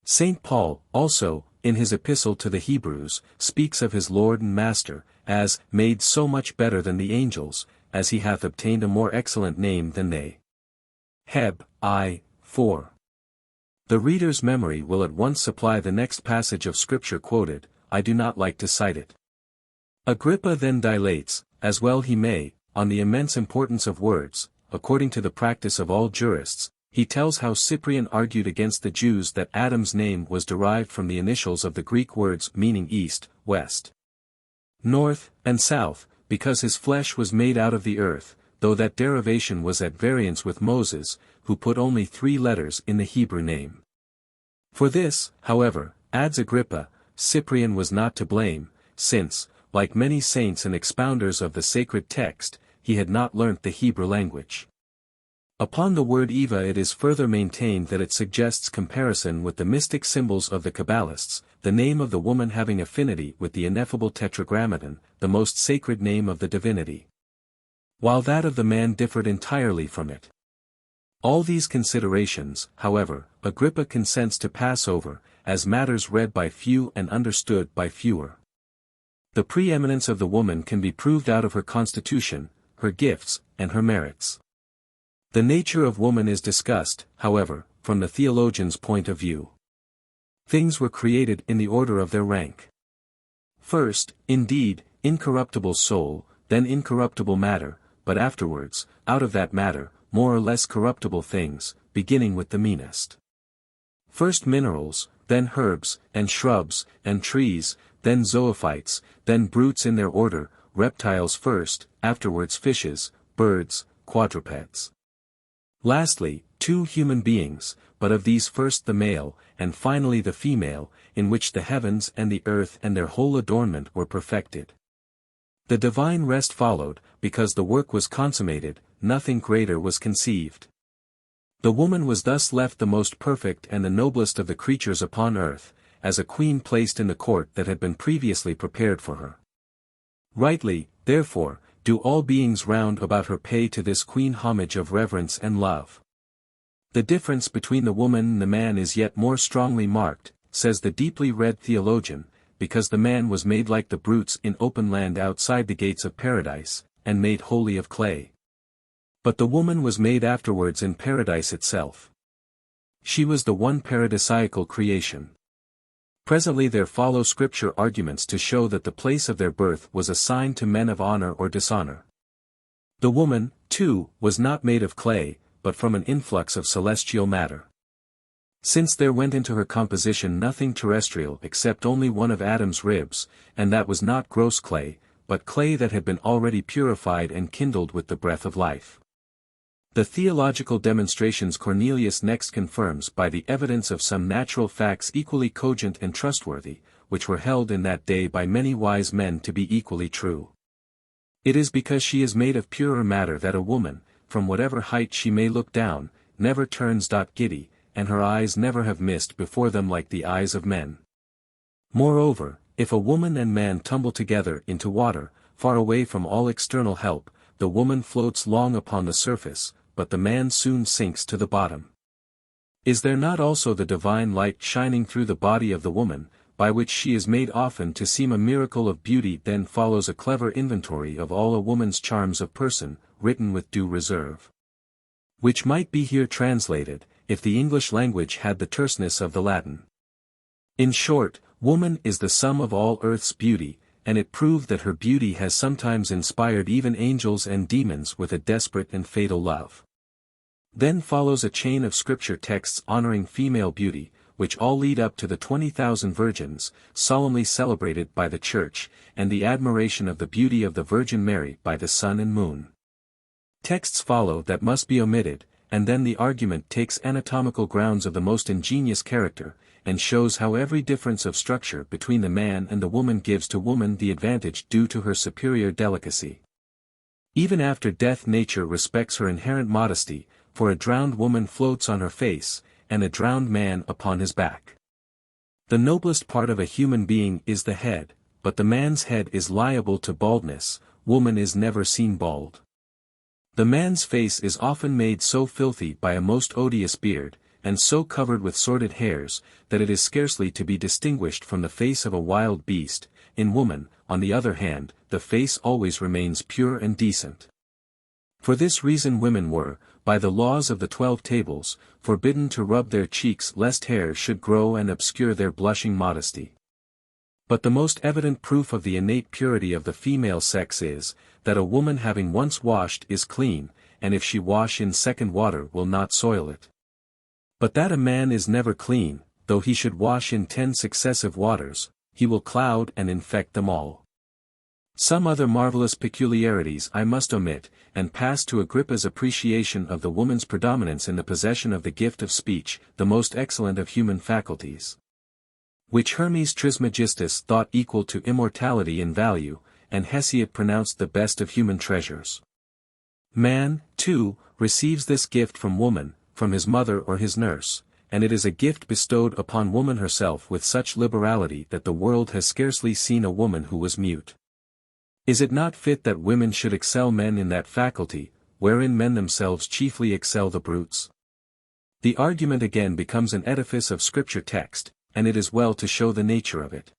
St. Paul, also, in his epistle to the Hebrews, speaks of his Lord and Master, as made so much better than the angels, as he hath obtained a more excellent name than they. Heb. I. 4. The reader's memory will at once supply the next passage of scripture quoted. I do not like to cite it. Agrippa then dilates, as well he may, on the immense importance of words. According to the practice of all jurists, he tells how Cyprian argued against the Jews that Adam's name was derived from the initials of the Greek words meaning east, west, north, and south, because his flesh was made out of the earth, though that derivation was at variance with Moses, who put only 3 letters in the Hebrew name. For this, however, adds Agrippa, Cyprian was not to blame, since, like many saints and expounders of the sacred text, he had not learnt the Hebrew language. Upon the word Eva it is further maintained that it suggests comparison with the mystic symbols of the Kabbalists, the name of the woman having affinity with the ineffable Tetragrammaton, the most sacred name of the divinity, while that of the man differed entirely from it. All these considerations, however, Agrippa consents to pass over, as matters read by few and understood by fewer. The preeminence of the woman can be proved out of her constitution, her gifts, and her merits. The nature of woman is discussed, however, from the theologian's point of view. Things were created in the order of their rank. First, indeed, incorruptible soul, then incorruptible matter, but afterwards, out of that matter, more or less corruptible things, beginning with the meanest. First minerals, then herbs, and shrubs, and trees, then zoophytes, then brutes in their order, reptiles first, afterwards fishes, birds, quadrupeds. Lastly, 2 human beings, but of these first the male, and finally the female, in which the heavens and the earth and their whole adornment were perfected. The divine rest followed, because the work was consummated, nothing greater was conceived. The woman was thus left the most perfect and the noblest of the creatures upon earth, as a queen placed in the court that had been previously prepared for her. Rightly, therefore, do all beings round about her pay to this queen homage of reverence and love. The difference between the woman and the man is yet more strongly marked, says the deeply read theologian, because the man was made like the brutes in open land outside the gates of paradise, and made wholly of clay. But the woman was made afterwards in paradise itself. She was the one paradisiacal creation. Presently there follow scripture arguments to show that the place of their birth was assigned to men of honor or dishonor. The woman, too, was not made of clay, but from an influx of celestial matter. Since there went into her composition nothing terrestrial except only one of Adam's ribs, and that was not gross clay, but clay that had been already purified and kindled with the breath of life. The theological demonstrations Cornelius next confirms by the evidence of some natural facts equally cogent and trustworthy, which were held in that day by many wise men to be equally true. It is because she is made of purer matter that a woman, from whatever height she may look down, never turns giddy, and her eyes never have mist before them like the eyes of men. Moreover, if a woman and man tumble together into water, far away from all external help, the woman floats long upon the surface, but the man soon sinks to the bottom. Is there not also the divine light shining through the body of the woman, by which she is made often to seem a miracle of beauty? Then follows a clever inventory of all a woman's charms of person, written with due reserve. Which might be here translated, if the English language had the terseness of the Latin. In short, woman is the sum of all earth's beauty, and it proved that her beauty has sometimes inspired even angels and demons with a desperate and fatal love. Then follows a chain of scripture texts honoring female beauty, which all lead up to the 20,000 virgins, solemnly celebrated by the Church, and the admiration of the beauty of the Virgin Mary by the sun and moon. Texts follow that must be omitted, and then the argument takes anatomical grounds of the most ingenious character, and shows how every difference of structure between the man and the woman gives to woman the advantage due to her superior delicacy. Even after death nature respects her inherent modesty, for a drowned woman floats on her face, and a drowned man upon his back. The noblest part of a human being is the head, but the man's head is liable to baldness, woman is never seen bald. The man's face is often made so filthy by a most odious beard, and so covered with sordid hairs, that it is scarcely to be distinguished from the face of a wild beast. In woman, on the other hand, the face always remains pure and decent. For this reason women were, by the laws of the 12 tables, forbidden to rub their cheeks lest hair should grow and obscure their blushing modesty. But the most evident proof of the innate purity of the female sex is, that a woman having once washed is clean, and if she wash in second water will not soil it. But that a man is never clean, though he should wash in 10 successive waters, he will cloud and infect them all. Some other marvelous peculiarities I must omit, and pass to Agrippa's appreciation of the woman's predominance in the possession of the gift of speech, the most excellent of human faculties, which Hermes Trismegistus thought equal to immortality in value, and Hesiod pronounced the best of human treasures. Man, too, receives this gift from woman, from his mother or his nurse, and it is a gift bestowed upon woman herself with such liberality that the world has scarcely seen a woman who was mute. Is it not fit that women should excel men in that faculty, wherein men themselves chiefly excel the brutes? The argument again becomes an edifice of scripture text, and it is well to show the nature of it.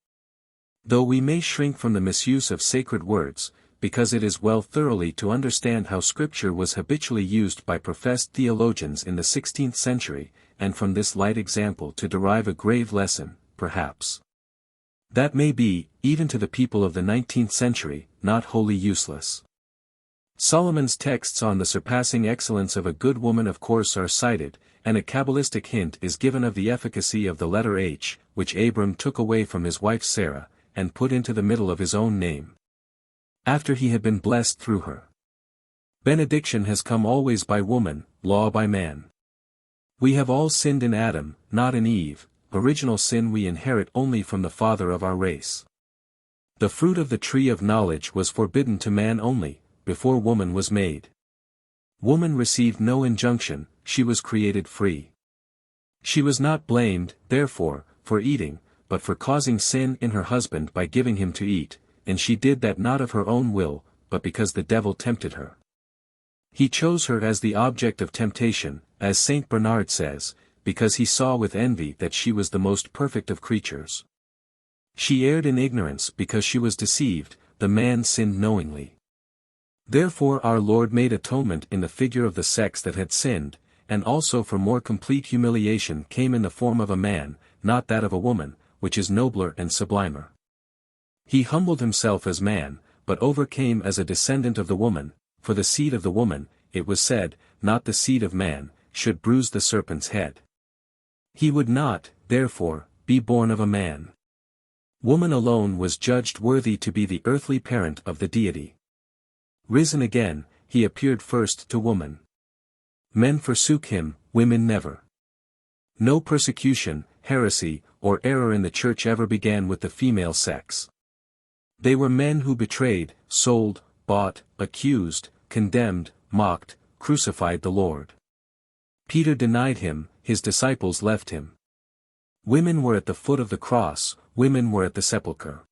Though we may shrink from the misuse of sacred words, because it is well thoroughly to understand how scripture was habitually used by professed theologians in the 16th century, and from this light example to derive a grave lesson, perhaps. That may be, even to the people of the 19th century, not wholly useless. Solomon's texts on the surpassing excellence of a good woman of course are cited, and a Kabbalistic hint is given of the efficacy of the letter H, which Abram took away from his wife Sarah, and put into the middle of his own name, after he had been blessed through her. Benediction has come always by woman, law by man. We have all sinned in Adam, not in Eve. Original sin we inherit only from the father of our race. The fruit of the tree of knowledge was forbidden to man only, before woman was made. Woman received no injunction, she was created free. She was not blamed, therefore, for eating, but for causing sin in her husband by giving him to eat, and she did that not of her own will, but because the devil tempted her. He chose her as the object of temptation, as Saint Bernard says, because he saw with envy that she was the most perfect of creatures. She erred in ignorance because she was deceived, the man sinned knowingly. Therefore our Lord made atonement in the figure of the sex that had sinned, and also for more complete humiliation came in the form of a man, not that of a woman, which is nobler and sublimer. He humbled himself as man, but overcame as a descendant of the woman, for the seed of the woman, it was said, not the seed of man, should bruise the serpent's head. He would not, therefore, be born of a man. Woman alone was judged worthy to be the earthly parent of the deity. Risen again, he appeared first to woman. Men forsook him, women never. No persecution, heresy, or error in the church ever began with the female sex. They were men who betrayed, sold, bought, accused, condemned, mocked, crucified the Lord. Peter denied him, his disciples left him. Women were at the foot of the cross, women were at the sepulchre.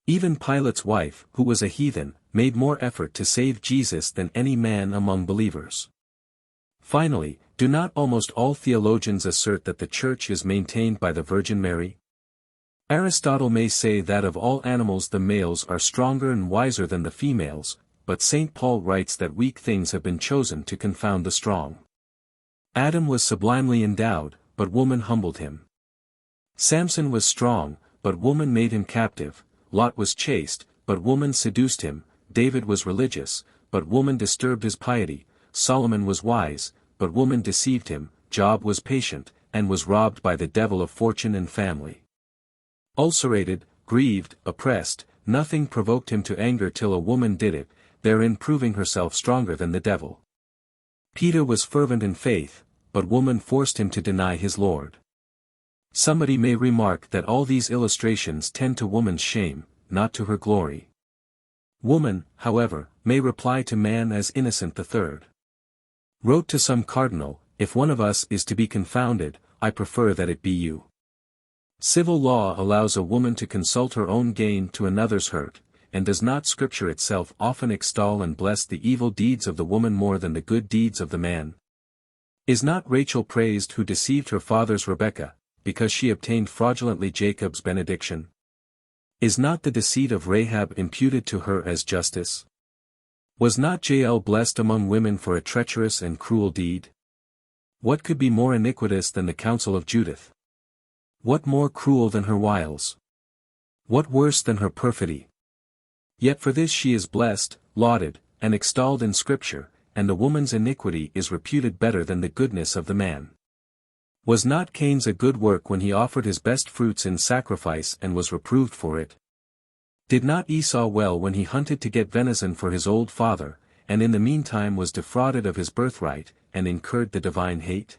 Even Pilate's wife, who was a heathen, made more effort to save Jesus than any man among believers. Finally, do not almost all theologians assert that the Church is maintained by the Virgin Mary? Aristotle may say that of all animals the males are stronger and wiser than the females, but St. Paul writes that weak things have been chosen to confound the strong. Adam was sublimely endowed, but woman humbled him. Samson was strong, but woman made him captive. Lot was chaste, but woman seduced him. David was religious, but woman disturbed his piety. Solomon was wise, but woman deceived him. Job was patient, and was robbed by the devil of fortune and family. Ulcerated, grieved, oppressed, nothing provoked him to anger till a woman did it, therein proving herself stronger than the devil. Peter was fervent in faith, but woman forced him to deny his Lord. Somebody may remark that all these illustrations tend to woman's shame, not to her glory. Woman, however, may reply to man as Innocent III wrote to some cardinal, "If one of us is to be confounded, I prefer that it be you." Civil law allows a woman to consult her own gain to another's hurt, and does not Scripture itself often extol and bless the evil deeds of the woman more than the good deeds of the man? Is not Rachel praised who deceived her father's Rebekah, because she obtained fraudulently Jacob's benediction? Is not the deceit of Rahab imputed to her as justice? Was not Jael blessed among women for a treacherous and cruel deed? What could be more iniquitous than the counsel of Judith? What more cruel than her wiles? What worse than her perfidy? Yet for this she is blessed, lauded, and extolled in Scripture, and the woman's iniquity is reputed better than the goodness of the man. Was not Cain's a good work when he offered his best fruits in sacrifice and was reproved for it? Did not Esau well when he hunted to get venison for his old father, and in the meantime was defrauded of his birthright, and incurred the divine hate?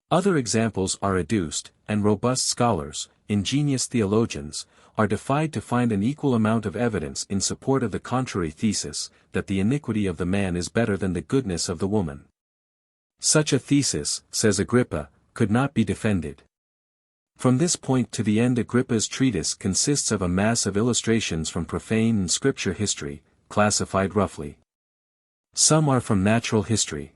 Other examples are adduced, and robust scholars, ingenious theologians, are defied to find an equal amount of evidence in support of the contrary thesis, that the iniquity of the man is better than the goodness of the woman. Such a thesis, says Agrippa, could not be defended. From this point to the end Agrippa's treatise consists of a mass of illustrations from profane and scripture history, classified roughly. Some are from natural history.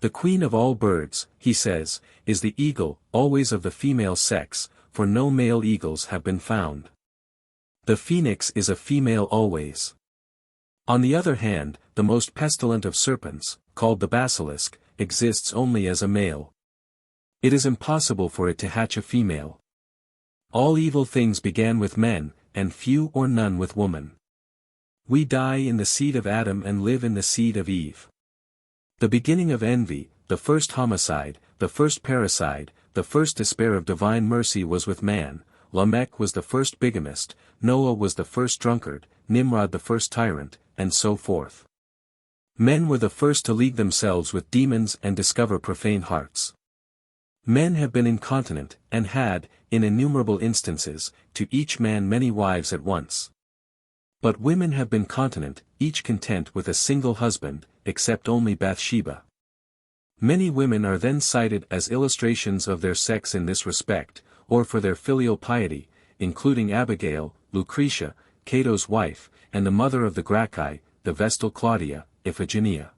The queen of all birds, he says, is the eagle, always of the female sex, for no male eagles have been found. The phoenix is a female always. On the other hand, the most pestilent of serpents, called the basilisk, exists only as a male. It is impossible for it to hatch a female. All evil things began with men, and few or none with woman. We die in the seed of Adam and live in the seed of Eve. The beginning of envy, the first homicide, the first parricide, the first despair of divine mercy was with man. Lamech was the first bigamist, Noah was the first drunkard, Nimrod the first tyrant, and so forth. Men were the first to league themselves with demons and discover profane hearts. Men have been incontinent, and had, in innumerable instances, to each man many wives at once. But women have been continent, each content with a single husband, except only Bathsheba. Many women are then cited as illustrations of their sex in this respect, or for their filial piety, including Abigail, Lucretia, Cato's wife, and the mother of the Gracchi, the Vestal Claudia, Iphigenia.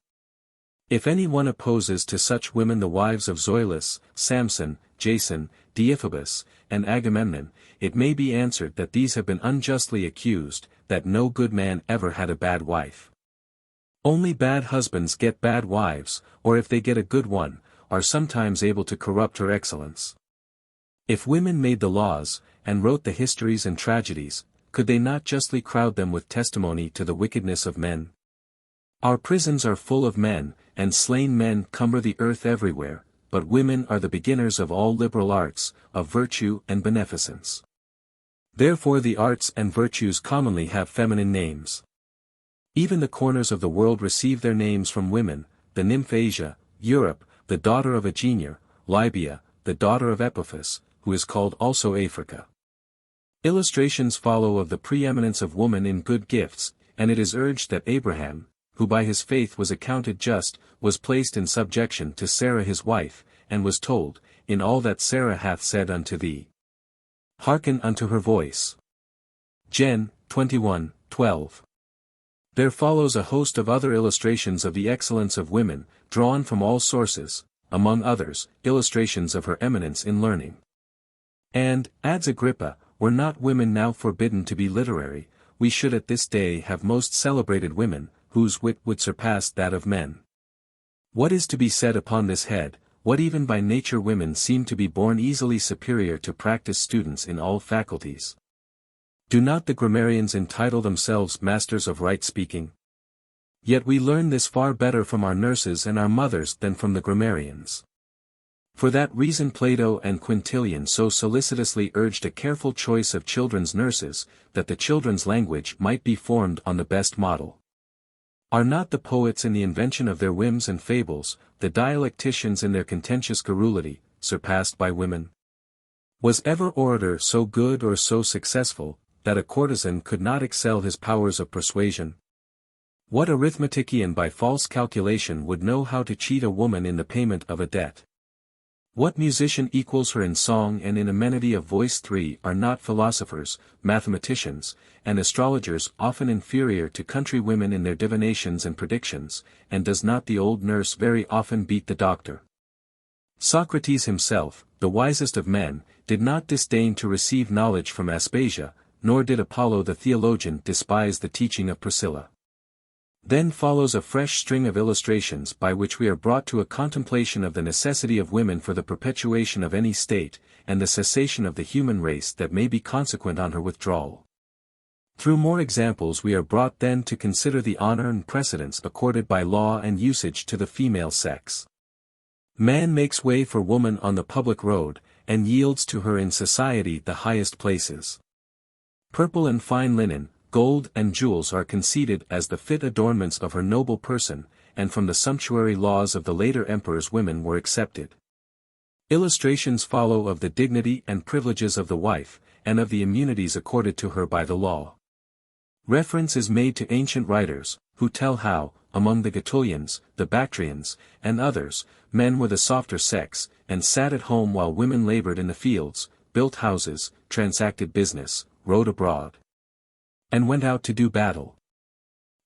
If any one opposes to such women the wives of Zoilus, Samson, Jason, Deiphobus, and Agamemnon, it may be answered that these have been unjustly accused, that no good man ever had a bad wife. Only bad husbands get bad wives, or if they get a good one, are sometimes able to corrupt her excellence. If women made the laws, and wrote the histories and tragedies, could they not justly crowd them with testimony to the wickedness of men? Our prisons are full of men, and slain men cumber the earth everywhere, but women are the beginners of all liberal arts, of virtue and beneficence. Therefore the arts and virtues commonly have feminine names. Even the corners of the world receive their names from women, the nymph Asia, Europe, the daughter of Aegina, Libya, the daughter of Epiphas, who is called also Africa. Illustrations follow of the preeminence of woman in good gifts, and it is urged that Abraham, who by his faith was accounted just, was placed in subjection to Sarah his wife, and was told, in all that Sarah hath said unto thee, hearken unto her voice. Gen. 21:12. There follows a host of other illustrations of the excellence of women, drawn from all sources, among others, illustrations of her eminence in learning. And, adds Agrippa, were not women now forbidden to be literary, we should at this day have most celebrated women, whose wit would surpass that of men. What is to be said upon this head, what even by nature women seem to be born easily superior to practice students in all faculties? Do not the grammarians entitle themselves masters of right speaking? Yet we learn this far better from our nurses and our mothers than from the grammarians. For that reason Plato and Quintilian so solicitously urged a careful choice of children's nurses, that the children's language might be formed on the best model. Are not the poets in the invention of their whims and fables, the dialecticians in their contentious garrulity, surpassed by women? Was ever orator so good or so successful, that a courtesan could not excel his powers of persuasion? What arithmetician by false calculation would know how to cheat a woman in the payment of a debt? What musician equals her in song and in amenity of voice? Three are not philosophers, mathematicians, and astrologers often inferior to country women in their divinations and predictions, and does not the old nurse very often beat the doctor? Socrates himself, the wisest of men, did not disdain to receive knowledge from Aspasia, nor did Apollo the theologian despise the teaching of Priscilla. Then follows a fresh string of illustrations by which we are brought to a contemplation of the necessity of women for the perpetuation of any state, and the cessation of the human race that may be consequent on her withdrawal. Through more examples we are brought then to consider the honor and precedence accorded by law and usage to the female sex. Man makes way for woman on the public road, and yields to her in society the highest places. Purple and fine linen, gold and jewels are conceded as the fit adornments of her noble person, and from the sumptuary laws of the later emperors women were accepted. Illustrations follow of the dignity and privileges of the wife, and of the immunities accorded to her by the law. Reference is made to ancient writers, who tell how, among the Gaetulians, the Bactrians, and others, men were the softer sex, and sat at home while women labored in the fields, built houses, transacted business, rode abroad, and went out to do battle.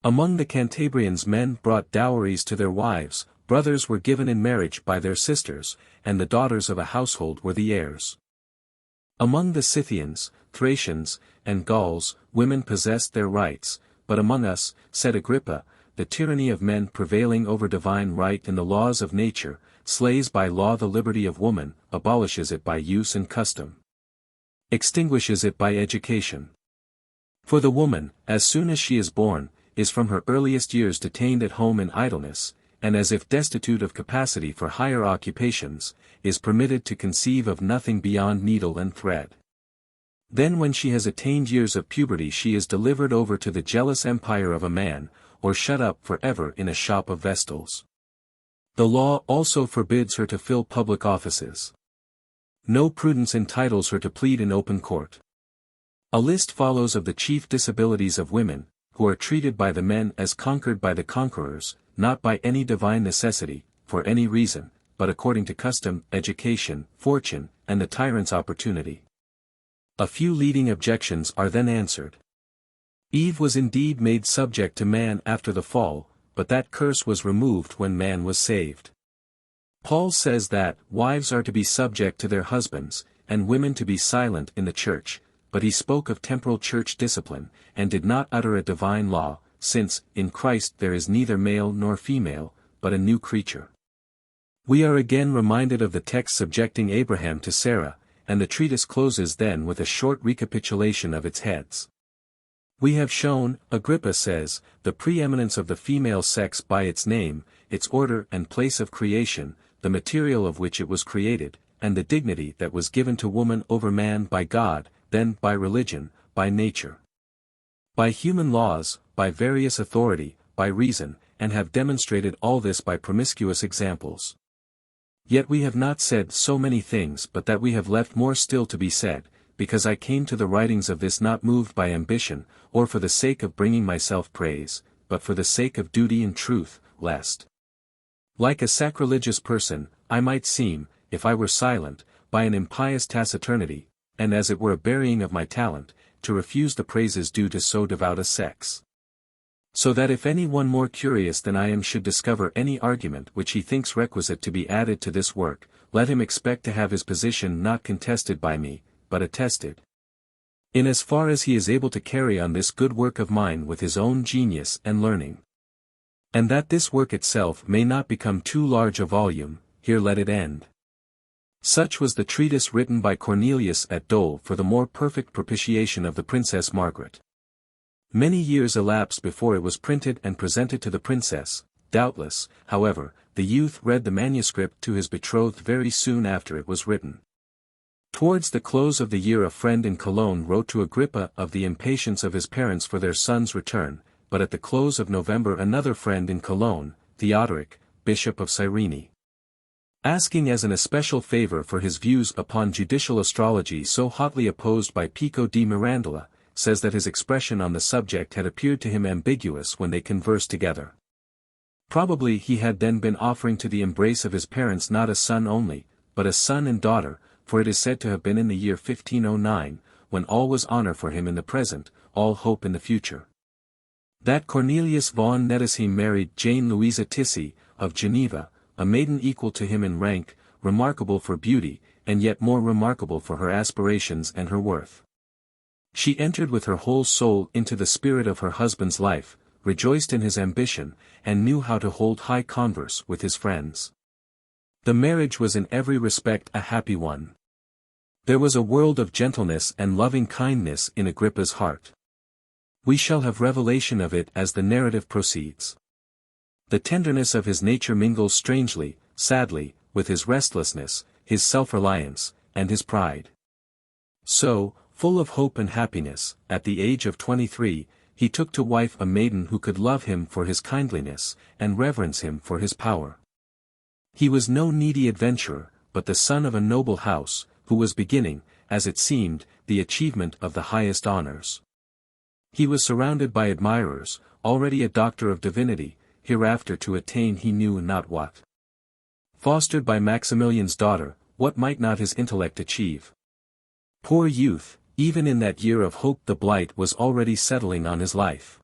Among the Cantabrians men brought dowries to their wives, brothers were given in marriage by their sisters, and the daughters of a household were the heirs. Among the Scythians, Thracians, and Gauls, women possessed their rights, but among us, said Agrippa, the tyranny of men prevailing over divine right in the laws of nature, slays by law the liberty of woman, abolishes it by use and custom, extinguishes it by education. For the woman, as soon as she is born, is from her earliest years detained at home in idleness, and as if destitute of capacity for higher occupations, is permitted to conceive of nothing beyond needle and thread. Then when she has attained years of puberty she is delivered over to the jealous empire of a man, or shut up for ever in a shop of vestals. The law also forbids her to fill public offices. No prudence entitles her to plead in open court. A list follows of the chief disabilities of women, who are treated by the men as conquered by the conquerors, not by any divine necessity, for any reason, but according to custom, education, fortune, and the tyrant's opportunity. A few leading objections are then answered. Eve was indeed made subject to man after the fall, but that curse was removed when man was saved. Paul says that wives are to be subject to their husbands, and women to be silent in the church, but he spoke of temporal church discipline, and did not utter a divine law, since, in Christ there is neither male nor female, but a new creature. We are again reminded of the text subjecting Abraham to Sarah, and the treatise closes then with a short recapitulation of its heads. We have shown, Agrippa says, the preeminence of the female sex by its name, its order and place of creation, the material of which it was created, and the dignity that was given to woman over man by God, then by religion, by nature, by human laws, by various authority, by reason, and have demonstrated all this by promiscuous examples. Yet we have not said so many things but that we have left more still to be said, because I came to the writings of this not moved by ambition, or for the sake of bringing myself praise, but for the sake of duty and truth, lest, like a sacrilegious person, I might seem, if I were silent, by an impious taciturnity, and as it were a burying of my talent, to refuse the praises due to so devout a sex. So that if any one more curious than I am should discover any argument which he thinks requisite to be added to this work, let him expect to have his position not contested by me, but attested. In as far as he is able to carry on this good work of mine with his own genius and learning. And that this work itself may not become too large a volume, here let it end. Such was the treatise written by Cornelius at Dole for the more perfect propitiation of the Princess Margaret. Many years elapsed before it was printed and presented to the princess. Doubtless, however, the youth read the manuscript to his betrothed very soon after it was written. Towards the close of the year a friend in Cologne wrote to Agrippa of the impatience of his parents for their son's return, but at the close of November another friend in Cologne, Theodoric, Bishop of Cyrene, asking as an especial favor for his views upon judicial astrology so hotly opposed by Pico di Mirandola, says that his expression on the subject had appeared to him ambiguous when they conversed together. Probably he had then been offering to the embrace of his parents not a son only, but a son and daughter, for it is said to have been in the year 1509, when all was honor for him in the present, all hope in the future. That Cornelius von Nettesheim married Jane Louisa Tissy, of Geneva, a maiden equal to him in rank, remarkable for beauty, and yet more remarkable for her aspirations and her worth. She entered with her whole soul into the spirit of her husband's life, rejoiced in his ambition, and knew how to hold high converse with his friends. The marriage was in every respect a happy one. There was a world of gentleness and loving kindness in Agrippa's heart. We shall have revelation of it as the narrative proceeds. The tenderness of his nature mingles strangely, sadly, with his restlessness, his self-reliance, and his pride. So, full of hope and happiness, at the age of 23, he took to wife a maiden who could love him for his kindliness, and reverence him for his power. He was no needy adventurer, but the son of a noble house, who was beginning, as it seemed, the achievement of the highest honors. He was surrounded by admirers, already a doctor of divinity, hereafter to attain he knew not what. Fostered by Maximilian's daughter, what might not his intellect achieve? Poor youth, even in that year of hope the blight was already settling on his life.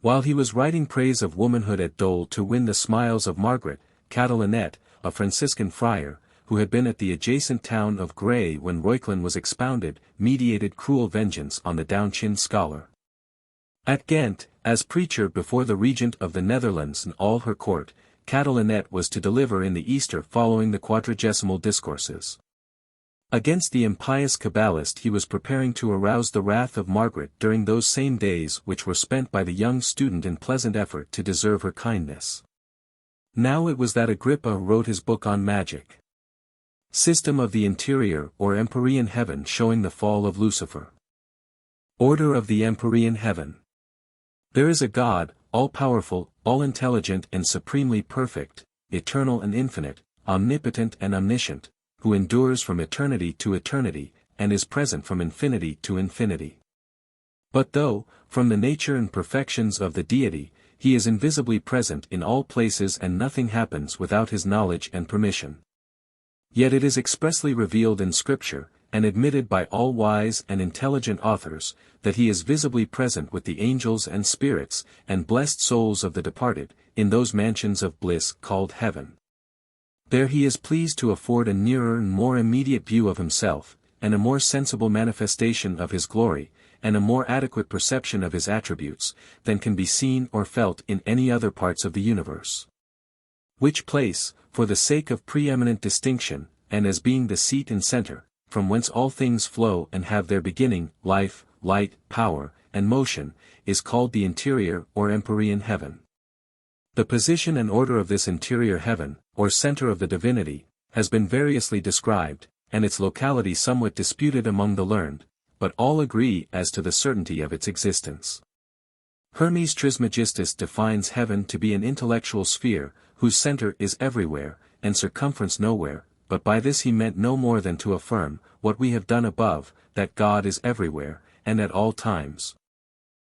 While he was writing praise of womanhood at Dole to win the smiles of Margaret, Catalinet, a Franciscan friar, who had been at the adjacent town of Gray when Reuchlin was expounded, meditated cruel vengeance on the down-chinned scholar. At Ghent, as preacher before the regent of the Netherlands and all her court, Catalinet was to deliver in the Easter following the Quadragesimal Discourses. Against the impious Kabbalist he was preparing to arouse the wrath of Margaret during those same days which were spent by the young student in pleasant effort to deserve her kindness. Now it was that Agrippa wrote his book on magic. System of the Interior or Empyrean Heaven showing the fall of Lucifer. Order of the Empyrean Heaven. There is a God, all-powerful, all-intelligent and supremely perfect, eternal and infinite, omnipotent and omniscient, who endures from eternity to eternity, and is present from infinity to infinity. But though, from the nature and perfections of the deity, he is invisibly present in all places and nothing happens without his knowledge and permission. Yet it is expressly revealed in Scripture, and admitted by all wise and intelligent authors, that he is visibly present with the angels and spirits, and blessed souls of the departed, in those mansions of bliss called heaven. There he is pleased to afford a nearer and more immediate view of himself, and a more sensible manifestation of his glory, and a more adequate perception of his attributes, than can be seen or felt in any other parts of the universe. Which place, for the sake of preeminent distinction, and as being the seat and center, from whence all things flow and have their beginning, life, light, power, and motion, is called the interior or empyrean heaven. The position and order of this interior heaven, or center of the divinity, has been variously described, and its locality somewhat disputed among the learned, but all agree as to the certainty of its existence. Hermes Trismegistus defines heaven to be an intellectual sphere, whose center is everywhere, and circumference nowhere, but by this he meant no more than to affirm, what we have done above, that God is everywhere, and at all times.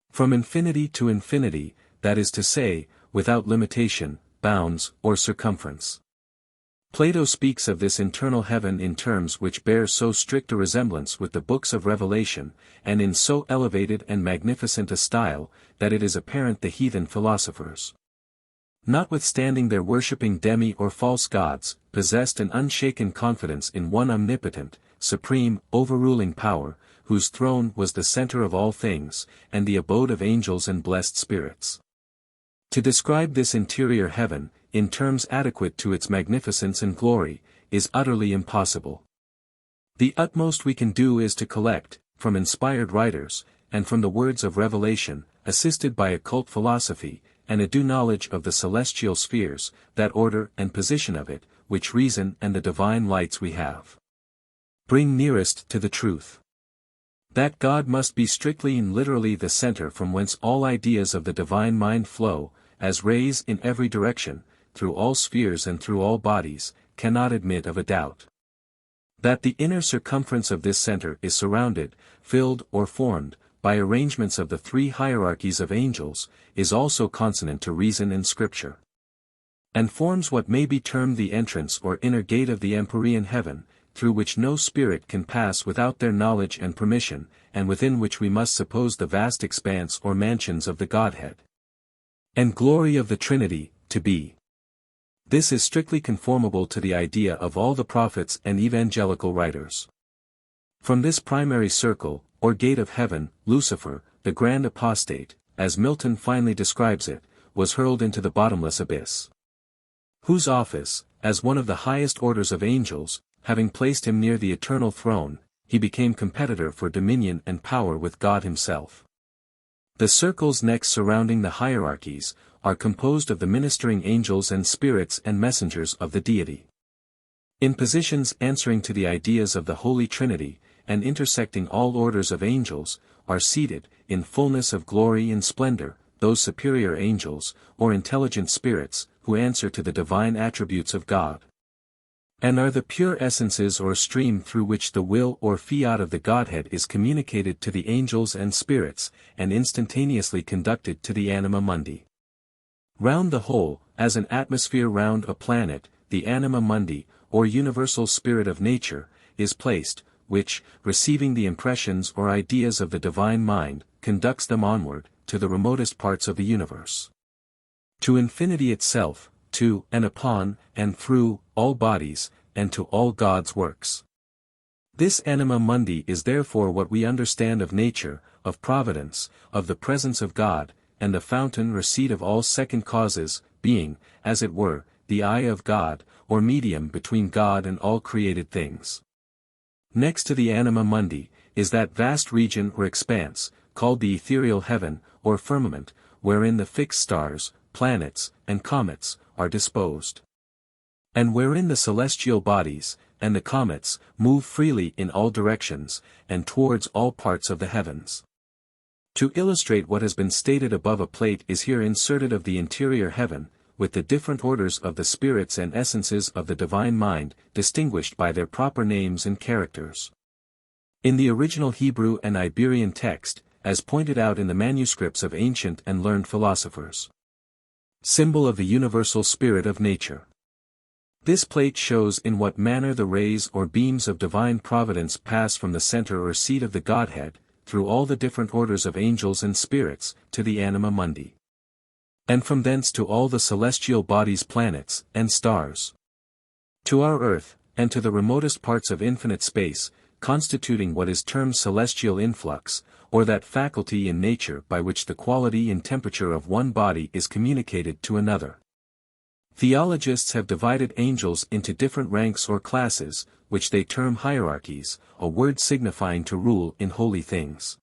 From infinity to infinity, that is to say, without limitation, bounds, or circumference. Plato speaks of this internal heaven in terms which bear so strict a resemblance with the books of Revelation, and in so elevated and magnificent a style, that it is apparent the heathen philosophers, notwithstanding their worshipping demi or false gods, possessed an unshaken confidence in one omnipotent, supreme, overruling power, whose throne was the center of all things, and the abode of angels and blessed spirits. To describe this interior heaven, in terms adequate to its magnificence and glory, is utterly impossible. The utmost we can do is to collect, from inspired writers, and from the words of revelation, assisted by occult philosophy, and a due knowledge of the celestial spheres, that order and position of it, which reason and the divine lights we have bring nearest to the truth. That God must be strictly and literally the center from whence all ideas of the divine mind flow, as rays in every direction, through all spheres and through all bodies, cannot admit of a doubt. That the inner circumference of this center is surrounded, filled or formed, by arrangements of the three hierarchies of angels, is also consonant to reason and scripture, and forms what may be termed the entrance or inner gate of the empyrean heaven, through which no spirit can pass without their knowledge and permission, and within which we must suppose the vast expanse or mansions of the Godhead and glory of the Trinity, to be. This is strictly conformable to the idea of all the prophets and evangelical writers. From this primary circle, or gate of heaven, Lucifer, the grand apostate, as Milton finely describes it, was hurled into the bottomless abyss, whose office, as one of the highest orders of angels, having placed him near the eternal throne, he became competitor for dominion and power with God himself. The circles next surrounding the hierarchies, are composed of the ministering angels and spirits and messengers of the deity. In positions answering to the ideas of the Holy Trinity, and intersecting all orders of angels, are seated, in fullness of glory and splendor, those superior angels, or intelligent spirits, who answer to the divine attributes of God, and are the pure essences or stream through which the will or fiat of the Godhead is communicated to the angels and spirits, and instantaneously conducted to the anima mundi. Round the whole, as an atmosphere round a planet, the anima mundi, or universal spirit of nature, is placed, which, receiving the impressions or ideas of the divine mind, conducts them onward, to the remotest parts of the universe, to infinity itself, to, and upon, and through, all bodies, and to all God's works. This anima mundi is therefore what we understand of nature, of providence, of the presence of God, and the fountain or seat of all second causes, being, as it were, the eye of God, or medium between God and all created things. Next to the anima mundi, is that vast region or expanse, called the ethereal heaven, or firmament, wherein the fixed stars, planets, and comets, are disposed, and wherein the celestial bodies, and the comets, move freely in all directions, and towards all parts of the heavens. To illustrate what has been stated above, a plate is here inserted of the interior heaven, with the different orders of the spirits and essences of the divine mind, distinguished by their proper names and characters. In the original Hebrew and Iberian text, as pointed out in the manuscripts of ancient and learned philosophers. Symbol of the universal spirit of nature. This plate shows in what manner the rays or beams of divine providence pass from the center or seat of the Godhead, through all the different orders of angels and spirits, to the anima mundi, and from thence to all the celestial bodies, planets, and stars, to our earth, and to the remotest parts of infinite space, constituting what is termed celestial influx, or that faculty in nature by which the quality and temperature of one body is communicated to another. Theologists have divided angels into different ranks or classes, which they term hierarchies, a word signifying to rule in holy things.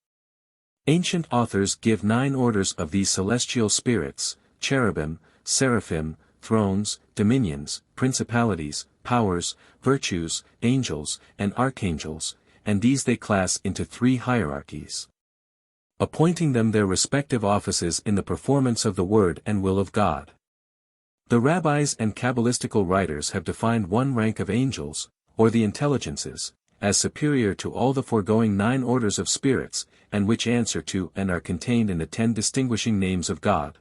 Ancient authors give 9 orders of these celestial spirits: cherubim, seraphim, thrones, dominions, principalities, powers, virtues, angels, and archangels, and these they class into 3 hierarchies. appointing them their respective offices in the performance of the word and will of God. The rabbis and Kabbalistical writers have defined one rank of angels, or the intelligences, as superior to all the foregoing 9 orders of spirits, and which answer to and are contained in the 10 distinguishing names of God,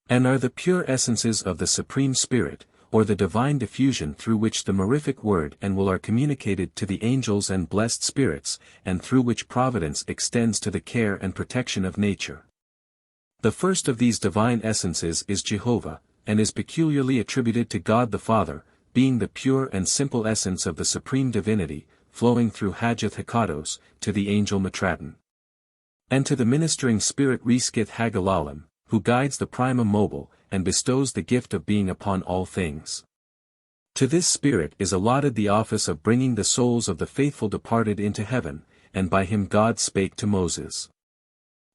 and are the pure essences of the Supreme Spirit, or the divine diffusion through which the mirific word and will are communicated to the angels and blessed spirits, and through which providence extends to the care and protection of nature. The first of these divine essences is Jehovah, and is peculiarly attributed to God the Father, being the pure and simple essence of the supreme divinity, flowing through Haggath Hakados, to the angel Metraton, and to the ministering spirit Reskith Hagalalim, who guides the Prima Mobile, and bestows the gift of being upon all things. To this spirit is allotted the office of bringing the souls of the faithful departed into heaven, and by him God spake to Moses.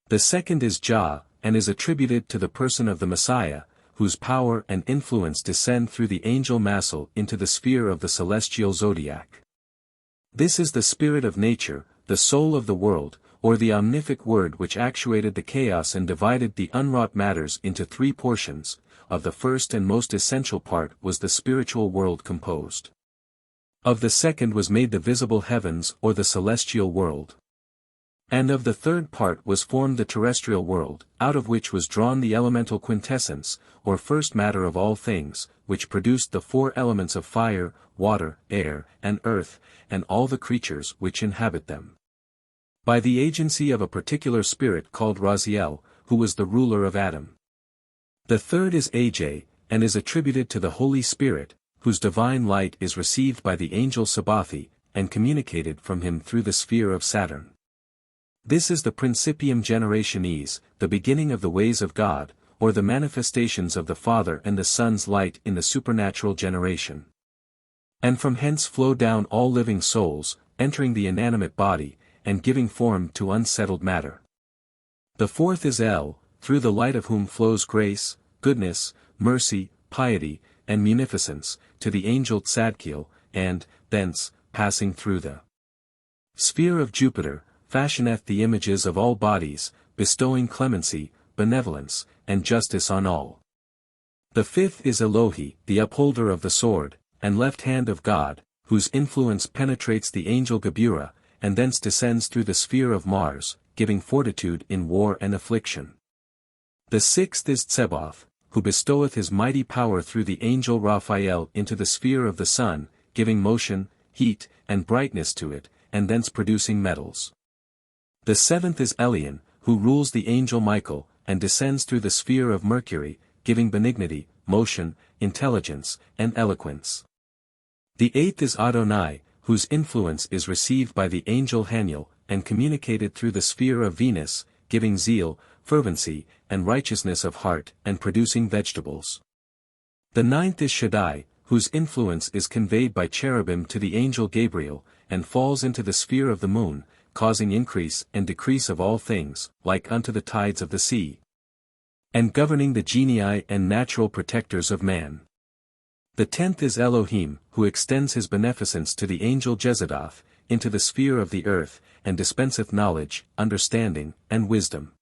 The second is Jah, and is attributed to the person of the Messiah, whose power and influence descend through the angel Massel into the sphere of the celestial zodiac. This is the spirit of nature, the soul of the world, or the omnific word which actuated the chaos and divided the unwrought matters into 3 portions. Of the first and most essential part was the spiritual world composed. Of the second was made the visible heavens or the celestial world. And of the third part was formed the terrestrial world, out of which was drawn the elemental quintessence, or first matter of all things, which produced the 4 elements of fire, water, air, and earth, and all the creatures which inhabit them, by the agency of a particular spirit called Raziel, who was the ruler of Adam. The third is Aj, and is attributed to the Holy Spirit, whose divine light is received by the angel Sabathi, and communicated from him through the sphere of Saturn. This is the Principium Generationis, the beginning of the ways of God, or the manifestations of the Father and the Son's light in the supernatural generation. And from hence flow down all living souls, entering the inanimate body, and giving form to unsettled matter. The fourth is El, through the light of whom flows grace, goodness, mercy, piety, and munificence, to the angel Tzadkiel, and, thence, passing through the sphere of Jupiter, fashioneth the images of all bodies, bestowing clemency, benevolence, and justice on all. The fifth is Elohi, the upholder of the sword, and left hand of God, whose influence penetrates the angel Geburah, and thence descends through the sphere of Mars, giving fortitude in war and affliction. The sixth is Tsebaoth, who bestoweth his mighty power through the angel Raphael into the sphere of the sun, giving motion, heat, and brightness to it, and thence producing metals. The seventh is Elion, who rules the angel Michael, and descends through the sphere of Mercury, giving benignity, motion, intelligence, and eloquence. The eighth is Adonai, whose influence is received by the angel Haniel, and communicated through the sphere of Venus, giving zeal, fervency, and righteousness of heart, and producing vegetables. The ninth is Shaddai, whose influence is conveyed by cherubim to the angel Gabriel, and falls into the sphere of the moon, causing increase and decrease of all things, like unto the tides of the sea, and governing the genii and natural protectors of man. The 10th is Elohim, who extends his beneficence to the angel Jezedath, into the sphere of the earth, and dispenseth knowledge, understanding, and wisdom.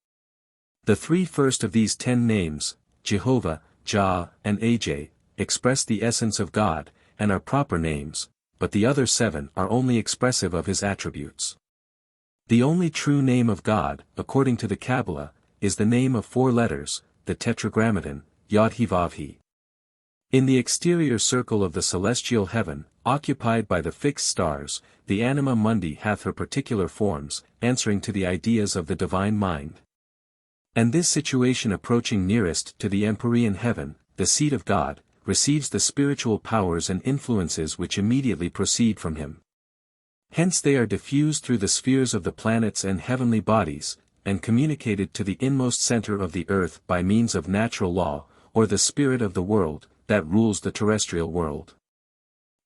The 3 first of these 10 names, Jehovah, Jah, and Aj, express the essence of God, and are proper names, but the other 7 are only expressive of his attributes. The only true name of God, according to the Kabbalah, is the name of 4 letters, the Tetragrammaton, Yod-He-Vav-He. In the exterior circle of the celestial heaven, occupied by the fixed stars, the anima mundi hath her particular forms, answering to the ideas of the divine mind. And this situation approaching nearest to the empyrean heaven, the seat of God, receives the spiritual powers and influences which immediately proceed from him. Hence they are diffused through the spheres of the planets and heavenly bodies, and communicated to the inmost center of the earth by means of natural law, or the spirit of the world, that rules the terrestrial world.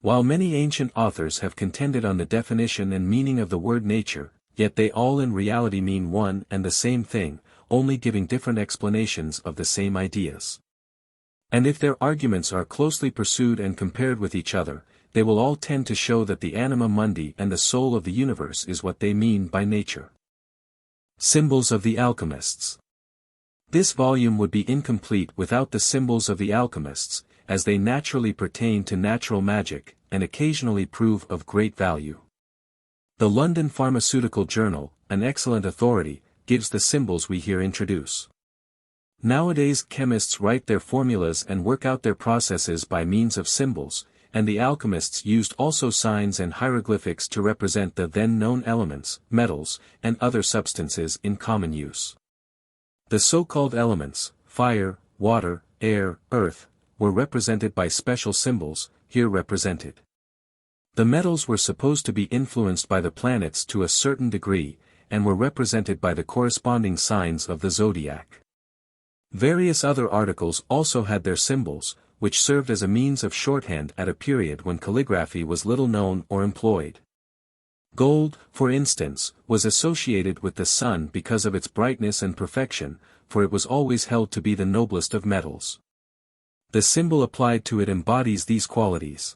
While many ancient authors have contended on the definition and meaning of the word nature, yet they all in reality mean one and the same thing, only giving different explanations of the same ideas. And if their arguments are closely pursued and compared with each other, they will all tend to show that the anima mundi and the soul of the universe is what they mean by nature. Symbols of the Alchemists. This volume would be incomplete without the symbols of the alchemists, as they naturally pertain to natural magic, and occasionally prove of great value. The London Pharmaceutical Journal, an excellent authority, gives the symbols we here introduce. Nowadays chemists write their formulas and work out their processes by means of symbols, and the alchemists used also signs and hieroglyphics to represent the then known elements, metals, and other substances in common use. The so-called elements, fire, water, air, earth, were represented by special symbols, here represented. The metals were supposed to be influenced by the planets to a certain degree, and were represented by the corresponding signs of the zodiac. Various other articles also had their symbols, which served as a means of shorthand at a period when calligraphy was little known or employed. Gold, for instance, was associated with the sun because of its brightness and perfection, for it was always held to be the noblest of metals. The symbol applied to it embodies these qualities.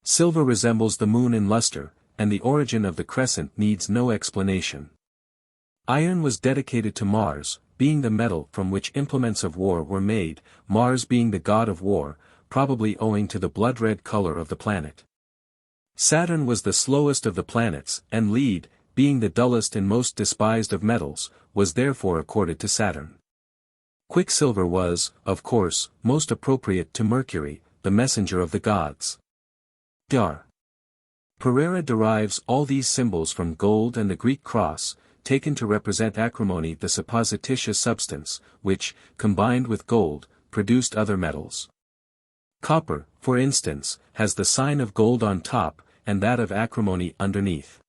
Silver resembles the moon in luster, and the origin of the crescent needs no explanation. Iron was dedicated to Mars, being the metal from which implements of war were made, Mars being the god of war, probably owing to the blood-red color of the planet. Saturn was the slowest of the planets, and lead, being the dullest and most despised of metals, was therefore accorded to Saturn. Quicksilver was, of course, most appropriate to Mercury, the messenger of the gods. Dar. Pereira derives all these symbols from gold and the Greek cross, taken to represent acrimony, the supposititious substance, which, combined with gold, produced other metals. Copper, for instance, has the sign of gold on top, and that of acrimony underneath.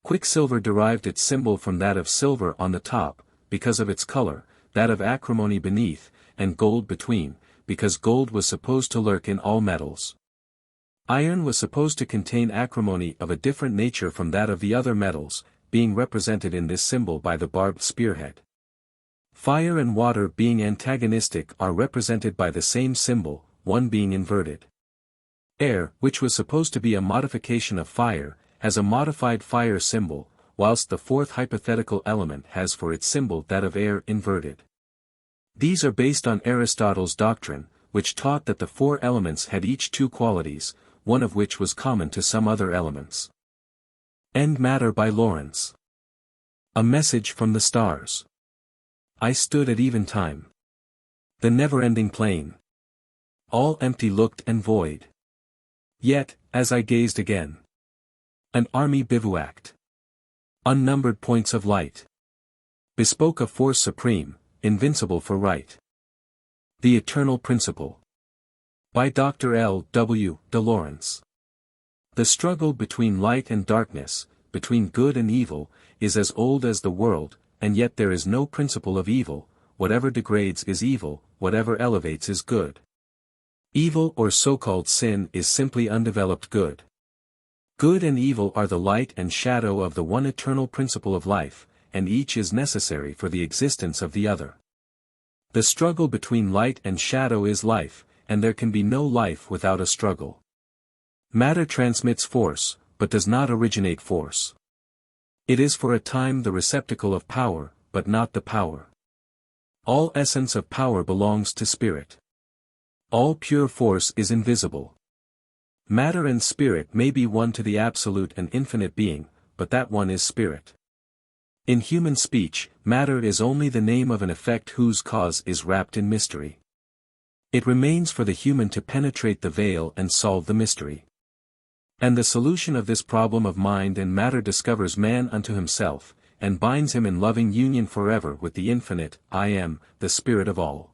Quicksilver derived its symbol from that of silver on the top, because of its color, that of acrimony beneath, and gold between, because gold was supposed to lurk in all metals. Iron was supposed to contain acrimony of a different nature from that of the other metals, being represented in this symbol by the barbed spearhead. Fire and water being antagonistic are represented by the same symbol, one being inverted. Air, which was supposed to be a modification of fire, has a modified fire symbol, whilst the fourth hypothetical element has for its symbol that of air inverted. These are based on Aristotle's doctrine, which taught that the four elements had each two qualities, one of which was common to some other elements. End Matter by Lawrence. A Message from the Stars. I stood at eventime. The never-ending plain. All empty looked and void. Yet, as I gazed again, an army bivouacked. Unnumbered points of light bespoke a force supreme, invincible for right. The Eternal Principle. By Dr. L. W. de Lawrence. The struggle between light and darkness, between good and evil, is as old as the world, and yet there is no principle of evil. Whatever degrades is evil, whatever elevates is good. Evil or so-called sin is simply undeveloped good. Good and evil are the light and shadow of the one eternal principle of life, and each is necessary for the existence of the other. The struggle between light and shadow is life, and there can be no life without a struggle. Matter transmits force, but does not originate force. It is for a time the receptacle of power, but not the power. All essence of power belongs to spirit. All pure force is invisible. Matter and spirit may be one to the absolute and infinite being, but that one is spirit. In human speech, matter is only the name of an effect whose cause is wrapped in mystery. It remains for the human to penetrate the veil and solve the mystery. And the solution of this problem of mind and matter discovers man unto himself, and binds him in loving union forever with the infinite, I am, the spirit of all.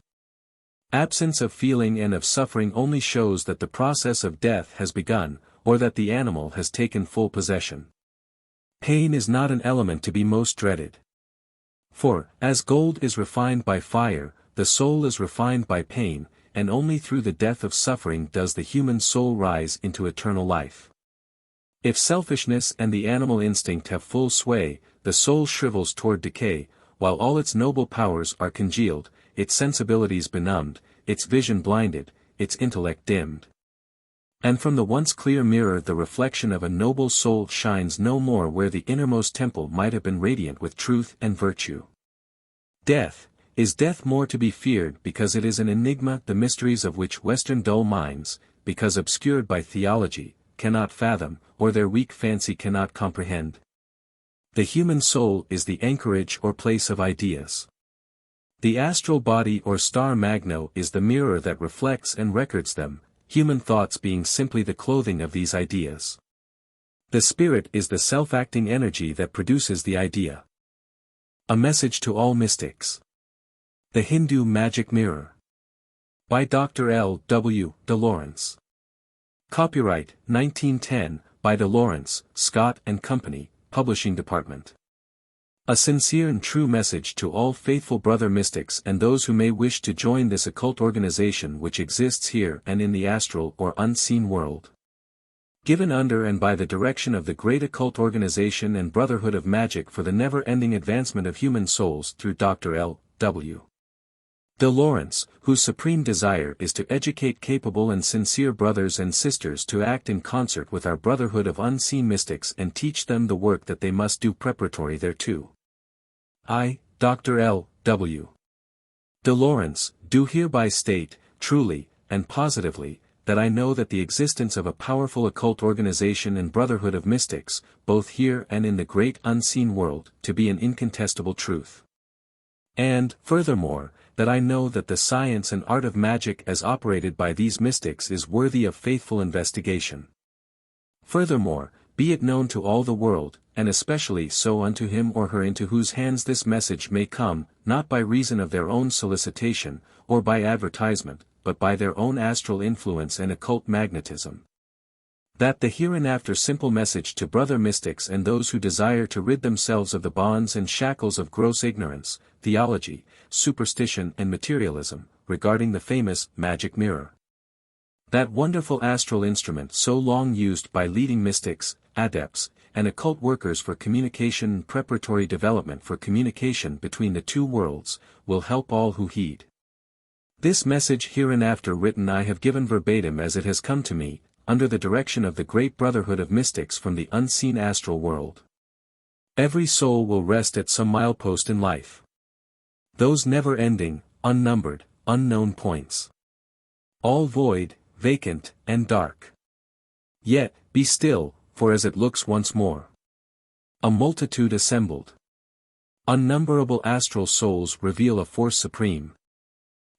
Absence of feeling and of suffering only shows that the process of death has begun, or that the animal has taken full possession. Pain is not an element to be most dreaded. For, as gold is refined by fire, the soul is refined by pain, and only through the death of suffering does the human soul rise into eternal life. If selfishness and the animal instinct have full sway, the soul shrivels toward decay, while all its noble powers are congealed, its sensibilities benumbed, its vision blinded, its intellect dimmed. And from the once clear mirror the reflection of a noble soul shines no more where the innermost temple might have been radiant with truth and virtue. Death, is death more to be feared because it is an enigma the mysteries of which Western dull minds, because obscured by theology, cannot fathom, or their weak fancy cannot comprehend? The human soul is the anchorage or place of ideas. The astral body or star magno is the mirror that reflects and records them, human thoughts being simply the clothing of these ideas. The spirit is the self-acting energy that produces the idea. A message to all mystics. The Hindu Magic Mirror. By Dr. L. W. de Lawrence. Copyright, 1910, by de Lawrence, Scott and Company, Publishing Department. A sincere and true message to all faithful brother mystics and those who may wish to join this occult organization which exists here and in the astral or unseen world. Given under and by the direction of the great occult organization and brotherhood of magic for the never-ending advancement of human souls through Dr. L. W. de Lawrence, whose supreme desire is to educate capable and sincere brothers and sisters to act in concert with our brotherhood of unseen mystics and teach them the work that they must do preparatory thereto. I, Dr. L. W. de Lawrence, do hereby state, truly, and positively, that I know that the existence of a powerful occult organization and brotherhood of mystics, both here and in the great unseen world, to be an incontestable truth. And, furthermore, that I know that the science and art of magic as operated by these mystics is worthy of faithful investigation. Furthermore, be it known to all the world, and especially so unto him or her into whose hands this message may come, not by reason of their own solicitation, or by advertisement, but by their own astral influence and occult magnetism. That the hereinafter simple message to brother mystics and those who desire to rid themselves of the bonds and shackles of gross ignorance, theology, superstition and materialism, regarding the famous magic mirror. That wonderful astral instrument so long used by leading mystics, adepts, and occult workers for communication and preparatory development for communication between the two worlds, will help all who heed. This message hereinafter written I have given verbatim as it has come to me, under the direction of the great brotherhood of mystics from the unseen astral world. Every soul will rest at some milepost in life. Those never-ending, unnumbered, unknown points. All void, vacant, and dark. Yet, be still, for as it looks once more. A multitude assembled. Unnumberable astral souls reveal a force supreme.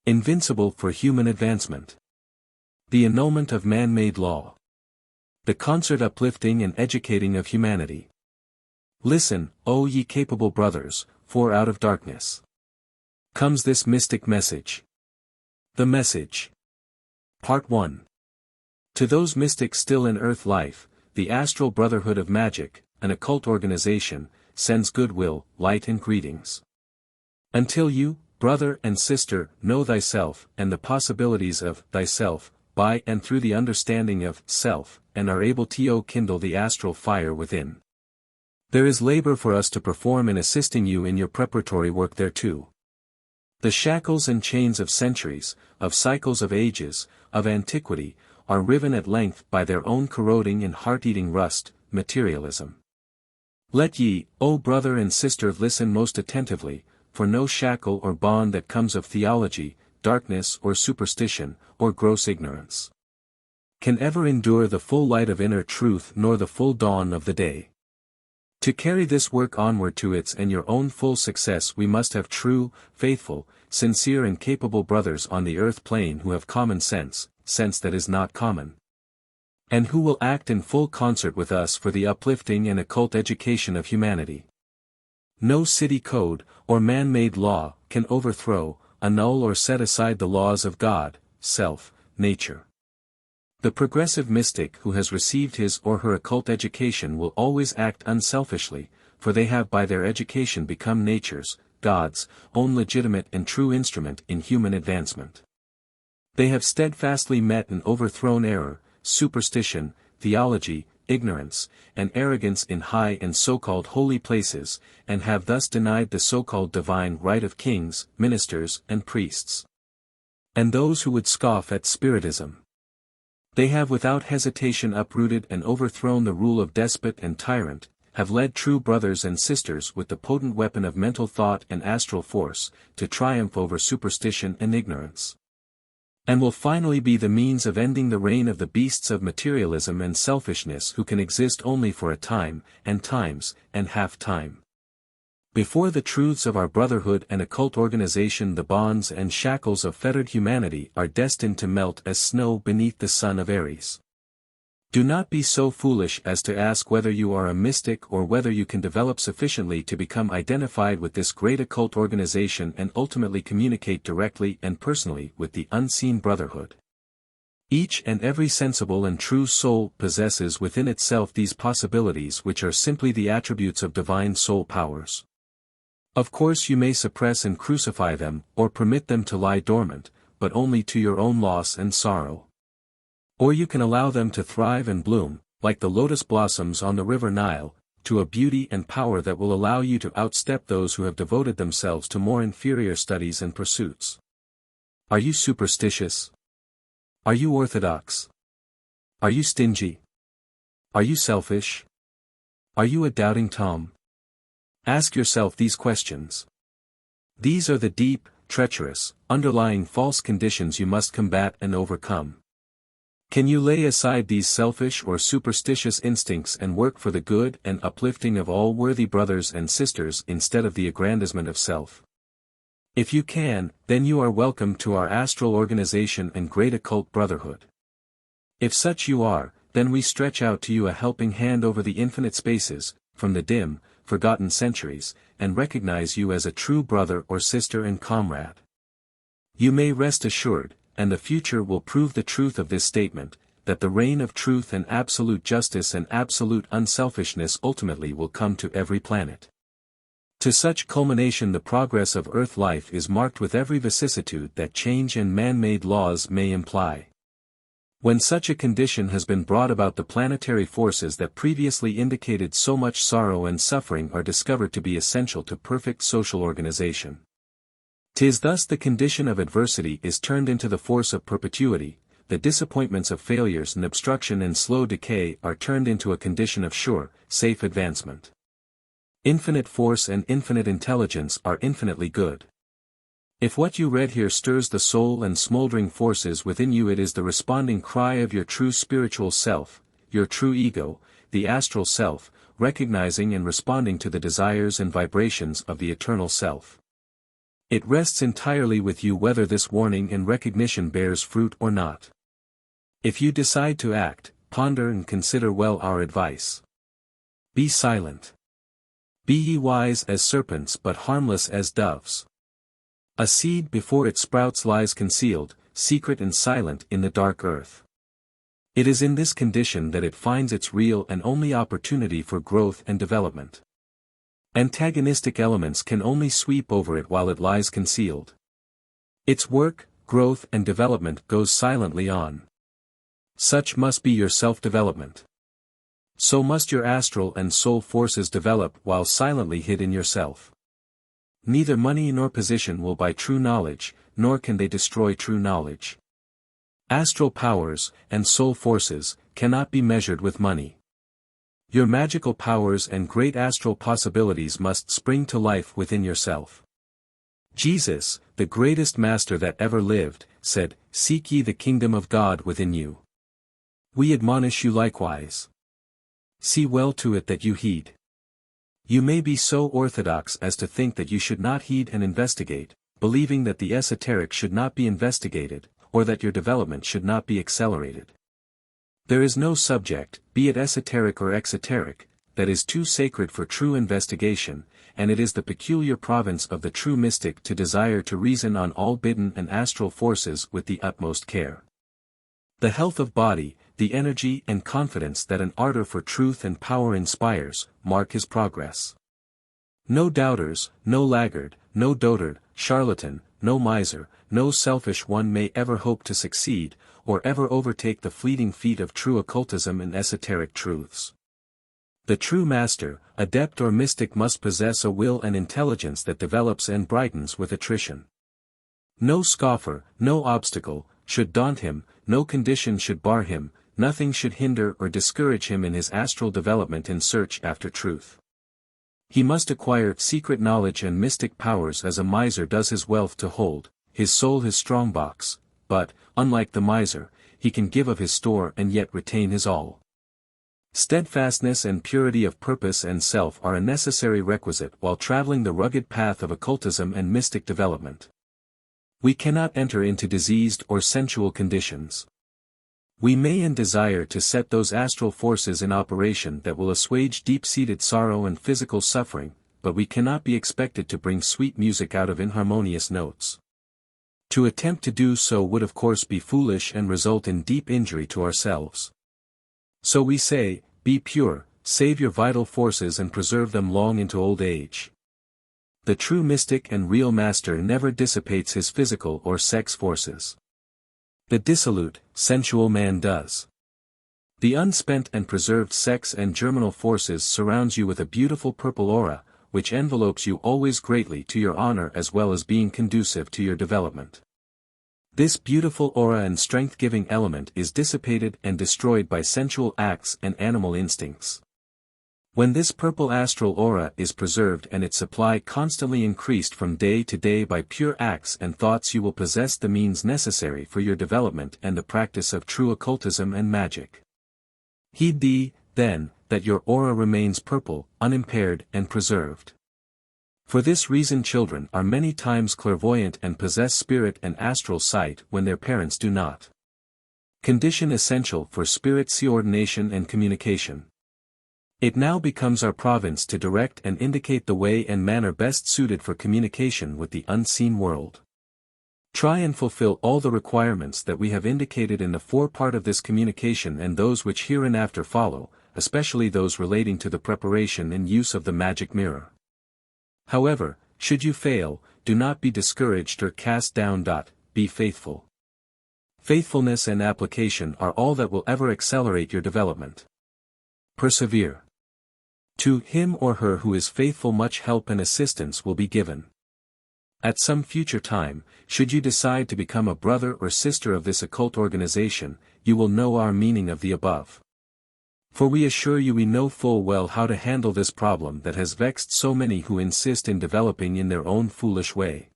Invincible for human advancement. The annulment of man-made law. The concert uplifting and educating of humanity. Listen, O ye capable brothers, for out of darkness comes this mystic message. The message. Part 1. To those mystics still in earth life, the Astral Brotherhood of Magic, an occult organization, sends goodwill, light and greetings. Until you, brother and sister, know thyself and the possibilities of thyself, by and through the understanding of self, and are able to kindle the astral fire within. There is labor for us to perform in assisting you in your preparatory work thereto. The shackles and chains of centuries, of cycles of ages, of antiquity, are riven at length by their own corroding and heart-eating rust, materialism. Let ye, O brother and sister, listen most attentively, for no shackle or bond that comes of theology, darkness or superstition, or gross ignorance, can ever endure the full light of inner truth nor the full dawn of the day. To carry this work onward to its and your own full success we must have true, faithful, sincere and capable brothers on the earth plane who have common sense, sense that is not common, and who will act in full concert with us for the uplifting and occult education of humanity. No city code, or man-made law, can overthrow, annul or set aside the laws of God, self, nature. The progressive mystic who has received his or her occult education will always act unselfishly, for they have by their education become nature's, God's, own legitimate and true instrument in human advancement. They have steadfastly met and overthrown error, superstition, theology, ignorance, and arrogance in high and so-called holy places, and have thus denied the so-called divine right of kings, ministers, and priests, and those who would scoff at spiritism. They have without hesitation uprooted and overthrown the rule of despot and tyrant, have led true brothers and sisters with the potent weapon of mental thought and astral force, to triumph over superstition and ignorance. And will finally be the means of ending the reign of the beasts of materialism and selfishness who can exist only for a time, and times, and half-time. Before the truths of our brotherhood and occult organization, the bonds and shackles of fettered humanity are destined to melt as snow beneath the sun of Aries. Do not be so foolish as to ask whether you are a mystic or whether you can develop sufficiently to become identified with this great occult organization and ultimately communicate directly and personally with the unseen brotherhood. Each and every sensible and true soul possesses within itself these possibilities, which are simply the attributes of divine soul powers. Of course you may suppress and crucify them, or permit them to lie dormant, but only to your own loss and sorrow. Or you can allow them to thrive and bloom, like the lotus blossoms on the river Nile, to a beauty and power that will allow you to outstep those who have devoted themselves to more inferior studies and pursuits. Are you superstitious? Are you orthodox? Are you stingy? Are you selfish? Are you a doubting Tom? Ask yourself these questions. These are the deep, treacherous, underlying false conditions you must combat and overcome. Can you lay aside these selfish or superstitious instincts and work for the good and uplifting of all worthy brothers and sisters instead of the aggrandizement of self? If you can, then you are welcome to our astral organization and great occult brotherhood. If such you are, then we stretch out to you a helping hand over the infinite spaces, from the dim, forgotten centuries, and recognize you as a true brother or sister and comrade. You may rest assured, and the future will prove the truth of this statement, that the reign of truth and absolute justice and absolute unselfishness ultimately will come to every planet. To such culmination the progress of Earth life is marked with every vicissitude that change and man-made laws may imply. When such a condition has been brought about, the planetary forces that previously indicated so much sorrow and suffering are discovered to be essential to perfect social organization. 'Tis thus the condition of adversity is turned into the force of perpetuity, the disappointments of failures and obstruction and slow decay are turned into a condition of sure, safe advancement. Infinite force and infinite intelligence are infinitely good. If what you read here stirs the soul and smoldering forces within you, it is the responding cry of your true spiritual self, your true ego, the astral self, recognizing and responding to the desires and vibrations of the eternal self. It rests entirely with you whether this warning and recognition bears fruit or not. If you decide to act, ponder and consider well our advice. Be silent. Be ye wise as serpents but harmless as doves. A seed before it sprouts lies concealed, secret and silent in the dark earth. It is in this condition that it finds its real and only opportunity for growth and development. Antagonistic elements can only sweep over it while it lies concealed. Its work, growth and development goes silently on. Such must be your self-development. So must your astral and soul forces develop while silently hid in yourself. Neither money nor position will buy true knowledge, nor can they destroy true knowledge. Astral powers, and soul forces, cannot be measured with money. Your magical powers and great astral possibilities must spring to life within yourself. Jesus, the greatest master that ever lived, said, "Seek ye the kingdom of God within you." We admonish you likewise. See well to it that you heed. You may be so orthodox as to think that you should not heed and investigate, believing that the esoteric should not be investigated, or that your development should not be accelerated. There is no subject, be it esoteric or exoteric, that is too sacred for true investigation, and it is the peculiar province of the true mystic to desire to reason on all bidden and astral forces with the utmost care. The health of body, the energy and confidence that an ardor for truth and power inspires, mark his progress. No doubters, no laggard, no dotard, charlatan, no miser, no selfish one may ever hope to succeed, or ever overtake the fleeting feet of true occultism and esoteric truths. The true master, adept or mystic must possess a will and intelligence that develops and brightens with attrition. No scoffer, no obstacle, should daunt him, no condition should bar him, nothing should hinder or discourage him in his astral development in search after truth. He must acquire secret knowledge and mystic powers as a miser does his wealth to hold, his soul his strongbox, but, unlike the miser, he can give of his store and yet retain his all. Steadfastness and purity of purpose and self are a necessary requisite while traveling the rugged path of occultism and mystic development. We cannot enter into diseased or sensual conditions. We may and desire to set those astral forces in operation that will assuage deep-seated sorrow and physical suffering, but we cannot be expected to bring sweet music out of inharmonious notes. To attempt to do so would of course be foolish and result in deep injury to ourselves. So we say, be pure, save your vital forces and preserve them long into old age. The true mystic and real master never dissipates his physical or sex forces. The dissolute, sensual man does. The unspent and preserved sex and germinal forces surrounds you with a beautiful purple aura, which envelopes you always greatly to your honor as well as being conducive to your development. This beautiful aura and strength-giving element is dissipated and destroyed by sensual acts and animal instincts. When this purple astral aura is preserved and its supply constantly increased from day to day by pure acts and thoughts, you will possess the means necessary for your development and the practice of true occultism and magic. Heed thee, then, that your aura remains purple, unimpaired and preserved. For this reason children are many times clairvoyant and possess spirit and astral sight when their parents do not. Condition essential for spirit coordination and communication. It now becomes our province to direct and indicate the way and manner best suited for communication with the unseen world. Try and fulfill all the requirements that we have indicated in the forepart of this communication and those which hereinafter follow, especially those relating to the preparation and use of the magic mirror. However, should you fail, do not be discouraged or cast down. Be faithful. Faithfulness and application are all that will ever accelerate your development. Persevere. To him or her who is faithful much help and assistance will be given. At some future time, should you decide to become a brother or sister of this occult organization, you will know our meaning of the above. For we assure you we know full well how to handle this problem that has vexed so many who insist in developing in their own foolish way.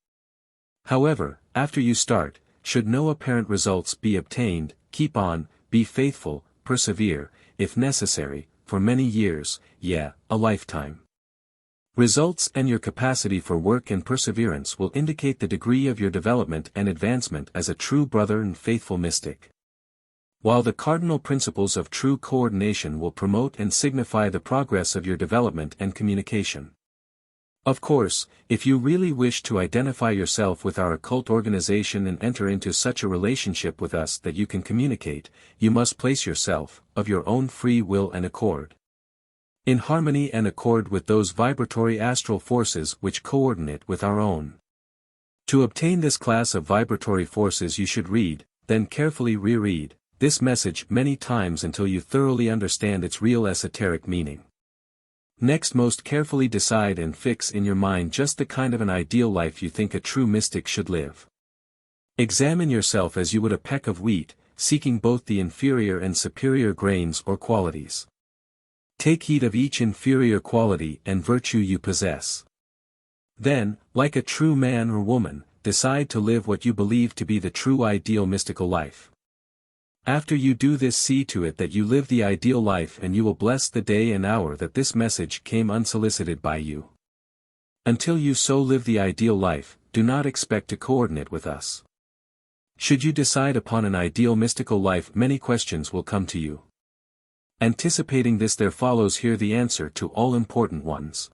However, after you start, should no apparent results be obtained, keep on, be faithful, persevere, if necessary, for many years, a lifetime. Results and your capacity for work and perseverance will indicate the degree of your development and advancement as a true brother and faithful mystic. While the cardinal principles of true coordination will promote and signify the progress of your development and communication. Of course, if you really wish to identify yourself with our occult organization and enter into such a relationship with us that you can communicate, you must place yourself, of your own free will and accord, in harmony and accord with those vibratory astral forces which coordinate with our own. To obtain this class of vibratory forces you should read, then carefully reread, this message many times until you thoroughly understand its real esoteric meaning. Next, most carefully decide and fix in your mind just the kind of an ideal life you think a true mystic should live. Examine yourself as you would a peck of wheat, seeking both the inferior and superior grains or qualities. Take heed of each inferior quality and virtue you possess. Then, like a true man or woman, decide to live what you believe to be the true ideal mystical life. After you do this, see to it that you live the ideal life, and you will bless the day and hour that this message came unsolicited by you. Until you so live the ideal life, do not expect to coordinate with us. Should you decide upon an ideal mystical life, many questions will come to you. Anticipating this, there follows here the answer to all important ones.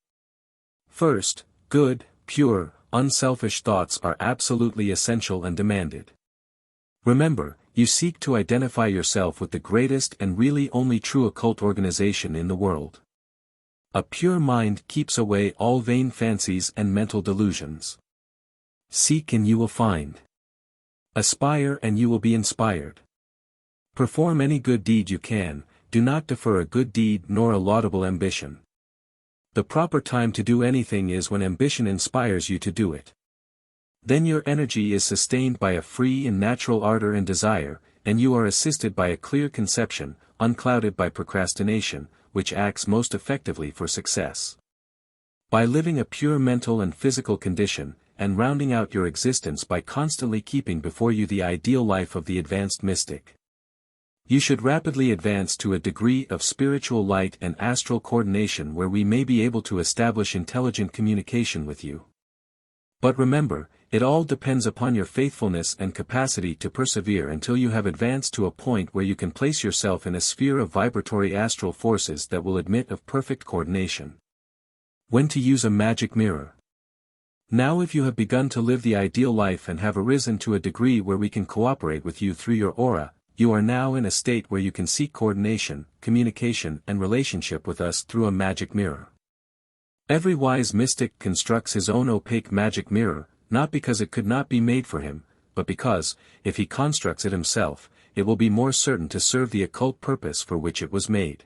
First, good, pure, unselfish thoughts are absolutely essential and demanded. Remember, you seek to identify yourself with the greatest and really only true occult organization in the world. A pure mind keeps away all vain fancies and mental delusions. Seek and you will find. Aspire and you will be inspired. Perform any good deed you can, do not defer a good deed nor a laudable ambition. The proper time to do anything is when ambition inspires you to do it. Then your energy is sustained by a free and natural ardor and desire, and you are assisted by a clear conception, unclouded by procrastination, which acts most effectively for success. By living a pure mental and physical condition, and rounding out your existence by constantly keeping before you the ideal life of the advanced mystic. You should rapidly advance to a degree of spiritual light and astral coordination where we may be able to establish intelligent communication with you. But remember, it all depends upon your faithfulness and capacity to persevere until you have advanced to a point where you can place yourself in a sphere of vibratory astral forces that will admit of perfect coordination. When to use a magic mirror. Now if you have begun to live the ideal life and have arisen to a degree where we can cooperate with you through your aura, you are now in a state where you can seek coordination, communication and relationship with us through a magic mirror. Every wise mystic constructs his own opaque magic mirror, not because it could not be made for him, but because, if he constructs it himself, it will be more certain to serve the occult purpose for which it was made.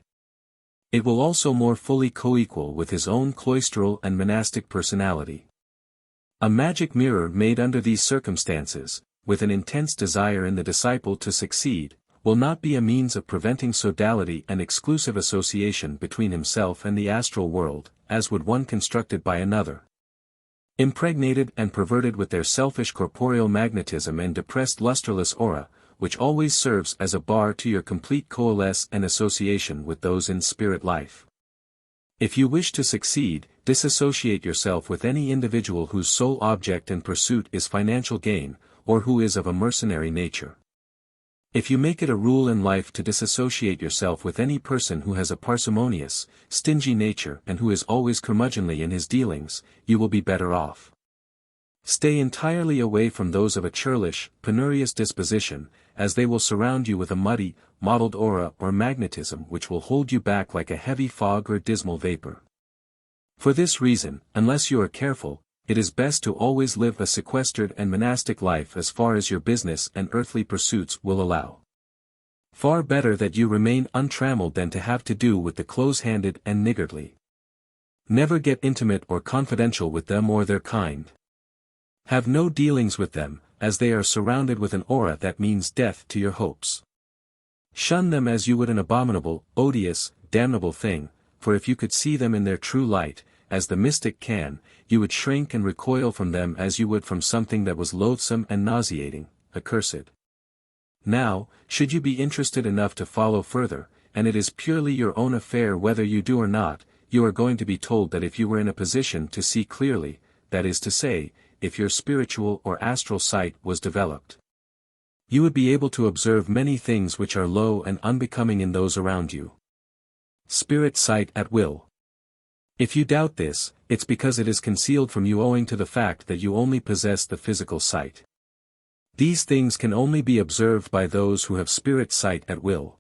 It will also more fully co-equal with his own cloistral and monastic personality. A magic mirror made under these circumstances, with an intense desire in the disciple to succeed, will not be a means of preventing sodality and exclusive association between himself and the astral world, as would one constructed by another. Impregnated and perverted with their selfish corporeal magnetism and depressed lustreless aura, which always serves as a bar to your complete coalesce and association with those in spirit life. If you wish to succeed, disassociate yourself with any individual whose sole object and pursuit is financial gain, or who is of a mercenary nature. If you make it a rule in life to disassociate yourself with any person who has a parsimonious, stingy nature and who is always curmudgeonly in his dealings, you will be better off. Stay entirely away from those of a churlish, penurious disposition, as they will surround you with a muddy, mottled aura or magnetism which will hold you back like a heavy fog or dismal vapor. For this reason, unless you are careful, it is best to always live a sequestered and monastic life as far as your business and earthly pursuits will allow. Far better that you remain untrammeled than to have to do with the close-handed and niggardly. Never get intimate or confidential with them or their kind. Have no dealings with them, as they are surrounded with an aura that means death to your hopes. Shun them as you would an abominable, odious, damnable thing, for if you could see them in their true light, as the mystic can, you would shrink and recoil from them as you would from something that was loathsome and nauseating, accursed. Now, should you be interested enough to follow further, and it is purely your own affair whether you do or not, you are going to be told that if you were in a position to see clearly, that is to say, if your spiritual or astral sight was developed, you would be able to observe many things which are low and unbecoming in those around you. Spirit sight at will. If you doubt this, it's because it is concealed from you owing to the fact that you only possess the physical sight. These things can only be observed by those who have spirit sight at will.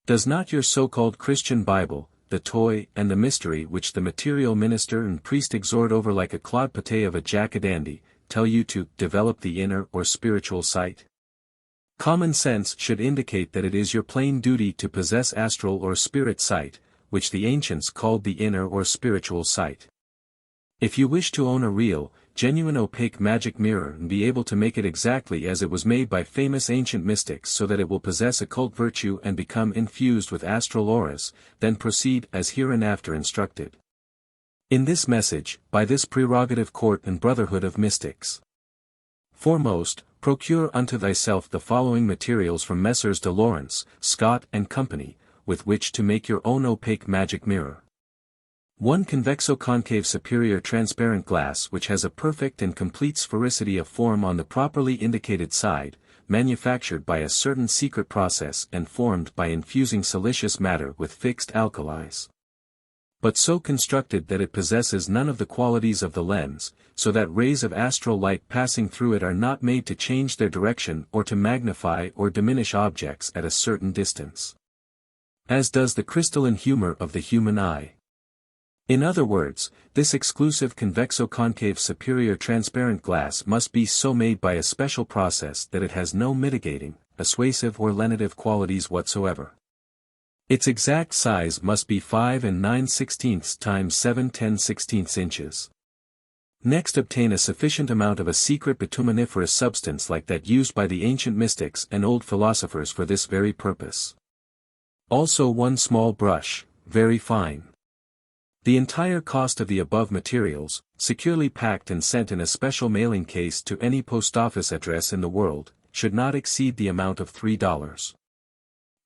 Does not your so-called Christian Bible, the toy and the mystery which the material minister and priest exhort over like a clodpate of a jack-a-dandy, tell you to develop the inner or spiritual sight? Common sense should indicate that it is your plain duty to possess astral or spirit sight, which the ancients called the inner or spiritual sight. If you wish to own a real, genuine opaque magic mirror and be able to make it exactly as it was made by famous ancient mystics so that it will possess occult virtue and become infused with astral auras, then proceed as hereinafter instructed. In this message, by this prerogative court and brotherhood of mystics. Foremost, procure unto thyself the following materials from Messrs. de Lawrence, Scott and Company, with which to make your own opaque magic mirror. 1 convexo-concave superior transparent glass which has a perfect and complete sphericity of form on the properly indicated side, manufactured by a certain secret process and formed by infusing silicious matter with fixed alkalis. But so constructed that it possesses none of the qualities of the lens, so that rays of astral light passing through it are not made to change their direction or to magnify or diminish objects at a certain distance. As does the crystalline humor of the human eye. In other words, this exclusive convexo-concave superior transparent glass must be so made by a special process that it has no mitigating, assuasive or lenitive qualities whatsoever. Its exact size must be 5 9/16 times 7 10/16 inches. Next obtain a sufficient amount of a secret bituminiferous substance like that used by the ancient mystics and old philosophers for this very purpose. Also one small brush, very fine. The entire cost of the above materials, securely packed and sent in a special mailing case to any post office address in the world, should not exceed the amount of $3.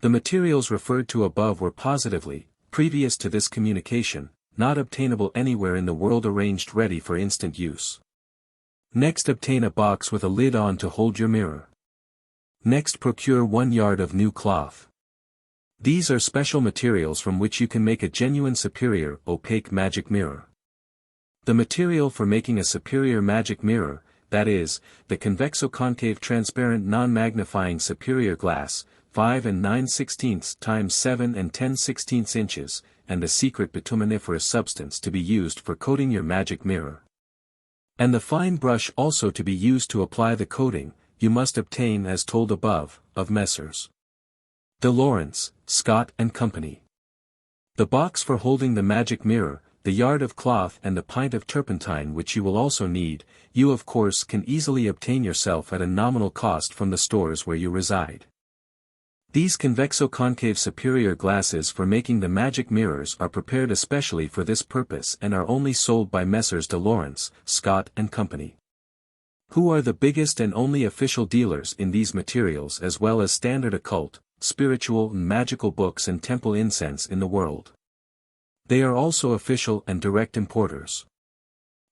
The materials referred to above were positively, previous to this communication, not obtainable anywhere in the world, arranged ready for instant use. Next obtain a box with a lid on to hold your mirror. Next procure 1 yard of new cloth. These are special materials from which you can make a genuine superior opaque magic mirror. The material for making a superior magic mirror, that is, the convexo-concave transparent non-magnifying superior glass, 5 9/16 times 7 10/16 inches, and the secret bituminiferous substance to be used for coating your magic mirror. And the fine brush also to be used to apply the coating, you must obtain as told above, of Messrs. De Lawrence, Scott and Company. The box for holding the magic mirror, the yard of cloth and the pint of turpentine which you will also need, you of course can easily obtain yourself at a nominal cost from the stores where you reside. These convexo-concave superior glasses for making the magic mirrors are prepared especially for this purpose and are only sold by Messrs. De Lawrence, Scott and Company, who are the biggest and only official dealers in these materials as well as standard occult, spiritual and magical books and temple incense in the world. They are also official and direct importers,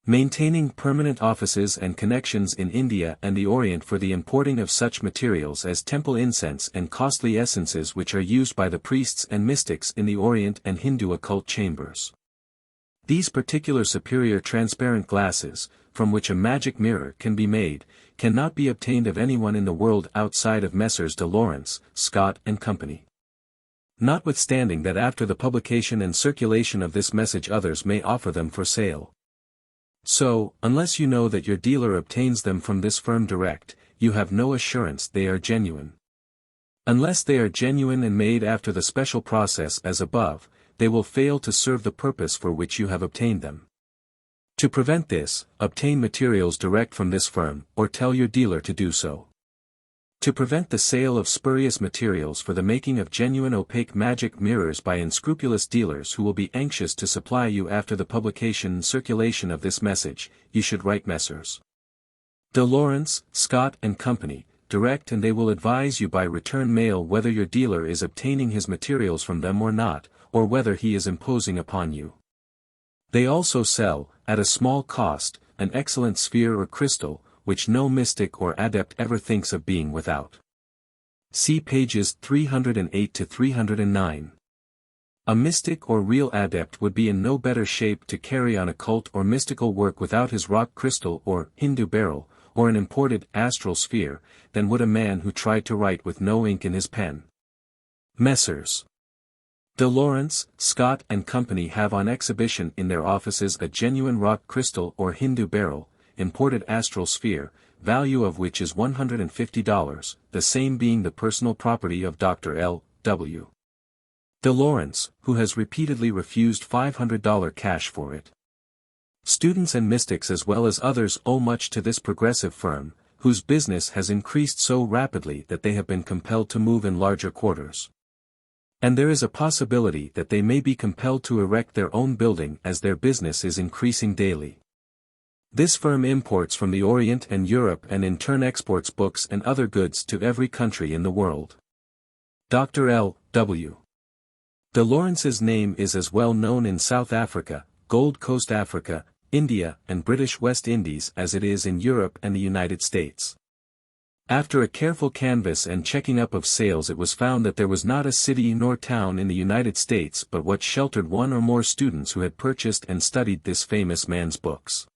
maintaining permanent offices and connections in India and the Orient for the importing of such materials as temple incense and costly essences which are used by the priests and mystics in the Orient and Hindu occult chambers. These particular superior transparent glasses, from which a magic mirror can be made, cannot be obtained of anyone in the world outside of Messrs. De Lawrence, Scott and Company. Notwithstanding that after the publication and circulation of this message others may offer them for sale. So, unless you know that your dealer obtains them from this firm direct, you have no assurance they are genuine. Unless they are genuine and made after the special process as above, they will fail to serve the purpose for which you have obtained them. To prevent this, obtain materials direct from this firm, or tell your dealer to do so. To prevent the sale of spurious materials for the making of genuine opaque magic mirrors by unscrupulous dealers who will be anxious to supply you after the publication and circulation of this message, you should write Messrs. De Lawrence, Scott and Company, direct, and they will advise you by return mail whether your dealer is obtaining his materials from them or not, or whether he is imposing upon you. They also sell, at a small cost, an excellent sphere or crystal, which no mystic or adept ever thinks of being without. See pages 308 to 309. A mystic or real adept would be in no better shape to carry on occult or mystical work without his rock crystal or Hindu beryl, or an imported astral sphere, than would a man who tried to write with no ink in his pen. Messrs. De Lawrence, Scott and Company have on exhibition in their offices a genuine rock crystal or Hindu beryl, imported astral sphere, value of which is $150, the same being the personal property of Dr. L. W. De Lawrence, who has repeatedly refused $500 cash for it. Students and mystics as well as others owe much to this progressive firm, whose business has increased so rapidly that they have been compelled to move in larger quarters. And there is a possibility that they may be compelled to erect their own building as their business is increasing daily. This firm imports from the Orient and Europe and in turn exports books and other goods to every country in the world. Dr. L. W. De Lawrence's name is as well known in South Africa, Gold Coast Africa, India and British West Indies as it is in Europe and the United States. After a careful canvass and checking up of sales, it was found that there was not a city nor town in the United States but what sheltered one or more students who had purchased and studied this famous man's books.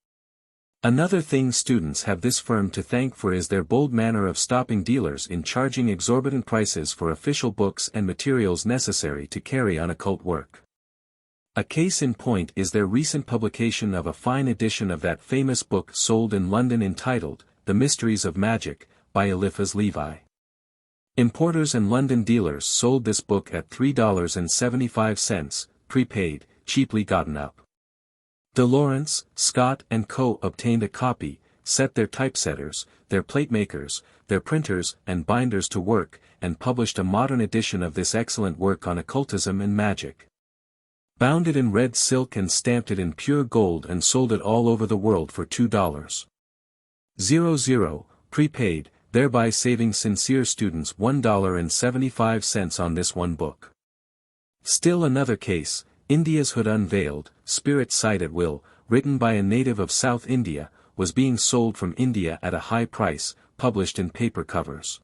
Another thing students have this firm to thank for is their bold manner of stopping dealers in charging exorbitant prices for official books and materials necessary to carry on occult work. A case in point is their recent publication of a fine edition of that famous book sold in London entitled, The Mysteries of Magic, by Eliphas Levi. Importers and London dealers sold this book at $3.75, prepaid, cheaply gotten up. De Laurence, Scott and Co. obtained a copy, set their typesetters, their plate makers, their printers and binders to work, and published a modern edition of this excellent work on occultism and magic. Bound it in red silk and stamped it in pure gold and sold it all over the world for $2.00, prepaid, thereby saving sincere students $1.75 on this one book. Still another case, India's Hood Unveiled, Spirit Sight at Will, written by a native of South India, was being sold from India at a high price, published in paper covers.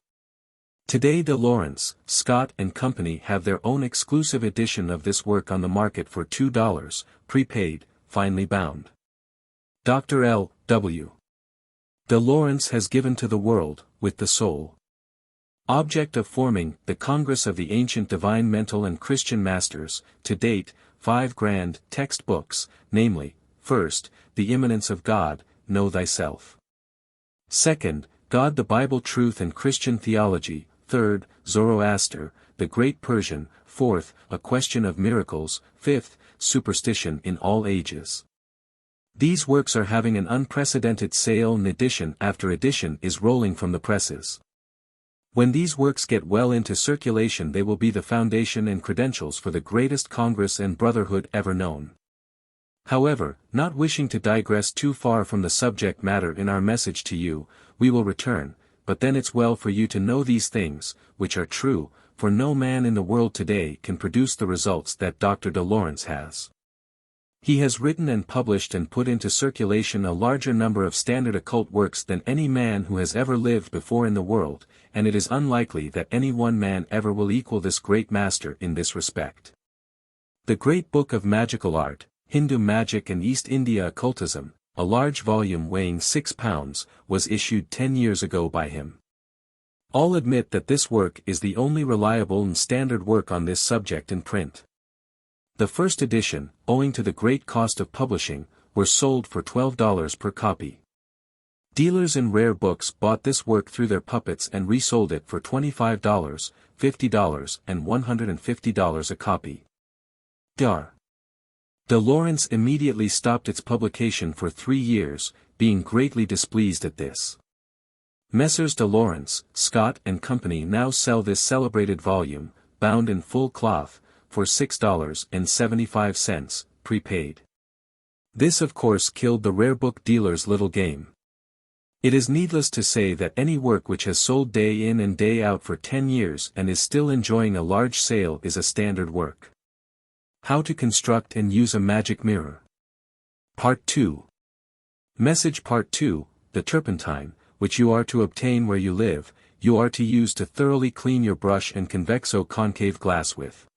Today De Laurence, Scott and Company have their own exclusive edition of this work on the market for $2, prepaid, finely bound. Dr. L. W. De Laurence has given to the world, with the sole object of forming the Congress of the Ancient Divine Mental and Christian Masters, to date, 5 grand text books, namely, first, The Immanence of God, Know Thyself. Second, God the Bible Truth and Christian Theology. Third, Zoroaster, the Great Persian. Fourth, A Question of Miracles. Fifth, Superstition in All Ages. These works are having an unprecedented sale and edition after edition is rolling from the presses. When these works get well into circulation they will be the foundation and credentials for the greatest Congress and Brotherhood ever known. However, not wishing to digress too far from the subject matter in our message to you, we will return, but then it's well for you to know these things, which are true, for no man in the world today can produce the results that Dr. De Laurence has. He has written and published and put into circulation a larger number of standard occult works than any man who has ever lived before in the world, and it is unlikely that any one man ever will equal this great master in this respect. The Great Book of Magical Art, Hindu Magic and East India Occultism, a large volume weighing 6 pounds, was issued 10 years ago by him. All admit that this work is the only reliable and standard work on this subject in print. The first edition, owing to the great cost of publishing, were sold for $12 per copy. Dealers in rare books bought this work through their puppets and resold it for $25, $50 and $150 a copy. Dr. De Laurence immediately stopped its publication for 3 years, being greatly displeased at this. Messrs. De Laurence, Scott and Company now sell this celebrated volume, bound in full cloth, for $6.75, prepaid. This of course killed the rare book dealer's little game. It is needless to say that any work which has sold day in and day out for 10 years and is still enjoying a large sale is a standard work. How to construct and use a magic mirror. Part 2. Message Part 2, the turpentine, which you are to obtain where you live, you are to use to thoroughly clean your brush and convexo-concave glass with.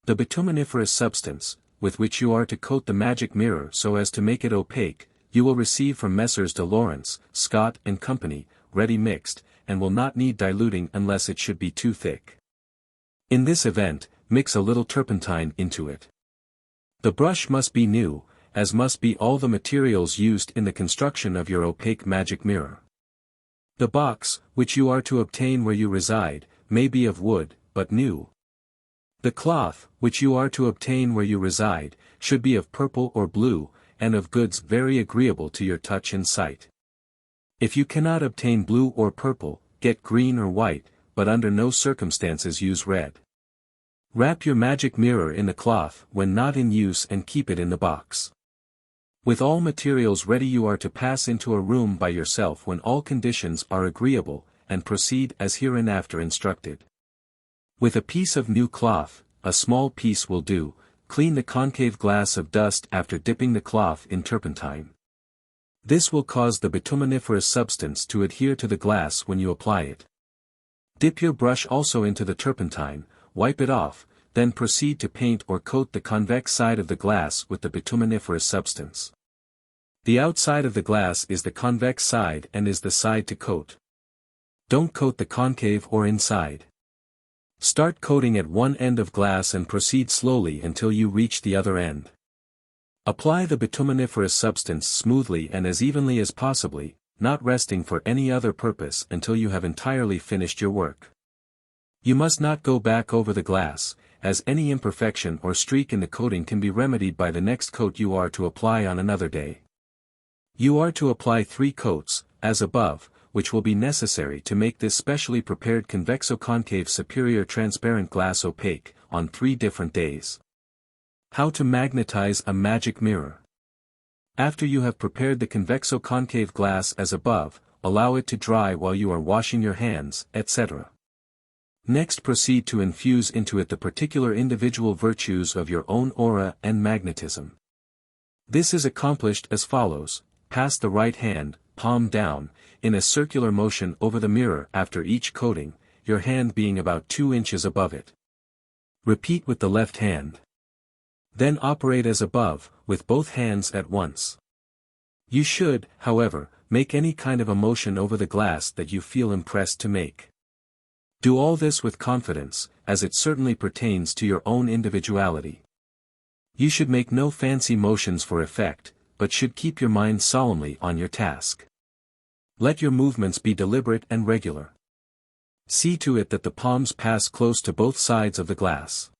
The bituminiferous substance, with which you are to coat the magic mirror so as to make it opaque, you will receive from Messrs. De Laurence, Scott and Company, ready mixed, and will not need diluting unless it should be too thick. In this event, mix a little turpentine into it. The brush must be new, as must be all the materials used in the construction of your opaque magic mirror. The box, which you are to obtain where you reside, may be of wood, but new. The cloth, which you are to obtain where you reside, should be of purple or blue, and of goods very agreeable to your touch and sight. If you cannot obtain blue or purple, get green or white, but under no circumstances use red. Wrap your magic mirror in the cloth when not in use and keep it in the box. With all materials ready you are to pass into a room by yourself when all conditions are agreeable, and proceed as hereinafter instructed. With a piece of new cloth, a small piece will do, clean the concave glass of dust after dipping the cloth in turpentine. This will cause the bituminiferous substance to adhere to the glass when you apply it. Dip your brush also into the turpentine, wipe it off, then proceed to paint or coat the convex side of the glass with the bituminiferous substance. The outside of the glass is the convex side and is the side to coat. Don't coat the concave or inside. Start coating at one end of glass and proceed slowly until you reach the other end. Apply the bituminiferous substance smoothly and as evenly as possibly, not resting for any other purpose until you have entirely finished your work. You must not go back over the glass, as any imperfection or streak in the coating can be remedied by the next coat you are to apply on another day. You are to apply 3 coats, as above, which will be necessary to make this specially prepared convexo-concave superior transparent glass opaque, on 3 different days. How to magnetize a magic mirror. After you have prepared the convexo-concave glass as above, allow it to dry while you are washing your hands, etc. Next proceed to infuse into it the particular individual virtues of your own aura and magnetism. This is accomplished as follows: pass the right hand, palm down, in a circular motion over the mirror after each coating, your hand being about 2 inches above it. Repeat with the left hand. Then operate as above, with both hands at once. You should, however, make any kind of a motion over the glass that you feel impressed to make. Do all this with confidence, as it certainly pertains to your own individuality. You should make no fancy motions for effect, but should keep your mind solemnly on your task. Let your movements be deliberate and regular. See to it that the palms pass close to both sides of the glass.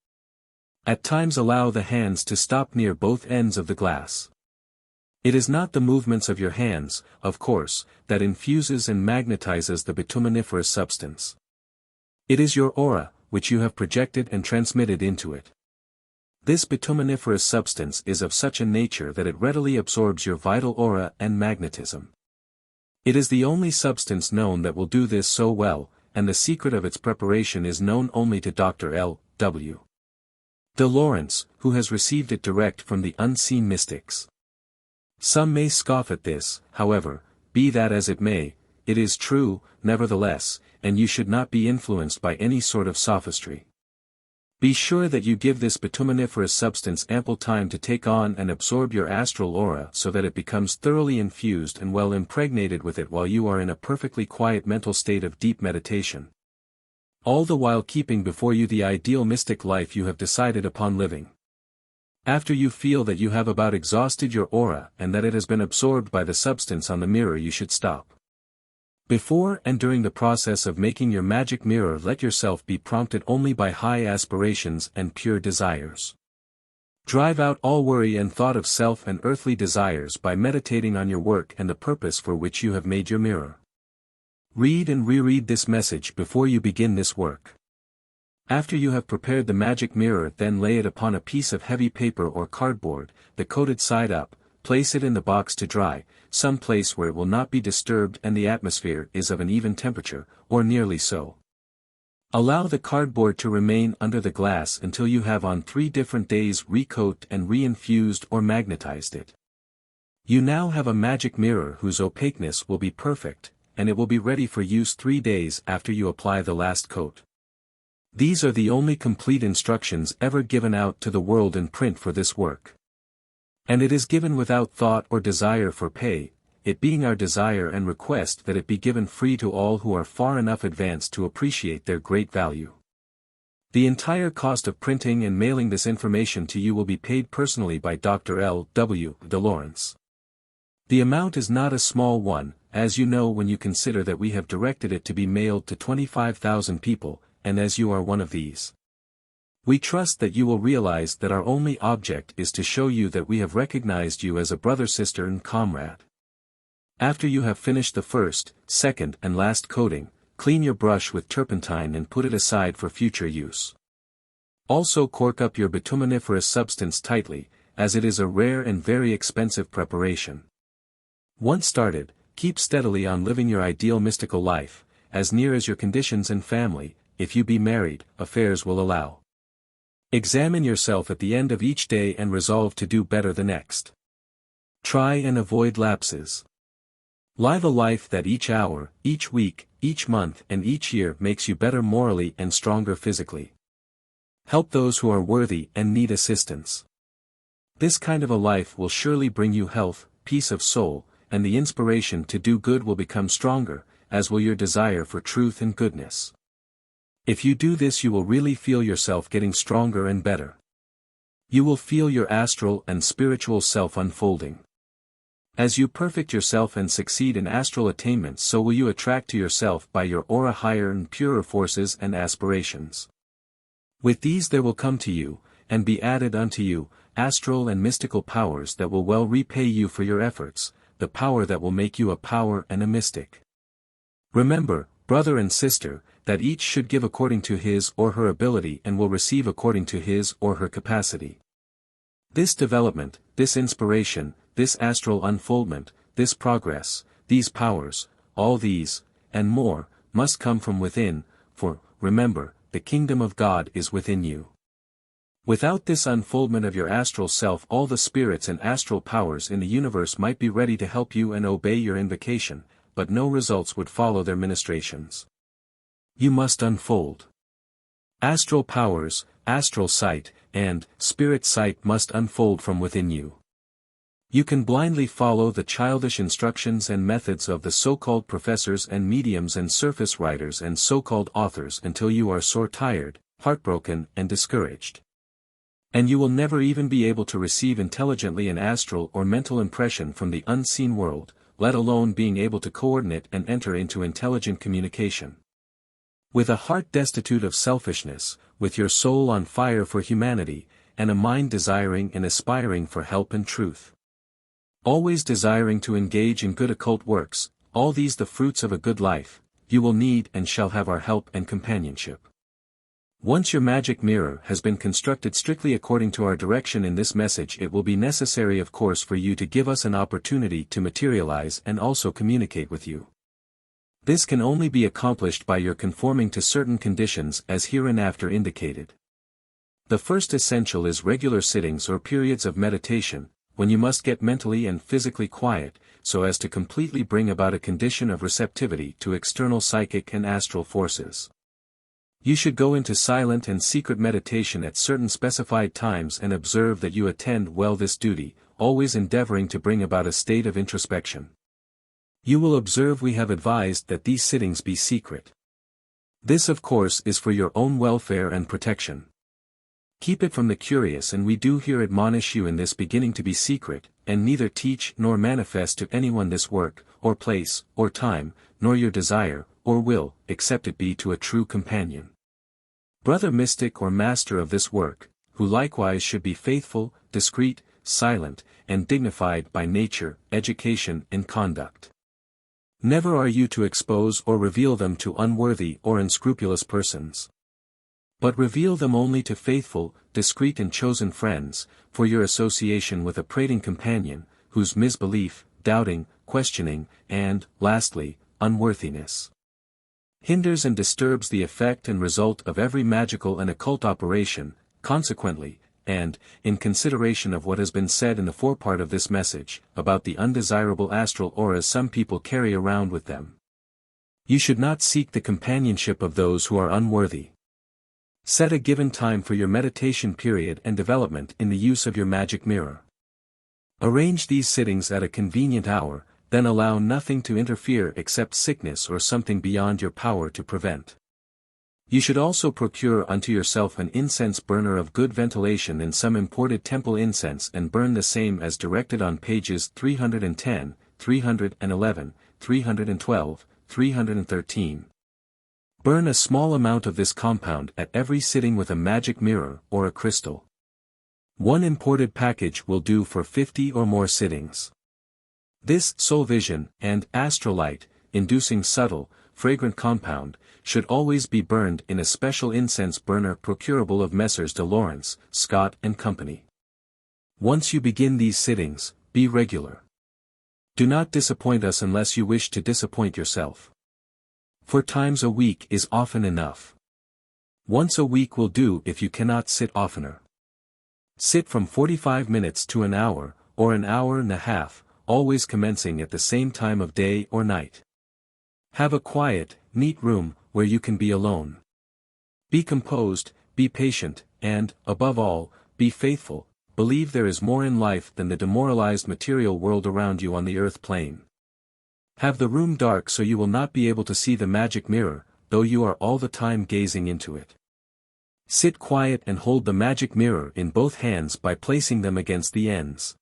At times allow the hands to stop near both ends of the glass. It is not the movements of your hands, of course, that infuses and magnetizes the bituminiferous substance. It is your aura, which you have projected and transmitted into it. This bituminiferous substance is of such a nature that it readily absorbs your vital aura and magnetism. It is the only substance known that will do this so well, and the secret of its preparation is known only to Dr. L. W. de Lawrence, who has received it direct from the unseen mystics. Some may scoff at this, however, be that as it may, it is true, nevertheless, and you should not be influenced by any sort of sophistry. Be sure that you give this bituminiferous substance ample time to take on and absorb your astral aura so that it becomes thoroughly infused and well impregnated with it while you are in a perfectly quiet mental state of deep meditation. All the while keeping before you the ideal mystic life you have decided upon living. After you feel that you have about exhausted your aura and that it has been absorbed by the substance on the mirror, you should stop. Before and during the process of making your magic mirror, let yourself be prompted only by high aspirations and pure desires. Drive out all worry and thought of self and earthly desires by meditating on your work and the purpose for which you have made your mirror. Read and reread this message before you begin this work. After you have prepared the magic mirror, then lay it upon a piece of heavy paper or cardboard, the coated side up, place it in the box to dry, some place where it will not be disturbed and the atmosphere is of an even temperature, or nearly so. Allow the cardboard to remain under the glass until you have on 3 different days recoat and reinfused or magnetized it. You now have a magic mirror whose opaqueness will be perfect, and it will be ready for use 3 days after you apply the last coat. These are the only complete instructions ever given out to the world in print for this work. And it is given without thought or desire for pay, it being our desire and request that it be given free to all who are far enough advanced to appreciate their great value. The entire cost of printing and mailing this information to you will be paid personally by Dr. L. W. de Lawrence. The amount is not a small one, as you know when you consider that we have directed it to be mailed to 25,000 people, and as you are one of these. We trust that you will realize that our only object is to show you that we have recognized you as a brother, sister and comrade. After you have finished the first, second and last coating, clean your brush with turpentine and put it aside for future use. Also cork up your bituminiferous substance tightly, as it is a rare and very expensive preparation. Once started, keep steadily on living your ideal mystical life, as near as your conditions and family, if you be married, affairs will allow. Examine yourself at the end of each day and resolve to do better the next. Try and avoid lapses. Live a life that each hour, each week, each month and each year makes you better morally and stronger physically. Help those who are worthy and need assistance. This kind of a life will surely bring you health, peace of soul, and the inspiration to do good will become stronger, as will your desire for truth and goodness. If you do this, you will really feel yourself getting stronger and better. You will feel your astral and spiritual self unfolding. As you perfect yourself and succeed in astral attainments, so will you attract to yourself by your aura higher and purer forces and aspirations. With these there will come to you, and be added unto you, astral and mystical powers that will well repay you for your efforts, the power that will make you a power and a mystic. Remember, brother and sister, that each should give according to his or her ability and will receive according to his or her capacity. This development, this inspiration, this astral unfoldment, this progress, these powers, all these, and more, must come from within, for, remember, the kingdom of God is within you. Without this unfoldment of your astral self, all the spirits and astral powers in the universe might be ready to help you and obey your invocation, but no results would follow their ministrations. You must unfold. Astral powers, astral sight, and spirit sight must unfold from within you. You can blindly follow the childish instructions and methods of the so-called professors and mediums and surface writers and so-called authors until you are sore tired, heartbroken and discouraged. And you will never even be able to receive intelligently an astral or mental impression from the unseen world, let alone being able to coordinate and enter into intelligent communication. With a heart destitute of selfishness, with your soul on fire for humanity, and a mind desiring and aspiring for help and truth. Always desiring to engage in good occult works, all these the fruits of a good life, you will need and shall have our help and companionship. Once your magic mirror has been constructed strictly according to our direction in this message, it will be necessary of course for you to give us an opportunity to materialize and also communicate with you. This can only be accomplished by your conforming to certain conditions as hereinafter indicated. The first essential is regular sittings or periods of meditation, when you must get mentally and physically quiet, so as to completely bring about a condition of receptivity to external psychic and astral forces. You should go into silent and secret meditation at certain specified times and observe that you attend well this duty, always endeavoring to bring about a state of introspection. You will observe we have advised that these sittings be secret. This of course is for your own welfare and protection. Keep it from the curious, and we do here admonish you in this beginning to be secret, and neither teach nor manifest to anyone this work, or place, or time, nor your desire, or will, except it be to a true companion. Brother mystic or master of this work, who likewise should be faithful, discreet, silent, and dignified by nature, education and conduct. Never are you to expose or reveal them to unworthy or unscrupulous persons. But reveal them only to faithful, discreet and chosen friends, for your association with a prating companion, whose misbelief, doubting, questioning, and, lastly, unworthiness hinders and disturbs the effect and result of every magical and occult operation. Consequently, and, in consideration of what has been said in the forepart of this message, about the undesirable astral auras some people carry around with them, you should not seek the companionship of those who are unworthy. Set a given time for your meditation period and development in the use of your magic mirror. Arrange these sittings at a convenient hour, then allow nothing to interfere except sickness or something beyond your power to prevent. You should also procure unto yourself an incense burner of good ventilation and some imported temple incense, and burn the same as directed on pages 310, 311, 312, 313. Burn a small amount of this compound at every sitting with a magic mirror or a crystal. One imported package will do for 50 or more sittings. This soul vision and astrolite, inducing subtle, fragrant compound, should always be burned in a special incense burner procurable of Messrs. de Lawrence, Scott and Company. Once you begin these sittings, be regular. Do not disappoint us unless you wish to disappoint yourself. 4 times a week is often enough. Once a week will do if you cannot sit oftener. Sit from 45 minutes to an hour, or an hour and a half, always commencing at the same time of day or night. Have a quiet, neat room, where you can be alone. Be composed, be patient, and, above all, be faithful. Believe there is more in life than the demoralized material world around you on the earth plane. Have the room dark so you will not be able to see the magic mirror, though you are all the time gazing into it. Sit quiet and hold the magic mirror in both hands by placing them against the ends.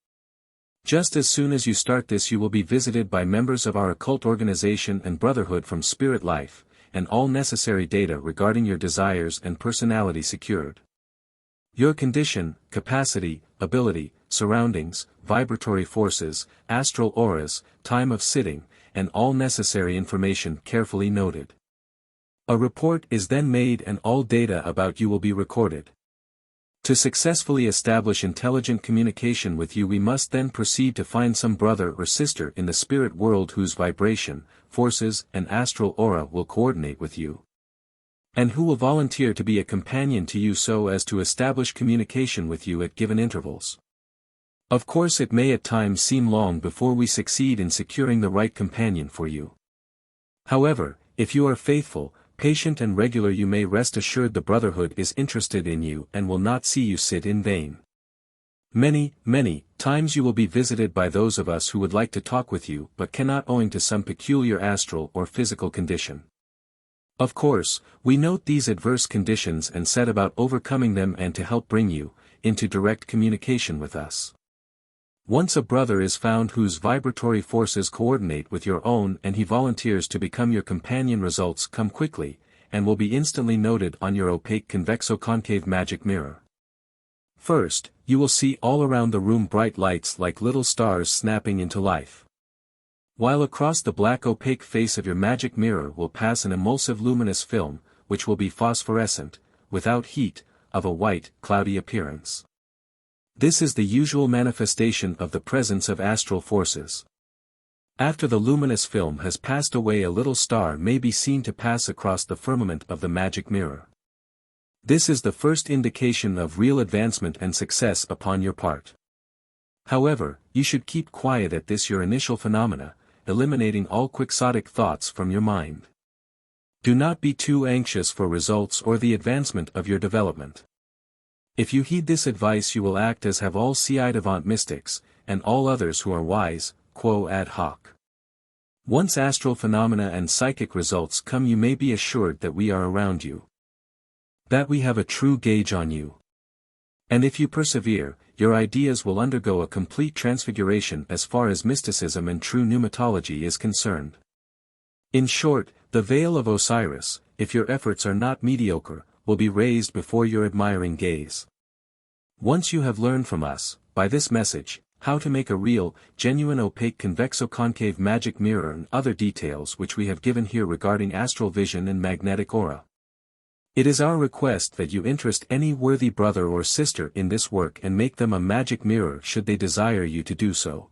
Just as soon as you start this you will be visited by members of our occult organization and brotherhood from spirit life, and all necessary data regarding your desires and personality secured. Your condition, capacity, ability, surroundings, vibratory forces, astral auras, time of sitting, and all necessary information carefully noted. A report is then made and all data about you will be recorded. To successfully establish intelligent communication with you we must then proceed to find some brother or sister in the spirit world whose vibration, forces and astral aura will coordinate with you, and who will volunteer to be a companion to you so as to establish communication with you at given intervals. Of course it may at times seem long before we succeed in securing the right companion for you. However, if you are faithful, patient and regular you may rest assured the brotherhood is interested in you and will not see you sit in vain. Many times you will be visited by those of us who would like to talk with you but cannot owing to some peculiar astral or physical condition. Of course, we note these adverse conditions and set about overcoming them and to help bring you into direct communication with us. Once a brother is found whose vibratory forces coordinate with your own and he volunteers to become your companion, results come quickly, and will be instantly noted on your opaque convexo-concave magic mirror. First, you will see all around the room bright lights like little stars snapping into life. While across the black opaque face of your magic mirror will pass an emulsive luminous film, which will be phosphorescent, without heat, of a white, cloudy appearance. This is the usual manifestation of the presence of astral forces. After the luminous film has passed away a little star may be seen to pass across the firmament of the magic mirror. This is the first indication of real advancement and success upon your part. However, you should keep quiet at this your initial phenomena, eliminating all quixotic thoughts from your mind. Do not be too anxious for results or the advancement of your development. If you heed this advice you will act as have all ci-devant mystics, and all others who are wise, quo ad hoc. Once astral phenomena and psychic results come you may be assured that we are around you. That we have a true gauge on you. And if you persevere, your ideas will undergo a complete transfiguration as far as mysticism and true pneumatology is concerned. In short, the veil of Osiris, if your efforts are not mediocre, will be raised before your admiring gaze. Once you have learned from us, by this message, how to make a real, genuine opaque convexo-concave magic mirror and other details which we have given here regarding astral vision and magnetic aura. It is our request that you interest any worthy brother or sister in this work and make them a magic mirror should they desire you to do so.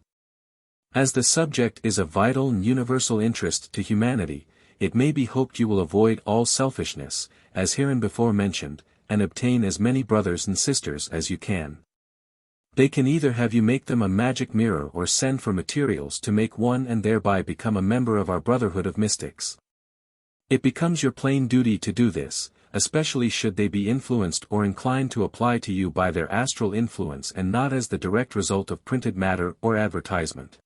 As the subject is of vital and universal interest to humanity, it may be hoped you will avoid all selfishness, as hereinbefore mentioned, and obtain as many brothers and sisters as you can. They can either have you make them a magic mirror or send for materials to make one and thereby become a member of our brotherhood of mystics. It becomes your plain duty to do this, especially should they be influenced or inclined to apply to you by their astral influence and not as the direct result of printed matter or advertisement.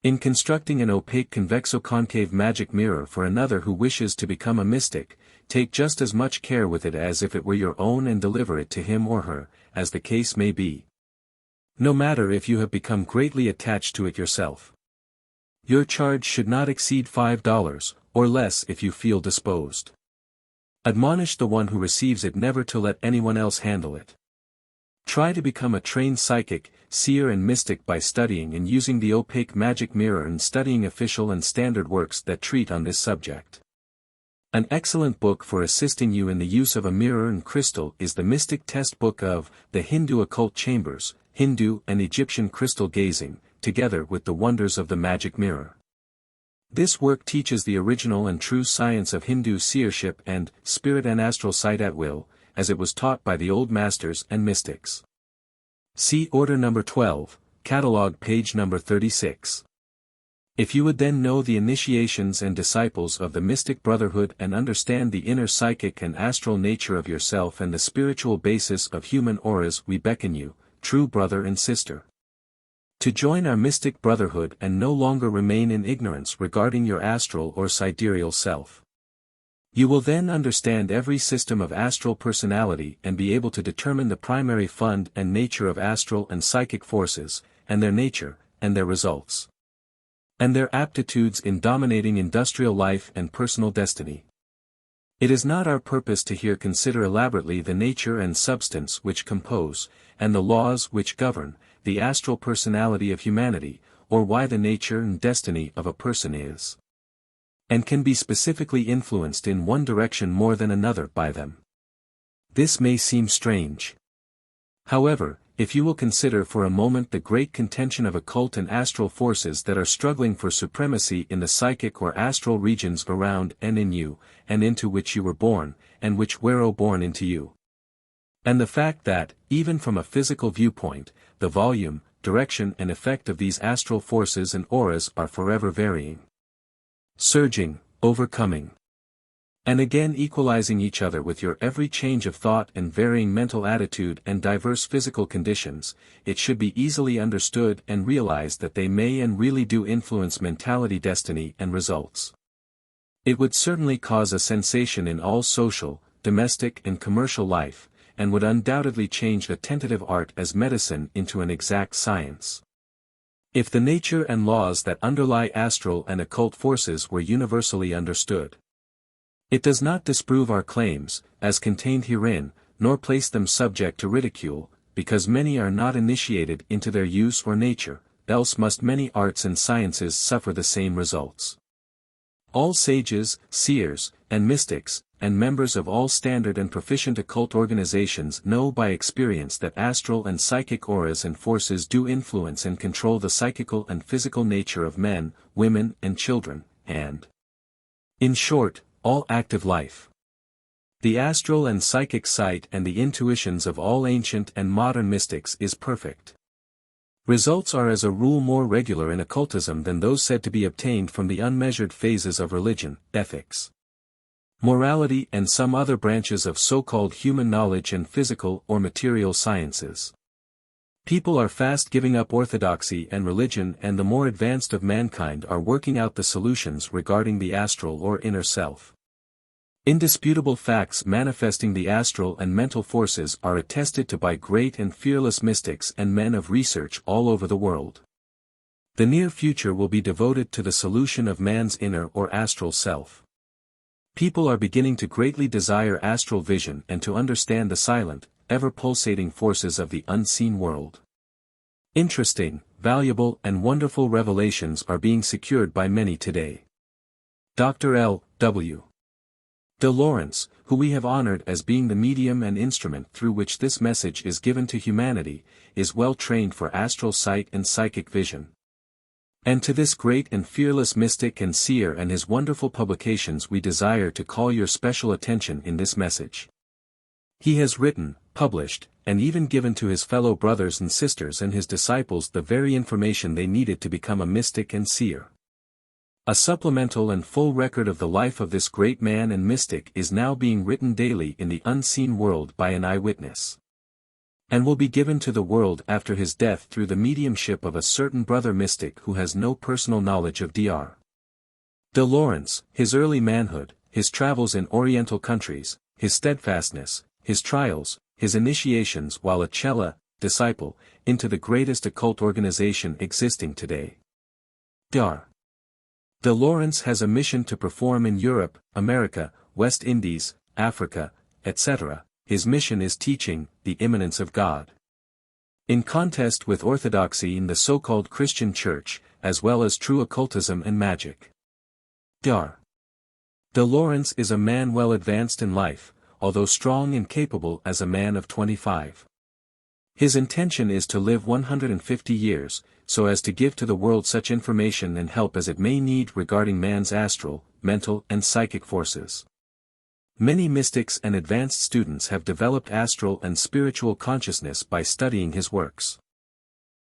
In constructing an opaque convexo-concave magic mirror for another who wishes to become a mystic, take just as much care with it as if it were your own and deliver it to him or her, as the case may be. No matter if you have become greatly attached to it yourself. Your charge should not exceed $5, or less if you feel disposed. Admonish the one who receives it never to let anyone else handle it. Try to become a trained psychic, seer and mystic by studying and using the opaque magic mirror and studying official and standard works that treat on this subject. An excellent book for assisting you in the use of a mirror and crystal is the Mystic Test Book of the Hindu Occult Chambers, Hindu and Egyptian Crystal Gazing, together with the Wonders of the Magic Mirror. This work teaches the original and true science of Hindu seership and spirit and astral sight at will, as it was taught by the old masters and mystics. See Order number 12, Catalogue page number 36. If you would then know the initiations and disciples of the mystic brotherhood and understand the inner psychic and astral nature of yourself and the spiritual basis of human auras, we beckon you, true brother and sister, to join our mystic brotherhood and no longer remain in ignorance regarding your astral or sidereal self. You will then understand every system of astral personality and be able to determine the primary fund and nature of astral and psychic forces, and their nature, and their results. And their aptitudes in dominating industrial life and personal destiny. It is not our purpose to here consider elaborately the nature and substance which compose, and the laws which govern, the astral personality of humanity, or why the nature and destiny of a person is, and can be specifically influenced in one direction more than another by them. This may seem strange. However, if you will consider for a moment the great contention of occult and astral forces that are struggling for supremacy in the psychic or astral regions around and in you, and into which you were born, and which were born into you. And the fact that, even from a physical viewpoint, the volume, direction and effect of these astral forces and auras are forever varying, surging, overcoming, and again equalizing each other with your every change of thought and varying mental attitude and diverse physical conditions, it should be easily understood and realized that they may and really do influence mentality, destiny and results. It would certainly cause a sensation in all social, domestic and commercial life, and would undoubtedly change the tentative art as medicine into an exact science. If the nature and laws that underlie astral and occult forces were universally understood. It does not disprove our claims, as contained herein, nor place them subject to ridicule, because many are not initiated into their use or nature, else must many arts and sciences suffer the same results. All sages, seers, and mystics, and members of all standard and proficient occult organizations know by experience that astral and psychic auras and forces do influence and control the psychical and physical nature of men, women and children, and, in short, all active life. The astral and psychic sight and the intuitions of all ancient and modern mystics is perfect. Results are as a rule more regular in occultism than those said to be obtained from the unmeasured phases of religion, ethics, morality and some other branches of so-called human knowledge and physical or material sciences. People are fast giving up orthodoxy and religion, and the more advanced of mankind are working out the solutions regarding the astral or inner self. Indisputable facts manifesting the astral and mental forces are attested to by great and fearless mystics and men of research all over the world. The near future will be devoted to the solution of man's inner or astral self. People are beginning to greatly desire astral vision and to understand the silent, ever-pulsating forces of the unseen world. Interesting, valuable and wonderful revelations are being secured by many today. Dr. L. W. de Lawrence, who we have honored as being the medium and instrument through which this message is given to humanity, is well trained for astral sight and psychic vision. And to this great and fearless mystic and seer and his wonderful publications we desire to call your special attention in this message. He has written, published, and even given to his fellow brothers and sisters and his disciples the very information they needed to become a mystic and seer. A supplemental and full record of the life of this great man and mystic is now being written daily in the unseen world by an eyewitness, and will be given to the world after his death through the mediumship of a certain brother mystic who has no personal knowledge of Dr. de Lawrence, his early manhood, his travels in Oriental countries, his steadfastness, his trials, his initiations while a Chela disciple, into the greatest occult organization existing today. Dr. de Lawrence has a mission to perform in Europe, America, West Indies, Africa, etc. His mission is teaching the immanence of God, in contest with orthodoxy in the so-called Christian Church, as well as true occultism and magic. Dr. de Lawrence is a man well advanced in life, although strong and capable as a man of 25. His intention is to live 150 years, so as to give to the world such information and help as it may need regarding man's astral, mental and psychic forces. Many mystics and advanced students have developed astral and spiritual consciousness by studying his works.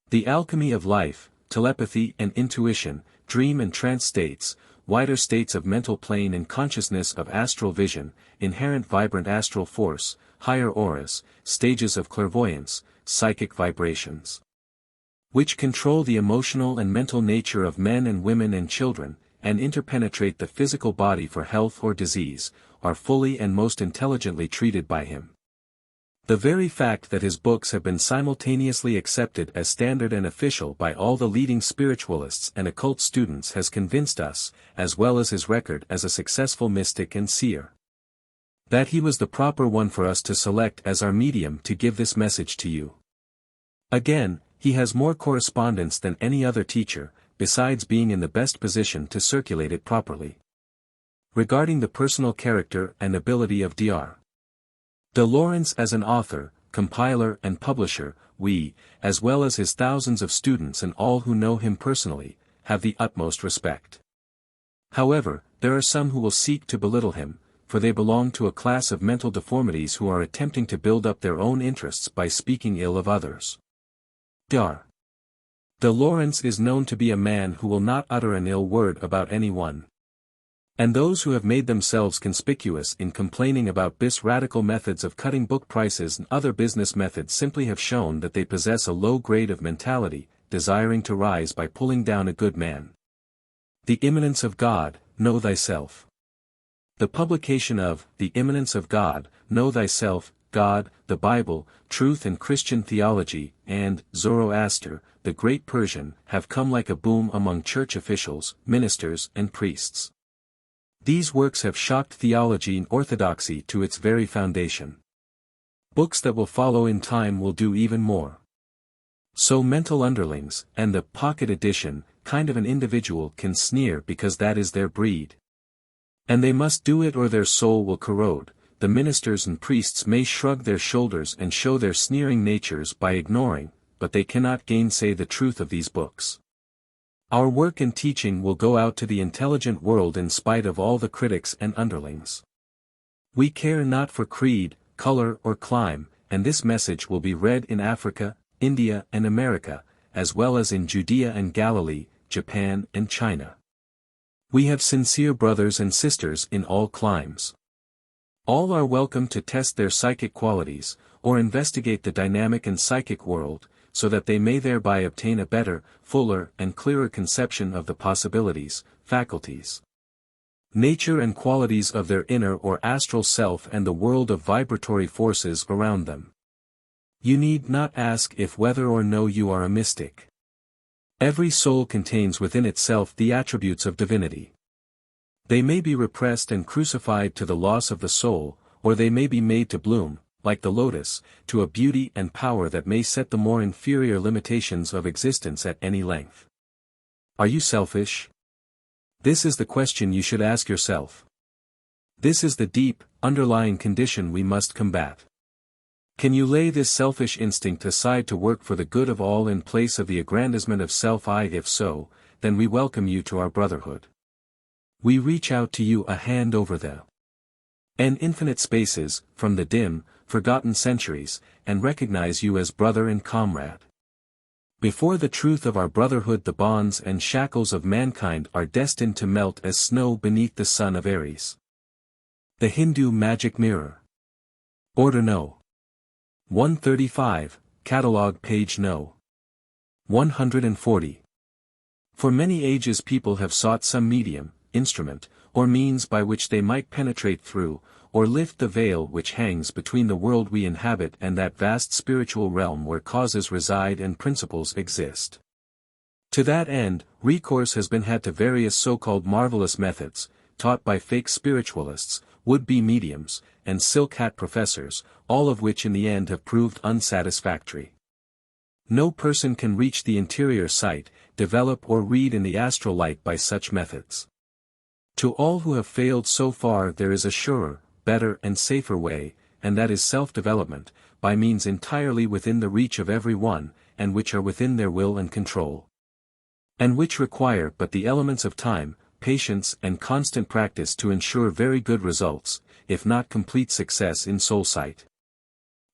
The alchemy of life, telepathy and intuition, dream and trance states, wider states of mental plane and consciousness of astral vision, inherent vibrant astral force, higher auras, stages of clairvoyance, psychic vibrations, which control the emotional and mental nature of men and women and children, and interpenetrate the physical body for health or disease, are fully and most intelligently treated by him. The very fact that his books have been simultaneously accepted as standard and official by all the leading spiritualists and occult students has convinced us, as well as his record as a successful mystic and seer, that he was the proper one for us to select as our medium to give this message to you. Again, he has more correspondence than any other teacher, besides being in the best position to circulate it properly. Regarding the personal character and ability of Dr. de Lawrence as an author, compiler and publisher, we, as well as his thousands of students and all who know him personally, have the utmost respect. However, there are some who will seek to belittle him, for they belong to a class of mental deformities who are attempting to build up their own interests by speaking ill of others. Dr. de Lawrence is known to be a man who will not utter an ill word about anyone. And those who have made themselves conspicuous in complaining about BIS radical methods of cutting book prices and other business methods simply have shown that they possess a low grade of mentality, desiring to rise by pulling down a good man. The Immanence of God, Know Thyself. The publication of The Immanence of God, Know Thyself, God, the Bible, Truth and Christian Theology, and Zoroaster, the Great Persian, have come like a boom among church officials, ministers and priests. These works have shocked theology and orthodoxy to its very foundation. Books that will follow in time will do even more. So mental underlings, and the pocket edition, kind of an individual can sneer because that is their breed. And they must do it or their soul will corrode. The ministers and priests may shrug their shoulders and show their sneering natures by ignoring, but they cannot gainsay the truth of these books. Our work and teaching will go out to the intelligent world in spite of all the critics and underlings. We care not for creed, color or clime, and this message will be read in Africa, India and America, as well as in Judea and Galilee, Japan and China. We have sincere brothers and sisters in all climes. All are welcome to test their psychic qualities, or investigate the dynamic and psychic world, so that they may thereby obtain a better, fuller and clearer conception of the possibilities, faculties, nature and qualities of their inner or astral self and the world of vibratory forces around them. You need not ask if whether or no you are a mystic. Every soul contains within itself the attributes of divinity. They may be repressed and crucified to the loss of the soul, or they may be made to bloom, like the lotus, to a beauty and power that may set the more inferior limitations of existence at any length. Are you selfish? This is the question you should ask yourself. This is the deep, underlying condition we must combat. Can you lay this selfish instinct aside to work for the good of all in place of the aggrandizement of self? If so, then we welcome you to our brotherhood. We reach out to you a hand over the infinite spaces, from the dim, forgotten centuries, and recognize you as brother and comrade. Before the truth of our brotherhood, the bonds and shackles of mankind are destined to melt as snow beneath the sun of Aries. The Hindu Magic Mirror. Order No. 135, Catalogue page No. 140. For many ages people have sought some medium, instrument, or means by which they might penetrate through, or lift the veil which hangs between the world we inhabit and that vast spiritual realm where causes reside and principles exist. To that end, recourse has been had to various so-called marvelous methods, taught by fake spiritualists, would-be mediums, and silk hat professors, all of which in the end have proved unsatisfactory. No person can reach the interior sight, develop or read in the astral light by such methods. To all who have failed so far there is a surer, better and safer way, and that is self-development, by means entirely within the reach of every one, and which are within their will and control. And which require but the elements of time, patience and constant practice to ensure very good results, if not complete success in soul sight.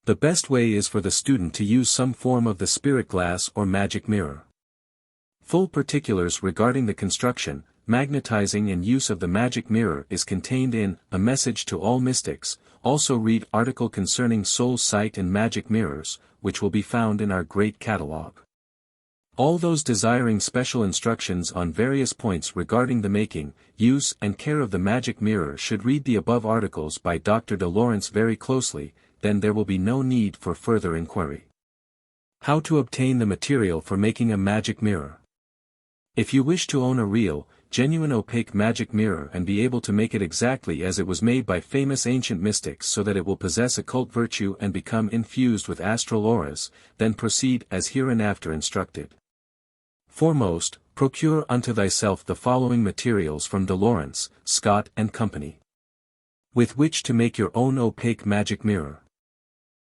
The best way is for the student to use some form of the spirit glass or magic mirror. Full particulars regarding the construction, magnetizing and use of the magic mirror is contained in A Message to All Mystics. Also read article concerning soul sight and magic mirrors, which will be found in our great catalogue. All those desiring special instructions on various points regarding the making, use and care of the magic mirror should read the above articles by Dr. de Lawrence very closely, then there will be no need for further inquiry. How to obtain the material for making a magic mirror. If you wish to own a real, genuine opaque magic mirror and be able to make it exactly as it was made by famous ancient mystics so that it will possess occult virtue and become infused with astral auras, then proceed as hereinafter instructed. Foremost, procure unto thyself the following materials from De Laurence, Scott and Company, with which to make your own opaque magic mirror.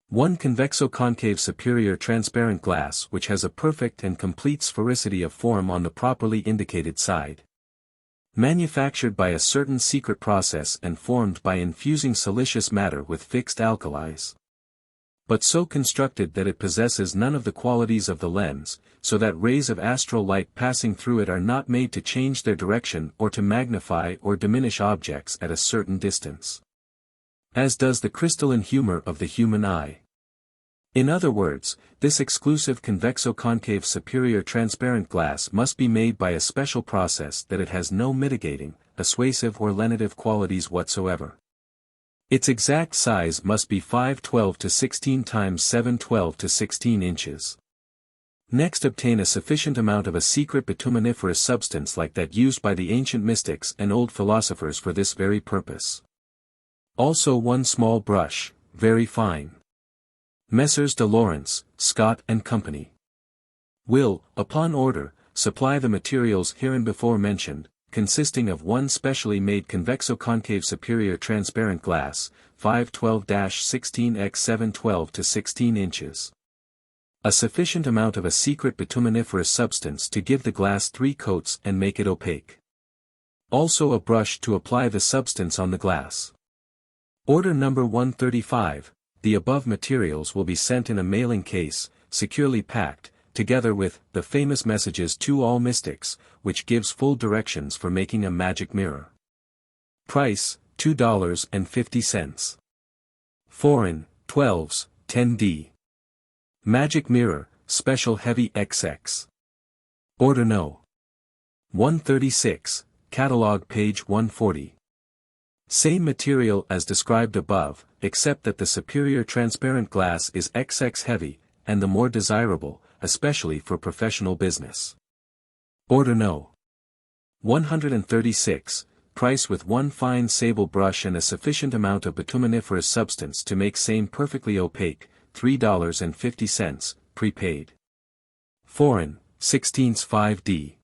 1 convexo-concave superior transparent glass which has a perfect and complete sphericity of form on the properly indicated side. Manufactured by a certain secret process and formed by infusing silicious matter with fixed alkalis. But so constructed that it possesses none of the qualities of the lens, so that rays of astral light passing through it are not made to change their direction or to magnify or diminish objects at a certain distance, as does the crystalline humor of the human eye. In other words, this exclusive convexo-concave superior transparent glass must be made by a special process that it has no mitigating, assuasive or lenitive qualities whatsoever. Its exact size must be 512 to 16 times 712 to 16 inches. Next obtain a sufficient amount of a secret bituminiferous substance like that used by the ancient mystics and old philosophers for this very purpose. Also 1 small brush, very fine. Messrs. De Laurence, Scott and Company will, upon order, supply the materials hereinbefore mentioned, consisting of 1 specially made convexo-concave superior transparent glass, 512-16 x 712 to 16 inches. A sufficient amount of a secret bituminiferous substance to give the glass 3 coats and make it opaque. Also a brush to apply the substance on the glass. Order number 135, the above materials will be sent in a mailing case, securely packed, together with the famous messages to all mystics, which gives full directions for making a magic mirror. Price, $2.50. Foreign, 12s, 10d. Magic mirror, special heavy XX. Order No. 136, catalog page 140. Same material as described above, except that the superior transparent glass is XX heavy, and the more desirable, especially for professional business. Order No. 136, price with 1 fine sable brush and a sufficient amount of bituminiferous substance to make same perfectly opaque, $3.50, prepaid. Foreign, 16s 5d.